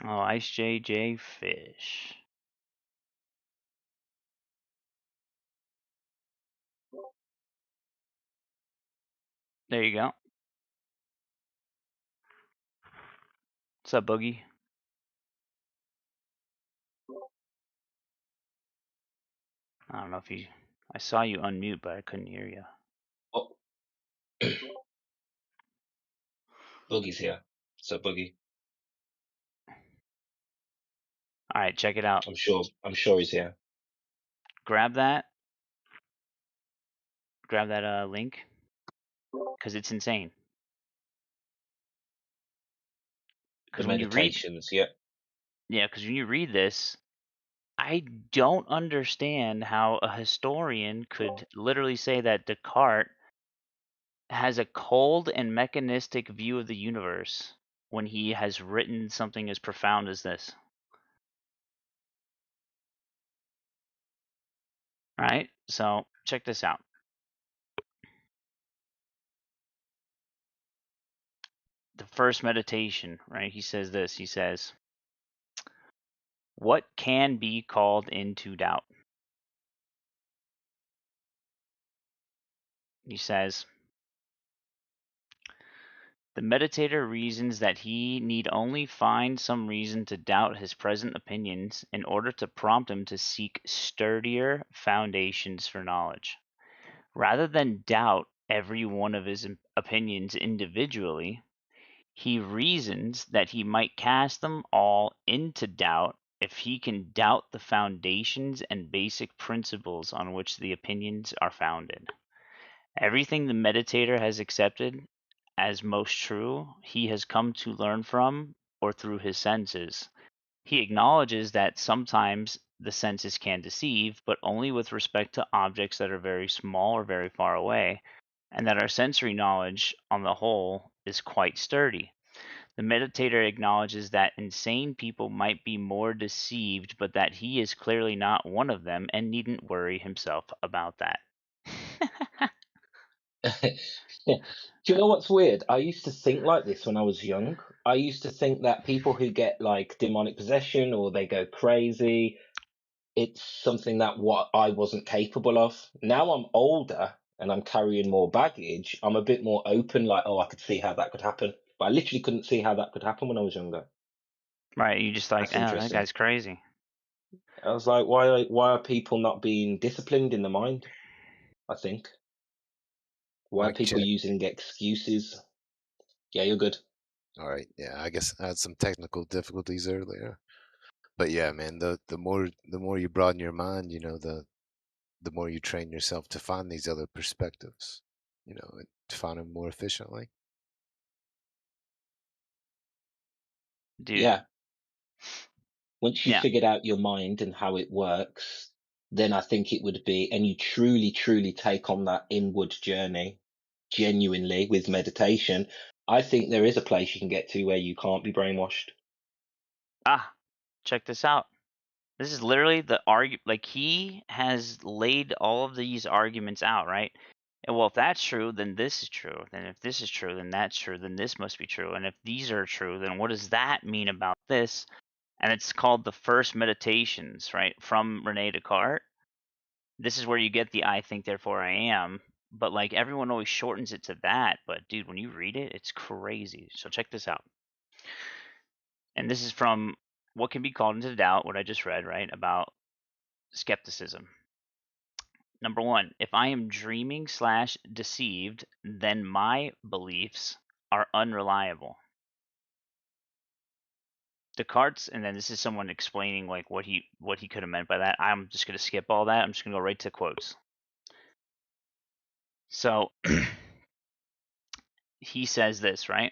Oh, Ice JJ Fish. There you go. What's up, Boogie? I don't know if you... I saw you unmute, but I couldn't hear you. Oh. Boogie's here. So Boogie. All right, check it out. I'm sure he's here. Grab that. Grab that link, because it's insane. The meditations, yeah. Yeah, because when you read this, I don't understand how a historian could literally say that Descartes has a cold and mechanistic view of the universe when he has written something as profound as this. All right, so check this out. The first meditation, right? He says this. He says, "What can be called into doubt?" He says, "The meditator reasons that he need only find some reason to doubt his present opinions in order to prompt him to seek sturdier foundations for knowledge. Rather than doubt every one of his opinions individually, he reasons that he might cast them all into doubt if he can doubt the foundations and basic principles on which the opinions are founded. Everything the meditator has accepted as most true, he has come to learn from or through his senses. He acknowledges that sometimes the senses can deceive, but only with respect to objects that are very small or very far away, and that our sensory knowledge on the whole is quite sturdy. The meditator acknowledges that insane people might be more deceived, but that he is clearly not one of them and needn't worry himself about that. Yeah. Do you know what's weird? I used to think like this when I was young. I used to think that people who get like demonic possession or they go crazy, it's something that what I wasn't capable of. Now I'm older and I'm carrying more baggage. I'm a bit more open, like, oh, I could see how that could happen. But I literally couldn't see how that could happen when I was younger. Right, you just like, That's oh, that interesting. guy's crazy. I was like, why are people not being disciplined in the mind? I think. Why are Mic people check. using excuses? Yeah, you're good. All right. Yeah, I guess I had some technical difficulties earlier. But yeah, man, the more you broaden your mind, you know, the more you train yourself to find these other perspectives, you know, and to find them more efficiently. Dude. Yeah. Once you Yeah. figured out your mind and how it works, then I think it would be, and you truly, truly take on that inward journey genuinely with meditation, I think there is a place you can get to where you can't be brainwashed. Ah, check this out. This is literally the argue. Like, he has laid all of these arguments out, right? And well, if that's true, then this is true. Then if this is true, then that's true. Then this must be true. And if these are true, then what does that mean about this? And it's called the First Meditations, right, from Rene Descartes. This is where you get the I think, therefore I am. But like, everyone always shortens it to that. But dude, when you read it, it's crazy. So check this out. And this is from What Can Be Called Into Doubt, what I just read, right, about skepticism. Number 1, if I am dreaming / deceived, then my beliefs are unreliable. Descartes, and then this is someone explaining like what he could have meant by that. I'm just going to skip all that. I'm just going to go right to quotes. So he says this, right?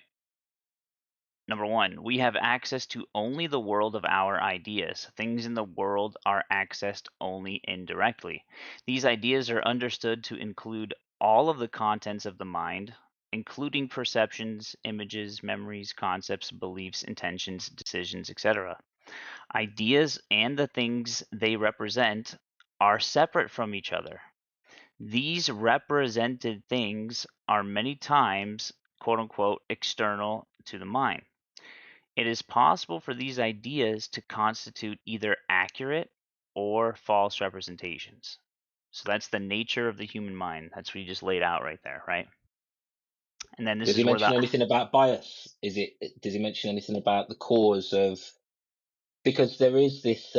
Number 1, we have access to only the world of our ideas. Things in the world are accessed only indirectly. These ideas are understood to include all of the contents of the mind, including perceptions, images, memories, concepts, beliefs, intentions, decisions, etc. Ideas and the things they represent are separate from each other. These represented things are many times, quote unquote, external to the mind. It is possible for these ideas to constitute either accurate or false representations. So that's the nature of the human mind. That's what you just laid out right there, right? And then this Does is he where mention anything about bias? Does he mention anything about the cause of? Because there is this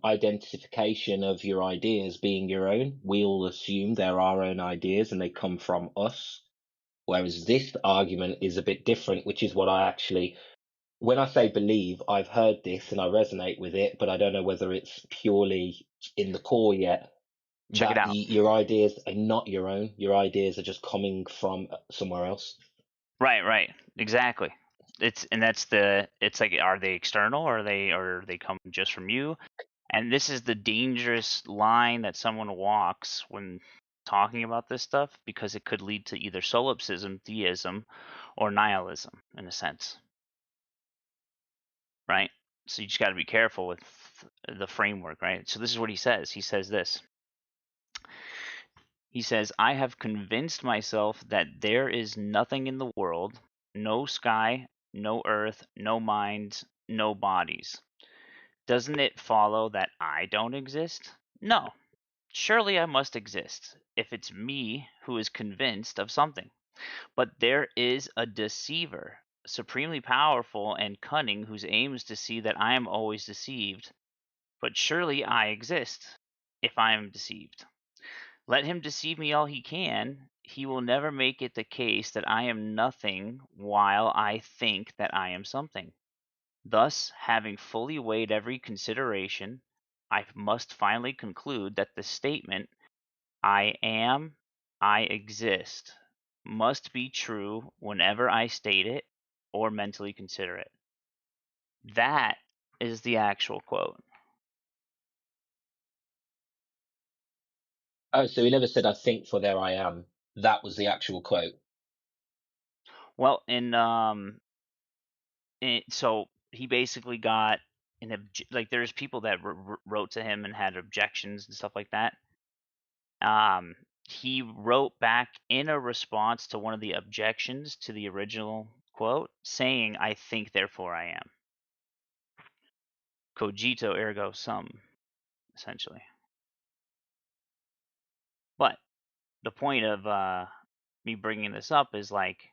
identification of your ideas being your own. We all assume they're our own ideas and they come from us. Whereas this argument is a bit different, which is what I actually, when I say believe, I've heard this and I resonate with it, but I don't know whether it's purely in the core yet. Check it out. Your ideas are not your own. Your ideas are just coming from somewhere else. Right, exactly. It's like, are they external or are they come just from you? And this is the dangerous line that someone walks when talking about this stuff, because it could lead to either solipsism, theism, or nihilism in a sense. Right? So you just got to be careful with the framework, right? So this is what he says. He says this. He says, I have convinced myself that there is nothing in the world, no sky, no earth, no minds, no bodies. Doesn't it follow that I don't exist? No. Surely I must exist, if it's me who is convinced of something. But there is a deceiver, supremely powerful and cunning, whose aim is to see that I am always deceived. But surely I exist, if I am deceived. Let him deceive me all he can. He will never make it the case that I am nothing while I think that I am something. Thus, having fully weighed every consideration, I must finally conclude that the statement, I am, I exist, must be true whenever I state it or mentally consider it. That is the actual quote. Oh, so he never said, I think, for there I am. That was the actual quote. Well, so he basically got like there's people that wrote to him and had objections and stuff like that. He wrote back in a response to one of the objections to the original quote saying, I think, therefore I am. Cogito ergo sum, essentially. But the point of me bringing this up is like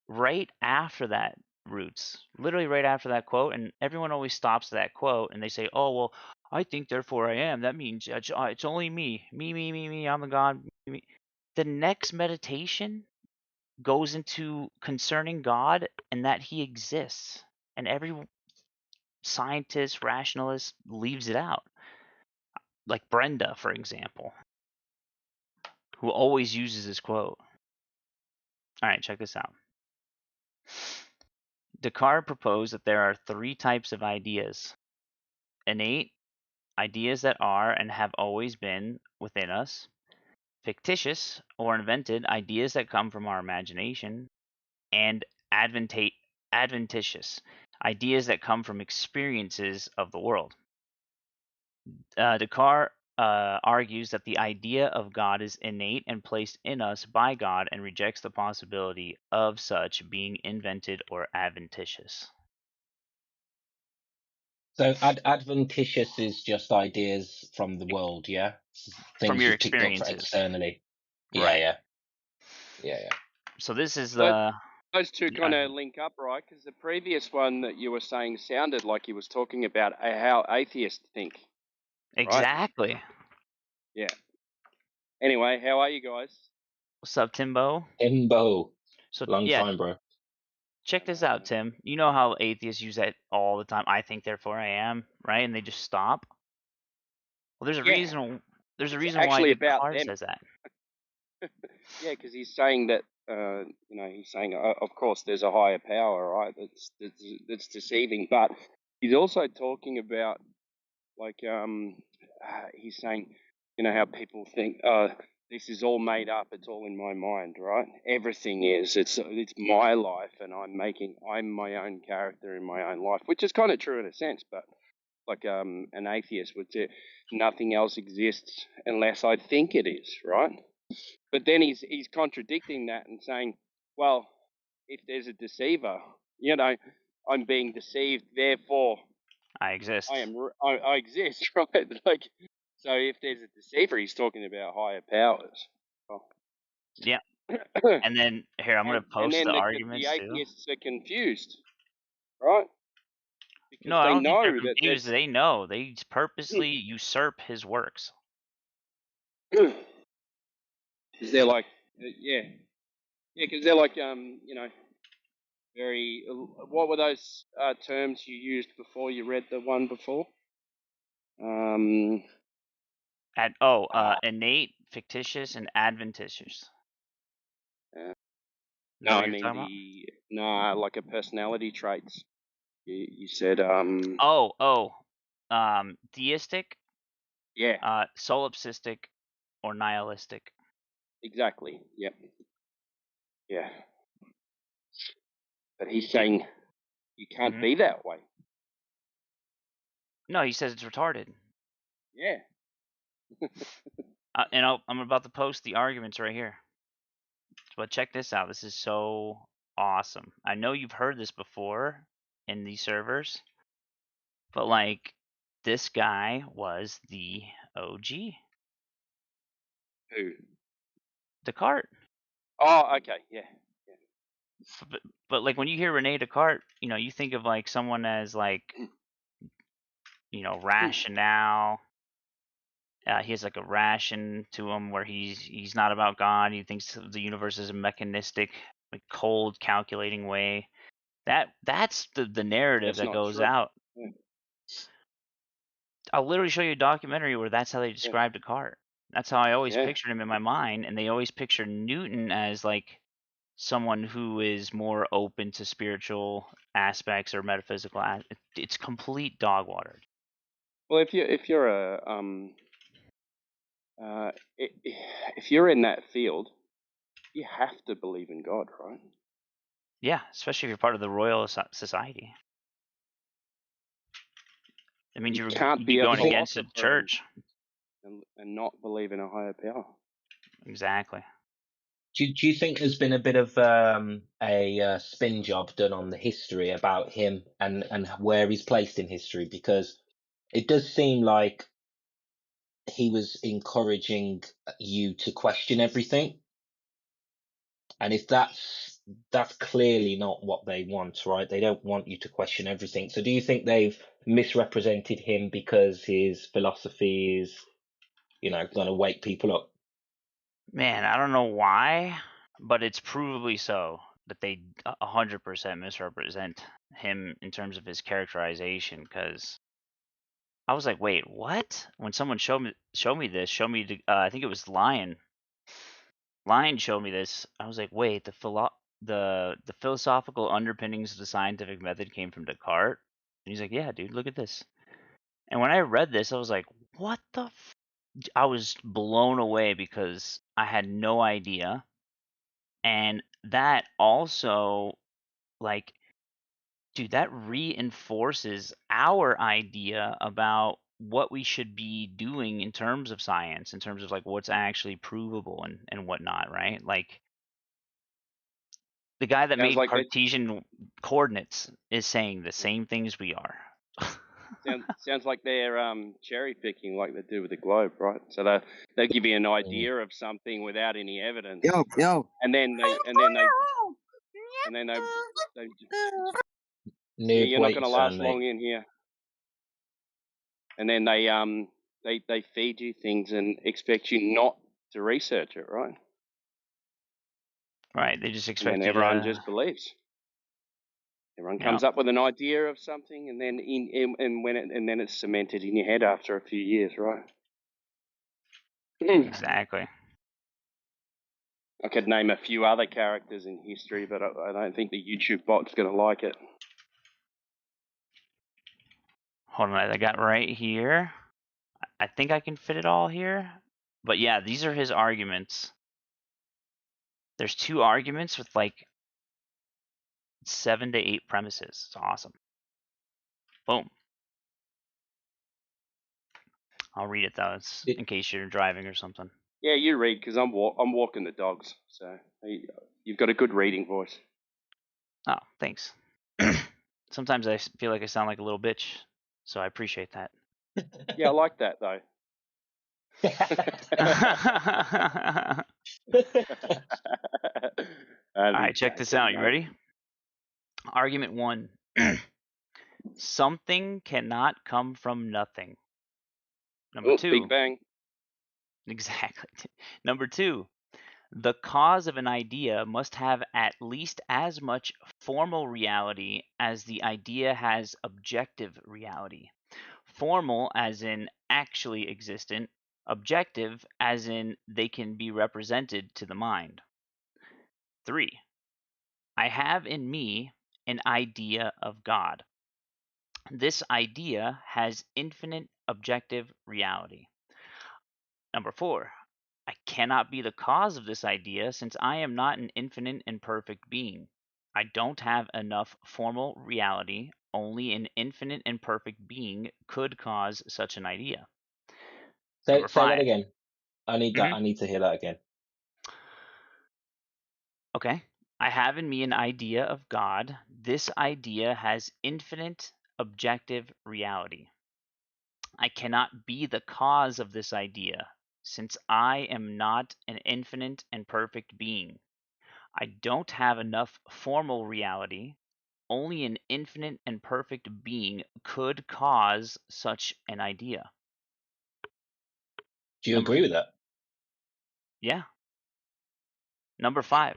right after that, Roots, literally right after that quote, and everyone always stops at that quote and they say, oh, well, I think, therefore I am. That means it's only me. Me, I'm the God. Me. The next meditation goes into concerning God and that he exists. And every scientist, rationalist leaves it out. Like Brenda, for example, who always uses this quote. All right, check this out. Descartes proposed that there are three types of ideas: innate, ideas that are and have always been within us; fictitious or invented, ideas that come from our imagination; and adventitious, ideas that come from experiences of the world. Descartes argues that the idea of God is innate and placed in us by God, and rejects the possibility of such being invented or adventitious. So adventitious is just ideas from the world, yeah? Things from your you've picked up experiences. externally. Right. Yeah. So this is those two kind of link up, right? Because the previous one that you were saying sounded like he was talking about how atheists think. Exactly. Right? Yeah. Anyway, how are you guys? What's up, Timbo? Timbo. So Long time, bro. Check this out, Tim. You know how atheists use that all the time. I think, therefore I am, right? And they just stop. Well, there's a reason. There's a reason why Descartes says that. Yeah, because he's saying that. He's saying, of course, there's a higher power, right? That's deceiving, but he's also talking about, like, he's saying, how people think, this is all made up. It's all in my mind, right? Everything is. It's my life, and I'm my own character in my own life, which is kind of true in a sense. But like an atheist would say, nothing else exists unless I think it is, right? But then he's contradicting that and saying, well, if there's a deceiver, I'm being deceived, therefore I exist. I exist, right? Like, so if there's a deceiver, he's talking about higher powers. Oh. Yeah. And then here, I'm going to post the arguments the atheists are confused, right? Because no, I don't think they're that confused. They know. They purposely usurp his works. Because they're like, because they're like, very. What were those terms you used before you read the one before? Innate, fictitious, and adventitious. No, I mean like a personality traits. You said theistic. Yeah. Solipsistic, or nihilistic. Exactly. Yep. Yeah. But he's saying you can't be that way. No, he says it's retarded. Yeah. And I'm about to post the arguments right here. But check this out. This is so awesome. I know you've heard this before in these servers, but like this guy was the OG. Who? Descartes. Oh, okay. Yeah. But like when you hear Rene Descartes, you think of like someone as like, rationale, He has like a ration to him where he's not about God. He thinks the universe is a mechanistic, like cold, calculating way. That's the narrative That's that not goes true. out. Yeah. I'll literally show you a documentary where that's how they described Descartes. That's how I always Yeah. pictured him in my mind, and they always picture Newton as like someone who is more open to spiritual aspects or metaphysical. It's complete dog water. Well, if you're a if you're in that field, you have to believe in God, right? Yeah, especially if you're part of the Royal Society. It means You you'd can't be be a going against the philosopher church. and not believe in a higher power. Exactly. Do you think there's been a bit of a spin job done on the history about him and where he's placed in history? Because it does seem like he was encouraging you to question everything. And if that's clearly not what they want, right? They don't want you to question everything. So do you think they've misrepresented him because his philosophy is, going to wake people up? Man, I don't know why, but it's provably so that they 100% misrepresent him in terms of his characterization. Because I was like, wait, what? When someone showed me the, I think it was Lion showed me this. I was like, wait, the philosophical underpinnings of the scientific method came from Descartes. And he's like, yeah, dude, look at this. And when I read this, I was like, what the I was blown away because I had no idea. And that also, like, dude, that reinforces our idea about what we should be doing in terms of science, in terms of like what's actually provable and whatnot, right? Like the guy that Sounds made like they Cartesian coordinates is saying the same things we are. sounds like they're cherry picking like they do with the globe, right? So they give you an idea of something without any evidence. Yo. And then they Noob, you're not wait going to your turn, last mate. long in here. And then they feed you things and expect you not to research it, right? Right. They just And expect then you everyone to. just believes. Everyone Yeah. comes up with an idea of something, and then then it's cemented in your head after a few years, right? Exactly. I could name a few other characters in history, but I don't think the YouTube bot's going to like it. Hold on, I got right here. I think I can fit it all here. But yeah, these are his arguments. There's 2 arguments with like 7 to 8 premises. It's awesome. Boom. I'll read it though, it's in case you're driving or something. Yeah, you read because I'm walking the dogs, so you've got a good reading voice. Oh, thanks. Sometimes I feel like I sound like a little bitch, so I appreciate that. Yeah, I like that though. All right, check this out. You ready? Argument 1. Something cannot come from nothing. Number 2. Big Bang. Exactly. Number 2. The cause of an idea must have at least as much formal reality as the idea has objective reality. Formal as in actually existent, objective as in they can be represented to the mind. 3. I have in me an idea of God. This idea has infinite objective reality. Number 4. I cannot be the cause of this idea since I am not an infinite and perfect being. I don't have enough formal reality. Only an infinite and perfect being could cause such an idea. Say Number 5. that again. I need that. I need to hear that again. Okay. I have in me an idea of God. This idea has infinite objective reality. I cannot be the cause of this idea, since I am not an infinite and perfect being. I don't have enough formal reality. Only an infinite and perfect being could cause such an idea. Do you agree with that? Yeah. Number 5.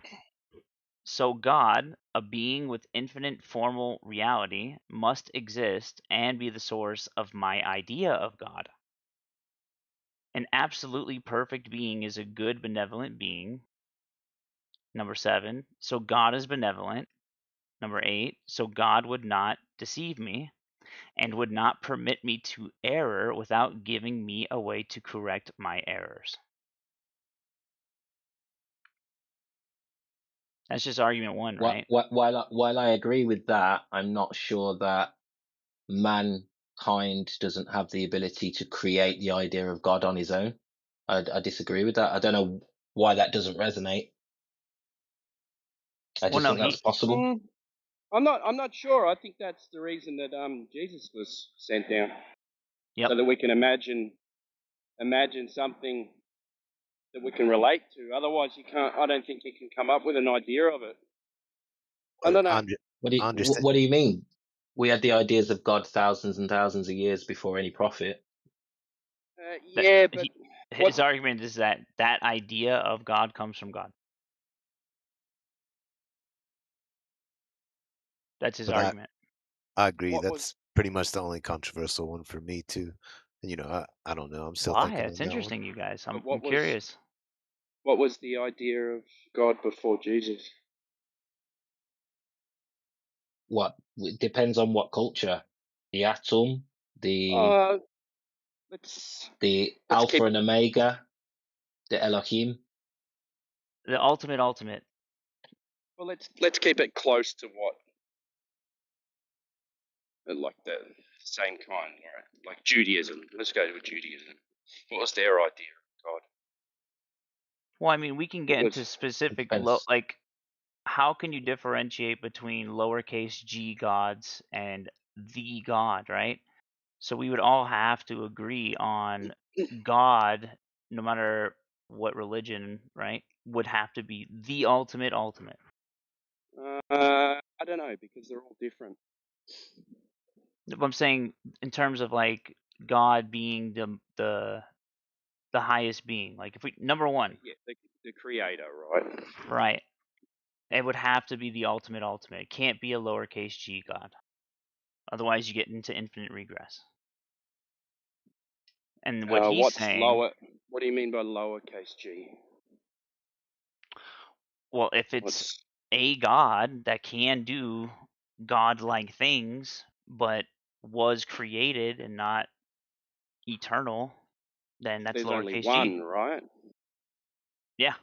So God, a being with infinite formal reality, must exist and be the source of my idea of God. An absolutely perfect being is a good, benevolent being. Number 7. So God is benevolent. Number 8. So God would not deceive me and would not permit me to error without giving me a way to correct my errors. That's just argument 1, right? While I agree with that, I'm not sure that mankind doesn't have the ability to create the idea of God on his own. I disagree with that. I don't know why that doesn't resonate. I just think that's possible. I'm not sure. I think that's the reason that Jesus was sent down, so that we can imagine something that we can relate to. Otherwise, you can't. I don't think you can come up with an idea of it. I don't know. What do you mean? We had the ideas of God thousands and thousands of years before any prophet. Yeah, but his argument is that idea of God comes from God. That's his argument. I agree. That's pretty much the only controversial one for me too. You know, I don't know. I'm still thinking It's on that interesting, one. you guys. I'm curious. What was the idea of God before Jesus? It depends on what culture. The atom, the Alpha and Omega, the Elohim. The ultimate. Well, let's keep it close to what, like the same kind, right? Like Judaism. Let's go with Judaism. What was their idea of God? Well, I mean, we can get into specific like, how can you differentiate between lowercase g gods and the God, right? So we would all have to agree on God, no matter what religion, right? Would have to be the ultimate. I don't know, because they're all different. I'm saying in terms of like God being the highest being. Like if we number 1. Yeah, the creator, right? Right. It would have to be the ultimate. It can't be a lowercase g God. Otherwise you get into infinite regress. And what he's saying, lower? What do you mean by lowercase g? Well, if it's a God that can do godlike things, but was created and not eternal, then that's There's lowercase only one, g. right? Yeah.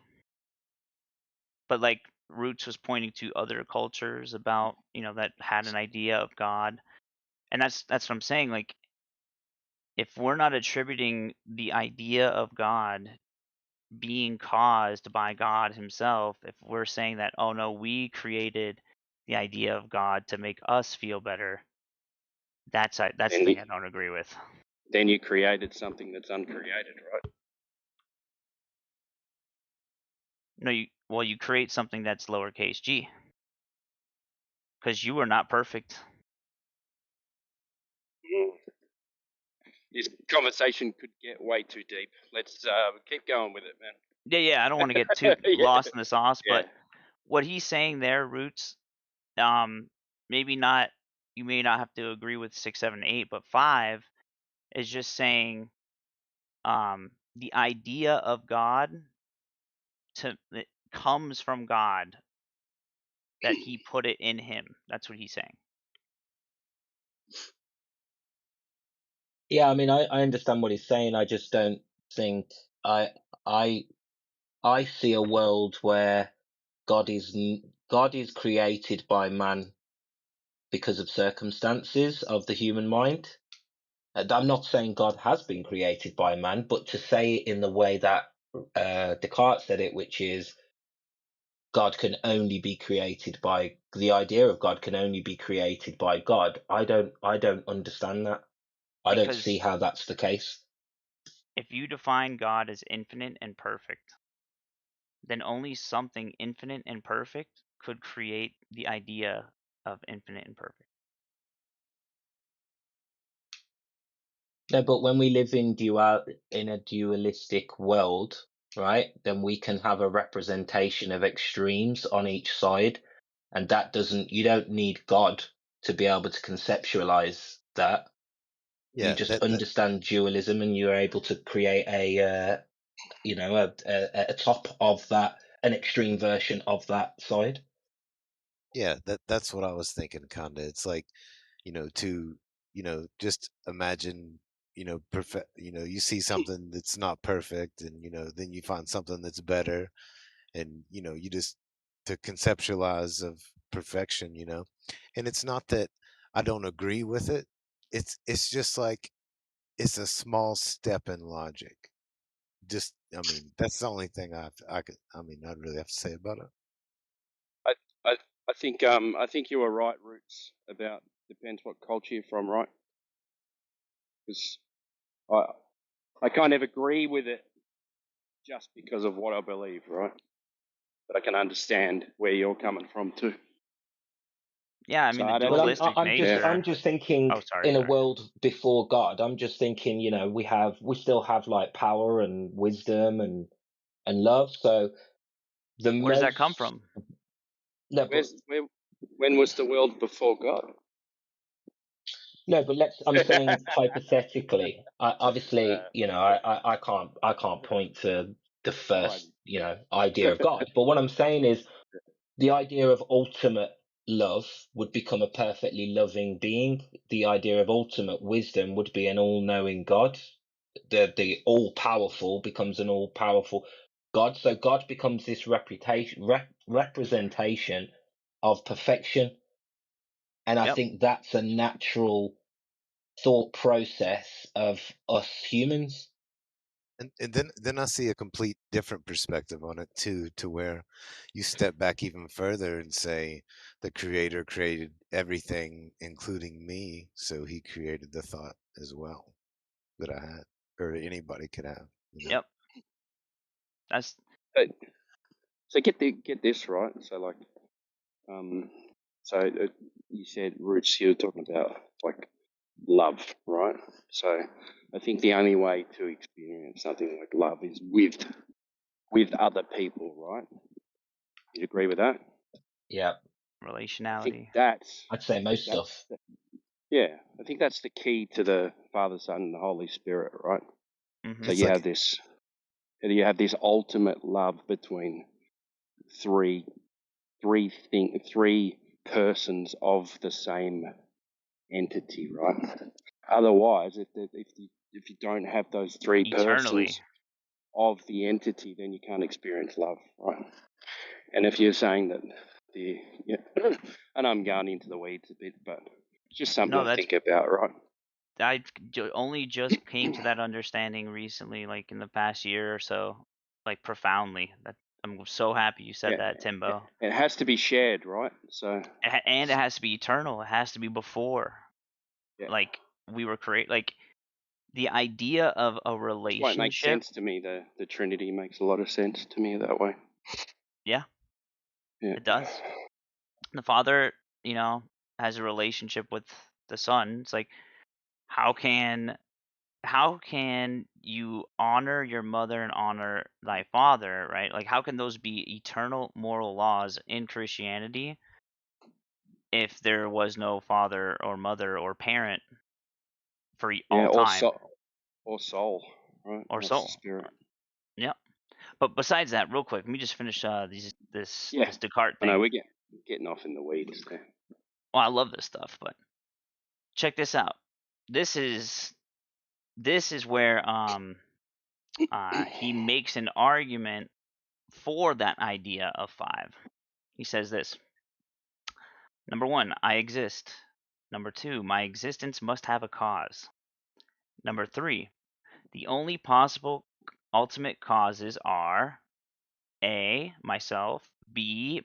But like Roots was pointing to other cultures about, that had an idea of God. And that's what I'm saying. Like, if we're not attributing the idea of God being caused by God himself, if we're saying that, oh no, we created the idea of God to make us feel better, that's the thing I don't agree with. Then you created something that's uncreated, right? No, you create something that's lowercase g, because you are not perfect. This conversation could get way too deep. Let's keep going with it, man. Yeah, I don't want to get too lost in the sauce, Yeah. but what he's saying there, Roots, maybe not, you may not have to agree with 6, 7, 8, but 5 is just saying the idea of God it comes from God, that he put it in him. That's what he's saying. Yeah, I mean, I understand what he's saying. I just don't think I see a world where God is created by man because of circumstances of the human mind. I'm not saying God has been created by man, but to say it in the way that Descartes said it, which is God can only be created by the idea of God can only be created by God. I don't understand that. I don't see how that's the case. If you define God as infinite and perfect, then only something infinite and perfect could create the idea of infinite and perfect. No, but when we live in a dualistic world, right, then we can have a representation of extremes on each side, and you don't need God to be able to conceptualize that. Yeah, You just understand dualism, and you're able to create a top of that, an extreme version of that side. Yeah, that's what I was thinking, kinda. It's like, just imagine, perfect. You see something that's not perfect, and then you find something that's better, and you just to conceptualize of perfection, and it's not that I don't agree with it. It's just like it's a small step in logic. Just, I mean, that's the only thing I'd really have to say about it. I think you were right, Roots, about depends what culture you're from, right? Because I kind of agree with it just because of what I believe, right? But I can understand where you're coming from too. Yeah, I mean, So the dualistic nature. I'm just thinking in a world before God. I'm just thinking, we still have like power and wisdom and love. So where does that come from? No, when was the world before God? No, but I'm saying hypothetically. Obviously, I can't point to the first, idea of God. But what I'm saying is the idea of ultimate love would become a perfectly loving being. The idea of ultimate wisdom would be an all-knowing God. The all-powerful becomes an all-powerful God. So God becomes this representation of perfection. And I think that's a natural thought process of us humans. And then I see a complete different perspective on it too, to where you step back even further and say the creator created everything, including me, so he created the thought as well that I had, or anybody could have. Yep. That's so get this right. So like, you said, Roots, you were talking about like love, right? So I think the only way to experience something like love is with other people, right? You'd agree with that? Yeah. Relationality. I'd say most stuff. Yeah, I think that's the key to the Father, Son, and the Holy Spirit, right? Mm-hmm. So you have this ultimate love between three persons of the same entity, right? Otherwise, if you don't have those three persons of the entity, then you can't experience love, right? And if you're saying that and I'm going into the weeds a bit, but it's just something to think about, right? I only just came to that understanding recently, like in the past year or so, like profoundly. I'm so happy you said that, Timbo. It has to be shared, right? So and it has to be eternal. It has to be before, like we were like the idea of a relationship. That's why it makes sense to me. The Trinity makes a lot of sense to me that way. Yeah, it does. The Father, has a relationship with the Son. It's like, how can you honor your mother and honor thy father, right? Like, how can those be eternal moral laws in Christianity if there was no father or mother or parent for all time? Or soul, right? Or That's soul. the spirit. Yeah. But besides that, real quick, let me just finish this Descartes thing. I know we're getting off in the weeds there. Well, I love this stuff, but check this out. This is where he makes an argument for that idea of five. He says this. Number 1, I exist. Number 2, my existence must have a cause. Number 3, the only possible ultimate causes are A, myself, B,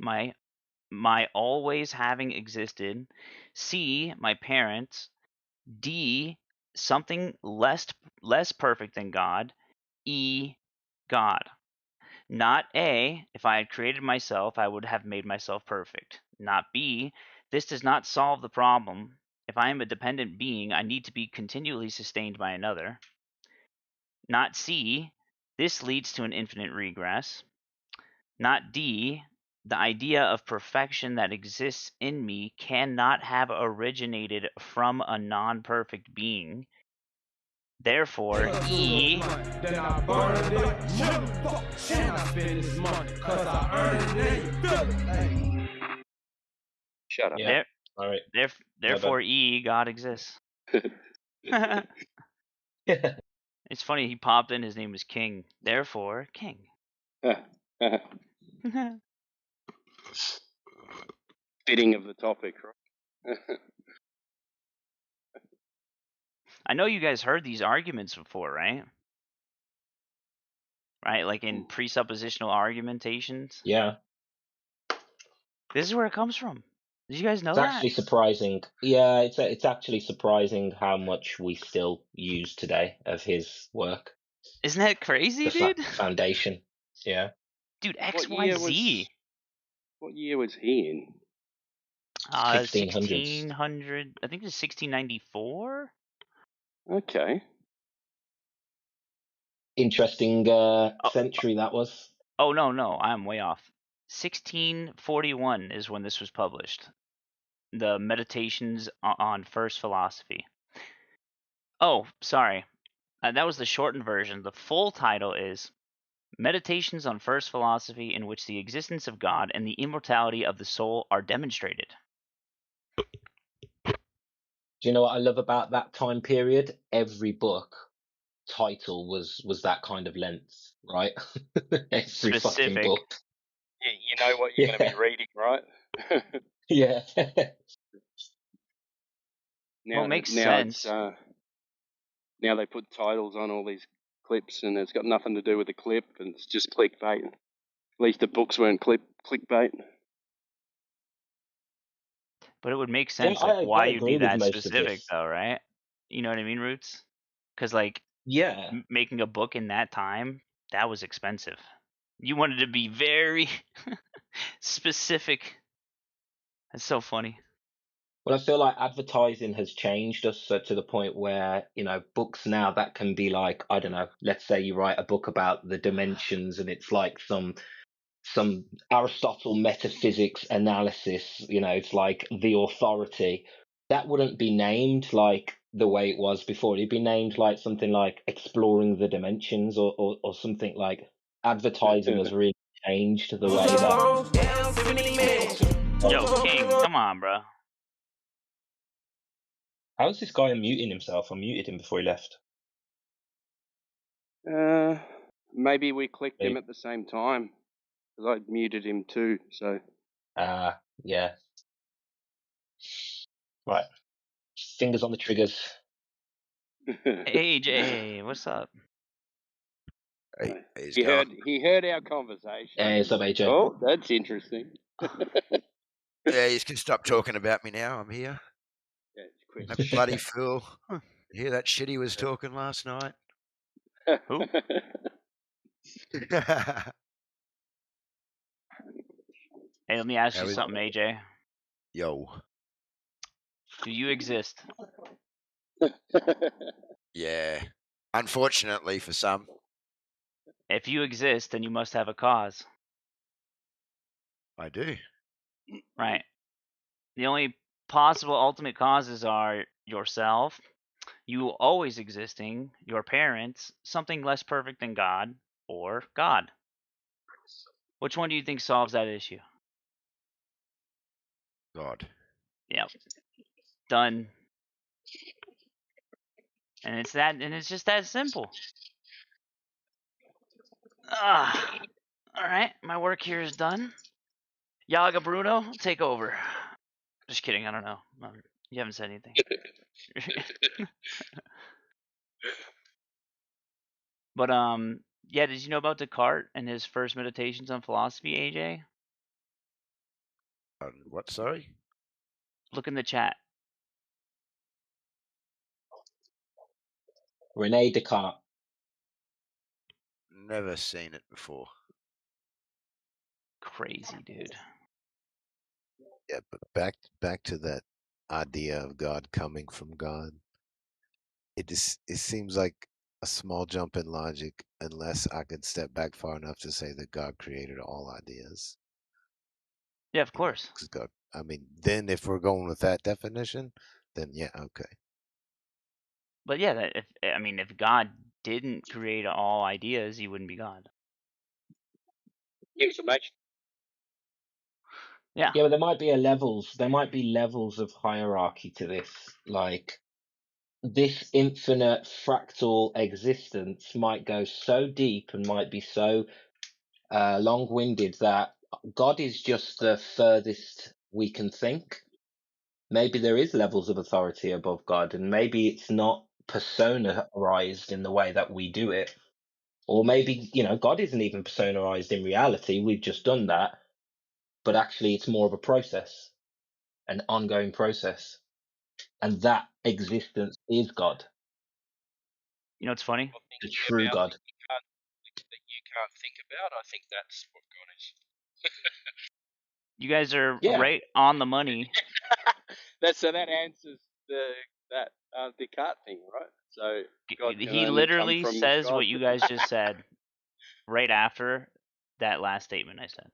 my always having existed, C, my parents, D, something less perfect than God, E, God. Not A, if I had created myself, I would have made myself perfect. Not B, this does not solve the problem. If I am a dependent being, I need to be continually sustained by another. Not C, this leads to an infinite regress. Not D, the idea of perfection that exists in me cannot have originated from a non-perfect being. Therefore, E. Then I burn it, motherfucker, and I spend this money, cause I earned it, you feel it? Shut up. Yeah. All right. Therefore, E, God exists. It's funny, he popped in, his name was King. Therefore, King. Fitting of the topic, right? I know you guys heard these arguments before, right? Right, like in presuppositional argumentations. Yeah. This is where it comes from. Did you guys know It's that? actually surprising. Yeah, it's actually surprising how much we still use today of his work. Isn't that crazy, dude? Foundation. Yeah. Dude, XYZ. What year was he in? 1600. I think it's 1694. Okay. Interesting century that was. Oh no, I'm way off. 1641 is when this was published. The Meditations on First Philosophy. Oh, sorry. That was the shortened version. The full title is Meditations on First Philosophy, in which the existence of God and the immortality of the soul are demonstrated. Do you know what I love about that time period? Every book title was that kind of length, right? Every fucking book. You know what you're going to be reading, right? Yeah. Well, it makes sense. Now they put titles on all these clips, and it's got nothing to do with the clip, and it's just clickbait. At least the books weren't clickbait. But it would make sense, like, why you'd be that specific, though, right? You know what I mean, Roots? Because, like, yeah, making a book in that time, that was expensive. You wanted to be very specific. That's so funny. Well, I feel like advertising has changed us to the point where, you know, books now that can be like, I don't know, let's say you write a book about the dimensions and it's like some Aristotle metaphysics analysis, you know, it's like the authority. That wouldn't be named like the way it was before. It'd be named like something like Exploring the Dimensions or something. Like advertising has really changed the way that. Yo, King, come on, bro. How's this guy unmuting himself? I muted him before he left. Maybe we clicked him at the same time, because I muted him too, so. Yeah. Right. Fingers on the triggers. Hey, AJ, what's up? He heard our conversation. Hey, what's up, AJ? Oh, that's interesting. Yeah, you can stop talking about me now. I'm here. Yeah, it's quick. That bloody fool. You hear that shit he was talking last night? Who? Hey, let me ask you something, AJ. Yo. Do you exist? Yeah. Unfortunately for some. If you exist, then you must have a cause. I do. Right. The only possible ultimate causes are yourself, you always existing, your parents, something less perfect than God, or God. Which one do you think solves that issue? God. Yep. Done. And it's just that simple. Alright, my work here is done. Yaga Bruno, take over. Just kidding, I don't know. You haven't said anything. But yeah, did you know about Descartes and his first meditations on philosophy, AJ? What, sorry? Look in the chat. Rene Descartes. Never seen it before. Crazy, dude. Yeah, but back to that idea of God coming from God. It seems like a small jump in logic unless I could step back far enough to say that God created all ideas. Yeah, of course. 'Cause God, I mean, then if we're going with that definition, then yeah, okay. But yeah, if God didn't create all ideas, he wouldn't be God. Information. Yeah. Yeah, but there might be levels of hierarchy to this. Like this infinite fractal existence might go so deep and might be so long-winded that God is just the furthest we can think. Maybe there is levels of authority above God, and maybe it's not personarized in the way that we do it. Or maybe, God isn't even personarized in reality. We've just done that. But actually, it's more of a process, an ongoing process. And that existence is God, You know what's funny? the true God. That you can't think about. I think that's what God is. You guys are Yeah. right on the money. So that answers that Descartes thing, right? So God can He only come literally from says God. what you guys just said right after that last statement I said.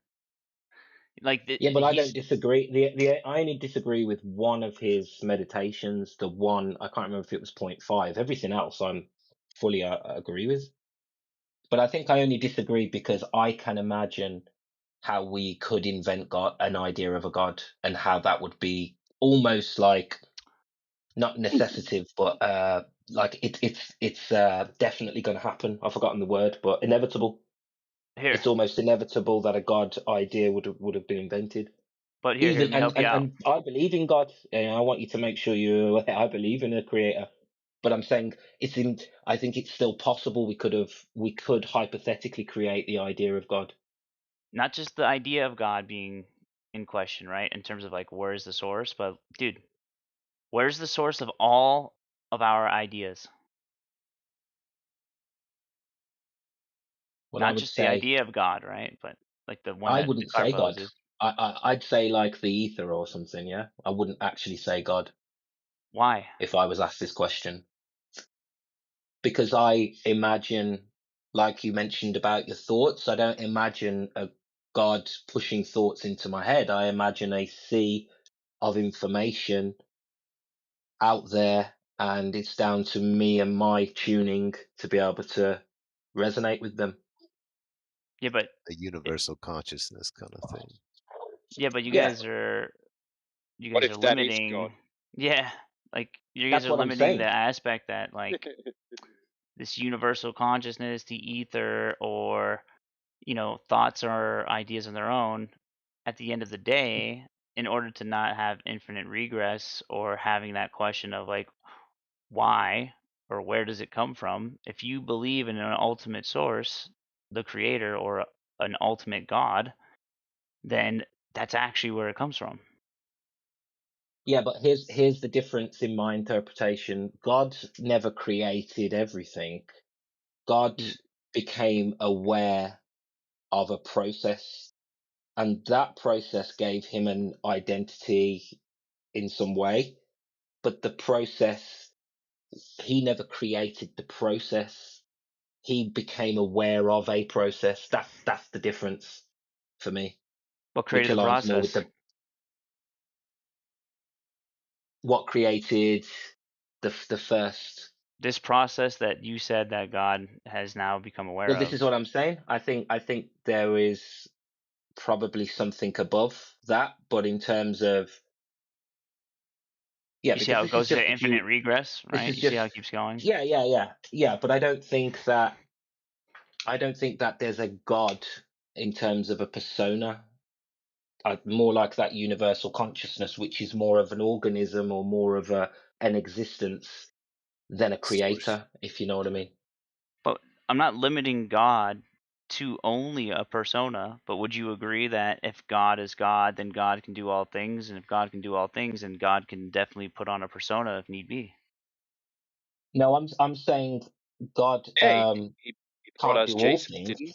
Like Yeah, but I don't he's disagree. I only disagree with one of his meditations. The one I can't remember if it was 0.5. Everything else I'm fully agree with. But I think I only disagree because I can imagine how we could invent God, an idea of a God, and how that would be almost like not necessitative, but like it's definitely going to happen. I've forgotten the word, but inevitable. here. It's almost inevitable that a God idea would have been invented. But here, let Even me help you out. and I believe in God. And I want you to make sure I believe in a creator. But I'm saying I think it's still possible we could hypothetically create the idea of God. Not just the idea of God being in question, right? In terms of like where's the source, but dude, where's the source of all of our ideas? Well, I Not would just the say idea of God, right? But like the one I that wouldn't Descartes say God. poses. I'd say like the ether or something. Yeah, I wouldn't actually say God. Why? If I was asked this question, because I imagine, like you mentioned about your thoughts, I don't imagine a God pushing thoughts into my head. I imagine a sea of information out there, and it's down to me and my tuning to be able to resonate with them. Yeah, but A universal consciousness kind of thing. Yeah, but you Yeah. guys are What if that is God? Yeah, like you guys That's are what I'm limiting the saying. aspect that like this universal consciousness, the ether, or thoughts or ideas on their own. At the end of the day, in order to not have infinite regress or having that question of like why or where does it come from, if you believe in an ultimate source, the creator or an ultimate God, then that's actually where it comes from. Yeah, but here's the difference in my interpretation. God never created everything. God became aware of a process, and that process gave him an identity in some way. But the process, he never created the process. He became aware of a process. That's the difference for me, What which created the aligns more with process? what created the first. This process that you said that God has now become aware Well, of. this is what I'm saying. I think there is probably something above that, but in terms of You see how it goes to infinite regress, This right? is You see just how it keeps going? yeah. But I don't think that there's a God in terms of a persona. More like that universal consciousness, which is more of an organism or more of an existence than a creator, if you know what I mean. But I'm not limiting God to only a persona, but would you agree that if God is God, then God can do all things, and if God can do all things, then God can definitely put on a persona if need be? No, I'm saying God Yeah, he brought can't us do all Jesus, things. didn't he?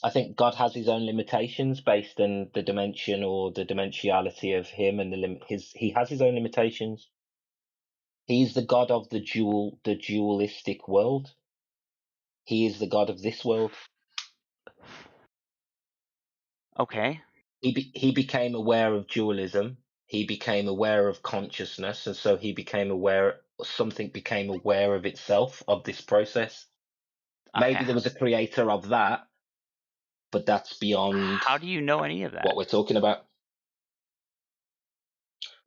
I think God has his own limitations based on the dimension or the dimensionality of him, and he has his own limitations. He's the God of the dualistic world. He is the God of this world. Okay. He became aware of dualism. He became aware of consciousness, and so he became aware. Something became aware of itself, of this process. Maybe Okay. there was a creator of that, but that's beyond How do you know any of that? what we're talking about.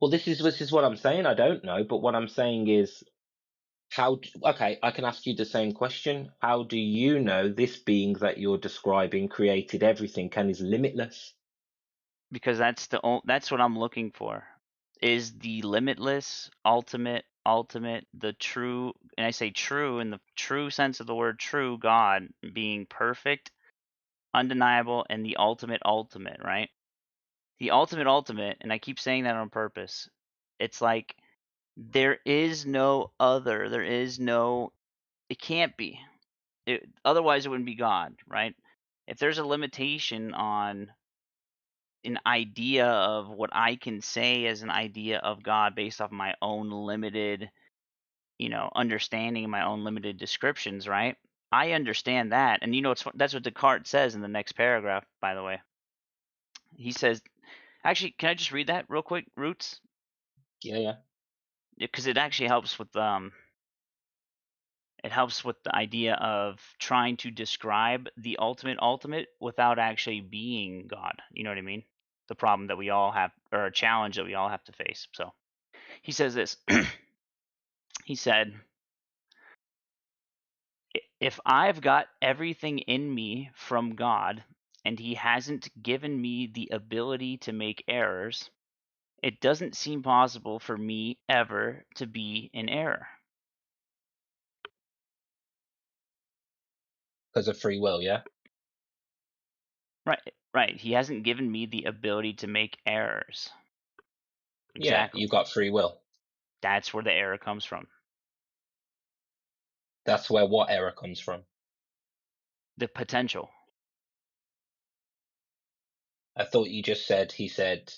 Well, this is what I'm saying. I don't know, but what I'm saying is, okay, I can ask you the same question. How do you know this being that you're describing created everything and is limitless? Because that's what I'm looking for. Is the limitless, ultimate, the true, and I say true in the true sense of the word true, God being perfect, undeniable, and the ultimate, right? The ultimate, and I keep saying that on purpose. It's like there is no other. There is no. It can't be. Otherwise, it wouldn't be God, right? If there's a limitation on an idea of what I can say as an idea of God based off my own limited, understanding, my own limited descriptions, right? I understand that, and that's what Descartes says in the next paragraph. By the way, he says, actually, can I just read that real quick, Roots? Yeah. Because it actually helps with the idea of trying to describe the ultimate without actually being God. You know what I mean? The problem that we all have, or a challenge that we all have to face. So he says this. He said, if I've got everything in me from God and he hasn't given me the ability to make errors, it doesn't seem possible for me ever to be in error. Because of free will, yeah? Right. He hasn't given me the ability to make errors. Exactly. Yeah, you got free will. That's where the error comes from. That's where what error comes from? The potential. I thought you just said he said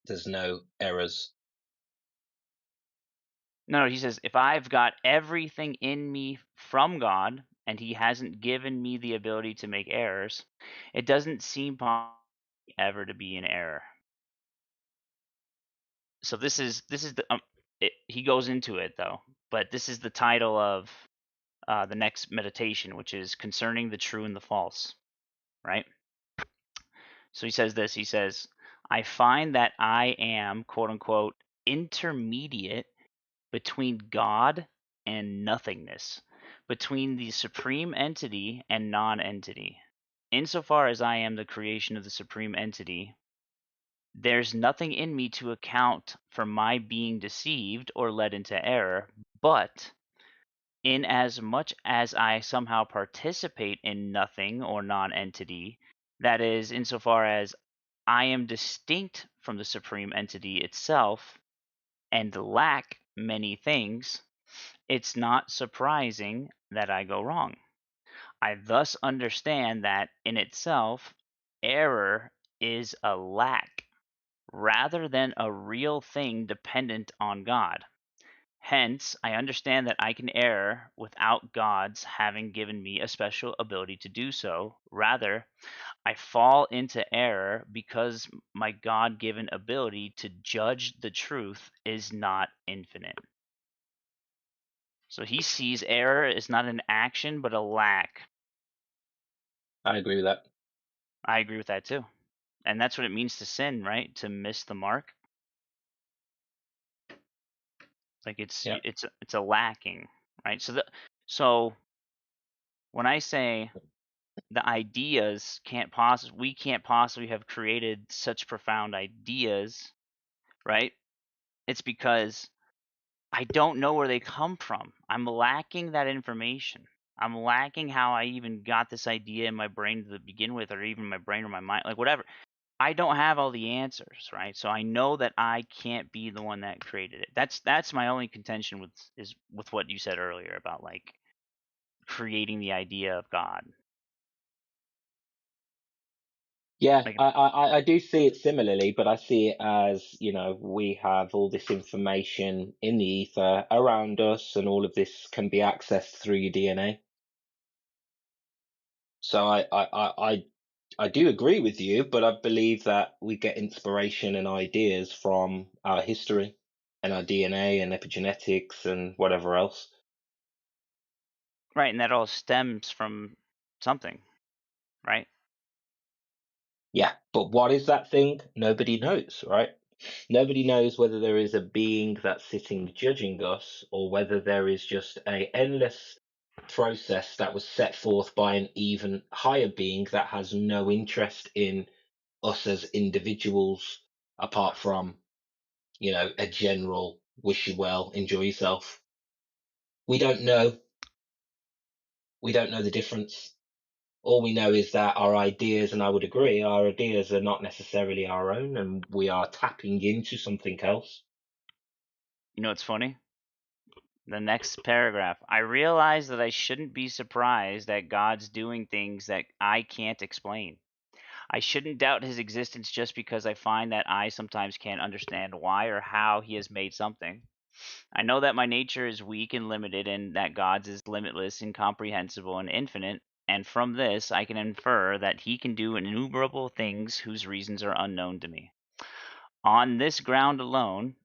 there's no errors. No, he says, if I've got everything in me from God and he hasn't given me the ability to make errors, it doesn't seem possible ever to be in error. So this is the he goes into it though, but this is the title of the next meditation, which is concerning the true and the false, right? So he says this. He says, I find that I am, quote unquote, intermediate between God and nothingness, between the supreme entity and non-entity. Insofar as I am the creation of the supreme entity, there's nothing in me to account for my being deceived or led into error, but in as much as I somehow participate in nothing or non-entity, that is, insofar as I am distinct from the supreme entity itself and lack many things, it's not surprising that I go wrong. I thus understand that in itself, error is a lack rather than a real thing dependent on God. Hence, I understand that I can err without God's having given me a special ability to do so. Rather, I fall into error because my God given ability to judge the truth is not infinite. So he sees error as not an action, but a lack. I agree with that. I agree with that too. And that's what it means to sin, right? To miss the mark. Like it's a lacking, right? So when I say the ideas we can't possibly have created such profound ideas, right? It's because I don't know where they come from. I'm lacking that information. I'm lacking how I even got this idea in my brain to begin with, or even my brain or my mind, like whatever. I don't have all the answers, right? So I know that I can't be the one that created it. That's my only contention with what you said earlier about like creating the idea of God. Yeah, Like, I do see it similarly, but I see it as, we have all this information in the ether around us, and all of this can be accessed through your DNA. So I do agree with you, but I believe that we get inspiration and ideas from our history and our DNA and epigenetics and whatever else. right, and that all stems from something, right? Yeah, but what is that thing? Nobody knows, right? Nobody knows whether there is a being that's sitting judging us, or whether there is just a endless process that was set forth by an even higher being that has no interest in us as individuals, apart from, a general wish you well, enjoy yourself. We don't know. We don't know the difference. All we know is that our ideas, and I would agree, our ideas are not necessarily our own, and we are tapping into something else. You know what's funny? The next paragraph. I realize that I shouldn't be surprised that God's doing things that I can't explain. I shouldn't doubt his existence just because I find that I sometimes can't understand why or how he has made something. I know that my nature is weak and limited, and that God's is limitless, incomprehensible, and infinite, and from this I can infer that he can do innumerable things whose reasons are unknown to me. On this ground alone,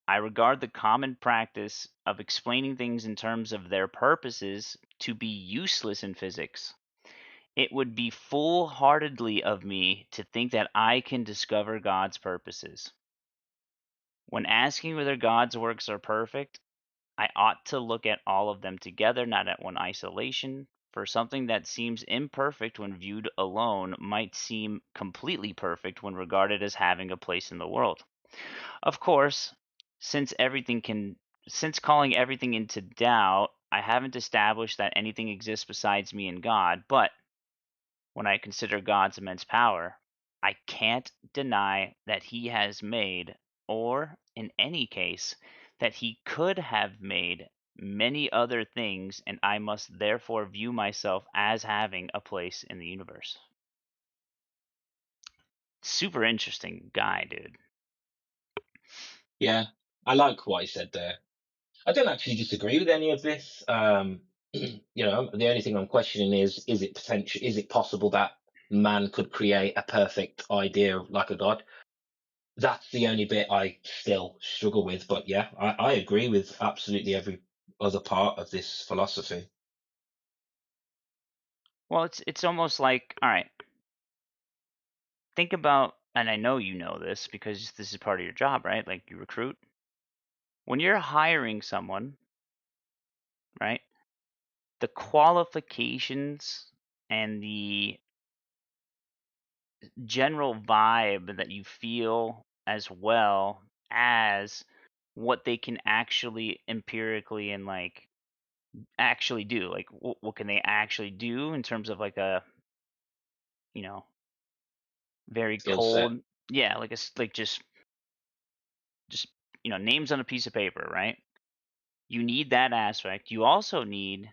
I regard the common practice of explaining things in terms of their purposes to be useless in physics. It would be foolhardily of me to think that I can discover God's purposes. When asking whether God's works are perfect, I ought to look at all of them together, not at one isolation, for something that seems imperfect when viewed alone might seem completely perfect when regarded as having a place in the world. Of course, since calling everything into doubt, I haven't established that anything exists besides me and God, but when I consider God's immense power, I can't deny that he has made, or in any case, that he could have made many other things, and I must therefore view myself as having a place in the universe. Super interesting guy, dude. Yeah, I like what he said there. I don't actually disagree with any of this. The only thing I'm questioning is it possible that man could create a perfect idea like a god? That's the only bit I still struggle with. But yeah, I agree with absolutely every other part of this philosophy. Well, it's almost like, all right, think about, and I know you know this because this is part of your job, right? Like, you recruit. When you're hiring someone, right, the qualifications and the general vibe that you feel, as well as what they can actually empirically and like actually do, like what can they actually do in terms of like a, you know very Skill set. cold, yeah, like just names on a piece of paper, right? You need that aspect. You also need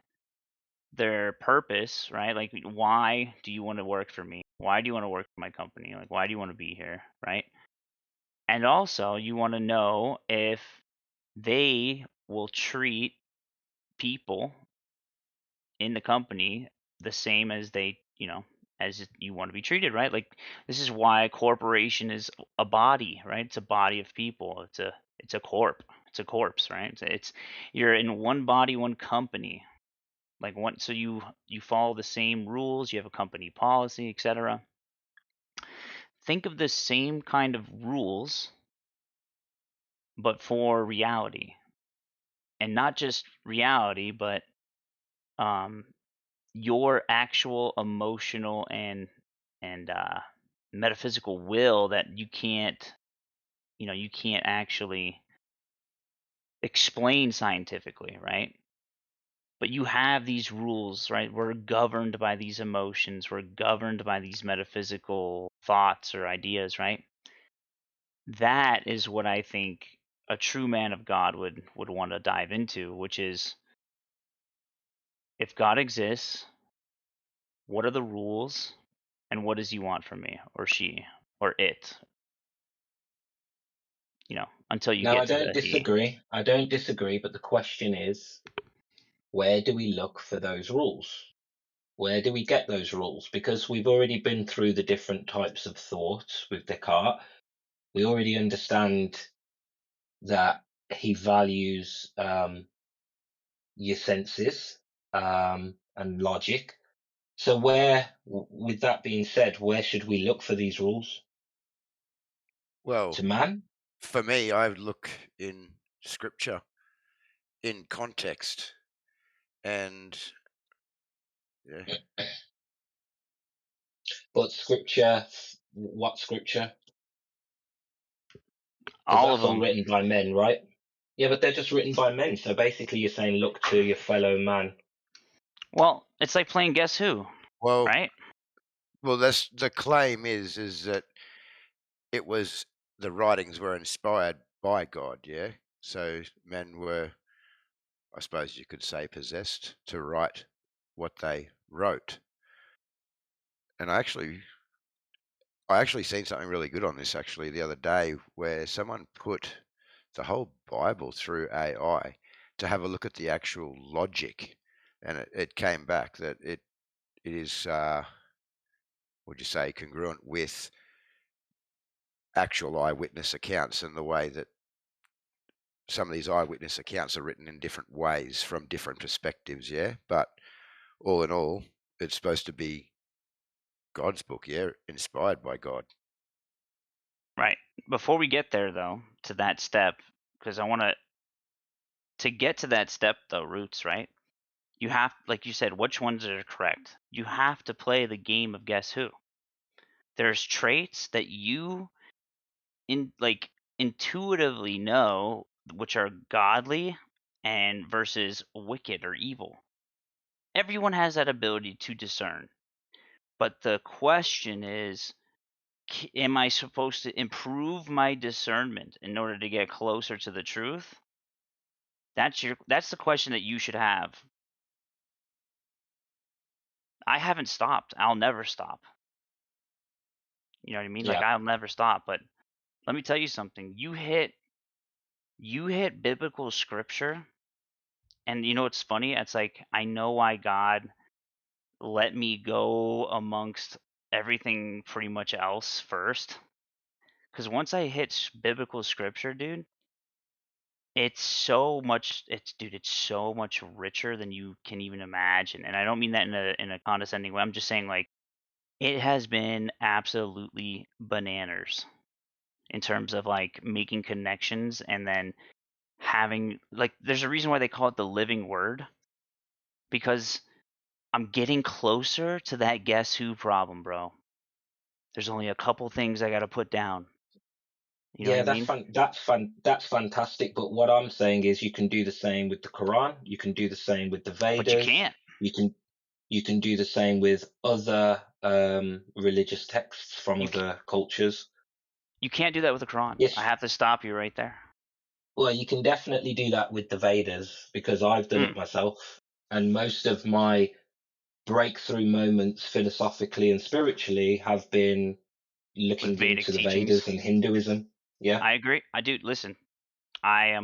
their purpose, right? Like, why do you want to work for me? Why do you want to work for my company? Like, why do you want to be here, right? And also, you want to know if they will treat people in the company the same as as you want to be treated, right? Like, this is why a corporation is a body, right? It's a body of people. It's a corp. It's a corpse, right? It's you're in one body, one company. Like, so you follow the same rules. You have a company policy, etc. Think of the same kind of rules, but for reality, and not just reality, but your actual emotional and metaphysical will that you can't actually explain scientifically, right? But you have these rules, right? We're governed by these emotions. We're governed by these metaphysical thoughts or ideas, right? That is what I think a true man of God would want to dive into, which is, if God exists, what are the rules? And what does he want from me, or she, or it? Until you No, I get to don't the he. disagree. I don't disagree, but the question is, where do we look for those rules? Where do we get those rules? Because we've already been through the different types of thought with Descartes. We already understand that he values your senses and logic. So with that being said, where should we look for these rules? Well, To man? For me, I would look in scripture, in context, and yeah. But scripture, what scripture? Because All of that's all them. written by men, right? Yeah, but they're just written by men. So basically, you're saying look to your fellow man. Well, it's like playing Guess Who, right? Well, that's the claim is that the writings were inspired by God, yeah. So men were, I suppose you could say, possessed to write what they wrote. And I actually seen something really good on this actually the other day, where someone put the whole Bible through AI to have a look at the actual logic, and it came back that it is would you say congruent with actual eyewitness accounts, and the way that some of these eyewitness accounts are written in different ways from different perspectives, yeah. But all in all, it's supposed to be God's book, yeah, inspired by God. Right. Before we get there, though, to that step, because I want to get to that step, though, Roots, right? You have, like you said, which ones are correct? You have to play the game of Guess Who. There's traits that you intuitively know which are godly and versus wicked or evil. Everyone has that ability to discern. But the question is, am I supposed to improve my discernment in order to get closer to the truth? That's the question that you should have. I haven't stopped. I'll never stop. You know what I mean? Like, Yeah. I'll never stop. But let me tell you something. You hit biblical scripture, and you know what's funny? It's like, I know why God let me go amongst everything pretty much else first. Because once I hit biblical scripture, dude, it's so much richer than you can even imagine. And I don't mean that in a condescending way. I'm just saying, like, it has been absolutely bananas in terms of like making connections, and then having, like, there's a reason why they call it the living word, because I'm getting closer to that Guess Who problem, bro. There's only a couple things I got to put down. You know Yeah, what I mean? that's fantastic. But what I'm saying is, you can do the same with the Quran. You can do the same with the But you Vedas. can't. You can do the same with other religious texts from other cultures. You can't do that with the Quran. Yes. I have to stop you right there. Well, you can definitely do that with the Vedas, because I've done it myself, and most of my breakthrough moments philosophically and spiritually have been looking With Vedic into the teachings. Vedas and Hinduism. Yeah. I agree. Listen, I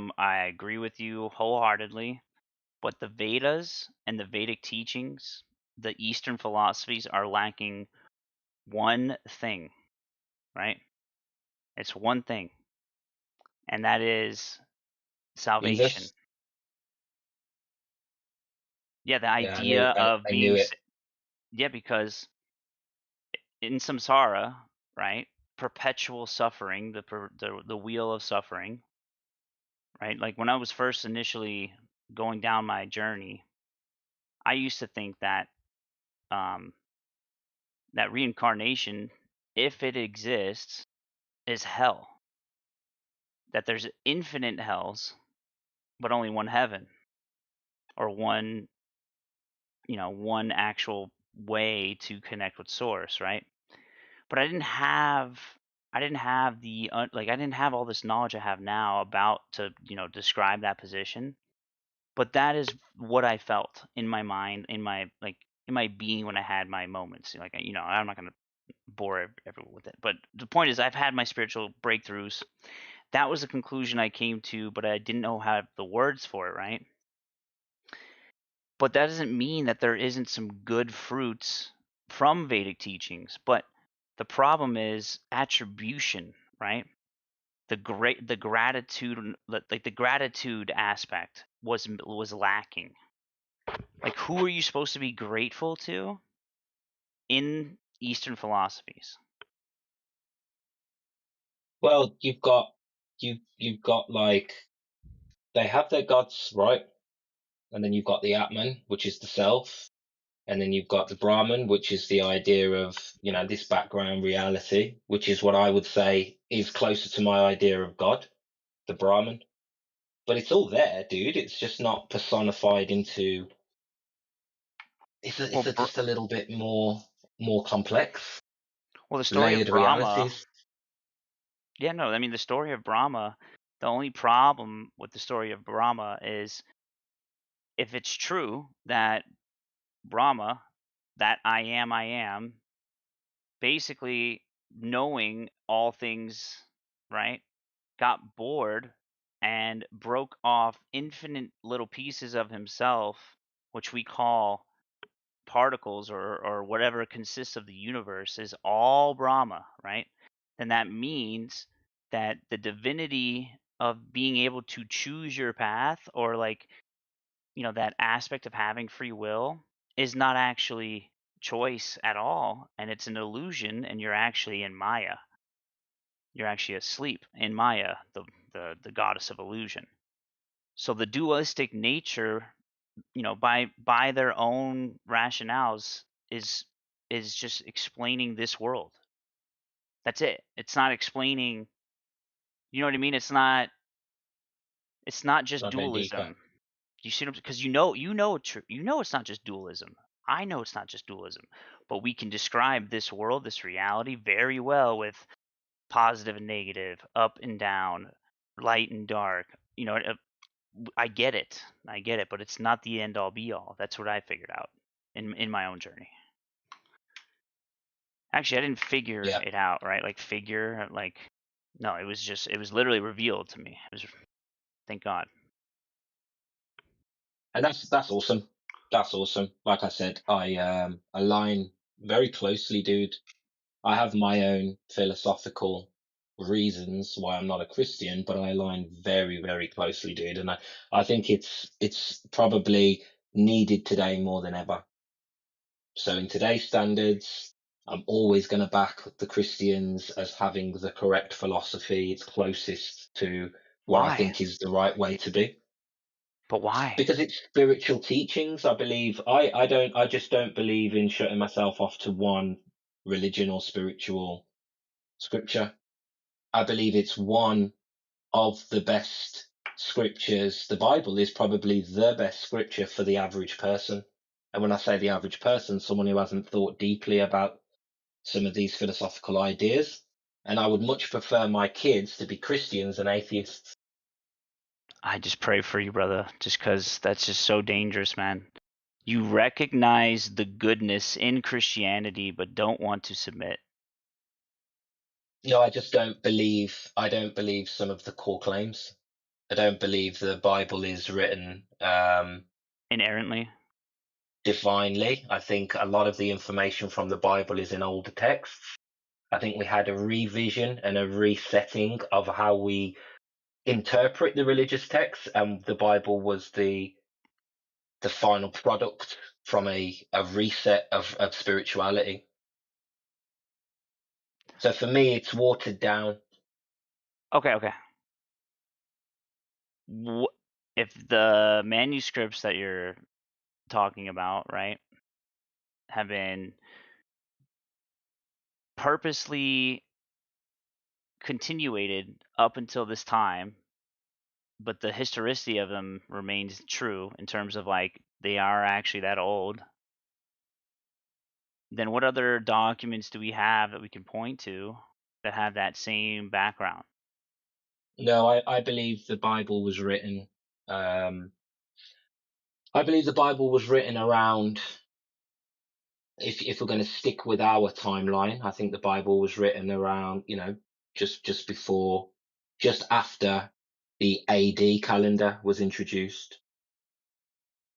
agree with you wholeheartedly, but the Vedas and the Vedic teachings, the Eastern philosophies, are lacking one thing, right? It's one thing, and that is salvation. Jesus. Yeah, the Yeah, idea of I being knew it. yeah, because in samsara, right? Perpetual suffering, the wheel of suffering, right? Like, when I was first initially going down my journey, I used to think that that reincarnation, if it exists, is hell. That there's infinite hells, but only one heaven, or one actual way to connect with source, right? But I didn't have the I didn't have all this knowledge I have now about to describe that position. But that is what I felt in my mind, in my being, when I had my moments. Like, I'm not gonna bore everyone with it. But the point is, I've had my spiritual breakthroughs. That was the conclusion I came to, but I didn't know how the words for it, right? But that doesn't mean that there isn't some good fruits from Vedic teachings. But the problem is attribution, right? The gratitude, like the gratitude aspect was lacking. Like, who are you supposed to be grateful to in Eastern philosophies? Well, you've got like, they have their gods, right? And then you've got the Atman, which is the self, and then you've got the Brahman, which is the idea of, you know, this background reality, which is what I would say is closer to my idea of God, the Brahman. But it's all there, dude. It's just not personified into. It's just a little bit more complex. Well, the story Layered of Brahma. realities. Yeah, no, I mean, the story of Brahma, the only problem with the story of Brahma is if it's true that Brahma, that I am, basically knowing all things, right, got bored and broke off infinite little pieces of himself, which we call particles or whatever consists of the universe, is all Brahma, right? Then that means that the divinity of being able to choose your path, or like, you know, that aspect of having free will, is not actually choice at all, and it's an illusion, and you're actually in Maya. You're actually asleep in Maya, the goddess of illusion. So the dualistic nature, you know, by their own rationales, is just explaining this world. That's it. It's not explaining, you know what I mean? It's not just Not going deeper. dualism. You see what I'm, because you know it's not just dualism. I know it's not just dualism, but we can describe this world, this reality, very well with positive and negative, up and down, light and dark. You know, I get it, but it's not the end all be all. That's what I figured out in my own journey. Actually, I didn't figure it out, right? No, it was literally revealed to me. It was, thank God. And that's awesome. That's awesome. Like I said, I align very closely, dude. I have my own philosophical reasons why I'm not a Christian, but I align very, very closely, dude. And I think it's probably needed today more than ever. So in today's standards, I'm always going to back the Christians as having the correct philosophy. It's closest to what I think is the right way to be. But why? Because it's spiritual teachings. I believe I just don't believe in shutting myself off to one religion or spiritual scripture. I believe it's one of the best scriptures. The Bible is probably the best scripture for the average person. And when I say the average person, someone who hasn't thought deeply about some of these philosophical ideas. And I would much prefer my kids to be Christians than atheists. I just pray for you, brother, just because that's just so dangerous, man. You recognize the goodness in Christianity, but don't want to submit. No, I just don't believe. I don't believe some of the core claims. I don't believe the Bible is written inerrantly, divinely. I think a lot of the information from the Bible is in older texts. I think we had a revision and a resetting of how we interpret the religious texts, and the Bible was the final product from a reset of spirituality. So for me, it's watered down. Okay. If the manuscripts that you're talking about, right, have been purposely continuated up until this time, but the historicity of them remains true in terms of like they are actually that old, then what other documents do we have that we can point to that have that same background? No, I believe the Bible was written. I believe the Bible was written around if we're going to stick with our timeline, I think the Bible was written around, just before, just after the AD calendar was introduced.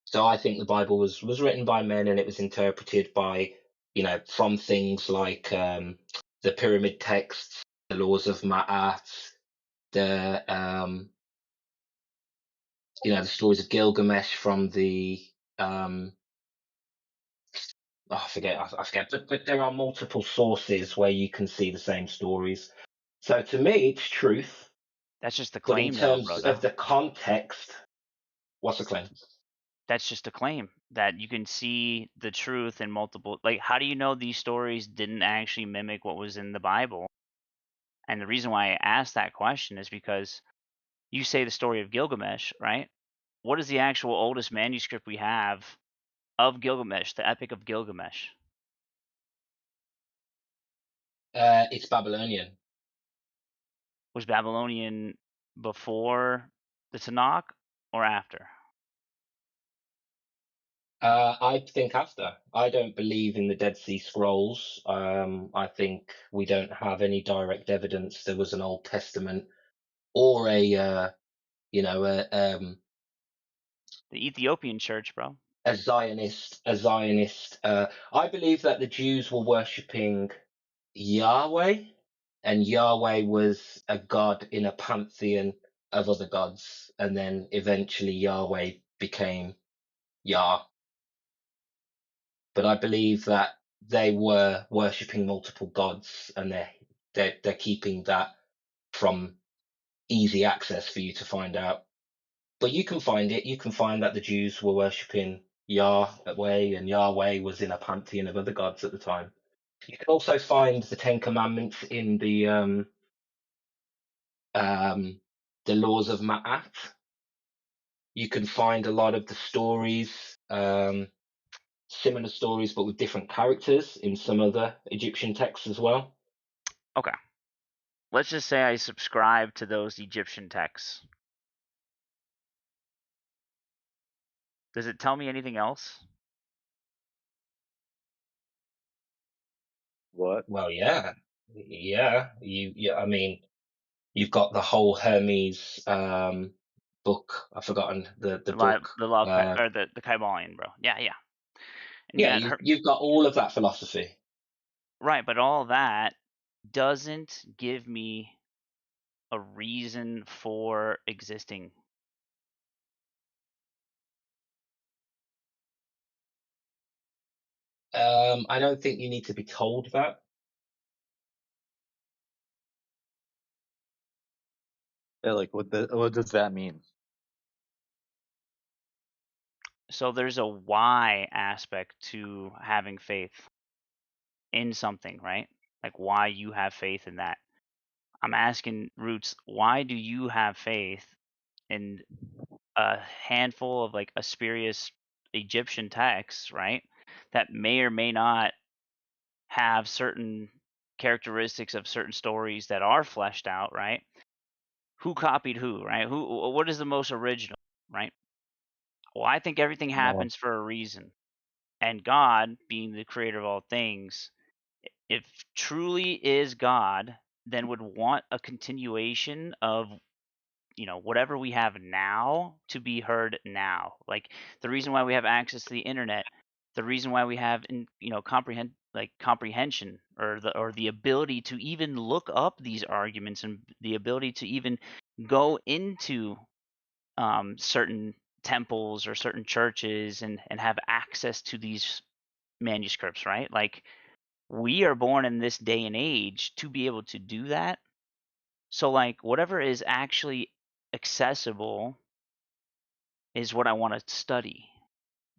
So I think the Bible was written by men, and it was interpreted by, from things like the pyramid texts, the laws of Ma'at, the the stories of Gilgamesh from the I forget, but there are multiple sources where you can see the same stories. So to me, it's truth. That's just the But in claim, though, terms brother. of the context, what's the claim? That's just a claim that you can see the truth in multiple. Like, how do you know these stories didn't actually mimic what was in the Bible? And the reason why I asked that question is because you say the story of Gilgamesh, right? What is the actual oldest manuscript we have of Gilgamesh, the Epic of Gilgamesh? It's Babylonian. Was Babylonian before the Tanakh or after? I think after. I don't believe in the Dead Sea Scrolls. I think we don't have any direct evidence there was an Old Testament or the Ethiopian church, bro. A Zionist. I believe that the Jews were worshipping Yahweh, and Yahweh was a god in a pantheon of other gods, and then eventually Yahweh became Yah. But I believe that they were worshipping multiple gods, and they're keeping that from easy access for you to find out. But you can find it. You can find that the Jews were worshipping Yahweh, and Yahweh was in a pantheon of other gods at the time. You can also find the Ten Commandments in the laws of Ma'at. You can find a lot of the stories, similar stories, but with different characters in some other Egyptian texts as well. Okay. Let's just say I subscribe to those Egyptian texts. Does it tell me anything else? What? Well, yeah. I mean, you've got the whole Hermes book. I've forgotten the book. The law or the Kybalion, bro. Yeah. And Yeah, you got you've got all of that philosophy. right, but all that doesn't give me a reason for existing. I don't think you need to be told that. Yeah, like what does that mean? So there's a why aspect to having faith in something, right? Like why you have faith in that. I'm asking Roots, why do you have faith in a handful of like spurious Egyptian texts, right? That may or may not have certain characteristics of certain stories that are fleshed out, right? Who copied who, right? What is the most original, right? Well, I think everything happens for a reason. And God, being the creator of all things, if truly is God, then would want a continuation of whatever we have now to be heard now. Like the reason why we have access to the internet, the reason why we have comprehension or the ability to even look up these arguments and the ability to even go into certain temples or certain churches and have access to these manuscripts, right? Like we are born in this day and age to be able to do that. So like whatever is actually accessible is what I want to study,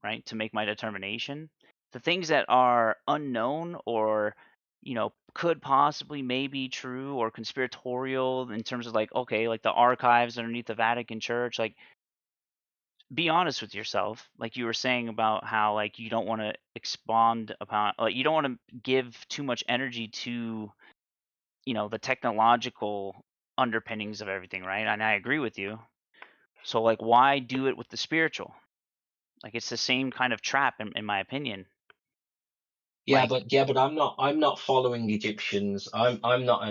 right? To make my determination. The things that are unknown or could possibly maybe true or conspiratorial in terms of like okay, like the archives underneath the Vatican Church, like be honest with yourself, like you were saying about how like you don't want to expand upon, like you don't want to give too much energy to the technological underpinnings of everything, right? And I agree with you. So like why do it with the spiritual? Like it's the same kind of trap in my opinion. Yeah, Like, but I'm not following Egyptians. I'm not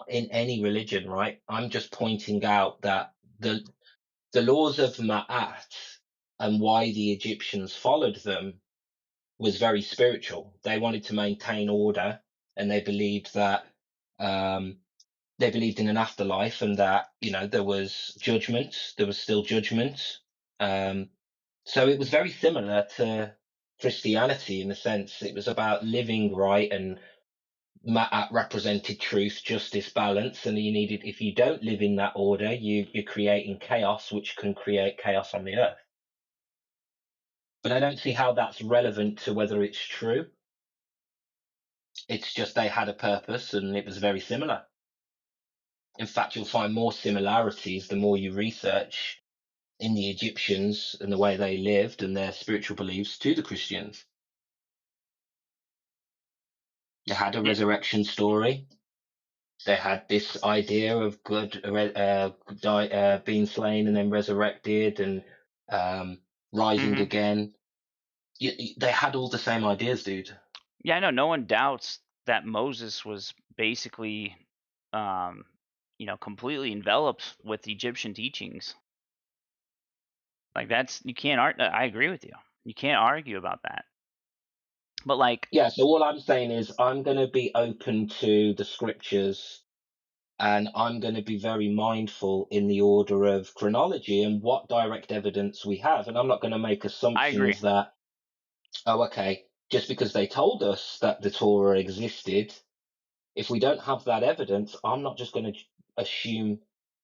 in any religion, right? I'm just pointing out that the laws of Ma'at and why the Egyptians followed them was very spiritual. They wanted to maintain order, and they believed that they believed in an afterlife, and that there was judgment. There was still judgment. So it was very similar to Christianity in the sense it was about living right, and Ma'at represented truth, justice, balance, and you needed, if you don't live in that order, you're creating chaos, which can create chaos on the earth. But I don't see how that's relevant to whether it's true. It's just they had a purpose, and it was very similar. In fact, you'll find more similarities the more you research in the Egyptians and the way they lived and their spiritual beliefs to the Christians. They had a resurrection story. They had this idea of good being slain and then resurrected and rising again. They had all the same ideas, dude. yeah, I know no one doubts that Moses was basically, completely enveloped with Egyptian teachings. Like you can't argue. I agree with you. You can't argue about that. But like, yeah, so all I'm saying is I'm going to be open to the scriptures, and I'm going to be very mindful in the order of chronology and what direct evidence we have. And I'm not going to make assumptions that, oh, okay, just because they told us that the Torah existed, if we don't have that evidence, I'm not just going to assume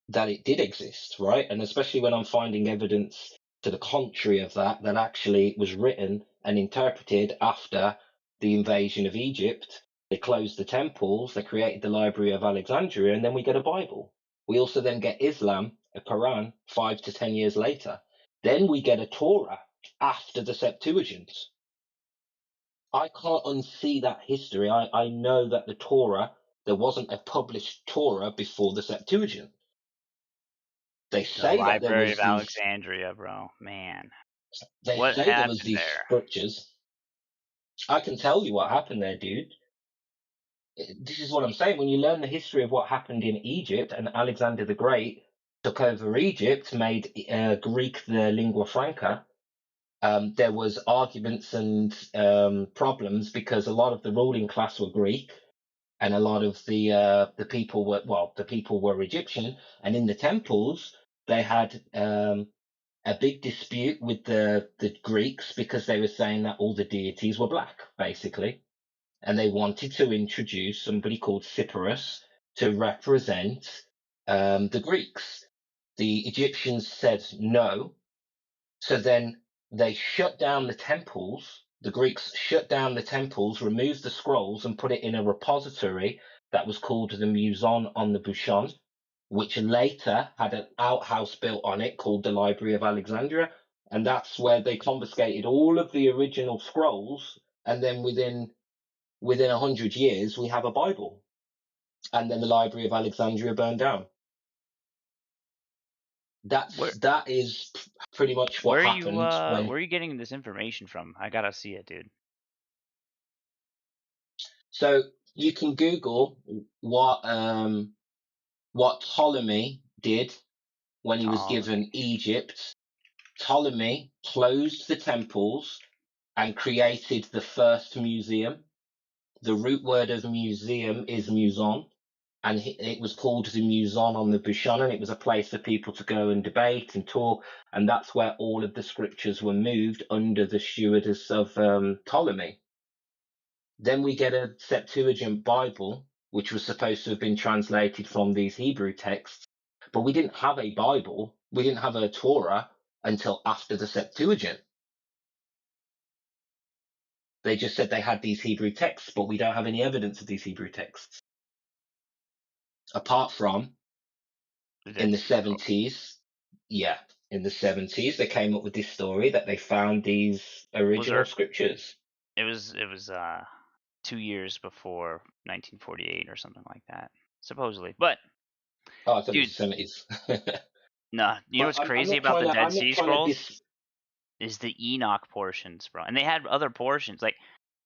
that it did exist, right? And especially when I'm finding evidence to the contrary of that actually it was written and interpreted after the invasion of Egypt. They closed the temples, they created the Library of Alexandria, and then we get a Bible. We also then get Islam, a Quran, 5 to 10 years later. Then we get a Torah after the Septuagint. I can't unsee that history. I know that the Torah, there wasn't a published Torah before the Septuagint. They the say that there Library was of these. Alexandria, bro. Man, They what say there was happened these there? scriptures. I can tell you what happened there, dude. This is what I'm saying. When you learn the history of what happened in Egypt, and Alexander the Great took over Egypt, made Greek the lingua franca, there was arguments and problems because a lot of the ruling class were Greek, and a lot of the people were Egyptian, and in the temples they had a big dispute with the Greeks because they were saying that all the deities were black, basically, and they wanted to introduce somebody called Cyprus to represent the Greeks. The Egyptians said no, so then they shut down the temples. The Greeks shut down the temples, removed the scrolls, and put it in a repository that was called the Museum on the Bouchon, which later had an outhouse built on it called the Library of Alexandria. And that's where they confiscated all of the original scrolls. And then within 100 years, we have a Bible. And then the Library of Alexandria burned down. That is pretty much what happened when. Where are you getting this information from? I gotta see it, dude. So you can Google what Ptolemy did when he was given Egypt. Ptolemy closed the temples and created the first museum. The root word of museum is muson, and it was called the Museum on the Bouchon, and it was a place for people to go and debate and talk, and that's where all of the scriptures were moved under the stewardess of Ptolemy. Then we get a Septuagint Bible, which was supposed to have been translated from these Hebrew texts, but we didn't have a Bible, we didn't have a Torah until after the Septuagint. They just said they had these Hebrew texts, but we don't have any evidence of these Hebrew texts. Apart from in the 70s, in the 70s, they came up with this story that they found these original scriptures. It was 2 years before 1948 or something like that, supposedly. But I thought it was the 70s. no, you know what's crazy about the Dead Sea Scrolls? is the Enoch portions, bro. And they had other portions. Like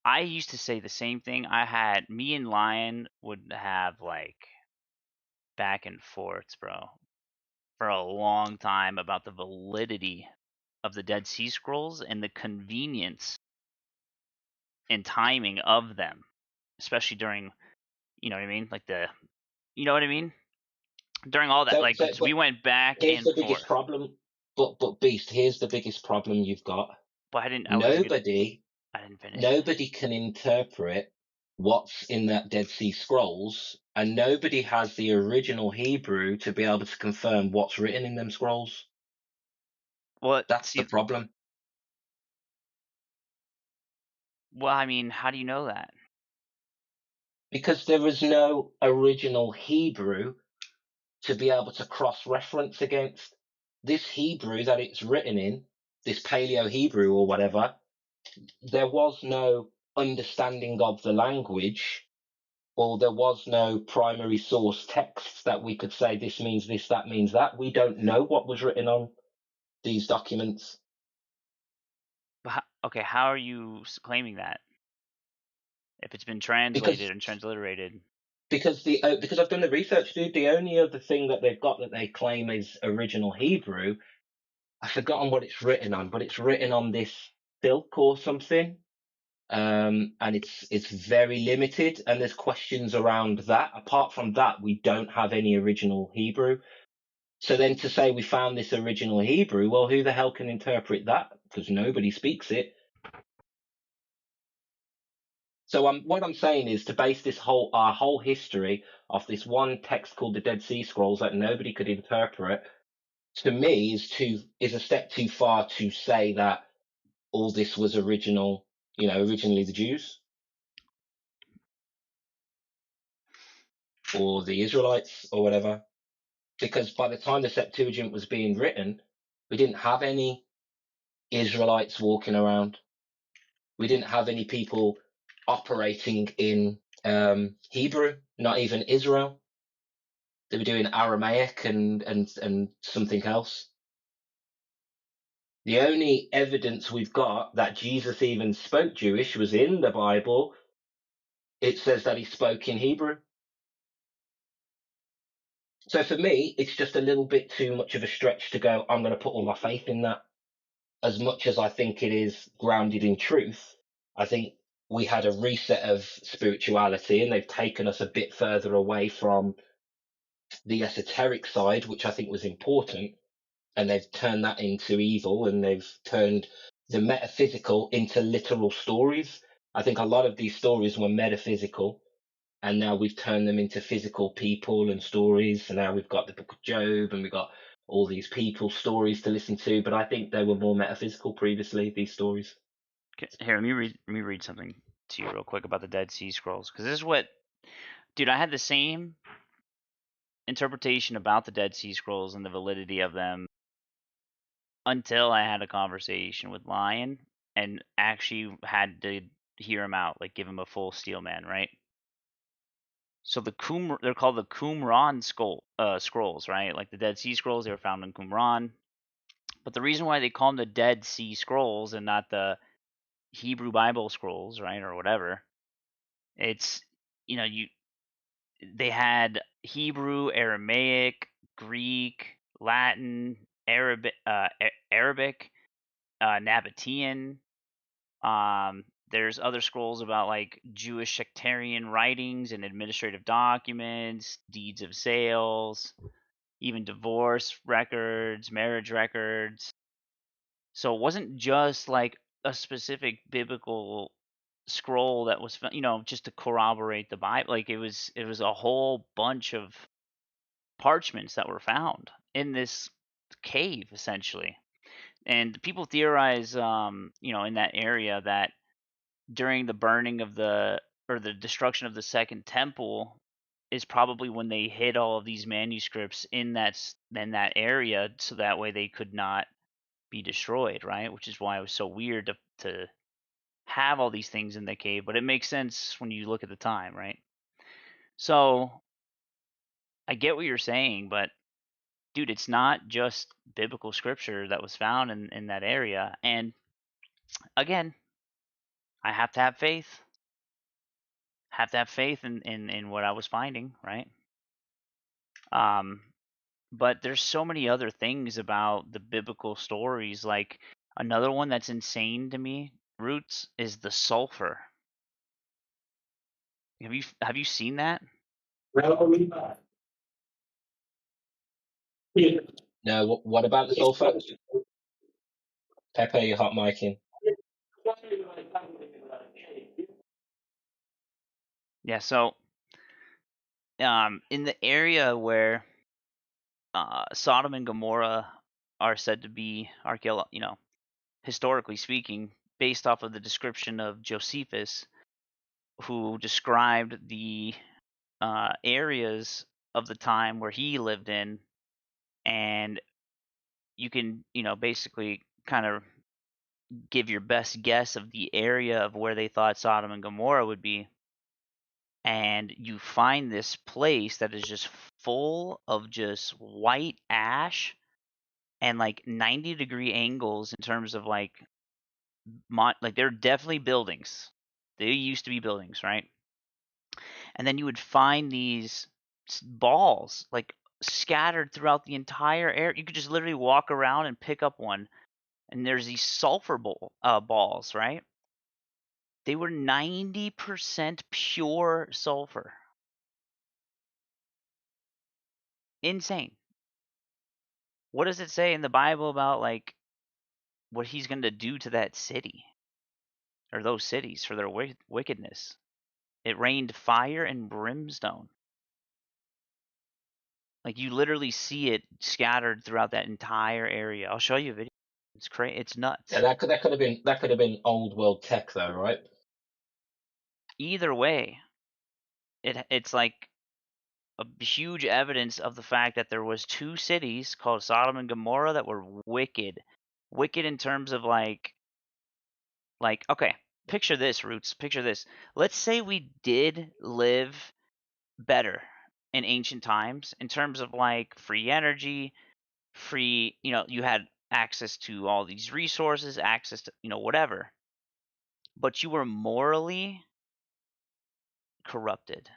I used to say the same thing. Me and Lion would have like back and forths, bro, for a long time about the validity of the Dead Sea Scrolls and the convenience and timing of them, especially during, you know what I mean, like you know what I mean, during all that. So, Like so we but went back here's and the biggest forth. problem. But Beast, here's the biggest problem you've got. But I didn't finish. Nobody can interpret what's in that Dead Sea Scrolls, and nobody has the original Hebrew to be able to confirm what's written in them scrolls. That's the problem. Well, I mean, how do you know that? Because there is no original Hebrew to be able to cross-reference against. This Hebrew that it's written in, this Paleo Hebrew or whatever, there was no understanding of the language, or there was no primary source texts that we could say this means this, that means that. We don't know what was written on these documents. But okay, how are you claiming that if it's been translated and transliterated? Because I've done the research, dude. The only other thing that they've got that they claim is original Hebrew, I've forgotten what it's written on, but it's written on this silk or something. And it's very limited, and there's questions around that. Apart from that, we don't have any original Hebrew. So then to say we found this original Hebrew, well, who the hell can interpret that? Because nobody speaks it. So what I'm saying is to base our whole history off this one text called the Dead Sea Scrolls that nobody could interpret, to me is a step too far to say that all this was originally the Jews or the Israelites or whatever. Because by the time the Septuagint was being written, we didn't have any Israelites walking around. We didn't have any people operating in Hebrew, not even Israel. They were doing Aramaic and something else. The only evidence we've got that Jesus even spoke Jewish was in the Bible. It says that he spoke in Hebrew. So for me, it's just a little bit too much of a stretch to go, I'm going to put all my faith in that. As much as I think it is grounded in truth, I think we had a reset of spirituality and they've taken us a bit further away from the esoteric side, which I think was important. And they've turned that into evil, and they've turned the metaphysical into literal stories. I think a lot of these stories were metaphysical, and now we've turned them into physical people and stories. And now we've got the book of Job, and we've got all these people's stories to listen to. But I think they were more metaphysical previously, these stories. Here, let me read something to you real quick about the Dead Sea Scrolls, because this is what, dude, I had the same interpretation about the Dead Sea Scrolls and the validity of them until I had a conversation with Lion and actually had to hear him out, like give him a full steel man, right? So they're called the Qumran scrolls, right? Like the Dead Sea Scrolls, they were found in Qumran. But the reason why they call them the Dead Sea Scrolls and not the Hebrew Bible scrolls, right, or whatever, it's, they had Hebrew, Aramaic, Greek, Latin, Arabic, Nabatean. There's other scrolls about like Jewish sectarian writings and administrative documents, deeds of sales, even divorce records, marriage records. So it wasn't just like a specific biblical scroll that was, just to corroborate the Bible. Like it was a whole bunch of parchments that were found in this cave essentially. And people theorize, in that area that during the burning of the destruction of the second temple is probably when they hid all of these manuscripts in that area, so that way they could not be destroyed, right? Which is why it was so weird to have all these things in the cave, but it makes sense when you look at the time, right? So I get what you're saying, but dude, it's not just biblical scripture that was found in that area. And again, I have to have faith. Have to have faith in what I was finding, right? But there's so many other things about the biblical stories. Like another one that's insane to me, Roots, is the sulfur. Have you seen that? No, what about the sulfur? Pepe, you're hot micing. Yeah, so in the area where Sodom and Gomorrah are said to be historically speaking, based off of the description of Josephus, who described the areas of the time where he lived in, and you can basically kind of give your best guess of the area of where they thought Sodom and Gomorrah would be. And you find this place that is just full of just white ash and like 90-degree angles in terms of like they're definitely buildings. They used to be buildings, right? And then you would find these balls like scattered throughout the entire area. You could just literally walk around and pick up one, and there's these sulfur balls, right? They were 90% pure sulfur. Insane. What does it say in the Bible about like what he's going to do to that city or those cities for their wickedness? It rained fire and brimstone. Like you literally see it scattered throughout that entire area. I'll show you a video. It's crazy. It's nuts. Yeah, that could have been old world tech though, right? Either way, it's like a huge evidence of the fact that there was two cities called Sodom and Gomorrah that were wicked. Wicked in terms of like okay, picture this, Roots. Picture this. Let's say we did live better in ancient times in terms of like free energy, free, you had access to all these resources, access to, whatever. But you were morally corrupted.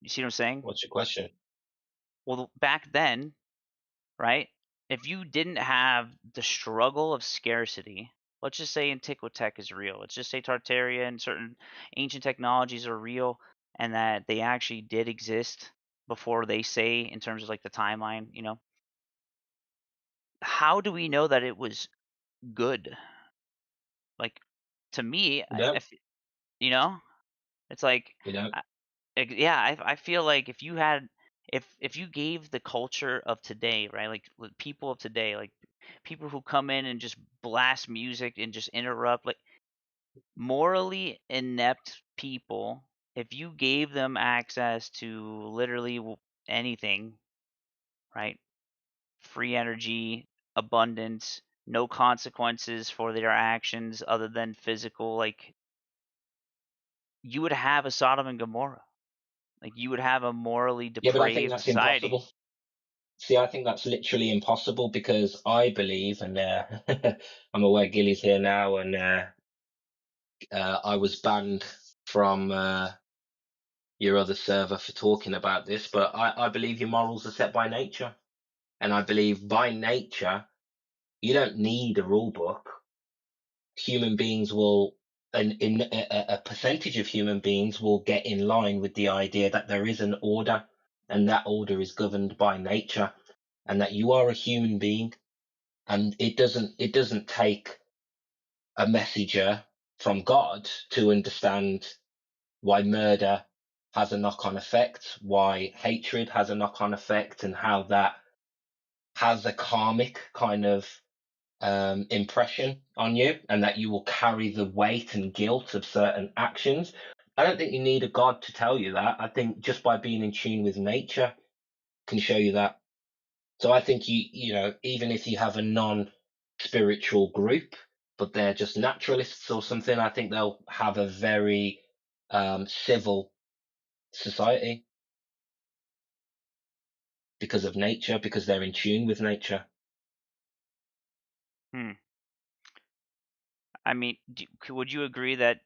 You see what I'm saying? What's your question? Well, back then, right? If you didn't have the struggle of scarcity, let's just say Antiquitech is real. Let's just say Tartaria and certain ancient technologies are real and that they actually did exist before they say in terms of like the timeline, How do we know that it was good? Like to me, it's like I feel like if you had if you gave the culture of today, right, like people of today, like people who come in and just blast music and just interrupt, like morally inept people, if you gave them access to literally anything, right, free energy, abundance, no consequences for their actions other than physical, like you would have a Sodom and Gomorrah. Like you would have a morally Yeah, but I think depraved that's society. impossible. See, I think that's literally impossible because I believe, and I'm aware Gilly's here now, and I was banned from your other server for talking about this, but I believe your morals are set by nature. And I believe by nature, you don't need a rule book. Human beings will, a percentage of human beings will get in line with the idea that there is an order, and that order is governed by nature, and that you are a human being, and it doesn't take a messenger from God to understand why murder has a knock-on effect, why hatred has a knock-on effect, and how that has a karmic kind of impression on you, and that you will carry the weight and guilt of certain actions. I don't think you need a God to tell you that. I think just by being in tune with nature can show you that. So I think even if you have a non-spiritual group, but they're just naturalists or something, I think they'll have a very civil society because of nature, because they're in tune with nature. I mean, would you agree that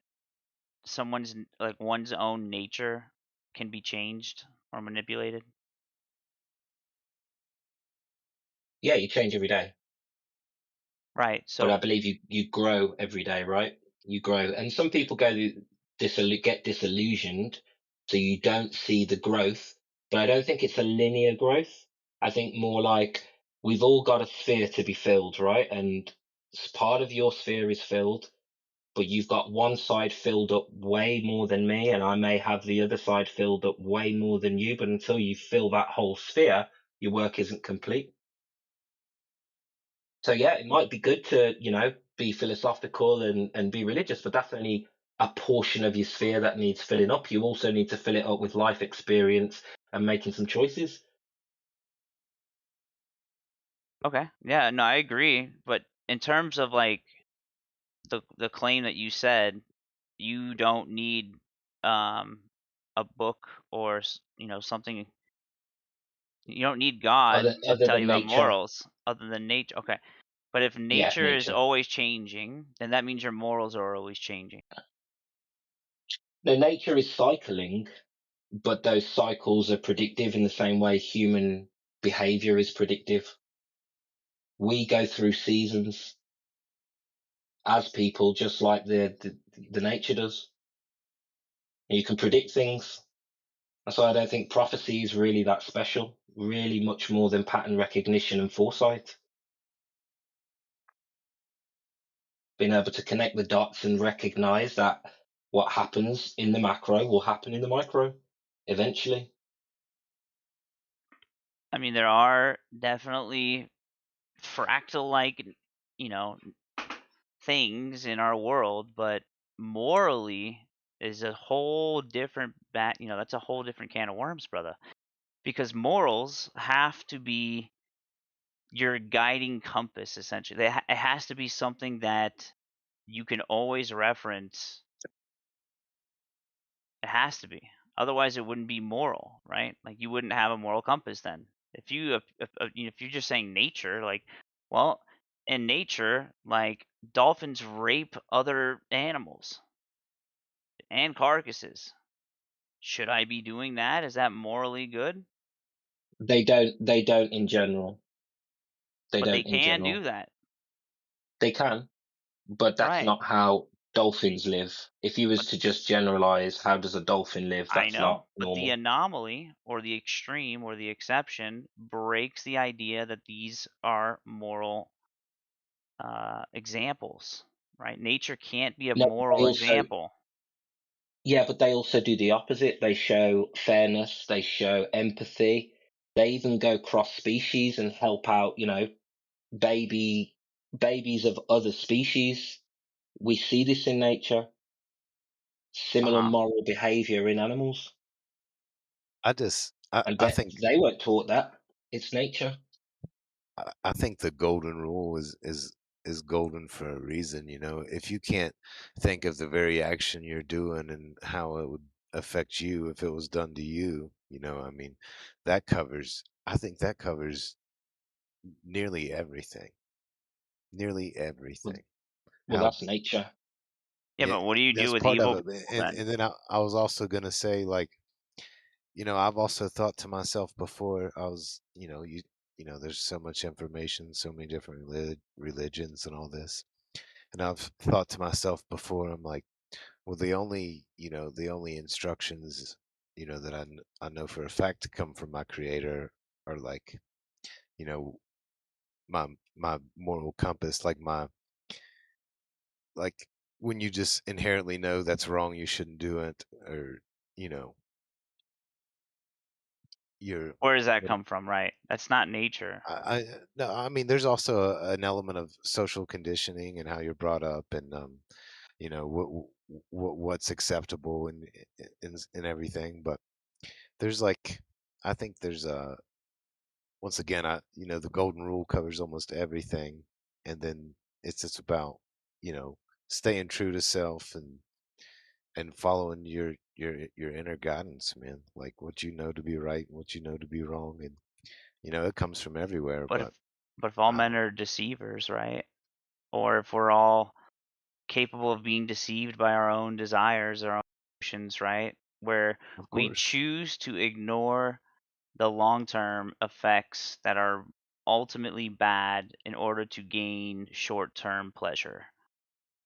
someone's like one's own nature can be changed or manipulated? Yeah, you change every day. Right. But I So believe you grow every day, right? You grow, and some people get disillusioned, so you don't see the growth. But I don't think it's a linear growth. I think more like we've all got a sphere to be filled, right? And part of your sphere is filled, but you've got one side filled up way more than me, and I may have the other side filled up way more than you. But until you fill that whole sphere, your work isn't complete. So yeah, it might be good to, be philosophical and be religious, but that's only a portion of your sphere that needs filling up. You also need to fill it up with life experience and making some choices. okay, yeah, no, I agree. But in terms of like the claim that you said, you don't need a book or something. You don't need God to Other tell you than about nature. morals other than nature. Okay. But if Yeah, nature is nature. always changing, then that means your morals are always changing. No, nature is cycling, but those cycles are predictive in the same way human behavior is predictive. We go through seasons as people, just like the nature does. And you can predict things. That's why I don't think prophecy is really that special, really much more than pattern recognition and foresight. Being able to connect the dots and recognize that what happens in the macro will happen in the micro eventually. I mean, there are definitely fractal-like, things in our world, but morally is a whole different that's a whole different can of worms, brother. Because morals have to be your guiding compass, essentially. It has to be something that you can always reference. It has to be. Otherwise, it wouldn't be moral, right? Like you wouldn't have a moral compass then. If you're just saying nature, like, well, in nature, like dolphins rape other animals and carcasses. Should I be doing that? Is that morally good? They don't in general. They But they don't in can general. do that. They can, but that's Right. not how dolphins live. If you was to just generalize, how does a dolphin live? I That's know, not but the normal. anomaly or the extreme or the exception breaks the idea that these are moral examples, right? Nature can't be a No, moral they also, example. yeah, but they also do the opposite. They show fairness, they show empathy. They even go cross species and help out, baby babies of other species. We see this in nature. Similar Uh-huh. moral behavior in animals. I just, I, And I think, they weren't taught that. It's nature. I think the golden rule is golden for a reason. You know, if you can't think of the very action you're doing and how it would affect you if it was done to you, I mean, that covers. I think that covers nearly everything. Nearly Well, everything. well, How that's nature. Yeah, but what do you do that's with part of evil it. people And then? and then I was also gonna say, like, I've also thought to myself before, I was, there's so much information, so many different religions and all this. And I've thought to myself before, I'm like, well, the only instructions, that I know for a fact to come from my creator are like, you know, my moral compass, like when you just inherently know that's wrong, you shouldn't do it, or, you know, you're Where does that come from, right? That's not nature. no, I mean, there's also an element of social conditioning and how you're brought up, and what's acceptable and everything. But there's like, I think there's once again, the golden rule covers almost everything, and then it's just about, staying true to self, and and following your inner guidance, man. Like what you know to be right, and what you know to be wrong, and it comes from everywhere. But But if all I men don't. are deceivers, right? Or if we're all capable of being deceived by our own desires, our own emotions, right? Where Of we course. choose to ignore the long-term effects that are ultimately bad in order to gain short-term pleasure.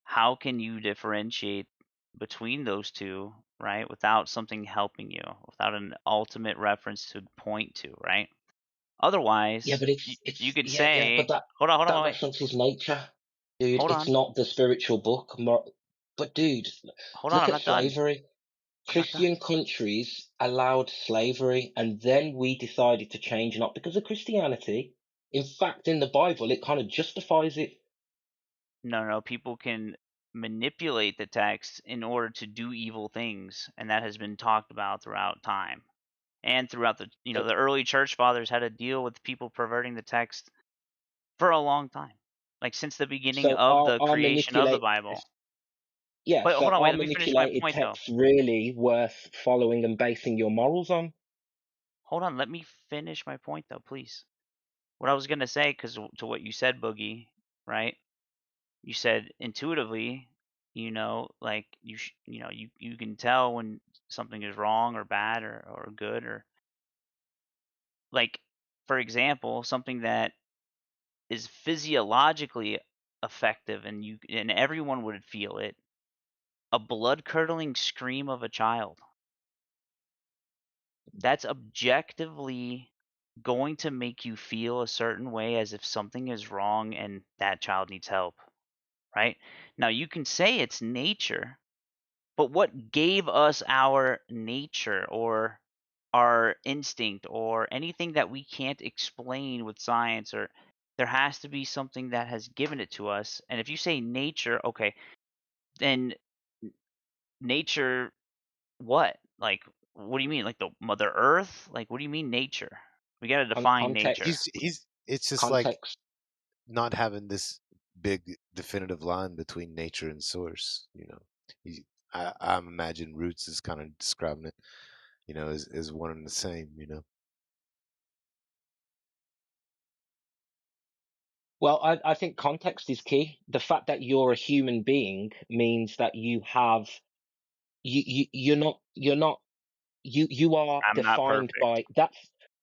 How can you differentiate between those two, right? Without something helping you, without an ultimate reference to point to, right? Yeah, Otherwise, but you it's could yeah, but say, hold on, that wait, reference is nature, dude. hold It's on, not the spiritual book. But dude, hold on, look I'm at not done. slavery. I'm not done. Christian countries allowed slavery, and then we decided to change, not because of Christianity. In fact, in the Bible, it kind of justifies it. No, people can manipulate the text in order to do evil things, and that has been talked about throughout time. And throughout the So, the early church fathers had to deal with people perverting the text for a long time. Like since the beginning so of are the are creation of the manipulate Bible. yeah, But so hold on, wait, are let me finish my manipulated point though. texts really worth following and basing your morals on? Hold on, let me finish my point though, please. What I was gonna say, because to what you said, Boogie, right? You said intuitively, like you can tell when something is wrong or bad or good, or like, for example, something that is physiologically effective and everyone would feel it, a blood curdling scream of a child. That's objectively going to make you feel a certain way, as if something is wrong and that child needs help, right? Now you can say it's nature, but what gave us our nature or our instinct or anything that we can't explain with science? Or there has to be something that has given it to us. And if you say nature, okay, then nature, what? Like, what do you mean? Like the Mother Earth? Like, what do you mean nature? We got to define nature. Context. It's just like Context. not having this big definitive line between nature and source. You- I imagine Roots is kind of describing it, as one and the same. Well, I think context is key. The fact that you're a human being means that you are I'm not defined perfect. by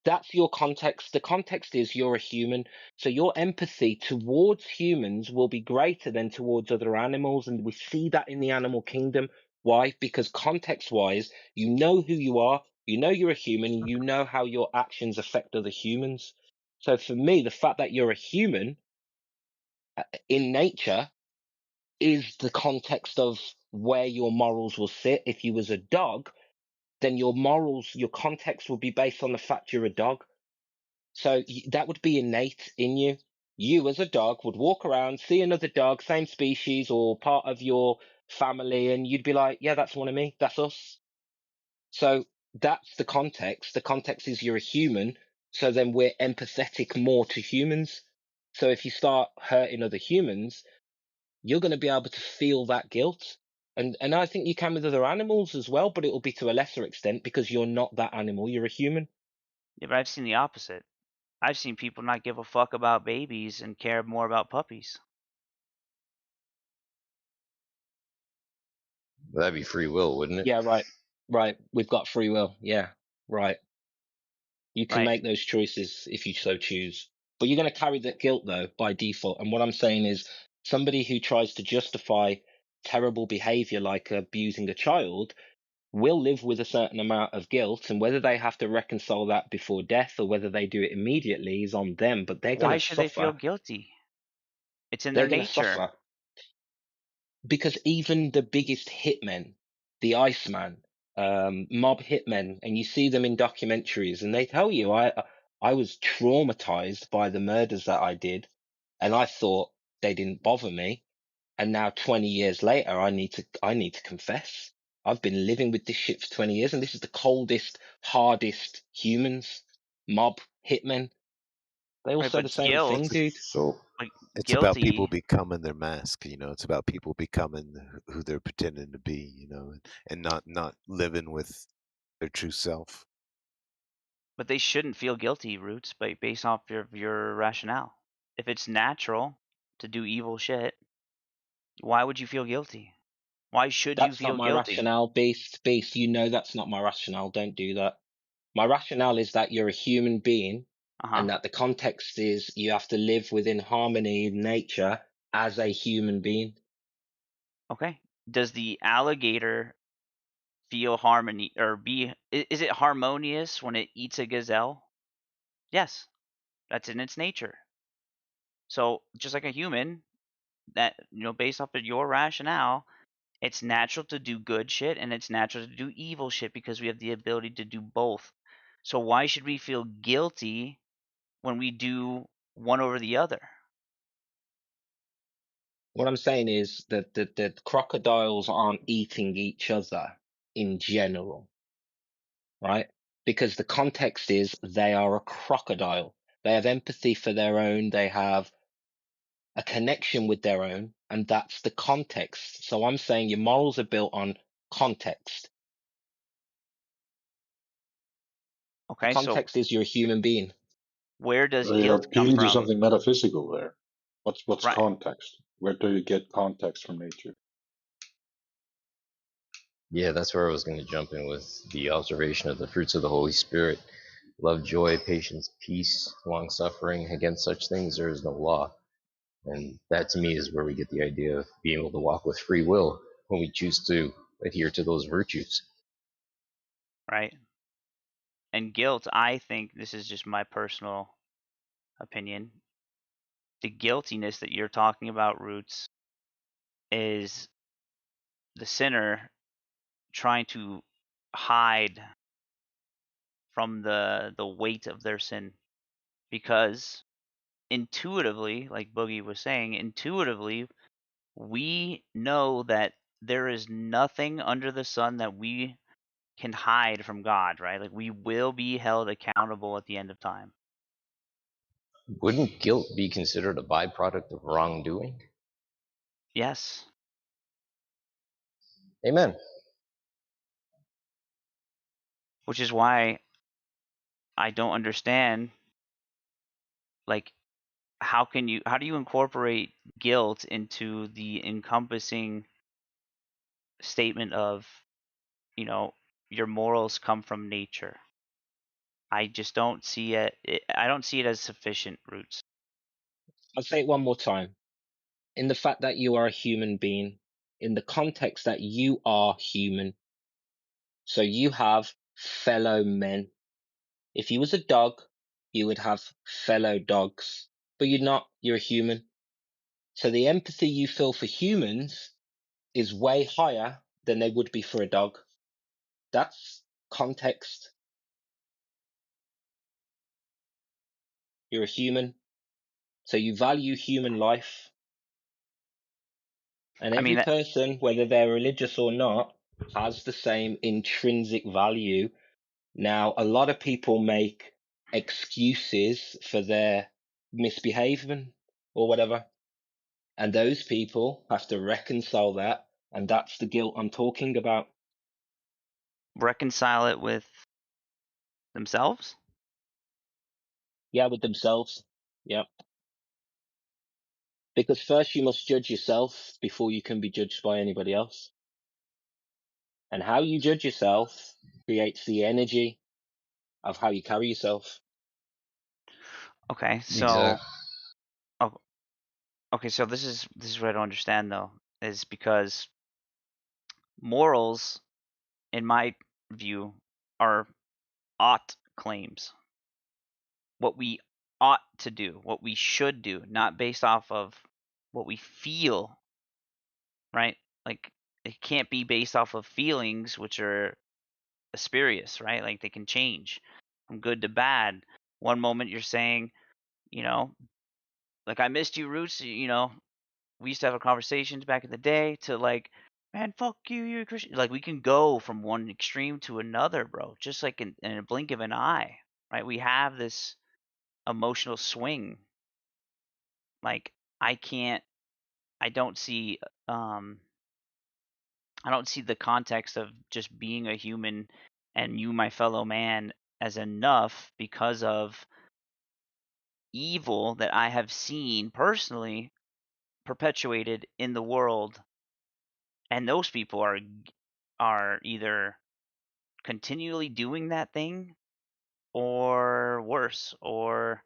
that's your context. The context is you're a human, so your empathy towards humans will be greater than towards other animals, and we see that in the animal kingdom. Why? Because context wise, you know who you are, you know you're a human, you know how your actions affect other humans. So for me, the fact that you're a human in nature is the context of where your morals will sit. If you was a dog, then your morals, your context would be based on the fact you're a dog. So that would be innate in you. You as a dog would walk around, see another dog, same species or part of your family, and you'd be like, yeah, that's one of me. That's us. So that's the context. The context is you're a human. So then we're empathetic more to humans. So if you start hurting other humans, you're going to be able to feel that guilt. And I think you can with other animals as well, but it will be to a lesser extent because you're not that animal, you're a human. Yeah, but I've seen the opposite. I've seen people not give a fuck about babies and care more about puppies. That'd be free will, wouldn't it? Yeah, right. Right. We've got free will. Yeah. Right. You can Right. make those choices if you so choose. But you're going to carry that guilt though by default. And what I'm saying is somebody who tries to justify terrible behavior like abusing a child will live with a certain amount of guilt, and whether they have to reconcile that before death or whether they do it immediately is on them, but they're going Why to should they feel suffer. guilty? It's in their They're going to nature. suffer because even the biggest hitmen, the Iceman, mob hitmen, and you see them in documentaries and they tell you, I was traumatized by the murders that I did and I thought they didn't bother me. And now 20 years later, I need to confess. I've been living with this shit for 20 years and this is the coldest, hardest humans, mob hitmen. They all Right, say but the same thing, guilt, dude. So like it's about people guilty, becoming their mask. It's about people becoming who they're pretending to be. And not living with their true self. but they shouldn't feel guilty, Roots, based off your rationale. If it's natural to do evil shit, why would you feel guilty? Why should you That's not feel my guilty? rationale, Beast. Beast, you know that's not my rationale. Don't do that. My rationale is that you're a human being and that the context is you have to live within harmony in nature as a human being. Okay. Does the alligator feel harmony or is it harmonious when it eats a gazelle? Yes. That's in its nature. So just like a human, that based off of your rationale, it's natural to do good shit and it's natural to do evil shit because we have the ability to do both. So why should we feel guilty when we do one over the other? What I'm saying is that the crocodiles aren't eating each other in general, right? Because the context is they are a crocodile. They have empathy for their own. They have a connection with their own, and that's the context. So I'm saying your morals are built on context. The Okay, so context is you're a human being. where does So you're guilt come appealing to from? something metaphysical there. What's Right. context? Where do you get context from nature? Yeah, that's where I was going to jump in with the observation of the fruits of the Holy Spirit. Love, joy, patience, peace, long suffering. Against such things there is no law. And that to me is where we get the idea of being able to walk with free will when we choose to adhere to those virtues. Right. And guilt, I think this is just my personal opinion. The guiltiness that you're talking about, Roots, is the sinner trying to hide from the weight of their sin, because intuitively, like Boogie was saying, intuitively we know that there is nothing under the sun that we can hide from God, right? Like we will be held accountable at the end of time. Wouldn't guilt be considered a byproduct of wrongdoing? Yes. Amen. Which is why I don't understand, like, how do you incorporate guilt into the encompassing statement of, your morals come from nature? I just don't see it. I don't see it as sufficient, Roots. I'll say it one more time. In the fact that you are a human being, in the context that you are human, so you have fellow men. If you was a dog, you would have fellow dogs, but you're not. You're a human. So the empathy you feel for humans is way higher than they would be for a dog. That's context. You're a human, so you value human life. And every person, whether they're religious or not, has the same intrinsic value. Now, a lot of people make excuses for their misbehaving or whatever. And those people have to reconcile that. And that's the guilt I'm talking about. Reconcile it with themselves? Yeah, with themselves. Yep. Because first you must judge yourself before you can be judged by anybody else. And how you judge yourself creates the energy of how you carry yourself. Okay, so okay, so this is what I don't understand though, is because morals, in my view, are ought claims. What we ought to do, what we should do, not based off of what we feel, right? Like it can't be based off of feelings, which are spurious, right? Like they can change from good to bad. One moment you're saying, like I missed you, Roots. We used to have a conversations back in the day to like, man, fuck you, you're a Christian. Like we can go from one extreme to another, bro. Just like in a blink of an eye, right? We have this emotional swing. Like I don't see the context of just being a human and you, my fellow man, as enough because of evil that I have seen personally perpetuated in the world, and those people are either continually doing that thing or worse, or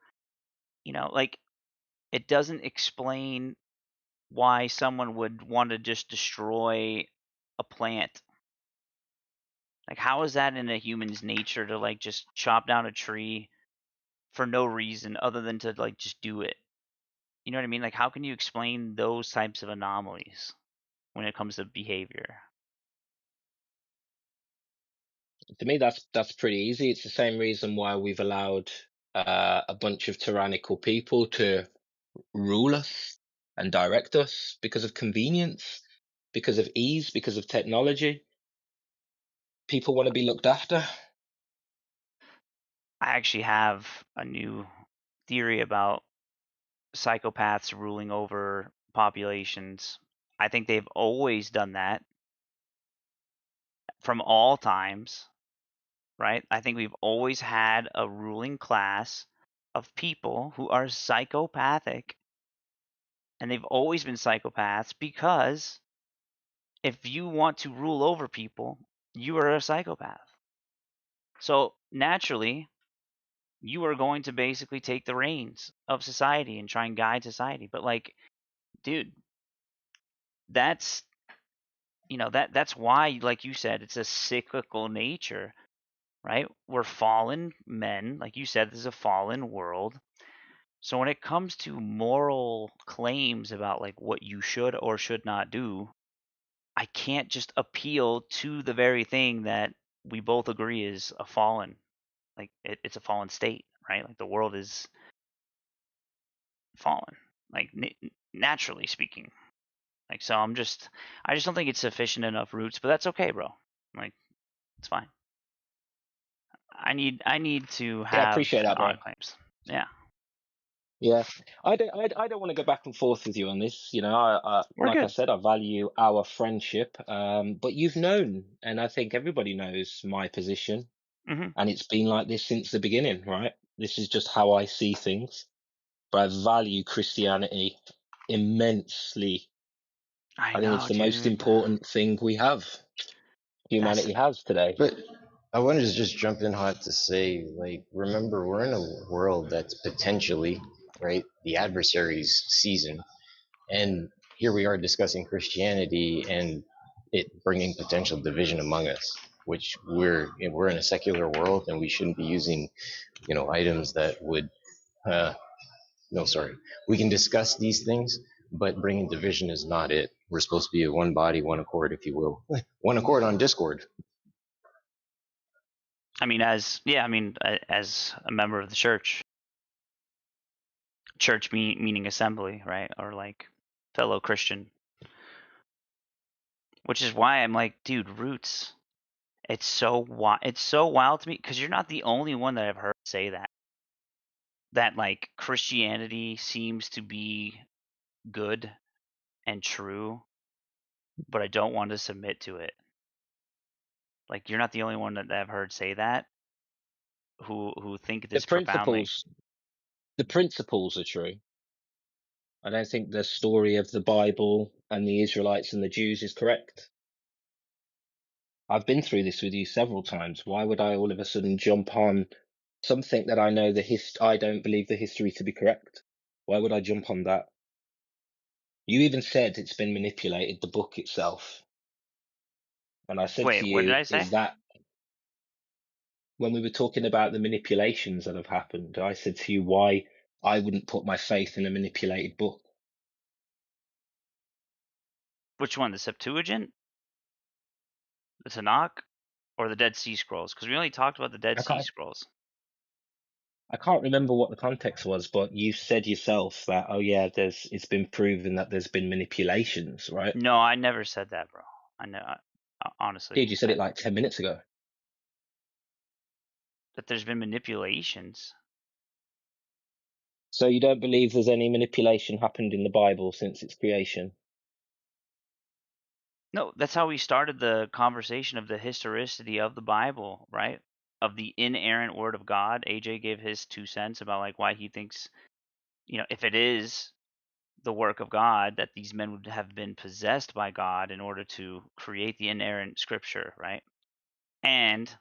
like it doesn't explain why someone would want to just destroy a plant. Like, how is that in a human's nature to like just chop down a tree for no reason other than to like just do it? You know what I mean? Like, how can you explain those types of anomalies when it comes to behavior? To me, that's pretty easy. It's the same reason why we've allowed a bunch of tyrannical people to rule us and direct us, because of convenience, because of ease, because of technology. People want to be looked after. I actually have a new theory about psychopaths ruling over populations. I think they've always done that from all times, right? I think we've always had a ruling class of people who are psychopathic, and they've always been psychopaths because if you want to rule over people, you are a psychopath. So naturally, you are going to basically take the reins of society and try and guide society. But like, dude, that's that's why, like you said, it's a cyclical nature, right? We're fallen men, like you said, this is a fallen world. So when it comes to moral claims about like what you should or should not do, I can't just appeal to the very thing that we both agree is a fallen, like it's a fallen state, right? Like the world is fallen, like naturally speaking. Like, so I just don't think it's sufficient enough roots, but that's okay, bro. Like, it's fine. I need to Yeah, I have appreciate that, bro. on claims. Yeah. Yeah, I don't want to go back and forth with you on this. You know, I We're like I good. said, I value our friendship. But you've known, and I think everybody knows my position, Mm-hmm. and it's been like this since the beginning, right? This is just how I see things. But I value Christianity immensely. I think it's know, the most dude. important thing we have, humanity has today. But I wanted to just jump in hot to say, like, remember, we're in a world that's potentially, right, the adversary's season. And here we are discussing Christianity and it bringing potential division among us, which we're in a secular world and we shouldn't be using, items that would, no, sorry. We can discuss these things, but bringing division is not it. We're supposed to be a one body, one accord, if you will. One accord on Discord. I mean, as a member of the church meaning assembly, right? Or like fellow Christian, which is why I'm like, dude, roots. It's so wild to me because you're not the only one that I've heard say that like Christianity seems to be good and true, but I don't want to submit to it. Like, you're not the only one that I've heard say that who think this profoundly. The principles are true. I don't think the story of the Bible and the Israelites and the Jews is correct. I've been through this with you several times. Why would I all of a sudden jump on something that I know I don't believe the history to be correct? Why would I jump on that? You even said it's been manipulated, the book itself. And I said Wait, to what did you, I say? is that when we were talking about the manipulations that have happened, I said to you why I wouldn't put my faith in a manipulated book. Which one, the Septuagint, the Tanakh, or the Dead Sea Scrolls? Because we only talked about the Dead Sea Scrolls. I can't remember what the context was, but you said yourself that, oh yeah, it's been proven that there's been manipulations, right? No, I never said that, bro. I know, honestly. Dude, you said it like 10 minutes ago. That there's been manipulations. So you don't believe there's any manipulation happened in the Bible since its creation? No, that's how we started the conversation of the historicity of the Bible, right? Of the inerrant word of God. AJ gave his 2 cents about like why he thinks, if it is the work of God, that these men would have been possessed by God in order to create the inerrant scripture, right? And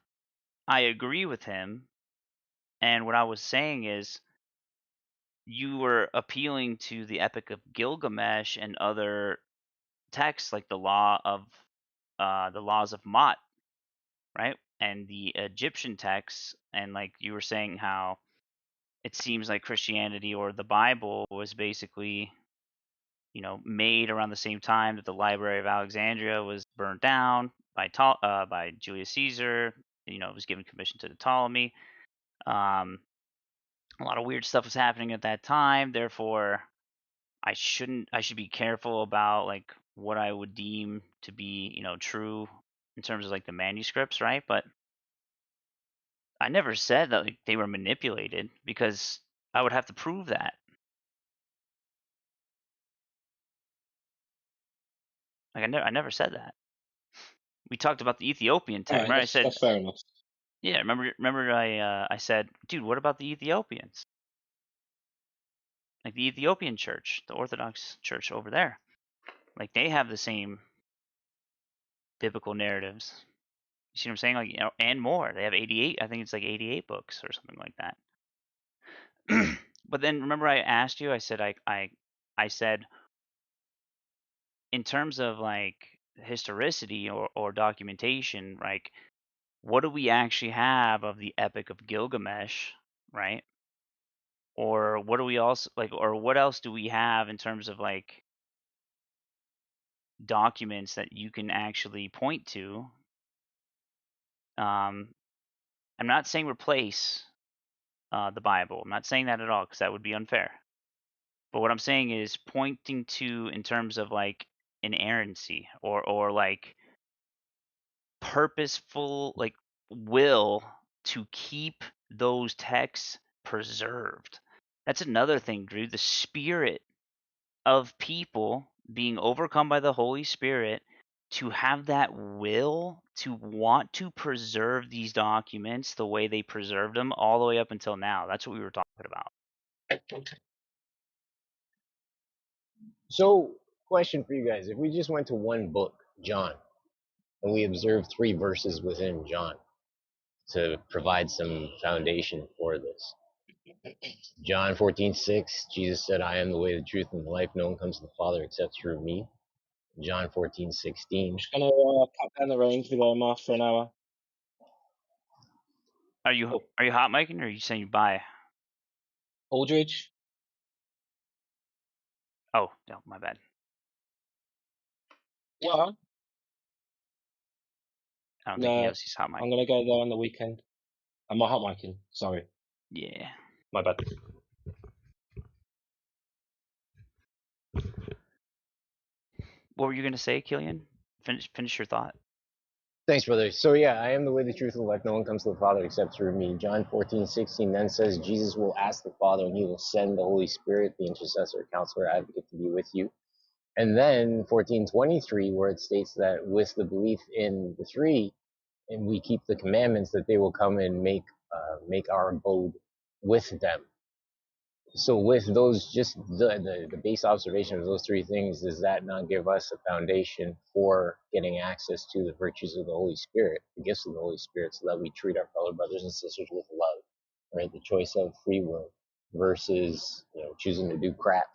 I agree with him. And what I was saying is, you were appealing to the Epic of Gilgamesh and other texts like the laws of Mot, right? And the Egyptian texts, and like you were saying how it seems like Christianity or the Bible was basically, made around the same time that the Library of Alexandria was burned down by Julius Caesar. It was given commission to Ptolemy. A lot of weird stuff was happening at that time. Therefore, I should be careful about like what I would deem to be, true in terms of like the manuscripts, right? But I never said that like they were manipulated, because I would have to prove that. Like I never said that. We talked about the Ethiopian text. All right, that's fair enough. Yeah, remember I said, dude, what about the Ethiopians? Like the Ethiopian church, the Orthodox church over there. Like they have the same biblical narratives. You see what I'm saying? Like, and more. They have 88, I think it's like 88 books or something like that. But then remember I asked you, I said I said, in terms of like historicity or documentation, like what do we actually have of the Epic of Gilgamesh, right? Or what do we also like, or what else do we have in terms of like documents that you can actually point to? I'm not saying replace the Bible. I'm not saying that at all, because that would be unfair. But what I'm saying is pointing to, in terms of like inerrancy or like purposeful like will to keep those texts preserved. That's another thing, Drew. The spirit of people being overcome by the Holy Spirit to have that will to want to preserve these documents the way they preserved them all the way up until now. That's what we were talking about. So, question for you guys. If we just went to one book, John, and we observed 3 verses within John to provide some foundation for this. John 14:6, Jesus said, I am the way, the truth, and the life. No one comes to the Father except through me. John 14:16. I'm just going to cut down the range to go off for an hour. Are you hot micing, or are you saying you buy? Aldridge? Oh, no, my bad. What? I don't think he knows he's hot mic. I'm going to go there on the weekend. I'm not hot micing. Sorry. Yeah. My bad. What were you going to say, Killian? Finish your thought. Thanks, brother. So yeah, I am the way, the truth, and the life. No one comes to the Father except through me. John 14:16 then says, Jesus will ask the Father, and he will send the Holy Spirit, the intercessor, counselor, advocate, to be with you. And then 14:23, where it states that with the belief in the 3, and we keep the commandments, that they will come and make our abode with them. So with those, just the base observation of those 3 things, does that not give us a foundation for getting access to the virtues of the Holy Spirit, the gifts of the Holy Spirit, so that we treat our fellow brothers and sisters with love, right? The choice of free will versus choosing to do crap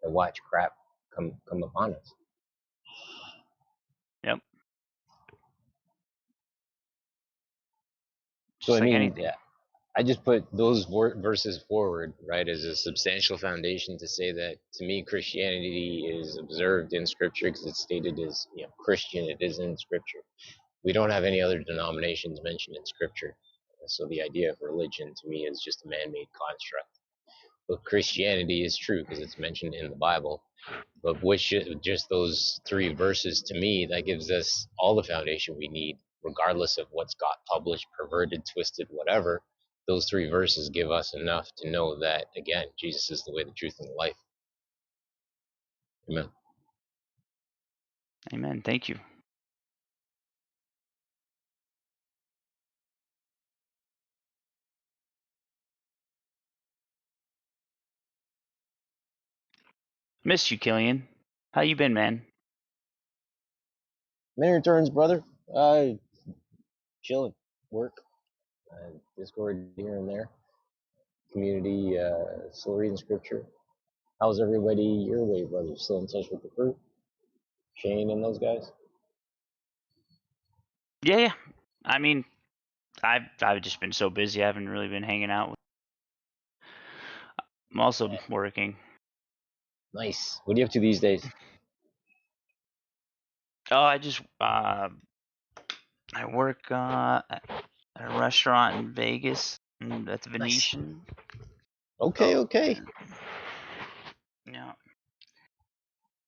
and watch crap come upon us. Yep. So I mean, yeah, I just put those verses forward, right, as a substantial foundation to say that, to me, Christianity is observed in Scripture because it's stated as Christian. It is in Scripture. We don't have any other denominations mentioned in Scripture. So the idea of religion, to me, is just a man-made construct. But Christianity is true because it's mentioned in the Bible. But with just those 3 verses, to me, that gives us all the foundation we need, regardless of what's got published, perverted, twisted, whatever. those 3 verses give us enough to know that, again, Jesus is the way, the truth, and the life. Amen. Amen. Thank you. Missed you, Killian. How you been, man? Many returns, brother. Chilling. Work. Discord here and there. Community, still reading scripture. How's everybody your way, brother? Still in touch with the crew? Shane and those guys? Yeah. I mean, I've just been so busy. I haven't really been hanging out. I'm also working. Nice. What are you up to these days? Oh, I just I work at a restaurant in Vegas at the Venetian. Okay. Yeah.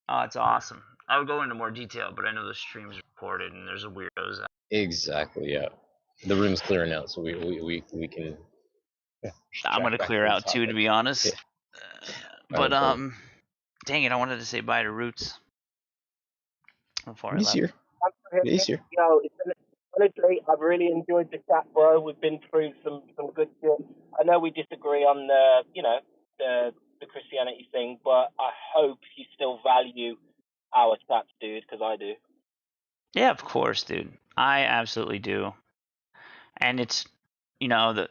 Oh, it's awesome. I would go into more detail, but I know the stream's recorded and there's a weirdos. Exactly. Yeah. The room's clearing out, so we can. I'm gonna clear out too, to be honest. But dang it, I wanted to say bye to Roots before I left. He's here. Yo, honestly, I've really enjoyed the chat, bro. We've been through some good shit. I know we disagree on the Christianity thing, but I hope you still value our chats, dude, because I do. Yeah, of course, dude. I absolutely do. And it's, the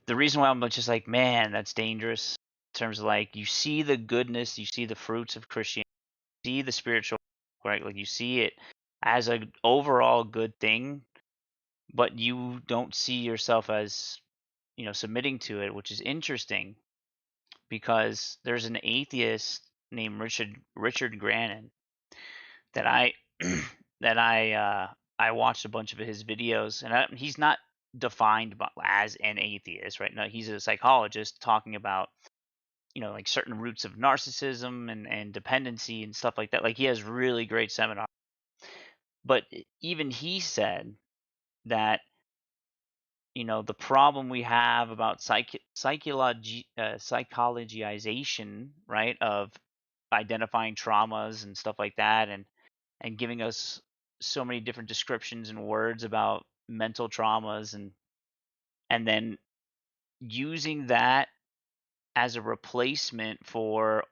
reason why I'm just like, man, that's dangerous in terms of like, you see the goodness, you see the fruits of Christianity, you see the spiritual, right? Like you see it as an overall good thing, but you don't see yourself as, submitting to it, which is interesting because there's an atheist named Richard Grannon that I I watched a bunch of his videos, and he's not defined as an atheist, right? No, he's a psychologist talking about like certain roots of narcissism and dependency and stuff like that. Like he has really great seminars, but even he said that the problem we have about psychologization, right, of identifying traumas and stuff like that, and giving us so many different descriptions and words about mental traumas, and then using that as a replacement for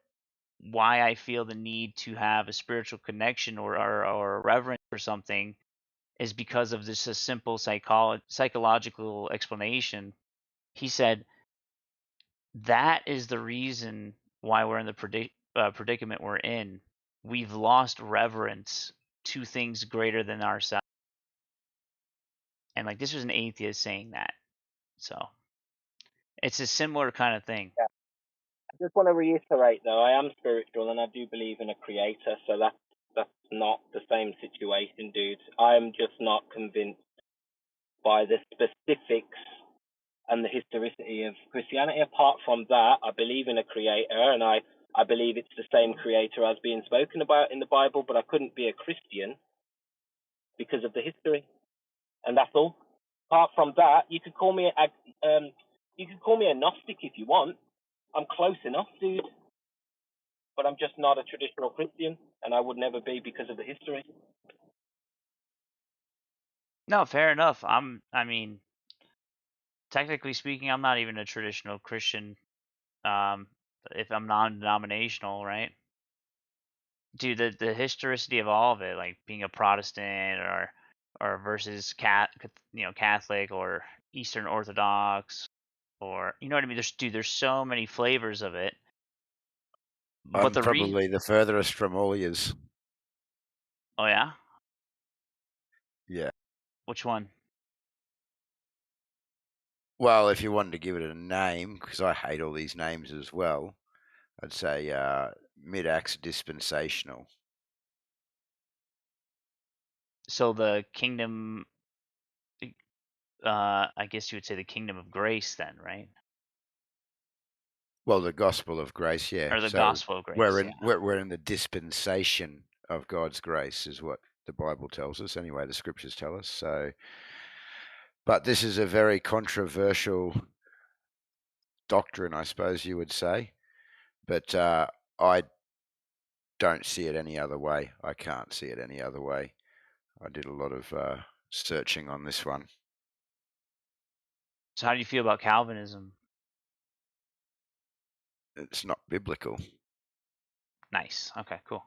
why I feel the need to have a spiritual connection or a reverence for something is because of this a simple psychological explanation. He said that is the reason why we're in the predicament we're in. We've lost reverence to things greater than ourselves. And like this was an atheist saying that. So it's a similar kind of thing. Yeah. I just want to reiterate, though, I am spiritual and I do believe in a creator, so that's not the same situation, dude. I'm just not convinced by the specifics and the historicity of Christianity. Apart from that, I believe in a creator, and I believe it's the same creator as being spoken about in the Bible, but I couldn't be a Christian because of the history, and that's all. Apart from that, you could call me a Gnostic if you want. I'm close enough, dude. But I'm just not a traditional Christian, and I would never be because of the history. No, fair enough. I mean, technically speaking, I'm not even a traditional Christian. If I'm non-denominational, right? Dude, the historicity of all of it, like being a Protestant or versus Catholic or Eastern Orthodox, or you know what I mean. There's so many flavors of it. But I'm probably the furthest from all yous. Oh yeah. Yeah. Which one? Well, if you wanted to give it a name, because I hate all these names as well, I'd say mid-ax dispensational. So the kingdom, I guess you would say the kingdom of grace then, right? Well, the gospel of grace, yeah. Or the gospel of grace, we're in the dispensation of God's grace, is what the Bible tells us. Anyway, the scriptures tell us. So But this is a very controversial doctrine, I suppose you would say. But I don't see it any other way. I can't see it any other way. I did a lot of searching on this one. So how do you feel about Calvinism? It's not biblical. Nice. Okay, cool.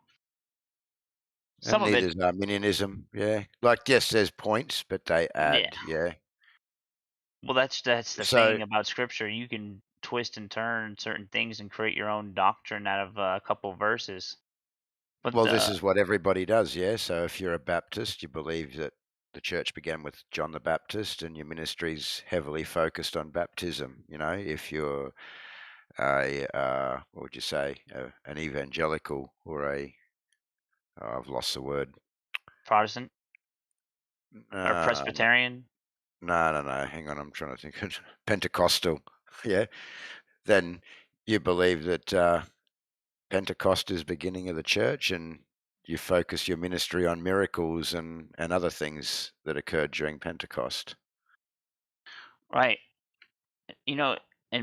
And Some of neither it, is Arminianism, yeah. Like, yes, there's points, but they add, yeah. Well, that's the So, thing about Scripture. You can twist and turn certain things and create your own doctrine out of a couple verses. But well, this is what everybody does, yeah. So if you're a Baptist, you believe that the church began with John the Baptist and your ministry's heavily focused on baptism. You know, if you're what would you say, an evangelical or I've lost the word. Protestant? Or Presbyterian? No. Hang on, I'm trying to think. Pentecostal, yeah. Then you believe that Pentecost is beginning of the church, and you focus your ministry on miracles and other things that occurred during Pentecost. Right. You know,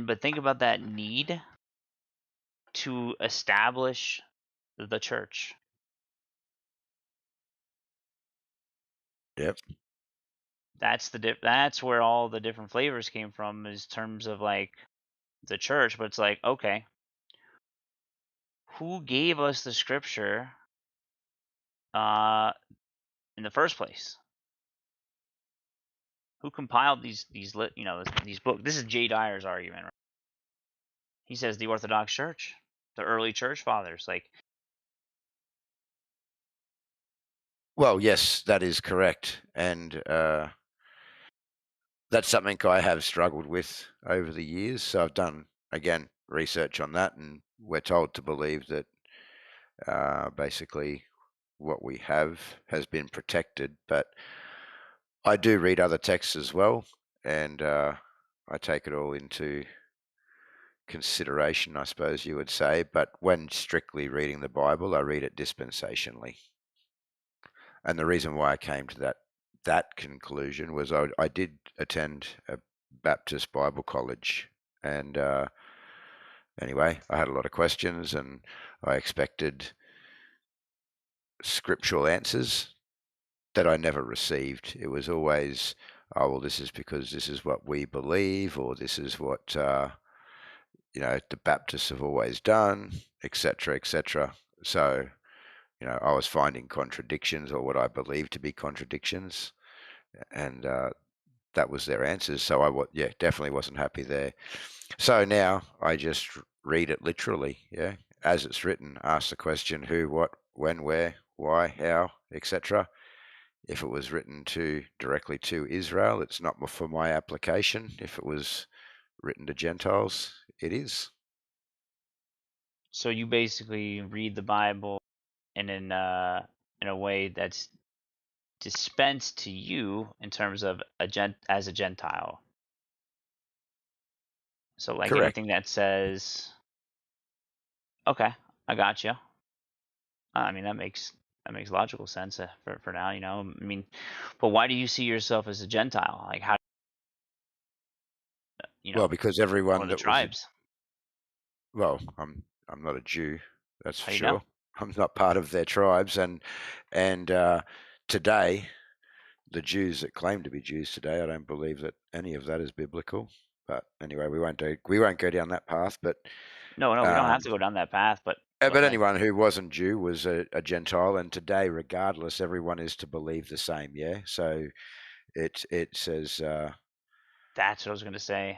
but think about that need to establish the church. Yep. That's where all the different flavors came from, is terms of like the church. But it's like, okay, who gave us the scripture in the first place? Who compiled these books? This is Jay Dyer's argument, right? He says the Orthodox Church, the early church fathers, like. Well, yes, that is correct, and that's something I have struggled with over the years. So I've done, again, research on that, and we're told to believe that basically what we have has been protected. But I do read other texts as well, and I take it all into consideration, I suppose you would say. But when strictly reading the Bible, I read it dispensationally. And the reason why I came to that conclusion was I did attend a Baptist Bible college, and anyway, I had a lot of questions, and I expected scriptural answers that I never received. It was always, oh, well, this is because this is what we believe, or this is what the Baptists have always done, etc., etc. So, I was finding contradictions, or what I believed to be contradictions, and that was their answers. So I definitely wasn't happy there. So now I just read it literally, yeah, as it's written. Ask the question: who, what, when, where, why, how, etc. If it was written directly to Israel, it's not for my application. If it was written to Gentiles, it is. So you basically read the Bible in a way that's dispensed to you in terms of as a Gentile. So like Correct. anything that says, okay, I got you. I mean, that makes logical sense for now. I mean, but why do you see yourself as a Gentile? Like how? Well, because everyone one of the that tribes. I'm not a Jew, that's for How you sure. know? I'm not part of their tribes, and today, the Jews that claim to be Jews today, I don't believe that any of that is biblical. But anyway, we won't go down that path. But No, we don't have to go down that path. But anyone who wasn't Jew was a Gentile, and today, regardless, everyone is to believe the same. Yeah, so it says. That's what I was going to say.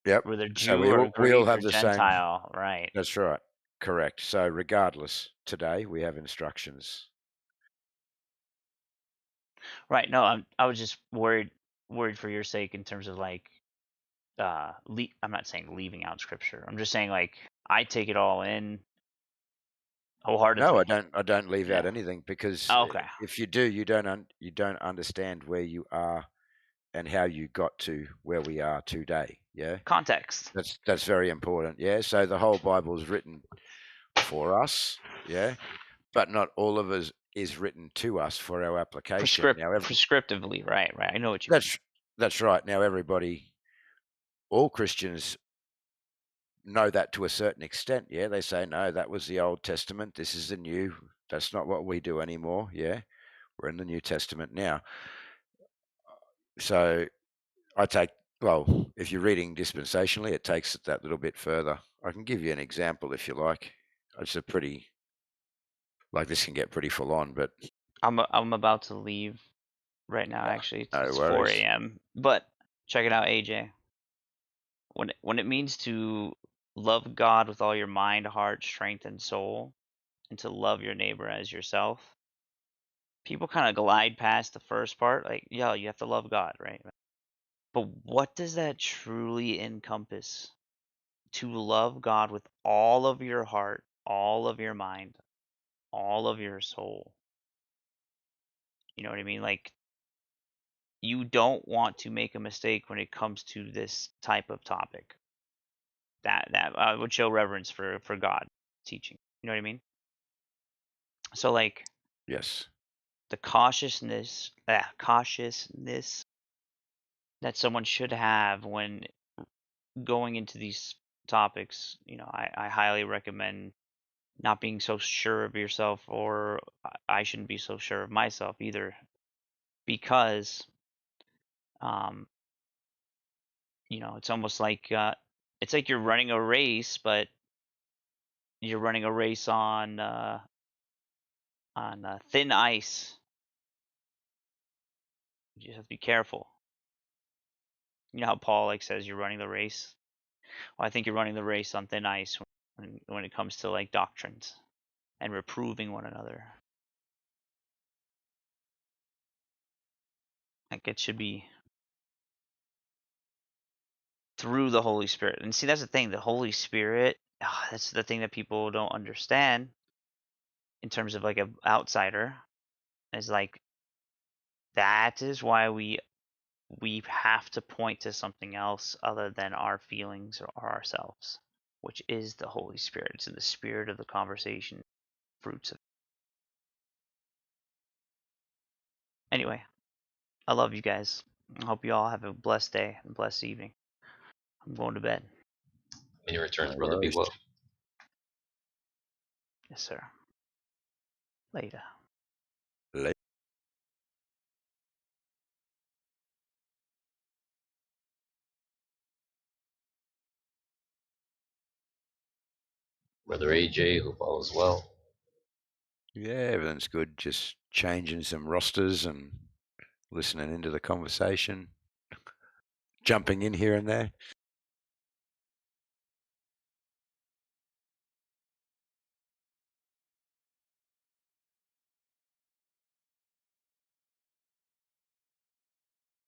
Yep. Whether So Jew or we all Greek have or the Gentile, same. right? That's right. Correct. So regardless, today we have instructions. Right. No, I was just worried for your sake in terms of like, I'm not saying leaving out scripture. I'm just saying like I take it all in wholeheartedly. No, I don't leave out anything, because okay. if you do, you don't understand where you are and how you got to where we are today. Yeah. Context. That's very important. Yeah. So the whole Bible is written for us. Yeah. But not all of it is written to us for our application. Prescriptively, right. I know what you mean. That's right. Now all Christians know that to a certain extent. Yeah, they say, no, that was the Old Testament. This is the New. That's not what we do anymore. Yeah, we're in the New Testament now. So if you're reading dispensationally, it takes it that little bit further. I can give you an example if you like. It's this can get pretty full on, but I'm about to leave right now. Actually, no it's 4 worries. a.m. But check it out, AJ. When it means to love God with all your mind, heart, strength, and soul, and to love your neighbor as yourself, people kind of glide past the first part, like, yo, you have to love God, right? But what does that truly encompass? To love God with all of your heart, all of your mind, all of your soul. You know what I mean? Like, you don't want to make a mistake when it comes to this type of topic. That would show reverence for God teaching. You know what I mean? So like, yes, the cautiousness that someone should have when going into these topics, I highly recommend not being so sure of yourself, or I shouldn't be so sure of myself either, because it's almost like you're running a race, but you're running a race on thin ice. You just have to be careful. You know how Paul says you're running the race? Well, I think you're running the race on thin ice when it comes to like doctrines and reproving one another. Like, it should be through the Holy Spirit. And see, that's the thing. The Holy Spirit, that's the thing that people don't understand in terms of like an outsider, is like, that is why we have to point to something else other than our feelings or ourselves, which is the Holy Spirit. It's in the spirit of the conversation, fruits of. Anyway, I love you guys. I hope you all have a blessed day and blessed evening. I'm going to bed. When you return, No brother, be worries. well. Yes, sir. Later. Brother AJ, hope all is well. Yeah, everything's good. Just changing some rosters and listening into the conversation, jumping in here and there.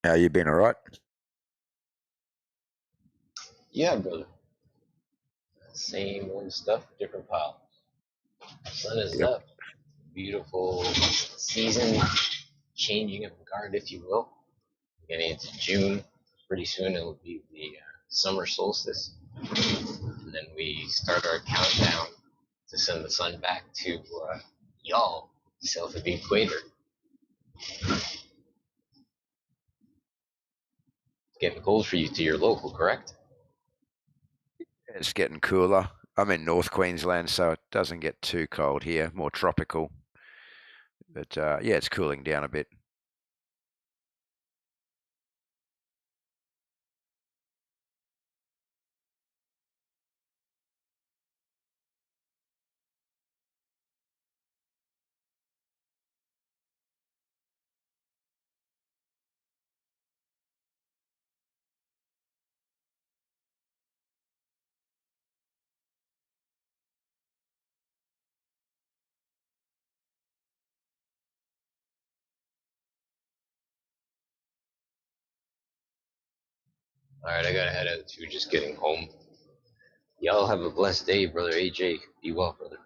How you been? All right? Yeah, brother. Same old stuff, different pile. Sun is Yep. up. Beautiful season changing of the guard, if you will. Getting into June. Pretty soon it'll be the summer solstice. And then we start our countdown to send the sun back to y'all, south of the equator. Getting cold for you to your local, correct? It's getting cooler. I'm in North Queensland, so it doesn't get too cold here, more tropical. But yeah, it's cooling down a bit. Alright, I gotta head out too, just getting home. Y'all have a blessed day, brother AJ. Be well, brother.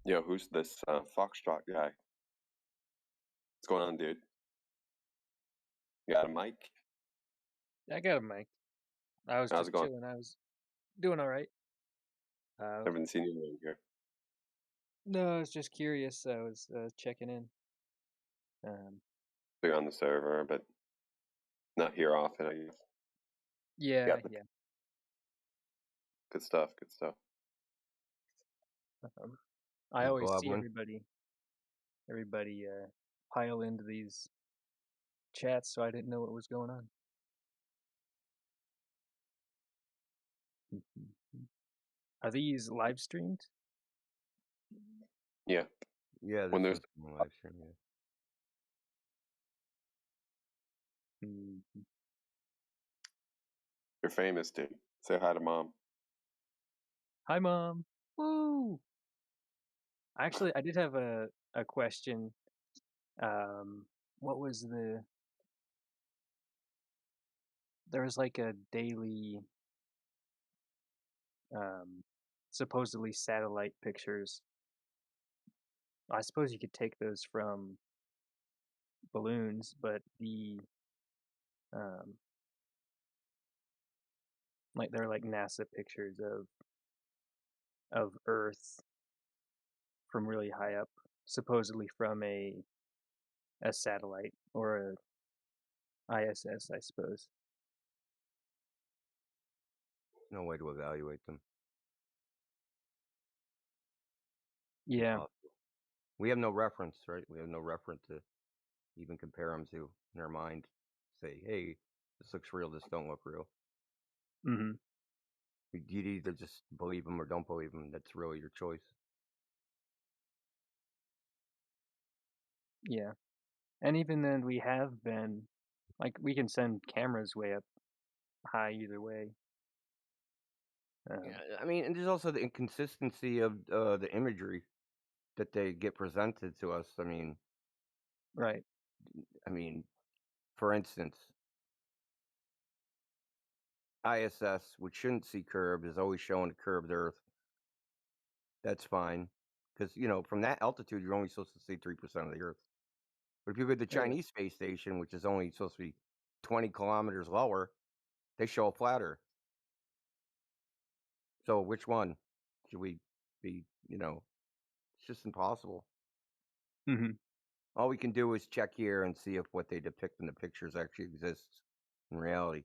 Yo, who's this Foxtrot guy? What's going on, dude? You got a mic? I got a mic. I was How's just it going? chilling. I was doing all right. Haven't seen you in here. No, I was just curious. I was checking in. You're on the server, but not here often, I guess. Yeah, Got the yeah. good stuff. Good stuff. I Hey, always see Goblin. everybody pile into these chats, so I didn't know what was going on. Are these live streamed? Yeah. Yeah, When this there's is on live stream. Yeah. you're famous, dude. Say hi to mom. Hi, Mom. Woo! Actually, I did have a question. What was there was like a daily, supposedly satellite pictures. I suppose you could take those from balloons, but like they're like NASA pictures of Earth from really high up, supposedly from a satellite or a ISS, I suppose. No way to evaluate them. Yeah. Impossible. We have no reference, right? We have no reference to even compare them to in our mind. Say, hey, this looks real. This don't look real. Mm-hmm. You'd either just believe them or don't believe them. That's really your choice. Yeah. And even then, we have been, like, we can send cameras way up high either way. Yeah, I mean, and there's also the inconsistency of the imagery that they get presented to us. I mean, right. I mean, for instance, ISS, which shouldn't see curved, is always showing a curved Earth. That's fine, because from that altitude, you're only supposed to see 3% of the Earth. But if you go to the Chinese space station, which is only supposed to be 20 kilometers lower, they show a flat Earth. So which one should we be? It's just impossible. Mm-hmm. All we can do is check here and see if what they depict in the pictures actually exists in reality.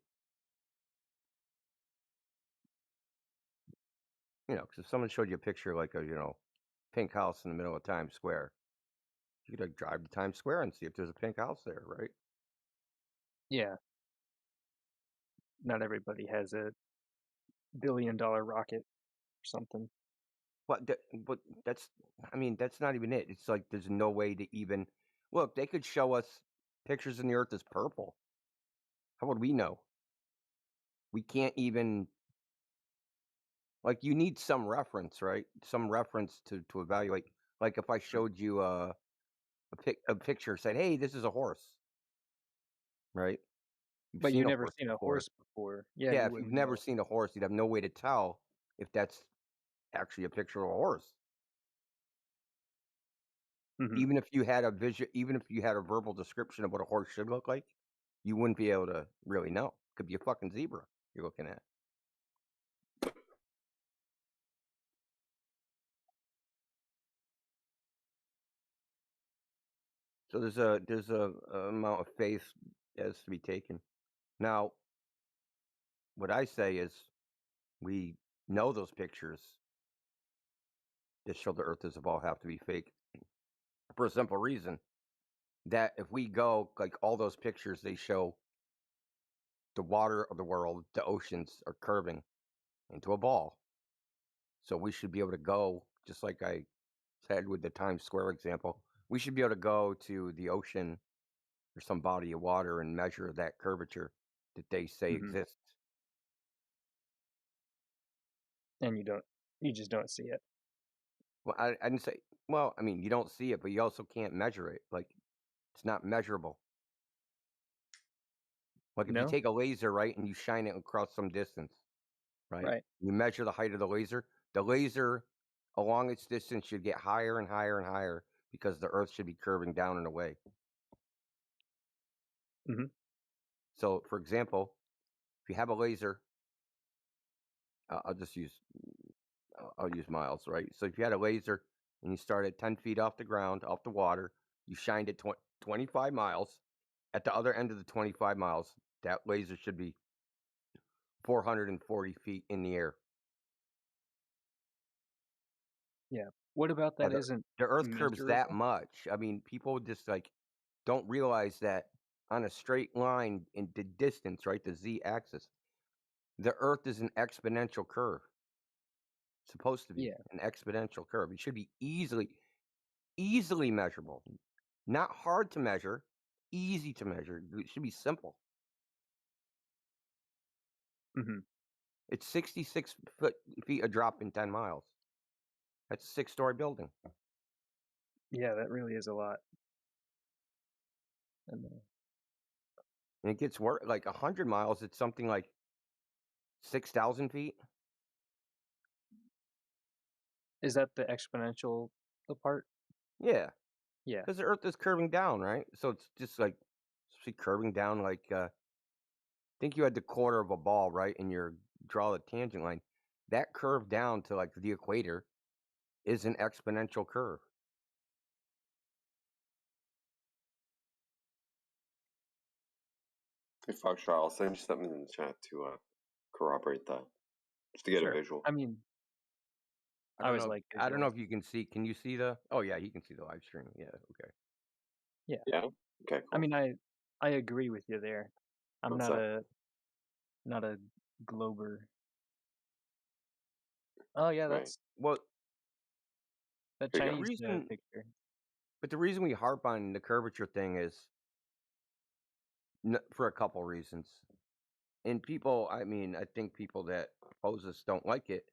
Because if someone showed you a picture like a pink house in the middle of Times Square, you could drive to Times Square and see if there's a pink house there, right? Yeah. Not everybody has a $1 billion rocket or something. But that's not even it. It's like there's no way to even look. They could show us pictures in the Earth as purple. How would we know? We can't even. Like, you need some reference, right? Some reference to evaluate. Like if I showed you a picture, said, "Hey, this is a horse," right? You've But seen you've a never horse seen a before. horse before. Yeah, Yeah, you if you've wouldn't never know. seen a horse, you'd have no way to tell if that's actually a picture of a horse. Mm-hmm. Even if you had a verbal description of what a horse should look like, you wouldn't be able to really know. It could be a fucking zebra you're looking at. So there's a amount of faith that has to be taken. Now, what I say is, we know those pictures that show the Earth as a ball have to be fake, for a simple reason that if we go like all those pictures, they show the water of the world, the oceans are curving into a ball. So we should be able to go, just like I said with the Times Square example, we should be able to go to the ocean or some body of water and measure that curvature that they say exists. And you just don't see it. Well, I didn't say, well, I mean, you don't see it, but you also can't measure it. Like, it's not measurable. Like if you take a laser, right, and you shine it across some distance, right? Right. You measure the height of the laser along its distance should get higher and higher and higher because the Earth should be curving down and away. Mm-hmm. So, for example, if you have a laser, I'll use miles, right? So if you had a laser and you started 10 feet off the ground, off the water, you shined it 25 miles. At the other end of the 25 miles, that laser should be 440 feet in the air. Yeah. What about that isn't the Earth curves that measurable? much? I mean, people just like don't realize that on a straight line in the distance, right, the z-axis, the Earth is an exponential curve. It's supposed to be Yeah. an exponential curve. It should be easily measurable, not hard to measure, easy to measure. It should be simple. Mm-hmm. It's 66 feet a drop in 10 miles. That's a 6-story building. Yeah, that really is a lot. And it gets worse. Like 100 miles, it's something like 6,000 feet. Is that the exponential part? Yeah. Yeah. Because the Earth is curving down, right? So it's just like curving down like think you had the quarter of a ball, right? And you draw the tangent line. That curve down to like the equator is an exponential curve. Hey, Foxtrot, I'll send you something in the chat to corroborate that, just to get a visual. I mean, I don't know if you can see. Can you see the? Oh yeah, you can see the live stream. Yeah. Okay. Yeah. Yeah. Okay. Cool. I mean, I agree with you there. I'm What's not a glober. Oh yeah, Right. that's Well, that the Chinese reason, picture. but the reason we harp on the curvature thing is for a couple reasons. And people, I mean, I think people that oppose us don't like it